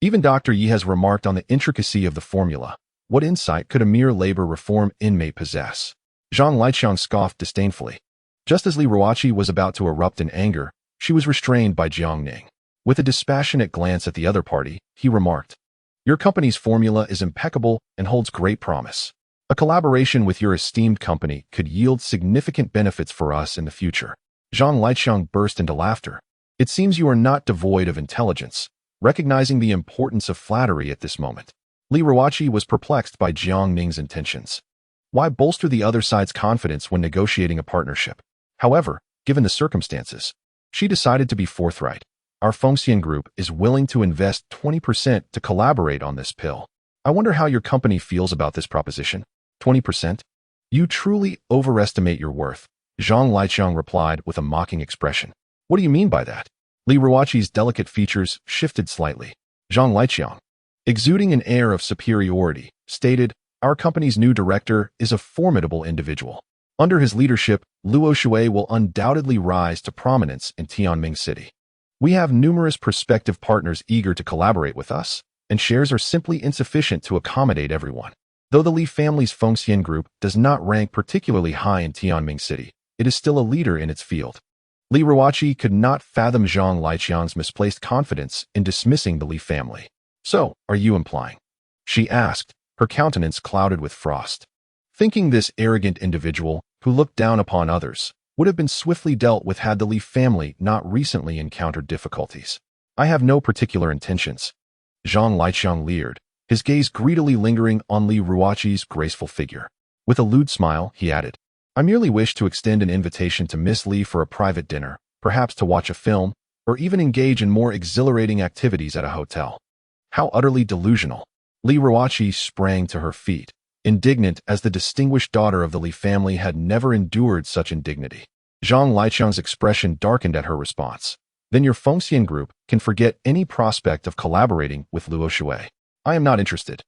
Even Dr. Yi has remarked on the intricacy of the formula. What insight could a mere labor reform inmate possess? Zhang Liqiang scoffed disdainfully. Just as Li Ruoqi was about to erupt in anger, she was restrained by Jiang Ning. With a dispassionate glance at the other party, he remarked, Your company's formula is impeccable and holds great promise. A collaboration with your esteemed company could yield significant benefits for us in the future. Zhang Liqiang burst into laughter. It seems you are not devoid of intelligence, recognizing the importance of flattery at this moment. Li Ruoqi was perplexed by Jiang Ning's intentions. Why bolster the other side's confidence when negotiating a partnership? However, given the circumstances, she decided to be forthright. Our Fengxian Group is willing to invest 20% to collaborate on this pill. I wonder how your company feels about this proposition. 20%? You truly overestimate your worth, Zhang Liqiang replied with a mocking expression. What do you mean by that? Li Ruoqi's delicate features shifted slightly. Zhang Liqiang, exuding an air of superiority, stated, Our company's new director is a formidable individual. Under his leadership, Luo Shui will undoubtedly rise to prominence in Tianming City. We have numerous prospective partners eager to collaborate with us, and shares are simply insufficient to accommodate everyone. Though the Li family's Fengxian Group does not rank particularly high in Tianming City, it is still a leader in its field. Li Ruoqi could not fathom Zhang Liqiang's misplaced confidence in dismissing the Li family. So, are you implying? She asked, her countenance clouded with frost. Thinking this arrogant individual, who looked down upon others, would have been swiftly dealt with had the Li family not recently encountered difficulties. I have no particular intentions. Zhang Liqiang leered, his gaze greedily lingering on Li Ruoqi's graceful figure. With a lewd smile, he added, I merely wish to extend an invitation to Miss Li for a private dinner, perhaps to watch a film, or even engage in more exhilarating activities at a hotel. How utterly delusional. Li Ruoqi sprang to her feet, indignant as the distinguished daughter of the Li family had never endured such indignity. Zhang Liqiang's expression darkened at her response. Then your Fengxian Group can forget any prospect of collaborating with Luo Shui. I am not interested.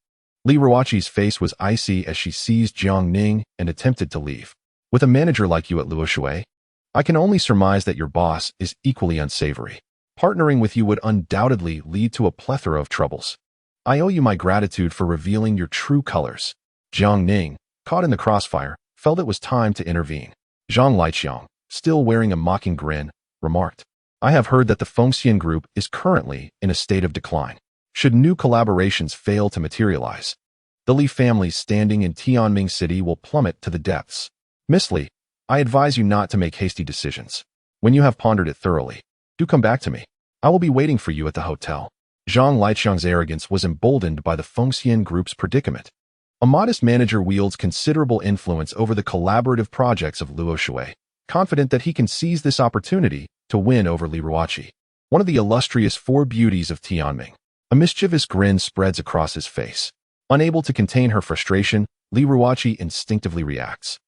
Li Ruoqi's face was icy as she seized Jiang Ning and attempted to leave. With a manager like you at Luo Shui, I can only surmise that your boss is equally unsavory. Partnering with you would undoubtedly lead to a plethora of troubles. I owe you my gratitude for revealing your true colors. Jiang Ning, caught in the crossfire, felt it was time to intervene. Zhang Liqiang, still wearing a mocking grin, remarked, I have heard that the Fengxian Group is currently in a state of decline. Should new collaborations fail to materialize, the Li family's standing in Tianming City will plummet to the depths. Miss Li, I advise you not to make hasty decisions. When you have pondered it thoroughly, do come back to me. I will be waiting for you at the hotel. Zhang Liqiang's arrogance was emboldened by the Fengxian Group's predicament. A modest manager wields considerable influence over the collaborative projects of Luo Shui, confident that he can seize this opportunity to win over Li Ruoqi, one of the illustrious four beauties of Tianming. A mischievous grin spreads across his face. Unable to contain her frustration, Li Ruoqi instinctively reacts,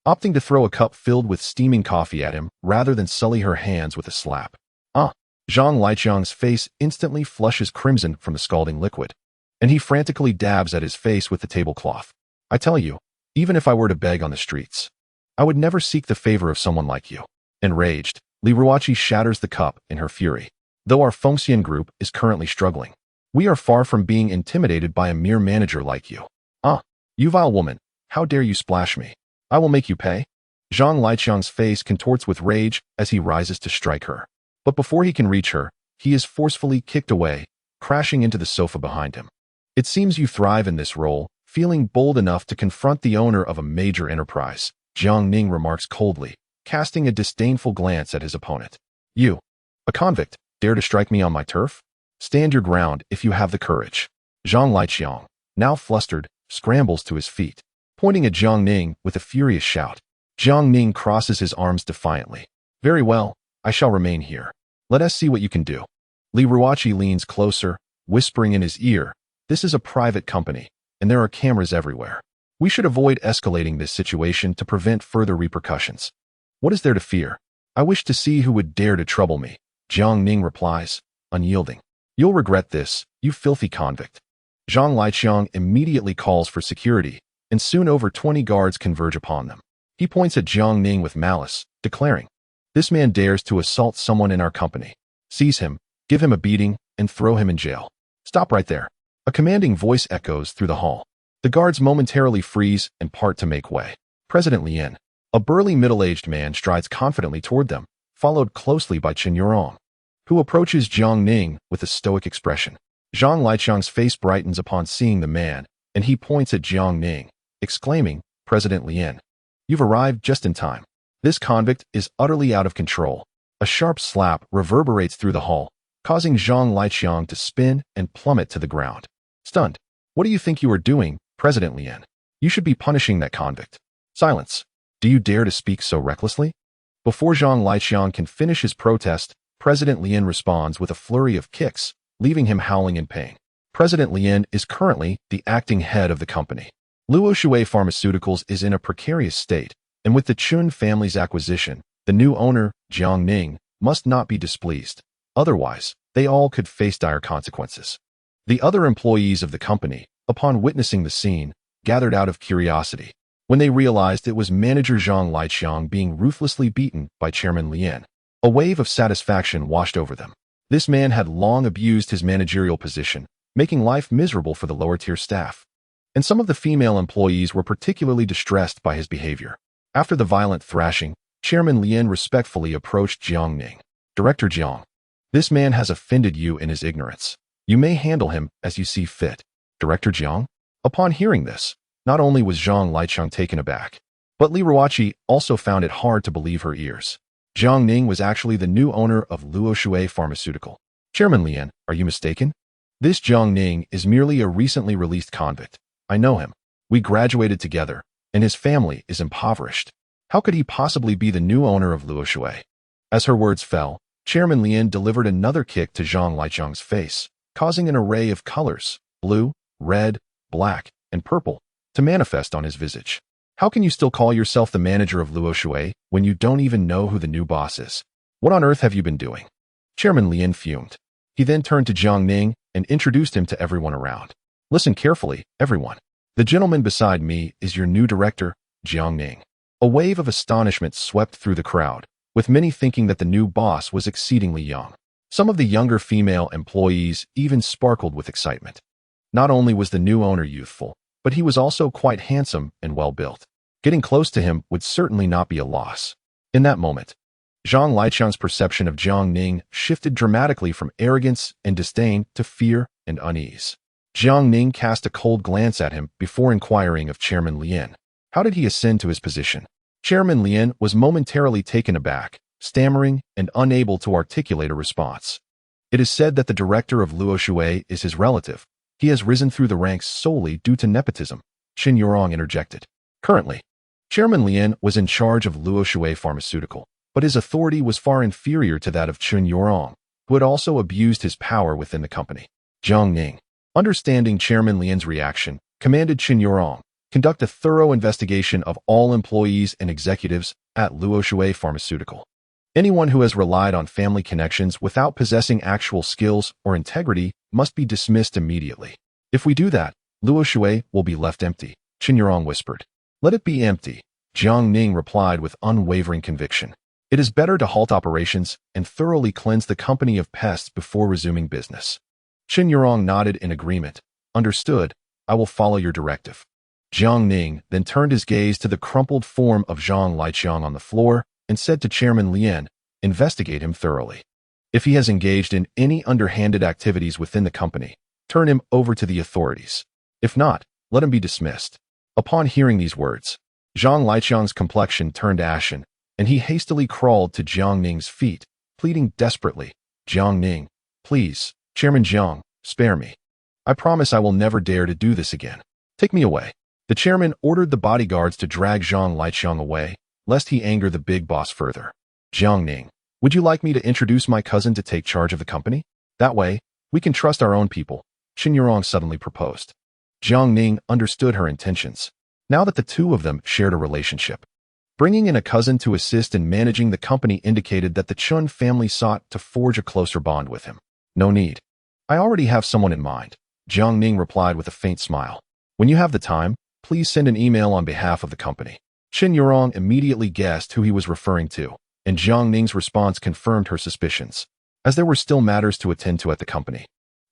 opting to throw a cup filled with steaming coffee at him rather than sully her hands with a slap. Zhang Liqiang's face instantly flushes crimson from the scalding liquid, and he frantically dabs at his face with the tablecloth. I tell you, even if I were to beg on the streets, I would never seek the favor of someone like you. Enraged, Li Ruoqi shatters the cup in her fury. Though our Fengxian Group is currently struggling, we are far from being intimidated by a mere manager like you. You vile woman, how dare you splash me? I will make you pay. Zhang Liqiang's face contorts with rage as he rises to strike her. But before he can reach her, he is forcefully kicked away, crashing into the sofa behind him. It seems you thrive in this role, feeling bold enough to confront the owner of a major enterprise, Jiang Ning remarks coldly, casting a disdainful glance at his opponent. You, a convict, dare to strike me on my turf? Stand your ground if you have the courage. Zhang Liqiang, now flustered, scrambles to his feet. pointing at Jiang Ning with a furious shout. Jiang Ning crosses his arms defiantly. Very well, I shall remain here. Let us see what you can do. Li Ruoqi leans closer, whispering in his ear, this is a private company, and there are cameras everywhere. We should avoid escalating this situation to prevent further repercussions. What is there to fear? I wish to see who would dare to trouble me, Jiang Ning replies, unyielding. You'll regret this, you filthy convict. Zhang Liqiang immediately calls for security, and soon over 20 guards converge upon them. He points at Jiang Ning with malice, declaring, this man dares to assault someone in our company. Seize him, give him a beating, and throw him in jail. Stop right there. A commanding voice echoes through the hall. The guards momentarily freeze and part to make way. President Lien, a burly middle-aged man, strides confidently toward them, followed closely by Chen Yurong, who approaches Jiang Ning with a stoic expression. Zhang Liqiang's face brightens upon seeing the man, and he points at Jiang Ning, exclaiming, President Lien, you've arrived just in time. This convict is utterly out of control. A sharp slap reverberates through the hall, causing Zhang Liqiang to spin and plummet to the ground. Stunned. What do you think you are doing, President Lien? You should be punishing that convict. Silence. Do you dare to speak so recklessly? Before Zhang Liqiang can finish his protest, President Lien responds with a flurry of kicks, leaving him howling in pain. President Lien is currently the acting head of the company. Luoshui Pharmaceuticals is in a precarious state, and with the Chun family's acquisition, the new owner, Jiang Ning, must not be displeased. Otherwise, they all could face dire consequences. The other employees of the company, upon witnessing the scene, gathered out of curiosity. When they realized it was manager Zhang Liqiang being ruthlessly beaten by Chairman Lien, a wave of satisfaction washed over them. This man had long abused his managerial position, making life miserable for the lower-tier staff. And some of the female employees were particularly distressed by his behavior. After the violent thrashing, Chairman Lien respectfully approached Jiang Ning. Director Jiang, this man has offended you in his ignorance. You may handle him as you see fit. Director Jiang? Upon hearing this, not only was Zhang Liqiang taken aback, but Li Ruoqi also found it hard to believe her ears. Jiang Ning was actually the new owner of Luoshui Pharmaceutical. Chairman Lien, are you mistaken? This Jiang Ning is merely a recently released convict. I know him. We graduated together, and his family is impoverished. How could he possibly be the new owner of Luoshui? As her words fell, Chairman Lien delivered another kick to Zhang Liqiang's face, causing an array of colors, blue, red, black, and purple, to manifest on his visage. How can you still call yourself the manager of Luoshui when you don't even know who the new boss is? What on earth have you been doing? Chairman Lien fumed. He then turned to Jiang Ning and introduced him to everyone around. Listen carefully, everyone. The gentleman beside me is your new director, Jiang Ning. A wave of astonishment swept through the crowd, with many thinking that the new boss was exceedingly young. Some of the younger female employees even sparkled with excitement. Not only was the new owner youthful, but he was also quite handsome and well-built. Getting close to him would certainly not be a loss. In that moment, Zhang Liqiang's perception of Jiang Ning shifted dramatically from arrogance and disdain to fear and unease. Jiang Ning cast a cold glance at him before inquiring of Chairman Lien. How did he ascend to his position? Chairman Lien was momentarily taken aback, stammering and unable to articulate a response. It is said that the director of Luoshui is his relative. He has risen through the ranks solely due to nepotism, Chen Yurong interjected. Currently, Chairman Lien was in charge of Luoshui Pharmaceutical, but his authority was far inferior to that of Chen Yurong, who had also abused his power within the company. Jiang Ning, understanding Chairman Lien's reaction, commanded Chen Yurong, conduct a thorough investigation of all employees and executives at Luoshui Pharmaceutical. Anyone who has relied on family connections without possessing actual skills or integrity must be dismissed immediately. If we do that, Luoshui will be left empty, Chen Yurong whispered. Let it be empty, Jiang Ning replied with unwavering conviction. It is better to halt operations and thoroughly cleanse the company of pests before resuming business. Chen Yurong nodded in agreement. Understood, I will follow your directive. Jiang Ning then turned his gaze to the crumpled form of Zhang Liqiang on the floor and said to Chairman Lien, investigate him thoroughly. If he has engaged in any underhanded activities within the company, turn him over to the authorities. If not, let him be dismissed. Upon hearing these words, Zhang Liqiang's complexion turned ashen, and he hastily crawled to Jiang Ning's feet, pleading desperately, Jiang Ning, please, Chairman Jiang, spare me. I promise I will never dare to do this again. Take me away. The chairman ordered the bodyguards to drag Zhang Liqiang away, lest he anger the big boss further. Jiang Ning, would you like me to introduce my cousin to take charge of the company? That way, we can trust our own people, Qin Yurong suddenly proposed. Jiang Ning understood her intentions, now that the two of them shared a relationship. Bringing in a cousin to assist in managing the company indicated that the Chun family sought to forge a closer bond with him. No need. I already have someone in mind, Jiang Ning replied with a faint smile. When you have the time, please send an email on behalf of the company. Qin Yurong immediately guessed who he was referring to, and Jiang Ning's response confirmed her suspicions. As there were still matters to attend to at the company,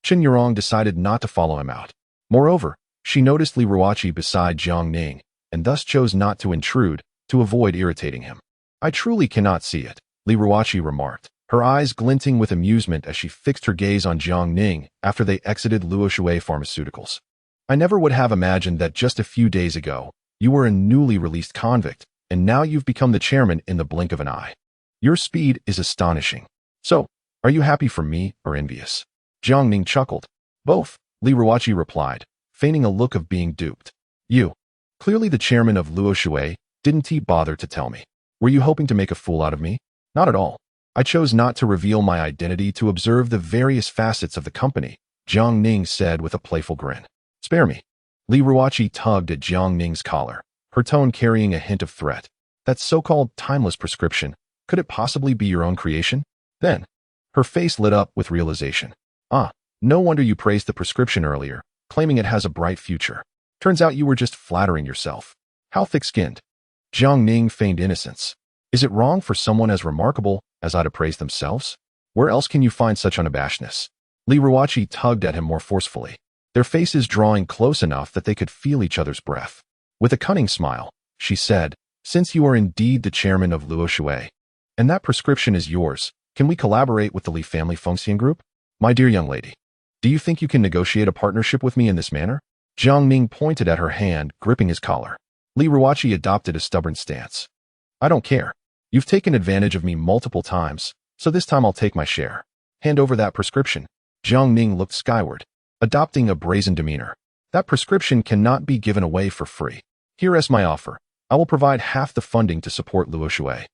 Qin Yurong decided not to follow him out. Moreover, she noticed Li Ruoqi beside Jiang Ning, and thus chose not to intrude, to avoid irritating him. I truly cannot see it, Li Ruoqi remarked, her eyes glinting with amusement as she fixed her gaze on Jiang Ning after they exited Luoshui Pharmaceuticals. I never would have imagined that just a few days ago, you were a newly released convict, and now you've become the chairman in the blink of an eye. Your speed is astonishing. So, are you happy for me or envious? Jiang Ning chuckled. Both, Li Ruoqi replied, feigning a look of being duped. You. Clearly the chairman of Luoshui, didn't he bother to tell me? Were you hoping to make a fool out of me? Not at all. I chose not to reveal my identity to observe the various facets of the company, Jiang Ning said with a playful grin. Spare me. Li Ruoqi tugged at Jiang Ning's collar, her tone carrying a hint of threat. That so-called timeless prescription, could it possibly be your own creation? Then, her face lit up with realization. Ah, no wonder you praised the prescription earlier, claiming it has a bright future. Turns out you were just flattering yourself. How thick-skinned. Jiang Ning feigned innocence. Is it wrong for someone as remarkable as I to praise themselves? Where else can you find such unabashedness? Li Ruoqi tugged at him more forcefully, their faces drawing close enough that they could feel each other's breath. With a cunning smile, she said, since you are indeed the chairman of Luoshui, and that prescription is yours, can we collaborate with the Li family Fengxian group? My dear young lady, do you think you can negotiate a partnership with me in this manner? Jiang Ning pointed at her hand, gripping his collar. Li Ruoqi adopted a stubborn stance. I don't care. You've taken advantage of me multiple times, so this time I'll take my share. Hand over that prescription. Jiang Ning looked skyward, adopting a brazen demeanor. That prescription cannot be given away for free. Here is my offer. I will provide half the funding to support Luoshui.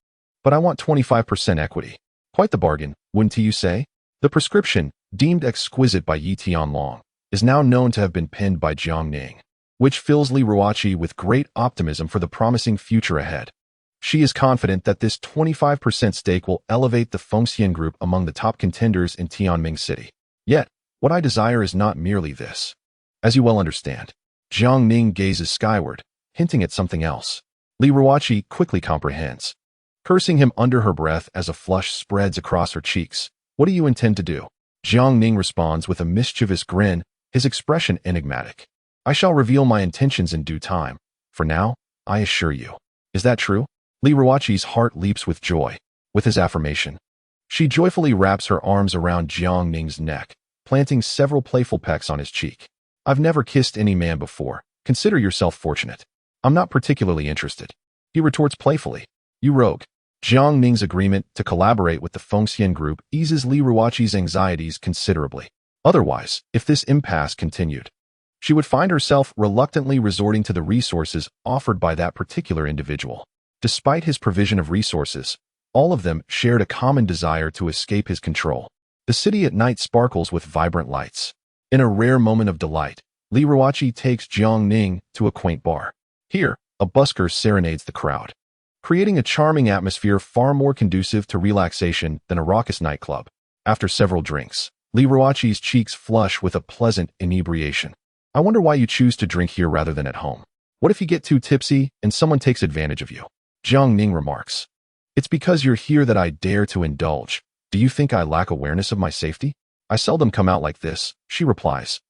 But I want 25% equity. Quite the bargain, wouldn't you say? The prescription, deemed exquisite by Yi Tianlong, is now known to have been penned by Jiang Ning, which fills Li Ruoqi with great optimism for the promising future ahead. She is confident that this 25% stake will elevate the Fengxian group among the top contenders in Tianming City. Yet, what I desire is not merely this. As you well understand, Jiang Ning gazes skyward, hinting at something else. Li Ruoqi quickly comprehends, cursing him under her breath as a flush spreads across her cheeks. What do you intend to do? Jiang Ning responds with a mischievous grin, his expression enigmatic. I shall reveal my intentions in due time. For now, I assure you. Is that true? Li Ruoqi's heart leaps with joy, with his affirmation. She joyfully wraps her arms around Jiang Ning's neck, planting several playful pecks on his cheek. I've never kissed any man before. Consider yourself fortunate. I'm not particularly interested. He retorts playfully. You rogue. Jiang Ning's agreement to collaborate with the Fengxian group eases Li Ruoqi's anxieties considerably. Otherwise, if this impasse continued, she would find herself reluctantly resorting to the resources offered by that particular individual. Despite his provision of resources, all of them shared a common desire to escape his control. The city at night sparkles with vibrant lights. In a rare moment of delight, Li Ruoqi takes Jiang Ning to a quaint bar. Here, a busker serenades the crowd, creating a charming atmosphere far more conducive to relaxation than a raucous nightclub. After several drinks, Li Ruoqi's cheeks flush with a pleasant inebriation. I wonder why you choose to drink here rather than at home. What if you get too tipsy and someone takes advantage of you? Jiang Ning remarks. It's because you're here that I dare to indulge. Do you think I lack awareness of my safety? I seldom come out like this, she replies,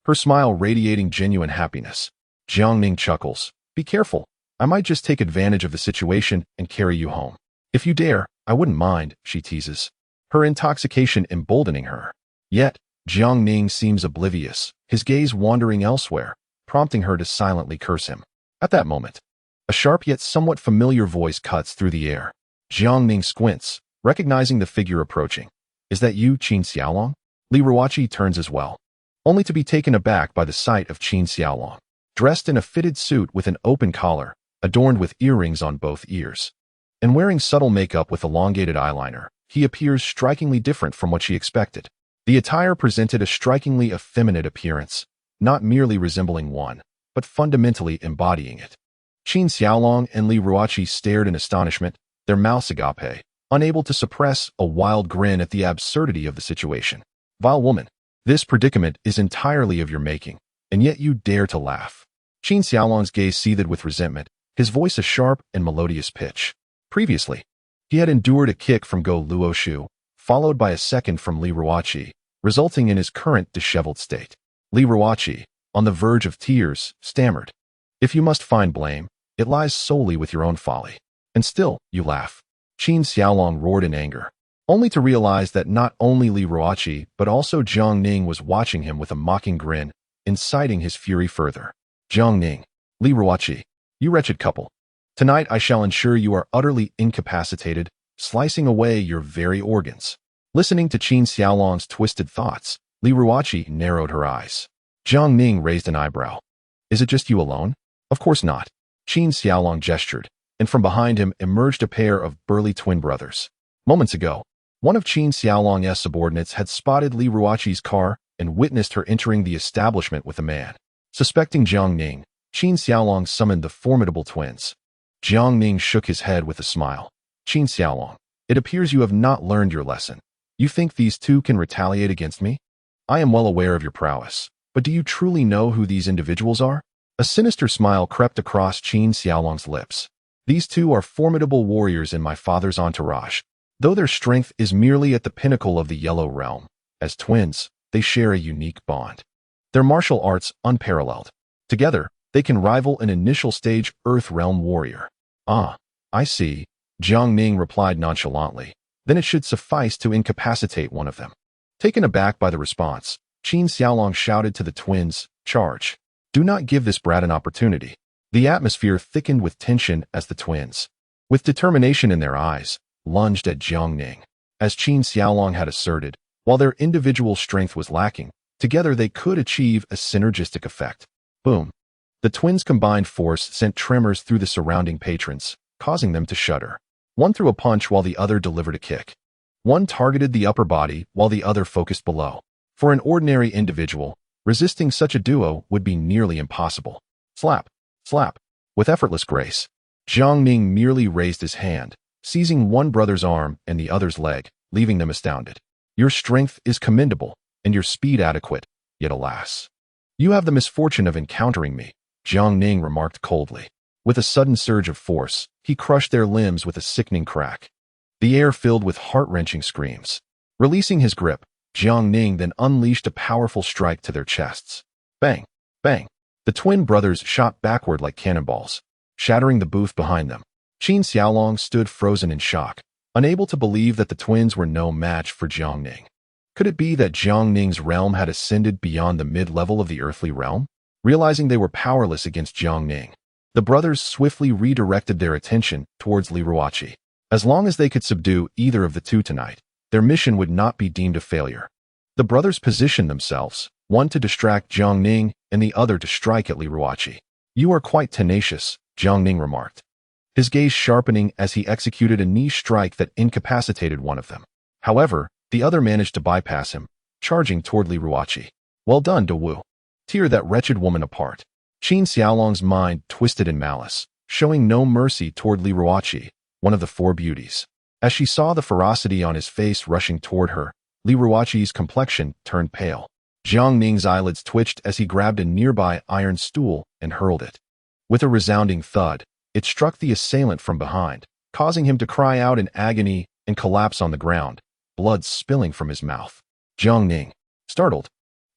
her smile radiating genuine happiness. Jiang Ning chuckles. Be careful. I might just take advantage of the situation and carry you home. If you dare, I wouldn't mind, she teases, her intoxication emboldening her. Yet, Jiang Ning seems oblivious, his gaze wandering elsewhere, prompting her to silently curse him. At that moment, a sharp yet somewhat familiar voice cuts through the air. Jiang Ning squints, recognizing the figure approaching. Is that you, Qin Xiaolong? Li Ruoqi turns as well, only to be taken aback by the sight of Qin Xiaolong. dressed in a fitted suit with an open collar, adorned with earrings on both ears. And wearing subtle makeup with elongated eyeliner, he appears strikingly different from what she expected. The attire presented a strikingly effeminate appearance, not merely resembling one, but fundamentally embodying it. Qin Xiaolong and Li Ruoqi stared in astonishment, their mouths agape, unable to suppress a wild grin at the absurdity of the situation. Vile woman, this predicament is entirely of your making, and yet you dare to laugh. Qin Xiaolong's gaze seethed with resentment, his voice a sharp and melodious pitch. Previously, he had endured a kick from Go Luoshu, followed by a second from Li Ruoqi, resulting in his current disheveled state. Li Ruoqi, on the verge of tears, stammered, "If you must find blame, it lies solely with your own folly. And still, you laugh." Qin Xiaolong roared in anger, only to realize that not only Li Ruoqi but also Jiang Ning was watching him with a mocking grin, inciting his fury further. "Jiang Ning, Li Ruoqi, you wretched couple. Tonight I shall ensure you are utterly incapacitated, slicing away your very organs." Listening to Qin Xiaolong's twisted thoughts, Li Ruoqi narrowed her eyes. Jiang Ning raised an eyebrow. "Is it just you alone?" "Of course not." Qin Xiaolong gestured, and from behind him emerged a pair of burly twin brothers. Moments ago, one of Qin Xiaolong's subordinates had spotted Li Ruoqi's car and witnessed her entering the establishment with a man. Suspecting Jiang Ning, Qin Xiaolong summoned the formidable twins. Jiang Ning shook his head with a smile. "Qin Xiaolong, it appears you have not learned your lesson. You think these two can retaliate against me? I am well aware of your prowess, but do you truly know who these individuals are?" A sinister smile crept across Qin Xiaolong's lips. "These two are formidable warriors in my father's entourage, though their strength is merely at the pinnacle of the Yellow Realm. As twins, they share a unique bond. Their martial arts unparalleled. Together, they can rival an initial stage Earth Realm warrior." "Ah, I see," Jiang Ning replied nonchalantly. "Then it should suffice to incapacitate one of them." Taken aback by the response, Qin Xiaolong shouted to the twins, "Charge. Do not give this brat an opportunity." The atmosphere thickened with tension as the twins, with determination in their eyes, lunged at Jiang Ning. As Qin Xiaolong had asserted, while their individual strength was lacking, together they could achieve a synergistic effect. Boom. The twins' combined force sent tremors through the surrounding patrons, causing them to shudder. One threw a punch while the other delivered a kick. One targeted the upper body while the other focused below. For an ordinary individual, resisting such a duo would be nearly impossible. Slap, slap. With effortless grace, Jiang Ning merely raised his hand, seizing one brother's arm and the other's leg, leaving them astounded. "Your strength is commendable, and your speed adequate, yet alas, you have the misfortune of encountering me," Jiang Ning remarked coldly. With a sudden surge of force, he crushed their limbs with a sickening crack. The air filled with heart-wrenching screams. Releasing his grip, Jiang Ning then unleashed a powerful strike to their chests. Bang! Bang! The twin brothers shot backward like cannonballs, shattering the booth behind them. Qin Xiaolong stood frozen in shock, unable to believe that the twins were no match for Jiang Ning. Could it be that Jiang Ning's realm had ascended beyond the mid-level of the earthly realm? Realizing they were powerless against Jiang Ning, the brothers swiftly redirected their attention towards Li Ruoqi. As long as they could subdue either of the two tonight, their mission would not be deemed a failure. The brothers positioned themselves, one to distract Jiang Ning and the other to strike at Li Ruoqi. "You are quite tenacious," Jiang Ning remarked, his gaze sharpening as he executed a knee strike that incapacitated one of them. However, the other managed to bypass him, charging toward Li Ruoqi. "Well done, De Wu. Tear that wretched woman apart." Qin Xiaolong's mind twisted in malice, showing no mercy toward Li Ruoqi, one of the four beauties. As she saw the ferocity on his face rushing toward her, Li Ruoqi's complexion turned pale. Jiang Ning's eyelids twitched as he grabbed a nearby iron stool and hurled it. With a resounding thud, it struck the assailant from behind, causing him to cry out in agony and collapse on the ground, blood spilling from his mouth. Jiang Ning, startled,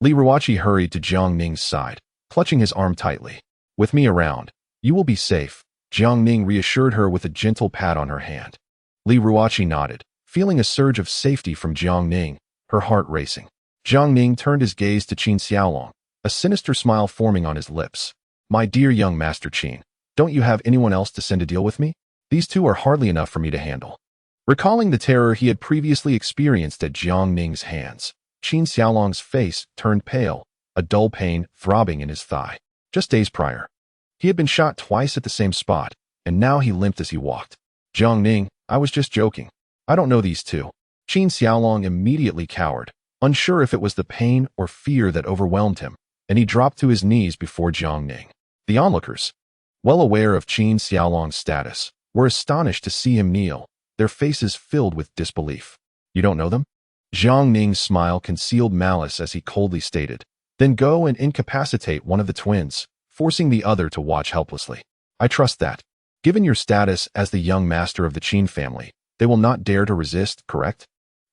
Li Ruoqi hurried to Jiang Ning's side, clutching his arm tightly. "With me around, you will be safe," Jiang Ning reassured her with a gentle pat on her hand. Li Ruoqi nodded, feeling a surge of safety from Jiang Ning, her heart racing. Jiang Ning turned his gaze to Qin Xiaolong, a sinister smile forming on his lips. "My dear young Master Qin, don't you have anyone else to send to deal with me? These two are hardly enough for me to handle." Recalling the terror he had previously experienced at Jiang Ning's hands, Qin Xiaolong's face turned pale, a dull pain throbbing in his thigh. Just days prior, he had been shot twice at the same spot, and now he limped as he walked. Jiang Ning, I was just joking. I don't know these two. Qin Xiaolong immediately cowered, unsure if it was the pain or fear that overwhelmed him, and he dropped to his knees before Jiang Ning. The onlookers, well aware of Qin Xiaolong's status, were astonished to see him kneel, their faces filled with disbelief. You don't know them? Jiang Ning's smile concealed malice as he coldly stated. Then go and incapacitate one of the twins, forcing the other to watch helplessly. I trust that. Given your status as the young master of the Qin family, they will not dare to resist, correct?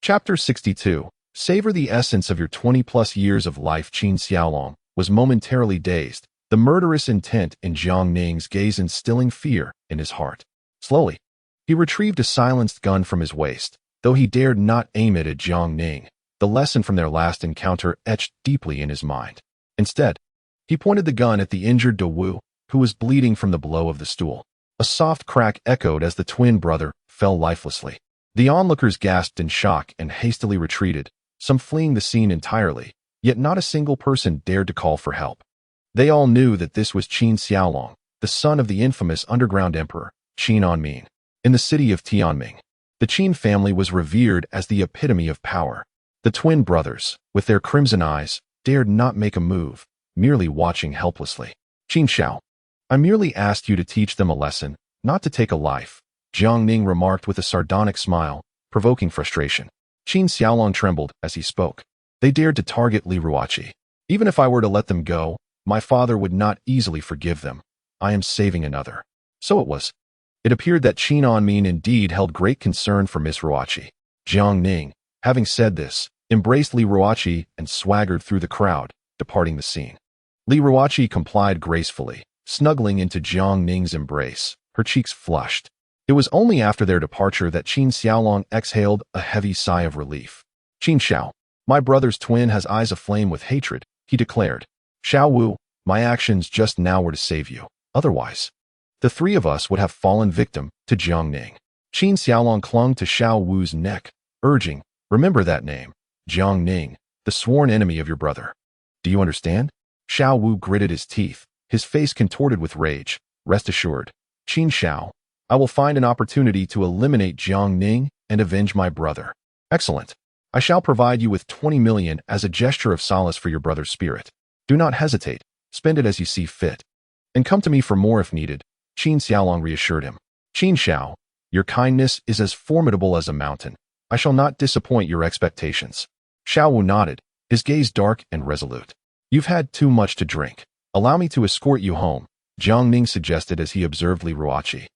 Chapter 62. Savor the essence of your 20-plus years of life. Qin Xiaolong was momentarily dazed, the murderous intent in Jiang Ning's gaze instilling fear in his heart. Slowly, he retrieved a silenced gun from his waist, though he dared not aim it at Jiang Ning. The lesson from their last encounter etched deeply in his mind. Instead, he pointed the gun at the injured De Wu, who was bleeding from the blow of the stool. A soft crack echoed as the twin brother fell lifelessly. The onlookers gasped in shock and hastily retreated, some fleeing the scene entirely, yet not a single person dared to call for help. They all knew that this was Qin Xiaolong, the son of the infamous underground emperor, Qin Anmin. In the city of Tianming, the Qin family was revered as the epitome of power. The twin brothers, with their crimson eyes, dared not make a move, merely watching helplessly. Qin Xiao, I merely asked you to teach them a lesson, not to take a life, Jiang Ning remarked with a sardonic smile, provoking frustration. Qin Xiaolong trembled as he spoke. They dared to target Li Ruoqi. Even if I were to let them go, my father would not easily forgive them. I am saving another. So it was. It appeared that Qin Anmin indeed held great concern for Miss Ruoqi. Jiang Ning, having said this, embraced Li Ruoqi and swaggered through the crowd, departing the scene. Li Ruoqi complied gracefully, snuggling into Jiang Ning's embrace, her cheeks flushed. It was only after their departure that Qin Xiaolong exhaled a heavy sigh of relief. Qin Xiao, my brother's twin has eyes aflame with hatred, he declared. Xiao Wu, my actions just now were to save you. Otherwise, the three of us would have fallen victim to Jiang Ning. Qin Xiaolong clung to Xiao Wu's neck, urging, remember that name, Jiang Ning, the sworn enemy of your brother. Do you understand? Xiao Wu gritted his teeth, his face contorted with rage. Rest assured, Qin Xiao, I will find an opportunity to eliminate Jiang Ning and avenge my brother. Excellent. I shall provide you with 20 million as a gesture of solace for your brother's spirit. Do not hesitate, spend it as you see fit. And come to me for more if needed, Qin Xiaolong reassured him. Qin Xiao, your kindness is as formidable as a mountain. I shall not disappoint your expectations. Xiao Wu nodded, his gaze dark and resolute. You've had too much to drink. Allow me to escort you home, Jiang Ning suggested as he observed Li Ruoqi,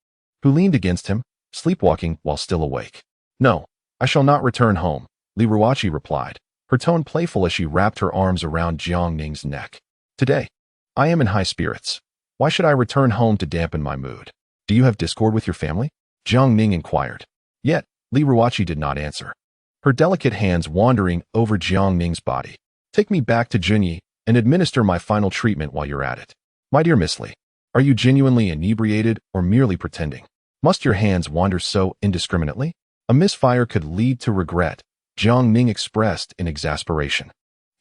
who leaned against him, sleepwalking while still awake. No, I shall not return home, Li Ruoqi replied, her tone playful as she wrapped her arms around Jiang Ning's neck. Today, I am in high spirits. Why should I return home to dampen my mood? Do you have discord with your family? Jiang Ning inquired. Yet, Li Ruoqi did not answer, her delicate hands wandering over Jiang Ning's body. Take me back to Junyi and administer my final treatment while you're at it. My dear Miss Li, are you genuinely inebriated or merely pretending? Must your hands wander so indiscriminately? A misfire could lead to regret, Jiang Ning expressed in exasperation.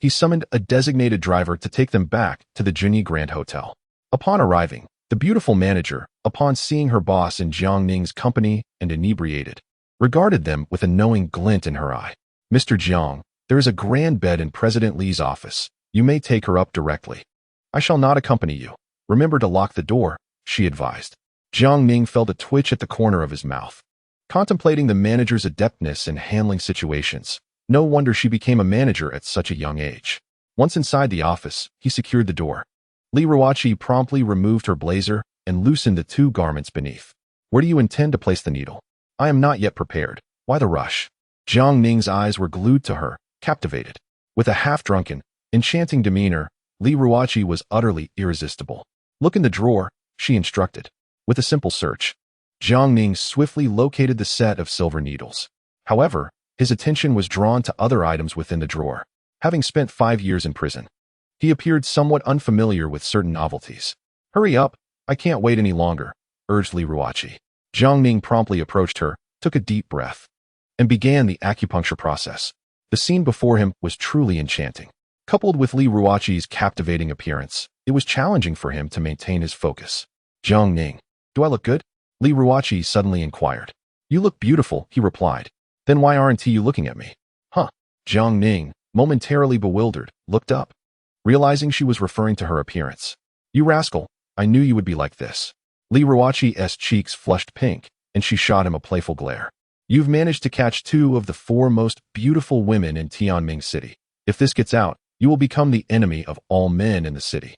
He summoned a designated driver to take them back to the Junyi Grand Hotel. Upon arriving, the beautiful manager, upon seeing her boss in Jiang Ning's company and inebriated, regarded them with a knowing glint in her eye. Mr. Jiang, there is a grand bed in President Li's office. You may take her up directly. I shall not accompany you. Remember to lock the door, she advised. Jiang Ning felt a twitch at the corner of his mouth. Contemplating the manager's adeptness in handling situations, no wonder she became a manager at such a young age. Once inside the office, he secured the door. Li Ruoqi promptly removed her blazer and loosened the two garments beneath. Where do you intend to place the needle? I am not yet prepared. Why the rush? Jiang Ning's eyes were glued to her, captivated. With a half-drunken, enchanting demeanor, Li Ruoqi was utterly irresistible. Look in the drawer, she instructed. With a simple search, Jiang Ning swiftly located the set of silver needles. However, his attention was drawn to other items within the drawer. Having spent 5 years in prison, he appeared somewhat unfamiliar with certain novelties. Hurry up, I can't wait any longer, urged Li Ruoqi. Jiang Ning promptly approached her, took a deep breath, and began the acupuncture process. The scene before him was truly enchanting. Coupled with Li Ruoqi's captivating appearance, It was challenging for him to maintain his focus. Jiang Ning, do I look good? Li Ruoqi suddenly inquired. You look beautiful, he replied. Then why aren't you looking at me? Huh. Jiang Ning, momentarily bewildered, looked up, realizing she was referring to her appearance. You rascal, I knew you would be like this. Li Ruoqi's cheeks flushed pink, and she shot him a playful glare. You've managed to catch 2 of the 4 most beautiful women in Tianming City. If this gets out, you will become the enemy of all men in the city.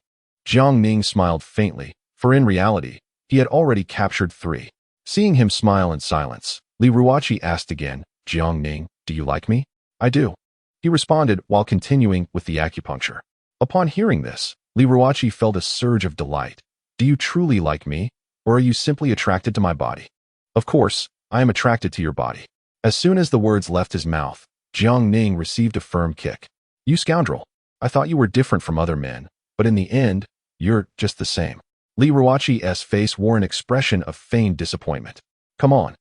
Jiang Ning smiled faintly, for in reality, he had already captured 3. Seeing him smile in silence, Li Ruoqi asked again, Jiang Ning, do you like me? I do. He responded while continuing with the acupuncture. Upon hearing this, Li Ruoqi felt a surge of delight. Do you truly like me, or are you simply attracted to my body? Of course, I am attracted to your body. As soon as the words left his mouth, Jiang Ning received a firm kick. You scoundrel. I thought you were different from other men, but in the end, you're just the same. Li Ruoqi's face wore an expression of feigned disappointment. Come on.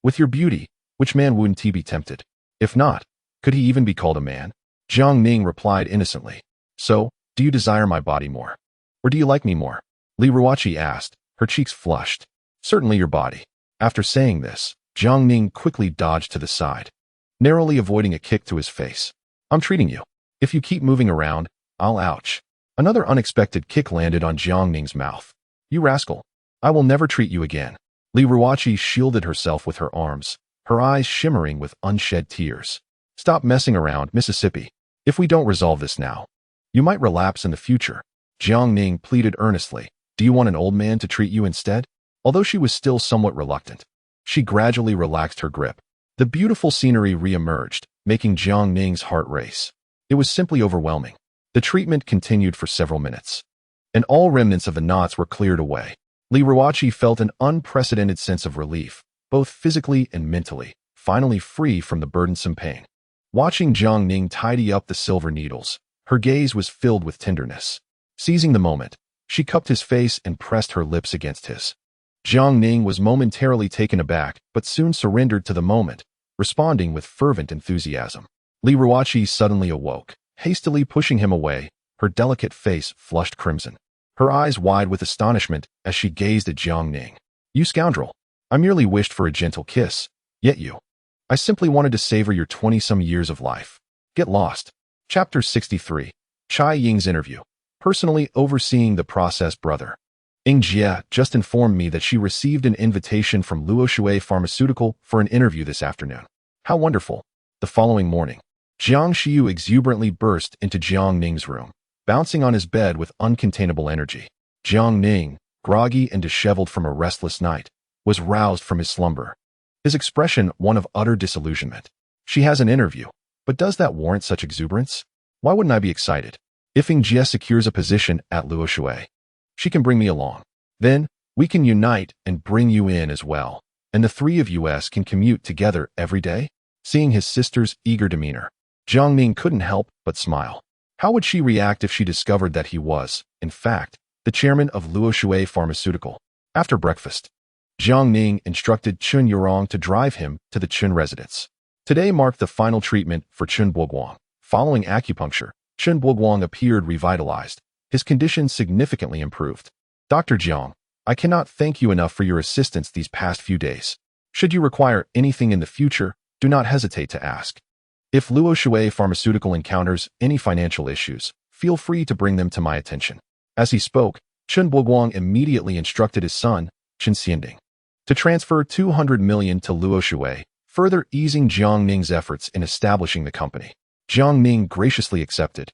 With your beauty, which man wouldn't he be tempted? If not, could he even be called a man? Jiang Ning replied innocently. So, do you desire my body more? Or do you like me more? Li Ruoqi asked, her cheeks flushed. Certainly your body. After saying this, Jiang Ning quickly dodged to the side, narrowly avoiding a kick to his face. I'm treating you. If you keep moving around, I'll ouch. Another unexpected kick landed on Jiang Ning's mouth. You rascal. I will never treat you again. Li Ruoqi shielded herself with her arms, her eyes shimmering with unshed tears. Stop messing around, Mississippi. If we don't resolve this now, you might relapse in the future. Jiang Ning pleaded earnestly. Do you want an old man to treat you instead? Although she was still somewhat reluctant, she gradually relaxed her grip. The beautiful scenery re-emerged, making Jiang Ning's heart race. It was simply overwhelming. The treatment continued for several minutes, and all remnants of the knots were cleared away. Li Ruoqi felt an unprecedented sense of relief, both physically and mentally, finally free from the burdensome pain. Watching Jiang Ning tidy up the silver needles, her gaze was filled with tenderness. Seizing the moment, she cupped his face and pressed her lips against his. Jiang Ning was momentarily taken aback, but soon surrendered to the moment, responding with fervent enthusiasm. Li Ruoqi suddenly awoke, hastily pushing him away, her delicate face flushed crimson, her eyes wide with astonishment as she gazed at Jiang Ning. You scoundrel. I merely wished for a gentle kiss, yet you. I simply wanted to savor your 20-some years of life. Get lost. Chapter 63. Chai Ying's interview. Personally overseeing the process brother. Ying Jie just informed me that she received an invitation from Luoshui Pharmaceutical for an interview this afternoon. How wonderful. The following morning, Jiang Xiu exuberantly burst into Jiang Ning's room, bouncing on his bed with uncontainable energy. Jiang Ning, groggy and disheveled from a restless night, was roused from his slumber, his expression one of utter disillusionment. She has an interview, but does that warrant such exuberance? Why wouldn't I be excited? If Ying Jie secures a position at Luoshui, she can bring me along. Then, we can unite and bring you in as well, and the 3 of us can commute together every day? Seeing his sister's eager demeanor, Jiang Ning couldn't help but smile. How would she react if she discovered that he was, in fact, the chairman of Luoshui Pharmaceutical? After breakfast, Jiang Ning instructed Chun Yurong to drive him to the Chun residence. Today marked the final treatment for Chun Boguang. Following acupuncture, Chun Boguang appeared revitalized. His condition significantly improved. Dr. Jiang, I cannot thank you enough for your assistance these past few days. Should you require anything in the future, do not hesitate to ask. If Luoshui Pharmaceutical encounters any financial issues, feel free to bring them to my attention. As he spoke, Chun Boguang immediately instructed his son, Chen Xianding, to transfer 200 million to Luoshui, further easing Jiang Ning's efforts in establishing the company. Jiang Ning graciously accepted,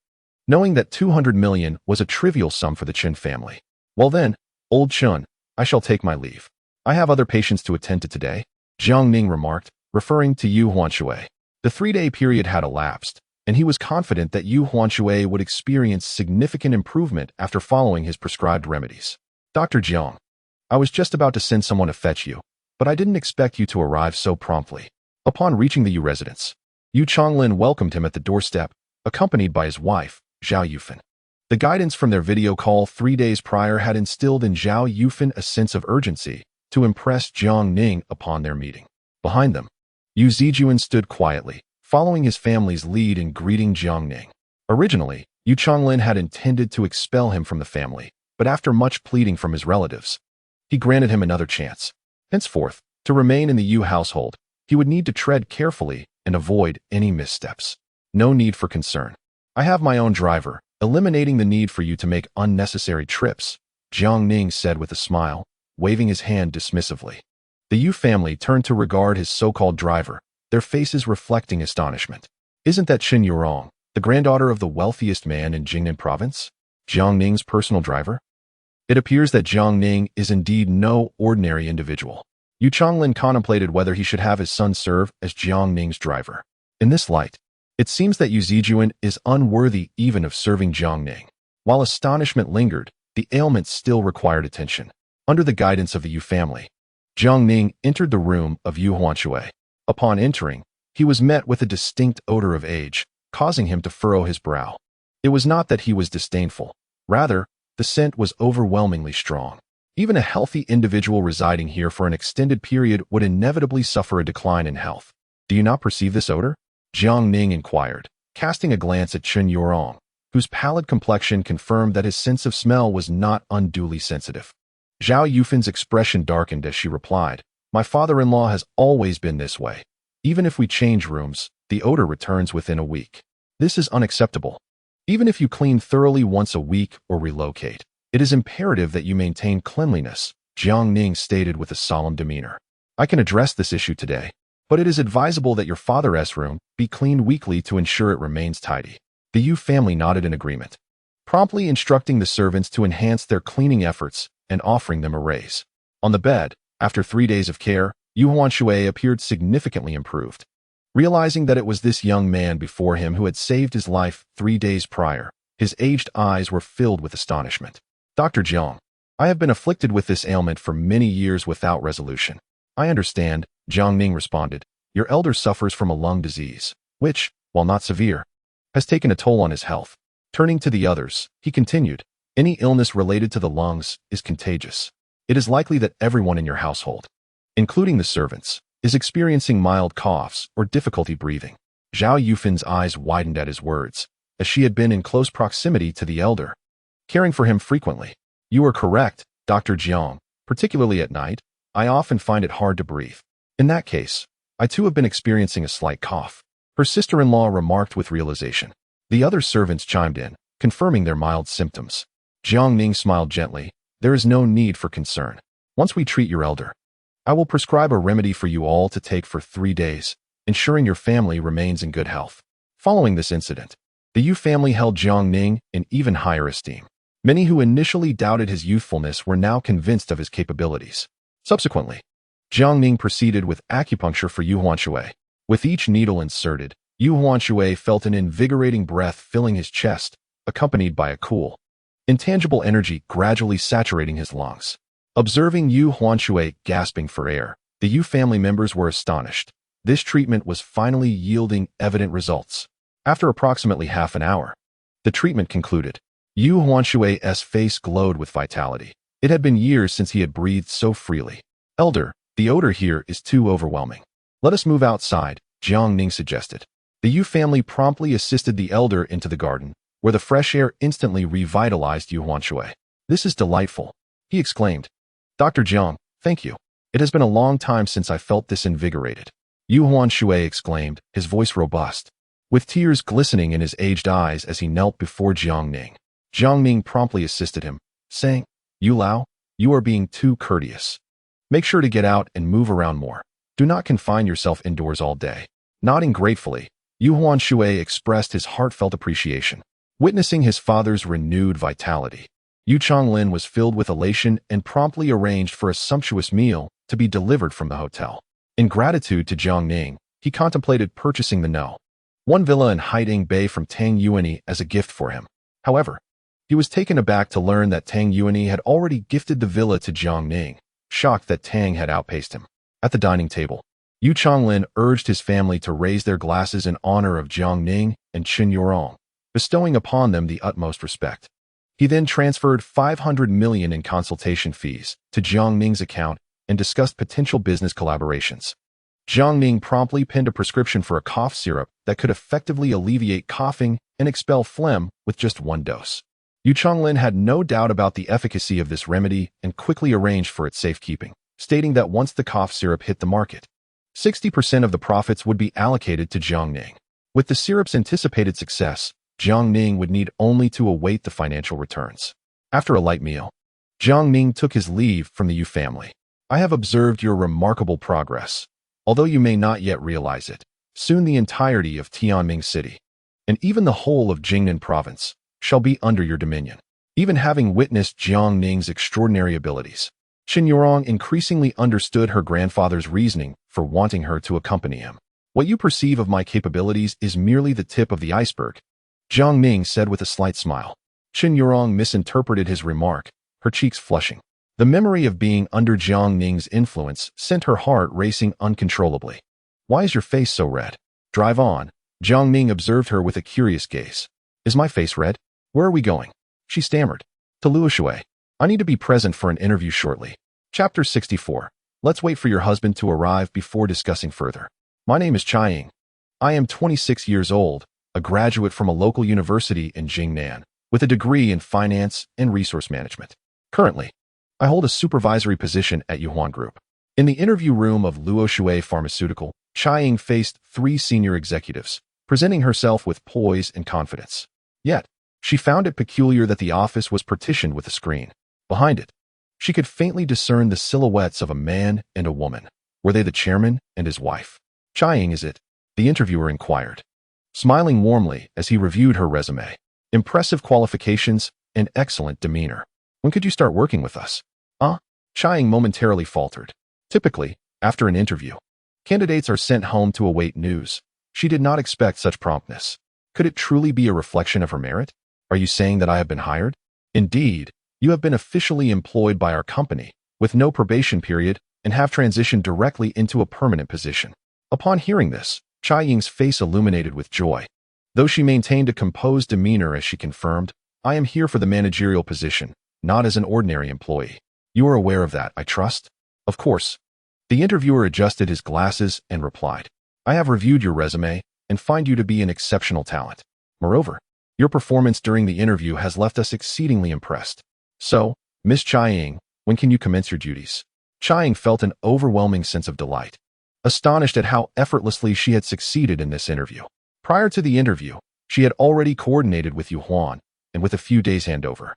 knowing that 200 million was a trivial sum for the Chen family. Well then, old Chun, I shall take my leave. I have other patients to attend to today, Jiang Ning remarked, referring to Yu Huanshui. The 3-day period had elapsed, and he was confident that Yu Huanshui would experience significant improvement after following his prescribed remedies. Dr. Jiang, I was just about to send someone to fetch you, but I didn't expect you to arrive so promptly. Upon reaching the Yu residence, Yu Chonglin welcomed him at the doorstep, accompanied by his wife, Zhao Yufan. The guidance from their video call 3 days prior had instilled in Zhao Yufan a sense of urgency to impress Jiang Ning upon their meeting. Behind them, Yu Zijuan stood quietly, following his family's lead in greeting Jiang Ning. Originally, Yu Chonglin had intended to expel him from the family, but after much pleading from his relatives, he granted him another chance. Henceforth, to remain in the Yu household, he would need to tread carefully and avoid any missteps. No need for concern. I have my own driver, eliminating the need for you to make unnecessary trips, Jiang Ning said with a smile, waving his hand dismissively. The Yu family turned to regard his so-called driver, their faces reflecting astonishment. Isn't that Qin Yurong, the granddaughter of the wealthiest man in Jingnan province? Jiang Ning's personal driver? It appears that Jiang Ning is indeed no ordinary individual. Yu Chonglin contemplated whether he should have his son serve as Jiang Ning's driver. In this light, it seems that Yu Zijuan is unworthy even of serving Jiang Ning. While astonishment lingered, the ailment still required attention. Under the guidance of the Yu family, Jiang Ning entered the room of Yu Huanshui. Upon entering, he was met with a distinct odor of age, causing him to furrow his brow. It was not that he was disdainful. Rather, the scent was overwhelmingly strong. Even a healthy individual residing here for an extended period would inevitably suffer a decline in health. Do you not perceive this odor? Jiang Ning inquired, casting a glance at Qin Yurong, whose pallid complexion confirmed that his sense of smell was not unduly sensitive. Zhao Yufan's expression darkened as she replied, "My father-in-law has always been this way. Even if we change rooms, the odor returns within a week. This is unacceptable. Even if you clean thoroughly once a week or relocate, it is imperative that you maintain cleanliness," Jiang Ning stated with a solemn demeanor. "I can address this issue today, but it is advisable that your father's room be cleaned weekly to ensure it remains tidy." The Yu family nodded in agreement, promptly instructing the servants to enhance their cleaning efforts and offering them a raise. On the bed, after 3 days of care, Yu Huanshui appeared significantly improved. Realizing that it was this young man before him who had saved his life 3 days prior, his aged eyes were filled with astonishment. "Dr. Jiang, I have been afflicted with this ailment for many years without resolution." "I understand," Jiang Ning responded. "Your elder suffers from a lung disease, which, while not severe, has taken a toll on his health." Turning to the others, he continued, "Any illness related to the lungs is contagious. It is likely that everyone in your household, including the servants, is experiencing mild coughs or difficulty breathing." Zhao Yufan's eyes widened at his words, as she had been in close proximity to the elder, caring for him frequently. "You are correct, Dr. Jiang. Particularly at night, I often find it hard to breathe. In that case, I too have been experiencing a slight cough," her sister-in-law remarked with realization. The other servants chimed in, confirming their mild symptoms. Jiang Ning smiled gently. "There is no need for concern. Once we treat your elder, I will prescribe a remedy for you all to take for 3 days, ensuring your family remains in good health." Following this incident, the Yu family held Jiang Ning in even higher esteem. Many who initially doubted his youthfulness were now convinced of his capabilities. Subsequently, Jiang Ning proceeded with acupuncture for Yu Huanshui. With each needle inserted, Yu Huanshui felt an invigorating breath filling his chest, accompanied by a cool, intangible energy gradually saturating his lungs. Observing Yu Huanshui gasping for air, the Yu family members were astonished. This treatment was finally yielding evident results. After approximately half an hour, the treatment concluded. Yu Huanshui's face glowed with vitality. It had been years since he had breathed so freely. "Elder, the odor here is too overwhelming. Let us move outside," Jiang Ning suggested. The Yu family promptly assisted the elder into the garden, where the fresh air instantly revitalized Yu Huanshui. "This is delightful," he exclaimed. "Dr. Jiang, thank you. It has been a long time since I felt this invigorated," Yu Huanshui exclaimed, his voice robust, with tears glistening in his aged eyes as he knelt before Jiang Ning. Jiang Ning promptly assisted him, saying, "Yu Lao, you are being too courteous. Make sure to get out and move around more. Do not confine yourself indoors all day." Nodding gratefully, Yu Huanshui expressed his heartfelt appreciation. Witnessing his father's renewed vitality, Yu Chonglin was filled with elation and promptly arranged for a sumptuous meal to be delivered from the hotel. In gratitude to Jiang Ning, he contemplated purchasing the No. 1 villa in Haiding Bay from Tang Yuani as a gift for him. However, he was taken aback to learn that Tang Yuani had already gifted the villa to Jiang Ning, shocked that Tang had outpaced him. At the dining table, Yu Chonglin urged his family to raise their glasses in honor of Jiang Ning and Qin Yurong, bestowing upon them the utmost respect. He then transferred 500 million in consultation fees to Jiang Ning's account and discussed potential business collaborations. Jiang Ning promptly penned a prescription for a cough syrup that could effectively alleviate coughing and expel phlegm with just one dose. Yu Chonglin had no doubt about the efficacy of this remedy and quickly arranged for its safekeeping, stating that once the cough syrup hit the market, 60% of the profits would be allocated to Jiang Ning. With the syrup's anticipated success, Jiang Ning would need only to await the financial returns. After a light meal, Jiang Ning took his leave from the Yu family. I have observed your remarkable progress. Although you may not yet realize it, soon the entirety of Tianming City, and even the whole of Jingnan Province, shall be under your dominion. Even having witnessed Jiang Ning's extraordinary abilities, Qin Yurong increasingly understood her grandfather's reasoning for wanting her to accompany him. What you perceive of my capabilities is merely the tip of the iceberg, Jiang Ning said with a slight smile. Qin Yurong misinterpreted his remark, her cheeks flushing. The memory of being under Jiang Ning's influence sent her heart racing uncontrollably. Why is your face so red? Drive on. Jiang Ning observed her with a curious gaze. Is my face red? Where are we going? She stammered. To Luoshui. I need to be present for an interview shortly. Chapter 64. Let's wait for your husband to arrive before discussing further. My name is Chiang. I am 26 years old, a graduate from a local university in Jingnan, with a degree in finance and resource management. Currently, I hold a supervisory position at Yuhuan Group. In the interview room of Luoshui Pharmaceutical, Chiang faced 3 senior executives, presenting herself with poise and confidence. Yet, she found it peculiar that the office was partitioned with a screen. Behind it, she could faintly discern the silhouettes of a man and a woman. Were they the chairman and his wife? Chiang, is it? The interviewer inquired, smiling warmly as he reviewed her resume. Impressive qualifications and excellent demeanor. When could you start working with us? Chiang momentarily faltered. Typically, after an interview, candidates are sent home to await news. She did not expect such promptness. Could it truly be a reflection of her merit? Are you saying that I have been hired? Indeed, you have been officially employed by our company, with no probation period, and have transitioned directly into a permanent position. Upon hearing this, Chiang's face illuminated with joy. Though she maintained a composed demeanor as she confirmed, I am here for the managerial position, not as an ordinary employee. You are aware of that, I trust? Of course. The interviewer adjusted his glasses and replied, I have reviewed your resume and find you to be an exceptional talent. Moreover, your performance during the interview has left us exceedingly impressed. So, Miss Chiang, when can you commence your duties? Chiang felt an overwhelming sense of delight, astonished at how effortlessly she had succeeded in this interview. Prior to the interview, she had already coordinated with Yuhuan, and with a few days handover,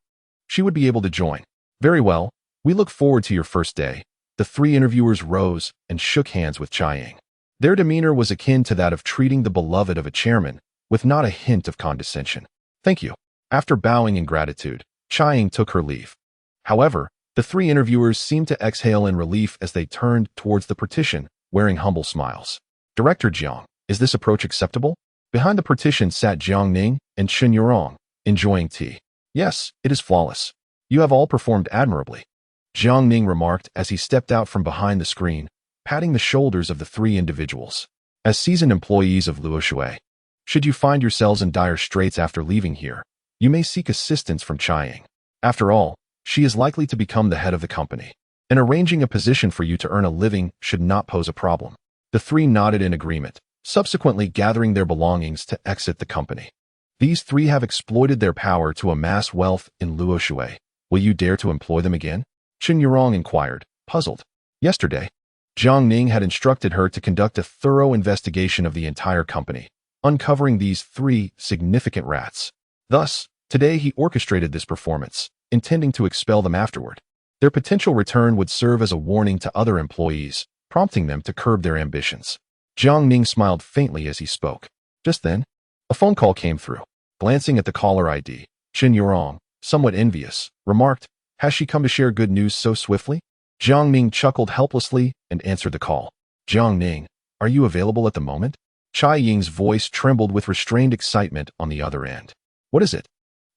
she would be able to join. Very well, we look forward to your first day. The 3 interviewers rose and shook hands with Chiang. Their demeanor was akin to that of treating the beloved of a chairman, with not a hint of condescension. Thank you. After bowing in gratitude, Chiang took her leave. However, the 3 interviewers seemed to exhale in relief as they turned towards the partition, wearing humble smiles. Director Jiang, is this approach acceptable? Behind the partition sat Jiang Ning and Qin Yurong, enjoying tea. Yes, it is flawless. You have all performed admirably, Jiang Ning remarked as he stepped out from behind the screen, patting the shoulders of the 3 individuals. As seasoned employees of Luoshui, should you find yourselves in dire straits after leaving here, you may seek assistance from Chiang. After all, she is likely to become the head of the company, and arranging a position for you to earn a living should not pose a problem. The 3 nodded in agreement, subsequently gathering their belongings to exit the company. These 3 have exploited their power to amass wealth in Luoshui. Will you dare to employ them again? Qin Yurong inquired, puzzled. Yesterday, Jiang Ning had instructed her to conduct a thorough investigation of the entire company, uncovering these 3 significant rats. Thus, today he orchestrated this performance, intending to expel them afterward. Their potential return would serve as a warning to other employees, prompting them to curb their ambitions. Jiang Ning smiled faintly as he spoke. Just then, a phone call came through. Glancing at the caller ID, Qin Yurong, somewhat envious, remarked, has she come to share good news so swiftly? Jiang Ning chuckled helplessly and answered the call. Jiang Ning, are you available at the moment? Chai Ying's voice trembled with restrained excitement on the other end. What is it?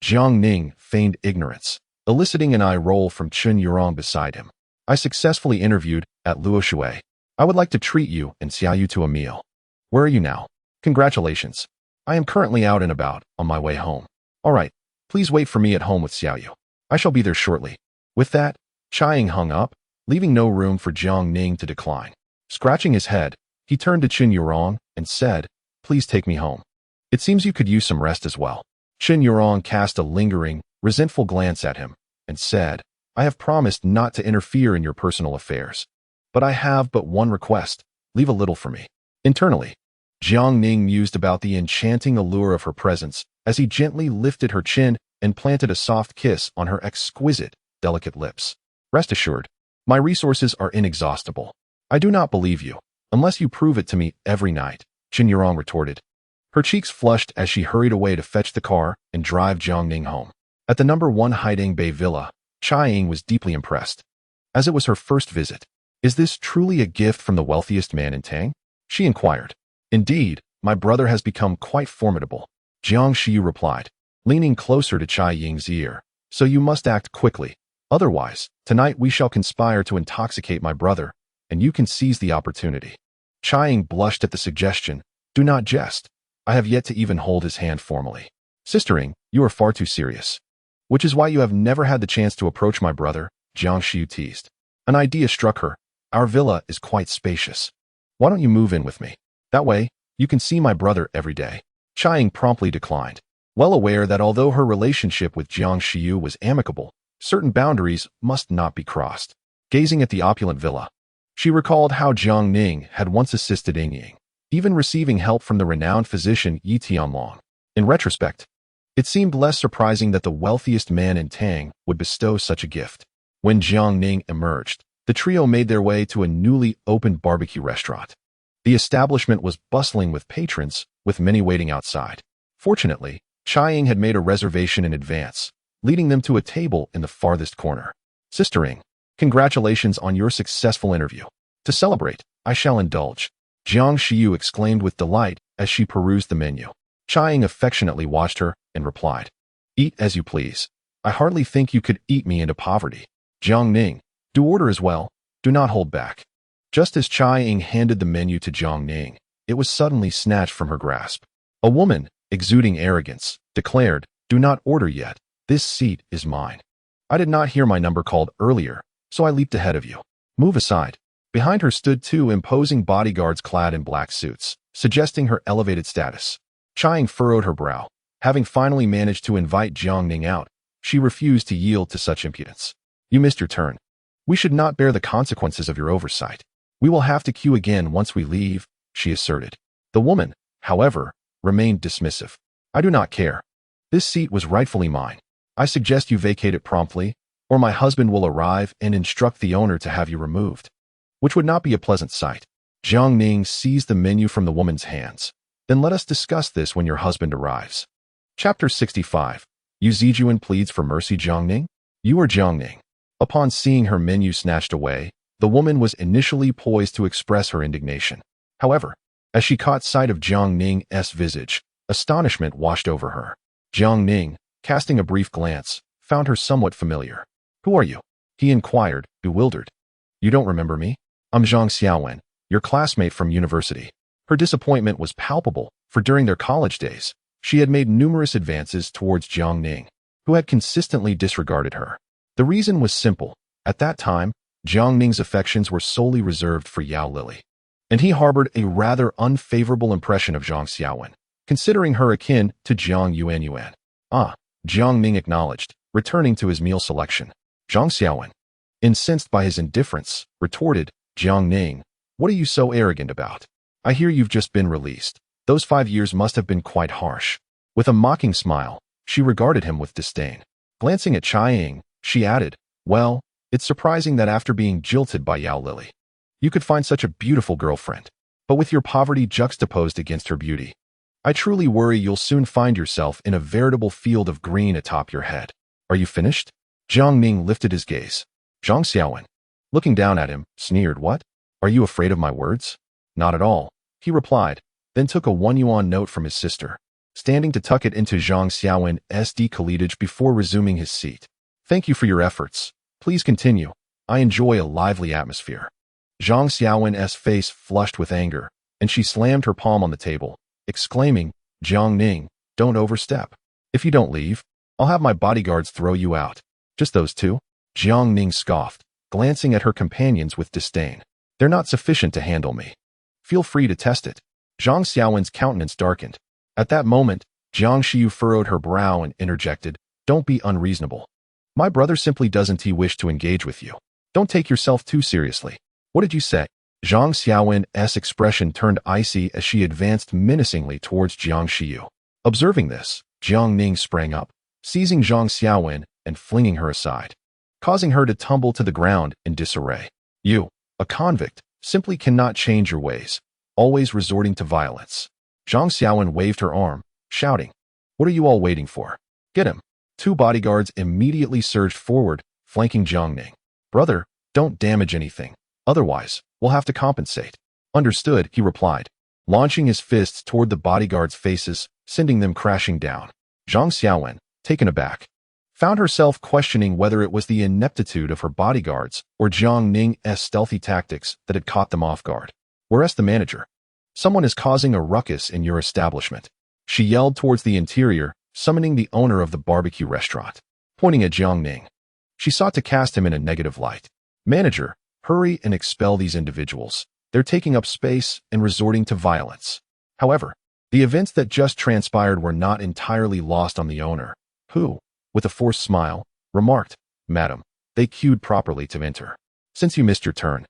Jiang Ning feigned ignorance, eliciting an eye roll from Qin Yurong beside him. I successfully interviewed at Luoshui. I would like to treat you and Xiaoyu to a meal. Where are you now? Congratulations. I am currently out and about, on my way home. All right, please wait for me at home with Xiaoyu. I shall be there shortly. With that, Chiang hung up, leaving no room for Jiang Ning to decline. Scratching his head, He turned to Qin Yurong and said, "Please take me home. It seems you could use some rest as well." Qin Yurong cast a lingering, resentful glance at him and said, "I have promised not to interfere in your personal affairs. But I have but one request. Leave a little for me." Internally, Jiang Ning mused about the enchanting allure of her presence as he gently lifted her chin and planted a soft kiss on her exquisite, delicate lips. "Rest assured, my resources are inexhaustible. I do not believe you, unless you prove it to me every night," Qin Yurong retorted. Her cheeks flushed as she hurried away to fetch the car and drive Jiang Ning home. At the No. 1 Haiding Bay Villa, Chai Ying was deeply impressed. As it was her first visit, "Is this truly a gift from the wealthiest man in Tang?" she inquired. "Indeed, my brother has become quite formidable," Jiang Shiyu replied, leaning closer to Chai Ying's ear. "So you must act quickly. Otherwise, tonight we shall conspire to intoxicate my brother, and you can seize the opportunity." Chai Ying blushed at the suggestion. "Do not jest. I have yet to even hold his hand formally." "Sister Ying, you are far too serious. Which is why you have never had the chance to approach my brother," Jiang Shiyu teased. An idea struck her. "Our villa is quite spacious. Why don't you move in with me? That way, you can see my brother every day." Chai Ying promptly declined, well aware that although her relationship with Jiang Shiyu was amicable, certain boundaries must not be crossed. Gazing at the opulent villa, she recalled how Jiang Ning had once assisted Ying Ying, even receiving help from the renowned physician Yi Tianlong. In retrospect, it seemed less surprising that the wealthiest man in Tang would bestow such a gift. When Jiang Ning emerged, the trio made their way to a newly opened barbecue restaurant. The establishment was bustling with patrons, with many waiting outside. Fortunately, Chai Ying had made a reservation in advance, leading them to a table in the farthest corner. "Sister Ying, congratulations on your successful interview. To celebrate, I shall indulge," Jiang Shiyu exclaimed with delight as she perused the menu. Chai Ying affectionately watched her and replied, "Eat as you please. I hardly think you could eat me into poverty." "Jiang Ning, do order as well. Do not hold back." Just as Chai Ying handed the menu to Jiang Ning, it was suddenly snatched from her grasp. A woman, exuding arrogance, declared, "Do not order yet. This seat is mine. I did not hear my number called earlier, so I leaped ahead of you. Move aside." Behind her stood two imposing bodyguards clad in black suits, suggesting her elevated status. Chai Ying furrowed her brow. Having finally managed to invite Jiang Ning out, she refused to yield to such impudence. "You missed your turn. We should not bear the consequences of your oversight. We will have to queue again once we leave," she asserted. The woman, however, remained dismissive. "I do not care. This seat was rightfully mine. I suggest you vacate it promptly, or my husband will arrive and instruct the owner to have you removed," which would not be a pleasant sight. Jiang Ning seized the menu from the woman's hands. "Then let us discuss this when your husband arrives." Chapter 65. Yu Zijuan pleads for mercy. Jiang Ning? You are Jiang Ning. Upon seeing her menu snatched away, the woman was initially poised to express her indignation. However, as she caught sight of Jiang Ning's visage, astonishment washed over her. Jiang Ning, casting a brief glance, found her somewhat familiar. "Who are you?" he inquired, bewildered. "You don't remember me? I'm Zhang Xiaowen, your classmate from university." Her disappointment was palpable, for during their college days, she had made numerous advances towards Jiang Ning, who had consistently disregarded her. The reason was simple. At that time, Jiang Ning's affections were solely reserved for Yao Lily, and he harbored a rather unfavorable impression of Zhang Xiaowen, considering her akin to Jiang Yuan. "Ah," Jiang Ning acknowledged, returning to his meal selection. "Zhang Xiaowen." Incensed by his indifference, retorted Jiang Ning, "What are you so arrogant about? I hear you've just been released. Those 5 years must have been quite harsh." With a mocking smile, she regarded him with disdain. Glancing at Chai Ying, she added, "Well, it's surprising that after being jilted by Yao Lily, you could find such a beautiful girlfriend, but with your poverty juxtaposed against her beauty, I truly worry you'll soon find yourself in a veritable field of green atop your head. Are you finished?" Jiang Ning lifted his gaze. Zhang Xiaowen, looking down at him, sneered, "What? Are you afraid of my words?" "Not at all," he replied, then took a 1 yuan note from his sister, standing to tuck it into Zhang Xiaowen's decolletage before resuming his seat. "Thank you for your efforts. Please continue. I enjoy a lively atmosphere." Zhang Xiaowen's face flushed with anger, and she slammed her palm on the table, exclaiming, "Jiang Ning, don't overstep. If you don't leave, I'll have my bodyguards throw you out." "Just those two?" Jiang Ning scoffed, glancing at her companions with disdain. "They're not sufficient to handle me." Feel free to test it. Zhang Xiaowen's countenance darkened. At that moment, Jiang Xiu furrowed her brow and interjected, "Don't be unreasonable. My brother simply doesn't wish to engage with you. Don't take yourself too seriously." "What did you say?" Zhang Xiaowen's expression turned icy as she advanced menacingly towards Jiang Xiu. Observing this, Jiang Ning sprang up, seizing Zhang Xiaowen and flinging her aside, causing her to tumble to the ground in disarray. "You, a convict, simply cannot change your ways, always resorting to violence." Zhang Xiaowen waved her arm, shouting, "What are you all waiting for? Get him." Two bodyguards immediately surged forward, flanking Jiang Ning. "Brother, don't damage anything. Otherwise, we'll have to compensate." "Understood," he replied, launching his fists toward the bodyguards' faces, sending them crashing down. Zhang Xiaowen, taken aback, found herself questioning whether it was the ineptitude of her bodyguards or Jiang Ning's stealthy tactics that had caught them off guard. "Where's the manager? Someone is causing a ruckus in your establishment." She yelled towards the interior, summoning the owner of the barbecue restaurant. Pointing at Jiang Ning, she sought to cast him in a negative light. "Manager, hurry and expel these individuals. They're taking up space and resorting to violence." However, the events that just transpired were not entirely lost on the owner, who, with a forced smile, remarked, "Madam, they queued properly to enter. Since you missed your turn,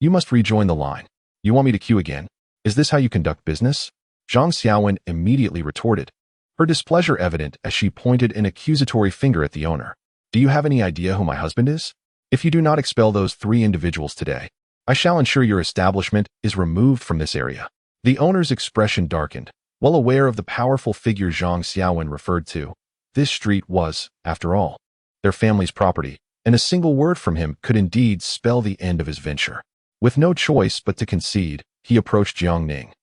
you must rejoin the line." "You want me to queue again? Is this how you conduct business?" Zhang Xiaowen immediately retorted, her displeasure evident as she pointed an accusatory finger at the owner. "Do you have any idea who my husband is? If you do not expel those 3 individuals today, I shall ensure your establishment is removed from this area." The owner's expression darkened, well aware of the powerful figure Zhang Xiaowen referred to. This street was, after all, their family's property, and a single word from him could indeed spell the end of his venture. With no choice but to concede, he approached Jiang Ning,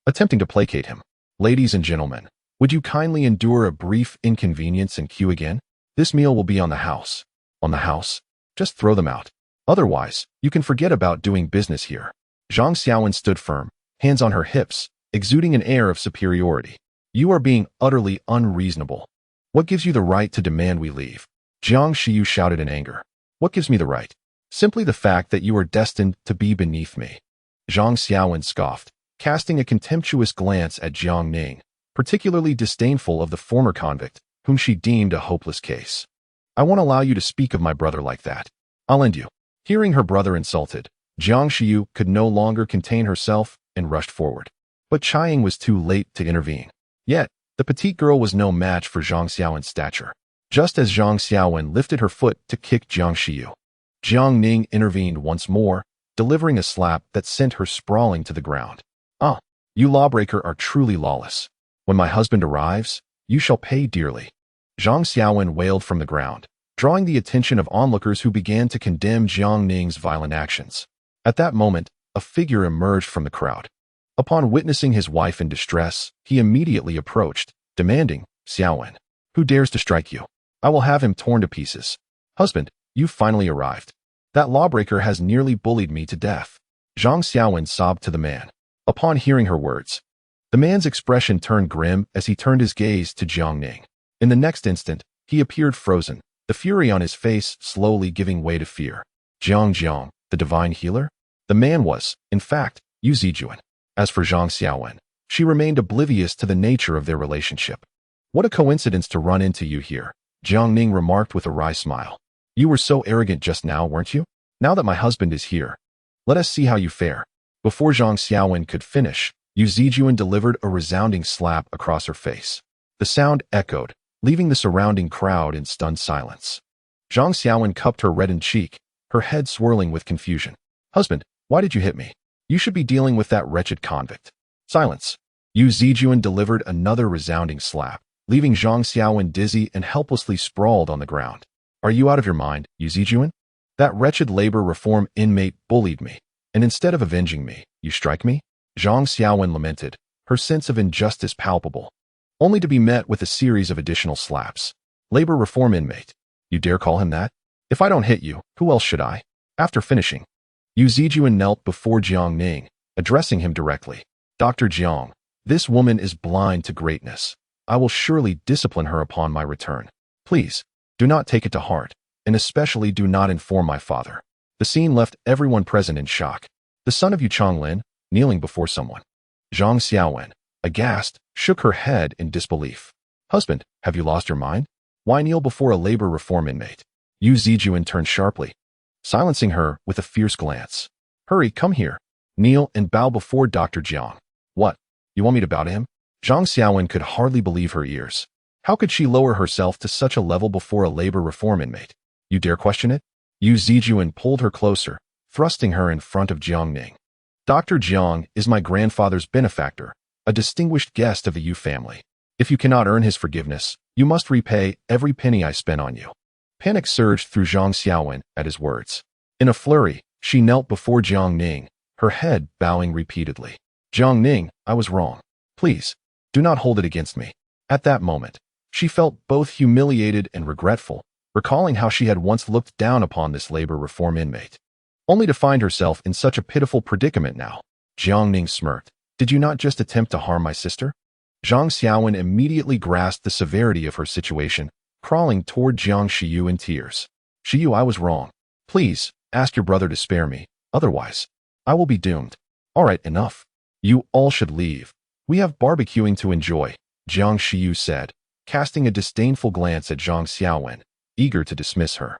attempting to placate him. "Ladies and gentlemen, would you kindly endure a brief inconvenience and queue again? This meal will be on the house." "On the house? Just throw them out. Otherwise, you can forget about doing business here." Zhang Xiaowen stood firm, hands on her hips, exuding an air of superiority. "You are being utterly unreasonable. What gives you the right to demand we leave?" Jiang Xiu shouted in anger. "What gives me the right? Simply the fact that you are destined to be beneath me." Zhang Xiaowen scoffed, casting a contemptuous glance at Jiang Ning, particularly disdainful of the former convict, whom she deemed a hopeless case. "I won't allow you to speak of my brother like that. I'll end you." Hearing her brother insulted, Jiang Xiu could no longer contain herself and rushed forward. But Chiang was too late to intervene. Yet, the petite girl was no match for Zhang Xiaowen's stature. Just as Zhang Xiaowen lifted her foot to kick Jiang Xiu, Jiang Ning intervened once more, delivering a slap that sent her sprawling to the ground. "Ah, you lawbreaker are truly lawless. When my husband arrives, you shall pay dearly." Zhang Xiaowen wailed from the ground, drawing the attention of onlookers who began to condemn Jiang Ning's violent actions. At that moment, a figure emerged from the crowd. Upon witnessing his wife in distress, he immediately approached, demanding, "Xiaowen, who dares to strike you? I will have him torn to pieces." "Husband, you finally arrived. That lawbreaker has nearly bullied me to death." Zhang Xiaowen sobbed to the man. Upon hearing her words, the man's expression turned grim as he turned his gaze to Jiang Ning. In the next instant, he appeared frozen, the fury on his face slowly giving way to fear. Jiang, the divine healer? The man was, in fact, Yu Zijuan. As for Zhang Xiaowen, she remained oblivious to the nature of their relationship. "What a coincidence to run into you here," Jiang Ning remarked with a wry smile. "You were so arrogant just now, weren't you? Now that my husband is here, let us see how you fare." Before Zhang Xiaowen could finish, Yu Zijuan delivered a resounding slap across her face. The sound echoed, leaving the surrounding crowd in stunned silence. Zhang Xiaowen cupped her reddened cheek, her head swirling with confusion. "Husband, why did you hit me? You should be dealing with that wretched convict." "Silence." Yu Zijuan delivered another resounding slap, leaving Zhang Xiaowen dizzy and helplessly sprawled on the ground. "Are you out of your mind, Yu Zijuan? That wretched labor reform inmate bullied me, and instead of avenging me, you strike me?" Zhang Xiaowen lamented, her sense of injustice palpable, only to be met with a series of additional slaps. "Labor reform inmate. You dare call him that? If I don't hit you, who else should I?" After finishing, Yu Zijuan knelt before Jiang Ning, addressing him directly. "Dr. Jiang, this woman is blind to greatness. I will surely discipline her upon my return. Please, do not take it to heart, and especially do not inform my father." The scene left everyone present in shock. The son of Yu Chonglin, kneeling before someone. Zhang Xiaowen, aghast, shook her head in disbelief. Husband, have you lost your mind? Why kneel before a labor reform inmate? Yu Zijuan turned sharply, silencing her with a fierce glance. Hurry, come here. Kneel and bow before Dr. Jiang. What? You want me to bow to him? Zhang Xiaowen could hardly believe her ears. How could she lower herself to such a level before a labor reform inmate? You dare question it? Yu Zijuan pulled her closer, thrusting her in front of Jiang Ning. Dr. Jiang is my grandfather's benefactor, a distinguished guest of the Yu family. If you cannot earn his forgiveness, you must repay every penny I spent on you. Panic surged through Zhang Xiaowen at his words. In a flurry, she knelt before Jiang Ning, her head bowing repeatedly. Jiang Ning, I was wrong. Please, do not hold it against me. At that moment, she felt both humiliated and regretful, recalling how she had once looked down upon this labor reform inmate, only to find herself in such a pitiful predicament now. Jiang Ning smirked. Did you not just attempt to harm my sister? Zhang Xiaowen immediately grasped the severity of her situation, crawling toward Jiang Shiyu in tears. Shiyu, I was wrong. Please, ask your brother to spare me, otherwise, I will be doomed. All right, enough. You all should leave. We have barbecuing to enjoy, Jiang Shiyu said, casting a disdainful glance at Zhang Xiaowen, eager to dismiss her.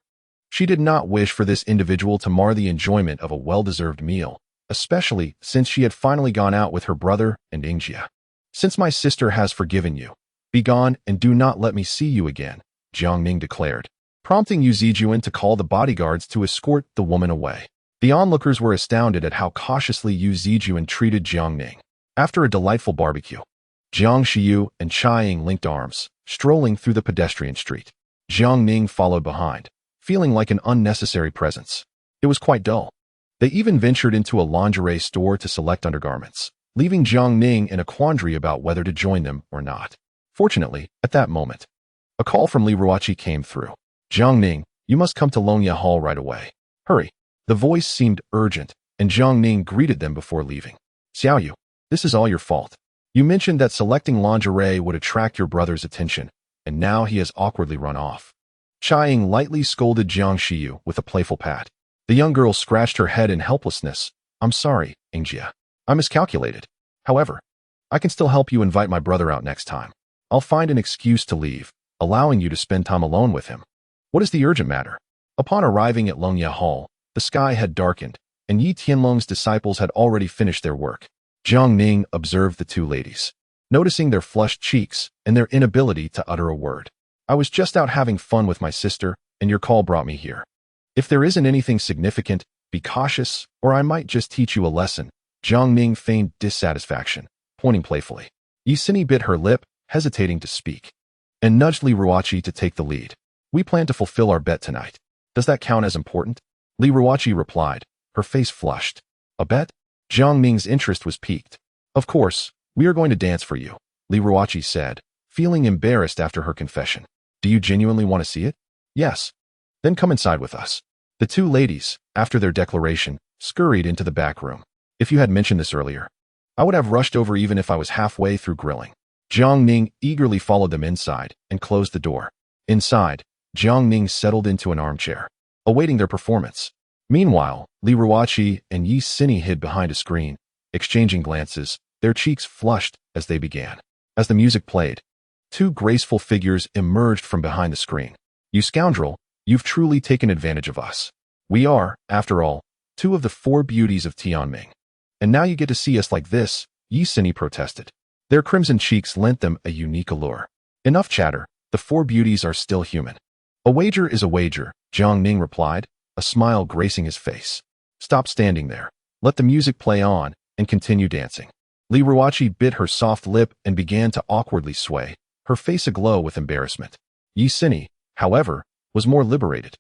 She did not wish for this individual to mar the enjoyment of a well-deserved meal, especially since she had finally gone out with her brother and Ingjia. Since my sister has forgiven you, be gone and do not let me see you again, Jiang Ning declared, prompting Yu Zijuan to call the bodyguards to escort the woman away. The onlookers were astounded at how cautiously Yu Zijuan treated Jiang Ning. After a delightful barbecue, Jiang Shiyu and Chai Ying linked arms, strolling through the pedestrian street. Jiang Ning followed behind, feeling like an unnecessary presence. It was quite dull. They even ventured into a lingerie store to select undergarments, leaving Jiang Ning in a quandary about whether to join them or not. Fortunately, at that moment, a call from Li Ruoqi came through. Jiang Ning, you must come to Longya Hall right away. Hurry. The voice seemed urgent, and Jiang Ning greeted them before leaving. Xiaoyu, this is all your fault. You mentioned that selecting lingerie would attract your brother's attention, and now he has awkwardly run off. Chai Ying lightly scolded Jiang Shiyu with a playful pat. The young girl scratched her head in helplessness. I'm sorry, Ingjia. I miscalculated. However, I can still help you invite my brother out next time. I'll find an excuse to leave, allowing you to spend time alone with him. What is the urgent matter? Upon arriving at Longya Hall, the sky had darkened, and Yi Tianlong's disciples had already finished their work. Jiang Ning observed the two ladies, noticing their flushed cheeks and their inability to utter a word. I was just out having fun with my sister, and your call brought me here. If there isn't anything significant, be cautious, or I might just teach you a lesson. Jiang Ning feigned dissatisfaction, pointing playfully. Yi Xini bit her lip, hesitating to speak, and nudged Li Ruoqi to take the lead. We plan to fulfill our bet tonight. Does that count as important? Li Ruoqi replied, her face flushed. A bet? Jiang Ning's interest was piqued. Of course, we are going to dance for you, Li Ruoqi said, feeling embarrassed after her confession. Do you genuinely want to see it? Yes. Then come inside with us. The two ladies, after their declaration, scurried into the back room. If you had mentioned this earlier, I would have rushed over even if I was halfway through grilling. Jiang Ning eagerly followed them inside and closed the door. Inside, Jiang Ning settled into an armchair, awaiting their performance. Meanwhile, Li Ruoqi and Yi Xini hid behind a screen, exchanging glances, their cheeks flushed as they began. As the music played, two graceful figures emerged from behind the screen. You scoundrel, you've truly taken advantage of us. We are, after all, two of the four beauties of Tianming. And now you get to see us like this, Yi Xini protested. Their crimson cheeks lent them a unique allure. Enough chatter, the four beauties are still human. A wager is a wager, Jiang Ning replied, a smile gracing his face. Stop standing there. Let the music play on, and continue dancing. Li Ruoqi bit her soft lip and began to awkwardly sway, her face aglow with embarrassment. Yi Xini, however, was more liberated,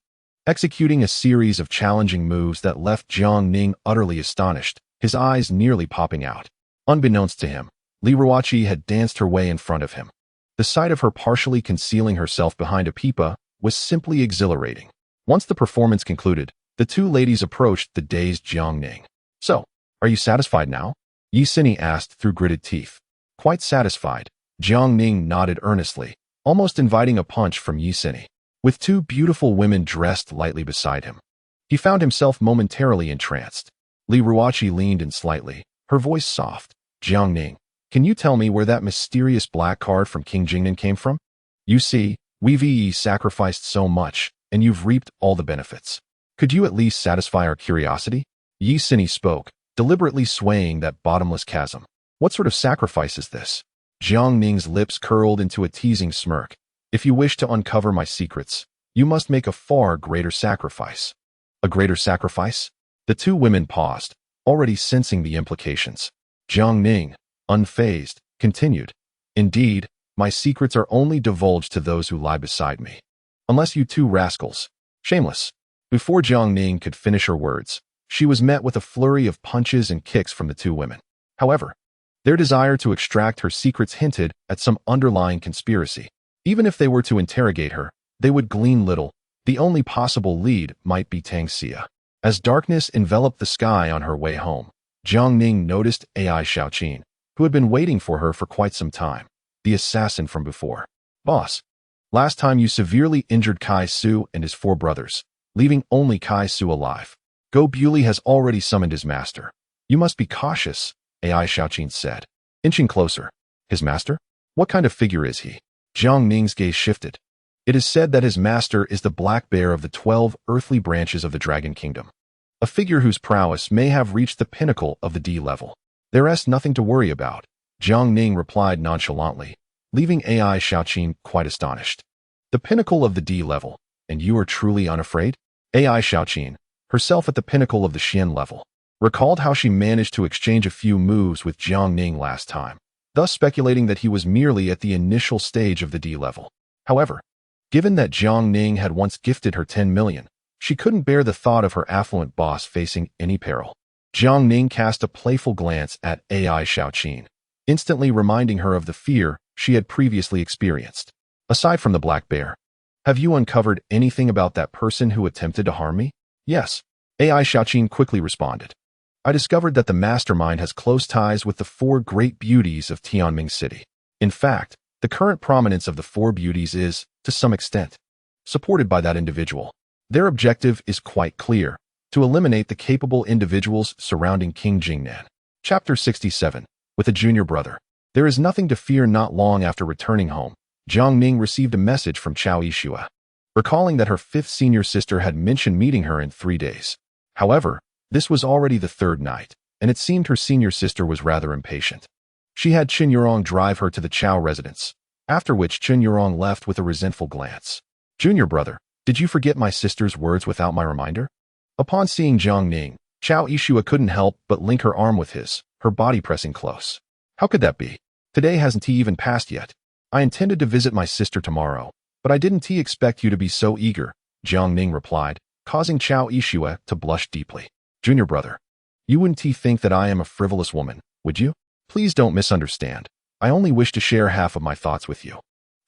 executing a series of challenging moves that left Jiang Ning utterly astonished, his eyes nearly popping out. Unbeknownst to him, Li Ruoqi had danced her way in front of him. The sight of her partially concealing herself behind a pipa was simply exhilarating. Once the performance concluded, the two ladies approached the dazed Jiang Ning. So, are you satisfied now? Yi Xini asked through gritted teeth. Quite satisfied, Jiang Ning nodded earnestly, almost inviting a punch from Yi Xini. With two beautiful women dressed lightly beside him, he found himself momentarily entranced. Li Ruoqi leaned in slightly, her voice soft. Jiang Ning, can you tell me where that mysterious black card from King Jingnan came from? You see, we've sacrificed so much, and you've reaped all the benefits. Could you at least satisfy our curiosity? Yi Sini spoke, deliberately swaying that bottomless chasm. What sort of sacrifice is this? Jiang Ning's lips curled into a teasing smirk. If you wish to uncover my secrets, you must make a far greater sacrifice. A greater sacrifice? The two women paused, already sensing the implications. Jiang Ning, unfazed, continued. Indeed, my secrets are only divulged to those who lie beside me. Unless you two rascals. Shameless. Before Jiang Ning could finish her words, she was met with a flurry of punches and kicks from the two women. However, their desire to extract her secrets hinted at some underlying conspiracy. Even if they were to interrogate her, they would glean little. The only possible lead might be Tang Xia. As darkness enveloped the sky on her way home, Jiang Ning noticed Ai Xiaoqin, who had been waiting for her for quite some time, the assassin from before. Boss, last time you severely injured Kai Su and his 4 brothers, leaving only Kai Su alive. Go Bewley has already summoned his master. You must be cautious, Ai Xiaoqin said, inching closer. His master? What kind of figure is he? Jiang Ning's gaze shifted. It is said that his master is the black bear of the 12 earthly branches of the Dragon Kingdom, a figure whose prowess may have reached the pinnacle of the D level. There's nothing to worry about, Jiang Ning replied nonchalantly, leaving Ai Xiaoqin quite astonished. The pinnacle of the D level, and you are truly unafraid? Ai Xiaoqin, herself at the pinnacle of the Xian level, recalled how she managed to exchange a few moves with Jiang Ning last time, thus speculating that he was merely at the initial stage of the D level. However, given that Jiang Ning had once gifted her 10 million, she couldn't bear the thought of her affluent boss facing any peril. Jiang Ning cast a playful glance at Ai Xiaoqin, instantly reminding her of the fear she had previously experienced. Aside from the black bear, have you uncovered anything about that person who attempted to harm me? Yes, Ai Xiaoqin quickly responded. I discovered that the mastermind has close ties with the 4 great beauties of Tianming City. In fact, the current prominence of the 4 beauties is, to some extent, supported by that individual. Their objective is quite clear, to eliminate the capable individuals surrounding King Jingnan. Chapter 67. With a junior brother. There is nothing to fear. Not long after returning home, Jiang Ning received a message from Chao Yixue, recalling that her 5th senior sister had mentioned meeting her in 3 days. However, this was already the 3rd night, and it seemed her senior sister was rather impatient. She had Chen Yurong drive her to the Chao residence, after which Chen Yurong left with a resentful glance. Junior brother, did you forget my sister's words without my reminder? Upon seeing Jiang Ning, Chao Yixue couldn't help but link her arm with his, her body pressing close. How could that be? Today hasn't even passed yet. I intended to visit my sister tomorrow, but I didn't expect you to be so eager, Jiang Ning replied, causing Chao Yixue to blush deeply. Junior brother, you wouldn't think that I am a frivolous woman, would you? Please don't misunderstand. I only wish to share half of my thoughts with you,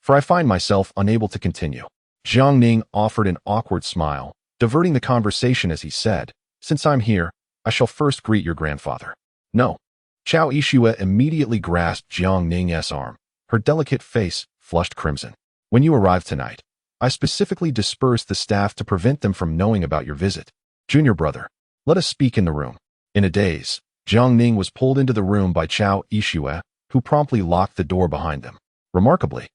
for I find myself unable to continue. Jiang Ning offered an awkward smile, diverting the conversation as he said, since I'm here, I shall first greet your grandfather. No. Chao Yixue immediately grasped Jiang Ning's arm, her delicate face flushed crimson. When you arrived tonight, I specifically dispersed the staff to prevent them from knowing about your visit. Junior brother, let us speak in the room. In a daze, Jiang Ning was pulled into the room by Chao Yixue, who promptly locked the door behind them. Remarkably,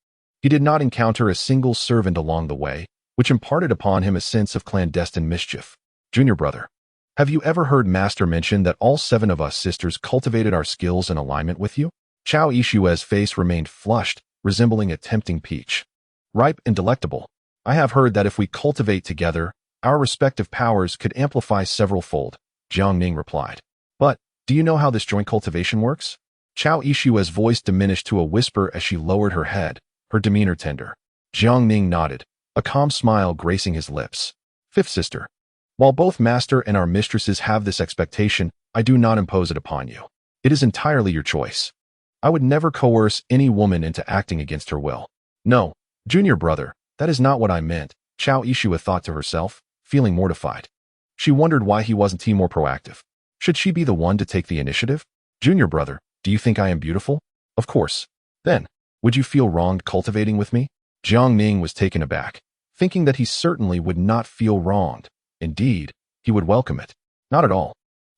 he did not encounter a single servant along the way, which imparted upon him a sense of clandestine mischief. Junior brother, have you ever heard Master mention that all 7 of us sisters cultivated our skills in alignment with you? Chao Yixue's face remained flushed, resembling a tempting peach. Ripe and delectable. I have heard that if we cultivate together, our respective powers could amplify several-fold, Jiang Ning replied. But, do you know how this joint cultivation works? Chao Yixue's voice diminished to a whisper as she lowered her head, her demeanor tender. Jiang Ning nodded, a calm smile gracing his lips. 5th sister. While both master and our mistresses have this expectation, I do not impose it upon you. It is entirely your choice. I would never coerce any woman into acting against her will. No, junior brother, that is not what I meant, Chao Yixue thought to herself, feeling mortified. She wondered why he wasn't more proactive. Should she be the one to take the initiative? Junior brother, do you think I am beautiful? Of course. Then, would you feel wronged cultivating with me? Jiang Ning was taken aback, thinking that he certainly would not feel wronged. Indeed, he would welcome it. Not at all.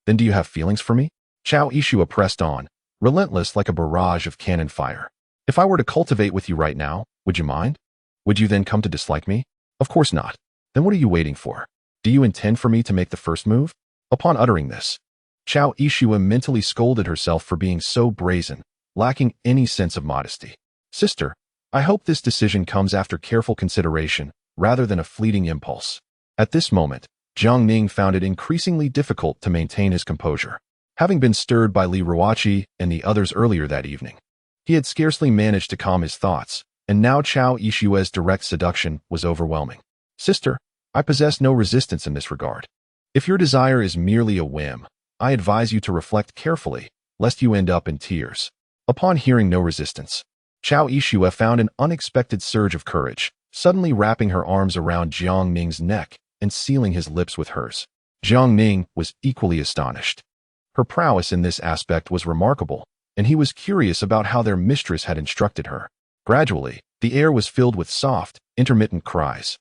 Then do you have feelings for me? Chao Ishua pressed on, relentless like a barrage of cannon fire. If I were to cultivate with you right now, would you mind? Would you then come to dislike me? Of course not. Then what are you waiting for? Do you intend for me to make the first move? Upon uttering this, Chao Ishua mentally scolded herself for being so brazen, lacking any sense of modesty. Sister, I hope this decision comes after careful consideration, rather than a fleeting impulse. At this moment, Jiang Ning found it increasingly difficult to maintain his composure. Having been stirred by Li Ruoqi and the others earlier that evening, he had scarcely managed to calm his thoughts, and now Chao Ishua's direct seduction was overwhelming. Sister, I possess no resistance in this regard. If your desire is merely a whim, I advise you to reflect carefully, lest you end up in tears. Upon hearing no resistance, Chao Ishua found an unexpected surge of courage, suddenly wrapping her arms around Jiang Ning's neck and sealing his lips with hers. Jiang Ning was equally astonished. Her prowess in this aspect was remarkable, and he was curious about how their mistress had instructed her. Gradually, the air was filled with soft, intermittent cries,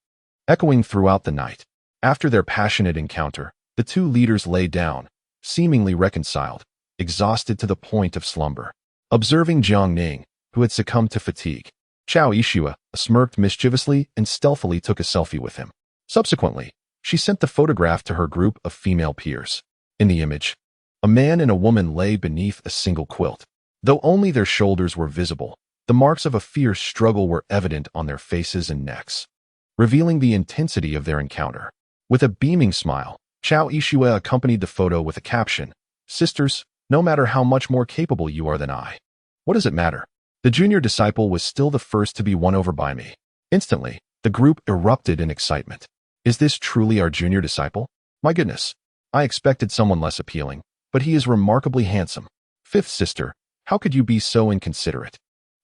echoing throughout the night. After their passionate encounter, the two leaders lay down, seemingly reconciled, exhausted to the point of slumber. Observing Jiang Ning, who had succumbed to fatigue, Chao Ishua smirked mischievously and stealthily took a selfie with him. Subsequently, she sent the photograph to her group of female peers. In the image, a man and a woman lay beneath a single quilt. Though only their shoulders were visible, the marks of a fierce struggle were evident on their faces and necks, revealing the intensity of their encounter. With a beaming smile, Chao Ishua accompanied the photo with a caption, "Sisters, no matter how much more capable you are than I, what does it matter? The junior disciple was still the first to be won over by me." Instantly, the group erupted in excitement. Is this truly our junior disciple? My goodness, I expected someone less appealing, but he is remarkably handsome. Fifth sister, how could you be so inconsiderate?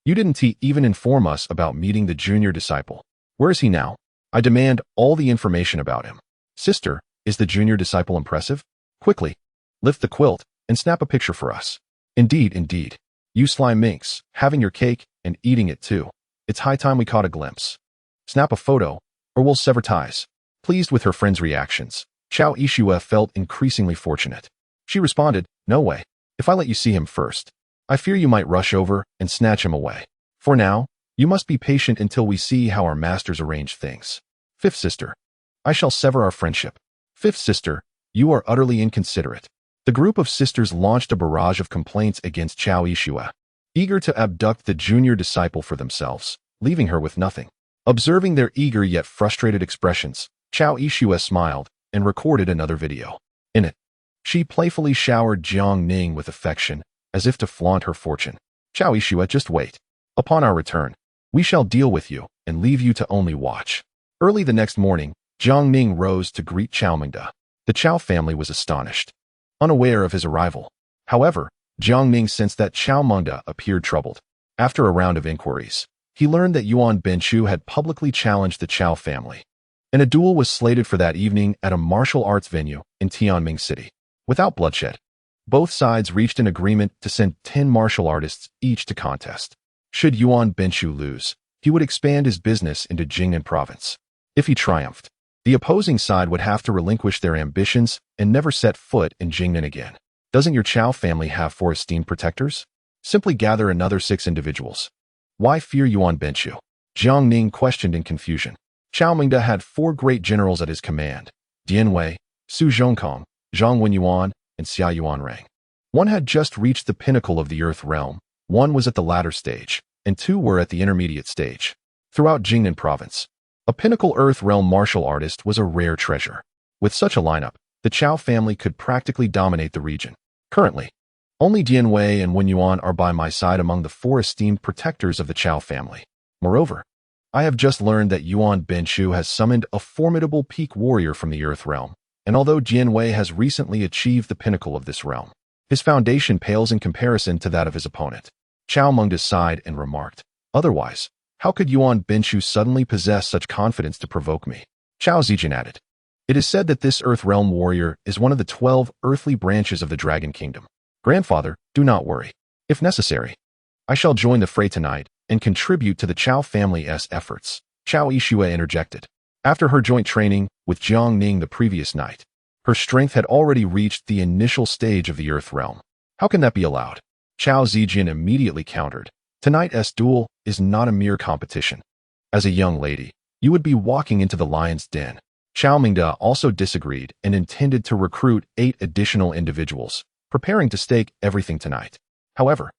You didn't even inform us about meeting the junior disciple. Where is he now? I demand all the information about him. Sister, is the junior disciple impressive? Quickly, lift the quilt and snap a picture for us. Indeed. You slime minx, having your cake and eating it too. It's high time we caught a glimpse. Snap a photo, or we'll sever ties. Pleased with her friend's reactions, Chao Ishua felt increasingly fortunate. She responded, no way. If I let you see him first, I fear you might rush over and snatch him away. For now, you must be patient until we see how our masters arrange things. Fifth sister, I shall sever our friendship. Fifth sister, you are utterly inconsiderate. The group of sisters launched a barrage of complaints against Chao Ishua, eager to abduct the junior disciple for themselves, leaving her with nothing. Observing their eager yet frustrated expressions, Chao Ishua smiled and recorded another video. In it, she playfully showered Jiang Ning with affection, as if to flaunt her fortune. Chao Ishua, just wait. Upon our return, we shall deal with you and leave you to only watch. Early the next morning, Jiang Ning rose to greet Chao Mengde. The Chao family was astonished, unaware of his arrival. However, Jiang Ning sensed that Chao Mengde appeared troubled. After a round of inquiries, he learned that Yuan Benchu had publicly challenged the Chao family, and a duel was slated for that evening at a martial arts venue in Tianming City. Without bloodshed, both sides reached an agreement to send 10 martial artists each to contest. Should Yuan Benchu lose, he would expand his business into Jingnan province. If he triumphed, the opposing side would have to relinquish their ambitions and never set foot in Jingnan again. Doesn't your Chao family have 4 esteemed protectors? Simply gather another 6 individuals. Why fear Yuan Benchu? Jiang Ning questioned in confusion. Chao Mengde had 4 great generals at his command: Dian Wei, Su Zhongkong, Zhang Wenyuan, and Xia Yuanrang. One had just reached the pinnacle of the Earth realm, one was at the latter stage, and 2 were at the intermediate stage. Throughout Jingnan province, a pinnacle Earth realm martial artist was a rare treasure. With such a lineup, the Chao family could practically dominate the region. Currently, only Dian Wei and Wenyuan are by my side among the 4 esteemed protectors of the Chao family. Moreover, I have just learned that Yuan Benchu has summoned a formidable peak warrior from the Earth realm, and although Dian Wei has recently achieved the pinnacle of this realm, his foundation pales in comparison to that of his opponent. Chao Mengde sighed and remarked, otherwise, how could Yuan Benchu suddenly possess such confidence to provoke me? Chao Zijin added, it is said that this Earth realm warrior is one of the 12 earthly branches of the Dragon Kingdom. Grandfather, do not worry. If necessary, I shall join the fray tonight and contribute to the Chao family's efforts. Chao Ishua interjected. After her joint training with Jiang Ning the previous night, her strength had already reached the initial stage of the Earth realm. How can that be allowed? Chao Zijin immediately countered. Tonight's duel is not a mere competition. As a young lady, you would be walking into the lion's den. Chao Mingda also disagreed and intended to recruit 8 additional individuals, preparing to stake everything tonight. However,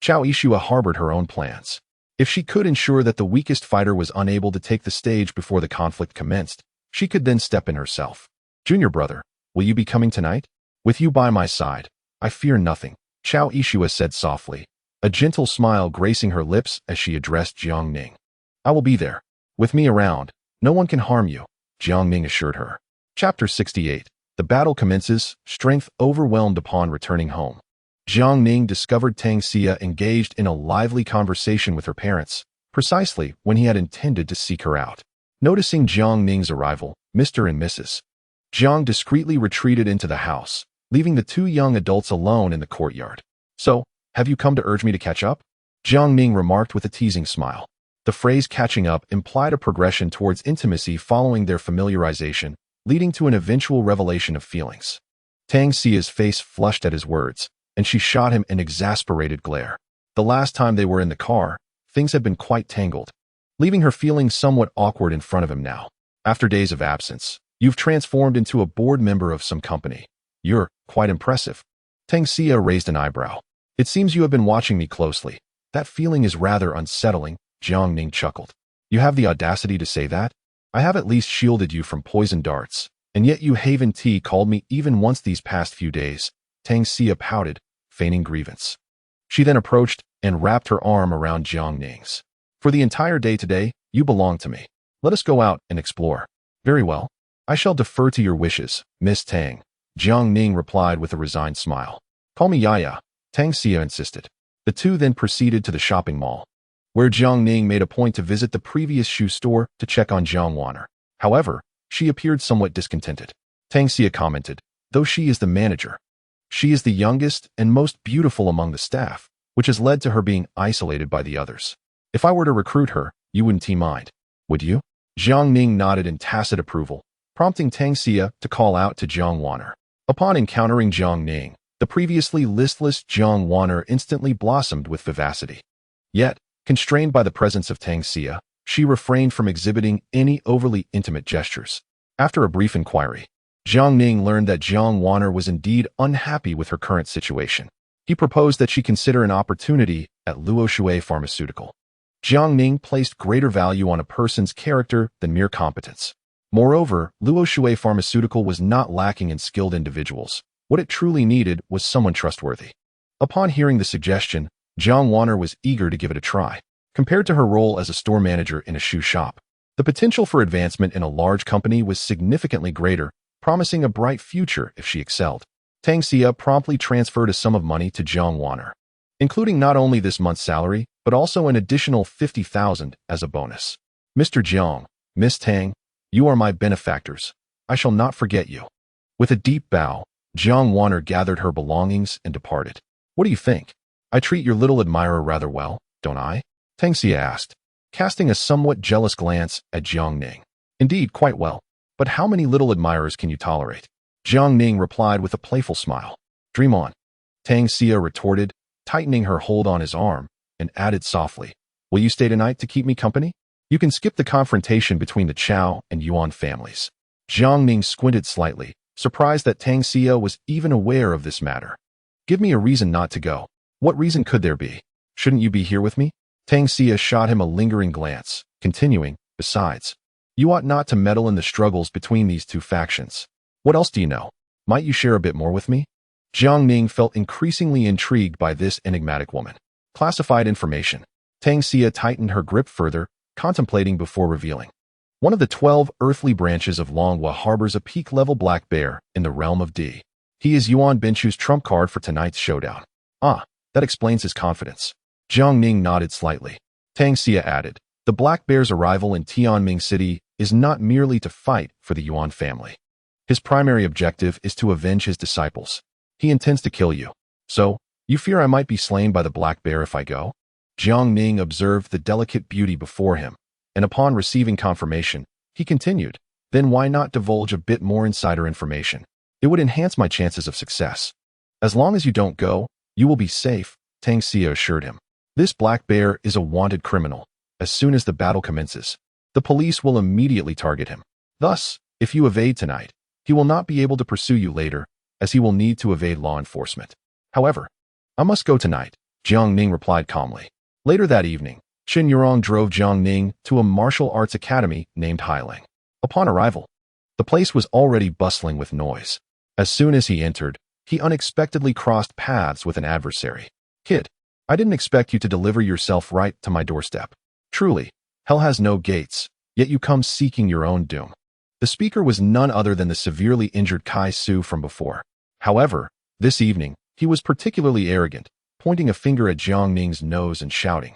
Chao Ishua harbored her own plans. If she could ensure that the weakest fighter was unable to take the stage before the conflict commenced, she could then step in herself. Junior brother, will you be coming tonight? With you by my side, I fear nothing, Chao Ishua said softly, a gentle smile gracing her lips as she addressed Jiang Ning. I will be there. With me around, no one can harm you, Jiang Ning assured her. Chapter 68. The battle commences, strength overwhelmed upon returning home. Jiang Ning discovered Tang Xia engaged in a lively conversation with her parents, precisely when he had intended to seek her out. Noticing Jiang Ning's arrival, Mr. and Mrs. Jiang discreetly retreated into the house, leaving the 2 young adults alone in the courtyard. So, have you come to urge me to catch up? Jiang Ning remarked with a teasing smile. The phrase catching up implied a progression towards intimacy following their familiarization, leading to an eventual revelation of feelings. Tang Xia's face flushed at his words, and she shot him an exasperated glare. The last time they were in the car, things had been quite tangled, leaving her feeling somewhat awkward in front of him now. After days of absence, you've transformed into a board member of some company. You're quite impressive. Tang Xia raised an eyebrow. It seems you have been watching me closely. That feeling is rather unsettling, Jiang Ning chuckled. You have the audacity to say that? I have at least shielded you from poison darts, and yet you Haven Tea called me even once these past few days. Tang Xia pouted, feigning grievance. She then approached and wrapped her arm around Jiang Ning's. For the entire day today, you belong to me. Let us go out and explore. Very well. I shall defer to your wishes, Miss Tang, Jiang Ning replied with a resigned smile. Call me Yaya, Tang Xia insisted. The 2 then proceeded to the shopping mall, where Jiang Ning made a point to visit the previous shoe store to check on Jiang Wanner. However, she appeared somewhat discontented. Tang Xia commented, though she is the manager, she is the youngest and most beautiful among the staff, which has led to her being isolated by the others. If I were to recruit her, you wouldn't mind, would you? Jiang Ning nodded in tacit approval, prompting Tang Xia to call out to Jiang Wanner. Upon encountering Jiang Ning, the previously listless Jiang Wanner instantly blossomed with vivacity. Yet, constrained by the presence of Tang Xia, she refrained from exhibiting any overly intimate gestures. After a brief inquiry, Jiang Ning learned that Jiang Wanner was indeed unhappy with her current situation. He proposed that she consider an opportunity at Luoshui Pharmaceutical. Jiang Ning placed greater value on a person's character than mere competence. Moreover, Luoshui Pharmaceutical was not lacking in skilled individuals. What it truly needed was someone trustworthy. Upon hearing the suggestion, Jiang Wanner was eager to give it a try. Compared to her role as a store manager in a shoe shop, the potential for advancement in a large company was significantly greater, promising a bright future if she excelled. Tang Xia promptly transferred a sum of money to Jiang Wanner, including not only this month's salary, but also an additional 50,000 as a bonus. Mr. Jiang, Miss Tang, you are my benefactors. I shall not forget you. With a deep bow, Jiang Wanner gathered her belongings and departed. What do you think? I treat your little admirer rather well, don't I? Tang Xia asked, casting a somewhat jealous glance at Jiang Ning. Indeed, quite well. But how many little admirers can you tolerate? Jiang Ning replied with a playful smile. Dream on. Tang Xia retorted, tightening her hold on his arm, and added softly, will you stay tonight to keep me company? You can skip the confrontation between the Chao and Yuan families. Jiang Ning squinted slightly, surprised that Tang Xia was even aware of this matter. Give me a reason not to go. What reason could there be? Shouldn't you be here with me? Tang Xia shot him a lingering glance, continuing, besides, you ought not to meddle in the struggles between these 2 factions. What else do you know? Might you share a bit more with me? Jiang Ning felt increasingly intrigued by this enigmatic woman. Classified information. Tang Xia tightened her grip further, contemplating before revealing. One of the 12 earthly branches of Longhua harbors a peak-level black bear in the realm of D. He is Yuan Binchu's trump card for tonight's showdown. Ah, that explains his confidence. Jiang Ning nodded slightly. Tang Xia added, the black bear's arrival in Tianming City is not merely to fight for the Yuan family. His primary objective is to avenge his disciples. He intends to kill you. So, you fear I might be slain by the black bear if I go? Jiang Ning observed the delicate beauty before him, and upon receiving confirmation, he continued, then why not divulge a bit more insider information? It would enhance my chances of success. As long as you don't go, You will be safe, Tang Xia assured him. This black bear is a wanted criminal. As soon as the battle commences, the police will immediately target him. Thus, if you evade tonight, he will not be able to pursue you later, as he will need to evade law enforcement. However, I must go tonight, Jiang Ning replied calmly. Later that evening, Qin Yurong drove Jiang Ning to a martial arts academy named Hailing. Upon arrival, the place was already bustling with noise. As soon as he entered, he unexpectedly crossed paths with an adversary. Kid, I didn't expect you to deliver yourself right to my doorstep. Truly, hell has no gates, yet you come seeking your own doom. The speaker was none other than the severely injured Kai Su from before. However, this evening, he was particularly arrogant, pointing a finger at Jiang Ning's nose and shouting,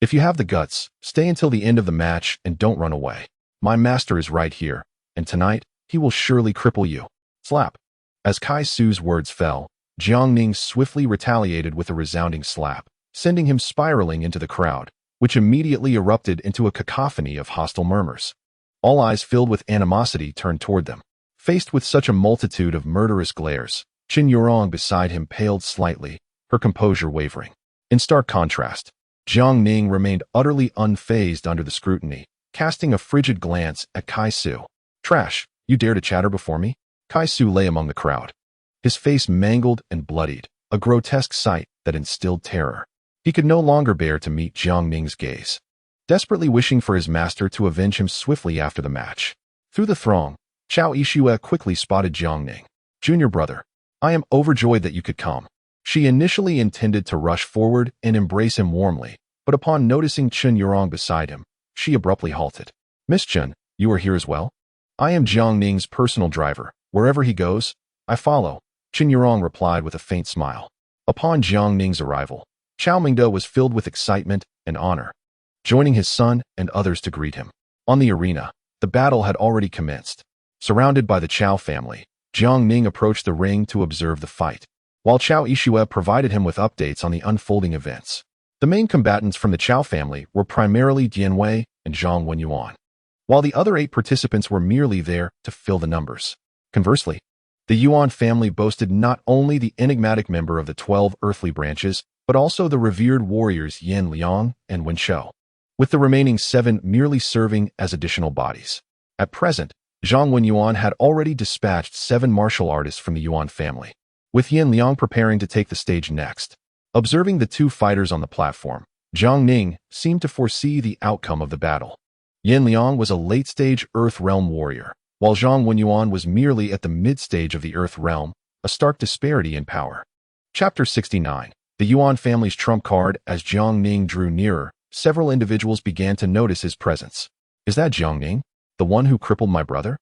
"If you have the guts, stay until the end of the match and don't run away. My master is right here, and tonight, he will surely cripple you." Slap. As Kai Su's words fell, Jiang Ning swiftly retaliated with a resounding slap, sending him spiraling into the crowd, which immediately erupted into a cacophony of hostile murmurs. All eyes filled with animosity turned toward them. Faced with such a multitude of murderous glares, Qin Yurong beside him paled slightly, her composure wavering. In stark contrast, Jiang Ning remained utterly unfazed under the scrutiny, casting a frigid glance at Kai Su. "Trash, you dare to chatter before me?" Kai Su lay among the crowd, his face mangled and bloodied, a grotesque sight that instilled terror. He could no longer bear to meet Jiang Ning's gaze, desperately wishing for his master to avenge him swiftly after the match. Through the throng, Chao Yixue quickly spotted Jiang Ning. "Junior brother, I am overjoyed that you could come." She initially intended to rush forward and embrace him warmly, but upon noticing Qin Yurong beside him, she abruptly halted. "Miss Qin, you are here as well?" "I am Jiang Ning's personal driver. Wherever he goes, I follow," Qin Yurong replied with a faint smile. Upon Jiang Ning's arrival, Chao Mingde was filled with excitement and honor, joining his son and others to greet him. On the arena, the battle had already commenced. Surrounded by the Chao family, Jiang Ning approached the ring to observe the fight, while Chao Yixue provided him with updates on the unfolding events. The main combatants from the Chao family were primarily Dian Wei and Zhang Wenyuan, while the other 8 participants were merely there to fill the numbers. Conversely, the Yuan family boasted not only the enigmatic member of the 12 earthly branches, but also the revered warriors Yin Liang and Wen Shou, with the remaining 7 merely serving as additional bodies. At present, Zhang Wenyuan had already dispatched 7 martial artists from the Yuan family, with Yin Liang preparing to take the stage next. Observing the 2 fighters on the platform, Jiang Ning seemed to foresee the outcome of the battle. Yin Liang was a late-stage Earth Realm warrior, while Zhang Wenyuan was merely at the mid-stage of the Earth Realm, a stark disparity in power. Chapter 69. The Yuan family's trump card. As Jiang Ning drew nearer, several individuals began to notice his presence. "Is that Jiang Ning, the one who crippled my brother?"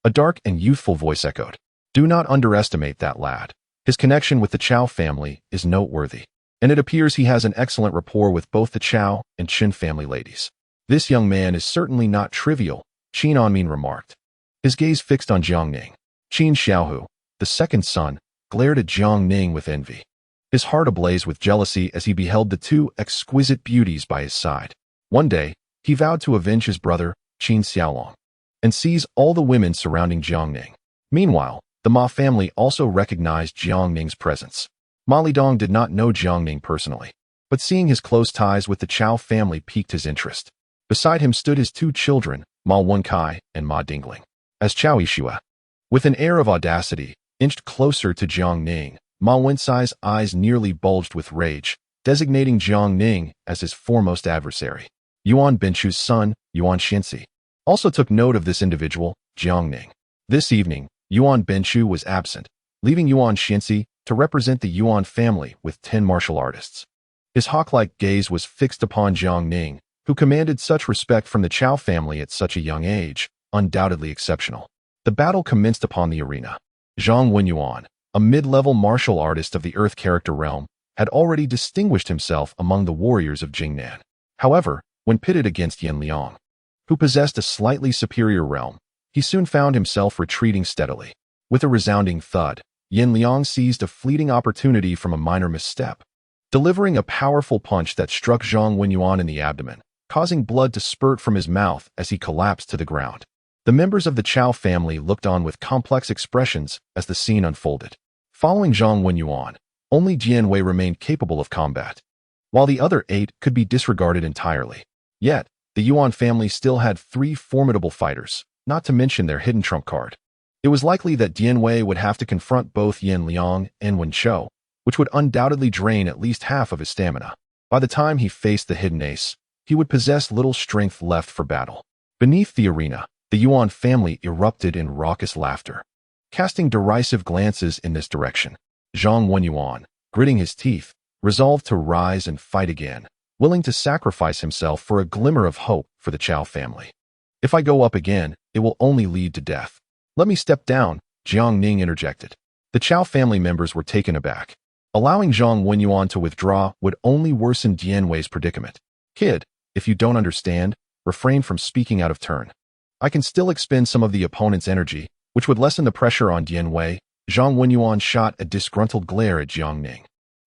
A dark and youthful voice echoed. "Do not underestimate that lad. His connection with the Chao family is noteworthy, and it appears he has an excellent rapport with both the Chao and Qin family ladies. This young man is certainly not trivial," Qin Anmin remarked, his gaze fixed on Jiang Ning. Qin Xiaohu, the second son, glared at Jiang Ning with envy, his heart ablaze with jealousy as he beheld the 2 exquisite beauties by his side. One day, he vowed to avenge his brother, Qin Xiaolong, and seize all the women surrounding Jiang Ning. Meanwhile, the Ma family also recognized Jiang Ning's presence. Ma Lidong did not know Jiang Ning personally, but seeing his close ties with the Chao family piqued his interest. Beside him stood his 2 children, Ma Wenkai and Ma Dingling. As Chao Yixue, with an air of audacity, inched closer to Jiang Ning, Ma Wencai's eyes nearly bulged with rage, designating Jiang Ning as his foremost adversary. Yuan Benchu's son, Yuan Xinzi, also took note of this individual, Jiang Ning. This evening, Yuan Benchu was absent, leaving Yuan Xinzi to represent the Yuan family with 10 martial artists. His hawk-like gaze was fixed upon Jiang Ning, who commanded such respect from the Chao family at such a young age, undoubtedly exceptional. The battle commenced upon the arena. Zhang Wenyuan, a mid-level martial artist of the Earth character realm, had already distinguished himself among the warriors of Jingnan. However, when pitted against Yin Liang, who possessed a slightly superior realm, he soon found himself retreating steadily. With a resounding thud, Yin Liang seized a fleeting opportunity from a minor misstep, delivering a powerful punch that struck Zhang Wenyuan in the abdomen, causing blood to spurt from his mouth as he collapsed to the ground. The members of the Chao family looked on with complex expressions as the scene unfolded. Following Zhang Wenyuan, Only Jianwei remained capable of combat, while the other 8 could be disregarded entirely. Yet, the Yuan family still had 3 formidable fighters, not to mention their hidden trump card. It was likely that Dianwei would have to confront both Yin Liang and Wen Chou, which would undoubtedly drain at least half of his stamina. By the time he faced the hidden ace, he would possess little strength left for battle. Beneath the arena, the Yuan family erupted in raucous laughter. Casting derisive glances in this direction, Zhang Wenyuan, gritting his teeth, resolved to rise and fight again, willing to sacrifice himself for a glimmer of hope for the Chao family. If I go up again, it will only lead to death. Let me step down, Jiang Ning interjected. The Chao family members were taken aback. Allowing Zhang Wenyuan to withdraw would only worsen Dianwei's predicament. Kid, if you don't understand, refrain from speaking out of turn. I can still expend some of the opponent's energy, which would lessen the pressure on Dianwei. Zhang Wenyuan shot a disgruntled glare at Jiang Ning.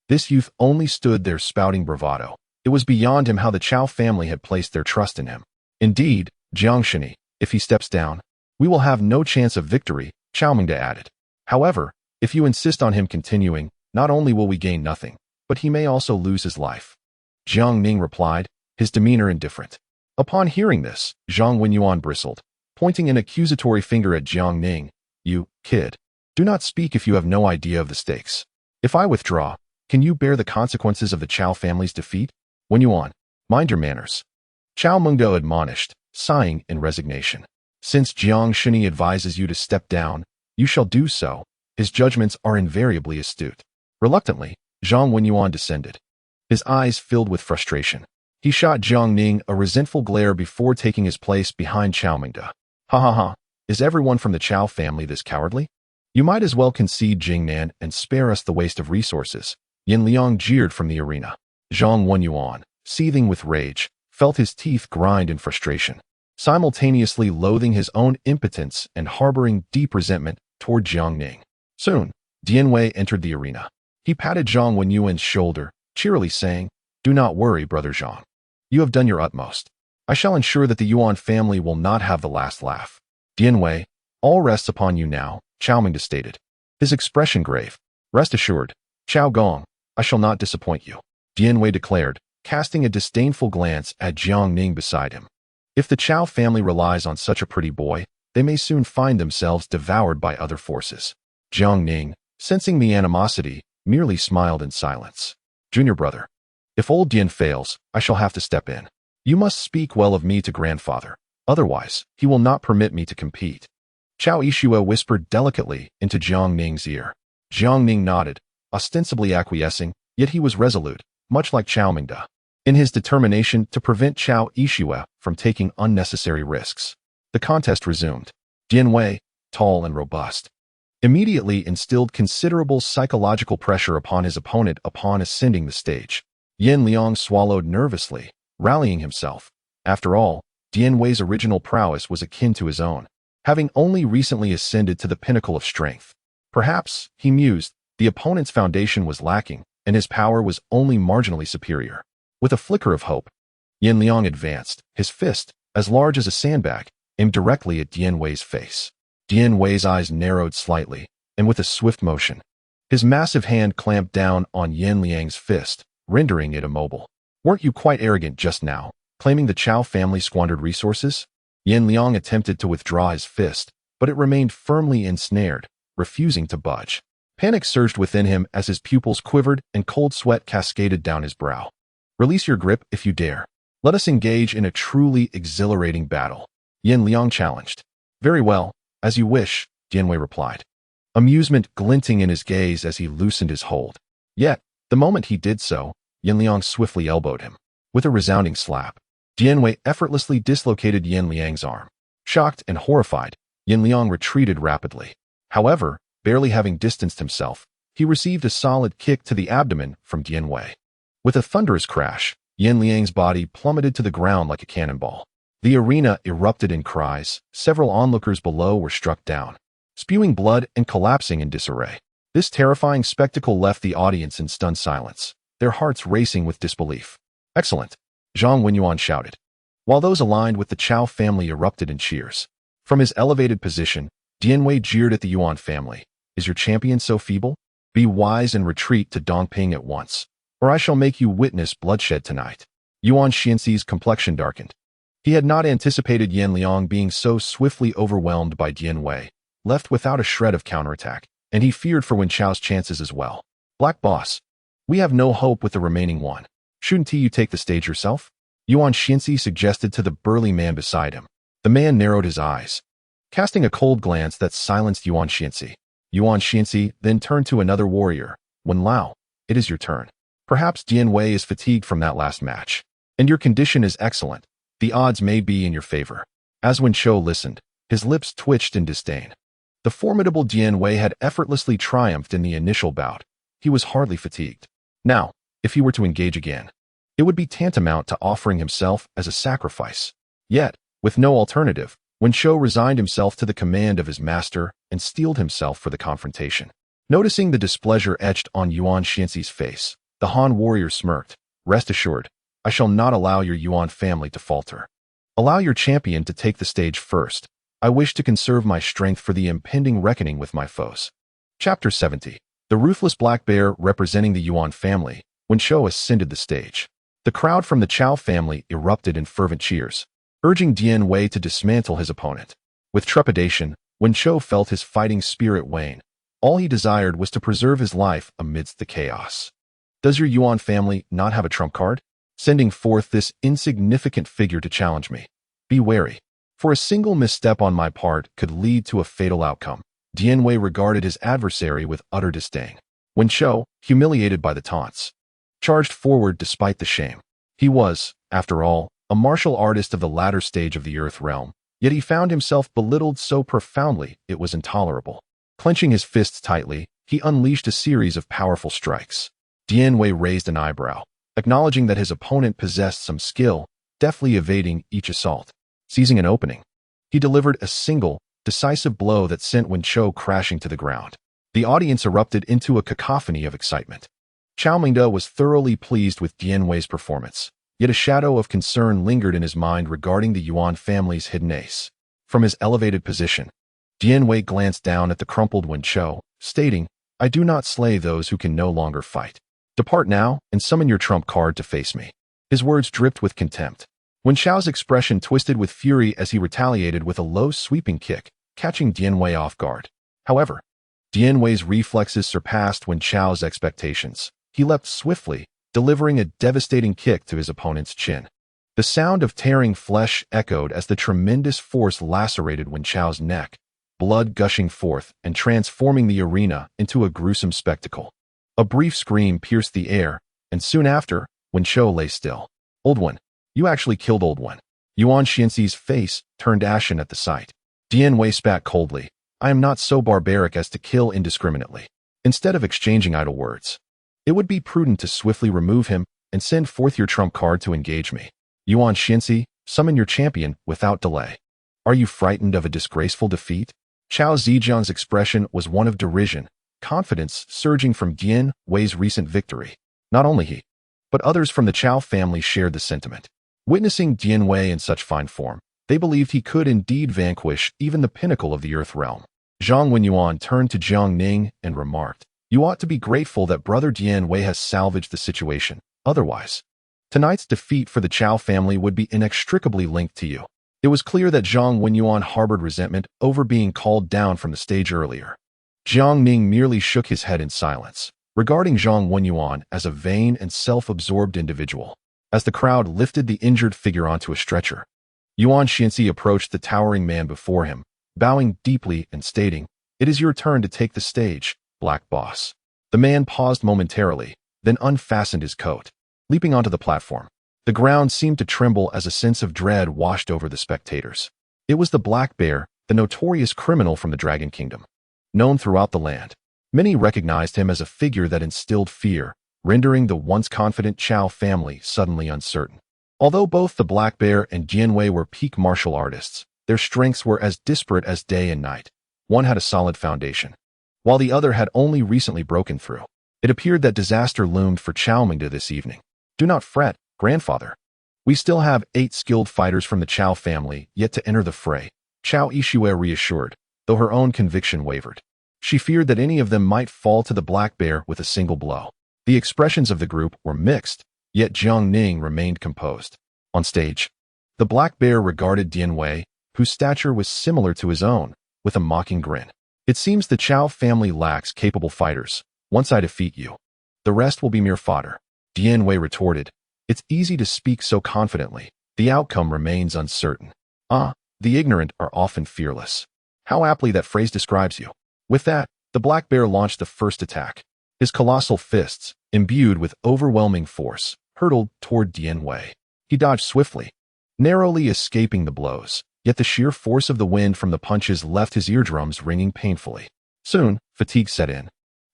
This youth only stood there spouting bravado. It was beyond him how the Chao family had placed their trust in him. Indeed, Jiang Shini, if he steps down, we will have no chance of victory, Chao Mingda added. However, if you insist on him continuing, not only will we gain nothing, but he may also lose his life. Jiang Ning replied, his demeanor indifferent. Upon hearing this, Zhang Wenyuan bristled, pointing an accusatory finger at Jiang Ning. You, kid, do not speak if you have no idea of the stakes. If I withdraw, can you bear the consequences of the Chao family's defeat? Wenyuan, mind your manners. Chao Mingda admonished, sighing in resignation. Since Jiang Shini advises you to step down, you shall do so. His judgments are invariably astute. Reluctantly, Zhang Wenyuan descended. His eyes filled with frustration. He shot Jiang Ning a resentful glare before taking his place behind Chao Mingda. Ha ha ha, is everyone from the Chao family this cowardly? You might as well concede Jingnan and spare us the waste of resources. Yin Liang jeered from the arena. Zhang Wenyuan, seething with rage, felt his teeth grind in frustration, simultaneously loathing his own impotence and harboring deep resentment toward Jiang Ning. Soon, Dianwei entered the arena. He patted Zhang Wenyuan's shoulder, cheerily saying, Do not worry, brother Zhang. You have done your utmost. I shall ensure that the Yuan family will not have the last laugh. Dianwei, all rests upon you now, Chao Mingda stated, his expression grave. Rest assured, Chao Gong, I shall not disappoint you, Dianwei declared, casting a disdainful glance at Jiang Ning beside him. If the Chao family relies on such a pretty boy, they may soon find themselves devoured by other forces. Jiang Ning, sensing the animosity, merely smiled in silence. Junior brother, if old Dian fails, I shall have to step in. You must speak well of me to grandfather, otherwise, he will not permit me to compete. Chao Yishua whispered delicately into Jiang Ning's ear. Jiang Ning nodded, ostensibly acquiescing, yet he was resolute, much like Chao Mingda, in his determination to prevent Chao Yishua from taking unnecessary risks. The contest resumed. Dianwei, tall and robust, immediately instilled considerable psychological pressure upon his opponent upon ascending the stage. Yin Liang swallowed nervously, rallying himself. After all, Dianwei's original prowess was akin to his own, having only recently ascended to the pinnacle of strength. Perhaps, he mused, the opponent's foundation was lacking, and his power was only marginally superior. With a flicker of hope, Yin Liang advanced, his fist, as large as a sandbag, aimed directly at Dianwei's face. Dianwei's eyes narrowed slightly, and with a swift motion, his massive hand clamped down on Yin Liang's fist, rendering it immobile. Weren't you quite arrogant just now, claiming the Chao family squandered resources? Yin Liang attempted to withdraw his fist, but it remained firmly ensnared, refusing to budge. Panic surged within him as his pupils quivered and cold sweat cascaded down his brow. Release your grip if you dare. Let us engage in a truly exhilarating battle, Yin Liang challenged. Very well, as you wish, Dianwei replied, amusement glinting in his gaze as he loosened his hold. Yet, the moment he did so, Yin Liang swiftly elbowed him. With a resounding slap, Dianwei effortlessly dislocated Yin Liang's arm. Shocked and horrified, Yin Liang retreated rapidly. However, barely having distanced himself, he received a solid kick to the abdomen from Dianwei. With a thunderous crash, Yin Liang's body plummeted to the ground like a cannonball. The arena erupted in cries. Several onlookers below were struck down, spewing blood and collapsing in disarray. This terrifying spectacle left the audience in stunned silence, their hearts racing with disbelief. Excellent, Zhang Wenyuan shouted, while those aligned with the Chao family erupted in cheers. From his elevated position, Dianwei jeered at the Yuan family. Is your champion so feeble? Be wise and retreat to Dongping at once, or I shall make you witness bloodshed tonight. Yuan Xianxi's complexion darkened. He had not anticipated Yan Liang being so swiftly overwhelmed by Dian Wei, left without a shred of counterattack, and he feared for Wen Chao's chances as well. Black Boss, we have no hope with the remaining one. Shouldn't you take the stage yourself? Yuan Xianxi suggested to the burly man beside him. The man narrowed his eyes, casting a cold glance that silenced Yuan Xianxi. Yuan Xianxi then turned to another warrior. Wen Lao, it is your turn. Perhaps Dian Wei is fatigued from that last match, and your condition is excellent. The odds may be in your favor. As Wen Chou listened, his lips twitched in disdain. The formidable Dian Wei had effortlessly triumphed in the initial bout. He was hardly fatigued. Now, if he were to engage again, it would be tantamount to offering himself as a sacrifice. Yet, with no alternative, Wen Chou resigned himself to the command of his master and steeled himself for the confrontation. Noticing the displeasure etched on Yuan Xianxi's face, the Han warrior smirked. Rest assured, I shall not allow your Yuan family to falter. Allow your champion to take the stage first. I wish to conserve my strength for the impending reckoning with my foes. Chapter 70. The ruthless black bear representing the Yuan family. Wen Chou ascended the stage. The crowd from the Chao family erupted in fervent cheers, urging Dian Wei to dismantle his opponent. With trepidation, Wen Chou felt his fighting spirit wane. All he desired was to preserve his life amidst the chaos. Does your Yuan family not have a trump card? Sending forth this insignificant figure to challenge me. Be wary, for a single misstep on my part could lead to a fatal outcome. Dian Wei regarded his adversary with utter disdain. Wen Chou, humiliated by the taunts, charged forward despite the shame. He was, after all, a martial artist of the latter stage of the Earth realm, yet he found himself belittled so profoundly it was intolerable. Clenching his fists tightly, he unleashed a series of powerful strikes. Dian Wei raised an eyebrow, acknowledging that his opponent possessed some skill, deftly evading each assault. Seizing an opening, he delivered a single, decisive blow that sent Wen Chou crashing to the ground. The audience erupted into a cacophony of excitement. Chao Mingde was thoroughly pleased with Dian Wei's performance, yet a shadow of concern lingered in his mind regarding the Yuan family's hidden ace. From his elevated position, Dian Wei glanced down at the crumpled Wen Chou, stating, I do not slay those who can no longer fight. Depart now and summon your trump card to face me. His words dripped with contempt. Wen Chao's expression twisted with fury as he retaliated with a low sweeping kick, catching Dian Wei off guard. However, Dian Wei's reflexes surpassed Wen Chao's expectations. He leapt swiftly, delivering a devastating kick to his opponent's chin. The sound of tearing flesh echoed as the tremendous force lacerated Wen Chao's neck, blood gushing forth and transforming the arena into a gruesome spectacle. A brief scream pierced the air, and soon after, Wen Chou lay still. Old One, you actually killed Old One. Yuan Xianxi's face turned ashen at the sight. Dian Wei spat coldly. I am not so barbaric as to kill indiscriminately. Instead of exchanging idle words, it would be prudent to swiftly remove him and send forth your trump card to engage me. Yuan Xianxi, summon your champion without delay. Are you frightened of a disgraceful defeat? Chao Zijian's expression was one of derision, confidence surging from Dian Wei's recent victory. Not only he, but others from the Chao family shared the sentiment. Witnessing Dian Wei in such fine form, they believed he could indeed vanquish even the pinnacle of the Earth realm. Zhang Wenyuan turned to Jiang Ning and remarked, You ought to be grateful that brother Dian Wei has salvaged the situation. Otherwise, tonight's defeat for the Chao family would be inextricably linked to you. It was clear that Zhang Wenyuan harbored resentment over being called down from the stage earlier. Jiang Ning merely shook his head in silence, regarding Zhang Wenyuan as a vain and self-absorbed individual. As the crowd lifted the injured figure onto a stretcher, Yuan Xianxi approached the towering man before him, bowing deeply and stating, It is your turn to take the stage, Black Boss. The man paused momentarily, then unfastened his coat. Leaping onto the platform, the ground seemed to tremble as a sense of dread washed over the spectators. It was the Black Bear, the notorious criminal from the Dragon Kingdom. Known throughout the land, many recognized him as a figure that instilled fear, rendering the once confident Chao family suddenly uncertain. Although both the Black Bear and Dian Wei were peak martial artists, their strengths were as disparate as day and night. One had a solid foundation, while the other had only recently broken through. It appeared that disaster loomed for Chao Mingde this evening. Do not fret, grandfather. We still have 8 skilled fighters from the Chao family yet to enter the fray, Chao Yixue reassured, though her own conviction wavered. She feared that any of them might fall to the black bear with a single blow. The expressions of the group were mixed, yet Jiang Ning remained composed. On stage, the black bear regarded Dian Wei, whose stature was similar to his own, with a mocking grin. It seems the Chao family lacks capable fighters. Once I defeat you, the rest will be mere fodder. Dian Wei retorted. It's easy to speak so confidently. The outcome remains uncertain. The ignorant are often fearless. How aptly that phrase describes you. With that, the black bear launched the first attack. His colossal fists, imbued with overwhelming force, hurtled toward Dian Wei. He dodged swiftly, narrowly escaping the blows, yet the sheer force of the wind from the punches left his eardrums ringing painfully. Soon, fatigue set in,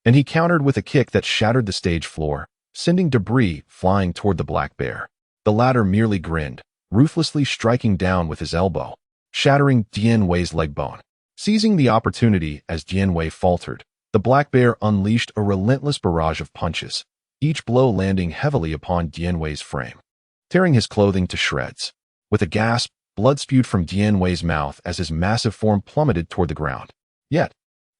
and he countered with a kick that shattered the stage floor, sending debris flying toward the black bear. The latter merely grinned, ruthlessly striking down with his elbow, shattering Dian Wei's leg bone. Seizing the opportunity as Dian Wei faltered, the black bear unleashed a relentless barrage of punches, each blow landing heavily upon Dian Wei's frame, tearing his clothing to shreds. With a gasp, blood spewed from Dian Wei's mouth as his massive form plummeted toward the ground. Yet,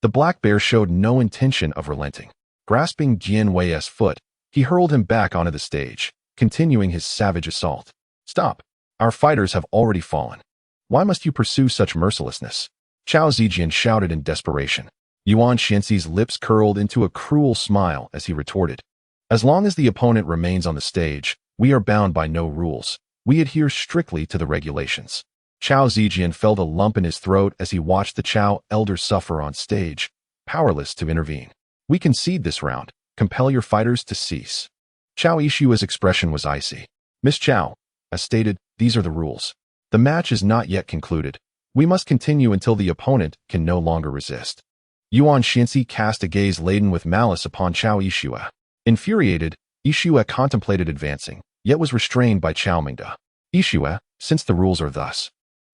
the black bear showed no intention of relenting. Grasping Dian Wei's foot, he hurled him back onto the stage, continuing his savage assault. Stop! Our fighters have already fallen. Why must you pursue such mercilessness? Chao Zijian shouted in desperation. Yuan Xianxi's lips curled into a cruel smile as he retorted. As long as the opponent remains on the stage, we are bound by no rules. We adhere strictly to the regulations. Chao Zijian felt a lump in his throat as he watched the Chao elder suffer on stage, powerless to intervene. We concede this round. Compel your fighters to cease. Chao Yishua's expression was icy. Miss Chao, as stated, these are the rules. The match is not yet concluded. We must continue until the opponent can no longer resist. Yuan Xianxi cast a gaze laden with malice upon Chao Yishua. Infuriated, Yishua contemplated advancing, yet was restrained by Chao Mingde. Yishua, since the rules are thus,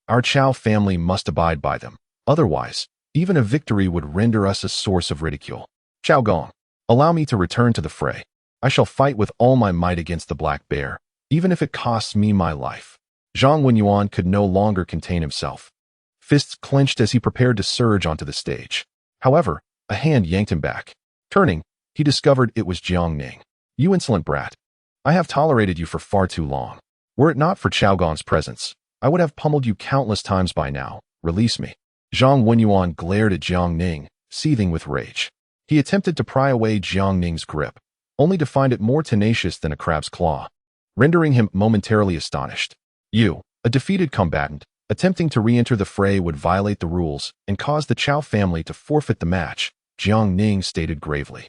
our Chao family must abide by them. Otherwise, even a victory would render us a source of ridicule. Chao Gong, allow me to return to the fray. I shall fight with all my might against the black bear, even if it costs me my life. Zhang Wenyuan could no longer contain himself. Fists clenched as he prepared to surge onto the stage. However, a hand yanked him back. Turning, he discovered it was Jiang Ning. You insolent brat. I have tolerated you for far too long. Were it not for Chao Gong's presence, I would have pummeled you countless times by now. Release me. Zhang Wenyuan glared at Jiang Ning, seething with rage. He attempted to pry away Jiang Ning's grip, only to find it more tenacious than a crab's claw, rendering him momentarily astonished. You, a defeated combatant, attempting to re-enter the fray would violate the rules and cause the Chao family to forfeit the match, Jiang Ning stated gravely.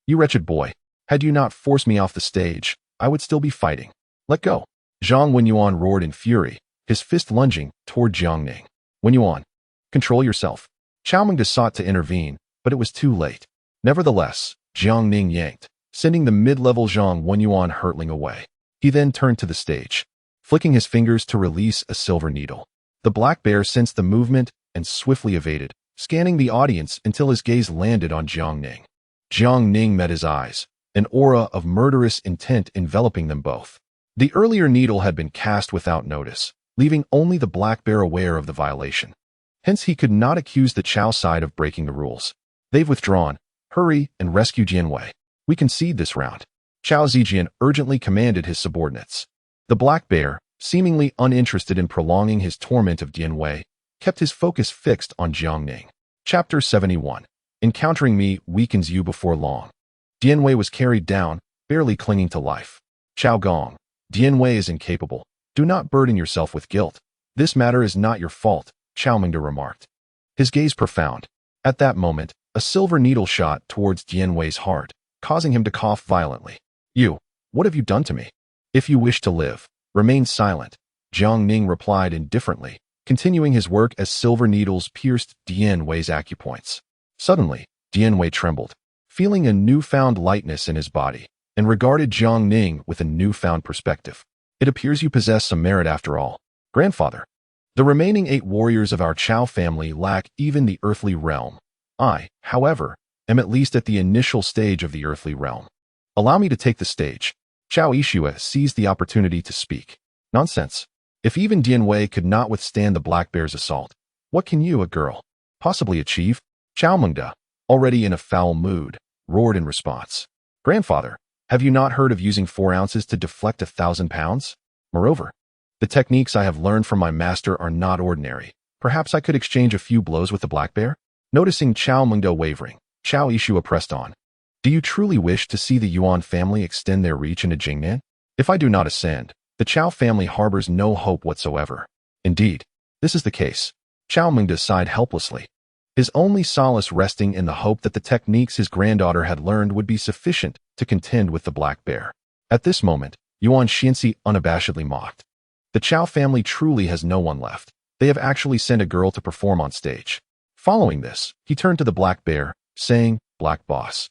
You wretched boy, had you not forced me off the stage, I would still be fighting. Let go. Zhang Wenyuan roared in fury, his fist lunging toward Jiang Ning. Wenyuan, control yourself. Chao Mingde sought to intervene, but it was too late. Nevertheless, Jiang Ning yanked, sending the mid-level Zhang Wenyuan hurtling away. He then turned to the stage, flicking his fingers to release a silver needle. The black bear sensed the movement and swiftly evaded, scanning the audience until his gaze landed on Jiang Ning. Jiang Ning met his eyes, an aura of murderous intent enveloping them both. The earlier needle had been cast without notice, leaving only the black bear aware of the violation. Hence he could not accuse the Chao side of breaking the rules. They've withdrawn. Hurry and rescue Dian Wei. We concede this round. Chao Zijian urgently commanded his subordinates. The black bear, seemingly uninterested in prolonging his torment of Dian Wei, kept his focus fixed on Jiang Ning. Chapter 71. Encountering me weakens you before long. Dian Wei was carried down, barely clinging to life. Chao Gong, Dian Wei is incapable. Do not burden yourself with guilt. This matter is not your fault, Chao Mingde remarked. His gaze profound. At that moment, a silver needle shot towards Dian Wei's heart, causing him to cough violently. You, what have you done to me? If you wish to live, remain silent, Jiang Ning replied indifferently, continuing his work as silver needles pierced Dian Wei's acupoints. Suddenly, Dian Wei trembled, feeling a newfound lightness in his body, and regarded Jiang Ning with a newfound perspective. It appears you possess some merit after all. Grandfather, the remaining 8 warriors of our Chao family lack even the earthly realm. I, however, am at least at the initial stage of the earthly realm. Allow me to take the stage. Chao Yishua seized the opportunity to speak. Nonsense. If even Dian Wei could not withstand the black bear's assault, what can you, a girl, possibly achieve? Chao Mingde, already in a foul mood, roared in response. Grandfather, have you not heard of using 4 ounces to deflect 1,000 pounds? Moreover, the techniques I have learned from my master are not ordinary. Perhaps I could exchange a few blows with the black bear? Noticing Chao Mengde wavering, Chao Yishua pressed on. Do you truly wish to see the Yuan family extend their reach into Jingnan? If I do not ascend, the Chao family harbors no hope whatsoever. Indeed, this is the case. Chao Mengde sighed helplessly, his only solace resting in the hope that the techniques his granddaughter had learned would be sufficient to contend with the black bear. At this moment, Yuan Xianxi unabashedly mocked. The Chao family truly has no one left. They have actually sent a girl to perform on stage. Following this, he turned to the black bear, saying, Black boss,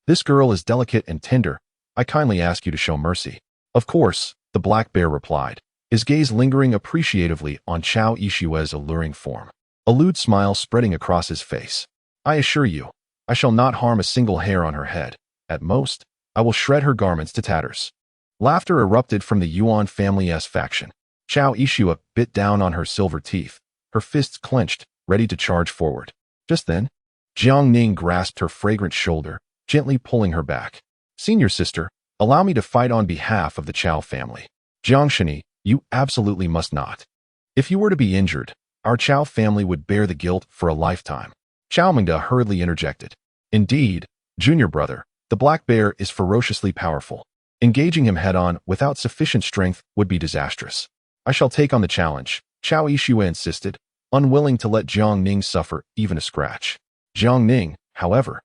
this girl is delicate and tender. I kindly ask you to show mercy. Of course, the black bear replied, his gaze lingering appreciatively on Chao Yishua's alluring form, a lewd smile spreading across his face. I assure you, I shall not harm a single hair on her head. At most, I will shred her garments to tatters. Laughter erupted from the Yuan family's faction. Chao Yishua bit down on her silver teeth, her fists clenched, ready to charge forward. Just then, Jiang Ning grasped her fragrant shoulder, gently pulling her back. Senior sister, allow me to fight on behalf of the Chao family. Jiang Shini, you absolutely must not. If you were to be injured, our Chao family would bear the guilt for a lifetime. Chao Mengde hurriedly interjected. Indeed, junior brother, the black bear is ferociously powerful. Engaging him head-on without sufficient strength would be disastrous. I shall take on the challenge, Chao Yishua insisted, unwilling to let Jiang Ning suffer even a scratch. Jiang Ning, however,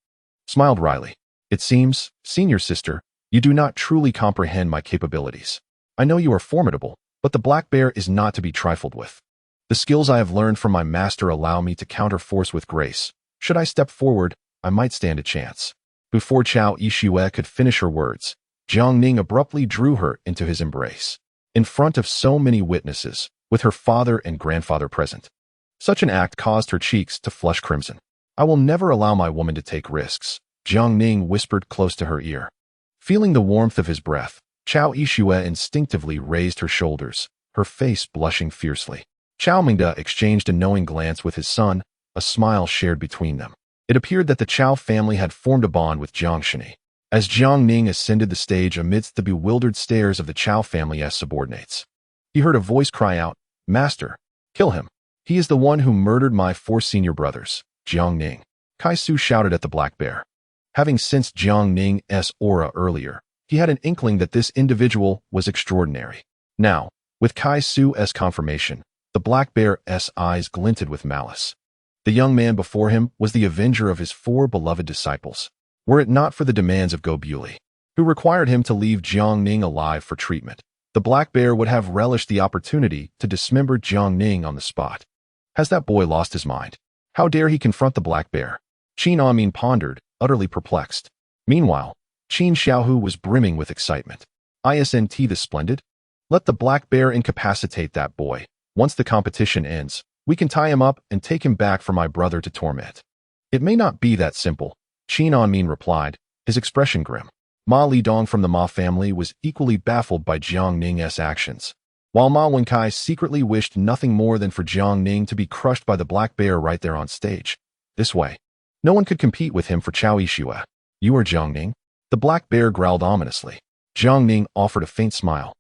smiled wryly. It seems, senior sister, you do not truly comprehend my capabilities. I know you are formidable, but the black bear is not to be trifled with. The skills I have learned from my master allow me to counter force with grace. Should I step forward, I might stand a chance. Before Chao Yishua could finish her words, Jiang Ning abruptly drew her into his embrace. In front of so many witnesses, with her father and grandfather present. Such an act caused her cheeks to flush crimson. I will never allow my woman to take risks, Jiang Ning whispered close to her ear. Feeling the warmth of his breath, Chao Yishua instinctively raised her shoulders, her face blushing fiercely. Chao Mengde exchanged a knowing glance with his son, a smile shared between them. It appeared that the Chao family had formed a bond with Jiang Shini. As Jiang Ning ascended the stage amidst the bewildered stares of the Chao family's subordinates, he heard a voice cry out, Master, kill him. He is the one who murdered my 4 senior brothers, Jiang Ning. Kai Su shouted at the black bear. Having sensed Jiang Ning's aura earlier, he had an inkling that this individual was extraordinary. Now, with Kai Su's confirmation, the black bear's eyes glinted with malice. The young man before him was the avenger of his 4 beloved disciples. Were it not for the demands of Go Bewley, who required him to leave Jiang Ning alive for treatment, the black bear would have relished the opportunity to dismember Jiang Ning on the spot. Has that boy lost his mind? How dare he confront the black bear? Qin Amin pondered, utterly perplexed. Meanwhile, Qin Xiaohu was brimming with excitement. Isn't the splendid? Let the black bear incapacitate that boy. Once the competition ends, we can tie him up and take him back for my brother to torment. It may not be that simple, Qin Anmin replied, his expression grim. Ma Lidong from the Ma family was equally baffled by Jiang Ning's actions, while Ma Wenkai secretly wished nothing more than for Jiang Ning to be crushed by the black bear right there on stage. This way, no one could compete with him for Chao Yishua. You are Jiang Ning? The black bear growled ominously. Jiang Ning offered a faint smile.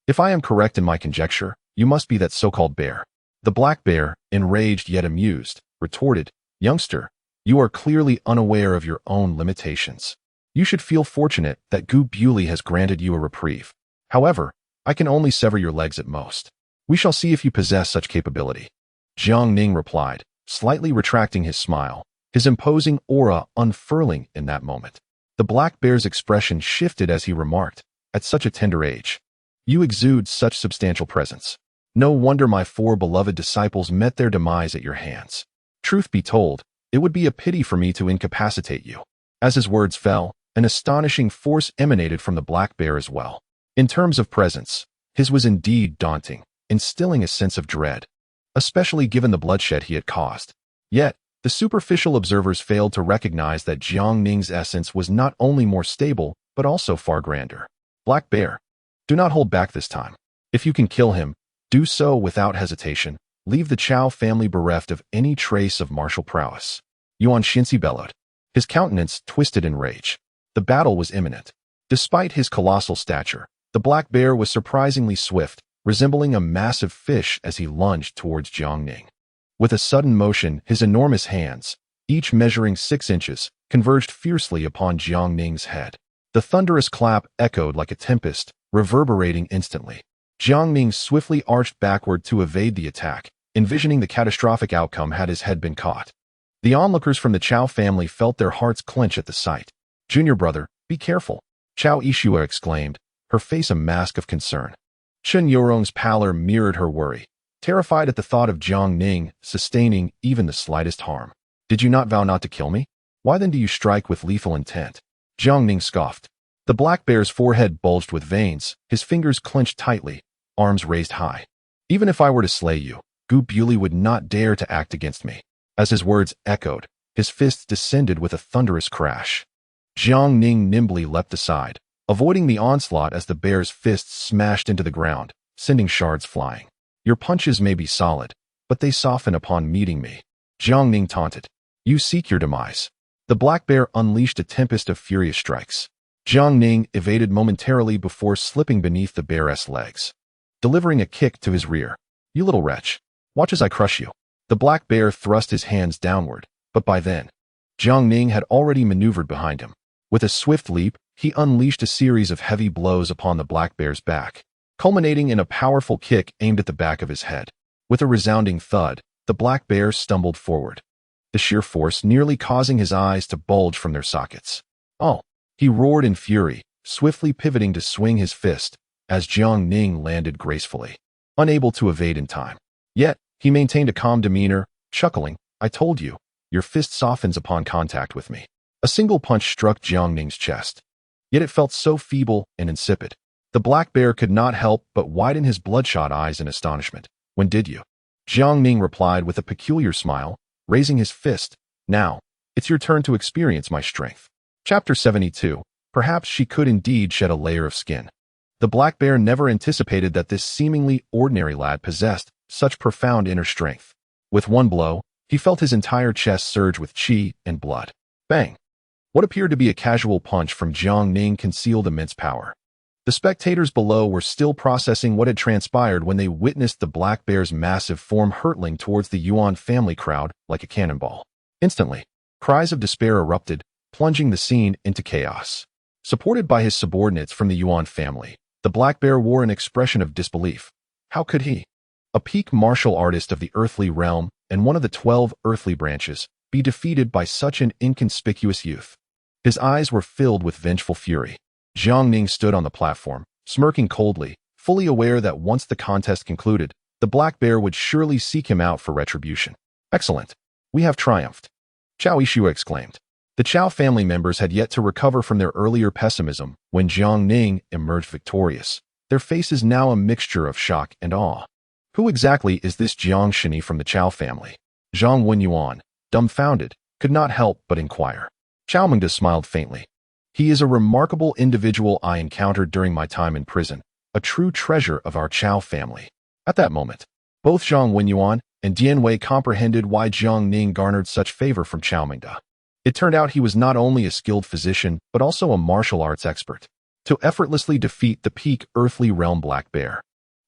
If I am correct in my conjecture, you must be that so-called bear. The black bear, enraged yet amused, retorted, Youngster, you are clearly unaware of your own limitations. You should feel fortunate that Gu Bewley has granted you a reprieve. However, I can only sever your legs at most. We shall see if you possess such capability. Jiang Ning replied, slightly retracting his smile, his imposing aura unfurling in that moment. The black bear's expression shifted as he remarked, at such a tender age, you exude such substantial presence. No wonder my 4 beloved disciples met their demise at your hands. Truth be told, it would be a pity for me to incapacitate you. As his words fell, an astonishing force emanated from the black bear as well. In terms of presence, his was indeed daunting, instilling a sense of dread, especially given the bloodshed he had caused. Yet, the superficial observers failed to recognize that Jiang Ning's essence was not only more stable, but also far grander. Black bear, do not hold back this time. If you can kill him, do so without hesitation. Leave the Chao family bereft of any trace of martial prowess. Yuan Xinxi bellowed, his countenance twisted in rage. The battle was imminent. Despite his colossal stature, the black bear was surprisingly swift, resembling a massive fish as he lunged towards Jiang Ning. With a sudden motion, his enormous hands, each measuring 6 inches, converged fiercely upon Jiang Ning's head. The thunderous clap echoed like a tempest, reverberating instantly. Jiang Ning swiftly arched backward to evade the attack, envisioning the catastrophic outcome had his head been caught. The onlookers from the Chao family felt their hearts clench at the sight. "Junior brother, be careful," Chao Yishua exclaimed, her face a mask of concern. Chen Yorong's pallor mirrored her worry, terrified at the thought of Jiang Ning sustaining even the slightest harm. "Did you not vow not to kill me? Why then do you strike with lethal intent?" Jiang Ning scoffed. The black bear's forehead bulged with veins, his fingers clenched tightly, arms raised high. "Even if I were to slay you, Gu Bewley would not dare to act against me." As his words echoed, his fists descended with a thunderous crash. Jiang Ning nimbly leapt aside, avoiding the onslaught as the bear's fists smashed into the ground, sending shards flying. "Your punches may be solid, but they soften upon meeting me," Jiang Ning taunted. "You seek your demise." The black bear unleashed a tempest of furious strikes. Jiang Ning evaded momentarily before slipping beneath the bear's legs, delivering a kick to his rear. "You little wretch, watch as I crush you." The black bear thrust his hands downward, but by then, Jiang Ning had already maneuvered behind him. With a swift leap, he unleashed a series of heavy blows upon the black bear's back, culminating in a powerful kick aimed at the back of his head. With a resounding thud, the black bear stumbled forward, the sheer force nearly causing his eyes to bulge from their sockets. "Oh!" he roared in fury, swiftly pivoting to swing his fist, as Jiang Ning landed gracefully, unable to evade in time. Yet, he maintained a calm demeanor, chuckling, "I told you, your fist softens upon contact with me." A single punch struck Jiang Ning's chest. Yet it felt so feeble and insipid. The black bear could not help but widen his bloodshot eyes in astonishment. "When did you?" Jiang Ning replied with a peculiar smile, raising his fist. "Now, it's your turn to experience my strength." Chapter 72. Perhaps she could indeed shed a layer of skin. The black bear never anticipated that this seemingly ordinary lad possessed such profound inner strength. With one blow, he felt his entire chest surge with chi and blood. Bang! What appeared to be a casual punch from Jiang Ning concealed immense power. The spectators below were still processing what had transpired when they witnessed the black bear's massive form hurtling towards the Yuan family crowd like a cannonball. Instantly, cries of despair erupted, plunging the scene into chaos. Supported by his subordinates from the Yuan family, the black bear wore an expression of disbelief. How could he, a peak martial artist of the earthly realm and one of the 12 earthly branches, be defeated by such an inconspicuous youth? His eyes were filled with vengeful fury. Jiang Ning stood on the platform, smirking coldly, fully aware that once the contest concluded, the black bear would surely seek him out for retribution. "Excellent. We have triumphed," Chao Yishua exclaimed. The Chao family members had yet to recover from their earlier pessimism when Jiang Ning emerged victorious, their faces now a mixture of shock and awe. Who exactly is this Jiang Shini from the Chao family? Zhang Wenyuan, dumbfounded, could not help but inquire. Chao Mengda smiled faintly. "He is a remarkable individual I encountered during my time in prison, a true treasure of our Chao family." At that moment, both Zhang Wenyuan and Dian Wei comprehended why Jiang Ning garnered such favor from Chao Mengda. It turned out he was not only a skilled physician, but also a martial arts expert, to effortlessly defeat the peak earthly realm black bear.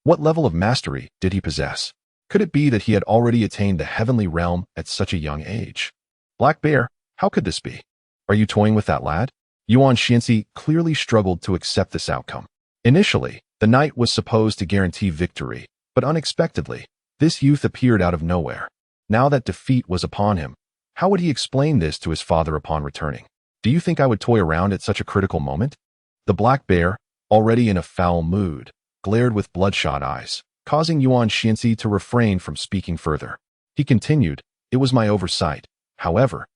What level of mastery did he possess? Could it be that he had already attained the heavenly realm at such a young age? Black bear, how could this be? Are you toying with that lad? Yuan Xianxi clearly struggled to accept this outcome. Initially, the knight was supposed to guarantee victory, but unexpectedly, this youth appeared out of nowhere. Now that defeat was upon him, how would he explain this to his father upon returning? "Do you think I would toy around at such a critical moment?" The black bear, already in a foul mood, glared with bloodshot eyes, causing Yuan Xianxi to refrain from speaking further. He continued, "It was my oversight. However,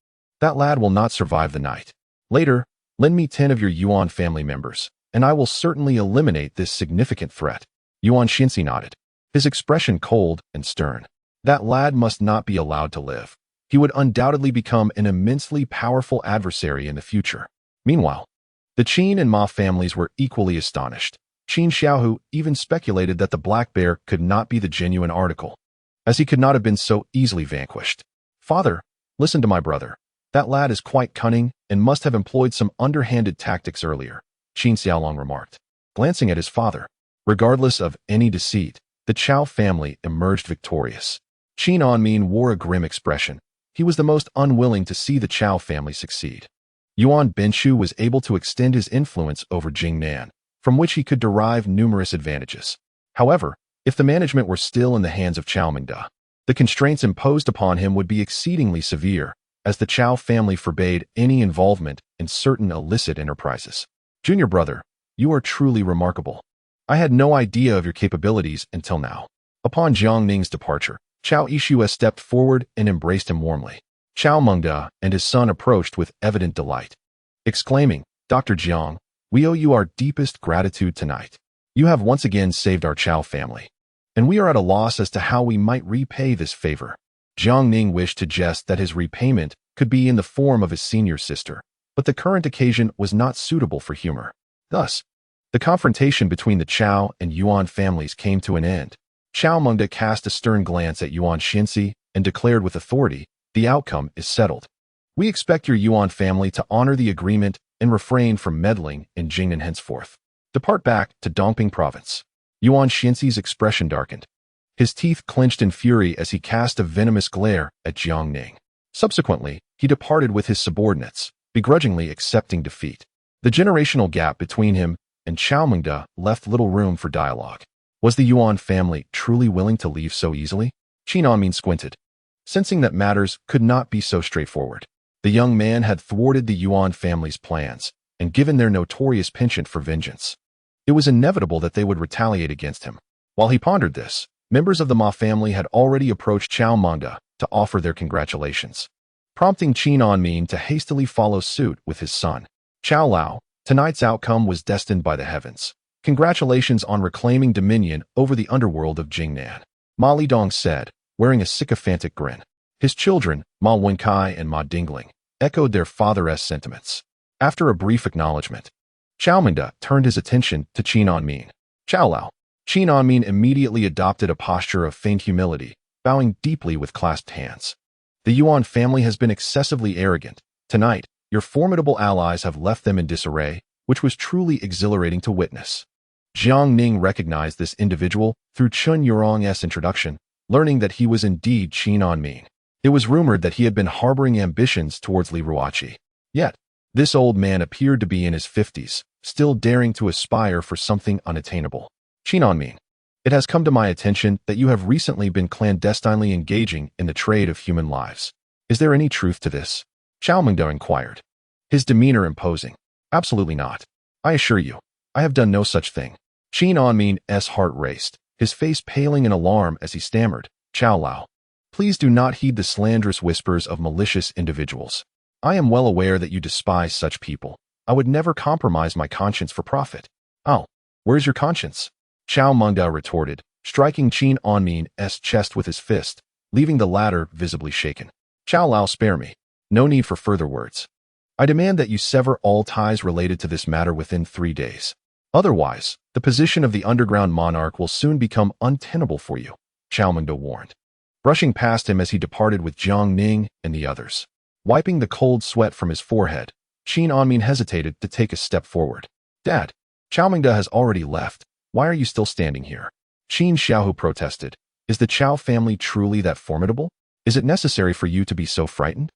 that lad will not survive the night. Later, lend me 10 of your Yuan family members, and I will certainly eliminate this significant threat." Yuan Xianxi nodded, his expression cold and stern. That lad must not be allowed to live. He would undoubtedly become an immensely powerful adversary in the future. Meanwhile, the Qin and Ma families were equally astonished. Qin Xiaohu even speculated that the black bear could not be the genuine article, as he could not have been so easily vanquished. "Father, listen to my brother," That lad is quite cunning and must have employed some underhanded tactics earlier, Qin Xiaolong remarked, glancing at his father. Regardless of any deceit, the Chao family emerged victorious. Qin Anmin wore a grim expression. He was the most unwilling to see the Chao family succeed. Yuan Binshu was able to extend his influence over Jingnan, from which he could derive numerous advantages. However, if the management were still in the hands of Chao Mingda, the constraints imposed upon him would be exceedingly severe, as the Chao family forbade any involvement in certain illicit enterprises. Junior brother, you are truly remarkable. I had no idea of your capabilities until now. Upon Jiang Ning's departure, Chao Yishue stepped forward and embraced him warmly. Chao Mengda and his son approached with evident delight, exclaiming, Dr. Jiang, we owe you our deepest gratitude tonight. You have once again saved our Chao family, and we are at a loss as to how we might repay this favor. Jiang Ning wished to jest that his repayment could be in the form of his senior sister, but the current occasion was not suitable for humor. Thus, the confrontation between the Chao and Yuan families came to an end. Chao Mengda cast a stern glance at Yuan Xinzi and declared with authority, the outcome is settled. We expect your Yuan family to honor the agreement and refrain from meddling in Jingnan henceforth. Depart back to Dongping province. Yuan Xinzi's expression darkened. His teeth clenched in fury as he cast a venomous glare at Jiang Ning. Subsequently, he departed with his subordinates, begrudgingly accepting defeat. The generational gap between him and Chao Mengda left little room for dialogue. Was the Yuan family truly willing to leave so easily? Qin Anmin squinted, sensing that matters could not be so straightforward. The young man had thwarted the Yuan family's plans and given their notorious penchant for vengeance. It was inevitable that they would retaliate against him. While he pondered this, members of the Ma family had already approached Chao Mengda to offer their congratulations, prompting Qin Anmin to hastily follow suit with his son. Chao Lao, tonight's outcome was destined by the heavens. Congratulations on reclaiming dominion over the underworld of Jingnan, Ma Lidong said, wearing a sycophantic grin. His children, Ma Wenkai and Ma Dingling, echoed their father's sentiments. After a brief acknowledgement, Chao Mengda turned his attention to Qin Anmin. Chao Lao. Qin Anmin immediately adopted a posture of feigned humility, bowing deeply with clasped hands. The Yuan family has been excessively arrogant. Tonight, your formidable allies have left them in disarray, which was truly exhilarating to witness. Jiang Ning recognized this individual through Chun Yurong's introduction, learning that he was indeed Qin Anmin. It was rumored that he had been harboring ambitions towards Li Ruoqi. Yet, this old man appeared to be in his 50s, still daring to aspire for something unattainable. Qin Anmin, it has come to my attention that you have recently been clandestinely engaging in the trade of human lives. Is there any truth to this? Chao Mengda inquired, his demeanor imposing. Absolutely not. I assure you, I have done no such thing. Qin Anmin's heart raced, his face paling in alarm as he stammered, Chao Lao, please do not heed the slanderous whispers of malicious individuals. I am well aware that you despise such people. I would never compromise my conscience for profit. Oh, where's your conscience? Chao Mengda retorted, striking Qin Anmin's chest with his fist, leaving the latter visibly shaken. Chao Lao, spare me. No need for further words. I demand that you sever all ties related to this matter within 3 days. Otherwise, the position of the underground monarch will soon become untenable for you, Chao Mengda warned, brushing past him as he departed with Jiang Ning and the others. Wiping the cold sweat from his forehead, Qin Anmin hesitated to take a step forward. Dad, Chao Mengda has already left. Why are you still standing here? Qin Xiaohu protested. Is the Chao family truly that formidable? Is it necessary for you to be so frightened?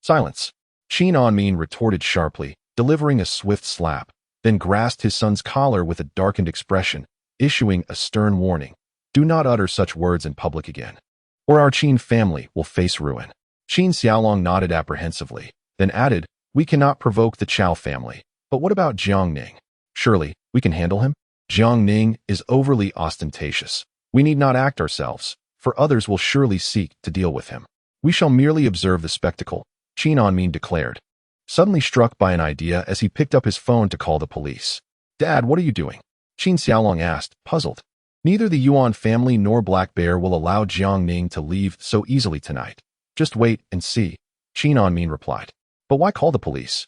Silence. Qin Anmin retorted sharply, delivering a swift slap, then grasped his son's collar with a darkened expression, issuing a stern warning. Do not utter such words in public again, or our Qin family will face ruin. Qin Xiaolong nodded apprehensively, then added, we cannot provoke the Chao family, but what about Jiang Ning? Surely, we can handle him? Jiang Ning is overly ostentatious. We need not act ourselves, for others will surely seek to deal with him. We shall merely observe the spectacle, Qin Anmin declared, suddenly struck by an idea as he picked up his phone to call the police. Dad, what are you doing? Qin Xiaolong asked, puzzled. Neither the Yuan family nor Black Bear will allow Jiang Ning to leave so easily tonight. Just wait and see, Qin Anmin replied. But why call the police?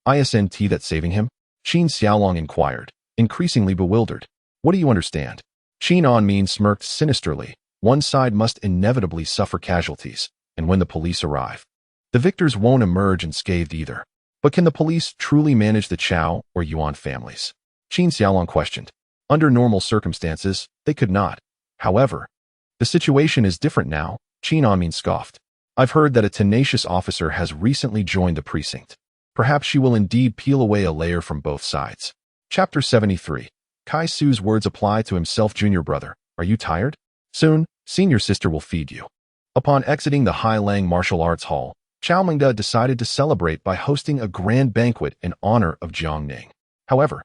Isn't that saving him? Qin Xiaolong inquired, increasingly bewildered. What do you understand? Qin Anmin smirked sinisterly. One side must inevitably suffer casualties, and when the police arrive, The victors won't emerge unscathed either. But can the police truly manage the Chow or Yuan families? Qin Xiaolong questioned. Under normal circumstances, they could not. However, the situation is different now, Qin Anmin scoffed. I've heard that a tenacious officer has recently joined the precinct. Perhaps she will indeed peel away a layer from both sides. Chapter 73. Kai Su's words apply to himself. Junior brother, are you tired? Soon, senior sister will feed you. Upon exiting the Hailang Martial Arts Hall, Chao Mingda decided to celebrate by hosting a grand banquet in honor of Jiang Ning. However,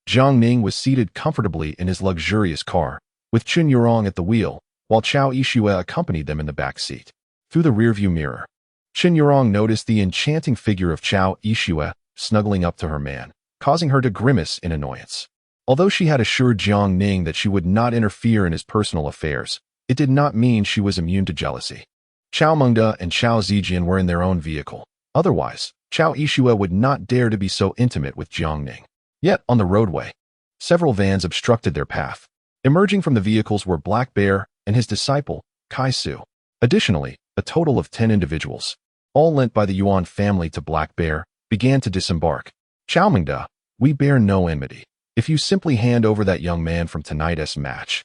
Jiang Ning was seated comfortably in his luxurious car, with Chun Yurong at the wheel, while Chao Yixue accompanied them in the back seat. Through the rearview mirror, Chun Yurong noticed the enchanting figure of Chao Yixue snuggling up to her man, causing her to grimace in annoyance. Although she had assured Jiang Ning that she would not interfere in his personal affairs, it did not mean she was immune to jealousy. Chao Mengde and Chao Zijian were in their own vehicle. Otherwise, Chao Yixue would not dare to be so intimate with Jiang Ning. Yet, on the roadway, several vans obstructed their path. Emerging from the vehicles were Black Bear and his disciple, Kai Su. Additionally, a total of 10 individuals, all lent by the Yuan family to Black Bear, began to disembark. Chao Mingde, we bear no enmity. If you simply hand over that young man from tonight's match,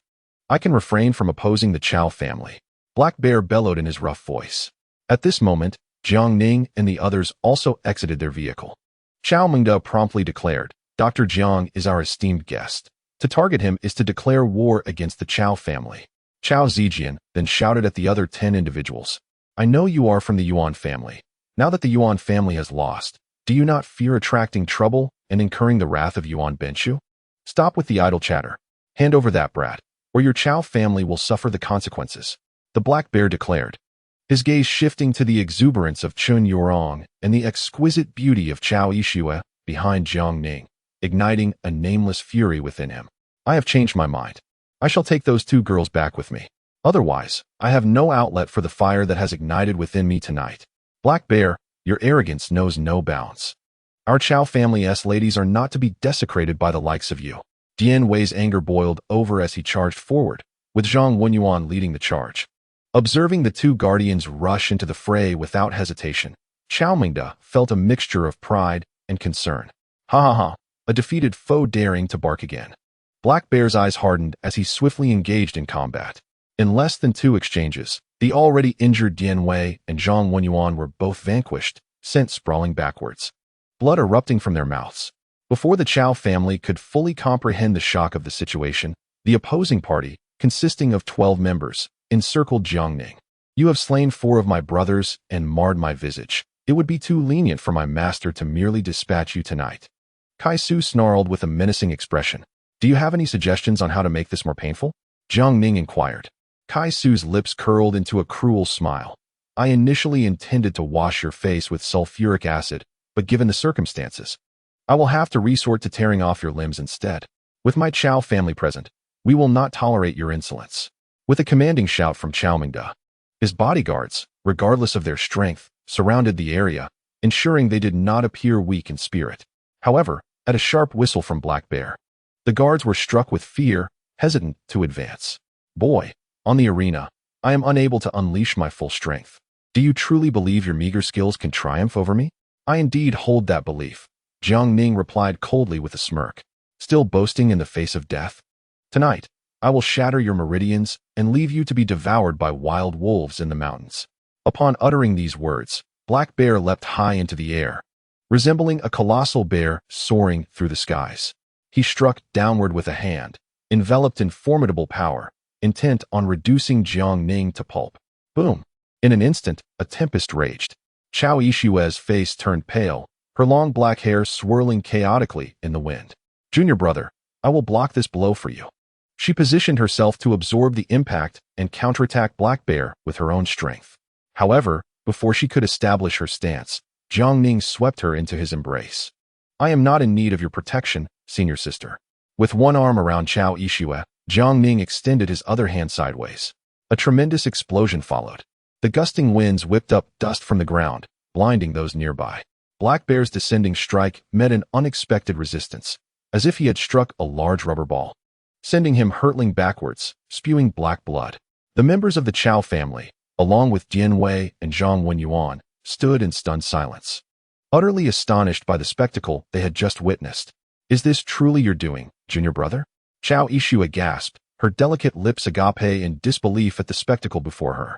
I can refrain from opposing the Chao family. Black Bear bellowed in his rough voice. At this moment, Jiang Ning and the others also exited their vehicle. Chao Mingde promptly declared, Dr. Jiang is our esteemed guest. To target him is to declare war against the Chao family. Chao Zijian then shouted at the other 10 individuals. I know you are from the Yuan family. Now that the Yuan family has lost, do you not fear attracting trouble and incurring the wrath of Yuan Benshu? Stop with the idle chatter. Hand over that brat, or your Chao family will suffer the consequences. The Black Bear declared, his gaze shifting to the exuberance of Chun Yurong and the exquisite beauty of Chao Yixue behind Jiang Ning, igniting a nameless fury within him. I have changed my mind. I shall take those 2 girls back with me. Otherwise, I have no outlet for the fire that has ignited within me tonight. Black Bear, your arrogance knows no bounds. Our Chao family's ladies are not to be desecrated by the likes of you. Dian Wei's anger boiled over as he charged forward, with Zhang Wenyuan leading the charge. Observing the 2 guardians rush into the fray without hesitation, Chao Mingde felt a mixture of pride and concern. Ha ha ha, a defeated foe daring to bark again. Black Bear's eyes hardened as he swiftly engaged in combat. In less than 2 exchanges, the already injured Dian Wei and Zhang Wenyuan were both vanquished, sent sprawling backwards, blood erupting from their mouths. Before the Chao family could fully comprehend the shock of the situation, the opposing party, consisting of 12 members, encircled Jiang Ning. You have slain 4 of my brothers and marred my visage. It would be too lenient for my master to merely dispatch you tonight. Kai Su snarled with a menacing expression. Do you have any suggestions on how to make this more painful? Jiang Ning inquired. Kai Su's lips curled into a cruel smile. I initially intended to wash your face with sulfuric acid, but given the circumstances, I will have to resort to tearing off your limbs instead. With my Chao family present, we will not tolerate your insolence. With a commanding shout from Chao Mingde, his bodyguards, regardless of their strength, surrounded the area, ensuring they did not appear weak in spirit. However, at a sharp whistle from Black Bear, the guards were struck with fear, hesitant to advance. Boy, on the arena, I am unable to unleash my full strength. Do you truly believe your meager skills can triumph over me? I indeed hold that belief, Jiang Ning replied coldly with a smirk. Still boasting in the face of death? Tonight, I will shatter your meridians and leave you to be devoured by wild wolves in the mountains. Upon uttering these words, Black Bear leapt high into the air, resembling a colossal bear soaring through the skies. He struck downward with a hand, enveloped in formidable power, intent on reducing Jiang Ning to pulp. Boom! In an instant, a tempest raged. Chao Yixue's face turned pale, her long black hair swirling chaotically in the wind. Junior brother, I will block this blow for you. She positioned herself to absorb the impact and counterattack Black Bear with her own strength. However, before she could establish her stance, Jiang Ning swept her into his embrace. I am not in need of your protection, senior sister. With one arm around Chao Yixue, Jiang Ning extended his other hand sideways. A tremendous explosion followed. The gusting winds whipped up dust from the ground, blinding those nearby. Black Bear's descending strike met an unexpected resistance, as if he had struck a large rubber ball, sending him hurtling backwards, spewing black blood. The members of the Chao family, along with Dian Wei and Zhang Wenyuan, stood in stunned silence, utterly astonished by the spectacle they had just witnessed. "Is this truly your doing, junior brother?" Chao Ishua gasped, her delicate lips agape in disbelief at the spectacle before her.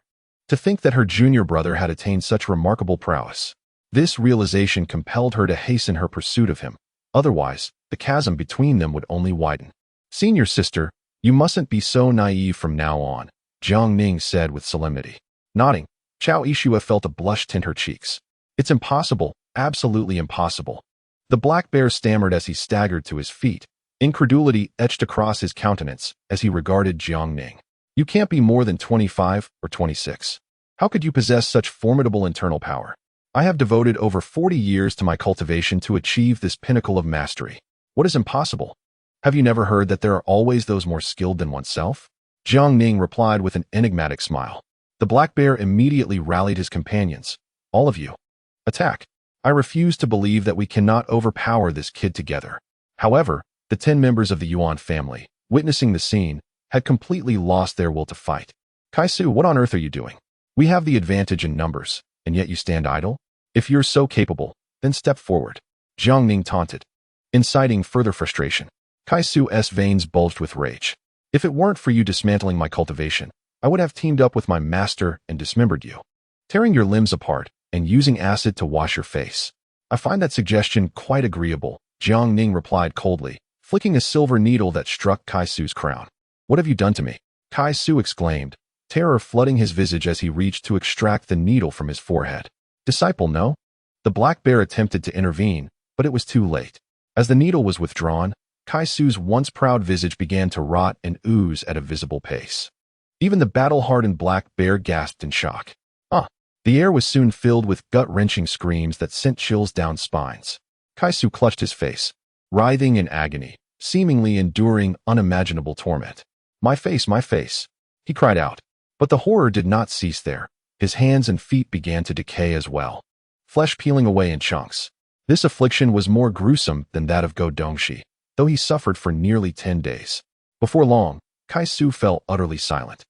To think that her junior brother had attained such remarkable prowess. This realization compelled her to hasten her pursuit of him. Otherwise, the chasm between them would only widen. "Senior sister, you mustn't be so naive from now on," Jiang Ning said with solemnity. Nodding, Chao Ishua felt a blush tint her cheeks. "It's impossible, absolutely impossible." The black bear stammered as he staggered to his feet. Incredulity etched across his countenance as he regarded Jiang Ning. "You can't be more than 25 or 26. How could you possess such formidable internal power? I have devoted over 40 years to my cultivation to achieve this pinnacle of mastery. What is impossible? Have you never heard that there are always those more skilled than oneself?" Jiang Ning replied with an enigmatic smile. The black bear immediately rallied his companions. "All of you, attack. I refuse to believe that we cannot overpower this kid together." However, the 10 members of the Yuan family, witnessing the scene, had completely lost their will to fight. "Kaisu, what on earth are you doing? We have the advantage in numbers, and yet you stand idle? If you're so capable, then step forward," Jiang Ning taunted, inciting further frustration. Kaisu's veins bulged with rage. "If it weren't for you dismantling my cultivation, I would have teamed up with my master and dismembered you, tearing your limbs apart and using acid to wash your face. I find that suggestion quite agreeable," Jiang Ning replied coldly, flicking a silver needle that struck Kaisu's crown. "What have you done to me?" Kaisu exclaimed, terror flooding his visage as he reached to extract the needle from his forehead. "Disciple, no?" The black bear attempted to intervene, but it was too late. As the needle was withdrawn, Kaisu's once proud visage began to rot and ooze at a visible pace. Even the battle-hardened black bear gasped in shock. The air was soon filled with gut-wrenching screams that sent chills down spines. Kaisu clutched his face, writhing in agony, seemingly enduring unimaginable torment. My face," he cried out. But the horror did not cease there. His hands and feet began to decay as well, flesh peeling away in chunks. This affliction was more gruesome than that of Go Dongshi, though he suffered for nearly 10 days. Before long, Kaisu fell utterly silent.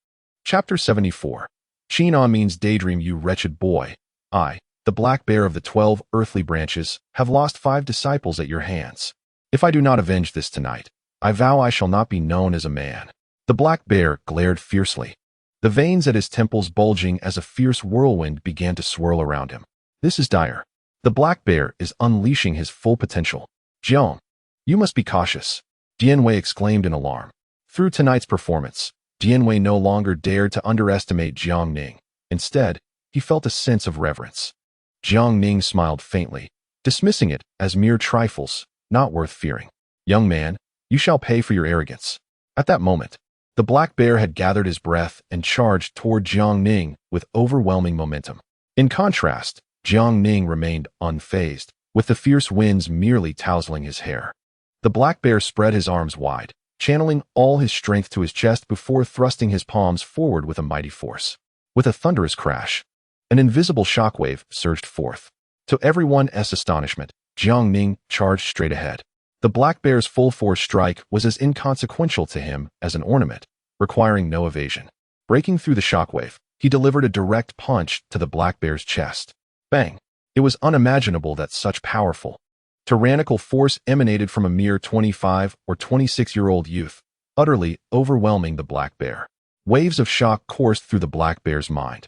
Chapter 74. Shinan means daydream, you wretched boy. I, the black bear of the 12 earthly branches, have lost 5 disciples at your hands. If I do not avenge this tonight, I vow I shall not be known as a man. The black bear glared fiercely, the veins at his temples bulging as a fierce whirlwind began to swirl around him. This is dire. The black bear is unleashing his full potential. "Jiang, you must be cautious," Dianwei exclaimed in alarm. Through tonight's performance, Dianwei no longer dared to underestimate Jiang Ning. Instead, he felt a sense of reverence. Jiang Ning smiled faintly, dismissing it as mere trifles, not worth fearing. "Young man, you shall pay for your arrogance." At that moment, the black bear had gathered his breath and charged toward Jiang Ning with overwhelming momentum. In contrast, Jiang Ning remained unfazed, with the fierce winds merely tousling his hair. The black bear spread his arms wide, channeling all his strength to his chest before thrusting his palms forward with a mighty force. With a thunderous crash, an invisible shockwave surged forth. To everyone's astonishment, Jiang Ning charged straight ahead. The black bear's full force strike was as inconsequential to him as an ornament, requiring no evasion. Breaking through the shockwave, he delivered a direct punch to the black bear's chest. Bang! It was unimaginable that such powerful, tyrannical force emanated from a mere 25 or 26-year-old youth, utterly overwhelming the black bear. Waves of shock coursed through the black bear's mind,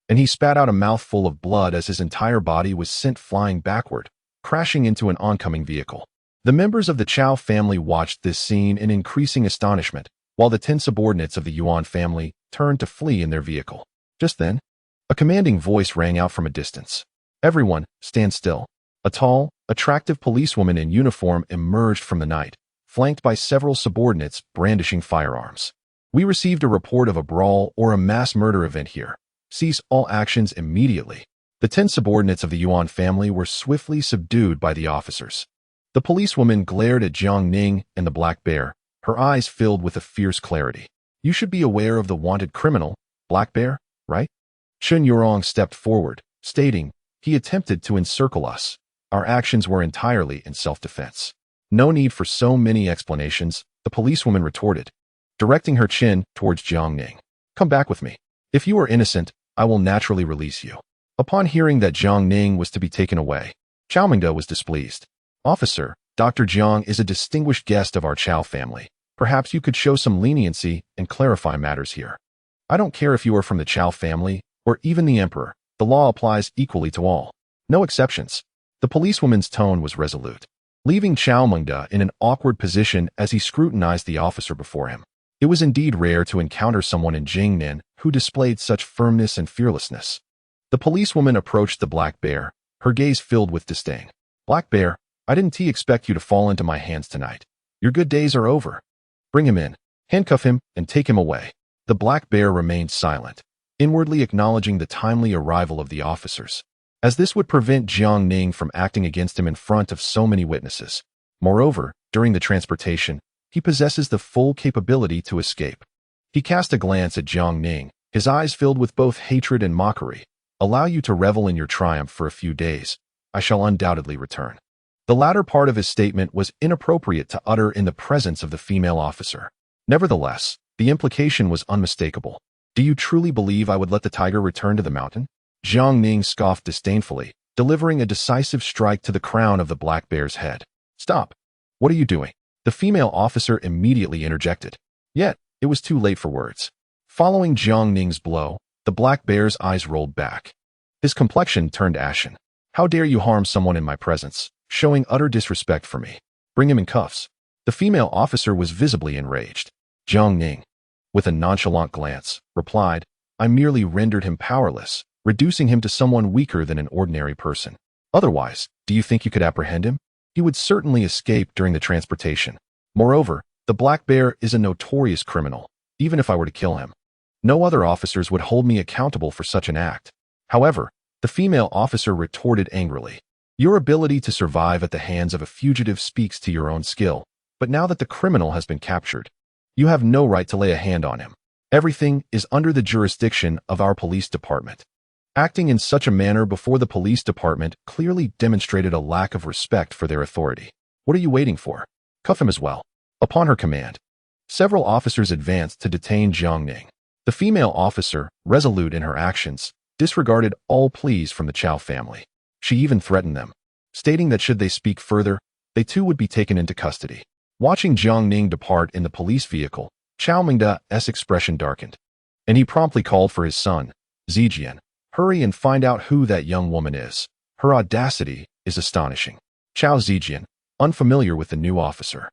and he spat out a mouthful of blood as his entire body was sent flying backward, crashing into an oncoming vehicle. The members of the Chao family watched this scene in increasing astonishment, while the 10 subordinates of the Yuan family turned to flee in their vehicle. Just then, a commanding voice rang out from a distance. "Everyone, stand still." A tall, attractive policewoman in uniform emerged from the night, flanked by several subordinates brandishing firearms. "We received a report of a brawl or a mass murder event here. Cease all actions immediately." The 10 subordinates of the Yuan family were swiftly subdued by the officers. The policewoman glared at Jiang Ning and the black bear, her eyes filled with a fierce clarity. "You should be aware of the wanted criminal, Black Bear, right?" Chun Yurong stepped forward, stating, "He attempted to encircle us. Our actions were entirely in self-defense." "No need for so many explanations," the policewoman retorted, directing her chin towards Jiang Ning. "Come back with me. If you are innocent, I will naturally release you." Upon hearing that Jiang Ning was to be taken away, Chao Mingde was displeased. Officer, Dr. Jiang is a distinguished guest of our Chao family. Perhaps you could show some leniency and clarify matters here. I don't care if you are from the Chao family or even the emperor. The law applies equally to all. No exceptions. The policewoman's tone was resolute, leaving Chao Mingde in an awkward position as he scrutinized the officer before him. It was indeed rare to encounter someone in Jingnan who displayed such firmness and fearlessness. The policewoman approached the black bear, her gaze filled with disdain. Black bear, I didn't expect you to fall into my hands tonight. Your good days are over. Bring him in, handcuff him, and take him away. The black bear remained silent, inwardly acknowledging the timely arrival of the officers, as this would prevent Jiang Ning from acting against him in front of so many witnesses. Moreover, during the transportation, he possesses the full capability to escape. He cast a glance at Jiang Ning, his eyes filled with both hatred and mockery. Allow you to revel in your triumph for a few days. I shall undoubtedly return. The latter part of his statement was inappropriate to utter in the presence of the female officer. Nevertheless, the implication was unmistakable. Do you truly believe I would let the tiger return to the mountain? Jiang Ning scoffed disdainfully, delivering a decisive strike to the crown of the black bear's head. Stop! What are you doing? The female officer immediately interjected. Yet, it was too late for words. Following Jiang Ning's blow, the black bear's eyes rolled back. His complexion turned ashen. How dare you harm someone in my presence, showing utter disrespect for me. Bring him in cuffs. The female officer was visibly enraged. Jiang Ning, with a nonchalant glance, replied, I merely rendered him powerless, reducing him to someone weaker than an ordinary person. Otherwise, do you think you could apprehend him? He would certainly escape during the transportation. Moreover, the black bear is a notorious criminal, even if I were to kill him. No other officers would hold me accountable for such an act. However, the female officer retorted angrily. Your ability to survive at the hands of a fugitive speaks to your own skill, but now that the criminal has been captured, you have no right to lay a hand on him. Everything is under the jurisdiction of our police department. Acting in such a manner before the police department clearly demonstrated a lack of respect for their authority. What are you waiting for? Cuff him as well. Upon her command, several officers advanced to detain Jiang Ning. The female officer, resolute in her actions, disregarded all pleas from the Chao family. She even threatened them, stating that should they speak further, they too would be taken into custody. Watching Jiang Ning depart in the police vehicle, Chao Mingde's expression darkened, and he promptly called for his son, Zijian. Hurry and find out who that young woman is. Her audacity is astonishing. Chao Zijian, unfamiliar with the new officer,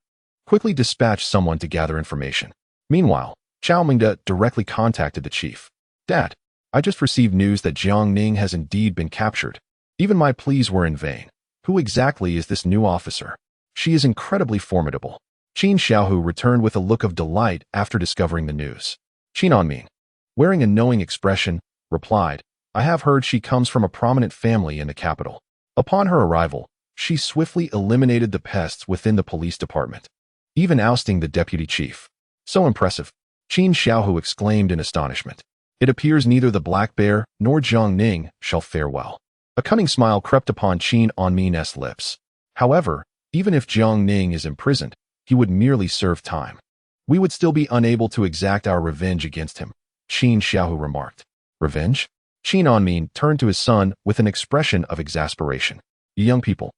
quickly dispatched someone to gather information. Meanwhile, Chao Mingde directly contacted the chief. Dad, I just received news that Jiang Ning has indeed been captured. Even my pleas were in vain. Who exactly is this new officer? She is incredibly formidable. Qin Xiaohu returned with a look of delight after discovering the news. Qin Anmin, wearing a knowing expression, replied, I have heard she comes from a prominent family in the capital. Upon her arrival, she swiftly eliminated the pests within the police department, even ousting the deputy chief. So impressive, Qin Xiaohu exclaimed in astonishment. It appears neither the black bear nor Jiang Ning shall fare well. A cunning smile crept upon Qin Anmin's lips. However, even if Jiang Ning is imprisoned, he would merely serve time. We would still be unable to exact our revenge against him, Qin Xiaohu remarked. Revenge? Qin Anmin turned to his son with an expression of exasperation. You young people,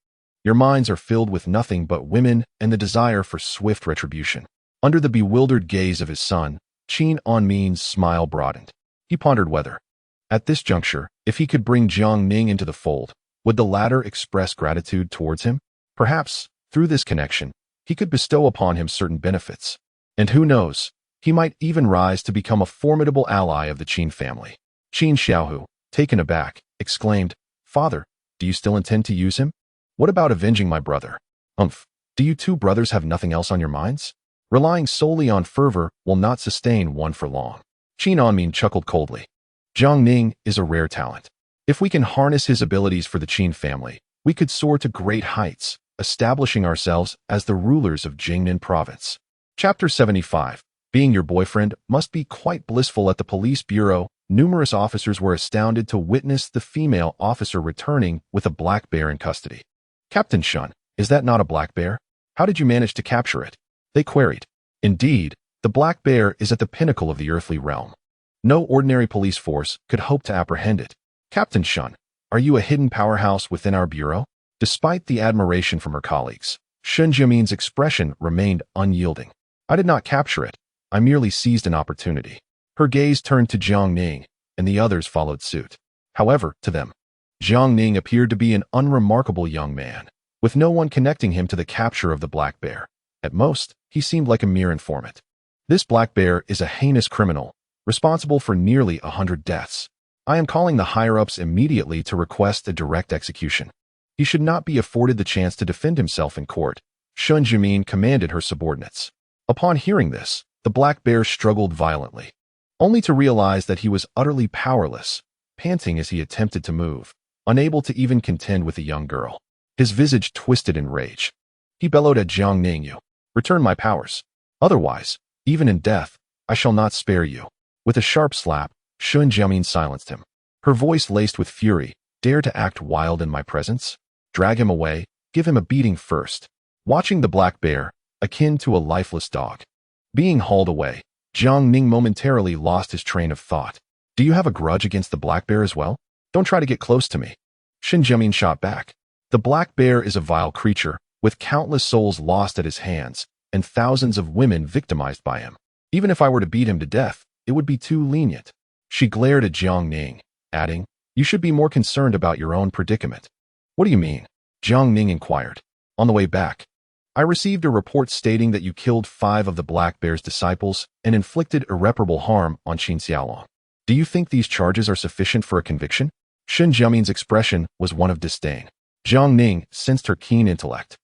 your minds are filled with nothing but women and the desire for swift retribution. Under the bewildered gaze of his son, Qin Anmin's smile broadened. He pondered whether, at this juncture, if he could bring Jiang Ning into the fold, would the latter express gratitude towards him? Perhaps, through this connection, he could bestow upon him certain benefits. And who knows, he might even rise to become a formidable ally of the Qin family. Qin Xiaohu, taken aback, exclaimed, Father, do you still intend to use him? What about avenging my brother? Do you two brothers have nothing else on your minds? Relying solely on fervor will not sustain one for long. Qin Anmin chuckled coldly. Jiang Ning is a rare talent. If we can harness his abilities for the Qin family, we could soar to great heights, establishing ourselves as the rulers of Jingnan province. Chapter 75. Being your boyfriend must be quite blissful at the police bureau. Numerous officers were astounded to witness the female officer returning with a black bear in custody. Captain Shun, is that not a black bear? How did you manage to capture it? They queried. Indeed, the black bear is at the pinnacle of the earthly realm. No ordinary police force could hope to apprehend it. Captain Shun, Are you a hidden powerhouse within our bureau? Despite the admiration from her colleagues, Shun Jimin's expression remained unyielding. I did not capture it. I merely seized an opportunity. Her gaze turned to Jiang Ning, and the others followed suit. However, to them, Jiang Ning appeared to be an unremarkable young man, with no one connecting him to the capture of the black bear. At most, he seemed like a mere informant. This black bear is a heinous criminal, responsible for nearly 100 deaths. I am calling the higher-ups immediately to request a direct execution. He should not be afforded the chance to defend himself in court, Shun Jimin commanded her subordinates. Upon hearing this, the black bear struggled violently, only to realize that he was utterly powerless, panting as he attempted to move, unable to even contend with the young girl. His visage twisted in rage. He bellowed at Jiang Ning, "You return my powers. Otherwise, even in death, I shall not spare you." With a sharp slap, Shun Jimin silenced him. Her voice laced with fury. "Dare to act wild in my presence? Drag him away, give him a beating first." Watching the black bear, akin to a lifeless dog, being hauled away, Jiang Ning momentarily lost his train of thought. "Do you have a grudge against the black bear as well? Don't try to get close to me." Shun Jimin shot back. "The black bear is a vile creature, with countless souls lost at his hands, and thousands of women victimized by him. Even if I were to beat him to death, it would be too lenient." She glared at Jiang Ning, adding, "You should be more concerned about your own predicament." "What do you mean?" Jiang Ning inquired. "On the way back, I received a report stating that you killed 5 of the Black Bear's disciples and inflicted irreparable harm on Qin Xiaolong. Do you think these charges are sufficient for a conviction?" Shun Jiamin's expression was one of disdain. Jiang Ning sensed her keen intellect.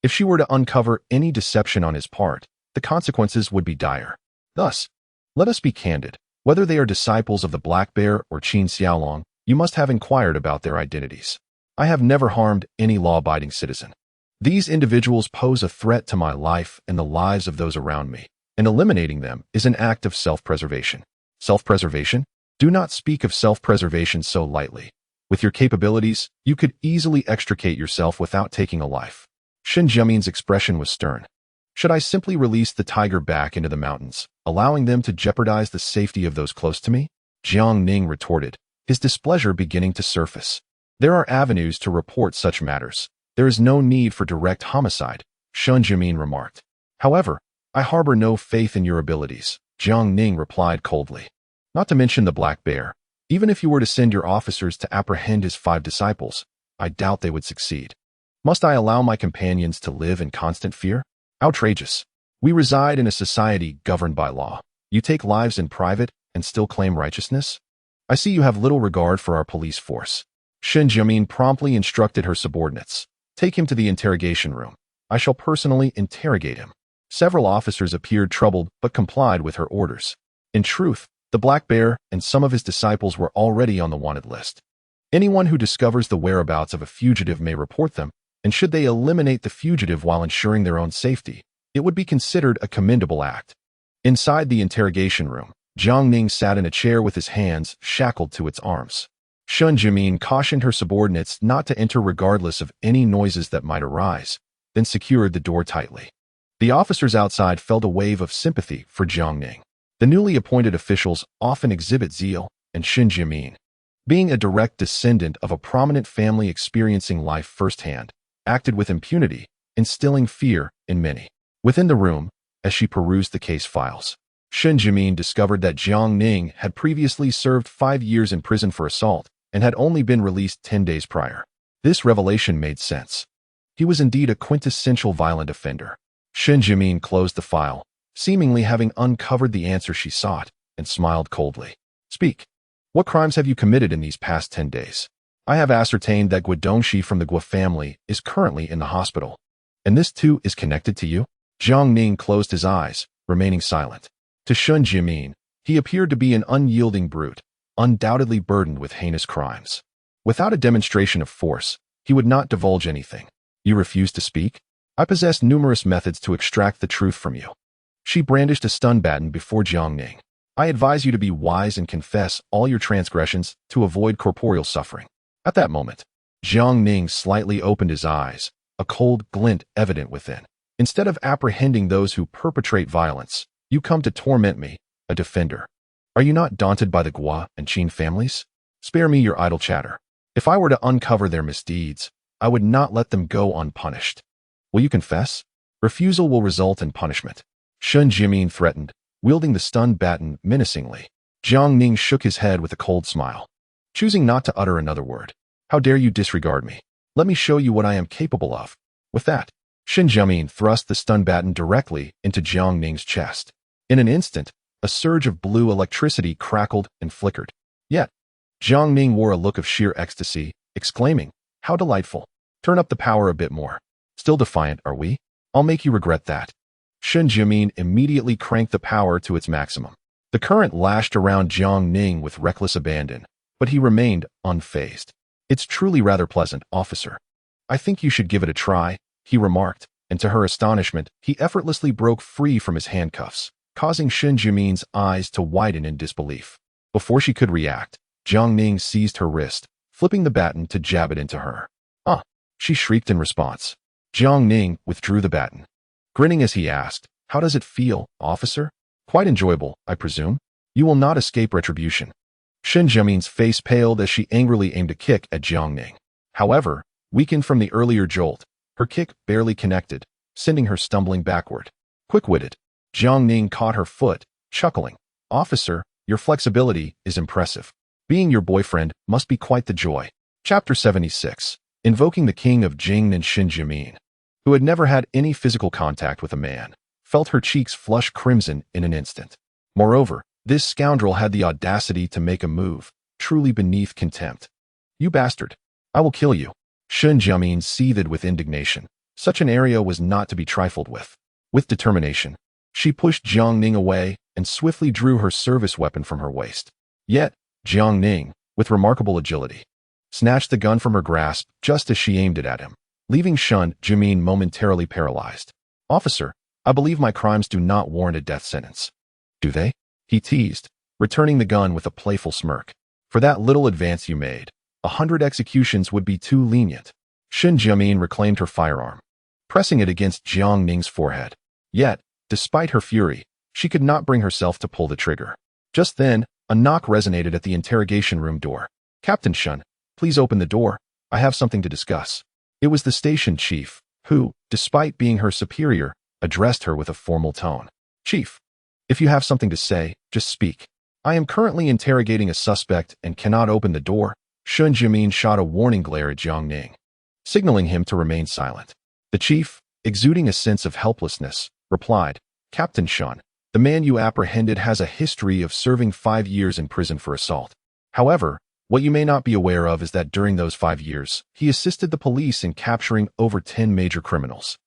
If she were to uncover any deception on his part, the consequences would be dire. Thus, let us be candid. Whether they are disciples of the Black Bear or Qin Xiaolong, you must have inquired about their identities. I have never harmed any law-abiding citizen. These individuals pose a threat to my life and the lives of those around me, and eliminating them is an act of self-preservation. Self-preservation? Do not speak of self-preservation so lightly. With your capabilities, you could easily extricate yourself without taking a life. Shun Jiamin's expression was stern. Should I simply release the tiger back into the mountains, allowing them to jeopardize the safety of those close to me? Jiang Ning retorted, his displeasure beginning to surface. There are avenues to report such matters. There is no need for direct homicide, Shun Jimin remarked. However, I harbor no faith in your abilities, Jiang Ning replied coldly. Not to mention the Black Bear. Even if you were to send your officers to apprehend his 5 disciples, I doubt they would succeed. Must I allow my companions to live in constant fear? Outrageous. We reside in a society governed by law. You take lives in private and still claim righteousness? I see you have little regard for our police force. Shun Jimin promptly instructed her subordinates. Take him to the interrogation room. I shall personally interrogate him. Several officers appeared troubled but complied with her orders. In truth, the Black Bear and some of his disciples were already on the wanted list. Anyone who discovers the whereabouts of a fugitive may report them, and should they eliminate the fugitive while ensuring their own safety, it would be considered a commendable act. Inside the interrogation room, Jiang Ning sat in a chair with his hands shackled to its arms. Shun Jimin cautioned her subordinates not to enter regardless of any noises that might arise, then secured the door tightly. The officers outside felt a wave of sympathy for Jiang Ning. The newly appointed officials often exhibit zeal, and Shun Jimin, being a direct descendant of a prominent family experiencing life firsthand, acted with impunity, instilling fear in many. Within the room, as she perused the case files, Shun Jimin discovered that Jiang Ning had previously served 5 years in prison for assault and had only been released 10 days prior. This revelation made sense. He was indeed a quintessential violent offender. Shun Jimin closed the file, seemingly having uncovered the answer she sought, and smiled coldly. "Speak. What crimes have you committed in these past 10 days? I have ascertained that Guodongxi from the Guo family is currently in the hospital. And this too is connected to you?" Jiang Ning closed his eyes, remaining silent. To Shun Jimin, he appeared to be an unyielding brute, undoubtedly burdened with heinous crimes. Without a demonstration of force, he would not divulge anything. "You refuse to speak? I possess numerous methods to extract the truth from you." She brandished a stun baton before Jiang Ning. "I advise you to be wise and confess all your transgressions to avoid corporeal suffering." At that moment, Jiang Ning slightly opened his eyes, a cold glint evident within. "Instead of apprehending those who perpetrate violence, you come to torment me, a defender. Are you not daunted by the Guo and Qin families? Spare me your idle chatter." If I were to uncover their misdeeds, I would not let them go unpunished. Will you confess? Refusal will result in punishment. Shen Jimin threatened, wielding the stun baton menacingly. Jiang Ning shook his head with a cold smile, choosing not to utter another word. How dare you disregard me? Let me show you what I am capable of. With that, Shen Jimin thrust the stun baton directly into Jiang Ning's chest. In an instant, a surge of blue electricity crackled and flickered. Yet, Jiang Ning wore a look of sheer ecstasy, exclaiming, "How delightful! Turn up the power a bit more. Still defiant, are we? I'll make you regret that." Shen Jimin immediately cranked the power to its maximum. The current lashed around Jiang Ning with reckless abandon, but he remained unfazed. "It's truly rather pleasant, officer. I think you should give it a try," he remarked, and to her astonishment, he effortlessly broke free from his handcuffs, causing Shen Jimin's eyes to widen in disbelief. Before she could react, Jiang Ning seized her wrist, flipping the baton to jab it into her. "Ah!" she shrieked in response. Jiang Ning withdrew the baton, grinning as he asked, "How does it feel, officer? Quite enjoyable, I presume? You will not escape retribution." Shen Jimin's face paled as she angrily aimed a kick at Jiang Ning. However, weakened from the earlier jolt, her kick barely connected, sending her stumbling backward. Quick-witted, Jiang Ning caught her foot, chuckling. "Officer, your flexibility is impressive. Being your boyfriend must be quite the joy." Chapter 76. Invoking the king of Jing and Shen Jimin, who had never had any physical contact with a man, felt her cheeks flush crimson in an instant. Moreover, this scoundrel had the audacity to make a move, truly beneath contempt. "You bastard! I will kill you." Shen Jimin seethed with indignation. Such an area was not to be trifled with. With determination, she pushed Jiang Ning away and swiftly drew her service weapon from her waist. Yet, Jiang Ning, with remarkable agility, snatched the gun from her grasp just as she aimed it at him, leaving Shen Jimin momentarily paralyzed. "Officer, I believe my crimes do not warrant a death sentence." "Do they?" he teased, returning the gun with a playful smirk. "For that little advance you made, 100 executions would be too lenient." Shen Jimin reclaimed her firearm, pressing it against Jiang Ning's forehead. Yet, despite her fury, she could not bring herself to pull the trigger. Just then, a knock resonated at the interrogation room door. "Captain Shen, please open the door. I have something to discuss." It was the station chief, who, despite being her superior, addressed her with a formal tone. "Chief, if you have something to say, just speak. I am currently interrogating a suspect and cannot open the door." Shen Jimin shot a warning glare at Jiang Ning, signaling him to remain silent. The chief, exuding a sense of helplessness, replied, "Captain Shen, the man you apprehended has a history of serving 5 years in prison for assault. However, what you may not be aware of is that during those 5 years, he assisted the police in capturing over 10 major criminals.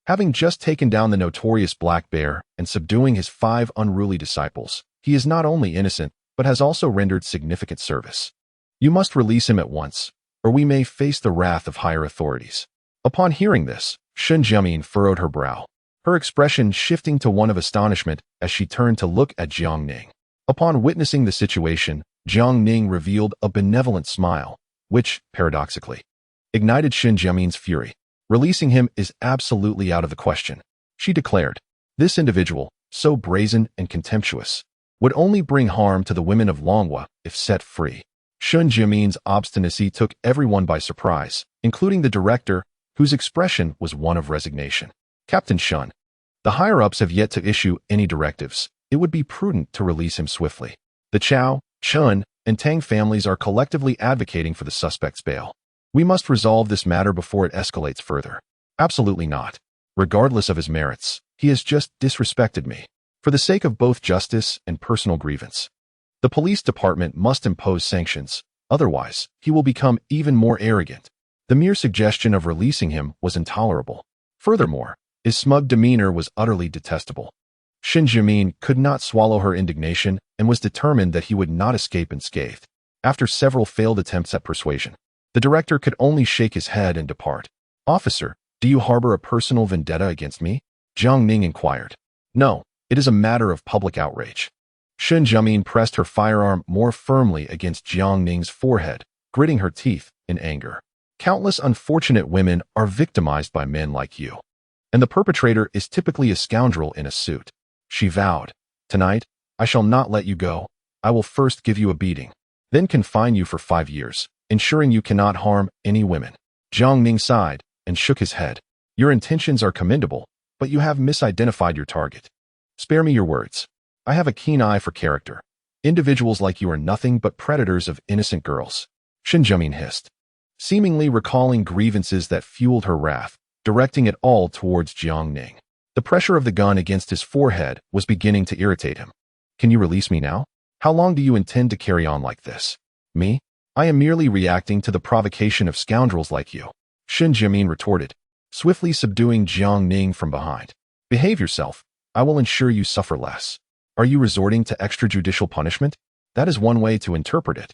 Having just taken down the notorious Black Bear and subduing his 5 unruly disciples, he is not only innocent, but has also rendered significant service. You must release him at once, or we may face the wrath of higher authorities." Upon hearing this, Shen Jimin furrowed her brow, her expression shifting to one of astonishment as she turned to look at Jiang Ning. Upon witnessing the situation, Jiang Ning revealed a benevolent smile, which, paradoxically, ignited Shen Jimin's fury. "Releasing him is absolutely out of the question," she declared. "This individual, so brazen and contemptuous, would only bring harm to the women of Longhua if set free." Shen Jimin's obstinacy took everyone by surprise, including the director, whose expression was one of resignation. "Captain Shen, the higher-ups have yet to issue any directives. It would be prudent to release him swiftly. The Chao, Chun, and Tang families are collectively advocating for the suspect's bail. We must resolve this matter before it escalates further." "Absolutely not. Regardless of his merits, he has just disrespected me. For the sake of both justice and personal grievance, the police department must impose sanctions, otherwise he will become even more arrogant." The mere suggestion of releasing him was intolerable. Furthermore, his smug demeanor was utterly detestable. Shen Jimin could not swallow her indignation and was determined that he would not escape unscathed. After several failed attempts at persuasion, the director could only shake his head and depart. "Officer, do you harbor a personal vendetta against me?" Jiang Ning inquired. "No, it is a matter of public outrage." Shen Jimin pressed her firearm more firmly against Jiang Ning's forehead, gritting her teeth in anger. "Countless unfortunate women are victimized by men like you, and the perpetrator is typically a scoundrel in a suit." She vowed, "Tonight, I shall not let you go. I will first give you a beating, then confine you for 5 years, ensuring you cannot harm any women. Jiang Ning sighed and shook his head. Your intentions are commendable, but you have misidentified your target. Spare me your words. I have a keen eye for character. Individuals like you are nothing but predators of innocent girls. Shen Jimin hissed, seemingly recalling grievances that fueled her wrath, directing it all towards Jiang Ning. The pressure of the gun against his forehead was beginning to irritate him. Can you release me now? How long do you intend to carry on like this? Me? I am merely reacting to the provocation of scoundrels like you. Shen Jimin retorted, swiftly subduing Jiang Ning from behind. Behave yourself. I will ensure you suffer less. Are you resorting to extrajudicial punishment? That is one way to interpret it.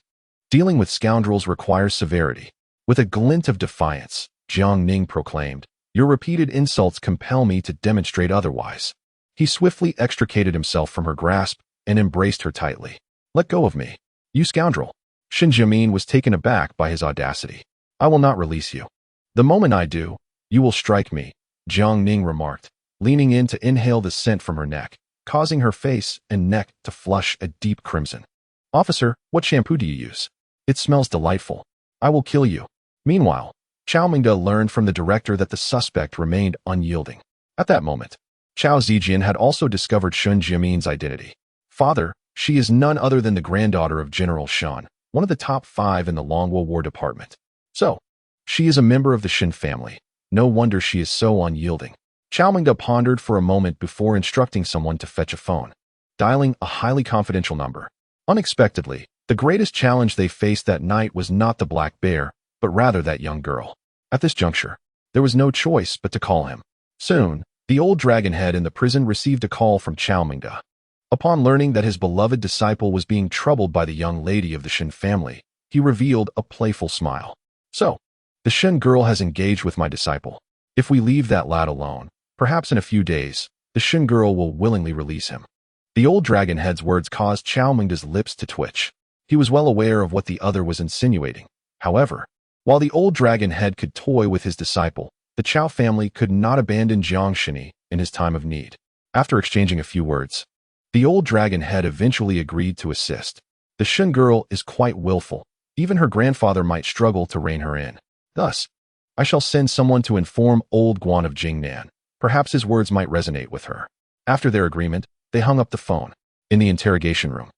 Dealing with scoundrels requires severity. With a glint of defiance, Jiang Ning proclaimed, your repeated insults compel me to demonstrate otherwise. He swiftly extricated himself from her grasp and embraced her tightly. Let go of me, you scoundrel. Shen Jimin was taken aback by his audacity. I will not release you. The moment I do, you will strike me, Jiang Ning remarked, leaning in to inhale the scent from her neck, causing her face and neck to flush a deep crimson. Officer, what shampoo do you use? It smells delightful. I will kill you. Meanwhile, Chao Mingde learned from the director that the suspect remained unyielding. At that moment, Chao Zijian had also discovered Shen Jimin's identity. Father, she is none other than the granddaughter of General Shan, one of the top 5 in the Longwo War Department. So, she is a member of the Shen family. No wonder she is so unyielding. Chao Mingde pondered for a moment before instructing someone to fetch a phone, dialing a highly confidential number. Unexpectedly, the greatest challenge they faced that night was not the black bear, but rather that young girl. At this juncture, there was no choice but to call him. Soon, the old dragonhead in the prison received a call from Chao Mingde. Upon learning that his beloved disciple was being troubled by the young lady of the Shen family, he revealed a playful smile. So, the Shen girl has engaged with my disciple. If we leave that lad alone, perhaps in a few days, the Shen girl will willingly release him. The old dragonhead's words caused Chao Mingde's lips to twitch. He was well aware of what the other was insinuating. However, while the old dragonhead could toy with his disciple, the Chao family could not abandon Jiang Shini in his time of need. After exchanging a few words, the old dragonhead eventually agreed to assist. The Shen girl is quite willful. Even her grandfather might struggle to rein her in. Thus, I shall send someone to inform old Guan of Jingnan. Perhaps his words might resonate with her. After their agreement, they hung up the phone. In the interrogation room,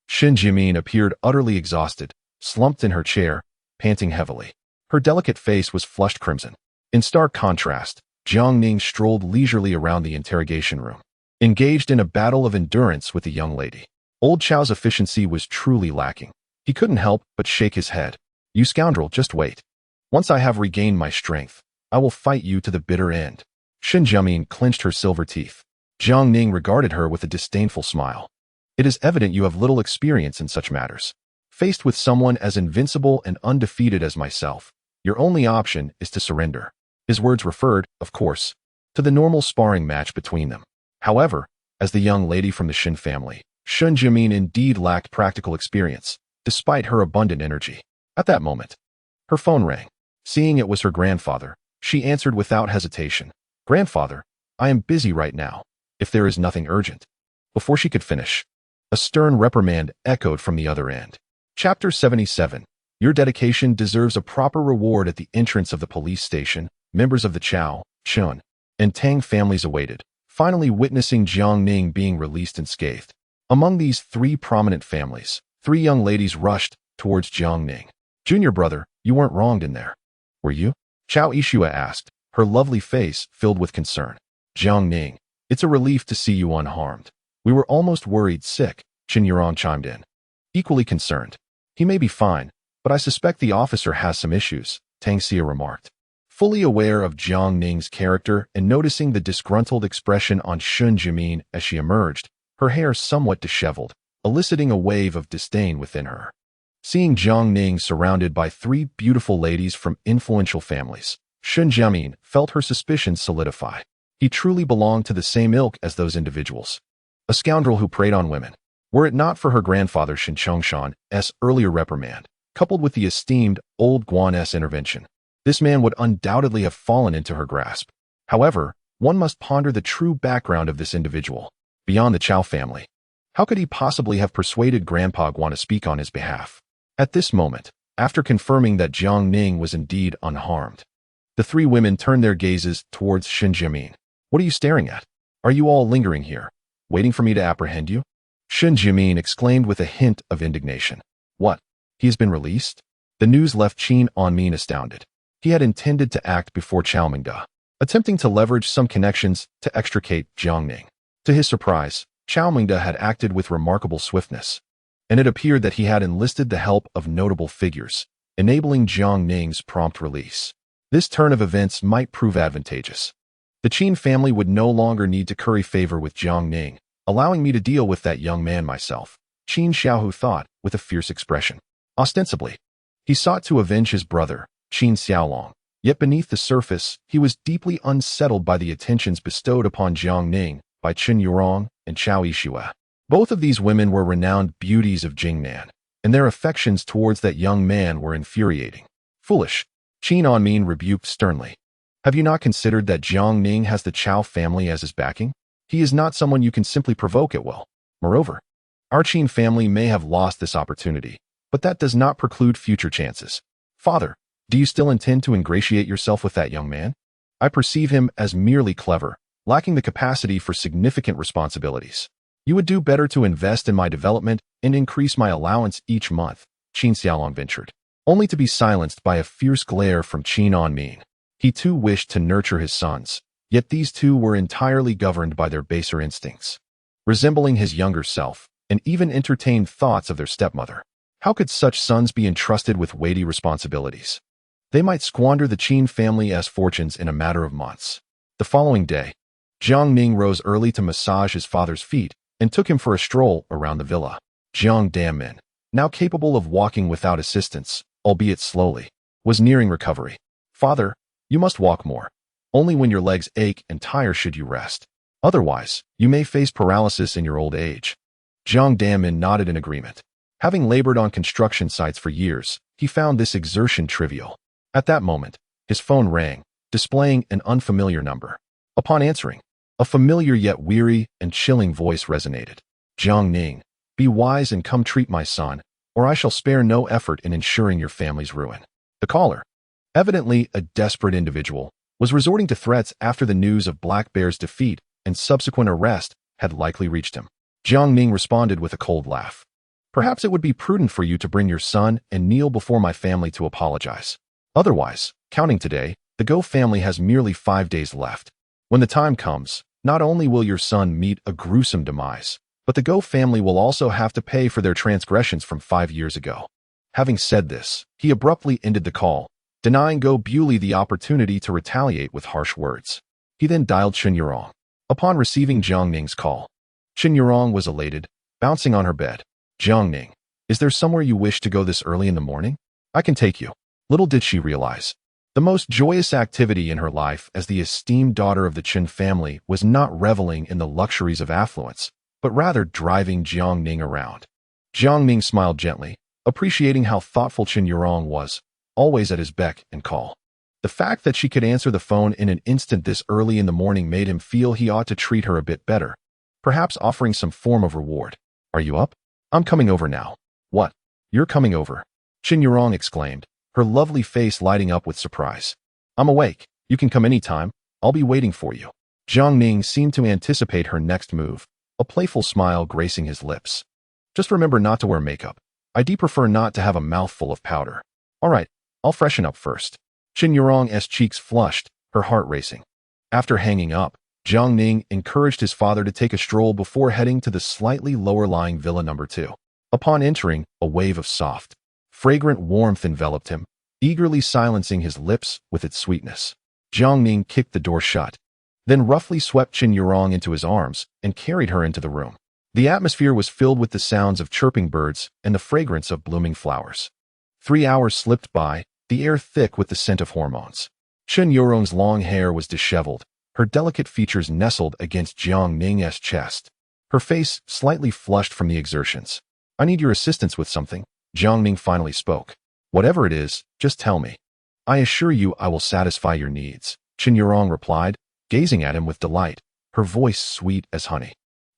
Shen Jimin appeared utterly exhausted, slumped in her chair, panting heavily. Her delicate face was flushed crimson. In stark contrast, Jiang Ning strolled leisurely around the interrogation room, engaged in a battle of endurance with the young lady. Old Chao's efficiency was truly lacking. He couldn't help but shake his head. You scoundrel, just wait. Once I have regained my strength, I will fight you to the bitter end. Shen Jimin clenched her silver teeth. Jiang Ning regarded her with a disdainful smile. It is evident you have little experience in such matters. Faced with someone as invincible and undefeated as myself, your only option is to surrender. His words referred, of course, to the normal sparring match between them. However, as the young lady from the Shen family, Shen Jimin indeed lacked practical experience, despite her abundant energy. At that moment, her phone rang. Seeing it was her grandfather, she answered without hesitation. Grandfather, I am busy right now, if there is nothing urgent. Before she could finish, a stern reprimand echoed from the other end. Chapter 77. Your dedication deserves a proper reward. At the entrance of the police station, members of the Chao, Chun, and Tang families awaited, finally witnessing Jiang Ning being released unscathed. Among these 3 prominent families, 3 young ladies rushed towards Jiang Ning. Junior brother, you weren't wronged in there, were you? Chao Ishua asked, her lovely face filled with concern. Jiang Ning, it's a relief to see you unharmed. We were almost worried sick, Chen Yurong chimed in. Equally concerned. He may be fine, but I suspect the officer has some issues, Tang Xia remarked. Fully aware of Jiang Ning's character and noticing the disgruntled expression on Shen Jimin as she emerged, her hair somewhat disheveled, eliciting a wave of disdain within her. Seeing Jiang Ning surrounded by 3 beautiful ladies from influential families, Shen Jimin felt her suspicions solidify. He truly belonged to the same ilk as those individuals. A scoundrel who preyed on women. Were it not for her grandfather Shen Chongshan's earlier reprimand, coupled with the esteemed old Guan's intervention, this man would undoubtedly have fallen into her grasp. However, one must ponder the true background of this individual. Beyond the Chao family, how could he possibly have persuaded Grandpa Guan to speak on his behalf? At this moment, After confirming that Jiang Ning was indeed unharmed, the three women turned their gazes towards Shen Jimin. What are you staring at? Are you all lingering here, waiting for me to apprehend you? Shen Jimin exclaimed with a hint of indignation. What? He has been released? The news left Qin Anmin astounded. He had intended to act before Chao Mingda, attempting to leverage some connections to extricate Jiang Ning. To his surprise, Chao Mingda had acted with remarkable swiftness, and it appeared that he had enlisted the help of notable figures, enabling Jiang Ning's prompt release. This turn of events might prove advantageous. The Qin family would no longer need to curry favor with Jiang Ning, allowing me to deal with that young man myself, Qin Xiaohu thought with a fierce expression. Ostensibly, he sought to avenge his brother, Qin Xiaolong, yet beneath the surface, he was deeply unsettled by the attentions bestowed upon Jiang Ning by Chen Yurong and Chao Yixue. Both of these women were renowned beauties of Jingnan, and their affections towards that young man were infuriating. Foolish, Qin Anmin rebuked sternly. Have you not considered that Jiang Ning has the Chao family as his backing? He is not someone you can simply provoke at will. Moreover, our Qin family may have lost this opportunity, but that does not preclude future chances. Father, do you still intend to ingratiate yourself with that young man? I perceive him as merely clever, lacking the capacity for significant responsibilities. You would do better to invest in my development and increase my allowance each month, Qin Xiaolong ventured, only to be silenced by a fierce glare from Qin Anmin. He too wished to nurture his sons, yet these two were entirely governed by their baser instincts, resembling his younger self, and even entertained thoughts of their stepmother. How could such sons be entrusted with weighty responsibilities? They might squander the Qin family's fortunes in a matter of months. The following day, Jiang Ning rose early to massage his father's feet and took him for a stroll around the villa. Jiang Damin, now capable of walking without assistance, albeit slowly, was nearing recovery. Father, you must walk more. Only when your legs ache and tire should you rest. Otherwise, you may face paralysis in your old age. Jiang Damin nodded in agreement. Having labored on construction sites for years, he found this exertion trivial. At that moment, his phone rang, displaying an unfamiliar number. Upon answering, a familiar yet weary and chilling voice resonated. Jiang Ning, be wise and come treat my son, or I shall spare no effort in ensuring your family's ruin. The caller, evidently a desperate individual, was resorting to threats after the news of Black Bear's defeat and subsequent arrest had likely reached him. Jiang Ning responded with a cold laugh. Perhaps it would be prudent for you to bring your son and kneel before my family to apologize. Otherwise, counting today, the Go family has merely 5 days left. When the time comes, not only will your son meet a gruesome demise, but the Go family will also have to pay for their transgressions from 5 years ago. Having said this, he abruptly ended the call, denying Go Bewley the opportunity to retaliate with harsh words. He then dialed Chen Yurong. Upon receiving Jiang Ning's call, Chen Yurong was elated, bouncing on her bed. Jiang Ning, is there somewhere you wish to go this early in the morning? I can take you. Little did she realize, the most joyous activity in her life as the esteemed daughter of the Chen family was not reveling in the luxuries of affluence, but rather driving Jiang Ning around. Jiang Ning smiled gently, appreciating how thoughtful Chen Yurong was, always at his beck and call. The fact that she could answer the phone in an instant this early in the morning made him feel he ought to treat her a bit better, perhaps offering some form of reward. Are you up? I'm coming over now. What? You're coming over? Chen Yurong exclaimed, her lovely face lighting up with surprise. I'm awake. You can come anytime. I'll be waiting for you. Jiang Ning seemed to anticipate her next move, a playful smile gracing his lips. Just remember not to wear makeup. I do prefer not to have a mouthful of powder. All right, I'll freshen up first. Chen Yurong's cheeks flushed, her heart racing. After hanging up, Jiang Ning encouraged his father to take a stroll before heading to the slightly lower-lying Villa No. 2. Upon entering, a wave of soft, fragrant warmth enveloped him, eagerly silencing his lips with its sweetness. Jiang Ning kicked the door shut, then roughly swept Chen Yurong into his arms and carried her into the room. The atmosphere was filled with the sounds of chirping birds and the fragrance of blooming flowers. 3 hours slipped by, the air thick with the scent of hormones. Chen Yurong's long hair was disheveled, her delicate features nestled against Jiang Ning's chest. Her face slightly flushed from the exertions. I need your assistance with something, Jiang Ning finally spoke. Whatever it is, just tell me. I assure you I will satisfy your needs, Chen Yurong replied, gazing at him with delight, her voice sweet as honey.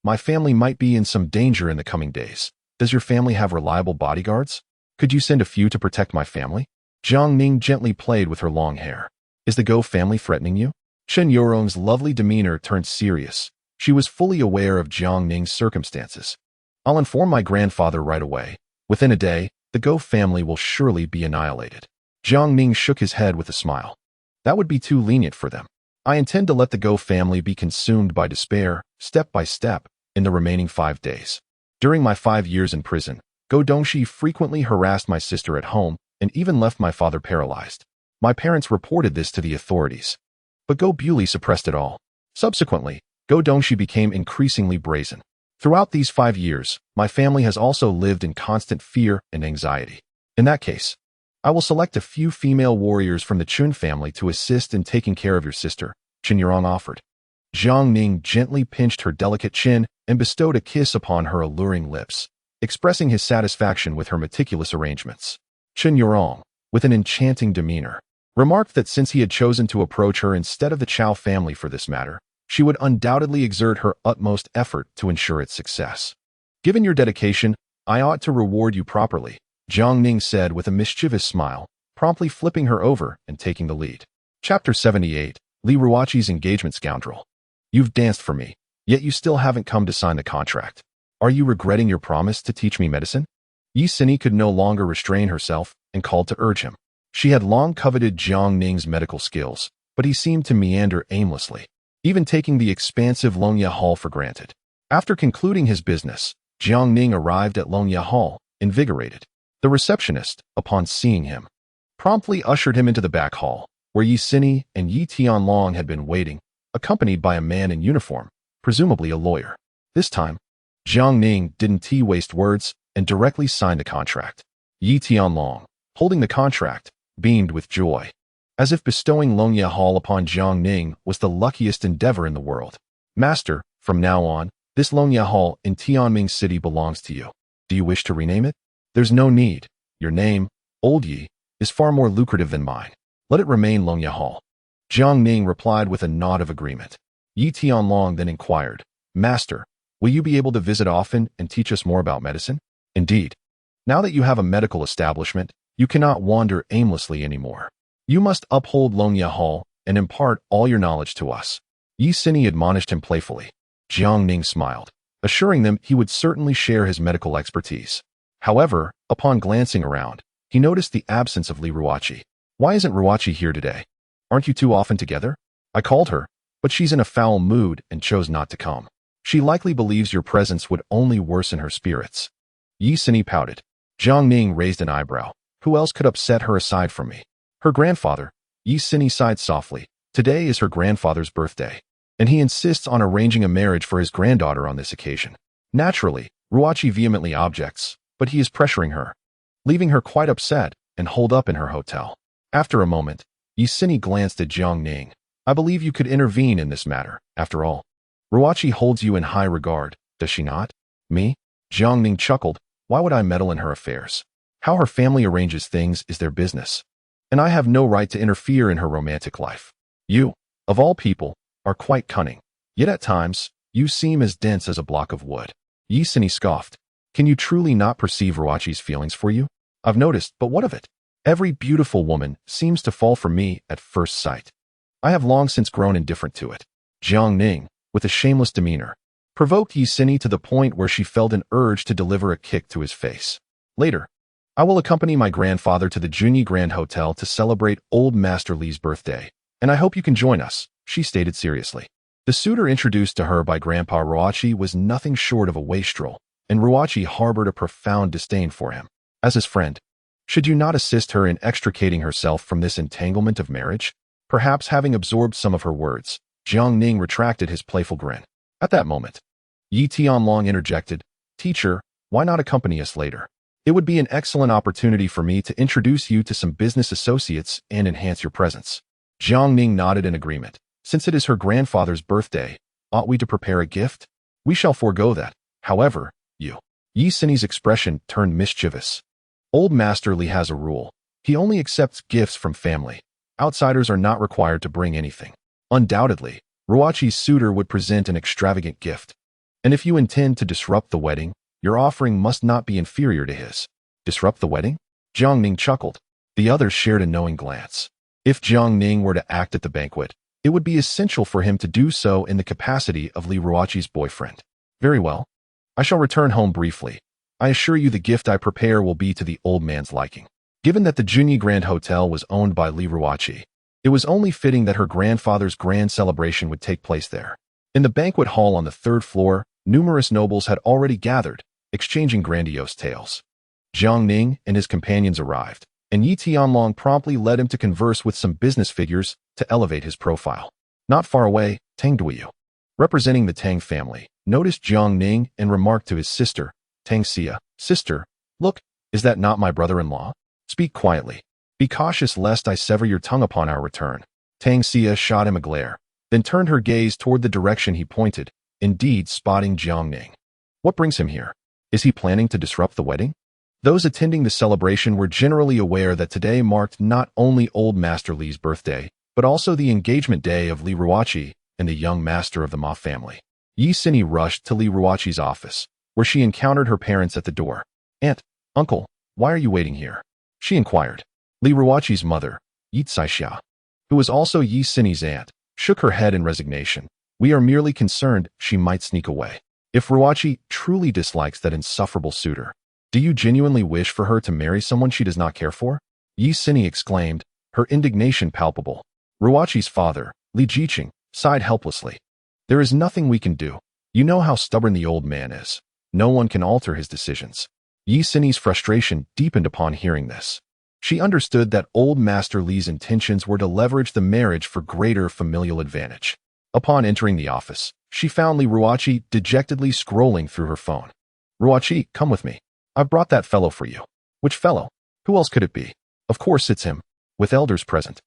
My family might be in some danger in the coming days. Does your family have reliable bodyguards? Could you send a few to protect my family? Jiang Ning gently played with her long hair. Is the Go family threatening you? Chen Yorong's lovely demeanor turned serious. She was fully aware of Jiang Ning's circumstances. I'll inform my grandfather right away. Within a day, the Go family will surely be annihilated. Jiang Ning shook his head with a smile. That would be too lenient for them. I intend to let the Go family be consumed by despair, step by step, in the remaining 5 days. During my 5 years in prison, Go Dongxi frequently harassed my sister at home and even left my father paralyzed. My parents reported this to the authorities, but Go Bewley suppressed it all. Subsequently, Go Dongxi became increasingly brazen. Throughout these 5 years, my family has also lived in constant fear and anxiety. In that case, I will select a few female warriors from the Chun family to assist in taking care of your sister, Chen Yurong offered. Jiang Ning gently pinched her delicate chin and bestowed a kiss upon her alluring lips, expressing his satisfaction with her meticulous arrangements. Chen Yurong, with an enchanting demeanor, remarked that since he had chosen to approach her instead of the Chao family for this matter, she would undoubtedly exert her utmost effort to ensure its success. Given your dedication, I ought to reward you properly, Jiang Ning said with a mischievous smile, promptly flipping her over and taking the lead. Chapter 78, Li Ruoqi's Engagement Scoundrel. You've danced for me, yet you still haven't come to sign the contract. Are you regretting your promise to teach me medicine? Yi Sini could no longer restrain herself and called to urge him. She had long coveted Jiang Ning's medical skills, but he seemed to meander aimlessly, even taking the expansive Longya Hall for granted. After concluding his business, Jiang Ning arrived at Longya Hall, invigorated. The receptionist, upon seeing him, promptly ushered him into the back hall, where Yi Sini and Yi Tianlong had been waiting, accompanied by a man in uniform, presumably a lawyer. This time, Jiang Ning didn't waste words and directly signed the contract. Yi Tianlong, holding the contract, beamed with joy, as if bestowing Longya Hall upon Jiang Ning was the luckiest endeavor in the world. Master, from now on, this Longya Hall in Tianming City belongs to you. Do you wish to rename it? There's no need. Your name, Old Yi, is far more lucrative than mine. Let it remain Longya Hall. Jiang Ning replied with a nod of agreement. Yi Tianlong then inquired, Master, will you be able to visit often and teach us more about medicine? Indeed. Now that you have a medical establishment, you cannot wander aimlessly anymore. You must uphold Longya Hall and impart all your knowledge to us. Yi Sini admonished him playfully. Jiang Ning smiled, assuring them he would certainly share his medical expertise. However, upon glancing around, he noticed the absence of Li Ruoqi. Why isn't Ruoqi here today? Aren't you too often together? I called her, but she's in a foul mood and chose not to come. She likely believes your presence would only worsen her spirits. Yi Sini pouted. Jiang Ning raised an eyebrow. Who else could upset her aside from me? Her grandfather. Yi Sini sighed softly. Today is her grandfather's birthday, and he insists on arranging a marriage for his granddaughter on this occasion. Naturally, Ruoqi vehemently objects, but he is pressuring her, leaving her quite upset and holed up in her hotel. After a moment, Yi Sini glanced at Jiang Ning. I believe you could intervene in this matter. After all, Ruoqi holds you in high regard, does she not? Me? Jiang Ning chuckled. Why would I meddle in her affairs? How her family arranges things is their business, and I have no right to interfere in her romantic life. You, of all people, are quite cunning, yet at times, you seem as dense as a block of wood. Yi Sini scoffed. Can you truly not perceive Ruoqi's feelings for you? I've noticed, but what of it? Every beautiful woman seems to fall for me at first sight. I have long since grown indifferent to it. Jiang Ning, with a shameless demeanor, provoked Yi Sini to the point where she felt an urge to deliver a kick to his face. Later, I will accompany my grandfather to the Junyi Grand Hotel to celebrate old Master Li's birthday, and I hope you can join us, she stated seriously. The suitor introduced to her by Grandpa Ruoqi was nothing short of a wastrel, and Ruoqi harbored a profound disdain for him. As his friend, should you not assist her in extricating herself from this entanglement of marriage? Perhaps having absorbed some of her words, Jiang Ning retracted his playful grin. At that moment, Yi Tianlong interjected, Teacher, why not accompany us later? It would be an excellent opportunity for me to introduce you to some business associates and enhance your presence. Jiang Ning nodded in agreement. Since it is her grandfather's birthday, ought we to prepare a gift? We shall forego that. However, Yi Sini's expression turned mischievous. Old Master Li has a rule. He only accepts gifts from family. Outsiders are not required to bring anything. Undoubtedly, Ruoqi's suitor would present an extravagant gift. And if you intend to disrupt the wedding, your offering must not be inferior to his. Disrupt the wedding? Jiang Ning chuckled. The others shared a knowing glance. If Jiang Ning were to act at the banquet, it would be essential for him to do so in the capacity of Li Ruoqi's boyfriend. Very well. I shall return home briefly. I assure you the gift I prepare will be to the old man's liking. Given that the Junyi Grand Hotel was owned by Li Ruoqi, it was only fitting that her grandfather's grand celebration would take place there. In the banquet hall on the third floor, numerous nobles had already gathered, exchanging grandiose tales. Jiang Ning and his companions arrived, and Yi Tianlong promptly led him to converse with some business figures to elevate his profile. Not far away, Tang Duiyu, representing the Tang family, noticed Jiang Ning and remarked to his sister, Tang Xia, "Sister, look, is that not my brother-in-law? Speak quietly. Be cautious lest I sever your tongue upon our return." Tang Xia shot him a glare, then turned her gaze toward the direction he pointed, indeed spotting Jiang Ning. What brings him here? Is he planning to disrupt the wedding? Those attending the celebration were generally aware that today marked not only Old Master Li's birthday, but also the engagement day of Li Ruoqi and the young master of the Ma family. Yi Xini rushed to Li Ruoqi's office, where she encountered her parents at the door. "Aunt, uncle, why are you waiting here?" she inquired. Li Ruoqi's mother, Yi Caixia, who was also Yi Xini's aunt, shook her head in resignation. "We are merely concerned she might sneak away. If Ruoqi truly dislikes that insufferable suitor, do you genuinely wish for her to marry someone she does not care for?" Yi Xini exclaimed, her indignation palpable. Ruoqi's father, Li Jiqing, sighed helplessly. "There is nothing we can do. You know how stubborn the old man is. No one can alter his decisions." Yi Xini's frustration deepened upon hearing this. She understood that old Master Li's intentions were to leverage the marriage for greater familial advantage. Upon entering the office, she found Li Ruoqi dejectedly scrolling through her phone. "Ruoqi, come with me. I've brought that fellow for you." "Which fellow? Who else could it be?" "Of course it's him, with elders present."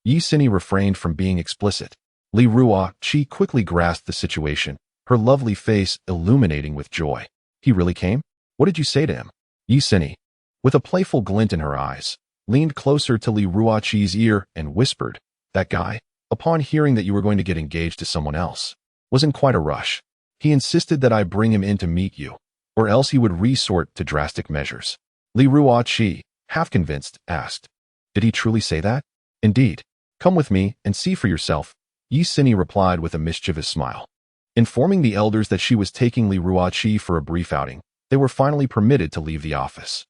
Yi Xini refrained from being explicit. Li Ruoqi quickly grasped the situation, her lovely face illuminating with joy. "He really came? What did you say to him?" Yi Xini, with a playful glint in her eyes, leaned closer to Li Ruoqi's ear and whispered, "That guy, upon hearing that you were going to get engaged to someone else, was in quite a rush. He insisted that I bring him in to meet you, or else he would resort to drastic measures." Li Ruoqi, half convinced, asked, "Did he truly say that?" "Indeed. Come with me and see for yourself," Yi Xini replied with a mischievous smile. Informing the elders that she was taking Li Ruoqi for a brief outing, they were finally permitted to leave the office.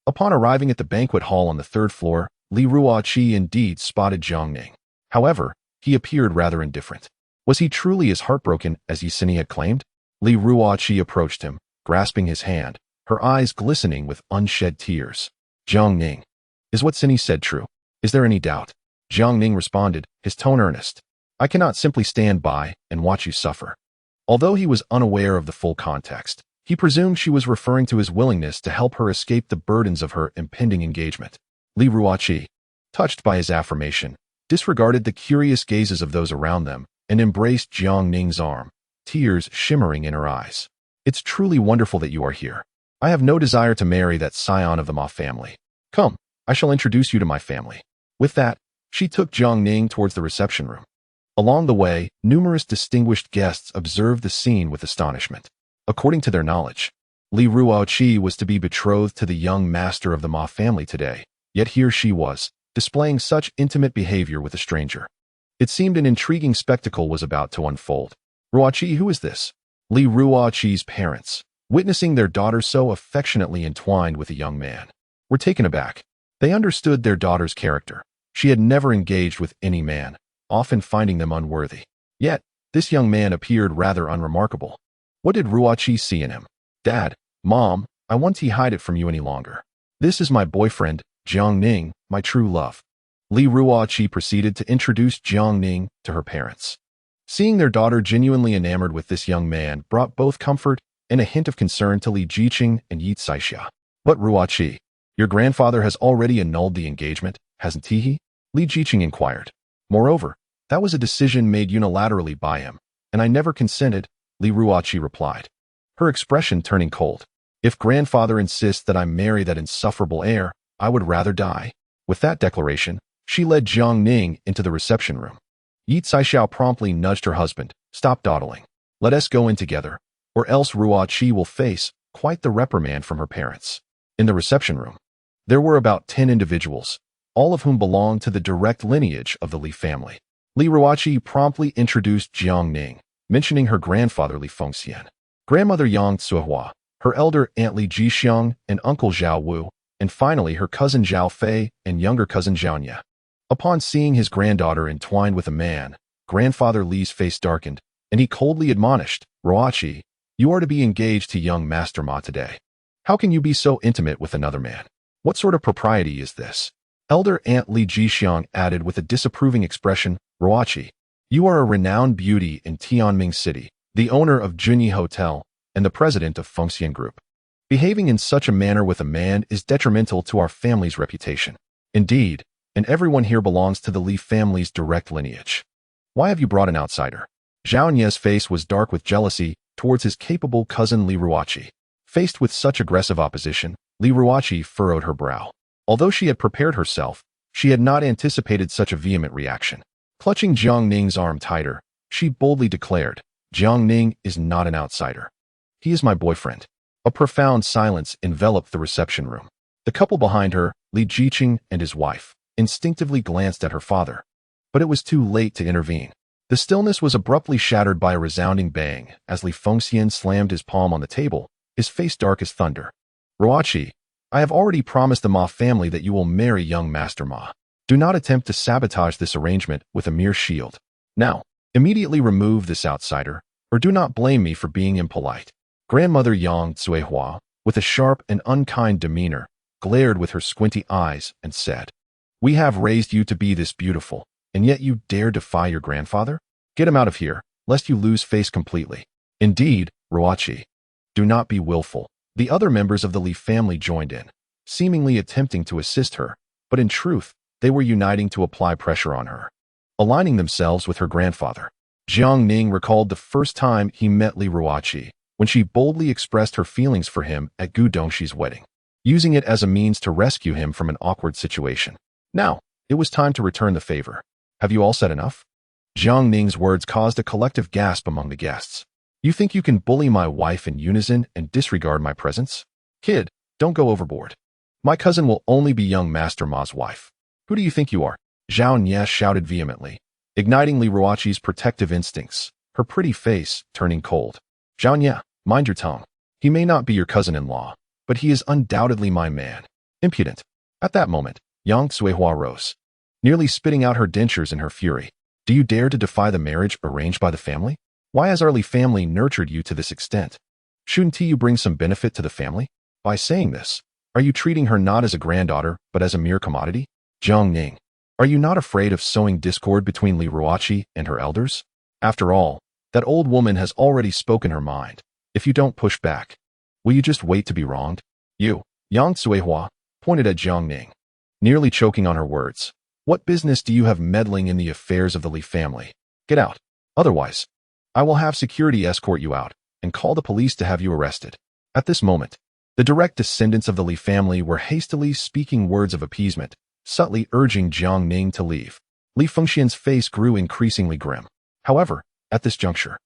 Upon arriving at the banquet hall on the third floor, Li Ruoqi indeed spotted Jiang Ning. However, he appeared rather indifferent. Was he truly as heartbroken as Yi Xini had claimed? Li Ruoqi approached him, grasping his hand, her eyes glistening with unshed tears. "Jiang Ning, is what Xini said true? Is there any doubt?" Jiang Ning responded, his tone earnest. "I cannot simply stand by and watch you suffer." Although he was unaware of the full context, he presumed she was referring to his willingness to help her escape the burdens of her impending engagement. Li Ruoqi, touched by his affirmation, disregarded the curious gazes of those around them and embraced Jiang Ning's arm, tears shimmering in her eyes. "It's truly wonderful that you are here. I have no desire to marry that scion of the Ma family. Come, I shall introduce you to my family." With that, she took Jiang Ning towards the reception room. Along the way, numerous distinguished guests observed the scene with astonishment. According to their knowledge, Li Ruoqi was to be betrothed to the young master of the Ma family today, yet here she was, displaying such intimate behavior with a stranger. It seemed an intriguing spectacle was about to unfold. "Ruoqi, who is this?" Li Ruoqi's parents, witnessing their daughter so affectionately entwined with a young man, were taken aback. They understood their daughter's character. She had never engaged with any man, often finding them unworthy. Yet, this young man appeared rather unremarkable. What did Ruoqi see in him? "Dad, Mom, I won't hide it from you any longer. This is my boyfriend, Jiang Ning, my true love." Li Ruoqi proceeded to introduce Jiang Ning to her parents. Seeing their daughter genuinely enamored with this young man brought both comfort and a hint of concern to Li Jiqing and Yi Caixia. "But Ruoqi, your grandfather has already annulled the engagement, hasn't he?" Li Jiqing inquired. "Moreover, that was a decision made unilaterally by him, and I never consented," Li Ruoqi replied, her expression turning cold. "If grandfather insists that I marry that insufferable heir, I would rather die." With that declaration, she led Jiang Ning into the reception room. Yi Caixia promptly nudged her husband. "Stop dawdling. Let us go in together, or else Ruoqi will face quite the reprimand from her parents." In the reception room, There were about 10 individuals, all of whom belonged to the direct lineage of the Li family. Li Ruoqi promptly introduced Jiang Ning, mentioning her grandfather Li Fengxian, grandmother Yang Cuihua, her elder aunt Li Jixiang and uncle Zhao Wu, and finally her cousin Zhao Fei and younger cousin Zhao Nye. Upon seeing his granddaughter entwined with a man, grandfather Li's face darkened, and he coldly admonished, Ruoqi, you are to be engaged to young Master Ma today. How can you be so intimate with another man? What sort of propriety is this? Elder aunt Li Jixiang added with a disapproving expression, Ruoqi, you are a renowned beauty in Tianming City, the owner of Junyi Hotel, and the president of Fengxian Group. Behaving in such a manner with a man is detrimental to our family's reputation. Indeed, and everyone here belongs to the Li family's direct lineage. Why have you brought an outsider? Zhao Nye's face was dark with jealousy towards his capable cousin Li Ruoqi. Faced with such aggressive opposition, Li Ruoqi furrowed her brow. Although she had prepared herself, she had not anticipated such a vehement reaction. Clutching Jiang Ning's arm tighter, she boldly declared, Jiang Ning is not an outsider. He is my boyfriend. A profound silence enveloped the reception room. The couple behind her, Li Jiqing and his wife, instinctively glanced at her father. But it was too late to intervene. The stillness was abruptly shattered by a resounding bang as Li Fengxian slammed his palm on the table, his face dark as thunder. Ruoqi, I have already promised the Ma family that you will marry young Master Ma. Do not attempt to sabotage this arrangement with a mere shield. Now, immediately remove this outsider, or do not blame me for being impolite. Grandmother Yang Cuihua, with a sharp and unkind demeanor, glared with her squinty eyes and said, We have raised you to be this beautiful, and yet you dare defy your grandfather? Get him out of here, lest you lose face completely. Indeed, Ruoqi. Do not be willful. The other members of the Li family joined in, seemingly attempting to assist her, but in truth, they were uniting to apply pressure on her, aligning themselves with her grandfather. Jiang Ning recalled the first time he met Li Ruoqi, when she boldly expressed her feelings for him at Gu Dongxi's wedding, using it as a means to rescue him from an awkward situation. Now, it was time to return the favor. Have you all said enough? Jiang Ning's words caused a collective gasp among the guests. You think you can bully my wife in unison and disregard my presence? Kid, don't go overboard. My cousin will only be young Master Ma's wife. Who do you think you are? Zhao Nye shouted vehemently, igniting Li Ruoqi's protective instincts, her pretty face turning cold. Zhao Nye, mind your tongue. He may not be your cousin-in-law, but he is undoubtedly my man. Impudent. At that moment, Yang Cuihua rose, nearly spitting out her dentures in her fury. Do you dare to defy the marriage arranged by the family? Why has our Li family nurtured you to this extent? Shouldn't you bring some benefit to the family? By saying this, are you treating her not as a granddaughter, but as a mere commodity? Jiang Ning, are you not afraid of sowing discord between Li Ruoqi and her elders? After all, that old woman has already spoken her mind. If you don't push back, will you just wait to be wronged? You, Yang Cuihua, pointed at Jiang Ning, nearly choking on her words. What business do you have meddling in the affairs of the Li family? Get out. Otherwise, I will have security escort you out and call the police to have you arrested. At this moment, the direct descendants of the Li family were hastily speaking words of appeasement, subtly urging Jiang Ning to leave. Li Fengxian's face grew increasingly grim. However, at this juncture,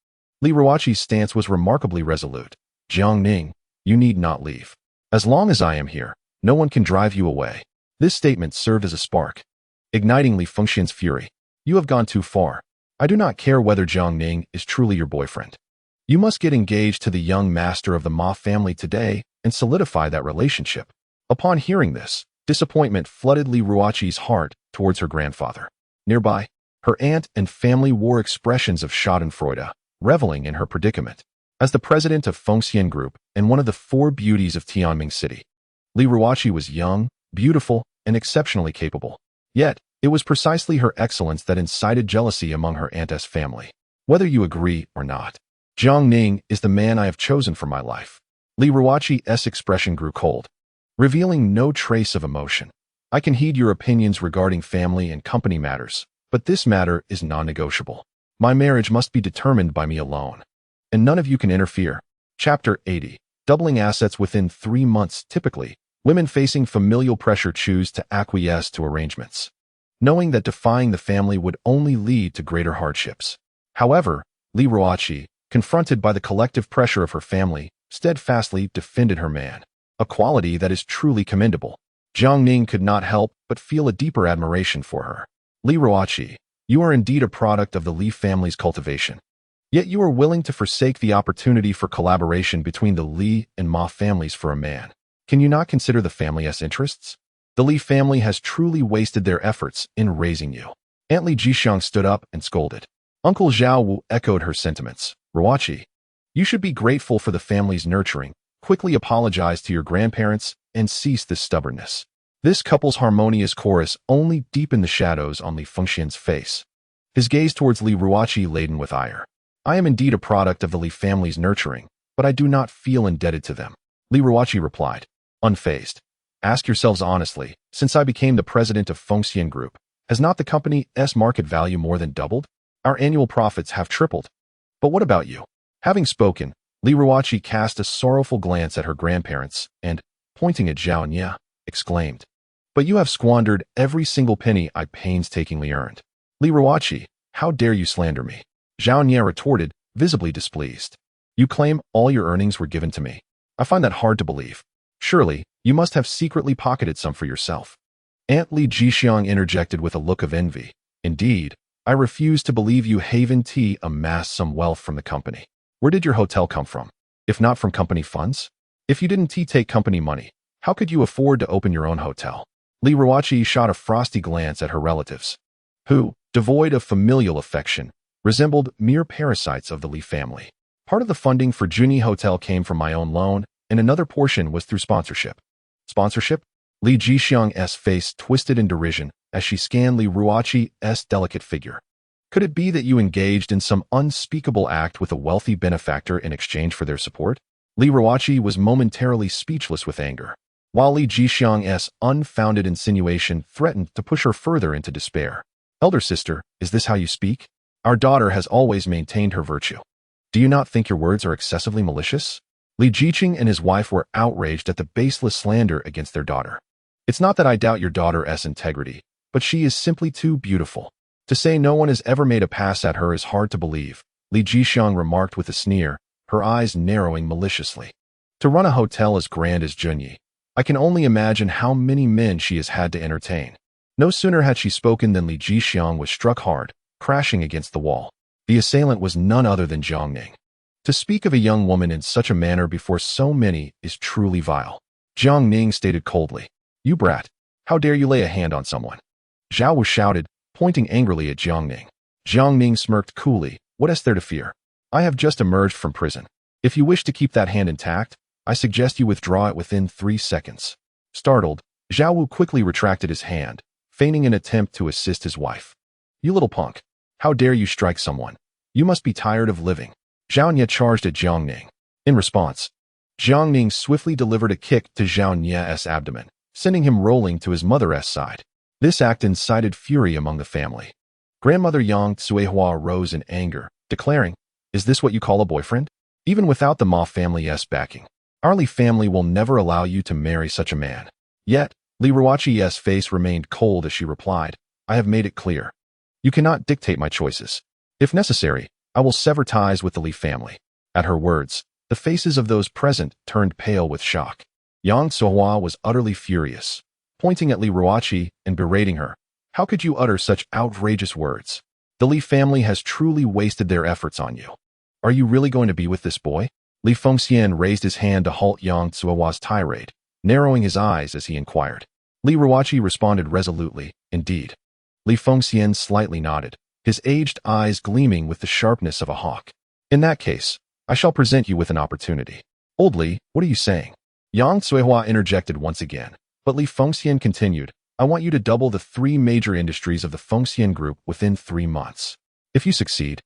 Li Ruoqi's stance was remarkably resolute. Jiang Ning, you need not leave. As long as I am here, no one can drive you away. This statement served as a spark, igniting Li Fengxian's fury. You have gone too far. I do not care whether Jiang Ning is truly your boyfriend. You must get engaged to the young master of the Ma family today and solidify that relationship. Upon hearing this, disappointment flooded Li Ruoqi's heart towards her grandfather. Nearby, her aunt and family wore expressions of schadenfreude, reveling in her predicament. As the president of Fengxian Group and one of the four beauties of Tianming City, Li Ruoqi was young, beautiful, and exceptionally capable. Yet, it was precisely her excellence that incited jealousy among her aunt's family. Whether you agree or not, Jiang Ning is the man I have chosen for my life. Li Ruoqi's expression grew cold, revealing no trace of emotion. I can heed your opinions regarding family and company matters, but this matter is non-negotiable. My marriage must be determined by me alone, and none of you can interfere. Chapter 80. Doubling assets within 3 months. Typically, women facing familial pressure choose to acquiesce to arrangements, knowing that defying the family would only lead to greater hardships. However, Li Ruoqi, confronted by the collective pressure of her family, steadfastly defended her man, a quality that is truly commendable. Jiang Ning could not help but feel a deeper admiration for her. Li Ruoqi, you are indeed a product of the Li family's cultivation. Yet you are willing to forsake the opportunity for collaboration between the Li and Ma families for a man. Can you not consider the family's interests? The Li family has truly wasted their efforts in raising you. Aunt Li Jixiang stood up and scolded. Uncle Zhao Wu echoed her sentiments. Ruoqi, you should be grateful for the family's nurturing. Quickly apologize to your grandparents and cease this stubbornness. This couple's harmonious chorus only deepened the shadows on Li Fengxian's face. His gaze towards Li Ruoqi laden with ire. I am indeed a product of the Li family's nurturing, but I do not feel indebted to them. Li Ruoqi replied, unfazed. Ask yourselves honestly, since I became the president of Fengxian Group, has not the company's market value more than doubled? Our annual profits have tripled. But what about you? Having spoken, Li Ruoqi cast a sorrowful glance at her grandparents and, pointing at Zhao Nye, exclaimed, but you have squandered every single penny I painstakingly earned. Li Ruoqi, how dare you slander me? Zhao Nye retorted, visibly displeased. You claim all your earnings were given to me. I find that hard to believe. Surely, you must have secretly pocketed some for yourself. Aunt Li Jixiang interjected with a look of envy. Indeed, I refuse to believe you Haven Tea amassed some wealth from the company. Where did your hotel come from? If not from company funds? If you didn't take company money, how could you afford to open your own hotel? Li Ruoqi shot a frosty glance at her relatives, who, devoid of familial affection, resembled mere parasites of the Li family. Part of the funding for Junyi Hotel came from my own loan, and another portion was through sponsorship. Sponsorship? Li Jixiang's face twisted in derision as she scanned Li Ruoqi's delicate figure. Could it be that you engaged in some unspeakable act with a wealthy benefactor in exchange for their support? Li Ruoqi was momentarily speechless with anger, while Li Jixiang's unfounded insinuation threatened to push her further into despair. Elder sister, is this how you speak? Our daughter has always maintained her virtue. Do you not think your words are excessively malicious? Li Jiqing and his wife were outraged at the baseless slander against their daughter. It's not that I doubt your daughter's integrity, but she is simply too beautiful. To say no one has ever made a pass at her is hard to believe, Li Jixiang remarked with a sneer, her eyes narrowing maliciously. To run a hotel as grand as Junyi, I can only imagine how many men she has had to entertain. No sooner had she spoken than Li Jixiang was struck hard, crashing against the wall. The assailant was none other than Jiang Ning. To speak of a young woman in such a manner before so many is truly vile. Jiang Ning stated coldly, you brat, how dare you lay a hand on someone? Zhao Wu shouted, pointing angrily at Jiang Ning. Jiang Ning smirked coolly, what is there to fear? I have just emerged from prison. If you wish to keep that hand intact, I suggest you withdraw it within 3 seconds. Startled, Zhao Wu quickly retracted his hand, feigning an attempt to assist his wife. You little punk. How dare you strike someone? You must be tired of living. Zhao Nye charged at Jiang Ning. In response, Jiang Ning swiftly delivered a kick to Zhao Nye's abdomen, sending him rolling to his mother's side. This act incited fury among the family. Grandmother Yang Tsuehua rose in anger, declaring, is this what you call a boyfriend? Even without the Ma family's backing, our Li family will never allow you to marry such a man. Yet, Li Ruoqi's face remained cold as she replied, I have made it clear. You cannot dictate my choices. If necessary, I will sever ties with the Li family. At her words, the faces of those present turned pale with shock. Yang Tsuehua was utterly furious, pointing at Li Ruoqi and berating her. How could you utter such outrageous words? The Li family has truly wasted their efforts on you. Are you really going to be with this boy? Li Fengxian raised his hand to halt Yang Tsuehua's tirade, narrowing his eyes as he inquired. Li Ruoqi responded resolutely, indeed. Li Fengxian slightly nodded, his aged eyes gleaming with the sharpness of a hawk. In that case, I shall present you with an opportunity. Old Li, what are you saying? Yang Tsuehua interjected once again, but Li Fengxian continued, I want you to double the 3 major industries of the Fengxian Group within 3 months. If you succeed,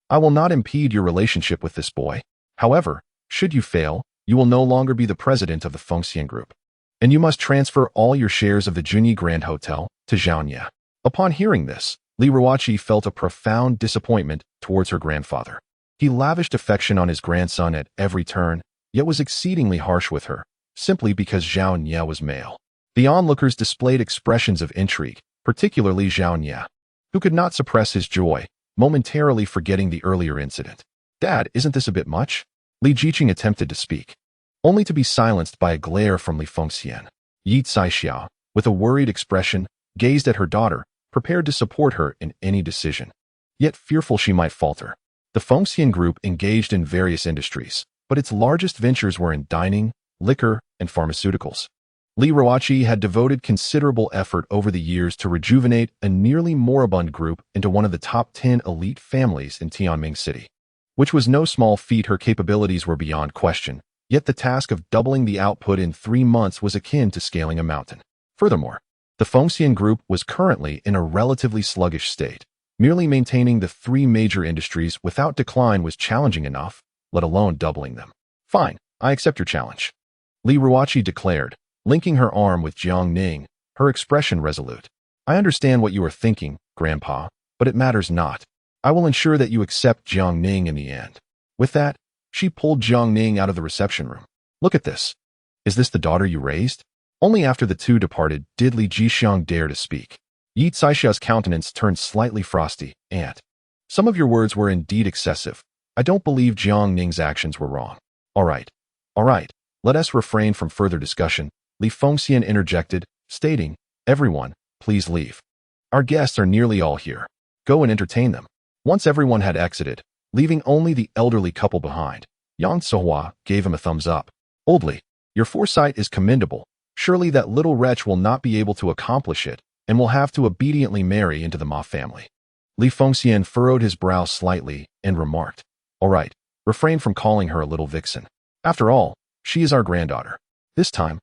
I will not impede your relationship with this boy. However, should you fail, you will no longer be the president of the Fengxian Group, and you must transfer all your shares of the Junyi Grand Hotel to Zhao Nye. Upon hearing this, Li Ruoqi felt a profound disappointment towards her grandfather. He lavished affection on his grandson at every turn, yet was exceedingly harsh with her, simply because Zhao Nye was male. The onlookers displayed expressions of intrigue, particularly Zhao Nye, who could not suppress his joy, momentarily forgetting the earlier incident. Dad, isn't this a bit much? Li Jiqing attempted to speak, only to be silenced by a glare from Li Fengxian. Yi Caixiao, with a worried expression, gazed at her daughter, prepared to support her in any decision, yet fearful she might falter. The Vixen group engaged in various industries, but its largest ventures were in dining, liquor, and pharmaceuticals. Li Ruoqi had devoted considerable effort over the years to rejuvenate a nearly moribund group into one of the top 10 elite families in Tianming City, which was no small feat. Her capabilities were beyond question, yet the task of doubling the output in 3 months was akin to scaling a mountain. Furthermore, the Vixen group was currently in a relatively sluggish state. Merely maintaining the 3 major industries without decline was challenging enough, let alone doubling them. Fine, I accept your challenge, Li Ruoqi declared, linking her arm with Jiang Ning, her expression resolute. I understand what you are thinking, Grandpa, but it matters not. I will ensure that you accept Jiang Ning in the end. With that, she pulled Jiang Ning out of the reception room. Look at this. Is this the daughter you raised? Only after the two departed did Li Jixiang dare to speak. Yi Caishia's countenance turned slightly frosty. Aunt, some of your words were indeed excessive. I don't believe Jiang Ning's actions were wrong. All right. Let us refrain from further discussion, Li Fengxian interjected, stating, everyone, please leave. Our guests are nearly all here. Go and entertain them. Once everyone had exited, leaving only the elderly couple behind, Yang Sohua gave him a thumbs up. Old Li, your foresight is commendable. Surely that little wretch will not be able to accomplish it, and will have to obediently marry into the Ma family. Li Fengxian furrowed his brow slightly and remarked, all right, refrain from calling her a little vixen. After all, she is our granddaughter. This time,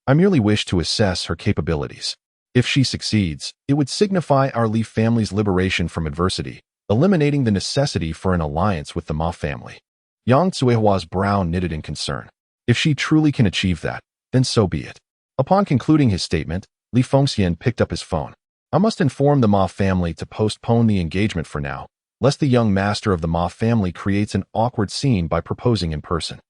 I merely wish to assess her capabilities. If she succeeds, it would signify our Li family's liberation from adversity, eliminating the necessity for an alliance with the Ma family. Yang Zuihua's brow knitted in concern. If she truly can achieve that, then so be it. Upon concluding his statement, Li Fengxian picked up his phone. I must inform the Ma family to postpone the engagement for now, lest the young master of the Ma family creates an awkward scene by proposing in person.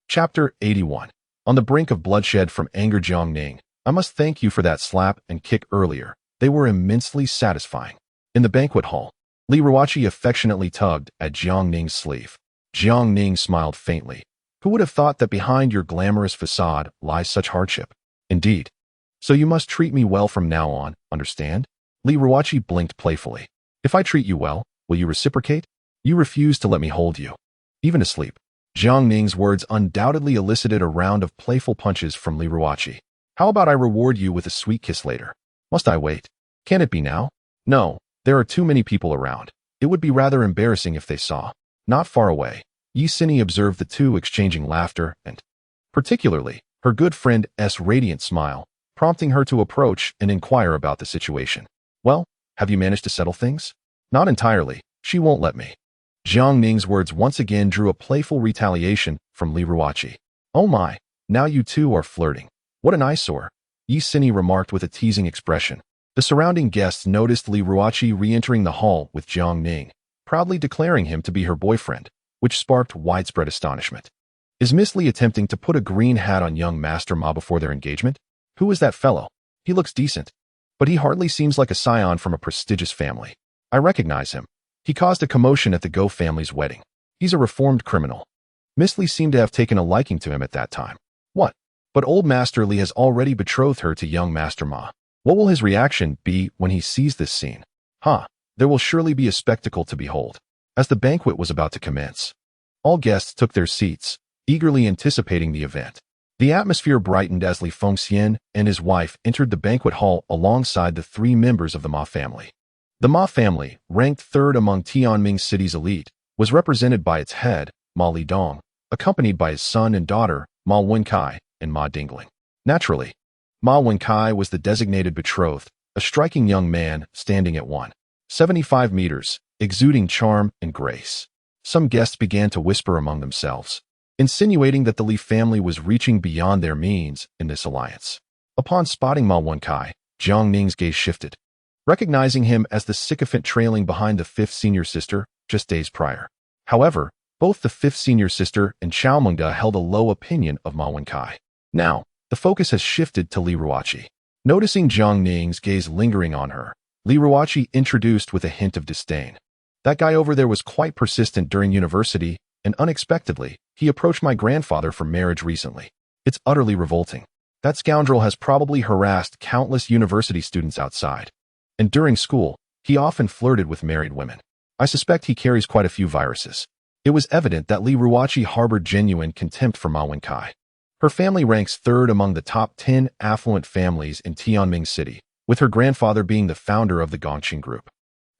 Chapter 81. On the brink of bloodshed from anger. Jiang Ning, I must thank you for that slap and kick earlier. They were immensely satisfying. In the banquet hall, Li Ruoqi affectionately tugged at Jiang Ning's sleeve. Jiang Ning smiled faintly. Who would have thought that behind your glamorous facade lies such hardship? Indeed. So you must treat me well from now on, understand? Li Ruoqi blinked playfully. If I treat you well, will you reciprocate? You refuse to let me hold you, even asleep. Jiang Ning's words undoubtedly elicited a round of playful punches from Li Ruoqi. How about I reward you with a sweet kiss later? Must I wait? Can it be now? No, there are too many people around. It would be rather embarrassing if they saw. Not far away, Yi Sini observed the two exchanging laughter and, particularly, her good friend's radiant smile, prompting her to approach and inquire about the situation. Well, have you managed to settle things? Not entirely. She won't let me. Jiang Ning's words once again drew a playful retaliation from Li Ruoqi. Oh my, now you two are flirting. What an eyesore, Yi Sini remarked with a teasing expression. The surrounding guests noticed Li Ruoqi re-entering the hall with Jiang Ning, proudly declaring him to be her boyfriend, which sparked widespread astonishment. Is Miss Li attempting to put a green hat on young Master Ma before their engagement? Who is that fellow? He looks decent, but he hardly seems like a scion from a prestigious family. I recognize him. He caused a commotion at the Go family's wedding. He's a reformed criminal. Miss Li seemed to have taken a liking to him at that time. What? But old Master Li has already betrothed her to young Master Ma. What will his reaction be when he sees this scene? There will surely be a spectacle to behold. As the banquet was about to commence, all guests took their seats, eagerly anticipating the event. The atmosphere brightened as Li Fengxian and his wife entered the banquet hall alongside the 3 members of the Ma family. The Ma family, ranked 3rd among Tianming City's elite, was represented by its head, Ma Lidong, accompanied by his son and daughter, Ma Wenkai and Ma Dingling. Naturally, Ma Wenkai was the designated betrothed, a striking young man standing at 175 meters, exuding charm and grace. Some guests began to whisper among themselves, insinuating that the Li family was reaching beyond their means in this alliance. Upon spotting Ma Wenkai, Jiang Ning's gaze shifted, recognizing him as the sycophant trailing behind the 5th senior sister just days prior. However, both the 5th senior sister and Chao Mengde held a low opinion of Ma Wenkai. Now, the focus has shifted to Li Ruoqi. Noticing Jiang Ning's gaze lingering on her, Li Ruoqi introduced with a hint of disdain. That guy over there was quite persistent during university, and unexpectedly, he approached my grandfather for marriage recently. It's utterly revolting. That scoundrel has probably harassed countless university students outside. And during school, he often flirted with married women. I suspect he carries quite a few viruses. It was evident that Li Ruoqi harbored genuine contempt for Ma Wenkai. Her family ranks third among the top 10 affluent families in Tianming City, with her grandfather being the founder of the Gongqing Group,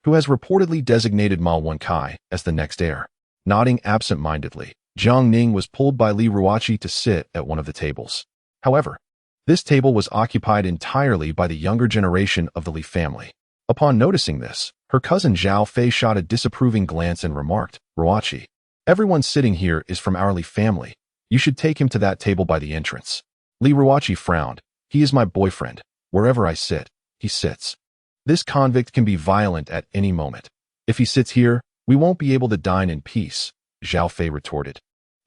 who has reportedly designated Ma Wenkai as the next heir. Nodding absent-mindedly, Jiang Ning was pulled by Li Ruoqi to sit at one of the tables. However, this table was occupied entirely by the younger generation of the Li family. Upon noticing this, her cousin Zhao Fei shot a disapproving glance and remarked, "Ruoqi, everyone sitting here is from our Li family. You should take him to that table by the entrance." Li Ruoqi frowned. "He is my boyfriend. Wherever I sit, he sits. This convict can be violent at any moment. If he sits here, we won't be able to dine in peace," Zhao Fei retorted.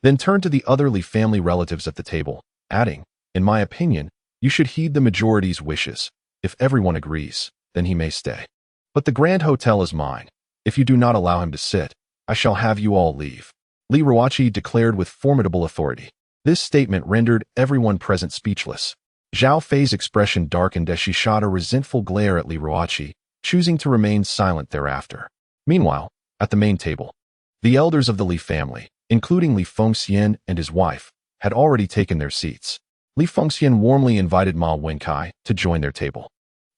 Then turned to the other Li family relatives at the table, adding, "In my opinion, you should heed the majority's wishes. If everyone agrees, then he may stay. But the Grand Hotel is mine. If you do not allow him to sit, I shall have you all leave." Li Ruoqi declared with formidable authority. This statement rendered everyone present speechless. Zhao Fei's expression darkened as she shot a resentful glare at Li Ruoqi, choosing to remain silent thereafter. Meanwhile, at the main table, the elders of the Li family, including Li Fengxian and his wife, had already taken their seats. Li Fengxian warmly invited Ma Wenkai to join their table.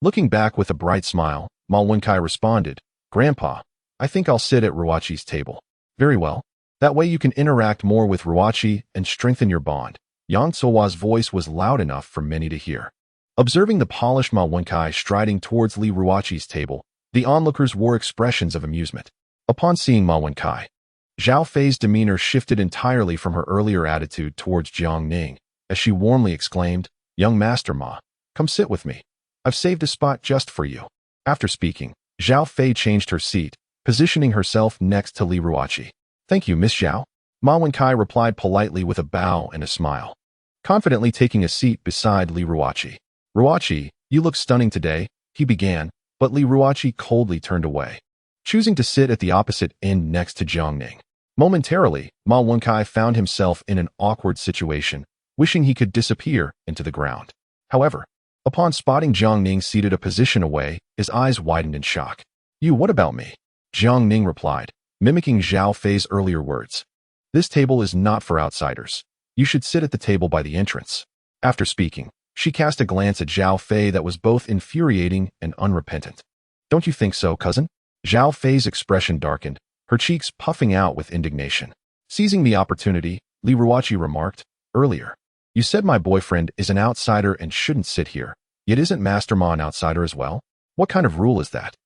Looking back with a bright smile, Ma Wenkai responded, "Grandpa, I think I'll sit at Ruoqi's table." "Very well. That way you can interact more with Ruoqi and strengthen your bond." Yang Tsohua's voice was loud enough for many to hear. Observing the polished Ma Wenkai striding towards Li Ruoqi's table, the onlookers wore expressions of amusement. Upon seeing Ma Wenkai, Zhao Fei's demeanor shifted entirely from her earlier attitude towards Jiang Ning, as she warmly exclaimed, "Young Master Ma, come sit with me. I've saved a spot just for you." After speaking, Zhao Fei changed her seat, positioning herself next to Li Ruoqi. "Thank you, Miss Zhao." Ma Wenkai replied politely with a bow and a smile, confidently taking a seat beside Li Ruoqi. "Ruoqi, you look stunning today," he began, but Li Ruoqi coldly turned away, choosing to sit at the opposite end next to Jiang Ning. Momentarily, Ma Wenkai found himself in an awkward situation, wishing he could disappear into the ground. However, upon spotting Jiang Ning seated a position away, his eyes widened in shock. "You, what about me?" Jiang Ning replied, mimicking Zhao Fei's earlier words. "This table is not for outsiders. You should sit at the table by the entrance." After speaking, she cast a glance at Zhao Fei that was both infuriating and unrepentant. "Don't you think so, cousin?" Zhao Fei's expression darkened, her cheeks puffing out with indignation. Seizing the opportunity, Li Ruoqi remarked, "Earlier, you said my boyfriend is an outsider and shouldn't sit here, yet isn't Master Ma an outsider as well? What kind of rule is that?"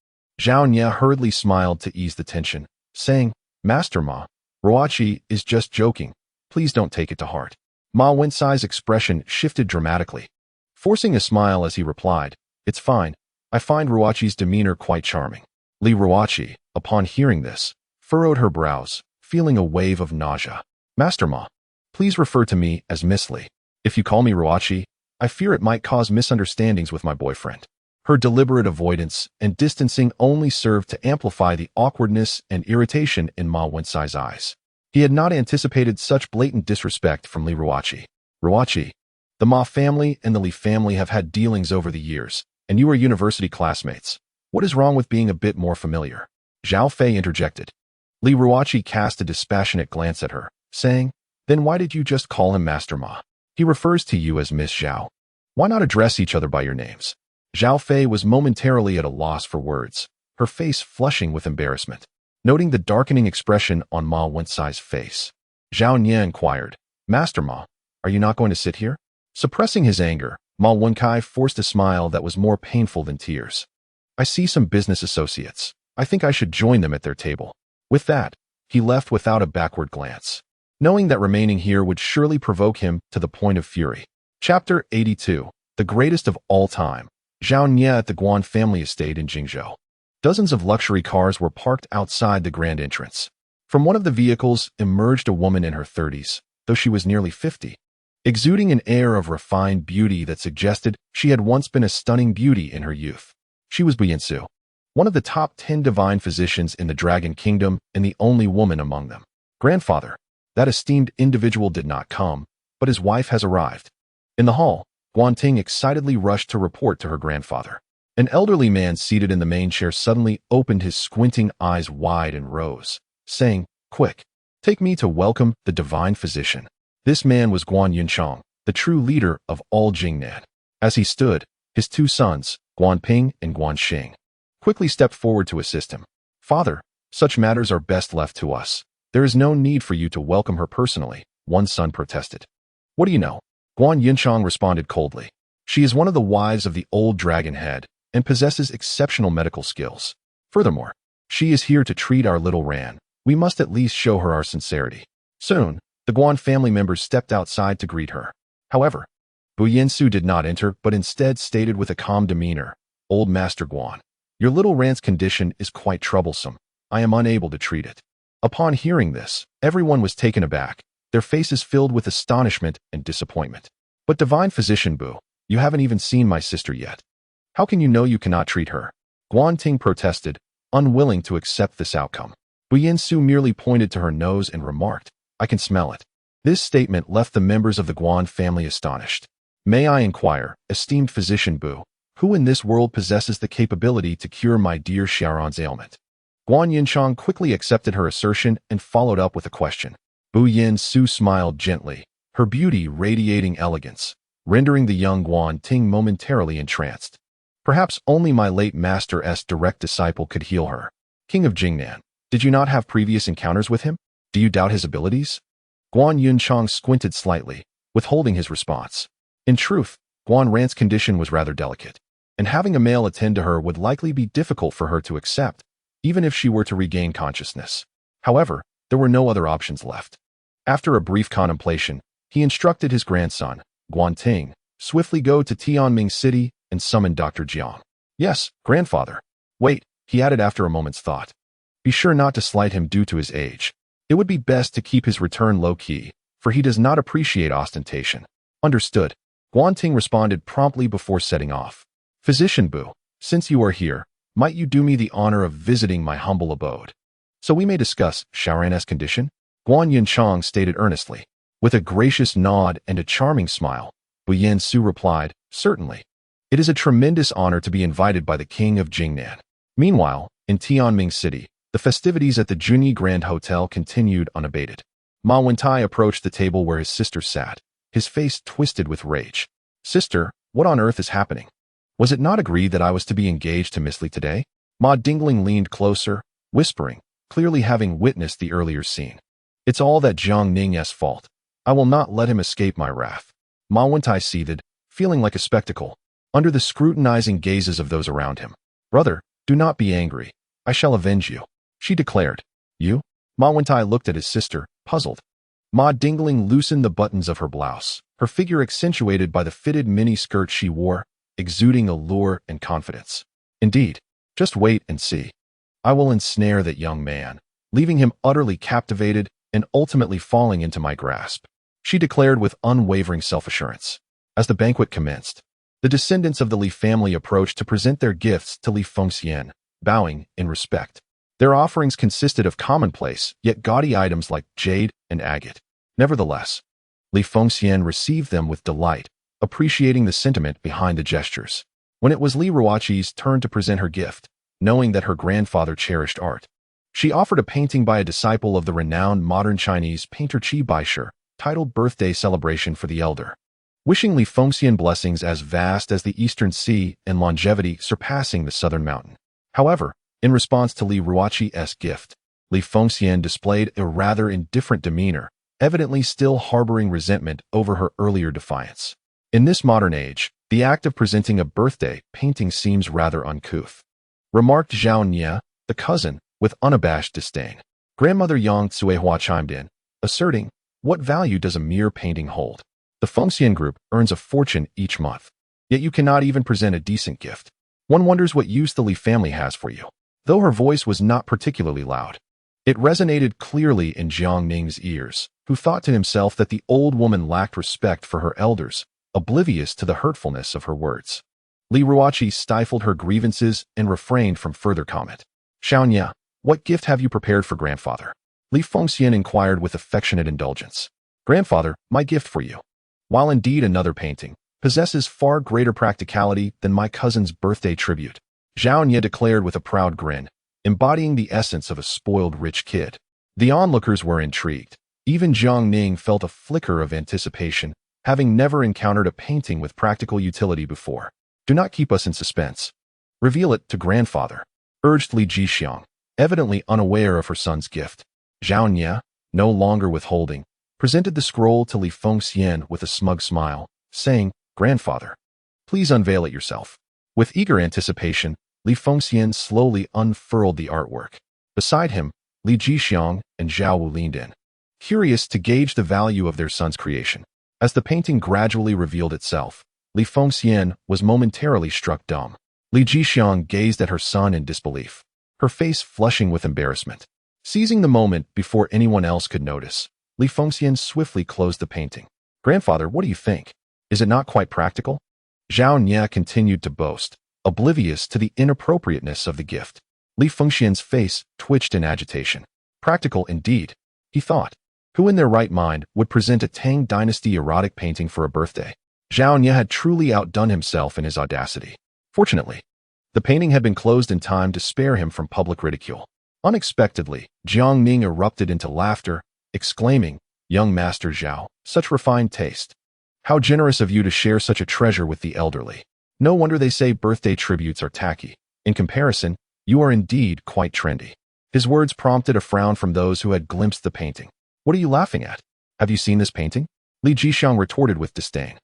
Zhao Nye hurriedly smiled to ease the tension, saying, "Master Ma, Ruoqi is just joking. Please don't take it to heart." Ma Wencai's expression shifted dramatically, forcing a smile as he replied, "It's fine. I find Ruoqi's demeanor quite charming." Li Ruoqi, upon hearing this, furrowed her brows, feeling a wave of nausea. "Master Ma, please refer to me as Miss Li. If you call me Ruoqi, I fear it might cause misunderstandings with my boyfriend." Her deliberate avoidance and distancing only served to amplify the awkwardness and irritation in Ma Wencai's eyes. He had not anticipated such blatant disrespect from Li Ruoqi. "Ruoqi, the Ma family and the Li family have had dealings over the years, and you are university classmates. What is wrong with being a bit more familiar?" Zhao Fei interjected. Li Ruoqi cast a dispassionate glance at her, saying, "Then why did you just call him Master Ma? He refers to you as Miss Zhao. Why not address each other by your names?" Zhao Fei was momentarily at a loss for words, her face flushing with embarrassment. Noting the darkening expression on Ma Wencai's face, Zhao Nye inquired, "Master Ma, are you not going to sit here?" Suppressing his anger, Ma Wencai forced a smile that was more painful than tears. "I see some business associates. I think I should join them at their table." With that, he left without a backward glance, knowing that remaining here would surely provoke him to the point of fury. Chapter 82, the greatest of all time. Zhao Nye at the Guan family estate in Jingzhou. Dozens of luxury cars were parked outside the grand entrance. From one of the vehicles emerged a woman in her 30s, though she was nearly 50, exuding an air of refined beauty that suggested she had once been a stunning beauty in her youth. She was Biansu, one of the top 10 divine physicians in the Dragon Kingdom and the only woman among them. "Grandfather, that esteemed individual did not come, but his wife has arrived." In the hall, Guanting excitedly rushed to report to her grandfather. An elderly man seated in the main chair suddenly opened his squinting eyes wide and rose, saying, "Quick, take me to welcome the divine physician." This man was Guan Yunchang, the true leader of all Jingnan. As he stood, his two sons, Guanping and Guanxing, quickly stepped forward to assist him. "Father, such matters are best left to us. There is no need for you to welcome her personally," one son protested. "What do you know?" Guan Yunchang responded coldly. "She is one of the wives of the old dragon head and possesses exceptional medical skills. Furthermore, she is here to treat our little Ran. We must at least show her our sincerity." Soon, the Guan family members stepped outside to greet her. However, Bu Yinsu did not enter, but instead stated with a calm demeanor, "Old Master Guan, your little Ran's condition is quite troublesome. I am unable to treat it." Upon hearing this, everyone was taken aback, their faces filled with astonishment and disappointment. "But divine physician Bu, you haven't even seen my sister yet. How can you know you cannot treat her?" Guan Ting protested, unwilling to accept this outcome. Bu Yinsu merely pointed to her nose and remarked, "I can smell it." This statement left the members of the Guan family astonished. "May I inquire, esteemed physician Bu, who in this world possesses the capability to cure my dear Xiaoran's ailment?" Guan Yinchang quickly accepted her assertion and followed up with a question. Bu Yinsu smiled gently, her beauty radiating elegance, rendering the young Guan Ting momentarily entranced. "Perhaps only my late master's direct disciple could heal her. King of Jingnan, did you not have previous encounters with him? Do you doubt his abilities?" Guan Yunchang squinted slightly, withholding his response. In truth, Guan Ran's condition was rather delicate, and having a male attend to her would likely be difficult for her to accept, even if she were to regain consciousness. However, there were no other options left. After a brief contemplation, he instructed his grandson, Guan Ting, swiftly go to Tianming City and summon Dr. Jiang. "Yes, grandfather." "Wait," he added after a moment's thought. "Be sure not to slight him due to his age. It would be best to keep his return low-key, for he does not appreciate ostentation." "Understood." Guan Ting responded promptly before setting off. "Physician Bu, since you are here, might you do me the honor of visiting my humble abode, so we may discuss Xiaoran's condition?" Guan Yunchang stated earnestly. With a gracious nod and a charming smile, Bu Yinsu replied, "Certainly. It is a tremendous honor to be invited by the king of Jingnan." Meanwhile, in Tianming City, the festivities at the Junyi Grand Hotel continued unabated. Ma Wentai approached the table where his sister sat, his face twisted with rage. "Sister, what on earth is happening? Was it not agreed that I was to be engaged to Miss Li today?" Ma Dingling leaned closer, whispering, clearly having witnessed the earlier scene. "It's all that Jiang Ning's fault. I will not let him escape my wrath." Ma Wentai seethed, feeling like a spectacle, under the scrutinizing gazes of those around him. "Brother, do not be angry. I shall avenge you," she declared. "You?" Ma Wentai looked at his sister, puzzled. Ma Dingling loosened the buttons of her blouse, her figure accentuated by the fitted mini-skirt she wore, exuding allure and confidence. "Indeed, just wait and see. I will ensnare that young man, leaving him utterly captivated and ultimately falling into my grasp," she declared with unwavering self-assurance. As the banquet commenced, the descendants of the Li family approached to present their gifts to Li Fengxian, bowing in respect. Their offerings consisted of commonplace, yet gaudy items like jade and agate. Nevertheless, Li Fengxian received them with delight, appreciating the sentiment behind the gestures. When it was Li Ruoqi's turn to present her gift, knowing that her grandfather cherished art, she offered a painting by a disciple of the renowned modern Chinese painter Qi Baishe, titled Birthday Celebration for the Elder, wishing Li Fengxian blessings as vast as the eastern sea and longevity surpassing the southern mountain. However, in response to Li Ruoqi's gift, Li Fengxian displayed a rather indifferent demeanor, evidently still harboring resentment over her earlier defiance. In this modern age, the act of presenting a birthday painting seems rather uncouth, remarked Zhao Nye, the cousin, with unabashed disdain. Grandmother Yang Tsuehua chimed in, asserting, "What value does a mere painting hold? The Fengxian group earns a fortune each month, yet you cannot even present a decent gift. One wonders what use the Li family has for you." Though her voice was not particularly loud, it resonated clearly in Jiang Ning's ears, who thought to himself that the old woman lacked respect for her elders, oblivious to the hurtfulness of her words. Li Ruoqi stifled her grievances and refrained from further comment. "Xiaonya, what gift have you prepared for grandfather?" Li Fengxian inquired with affectionate indulgence. "Grandfather, my gift for you. While indeed another painting, possesses far greater practicality than my cousin's birthday tribute, Zhao Nye declared with a proud grin, embodying the essence of a spoiled rich kid. The onlookers were intrigued. Even Jiang Ning felt a flicker of anticipation, having never encountered a painting with practical utility before. Do not keep us in suspense. Reveal it to grandfather, urged Li Jixiang, evidently unaware of her son's gift. Zhao Nye, no longer withholding, presented the scroll to Li Fengxian with a smug smile, saying, "Grandfather, please unveil it yourself." With eager anticipation, Li Fengxian slowly unfurled the artwork. Beside him, Li Jixiang and Zhao Wu leaned in, curious to gauge the value of their son's creation. As the painting gradually revealed itself, Li Fengxian was momentarily struck dumb. Li Jixiang gazed at her son in disbelief, her face flushing with embarrassment. Seizing the moment before anyone else could notice, Li Fengxian swiftly closed the painting. "Grandfather, what do you think? Is it not quite practical?" Zhao Nye continued to boast, oblivious to the inappropriateness of the gift. Li Fengxian's face twitched in agitation. Practical indeed, he thought. Who in their right mind would present a Tang Dynasty erotic painting for a birthday? Zhao Nye had truly outdone himself in his audacity. Fortunately, the painting had been closed in time to spare him from public ridicule. Unexpectedly, Jiang Ning erupted into laughter, exclaiming, "Young Master Zhao, such refined taste. How generous of you to share such a treasure with the elderly. No wonder they say birthday tributes are tacky. In comparison, you are indeed quite trendy." His words prompted a frown from those who had glimpsed the painting. "What are you laughing at? Have you seen this painting?" Li Jixiang retorted with disdain.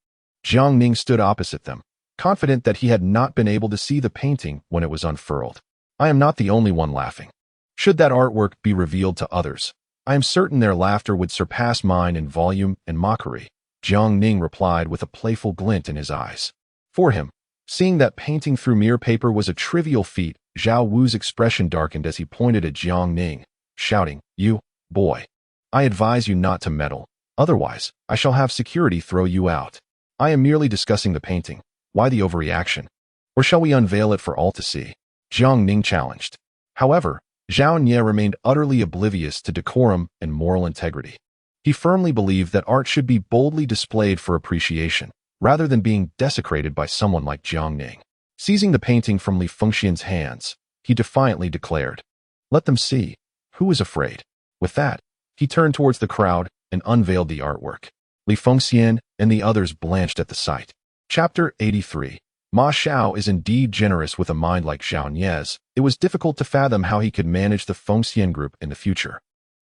Jiang Ning stood opposite them, confident that he had not been able to see the painting when it was unfurled. "I am not the only one laughing. Should that artwork be revealed to others, I am certain their laughter would surpass mine in volume and mockery," Jiang Ning replied with a playful glint in his eyes. For him, seeing that painting through mirror paper was a trivial feat. Zhao Wu's expression darkened as he pointed at Jiang Ning, shouting, "You, boy. I advise you not to meddle, otherwise I shall have security throw you out. I am merely discussing the painting. Why the overreaction? Or shall we unveil it for all to see?" Jiang Ning challenged. However, Zhao Nye remained utterly oblivious to decorum and moral integrity. He firmly believed that art should be boldly displayed for appreciation, rather than being desecrated by someone like Jiang Ning. Seizing the painting from Li Fengxian's hands, he defiantly declared, "Let them see. Who is afraid?" With that, he turned towards the crowd and unveiled the artwork. Li Fengxian and the others blanched at the sight. Chapter 83. Ma Xiao is indeed generous with a mind like Zhao Nye's. It was difficult to fathom how he could manage the Fengxian group in the future.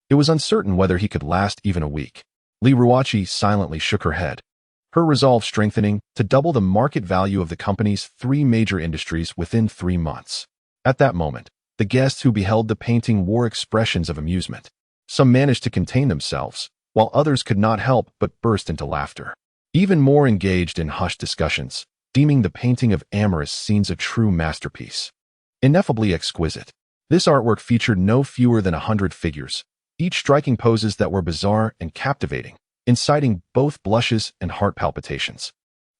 It was uncertain whether he could last even a week. Li Ruoqi silently shook her head, her resolve strengthening to double the market value of the company's 3 major industries within 3 months. At that moment, the guests who beheld the painting wore expressions of amusement. Some managed to contain themselves, while others could not help but burst into laughter. Even more engaged in hushed discussions, deeming the painting of amorous scenes a true masterpiece. Ineffably exquisite, this artwork featured no fewer than 100 figures, each striking poses that were bizarre and captivating, inciting both blushes and heart palpitations.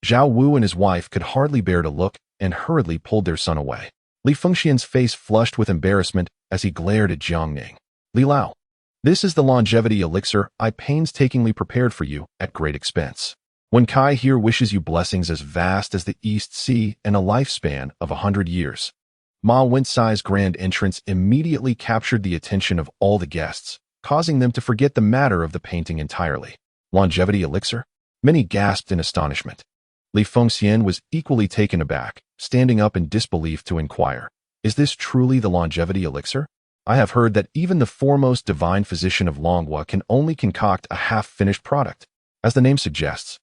Zhao Wu and his wife could hardly bear to look and hurriedly pulled their son away. Li Fengxian's face flushed with embarrassment as he glared at Jiang Ning. "Li Lao, this is the longevity elixir I painstakingly prepared for you at great expense. Wen Kai here wishes you blessings as vast as the East Sea and a lifespan of 100 years. Ma Wencai's grand entrance immediately captured the attention of all the guests, causing them to forget the matter of the painting entirely. Longevity elixir? Many gasped in astonishment. Li Fengxian was equally taken aback, standing up in disbelief to inquire, "Is this truly the longevity elixir? I have heard that even the foremost divine physician of Longhua can only concoct a half-finished product. As the name suggests,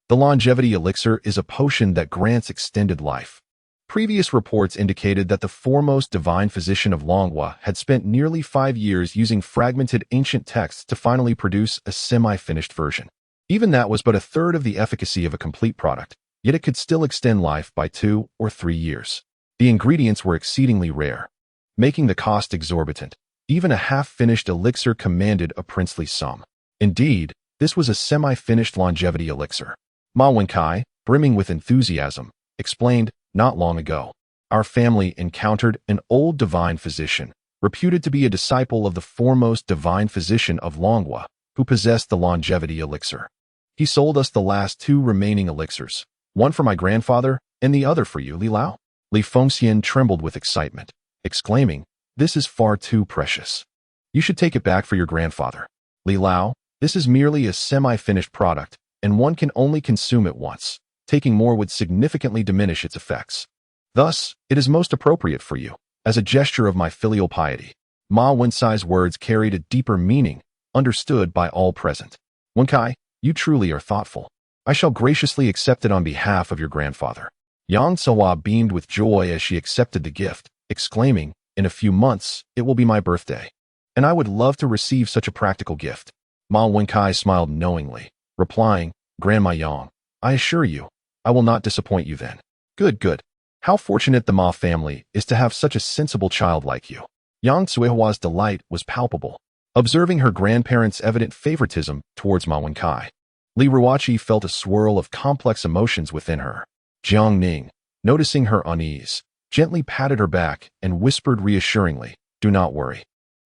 the longevity elixir is a potion that grants extended life. Previous reports indicated that the foremost divine physician of Longhua had spent nearly 5 years using fragmented ancient texts to finally produce a semi-finished version. Even that was but a third of the efficacy of a complete product, yet it could still extend life by 2 or 3 years. The ingredients were exceedingly rare, making the cost exorbitant. Even a half-finished elixir commanded a princely sum. Indeed, this was a semi-finished longevity elixir. Ma Wenkai, brimming with enthusiasm, explained, "Not long ago, our family encountered an old divine physician, reputed to be a disciple of the foremost divine physician of Longhua, who possessed the longevity elixir. He sold us the last 2 remaining elixirs, One for my grandfather and the other for you, Li Lao. Li Fengxian trembled with excitement, exclaiming, "This is far too precious. You should take it back for your grandfather. Li Lao, this is merely a semi-finished product, and one can only consume it once. Taking more would significantly diminish its effects. Thus, it is most appropriate for you, as a gesture of my filial piety." Ma Wencai's words carried a deeper meaning, understood by all present. "Wenkai, you truly are thoughtful. I shall graciously accept it on behalf of your grandfather." Yang Tsuhua beamed with joy as she accepted the gift, exclaiming, "In a few months, it will be my birthday, and I would love to receive such a practical gift." Ma Wencai smiled knowingly, replying, "Grandma Yang, I assure you, I will not disappoint you then." Good, good. How fortunate the Ma family is to have such a sensible child like you." Yang Tsuehua's delight was palpable, observing her grandparents' evident favoritism towards Ma Wencai. Li Ruoqi felt a swirl of complex emotions within her. Jiang Ning, noticing her unease, gently patted her back and whispered reassuringly, "Do not worry.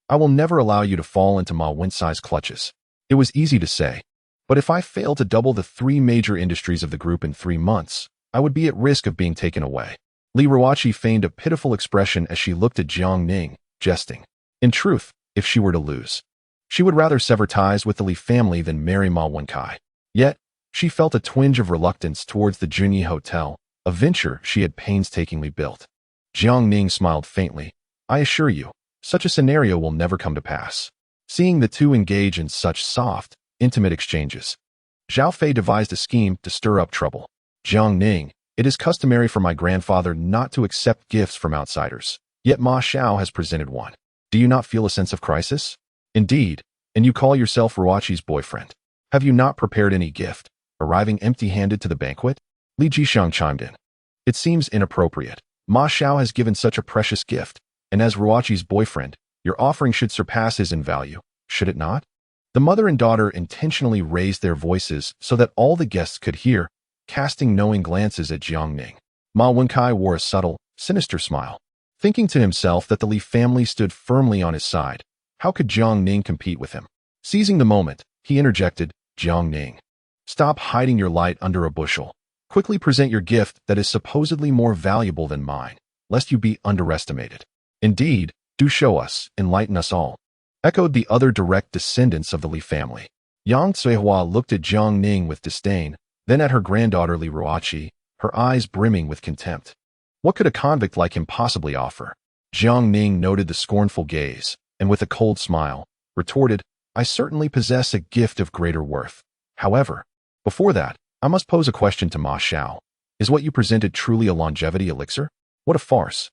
I will never allow you to fall into Ma Wencai's clutches." It was easy to say, but if I fail to double the 3 major industries of the group in 3 months, I would be at risk of being taken away. Li Ruoqi feigned a pitiful expression as she looked at Jiang Ning, jesting. In truth, if she were to lose, she would rather sever ties with the Li family than marry Ma Wencai. Yet, she felt a twinge of reluctance towards the Junyi Hotel, a venture she had painstakingly built. Jiang Ning smiled faintly. "I assure you, such a scenario will never come to pass." Seeing the two engage in such soft, intimate exchanges, Zhao Fei devised a scheme to stir up trouble. "Jiang Ning, it is customary for my grandfather not to accept gifts from outsiders, yet Ma Xiao has presented one. Do you not feel a sense of crisis? Indeed, and you call yourself Ruoqi's boyfriend. Have you not prepared any gift, arriving empty-handed to the banquet?" Li Jishang chimed in. "It seems inappropriate. Ma Xiao has given such a precious gift, and as Ruoqi's boyfriend, your offering should surpass his in value, should it not?" The mother and daughter intentionally raised their voices so that all the guests could hear, casting knowing glances at Jiang Ning. Ma Wencai wore a subtle, sinister smile, thinking to himself that the Li family stood firmly on his side. How could Jiang Ning compete with him? Seizing the moment, he interjected, "Jiang Ning, stop hiding your light under a bushel. Quickly present your gift that is supposedly more valuable than mine, lest you be underestimated." "Indeed, do show us, enlighten us all," echoed the other direct descendants of the Li family. Yang Tsuehua looked at Jiang Ning with disdain, then at her granddaughter Li Ruoqi, her eyes brimming with contempt. What could a convict like him possibly offer? Jiang Ning noted the scornful gaze, and with a cold smile, retorted, "I certainly possess a gift of greater worth. However, before that, I must pose a question to Ma Xiao. Is what you presented truly a longevity elixir? What a farce.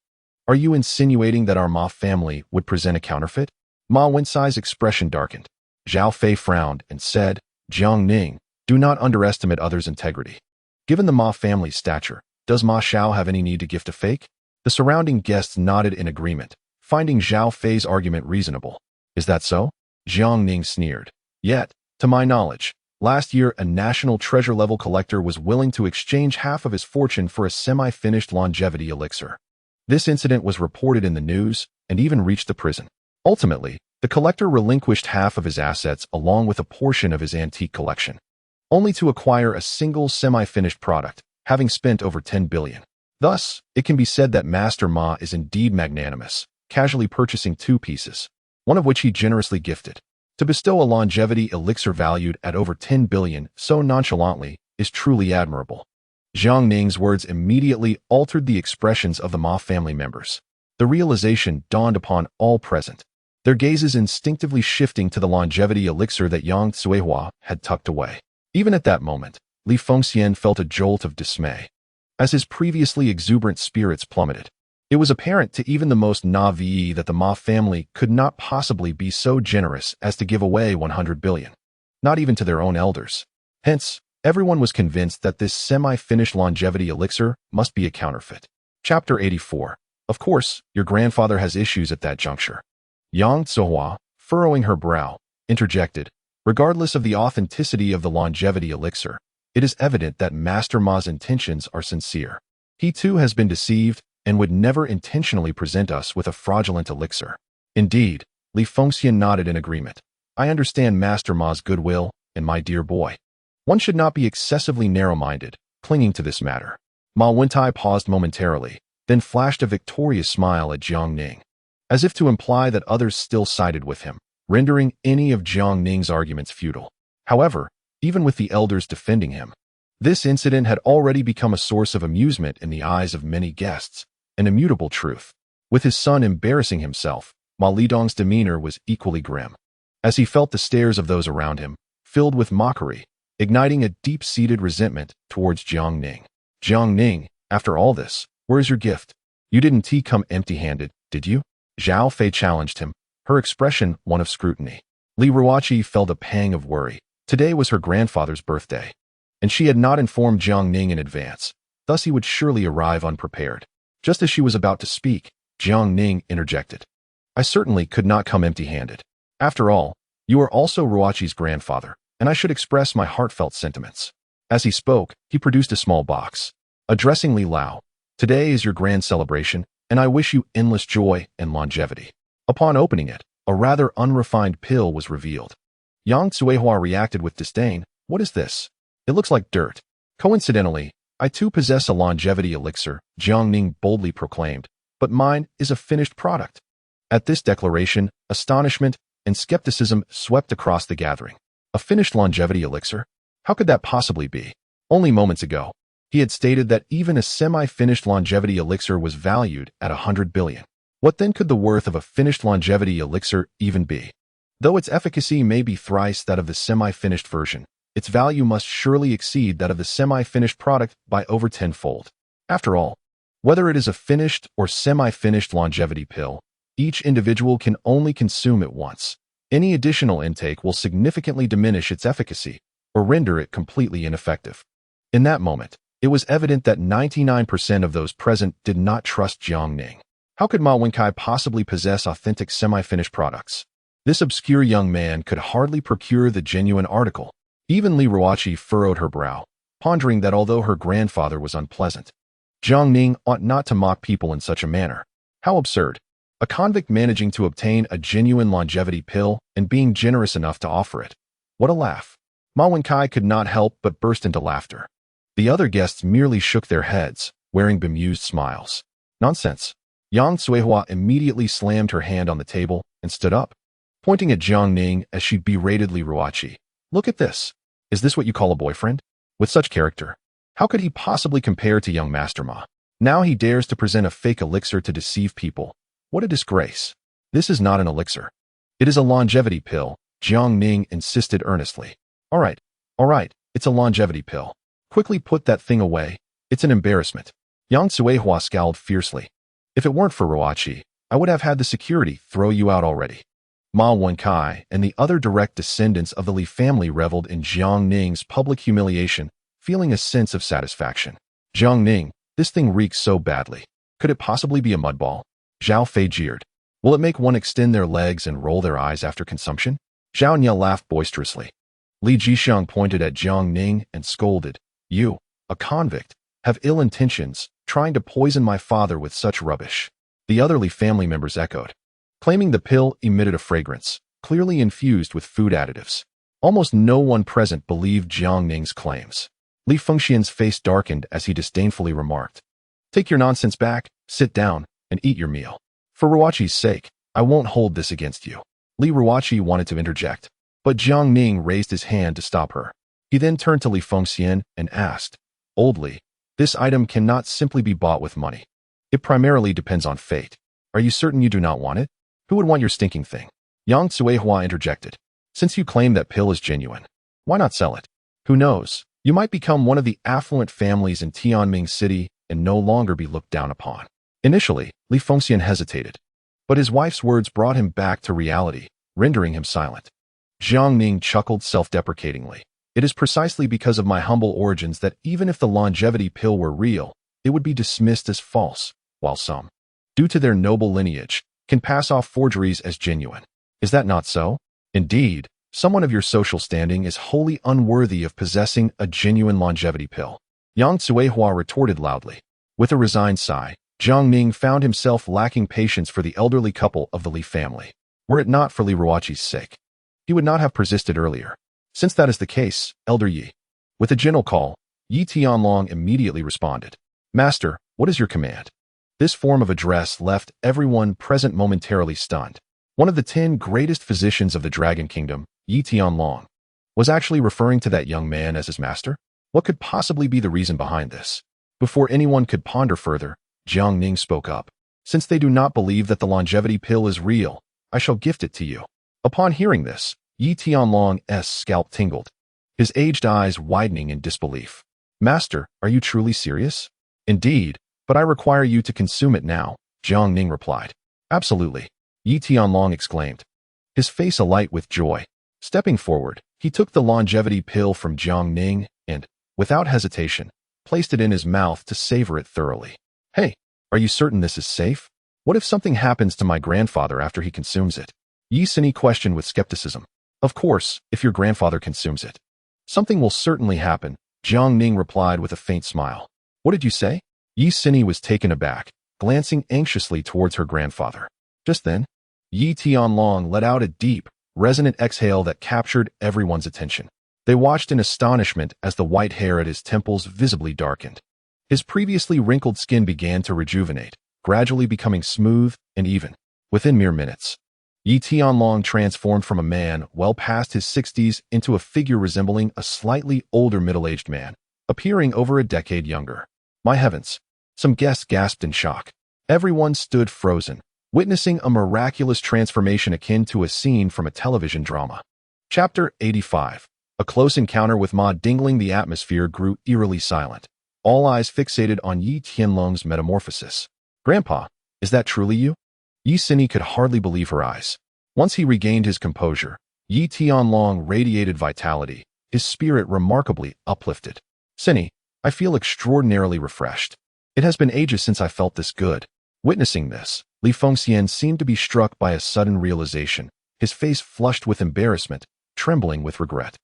Are you insinuating that our Ma family would present a counterfeit?" Ma Wencai's expression darkened. Zhao Fei frowned and said, "Jiang Ning, do not underestimate others' integrity. Given the Ma family's stature, does Ma Xiao have any need to gift a fake?" The surrounding guests nodded in agreement, finding Zhao Fei's argument reasonable. "Is that so?" Jiang Ning sneered. "Yet, to my knowledge, last year a national treasure-level collector was willing to exchange half of his fortune for a semi-finished longevity elixir. This incident was reported in the news and even reached the prison. Ultimately, the collector relinquished half of his assets along with a portion of his antique collection, only to acquire a single semi-finished product, having spent over 10 billion. Thus, it can be said that Master Ma is indeed magnanimous, casually purchasing 2 pieces, one of which he generously gifted. To bestow a longevity elixir valued at over 10 billion so nonchalantly is truly admirable." Jiang Ning's words immediately altered the expressions of the Ma family members. The realization dawned upon all present, their gazes instinctively shifting to the longevity elixir that Yang Tsuehua had tucked away. Even at that moment, Li Fengxian felt a jolt of dismay, as his previously exuberant spirits plummeted. It was apparent to even the most naive that the Ma family could not possibly be so generous as to give away 100 billion, not even to their own elders. Hence, everyone was convinced that this semi-finished longevity elixir must be a counterfeit. Chapter 84. Of course, your grandfather has issues at that juncture. Yang Tsuehua, furrowing her brow, interjected, "Regardless of the authenticity of the longevity elixir, it is evident that Master Ma's intentions are sincere. He too has been deceived and would never intentionally present us with a fraudulent elixir." Indeed, Li Fengxian nodded in agreement. "I understand Master Ma's goodwill, and my dear boy. One should not be excessively narrow-minded, clinging to this matter. Ma Wentai paused momentarily, then flashed a victorious smile at Jiang Ning, as if to imply that others still sided with him, rendering any of Jiang Ning's arguments futile. However, even with the elders defending him, this incident had already become a source of amusement in the eyes of many guests, an immutable truth. With his son embarrassing himself, Ma Lidong's demeanor was equally grim, as he felt the stares of those around him, filled with mockery, igniting a deep-seated resentment towards Jiang Ning. Jiang Ning, after all this, where is your gift? You didn't come empty-handed, did you? Zhao Fei challenged him, her expression one of scrutiny. Li Ruoqi felt a pang of worry. Today was her grandfather's birthday, and she had not informed Jiang Ning in advance, thus he would surely arrive unprepared. Just as she was about to speak, Jiang Ning interjected. I certainly could not come empty-handed. After all, you are also Ruoqi's grandfather, and I should express my heartfelt sentiments. As he spoke, he produced a small box. Addressing Li Lao, today is your grand celebration, and I wish you endless joy and longevity. Upon opening it, a rather unrefined pill was revealed. Yang Cuihua reacted with disdain. What is this? It looks like dirt. Coincidentally, I too possess a longevity elixir, Jiang Ning boldly proclaimed, but mine is a finished product. At this declaration, astonishment and skepticism swept across the gathering. A finished longevity elixir? How could that possibly be? Only moments ago, he had stated that even a semi-finished longevity elixir was valued at 100 billion. What then could the worth of a finished longevity elixir even be? Though its efficacy may be thrice that of the semi-finished version, its value must surely exceed that of the semi-finished product by over tenfold. After all, whether it is a finished or semi-finished longevity pill, each individual can only consume it once. Any additional intake will significantly diminish its efficacy or render it completely ineffective. In that moment, it was evident that 99% of those present did not trust Jiang Ning. How could Ma Wenkai possibly possess authentic semi-finished products? This obscure young man could hardly procure the genuine article. Even Li Ruoqi furrowed her brow, pondering that although her grandfather was unpleasant, Jiang Ning ought not to mock people in such a manner. How absurd. A convict managing to obtain a genuine longevity pill and being generous enough to offer it. What a laugh. Ma Wenkai could not help but burst into laughter. The other guests merely shook their heads, wearing bemused smiles. Nonsense. Yang Cuihua immediately slammed her hand on the table and stood up, pointing at Jiang Ning as she berated Li Ruoqi. Look at this. Is this what you call a boyfriend? With such character, how could he possibly compare to young Master Ma? Now he dares to present a fake elixir to deceive people. What a disgrace. This is not an elixir. It is a longevity pill, Jiang Ning insisted earnestly. All right, it's a longevity pill. Quickly put that thing away. It's an embarrassment. Yang Cuihua scowled fiercely. If it weren't for Ruoqi, I would have had the security throw you out already. Ma Wenkai and the other direct descendants of the Li family reveled in Jiang Ning's public humiliation, feeling a sense of satisfaction. Jiang Ning, this thing reeks so badly. Could it possibly be a mudball? Zhao Fei jeered. Will it make one extend their legs and roll their eyes after consumption? Zhao Nye laughed boisterously. Li Jixiang pointed at Jiang Ning and scolded. You, a convict, have ill intentions, trying to poison my father with such rubbish. The other Li family members echoed, claiming the pill emitted a fragrance, clearly infused with food additives. Almost no one present believed Jiang Ning's claims. Li Fengxian's face darkened as he disdainfully remarked, Take your nonsense back, sit down, and eat your meal. For Ruoqi's sake, I won't hold this against you. Li Ruoqi wanted to interject, but Jiang Ning raised his hand to stop her. He then turned to Li Fengxian and asked, Old Li, this item cannot simply be bought with money. It primarily depends on fate. Are you certain you do not want it? Who would want your stinking thing? Yang Cuihua interjected. Since you claim that pill is genuine, why not sell it? Who knows? You might become one of the affluent families in Tianming City and no longer be looked down upon. Initially, Li Fengxian hesitated, but his wife's words brought him back to reality, rendering him silent. Jiang Ning chuckled self-deprecatingly. It is precisely because of my humble origins that even if the longevity pill were real, it would be dismissed as false, while some, due to their noble lineage, can pass off forgeries as genuine. Is that not so? Indeed, someone of your social standing is wholly unworthy of possessing a genuine longevity pill. Yang Cuihua retorted loudly. With a resigned sigh, Jiang Ning found himself lacking patience for the elderly couple of the Li family. Were it not for Li Ruoqi's sake, he would not have persisted earlier. Since that is the case, Elder Yi. With a gentle call, Yi Tianlong immediately responded, "Master, what is your command?" This form of address left everyone present momentarily stunned. One of the 10 greatest physicians of the Dragon Kingdom, Yi Tianlong, was actually referring to that young man as his master? What could possibly be the reason behind this? Before anyone could ponder further, Jiang Ning spoke up. "Since they do not believe that the longevity pill is real, I shall gift it to you." Upon hearing this, Yi Tianlong's scalp tingled, his aged eyes widening in disbelief. "Master, are you truly serious?" "Indeed, but I require you to consume it now," Jiang Ning replied. "Absolutely," Yi Tianlong exclaimed, his face alight with joy. Stepping forward, he took the longevity pill from Jiang Ning and, without hesitation, placed it in his mouth to savor it thoroughly. "Hey, are you certain this is safe? What if something happens to my grandfather after he consumes it?" Yi Sini questioned with skepticism. "Of course, if your grandfather consumes it. Something will certainly happen," Jiang Ning replied with a faint smile. "What did you say?" Yi Sini was taken aback, glancing anxiously towards her grandfather. Just then, Yi Tianlong let out a deep, resonant exhale that captured everyone's attention. They watched in astonishment as the white hair at his temples visibly darkened. His previously wrinkled skin began to rejuvenate, gradually becoming smooth and even. Within mere minutes, Yi Tianlong transformed from a man well past his 60s into a figure resembling a slightly older middle-aged man, appearing over a decade younger. My heavens! Some guests gasped in shock. Everyone stood frozen, witnessing a miraculous transformation akin to a scene from a television drama. Chapter 85. A close encounter with Ma Dingling. The atmosphere grew eerily silent, all eyes fixated on Yi Tianlong's metamorphosis. "Grandpa, is that truly you?" Yi Sini could hardly believe her eyes. Once he regained his composure, Yi Tianlong radiated vitality, his spirit remarkably uplifted. "Sini, I feel extraordinarily refreshed. It has been ages since I felt this good." Witnessing this, Li Fengxian seemed to be struck by a sudden realization, his face flushed with embarrassment, trembling with regret.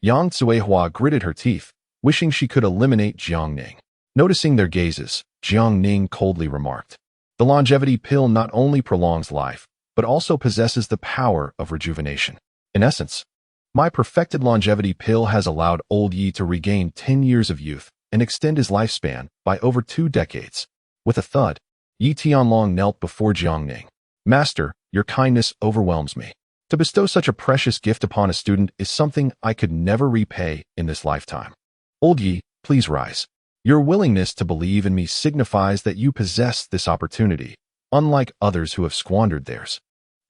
Yang Cuihua gritted her teeth, wishing she could eliminate Jiang Ning. Noticing their gazes, Jiang Ning coldly remarked, "The longevity pill not only prolongs life, but also possesses the power of rejuvenation. In essence, my perfected longevity pill has allowed old Yi to regain 10 years of youth and extend his lifespan by over 2 decades. With a thud, Yi Tianlong knelt before Jiang Ning. "Master, your kindness overwhelms me. To bestow such a precious gift upon a student is something I could never repay in this lifetime. Old Yi, please rise. Your willingness to believe in me signifies that you possess this opportunity, unlike others who have squandered theirs,"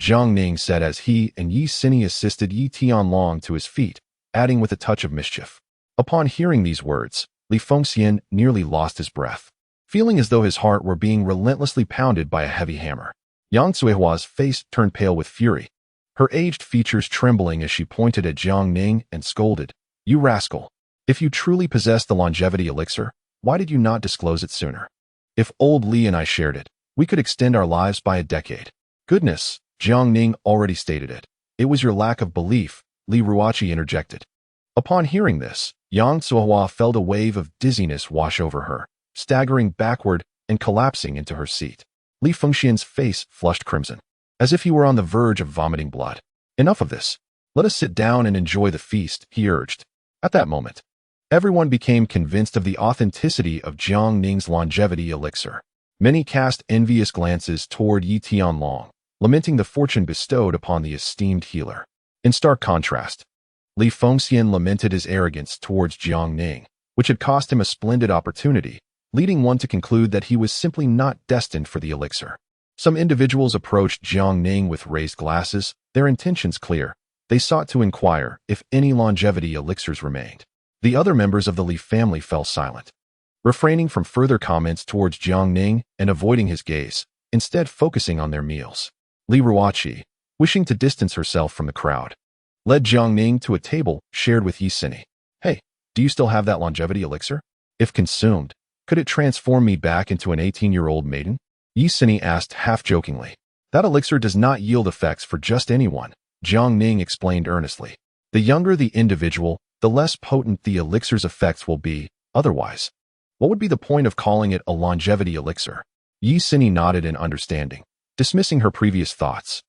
Jiang Ning said as he and Yi Sini assisted Yi Tianlong to his feet, adding with a touch of mischief. Upon hearing these words, Li Fengxian nearly lost his breath, feeling as though his heart were being relentlessly pounded by a heavy hammer. Yang Cuihua's face turned pale with fury, her aged features trembling as she pointed at Jiang Ning and scolded, "You rascal! If you truly possess the longevity elixir, why did you not disclose it sooner? If old Li and I shared it, we could extend our lives by a decade." "Goodness, Jiang Ning already stated it. It was your lack of belief," Li Ruoqi interjected. Upon hearing this, Yang Cuihua felt a wave of dizziness wash over her, staggering backward and collapsing into her seat. Li Fengxian's face flushed crimson, as if he were on the verge of vomiting blood. "Enough of this. Let us sit down and enjoy the feast," he urged. At that moment, everyone became convinced of the authenticity of Jiang Ning's longevity elixir. Many cast envious glances toward Yi Tianlong, lamenting the fortune bestowed upon the esteemed healer. In stark contrast, Li Fengxian lamented his arrogance towards Jiang Ning, which had cost him a splendid opportunity, leading one to conclude that he was simply not destined for the elixir. Some individuals approached Jiang Ning with raised glasses, their intentions clear. They sought to inquire if any longevity elixirs remained. The other members of the Li family fell silent, refraining from further comments towards Jiang Ning and avoiding his gaze, instead focusing on their meals. Li Ruoqi, wishing to distance herself from the crowd, led Jiang Ning to a table shared with Yi Sini. "Hey, do you still have that longevity elixir? If consumed, could it transform me back into an 18-year-old maiden?" Yi Sini asked half-jokingly. "That elixir does not yield effects for just anyone," Jiang Ning explained earnestly. "The younger the individual, the less potent the elixir's effects will be. Otherwise, what would be the point of calling it a longevity elixir?" Yi Sini nodded in understanding, dismissing her previous thoughts.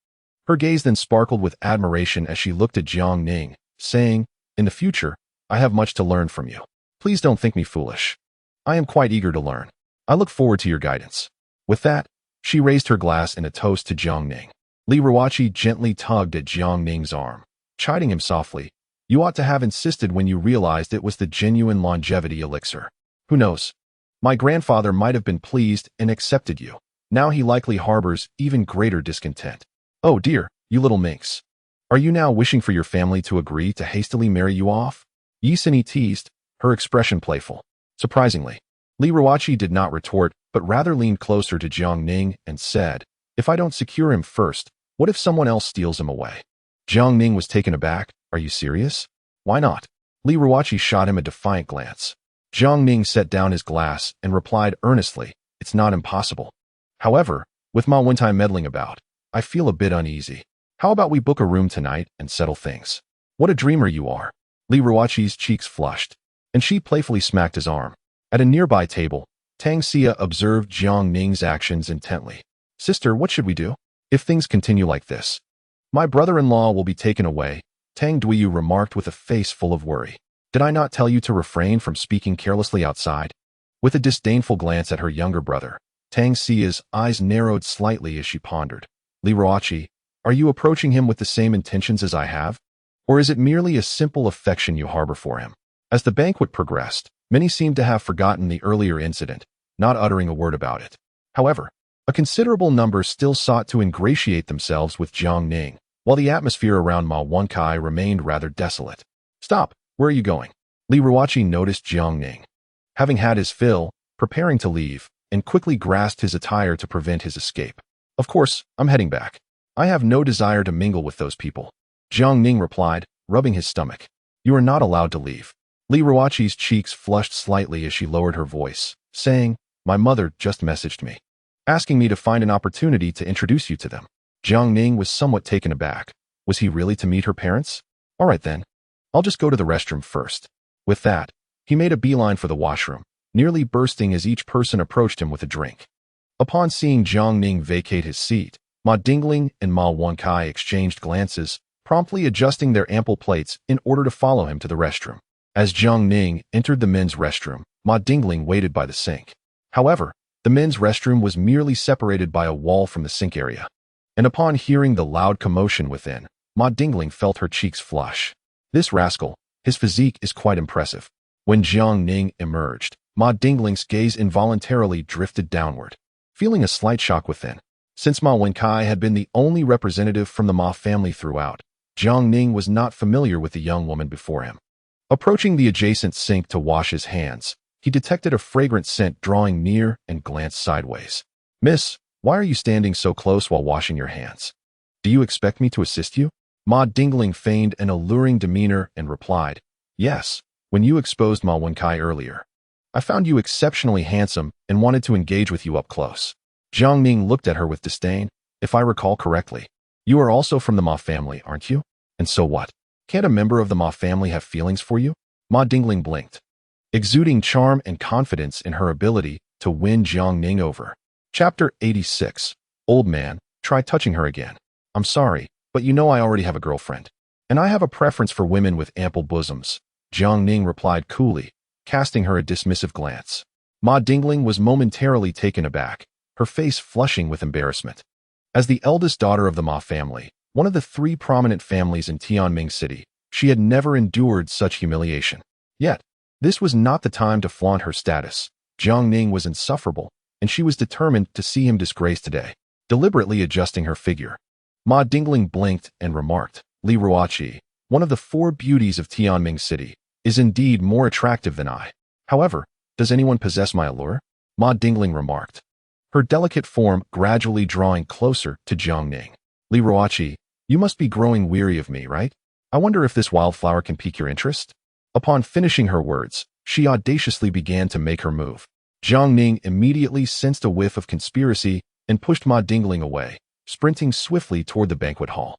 Her gaze then sparkled with admiration as she looked at Jiang Ning, saying, "In the future, I have much to learn from you." Please don't think me foolish. I am quite eager to learn. I look forward to your guidance. With that, she raised her glass in a toast to Jiang Ning. Li Ruoqi gently tugged at Jiang Ning's arm, chiding him softly. You ought to have insisted when you realized it was the genuine longevity elixir. Who knows? My grandfather might have been pleased and accepted you. Now he likely harbors even greater discontent. Oh dear, you little minx. Are you now wishing for your family to agree to hastily marry you off? Yi Sini teased, her expression playful. Surprisingly, Li Ruoqi did not retort, but rather leaned closer to Jiang Ning and said, if I don't secure him first, what if someone else steals him away? Jiang Ning was taken aback. Are you serious? Why not? Li Ruoqi shot him a defiant glance. Jiang Ning set down his glass and replied earnestly, it's not impossible. However, with Ma Wentai meddling about, I feel a bit uneasy. How about we book a room tonight and settle things? What a dreamer you are. Li Ruoqi's cheeks flushed, and she playfully smacked his arm. At a nearby table, Tang Xia observed Jiang Ning's actions intently. Sister, what should we do? If things continue like this, my brother-in-law will be taken away, Tang Duiyu remarked with a face full of worry. Did I not tell you to refrain from speaking carelessly outside? With a disdainful glance at her younger brother, Tang Xia's eyes narrowed slightly as she pondered. Li Ruoqi, are you approaching him with the same intentions as I have? Or is it merely a simple affection you harbor for him? As the banquet progressed, many seemed to have forgotten the earlier incident, not uttering a word about it. However, a considerable number still sought to ingratiate themselves with Jiang Ning, while the atmosphere around Ma Wenkai remained rather desolate. Stop, where are you going? Li Ruoqi noticed Jiang Ning, having had his fill, preparing to leave, and quickly grasped his attire to prevent his escape. Of course, I'm heading back. I have no desire to mingle with those people. Jiang Ning replied, rubbing his stomach. You are not allowed to leave. Li Ruoqi's cheeks flushed slightly as she lowered her voice, saying, my mother just messaged me, asking me to find an opportunity to introduce you to them. Jiang Ning was somewhat taken aback. Was he really to meet her parents? All right then. I'll just go to the restroom first. With that, he made a beeline for the washroom, nearly bursting as each person approached him with a drink. Upon seeing Jiang Ning vacate his seat, Ma Dingling and Ma Wenkai exchanged glances, promptly adjusting their ample plates in order to follow him to the restroom. As Jiang Ning entered the men's restroom, Ma Dingling waited by the sink. However, the men's restroom was merely separated by a wall from the sink area. And upon hearing the loud commotion within, Ma Dingling felt her cheeks flush. This rascal, his physique is quite impressive. When Jiang Ning emerged, Ma Dingling's gaze involuntarily drifted downward, feeling a slight shock within. Since Ma Wenkai had been the only representative from the Ma family throughout, Jiang Ning was not familiar with the young woman before him. Approaching the adjacent sink to wash his hands, he detected a fragrant scent drawing near and glanced sideways. Miss, why are you standing so close while washing your hands? Do you expect me to assist you? Ma Dingling feigned an alluring demeanor and replied, yes, when you exposed Ma Wenkai earlier. I found you exceptionally handsome and wanted to engage with you up close. Jiang Ning looked at her with disdain. If I recall correctly, you are also from the Ma family, aren't you? And so what? Can't a member of the Ma family have feelings for you? Ma Dingling blinked, exuding charm and confidence in her ability to win Jiang Ning over. Chapter 86. Old man, try touching her again. I'm sorry, but you know I already have a girlfriend. And I have a preference for women with ample bosoms. Jiang Ning replied coolly, casting her a dismissive glance. Ma Dingling was momentarily taken aback, her face flushing with embarrassment. As the eldest daughter of the Ma family, one of the three prominent families in Tianming City, she had never endured such humiliation. Yet, this was not the time to flaunt her status. Jiang Ning was insufferable, and she was determined to see him disgraced today. Deliberately adjusting her figure, Ma Dingling blinked and remarked, Li Ruoqi, one of the four beauties of Tianming City, is indeed more attractive than I. However, does anyone possess my allure? Ma Dingling remarked, her delicate form gradually drawing closer to Jiang Ning. Li Ruoqi, you must be growing weary of me, right? I wonder if this wildflower can pique your interest? Upon finishing her words, she audaciously began to make her move. Jiang Ning immediately sensed a whiff of conspiracy and pushed Ma Dingling away, sprinting swiftly toward the banquet hall.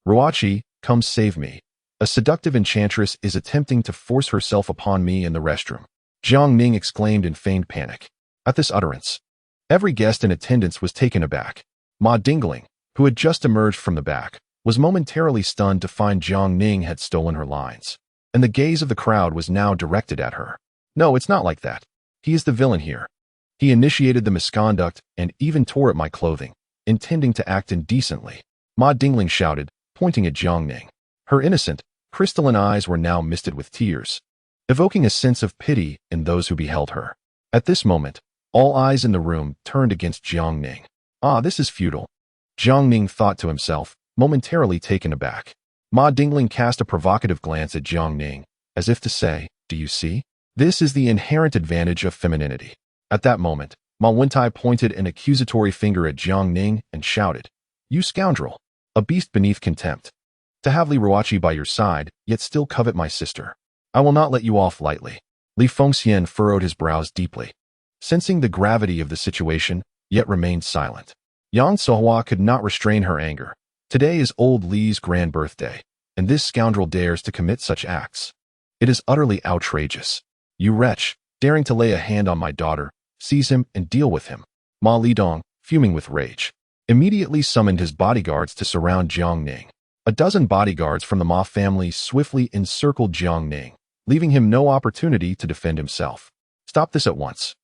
Ruoqi, come save me. A seductive enchantress is attempting to force herself upon me in the restroom. Jiang Ning exclaimed in feigned panic. At this utterance, every guest in attendance was taken aback. Ma Dingling, who had just emerged from the back, was momentarily stunned to find Jiang Ning had stolen her lines, and the gaze of the crowd was now directed at her. No, it's not like that. He is the villain here. He initiated the misconduct and even tore at my clothing, intending to act indecently. Ma Dingling shouted, pointing at Jiangning. Her innocent, crystalline eyes were now misted with tears, evoking a sense of pity in those who beheld her. At this moment, all eyes in the room turned against Jiangning. Ah, this is futile. Jiangning thought to himself, momentarily taken aback. Ma Dingling cast a provocative glance at Jiangning, as if to say, do you see? This is the inherent advantage of femininity. At that moment, Ma Wentai pointed an accusatory finger at Jiangning and shouted, you scoundrel, a beast beneath contempt. To have Li Ruoqi by your side, yet still covet my sister. I will not let you off lightly. Li Fengxian furrowed his brows deeply, sensing the gravity of the situation, yet remained silent. Yang Sohua could not restrain her anger. Today is old Li's grand birthday, and this scoundrel dares to commit such acts. It is utterly outrageous. You wretch, daring to lay a hand on my daughter, seize him and deal with him. Ma Lidong, fuming with rage, immediately summoned his bodyguards to surround Jiangning. A dozen bodyguards from the Ma family swiftly encircled Jiangning, leaving him no opportunity to defend himself. Stop this at once.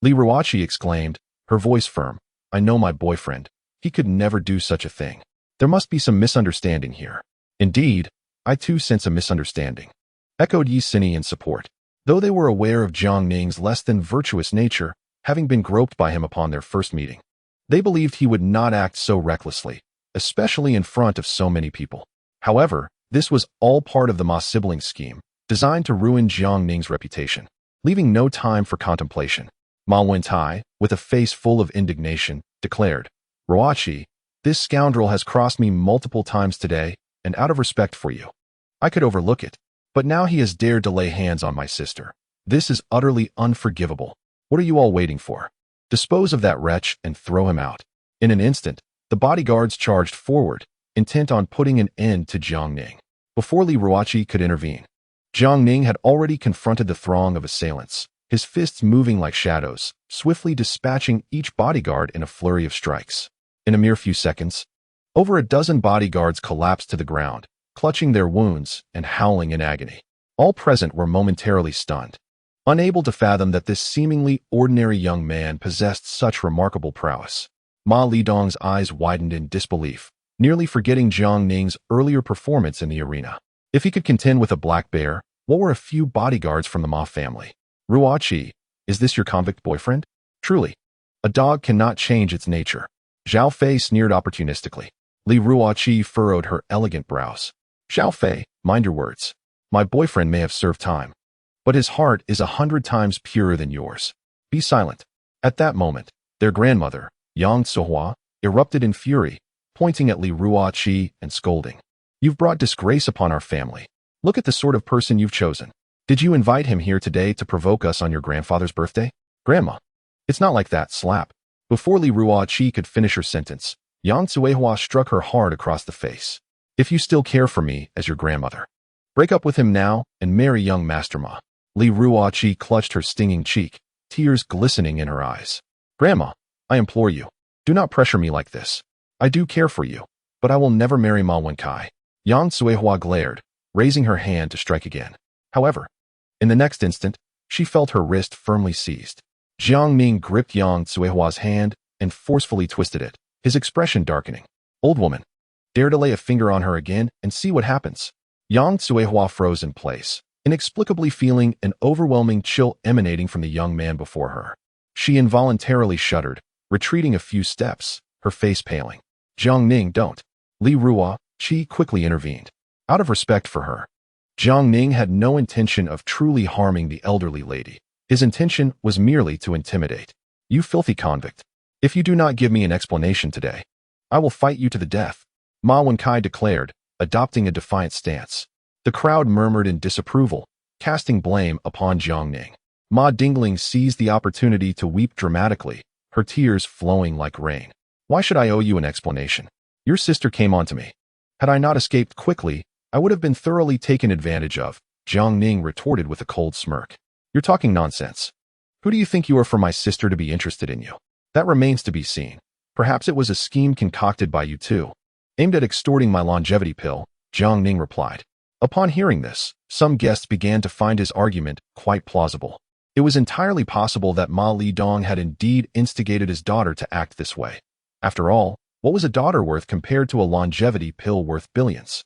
Li Ruoqi exclaimed, her voice firm. I know my boyfriend. He could never do such a thing. There must be some misunderstanding here. Indeed, I too sense a misunderstanding. Echoed Yi Sini in support. Though they were aware of Jiangning's less than virtuous nature, having been groped by him upon their first meeting, they believed he would not act so recklessly, especially in front of so many people. However, this was all part of the Ma sibling scheme, designed to ruin Jiangning's reputation, leaving no time for contemplation. Ma Wentai, with a face full of indignation, declared, Ruoqi, this scoundrel has crossed me multiple times today, and out of respect for you, I could overlook it. But now he has dared to lay hands on my sister. This is utterly unforgivable. What are you all waiting for? Dispose of that wretch and throw him out. In an instant, the bodyguards charged forward, intent on putting an end to Jiangning. Before Li Ruoqi could intervene, Jiangning had already confronted the throng of assailants, his fists moving like shadows, swiftly dispatching each bodyguard in a flurry of strikes. In a mere few seconds, over a dozen bodyguards collapsed to the ground, clutching their wounds and howling in agony. All present were momentarily stunned, unable to fathom that this seemingly ordinary young man possessed such remarkable prowess. Ma Lidong's eyes widened in disbelief, nearly forgetting Jiangning's earlier performance in the arena. If he could contend with a black bear, what were a few bodyguards from the Ma family? Ruoqi, is this your convict boyfriend? Truly, a dog cannot change its nature. Zhao Fei sneered opportunistically. Li Ruoqi furrowed her elegant brows. Zhao Fei, mind your words. My boyfriend may have served time, but his heart is 100 times purer than yours. Be silent. At that moment, their grandmother, Yang Sohua, erupted in fury, pointing at Li Ruoqi and scolding. You've brought disgrace upon our family. Look at the sort of person you've chosen. Did you invite him here today to provoke us on your grandfather's birthday? Grandma. It's not like that, slap. Before Li Ruoqi could finish her sentence, Yang Suehua struck her hard across the face. If you still care for me as your grandmother, break up with him now and marry young Master Ma. Li Ruoqi clutched her stinging cheek, tears glistening in her eyes. Grandma, I implore you, do not pressure me like this. I do care for you, but I will never marry Ma Wenkai. Yang Suehua glared, raising her hand to strike again. However, in the next instant, she felt her wrist firmly seized. Jiangning gripped Yang Suehua's hand and forcefully twisted it, his expression darkening. Old woman, dare to lay a finger on her again and see what happens. Yang Suehua froze in place, inexplicably feeling an overwhelming chill emanating from the young man before her. She involuntarily shuddered, retreating a few steps, her face paling. Jiangning, don't. Li Ruoqi quickly intervened. Out of respect for her, Jiangning had no intention of truly harming the elderly lady. His intention was merely to intimidate. You filthy convict. If you do not give me an explanation today, I will fight you to the death. Ma Wenkai declared, adopting a defiant stance. The crowd murmured in disapproval, casting blame upon Jiangning. Ma Dingling seized the opportunity to weep dramatically, her tears flowing like rain. Why should I owe you an explanation? Your sister came on to me. Had I not escaped quickly, I would have been thoroughly taken advantage of, Jiangning retorted with a cold smirk. You're talking nonsense. Who do you think you are for my sister to be interested in you? That remains to be seen. Perhaps it was a scheme concocted by you too. Aimed at extorting my longevity pill, Jiangning replied. Upon hearing this, some guests began to find his argument quite plausible. It was entirely possible that Ma Lidong had indeed instigated his daughter to act this way. After all, what was a daughter worth compared to a longevity pill worth billions?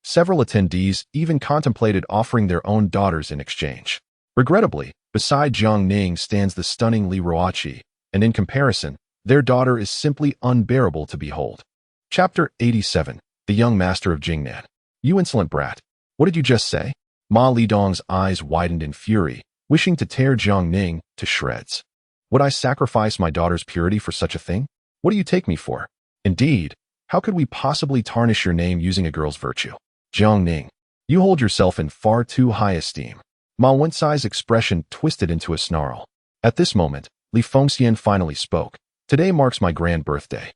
Several attendees even contemplated offering their own daughters in exchange. Regrettably, beside Jiang Ning stands the stunning Li Ruoqi, and in comparison, their daughter is simply unbearable to behold. Chapter 87. The Young Master of Jingnan. You insolent brat. What did you just say? Ma Lidong's eyes widened in fury, wishing to tear Jiang Ning to shreds. Would I sacrifice my daughter's purity for such a thing? What do you take me for? Indeed, how could we possibly tarnish your name using a girl's virtue? Jiang Ning, you hold yourself in far too high esteem. Ma Wencai's expression twisted into a snarl. At this moment, Li Fengxian finally spoke. Today marks my grand birthday.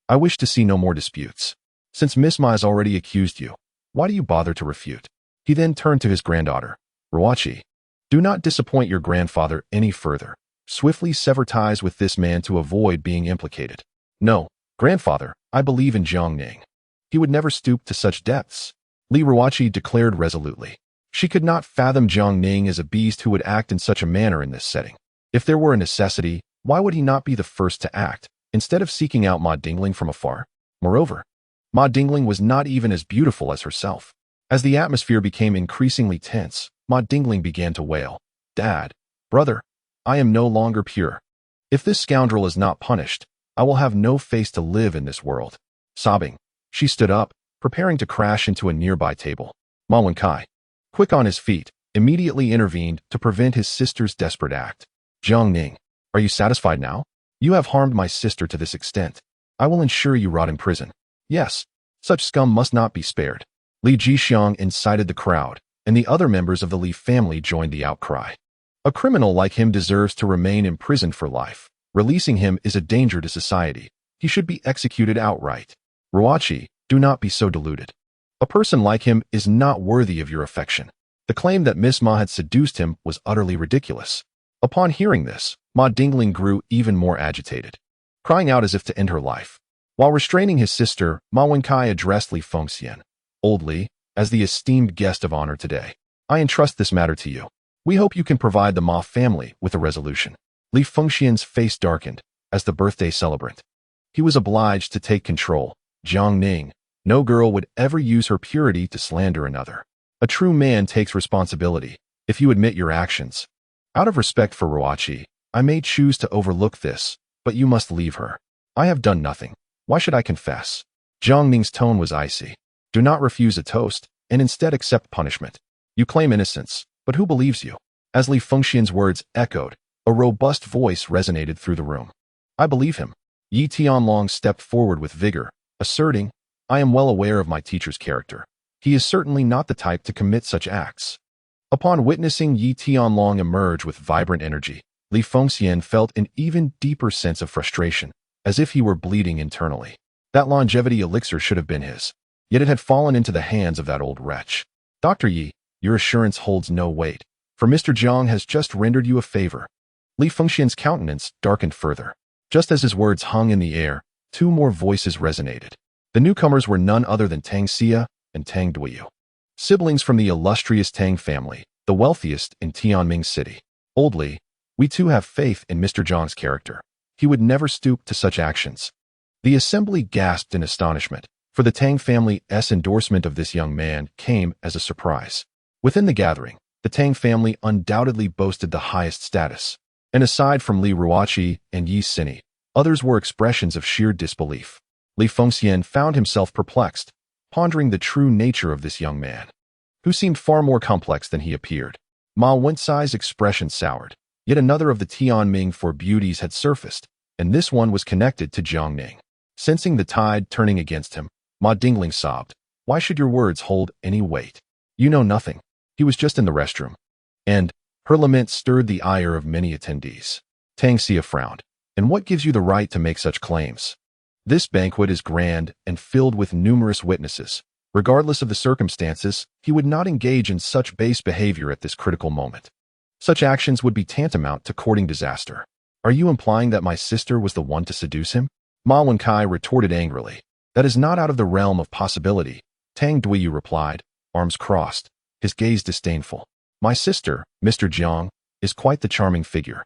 I wish to see no more disputes. Since Miss Ma has already accused you, why do you bother to refute? He then turned to his granddaughter. Ruoqi, do not disappoint your grandfather any further. Swiftly sever ties with this man to avoid being implicated. No, grandfather, I believe in Jiang Ning. He would never stoop to such depths. Li Ruoqi declared resolutely. She could not fathom Jiang Ning as a beast who would act in such a manner in this setting. If there were a necessity, why would he not be the first to act, instead of seeking out Ma Dingling from afar? Moreover, Ma Dingling was not even as beautiful as herself. As the atmosphere became increasingly tense, Ma Dingling began to wail. Dad, brother, I am no longer pure. If this scoundrel is not punished, I will have no face to live in this world. Sobbing, she stood up, preparing to crash into a nearby table. Ma Wencai, quick on his feet, immediately intervened to prevent his sister's desperate act. Jiang Ning, are you satisfied now? You have harmed my sister to this extent. I will ensure you rot in prison. Yes, such scum must not be spared. Li Jixiang incited the crowd, and the other members of the Li family joined the outcry. A criminal like him deserves to remain imprisoned for life. Releasing him is a danger to society. He should be executed outright. Ruoqi, do not be so deluded. A person like him is not worthy of your affection. The claim that Miss Ma had seduced him was utterly ridiculous. Upon hearing this, Ma Dingling grew even more agitated, crying out as if to end her life. While restraining his sister, Ma Wencai addressed Li Fengxian. Old Li, as the esteemed guest of honor today, I entrust this matter to you. We hope you can provide the Ma family with a resolution. Li Fengxian's face darkened as the birthday celebrant. He was obliged to take control. Jiang Ning, no girl would ever use her purity to slander another. A true man takes responsibility if you admit your actions. Out of respect for Ruoqi, I may choose to overlook this, but you must leave her. I have done nothing. Why should I confess? Jiang Ning's tone was icy. Do not refuse a toast, and instead accept punishment. You claim innocence, but who believes you? As Li Fengxian's words echoed, a robust voice resonated through the room. I believe him. Yi Tianlong stepped forward with vigor, asserting, I am well aware of my teacher's character. He is certainly not the type to commit such acts. Upon witnessing Yi Tianlong emerge with vibrant energy, Li Fengxian felt an even deeper sense of frustration, as if he were bleeding internally. That longevity elixir should have been his, yet it had fallen into the hands of that old wretch. Dr. Yi, your assurance holds no weight, for Mr. Jiang has just rendered you a favor. Li Fengxian's countenance darkened further. Just as his words hung in the air, two more voices resonated. The newcomers were none other than Tang Xia and Tang Duiyu, siblings from the illustrious Tang family, the wealthiest in Tianming City. Old Li, we too have faith in Mr. Jiang's character. He would never stoop to such actions. The assembly gasped in astonishment, for the Tang family's endorsement of this young man came as a surprise. Within the gathering, the Tang family undoubtedly boasted the highest status, and aside from Li Ruoqi and Yi Sini, others were expressions of sheer disbelief. Li Fengxian found himself perplexed, pondering the true nature of this young man, who seemed far more complex than he appeared. Ma Wencai's expression soured. Yet another of the Tianming Four beauties had surfaced, and this one was connected to Jiang Ning. Sensing the tide turning against him, Ma Dingling sobbed, Why should your words hold any weight? You know nothing. He was just in the restroom. And her lament stirred the ire of many attendees. Tang Xia frowned. And what gives you the right to make such claims? This banquet is grand and filled with numerous witnesses. Regardless of the circumstances, he would not engage in such base behavior at this critical moment. Such actions would be tantamount to courting disaster. Are you implying that my sister was the one to seduce him? Ma Wencai retorted angrily. That is not out of the realm of possibility. Tang Duiyu replied, arms crossed, his gaze disdainful. My sister, Mr. Jiang, is quite the charming figure.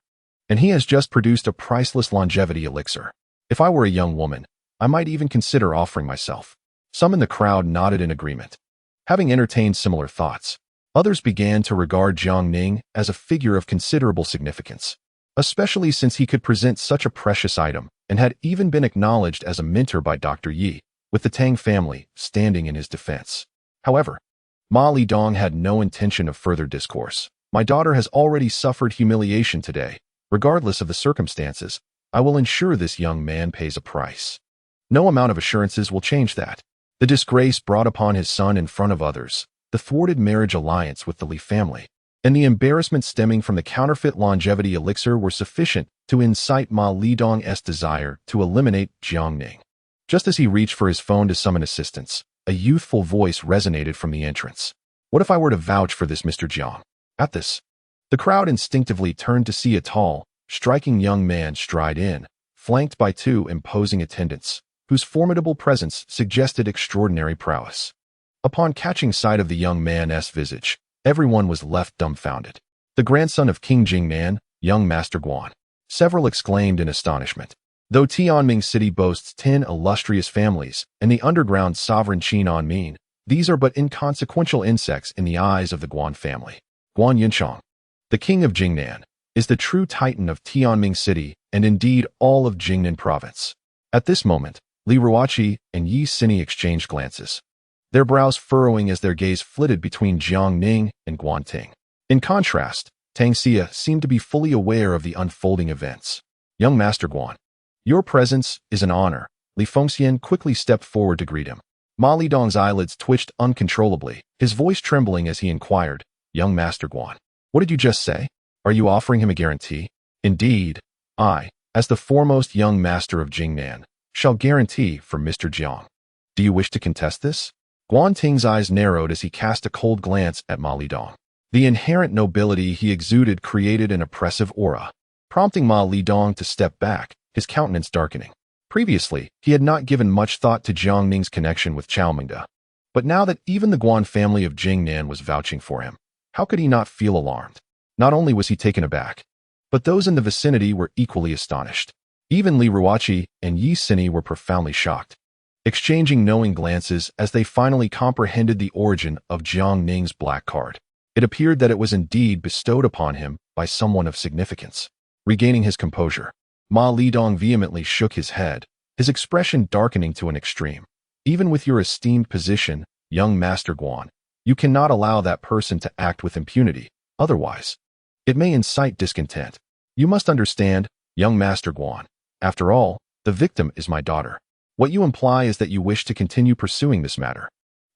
And he has just produced a priceless longevity elixir. If I were a young woman, I might even consider offering myself. Some in the crowd nodded in agreement. Having entertained similar thoughts, others began to regard Jiang Ning as a figure of considerable significance, especially since he could present such a precious item and had even been acknowledged as a mentor by Dr. Yi, with the Tang family standing in his defense. However, Ma Lidong had no intention of further discourse. My daughter has already suffered humiliation today. Regardless of the circumstances, I will ensure this young man pays a price. No amount of assurances will change that. The disgrace brought upon his son in front of others, the thwarted marriage alliance with the Li family, and the embarrassment stemming from the counterfeit longevity elixir were sufficient to incite Ma Lidong's desire to eliminate Jiang Ning. Just as he reached for his phone to summon assistance, a youthful voice resonated from the entrance. What if I were to vouch for this Mr. Jiang? At this, the crowd instinctively turned to see a tall, striking young man stride in, flanked by two imposing attendants, whose formidable presence suggested extraordinary prowess. Upon catching sight of the young man's visage, everyone was left dumbfounded. The grandson of King Jingnan, young Master Guan. Several exclaimed in astonishment. Though Tianming City boasts 10 illustrious families and the underground sovereign Qinanming, these are but inconsequential insects in the eyes of the Guan family. Guan Yinchang, the king of Jingnan, is the true titan of Tianming City and indeed all of Jingnan province. At this moment, Li Ruoqi and Yi Sini exchanged glances, their brows furrowing as their gaze flitted between Jiang Ning and Guan Ting. In contrast, Tang Xia seemed to be fully aware of the unfolding events. Young Master Guan, your presence is an honor. Li Fengxian quickly stepped forward to greet him. Ma Lidong's eyelids twitched uncontrollably, his voice trembling as he inquired, Young Master Guan, what did you just say? Are you offering him a guarantee? Indeed, I, as the foremost young master of Jingnan, shall guarantee for Mr. Jiang. Do you wish to contest this? Guan Ting's eyes narrowed as he cast a cold glance at Ma Lidong. The inherent nobility he exuded created an oppressive aura, prompting Ma Lidong to step back, his countenance darkening. Previously, he had not given much thought to Jiang Ning's connection with Chaomingda. But now that even the Guan family of Jingnan was vouching for him, how could he not feel alarmed? Not only was he taken aback, but those in the vicinity were equally astonished. Even Li Ruoqi and Yi Sini were profoundly shocked, exchanging knowing glances as they finally comprehended the origin of Jiang Ning's black card. It appeared that it was indeed bestowed upon him by someone of significance. Regaining his composure, Ma Lidong vehemently shook his head, his expression darkening to an extreme. Even with your esteemed position, young Master Guan, you cannot allow that person to act with impunity. Otherwise, it may incite discontent. You must understand, young Master Guan. After all, the victim is my daughter. What you imply is that you wish to continue pursuing this matter.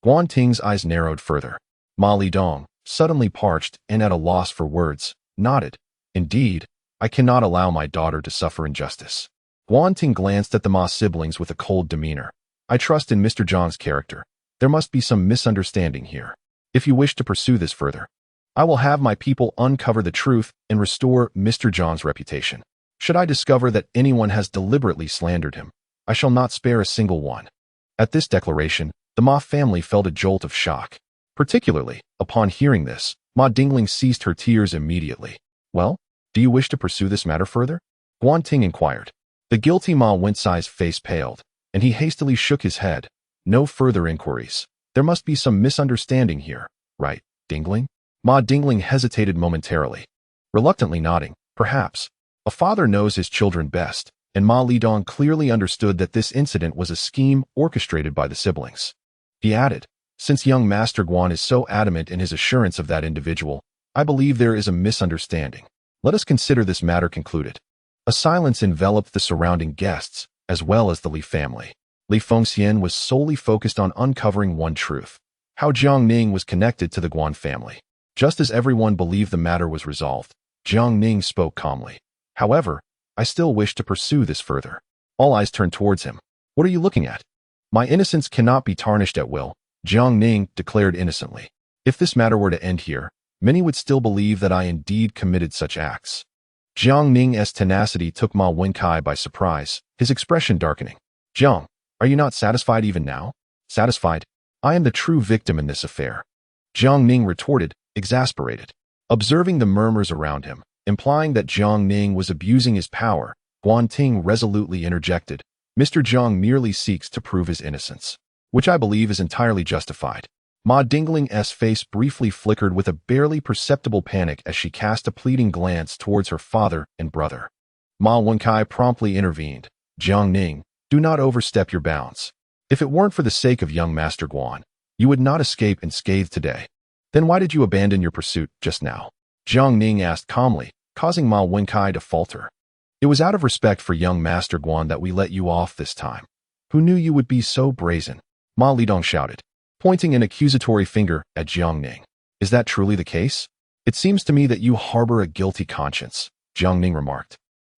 Guan Ting's eyes narrowed further. Ma Lidong, suddenly parched and at a loss for words, nodded. Indeed, I cannot allow my daughter to suffer injustice. Guan Ting glanced at the Ma siblings with a cold demeanor. I trust in Mr. Zhang's character. There must be some misunderstanding here. If you wish to pursue this further, I will have my people uncover the truth and restore Mr. Zhang's reputation. Should I discover that anyone has deliberately slandered him, I shall not spare a single one. At this declaration, the Ma family felt a jolt of shock. Particularly, upon hearing this, Ma Dingling ceased her tears immediately. Well, do you wish to pursue this matter further? Guan Ting inquired. The guilty Ma Wensai's face paled, and he hastily shook his head. No further inquiries. There must be some misunderstanding here, right, Dingling? Ma Dingling hesitated momentarily, reluctantly nodding. Perhaps. A father knows his children best, and Ma Lidong clearly understood that this incident was a scheme orchestrated by the siblings. He added, since young Master Guan is so adamant in his assurance of that individual, I believe there is a misunderstanding. Let us consider this matter concluded. A silence enveloped the surrounding guests, as well as the Li family. Li Fengxian was solely focused on uncovering one truth: how Jiang Ning was connected to the Guan family. Just as everyone believed the matter was resolved, Jiang Ning spoke calmly. However, I still wish to pursue this further. All eyes turned towards him. What are you looking at? My innocence cannot be tarnished at will, Jiang Ning declared innocently. If this matter were to end here, many would still believe that I indeed committed such acts. Jiang Ning's tenacity took Ma Wenkai by surprise, his expression darkening. Jiang, are you not satisfied even now? Satisfied? I am the true victim in this affair. Jiang Ning retorted, exasperated. Observing the murmurs around him, Implying that Jiang Ning was abusing his power, Guan Ting resolutely interjected, Mr. Jiang merely seeks to prove his innocence, which I believe is entirely justified. Ma Dingling's face briefly flickered with a barely perceptible panic as she cast a pleading glance towards her father and brother. Ma Wenkai promptly intervened. Jiang Ning, do not overstep your bounds. If it weren't for the sake of young Master Guan, you would not escape unscathed today. Then why did you abandon your pursuit just now? Jiang Ning asked calmly, causing Ma Wenkai to falter. It was out of respect for young Master Guan that we let you off this time. Who knew you would be so brazen? Ma Lidong shouted, pointing an accusatory finger at Jiang Ning. Is that truly the case? It seems to me that you harbor a guilty conscience, Jiang Ning remarked,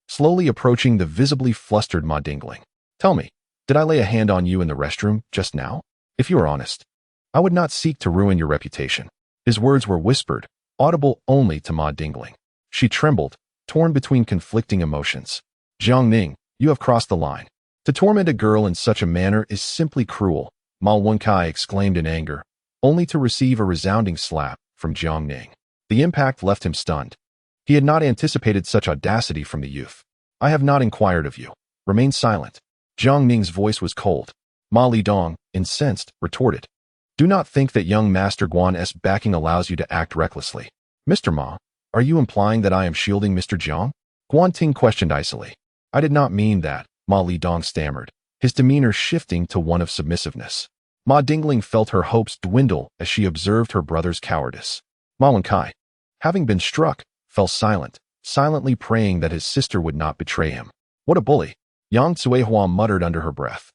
slowly approaching the visibly flustered Ma Dingling. Tell me, did I lay a hand on you in the restroom just now? If you are honest, I would not seek to ruin your reputation. His words were whispered, audible only to Ma Dingling. She trembled, torn between conflicting emotions. Jiang Ning, you have crossed the line. To torment a girl in such a manner is simply cruel, Ma Wenkai exclaimed in anger, only to receive a resounding slap from Jiang Ning. The impact left him stunned. He had not anticipated such audacity from the youth. I have not inquired of you. Remain silent. Jiang Ning's voice was cold. Ma Lidong, incensed, retorted. Do not think that young Master Guan's backing allows you to act recklessly. Mr. Ma, are you implying that I am shielding Mr. Jiang? Guan Ting questioned icily. I did not mean that, Ma Lidong stammered, his demeanor shifting to one of submissiveness. Ma Dingling felt her hopes dwindle as she observed her brother's cowardice. Ma Wenkai, having been struck, fell silent, silently praying that his sister would not betray him. What a bully! Yang Cuihua muttered under her breath.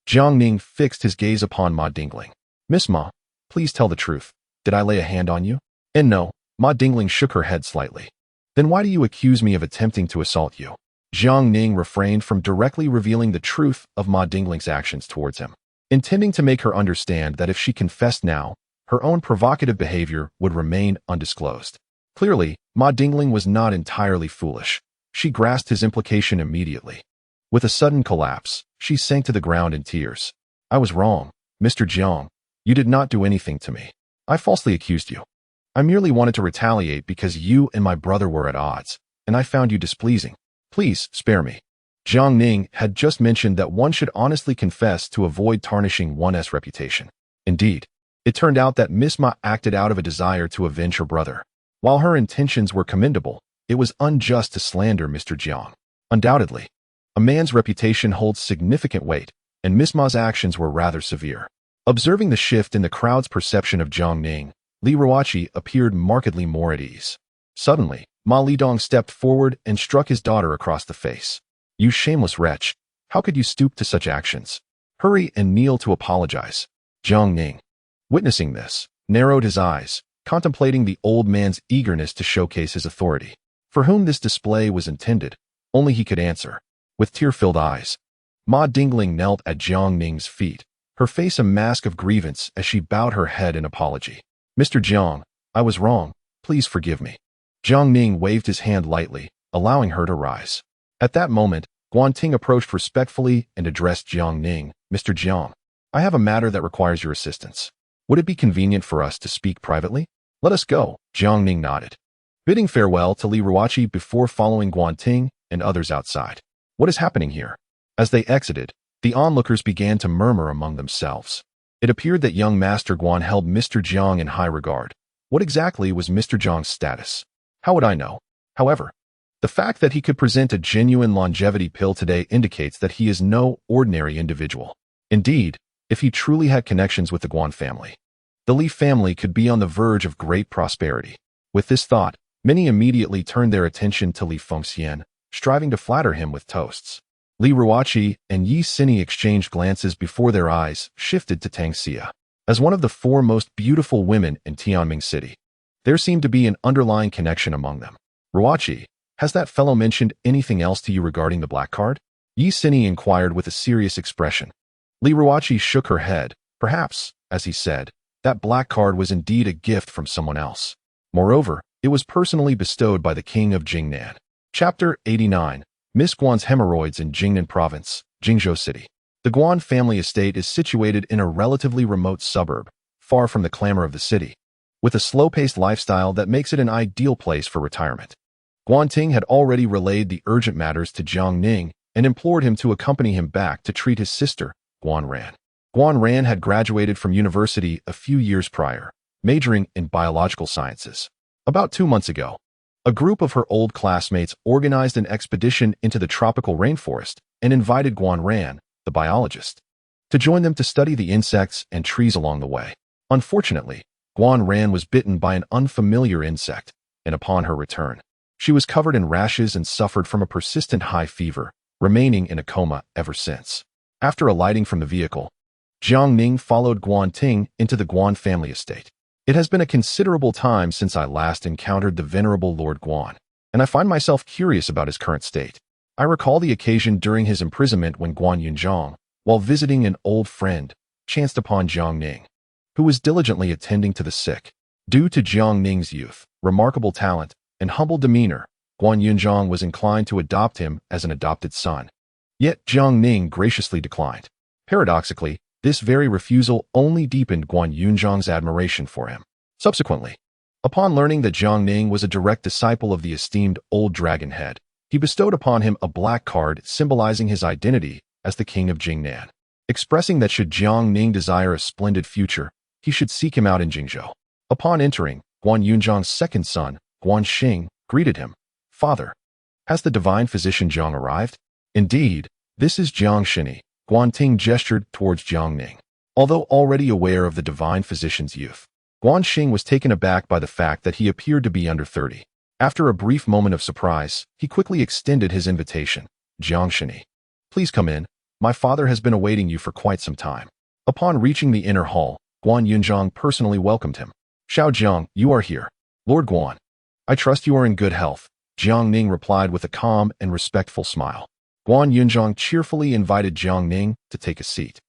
Jiang Ning fixed his gaze upon Ma Dingling. Miss Ma, please tell the truth. Did I lay a hand on you? And no, Ma Dingling shook her head slightly. Then why do you accuse me of attempting to assault you? Jiang Ning refrained from directly revealing the truth of Ma Dingling's actions towards him, intending to make her understand that if she confessed now, her own provocative behavior would remain undisclosed. Clearly, Ma Dingling was not entirely foolish. She grasped his implication immediately. With a sudden collapse, she sank to the ground in tears. I was wrong, Mr. Jiang. You did not do anything to me. I falsely accused you. I merely wanted to retaliate because you and my brother were at odds, and I found you displeasing. Please, spare me. Jiang Ning had just mentioned that one should honestly confess to avoid tarnishing one's reputation. Indeed, it turned out that Miss Ma acted out of a desire to avenge her brother. While her intentions were commendable, it was unjust to slander Mr. Jiang. Undoubtedly, a man's reputation holds significant weight, and Miss Ma's actions were rather severe. Observing the shift in the crowd's perception of Jiang Ning, Li Ruoqi appeared markedly more at ease. Suddenly, Ma Lidong stepped forward and struck his daughter across the face. You shameless wretch, how could you stoop to such actions? Hurry and kneel to apologize. Jiang Ning, witnessing this, narrowed his eyes, contemplating the old man's eagerness to showcase his authority. For whom this display was intended, only he could answer. With tear-filled eyes, Ma Dingling knelt at Jiang Ning's feet, her face a mask of grievance as she bowed her head in apology. Mr. Jiang, I was wrong. Please forgive me. Jiang Ning waved his hand lightly, allowing her to rise. At that moment, Guan Ting approached respectfully and addressed Jiang Ning. Mr. Jiang, I have a matter that requires your assistance. Would it be convenient for us to speak privately? Let us go. Jiang Ning nodded, bidding farewell to Li Ruoqi before following Guan Ting and others outside. What is happening here? As they exited, the onlookers began to murmur among themselves. It appeared that young Master Guan held Mr. Jiang in high regard. What exactly was Mr. Jiang's status? How would I know? However, the fact that he could present a genuine longevity pill today indicates that he is no ordinary individual. Indeed, if he truly had connections with the Guan family, the Li family could be on the verge of great prosperity. With this thought, many immediately turned their attention to Li Fengxian, striving to flatter him with toasts. Li Ruoqi and Yi Sini exchanged glances before their eyes shifted to Tang Xia. As one of the four most beautiful women in Tianming City, there seemed to be an underlying connection among them. Ruoqi, has that fellow mentioned anything else to you regarding the black card? Yi Sini inquired with a serious expression. Li Ruoqi shook her head. Perhaps, as he said, that black card was indeed a gift from someone else. Moreover, it was personally bestowed by the king of Jingnan. Chapter 89. Miss Guan's hemorrhoids in Jingnan Province, Jingzhou City. The Guan family estate is situated in a relatively remote suburb, far from the clamor of the city, with a slow-paced lifestyle that makes it an ideal place for retirement. Guan Ting had already relayed the urgent matters to Jiang Ning and implored him to accompany him back to treat his sister, Guan Ran. Guan Ran had graduated from university a few years prior, majoring in biological sciences. About 2 months ago, a group of her old classmates organized an expedition into the tropical rainforest and invited Guan Ran, the biologist, to join them to study the insects and trees along the way. Unfortunately, Guan Ran was bitten by an unfamiliar insect, and upon her return, she was covered in rashes and suffered from a persistent high fever, remaining in a coma ever since. After alighting from the vehicle, Jiang Ning followed Guan Ting into the Guan family estate. It has been a considerable time since I last encountered the venerable Lord Guan, and I find myself curious about his current state. I recall the occasion during his imprisonment when Guan Yunzhang, while visiting an old friend, chanced upon Jiang Ning, who was diligently attending to the sick. Due to Jiang Ning's youth, remarkable talent, and humble demeanor, Guan Yunzhang was inclined to adopt him as an adopted son. Yet Jiang Ning graciously declined. Paradoxically, this very refusal only deepened Guan Yunzhang's admiration for him. Subsequently, upon learning that Jiang Ning was a direct disciple of the esteemed Old Dragon Head, he bestowed upon him a black card symbolizing his identity as the king of Jingnan, expressing that should Jiang Ning desire a splendid future, he should seek him out in Jingzhou. Upon entering, Guan Yunzhang's second son, Guan Xing, greeted him. "Father, has the divine physician Jiang arrived?" "Indeed, this is Jiang Shini." Guan Ting gestured towards Jiang Ning. Although already aware of the divine physician's youth, Guan Xing was taken aback by the fact that he appeared to be under 30. After a brief moment of surprise, he quickly extended his invitation. "Jiang Shini, please come in. My father has been awaiting you for quite some time." Upon reaching the inner hall, Guan Yunzhang personally welcomed him. "Xiao Jiang, you are here. Lord Guan, I trust you are in good health," Jiang Ning replied with a calm and respectful smile. Guan Yunzhang cheerfully invited Jiang Ning to take a seat.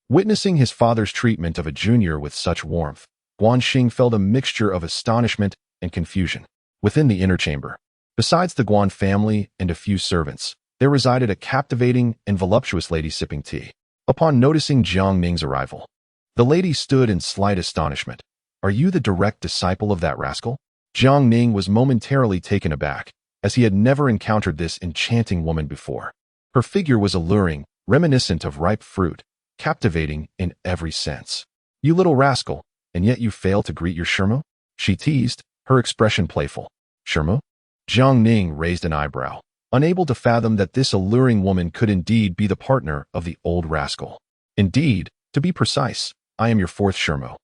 Witnessing his father's treatment of a junior with such warmth, Guan Xing felt a mixture of astonishment and confusion. Within the inner chamber, besides the Guan family and a few servants, there resided a captivating and voluptuous lady sipping tea. Upon noticing Jiang Ning's arrival, the lady stood in slight astonishment. "Are you the direct disciple of that rascal?" Jiang Ning was momentarily taken aback, as he had never encountered this enchanting woman before. Her figure was alluring, reminiscent of ripe fruit, captivating in every sense. "You little rascal, and yet you fail to greet your Shermu?" she teased, her expression playful. "Shermu?" Jiang Ning raised an eyebrow, unable to fathom that this alluring woman could indeed be the partner of the old rascal. "Indeed, to be precise, I am your fourth Shermu,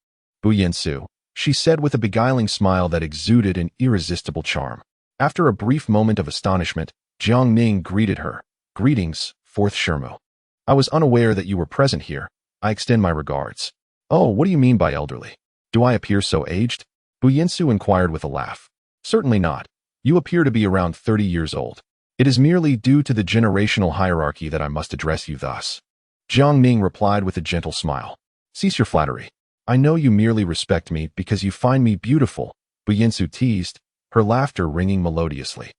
Bu Yansu," she said with a beguiling smile that exuded an irresistible charm. After a brief moment of astonishment, Jiang Ning greeted her. "Greetings, fourth Shermu. I was unaware that you were present here. I extend my regards." "Oh, what do you mean by elderly? Do I appear so aged?" Bu Yinsu inquired with a laugh. "Certainly not. You appear to be around 30 years old. It is merely due to the generational hierarchy that I must address you thus." Jiang Ning replied with a gentle smile. "Cease your flattery. I know you merely respect me because you find me beautiful," Bu Yinsu teased, her laughter ringing melodiously.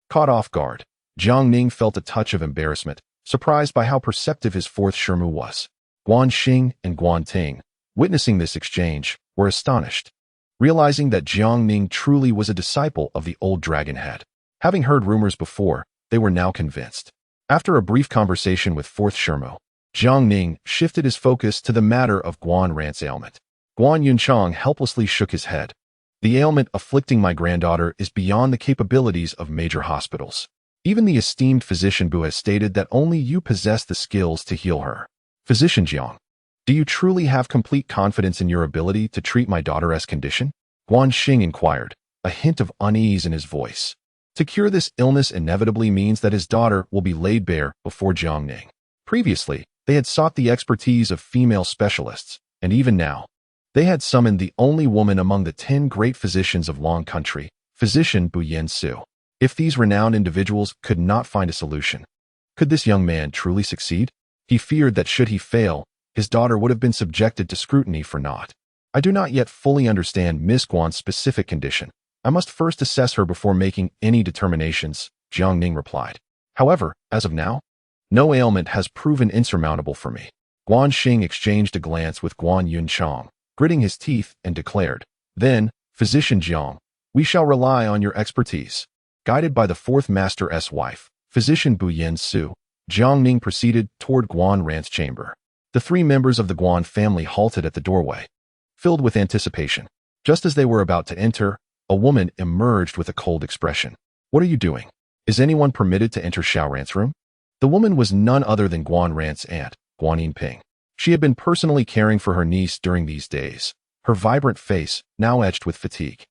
Caught off guard, Jiang Ning felt a touch of embarrassment, surprised by how perceptive his fourth Shermu was. Guan Xing and Guan Ting, witnessing this exchange, were astonished, realizing that Jiang Ning truly was a disciple of the old dragon head. Having heard rumors before, they were now convinced. After a brief conversation with fourth Shermu, Jiang Ning shifted his focus to the matter of Guan Ran's ailment. Guan Yunchang helplessly shook his head. "The ailment afflicting my granddaughter is beyond the capabilities of major hospitals. Even the esteemed physician Bu has stated that only you possess the skills to heal her. Physician Jiang, do you truly have complete confidence in your ability to treat my daughter's condition?" Guan Xing inquired, a hint of unease in his voice. To cure this illness inevitably means that his daughter will be laid bare before Jiang Ning. Previously, they had sought the expertise of female specialists, and even now, they had summoned the only woman among the 10 great physicians of Long Country, physician Bu Yansu. If these renowned individuals could not find a solution, could this young man truly succeed? He feared that should he fail, his daughter would have been subjected to scrutiny for naught. "I do not yet fully understand Miss Guan's specific condition. I must first assess her before making any determinations," Jiang Ning replied. "However, as of now, no ailment has proven insurmountable for me." Guan Xing exchanged a glance with Guan Yunchang, gritting his teeth, and declared, "Then, physician Jiang, we shall rely on your expertise." Guided by the fourth master's wife, physician Bu Yen Su, Jiang Ning proceeded toward Guan Ran's chamber. The three members of the Guan family halted at the doorway, filled with anticipation. Just as they were about to enter, a woman emerged with a cold expression. "What are you doing? Is anyone permitted to enter Xiao Ran's room?" The woman was none other than Guan Ran's aunt, Guan Yinping. She had been personally caring for her niece during these days, her vibrant face now etched with fatigue.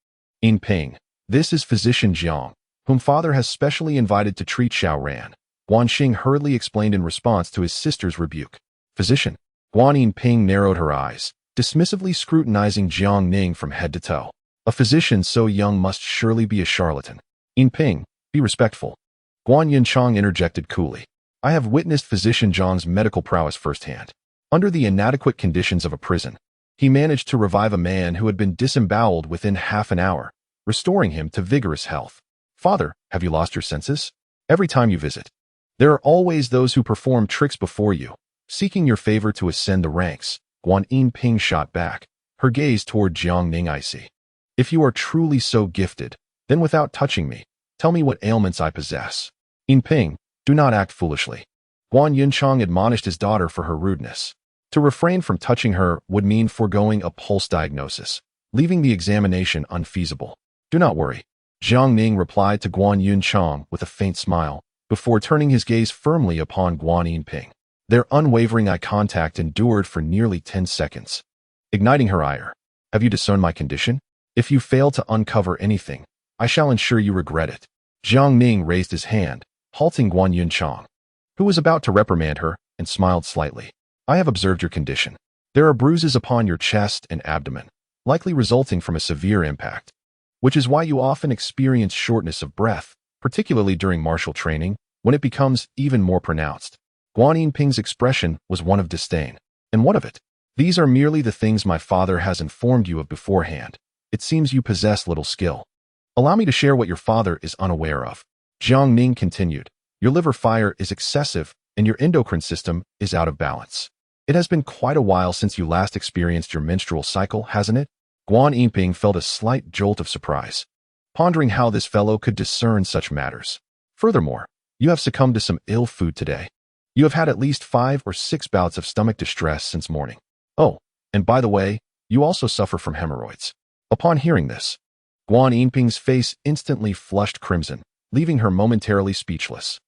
"Yinping, this is physician Jiang, whom father has specially invited to treat Xiao Ran," Guan Xing hurriedly explained in response to his sister's rebuke. "Physician?" Guan Yinping narrowed her eyes, dismissively scrutinizing Jiang Ning from head to toe. "A physician so young must surely be a charlatan. Yinping, be respectful." Guan Yinchang interjected coolly. "I have witnessed physician Zhang's medical prowess firsthand. Under the inadequate conditions of a prison, he managed to revive a man who had been disemboweled within half an hour, restoring him to vigorous health. Father, have you lost your senses? Every time you visit, there are always those who perform tricks before you, seeking your favor to ascend the ranks." Guan Yinping shot back, her gaze toward Jiang Ning icy. "If you are truly so gifted, then without touching me, tell me what ailments I possess." "Yinping, do not act foolishly." Guan Yunchang admonished his daughter for her rudeness. To refrain from touching her would mean foregoing a pulse diagnosis, leaving the examination unfeasible. "Do not worry," Jiang Ning replied to Guan Yunchang with a faint smile, before turning his gaze firmly upon Guan Yinping. Their unwavering eye contact endured for nearly 10 seconds, igniting her ire. "Have you discerned my condition? If you fail to uncover anything, I shall ensure you regret it." Jiang Ning raised his hand, halting Guan Yunchang, who was about to reprimand her, and smiled slightly. "I have observed your condition. There are bruises upon your chest and abdomen, likely resulting from a severe impact, which is why you often experience shortness of breath, particularly during martial training, when it becomes even more pronounced." Guan Yinping's expression was one of disdain. "And what of it? These are merely the things my father has informed you of beforehand. It seems you possess little skill. Allow me to share what your father is unaware of." Jiang Ning continued. "Your liver fire is excessive, and your endocrine system is out of balance. It has been quite a while since you last experienced your menstrual cycle, hasn't it?" Guan Yinping felt a slight jolt of surprise, pondering how this fellow could discern such matters. "Furthermore, you have succumbed to some ill food today. You have had at least 5 or 6 bouts of stomach distress since morning. Oh, and by the way, you also suffer from hemorrhoids." Upon hearing this, Guan Yinping's face instantly flushed crimson, leaving her momentarily speechless.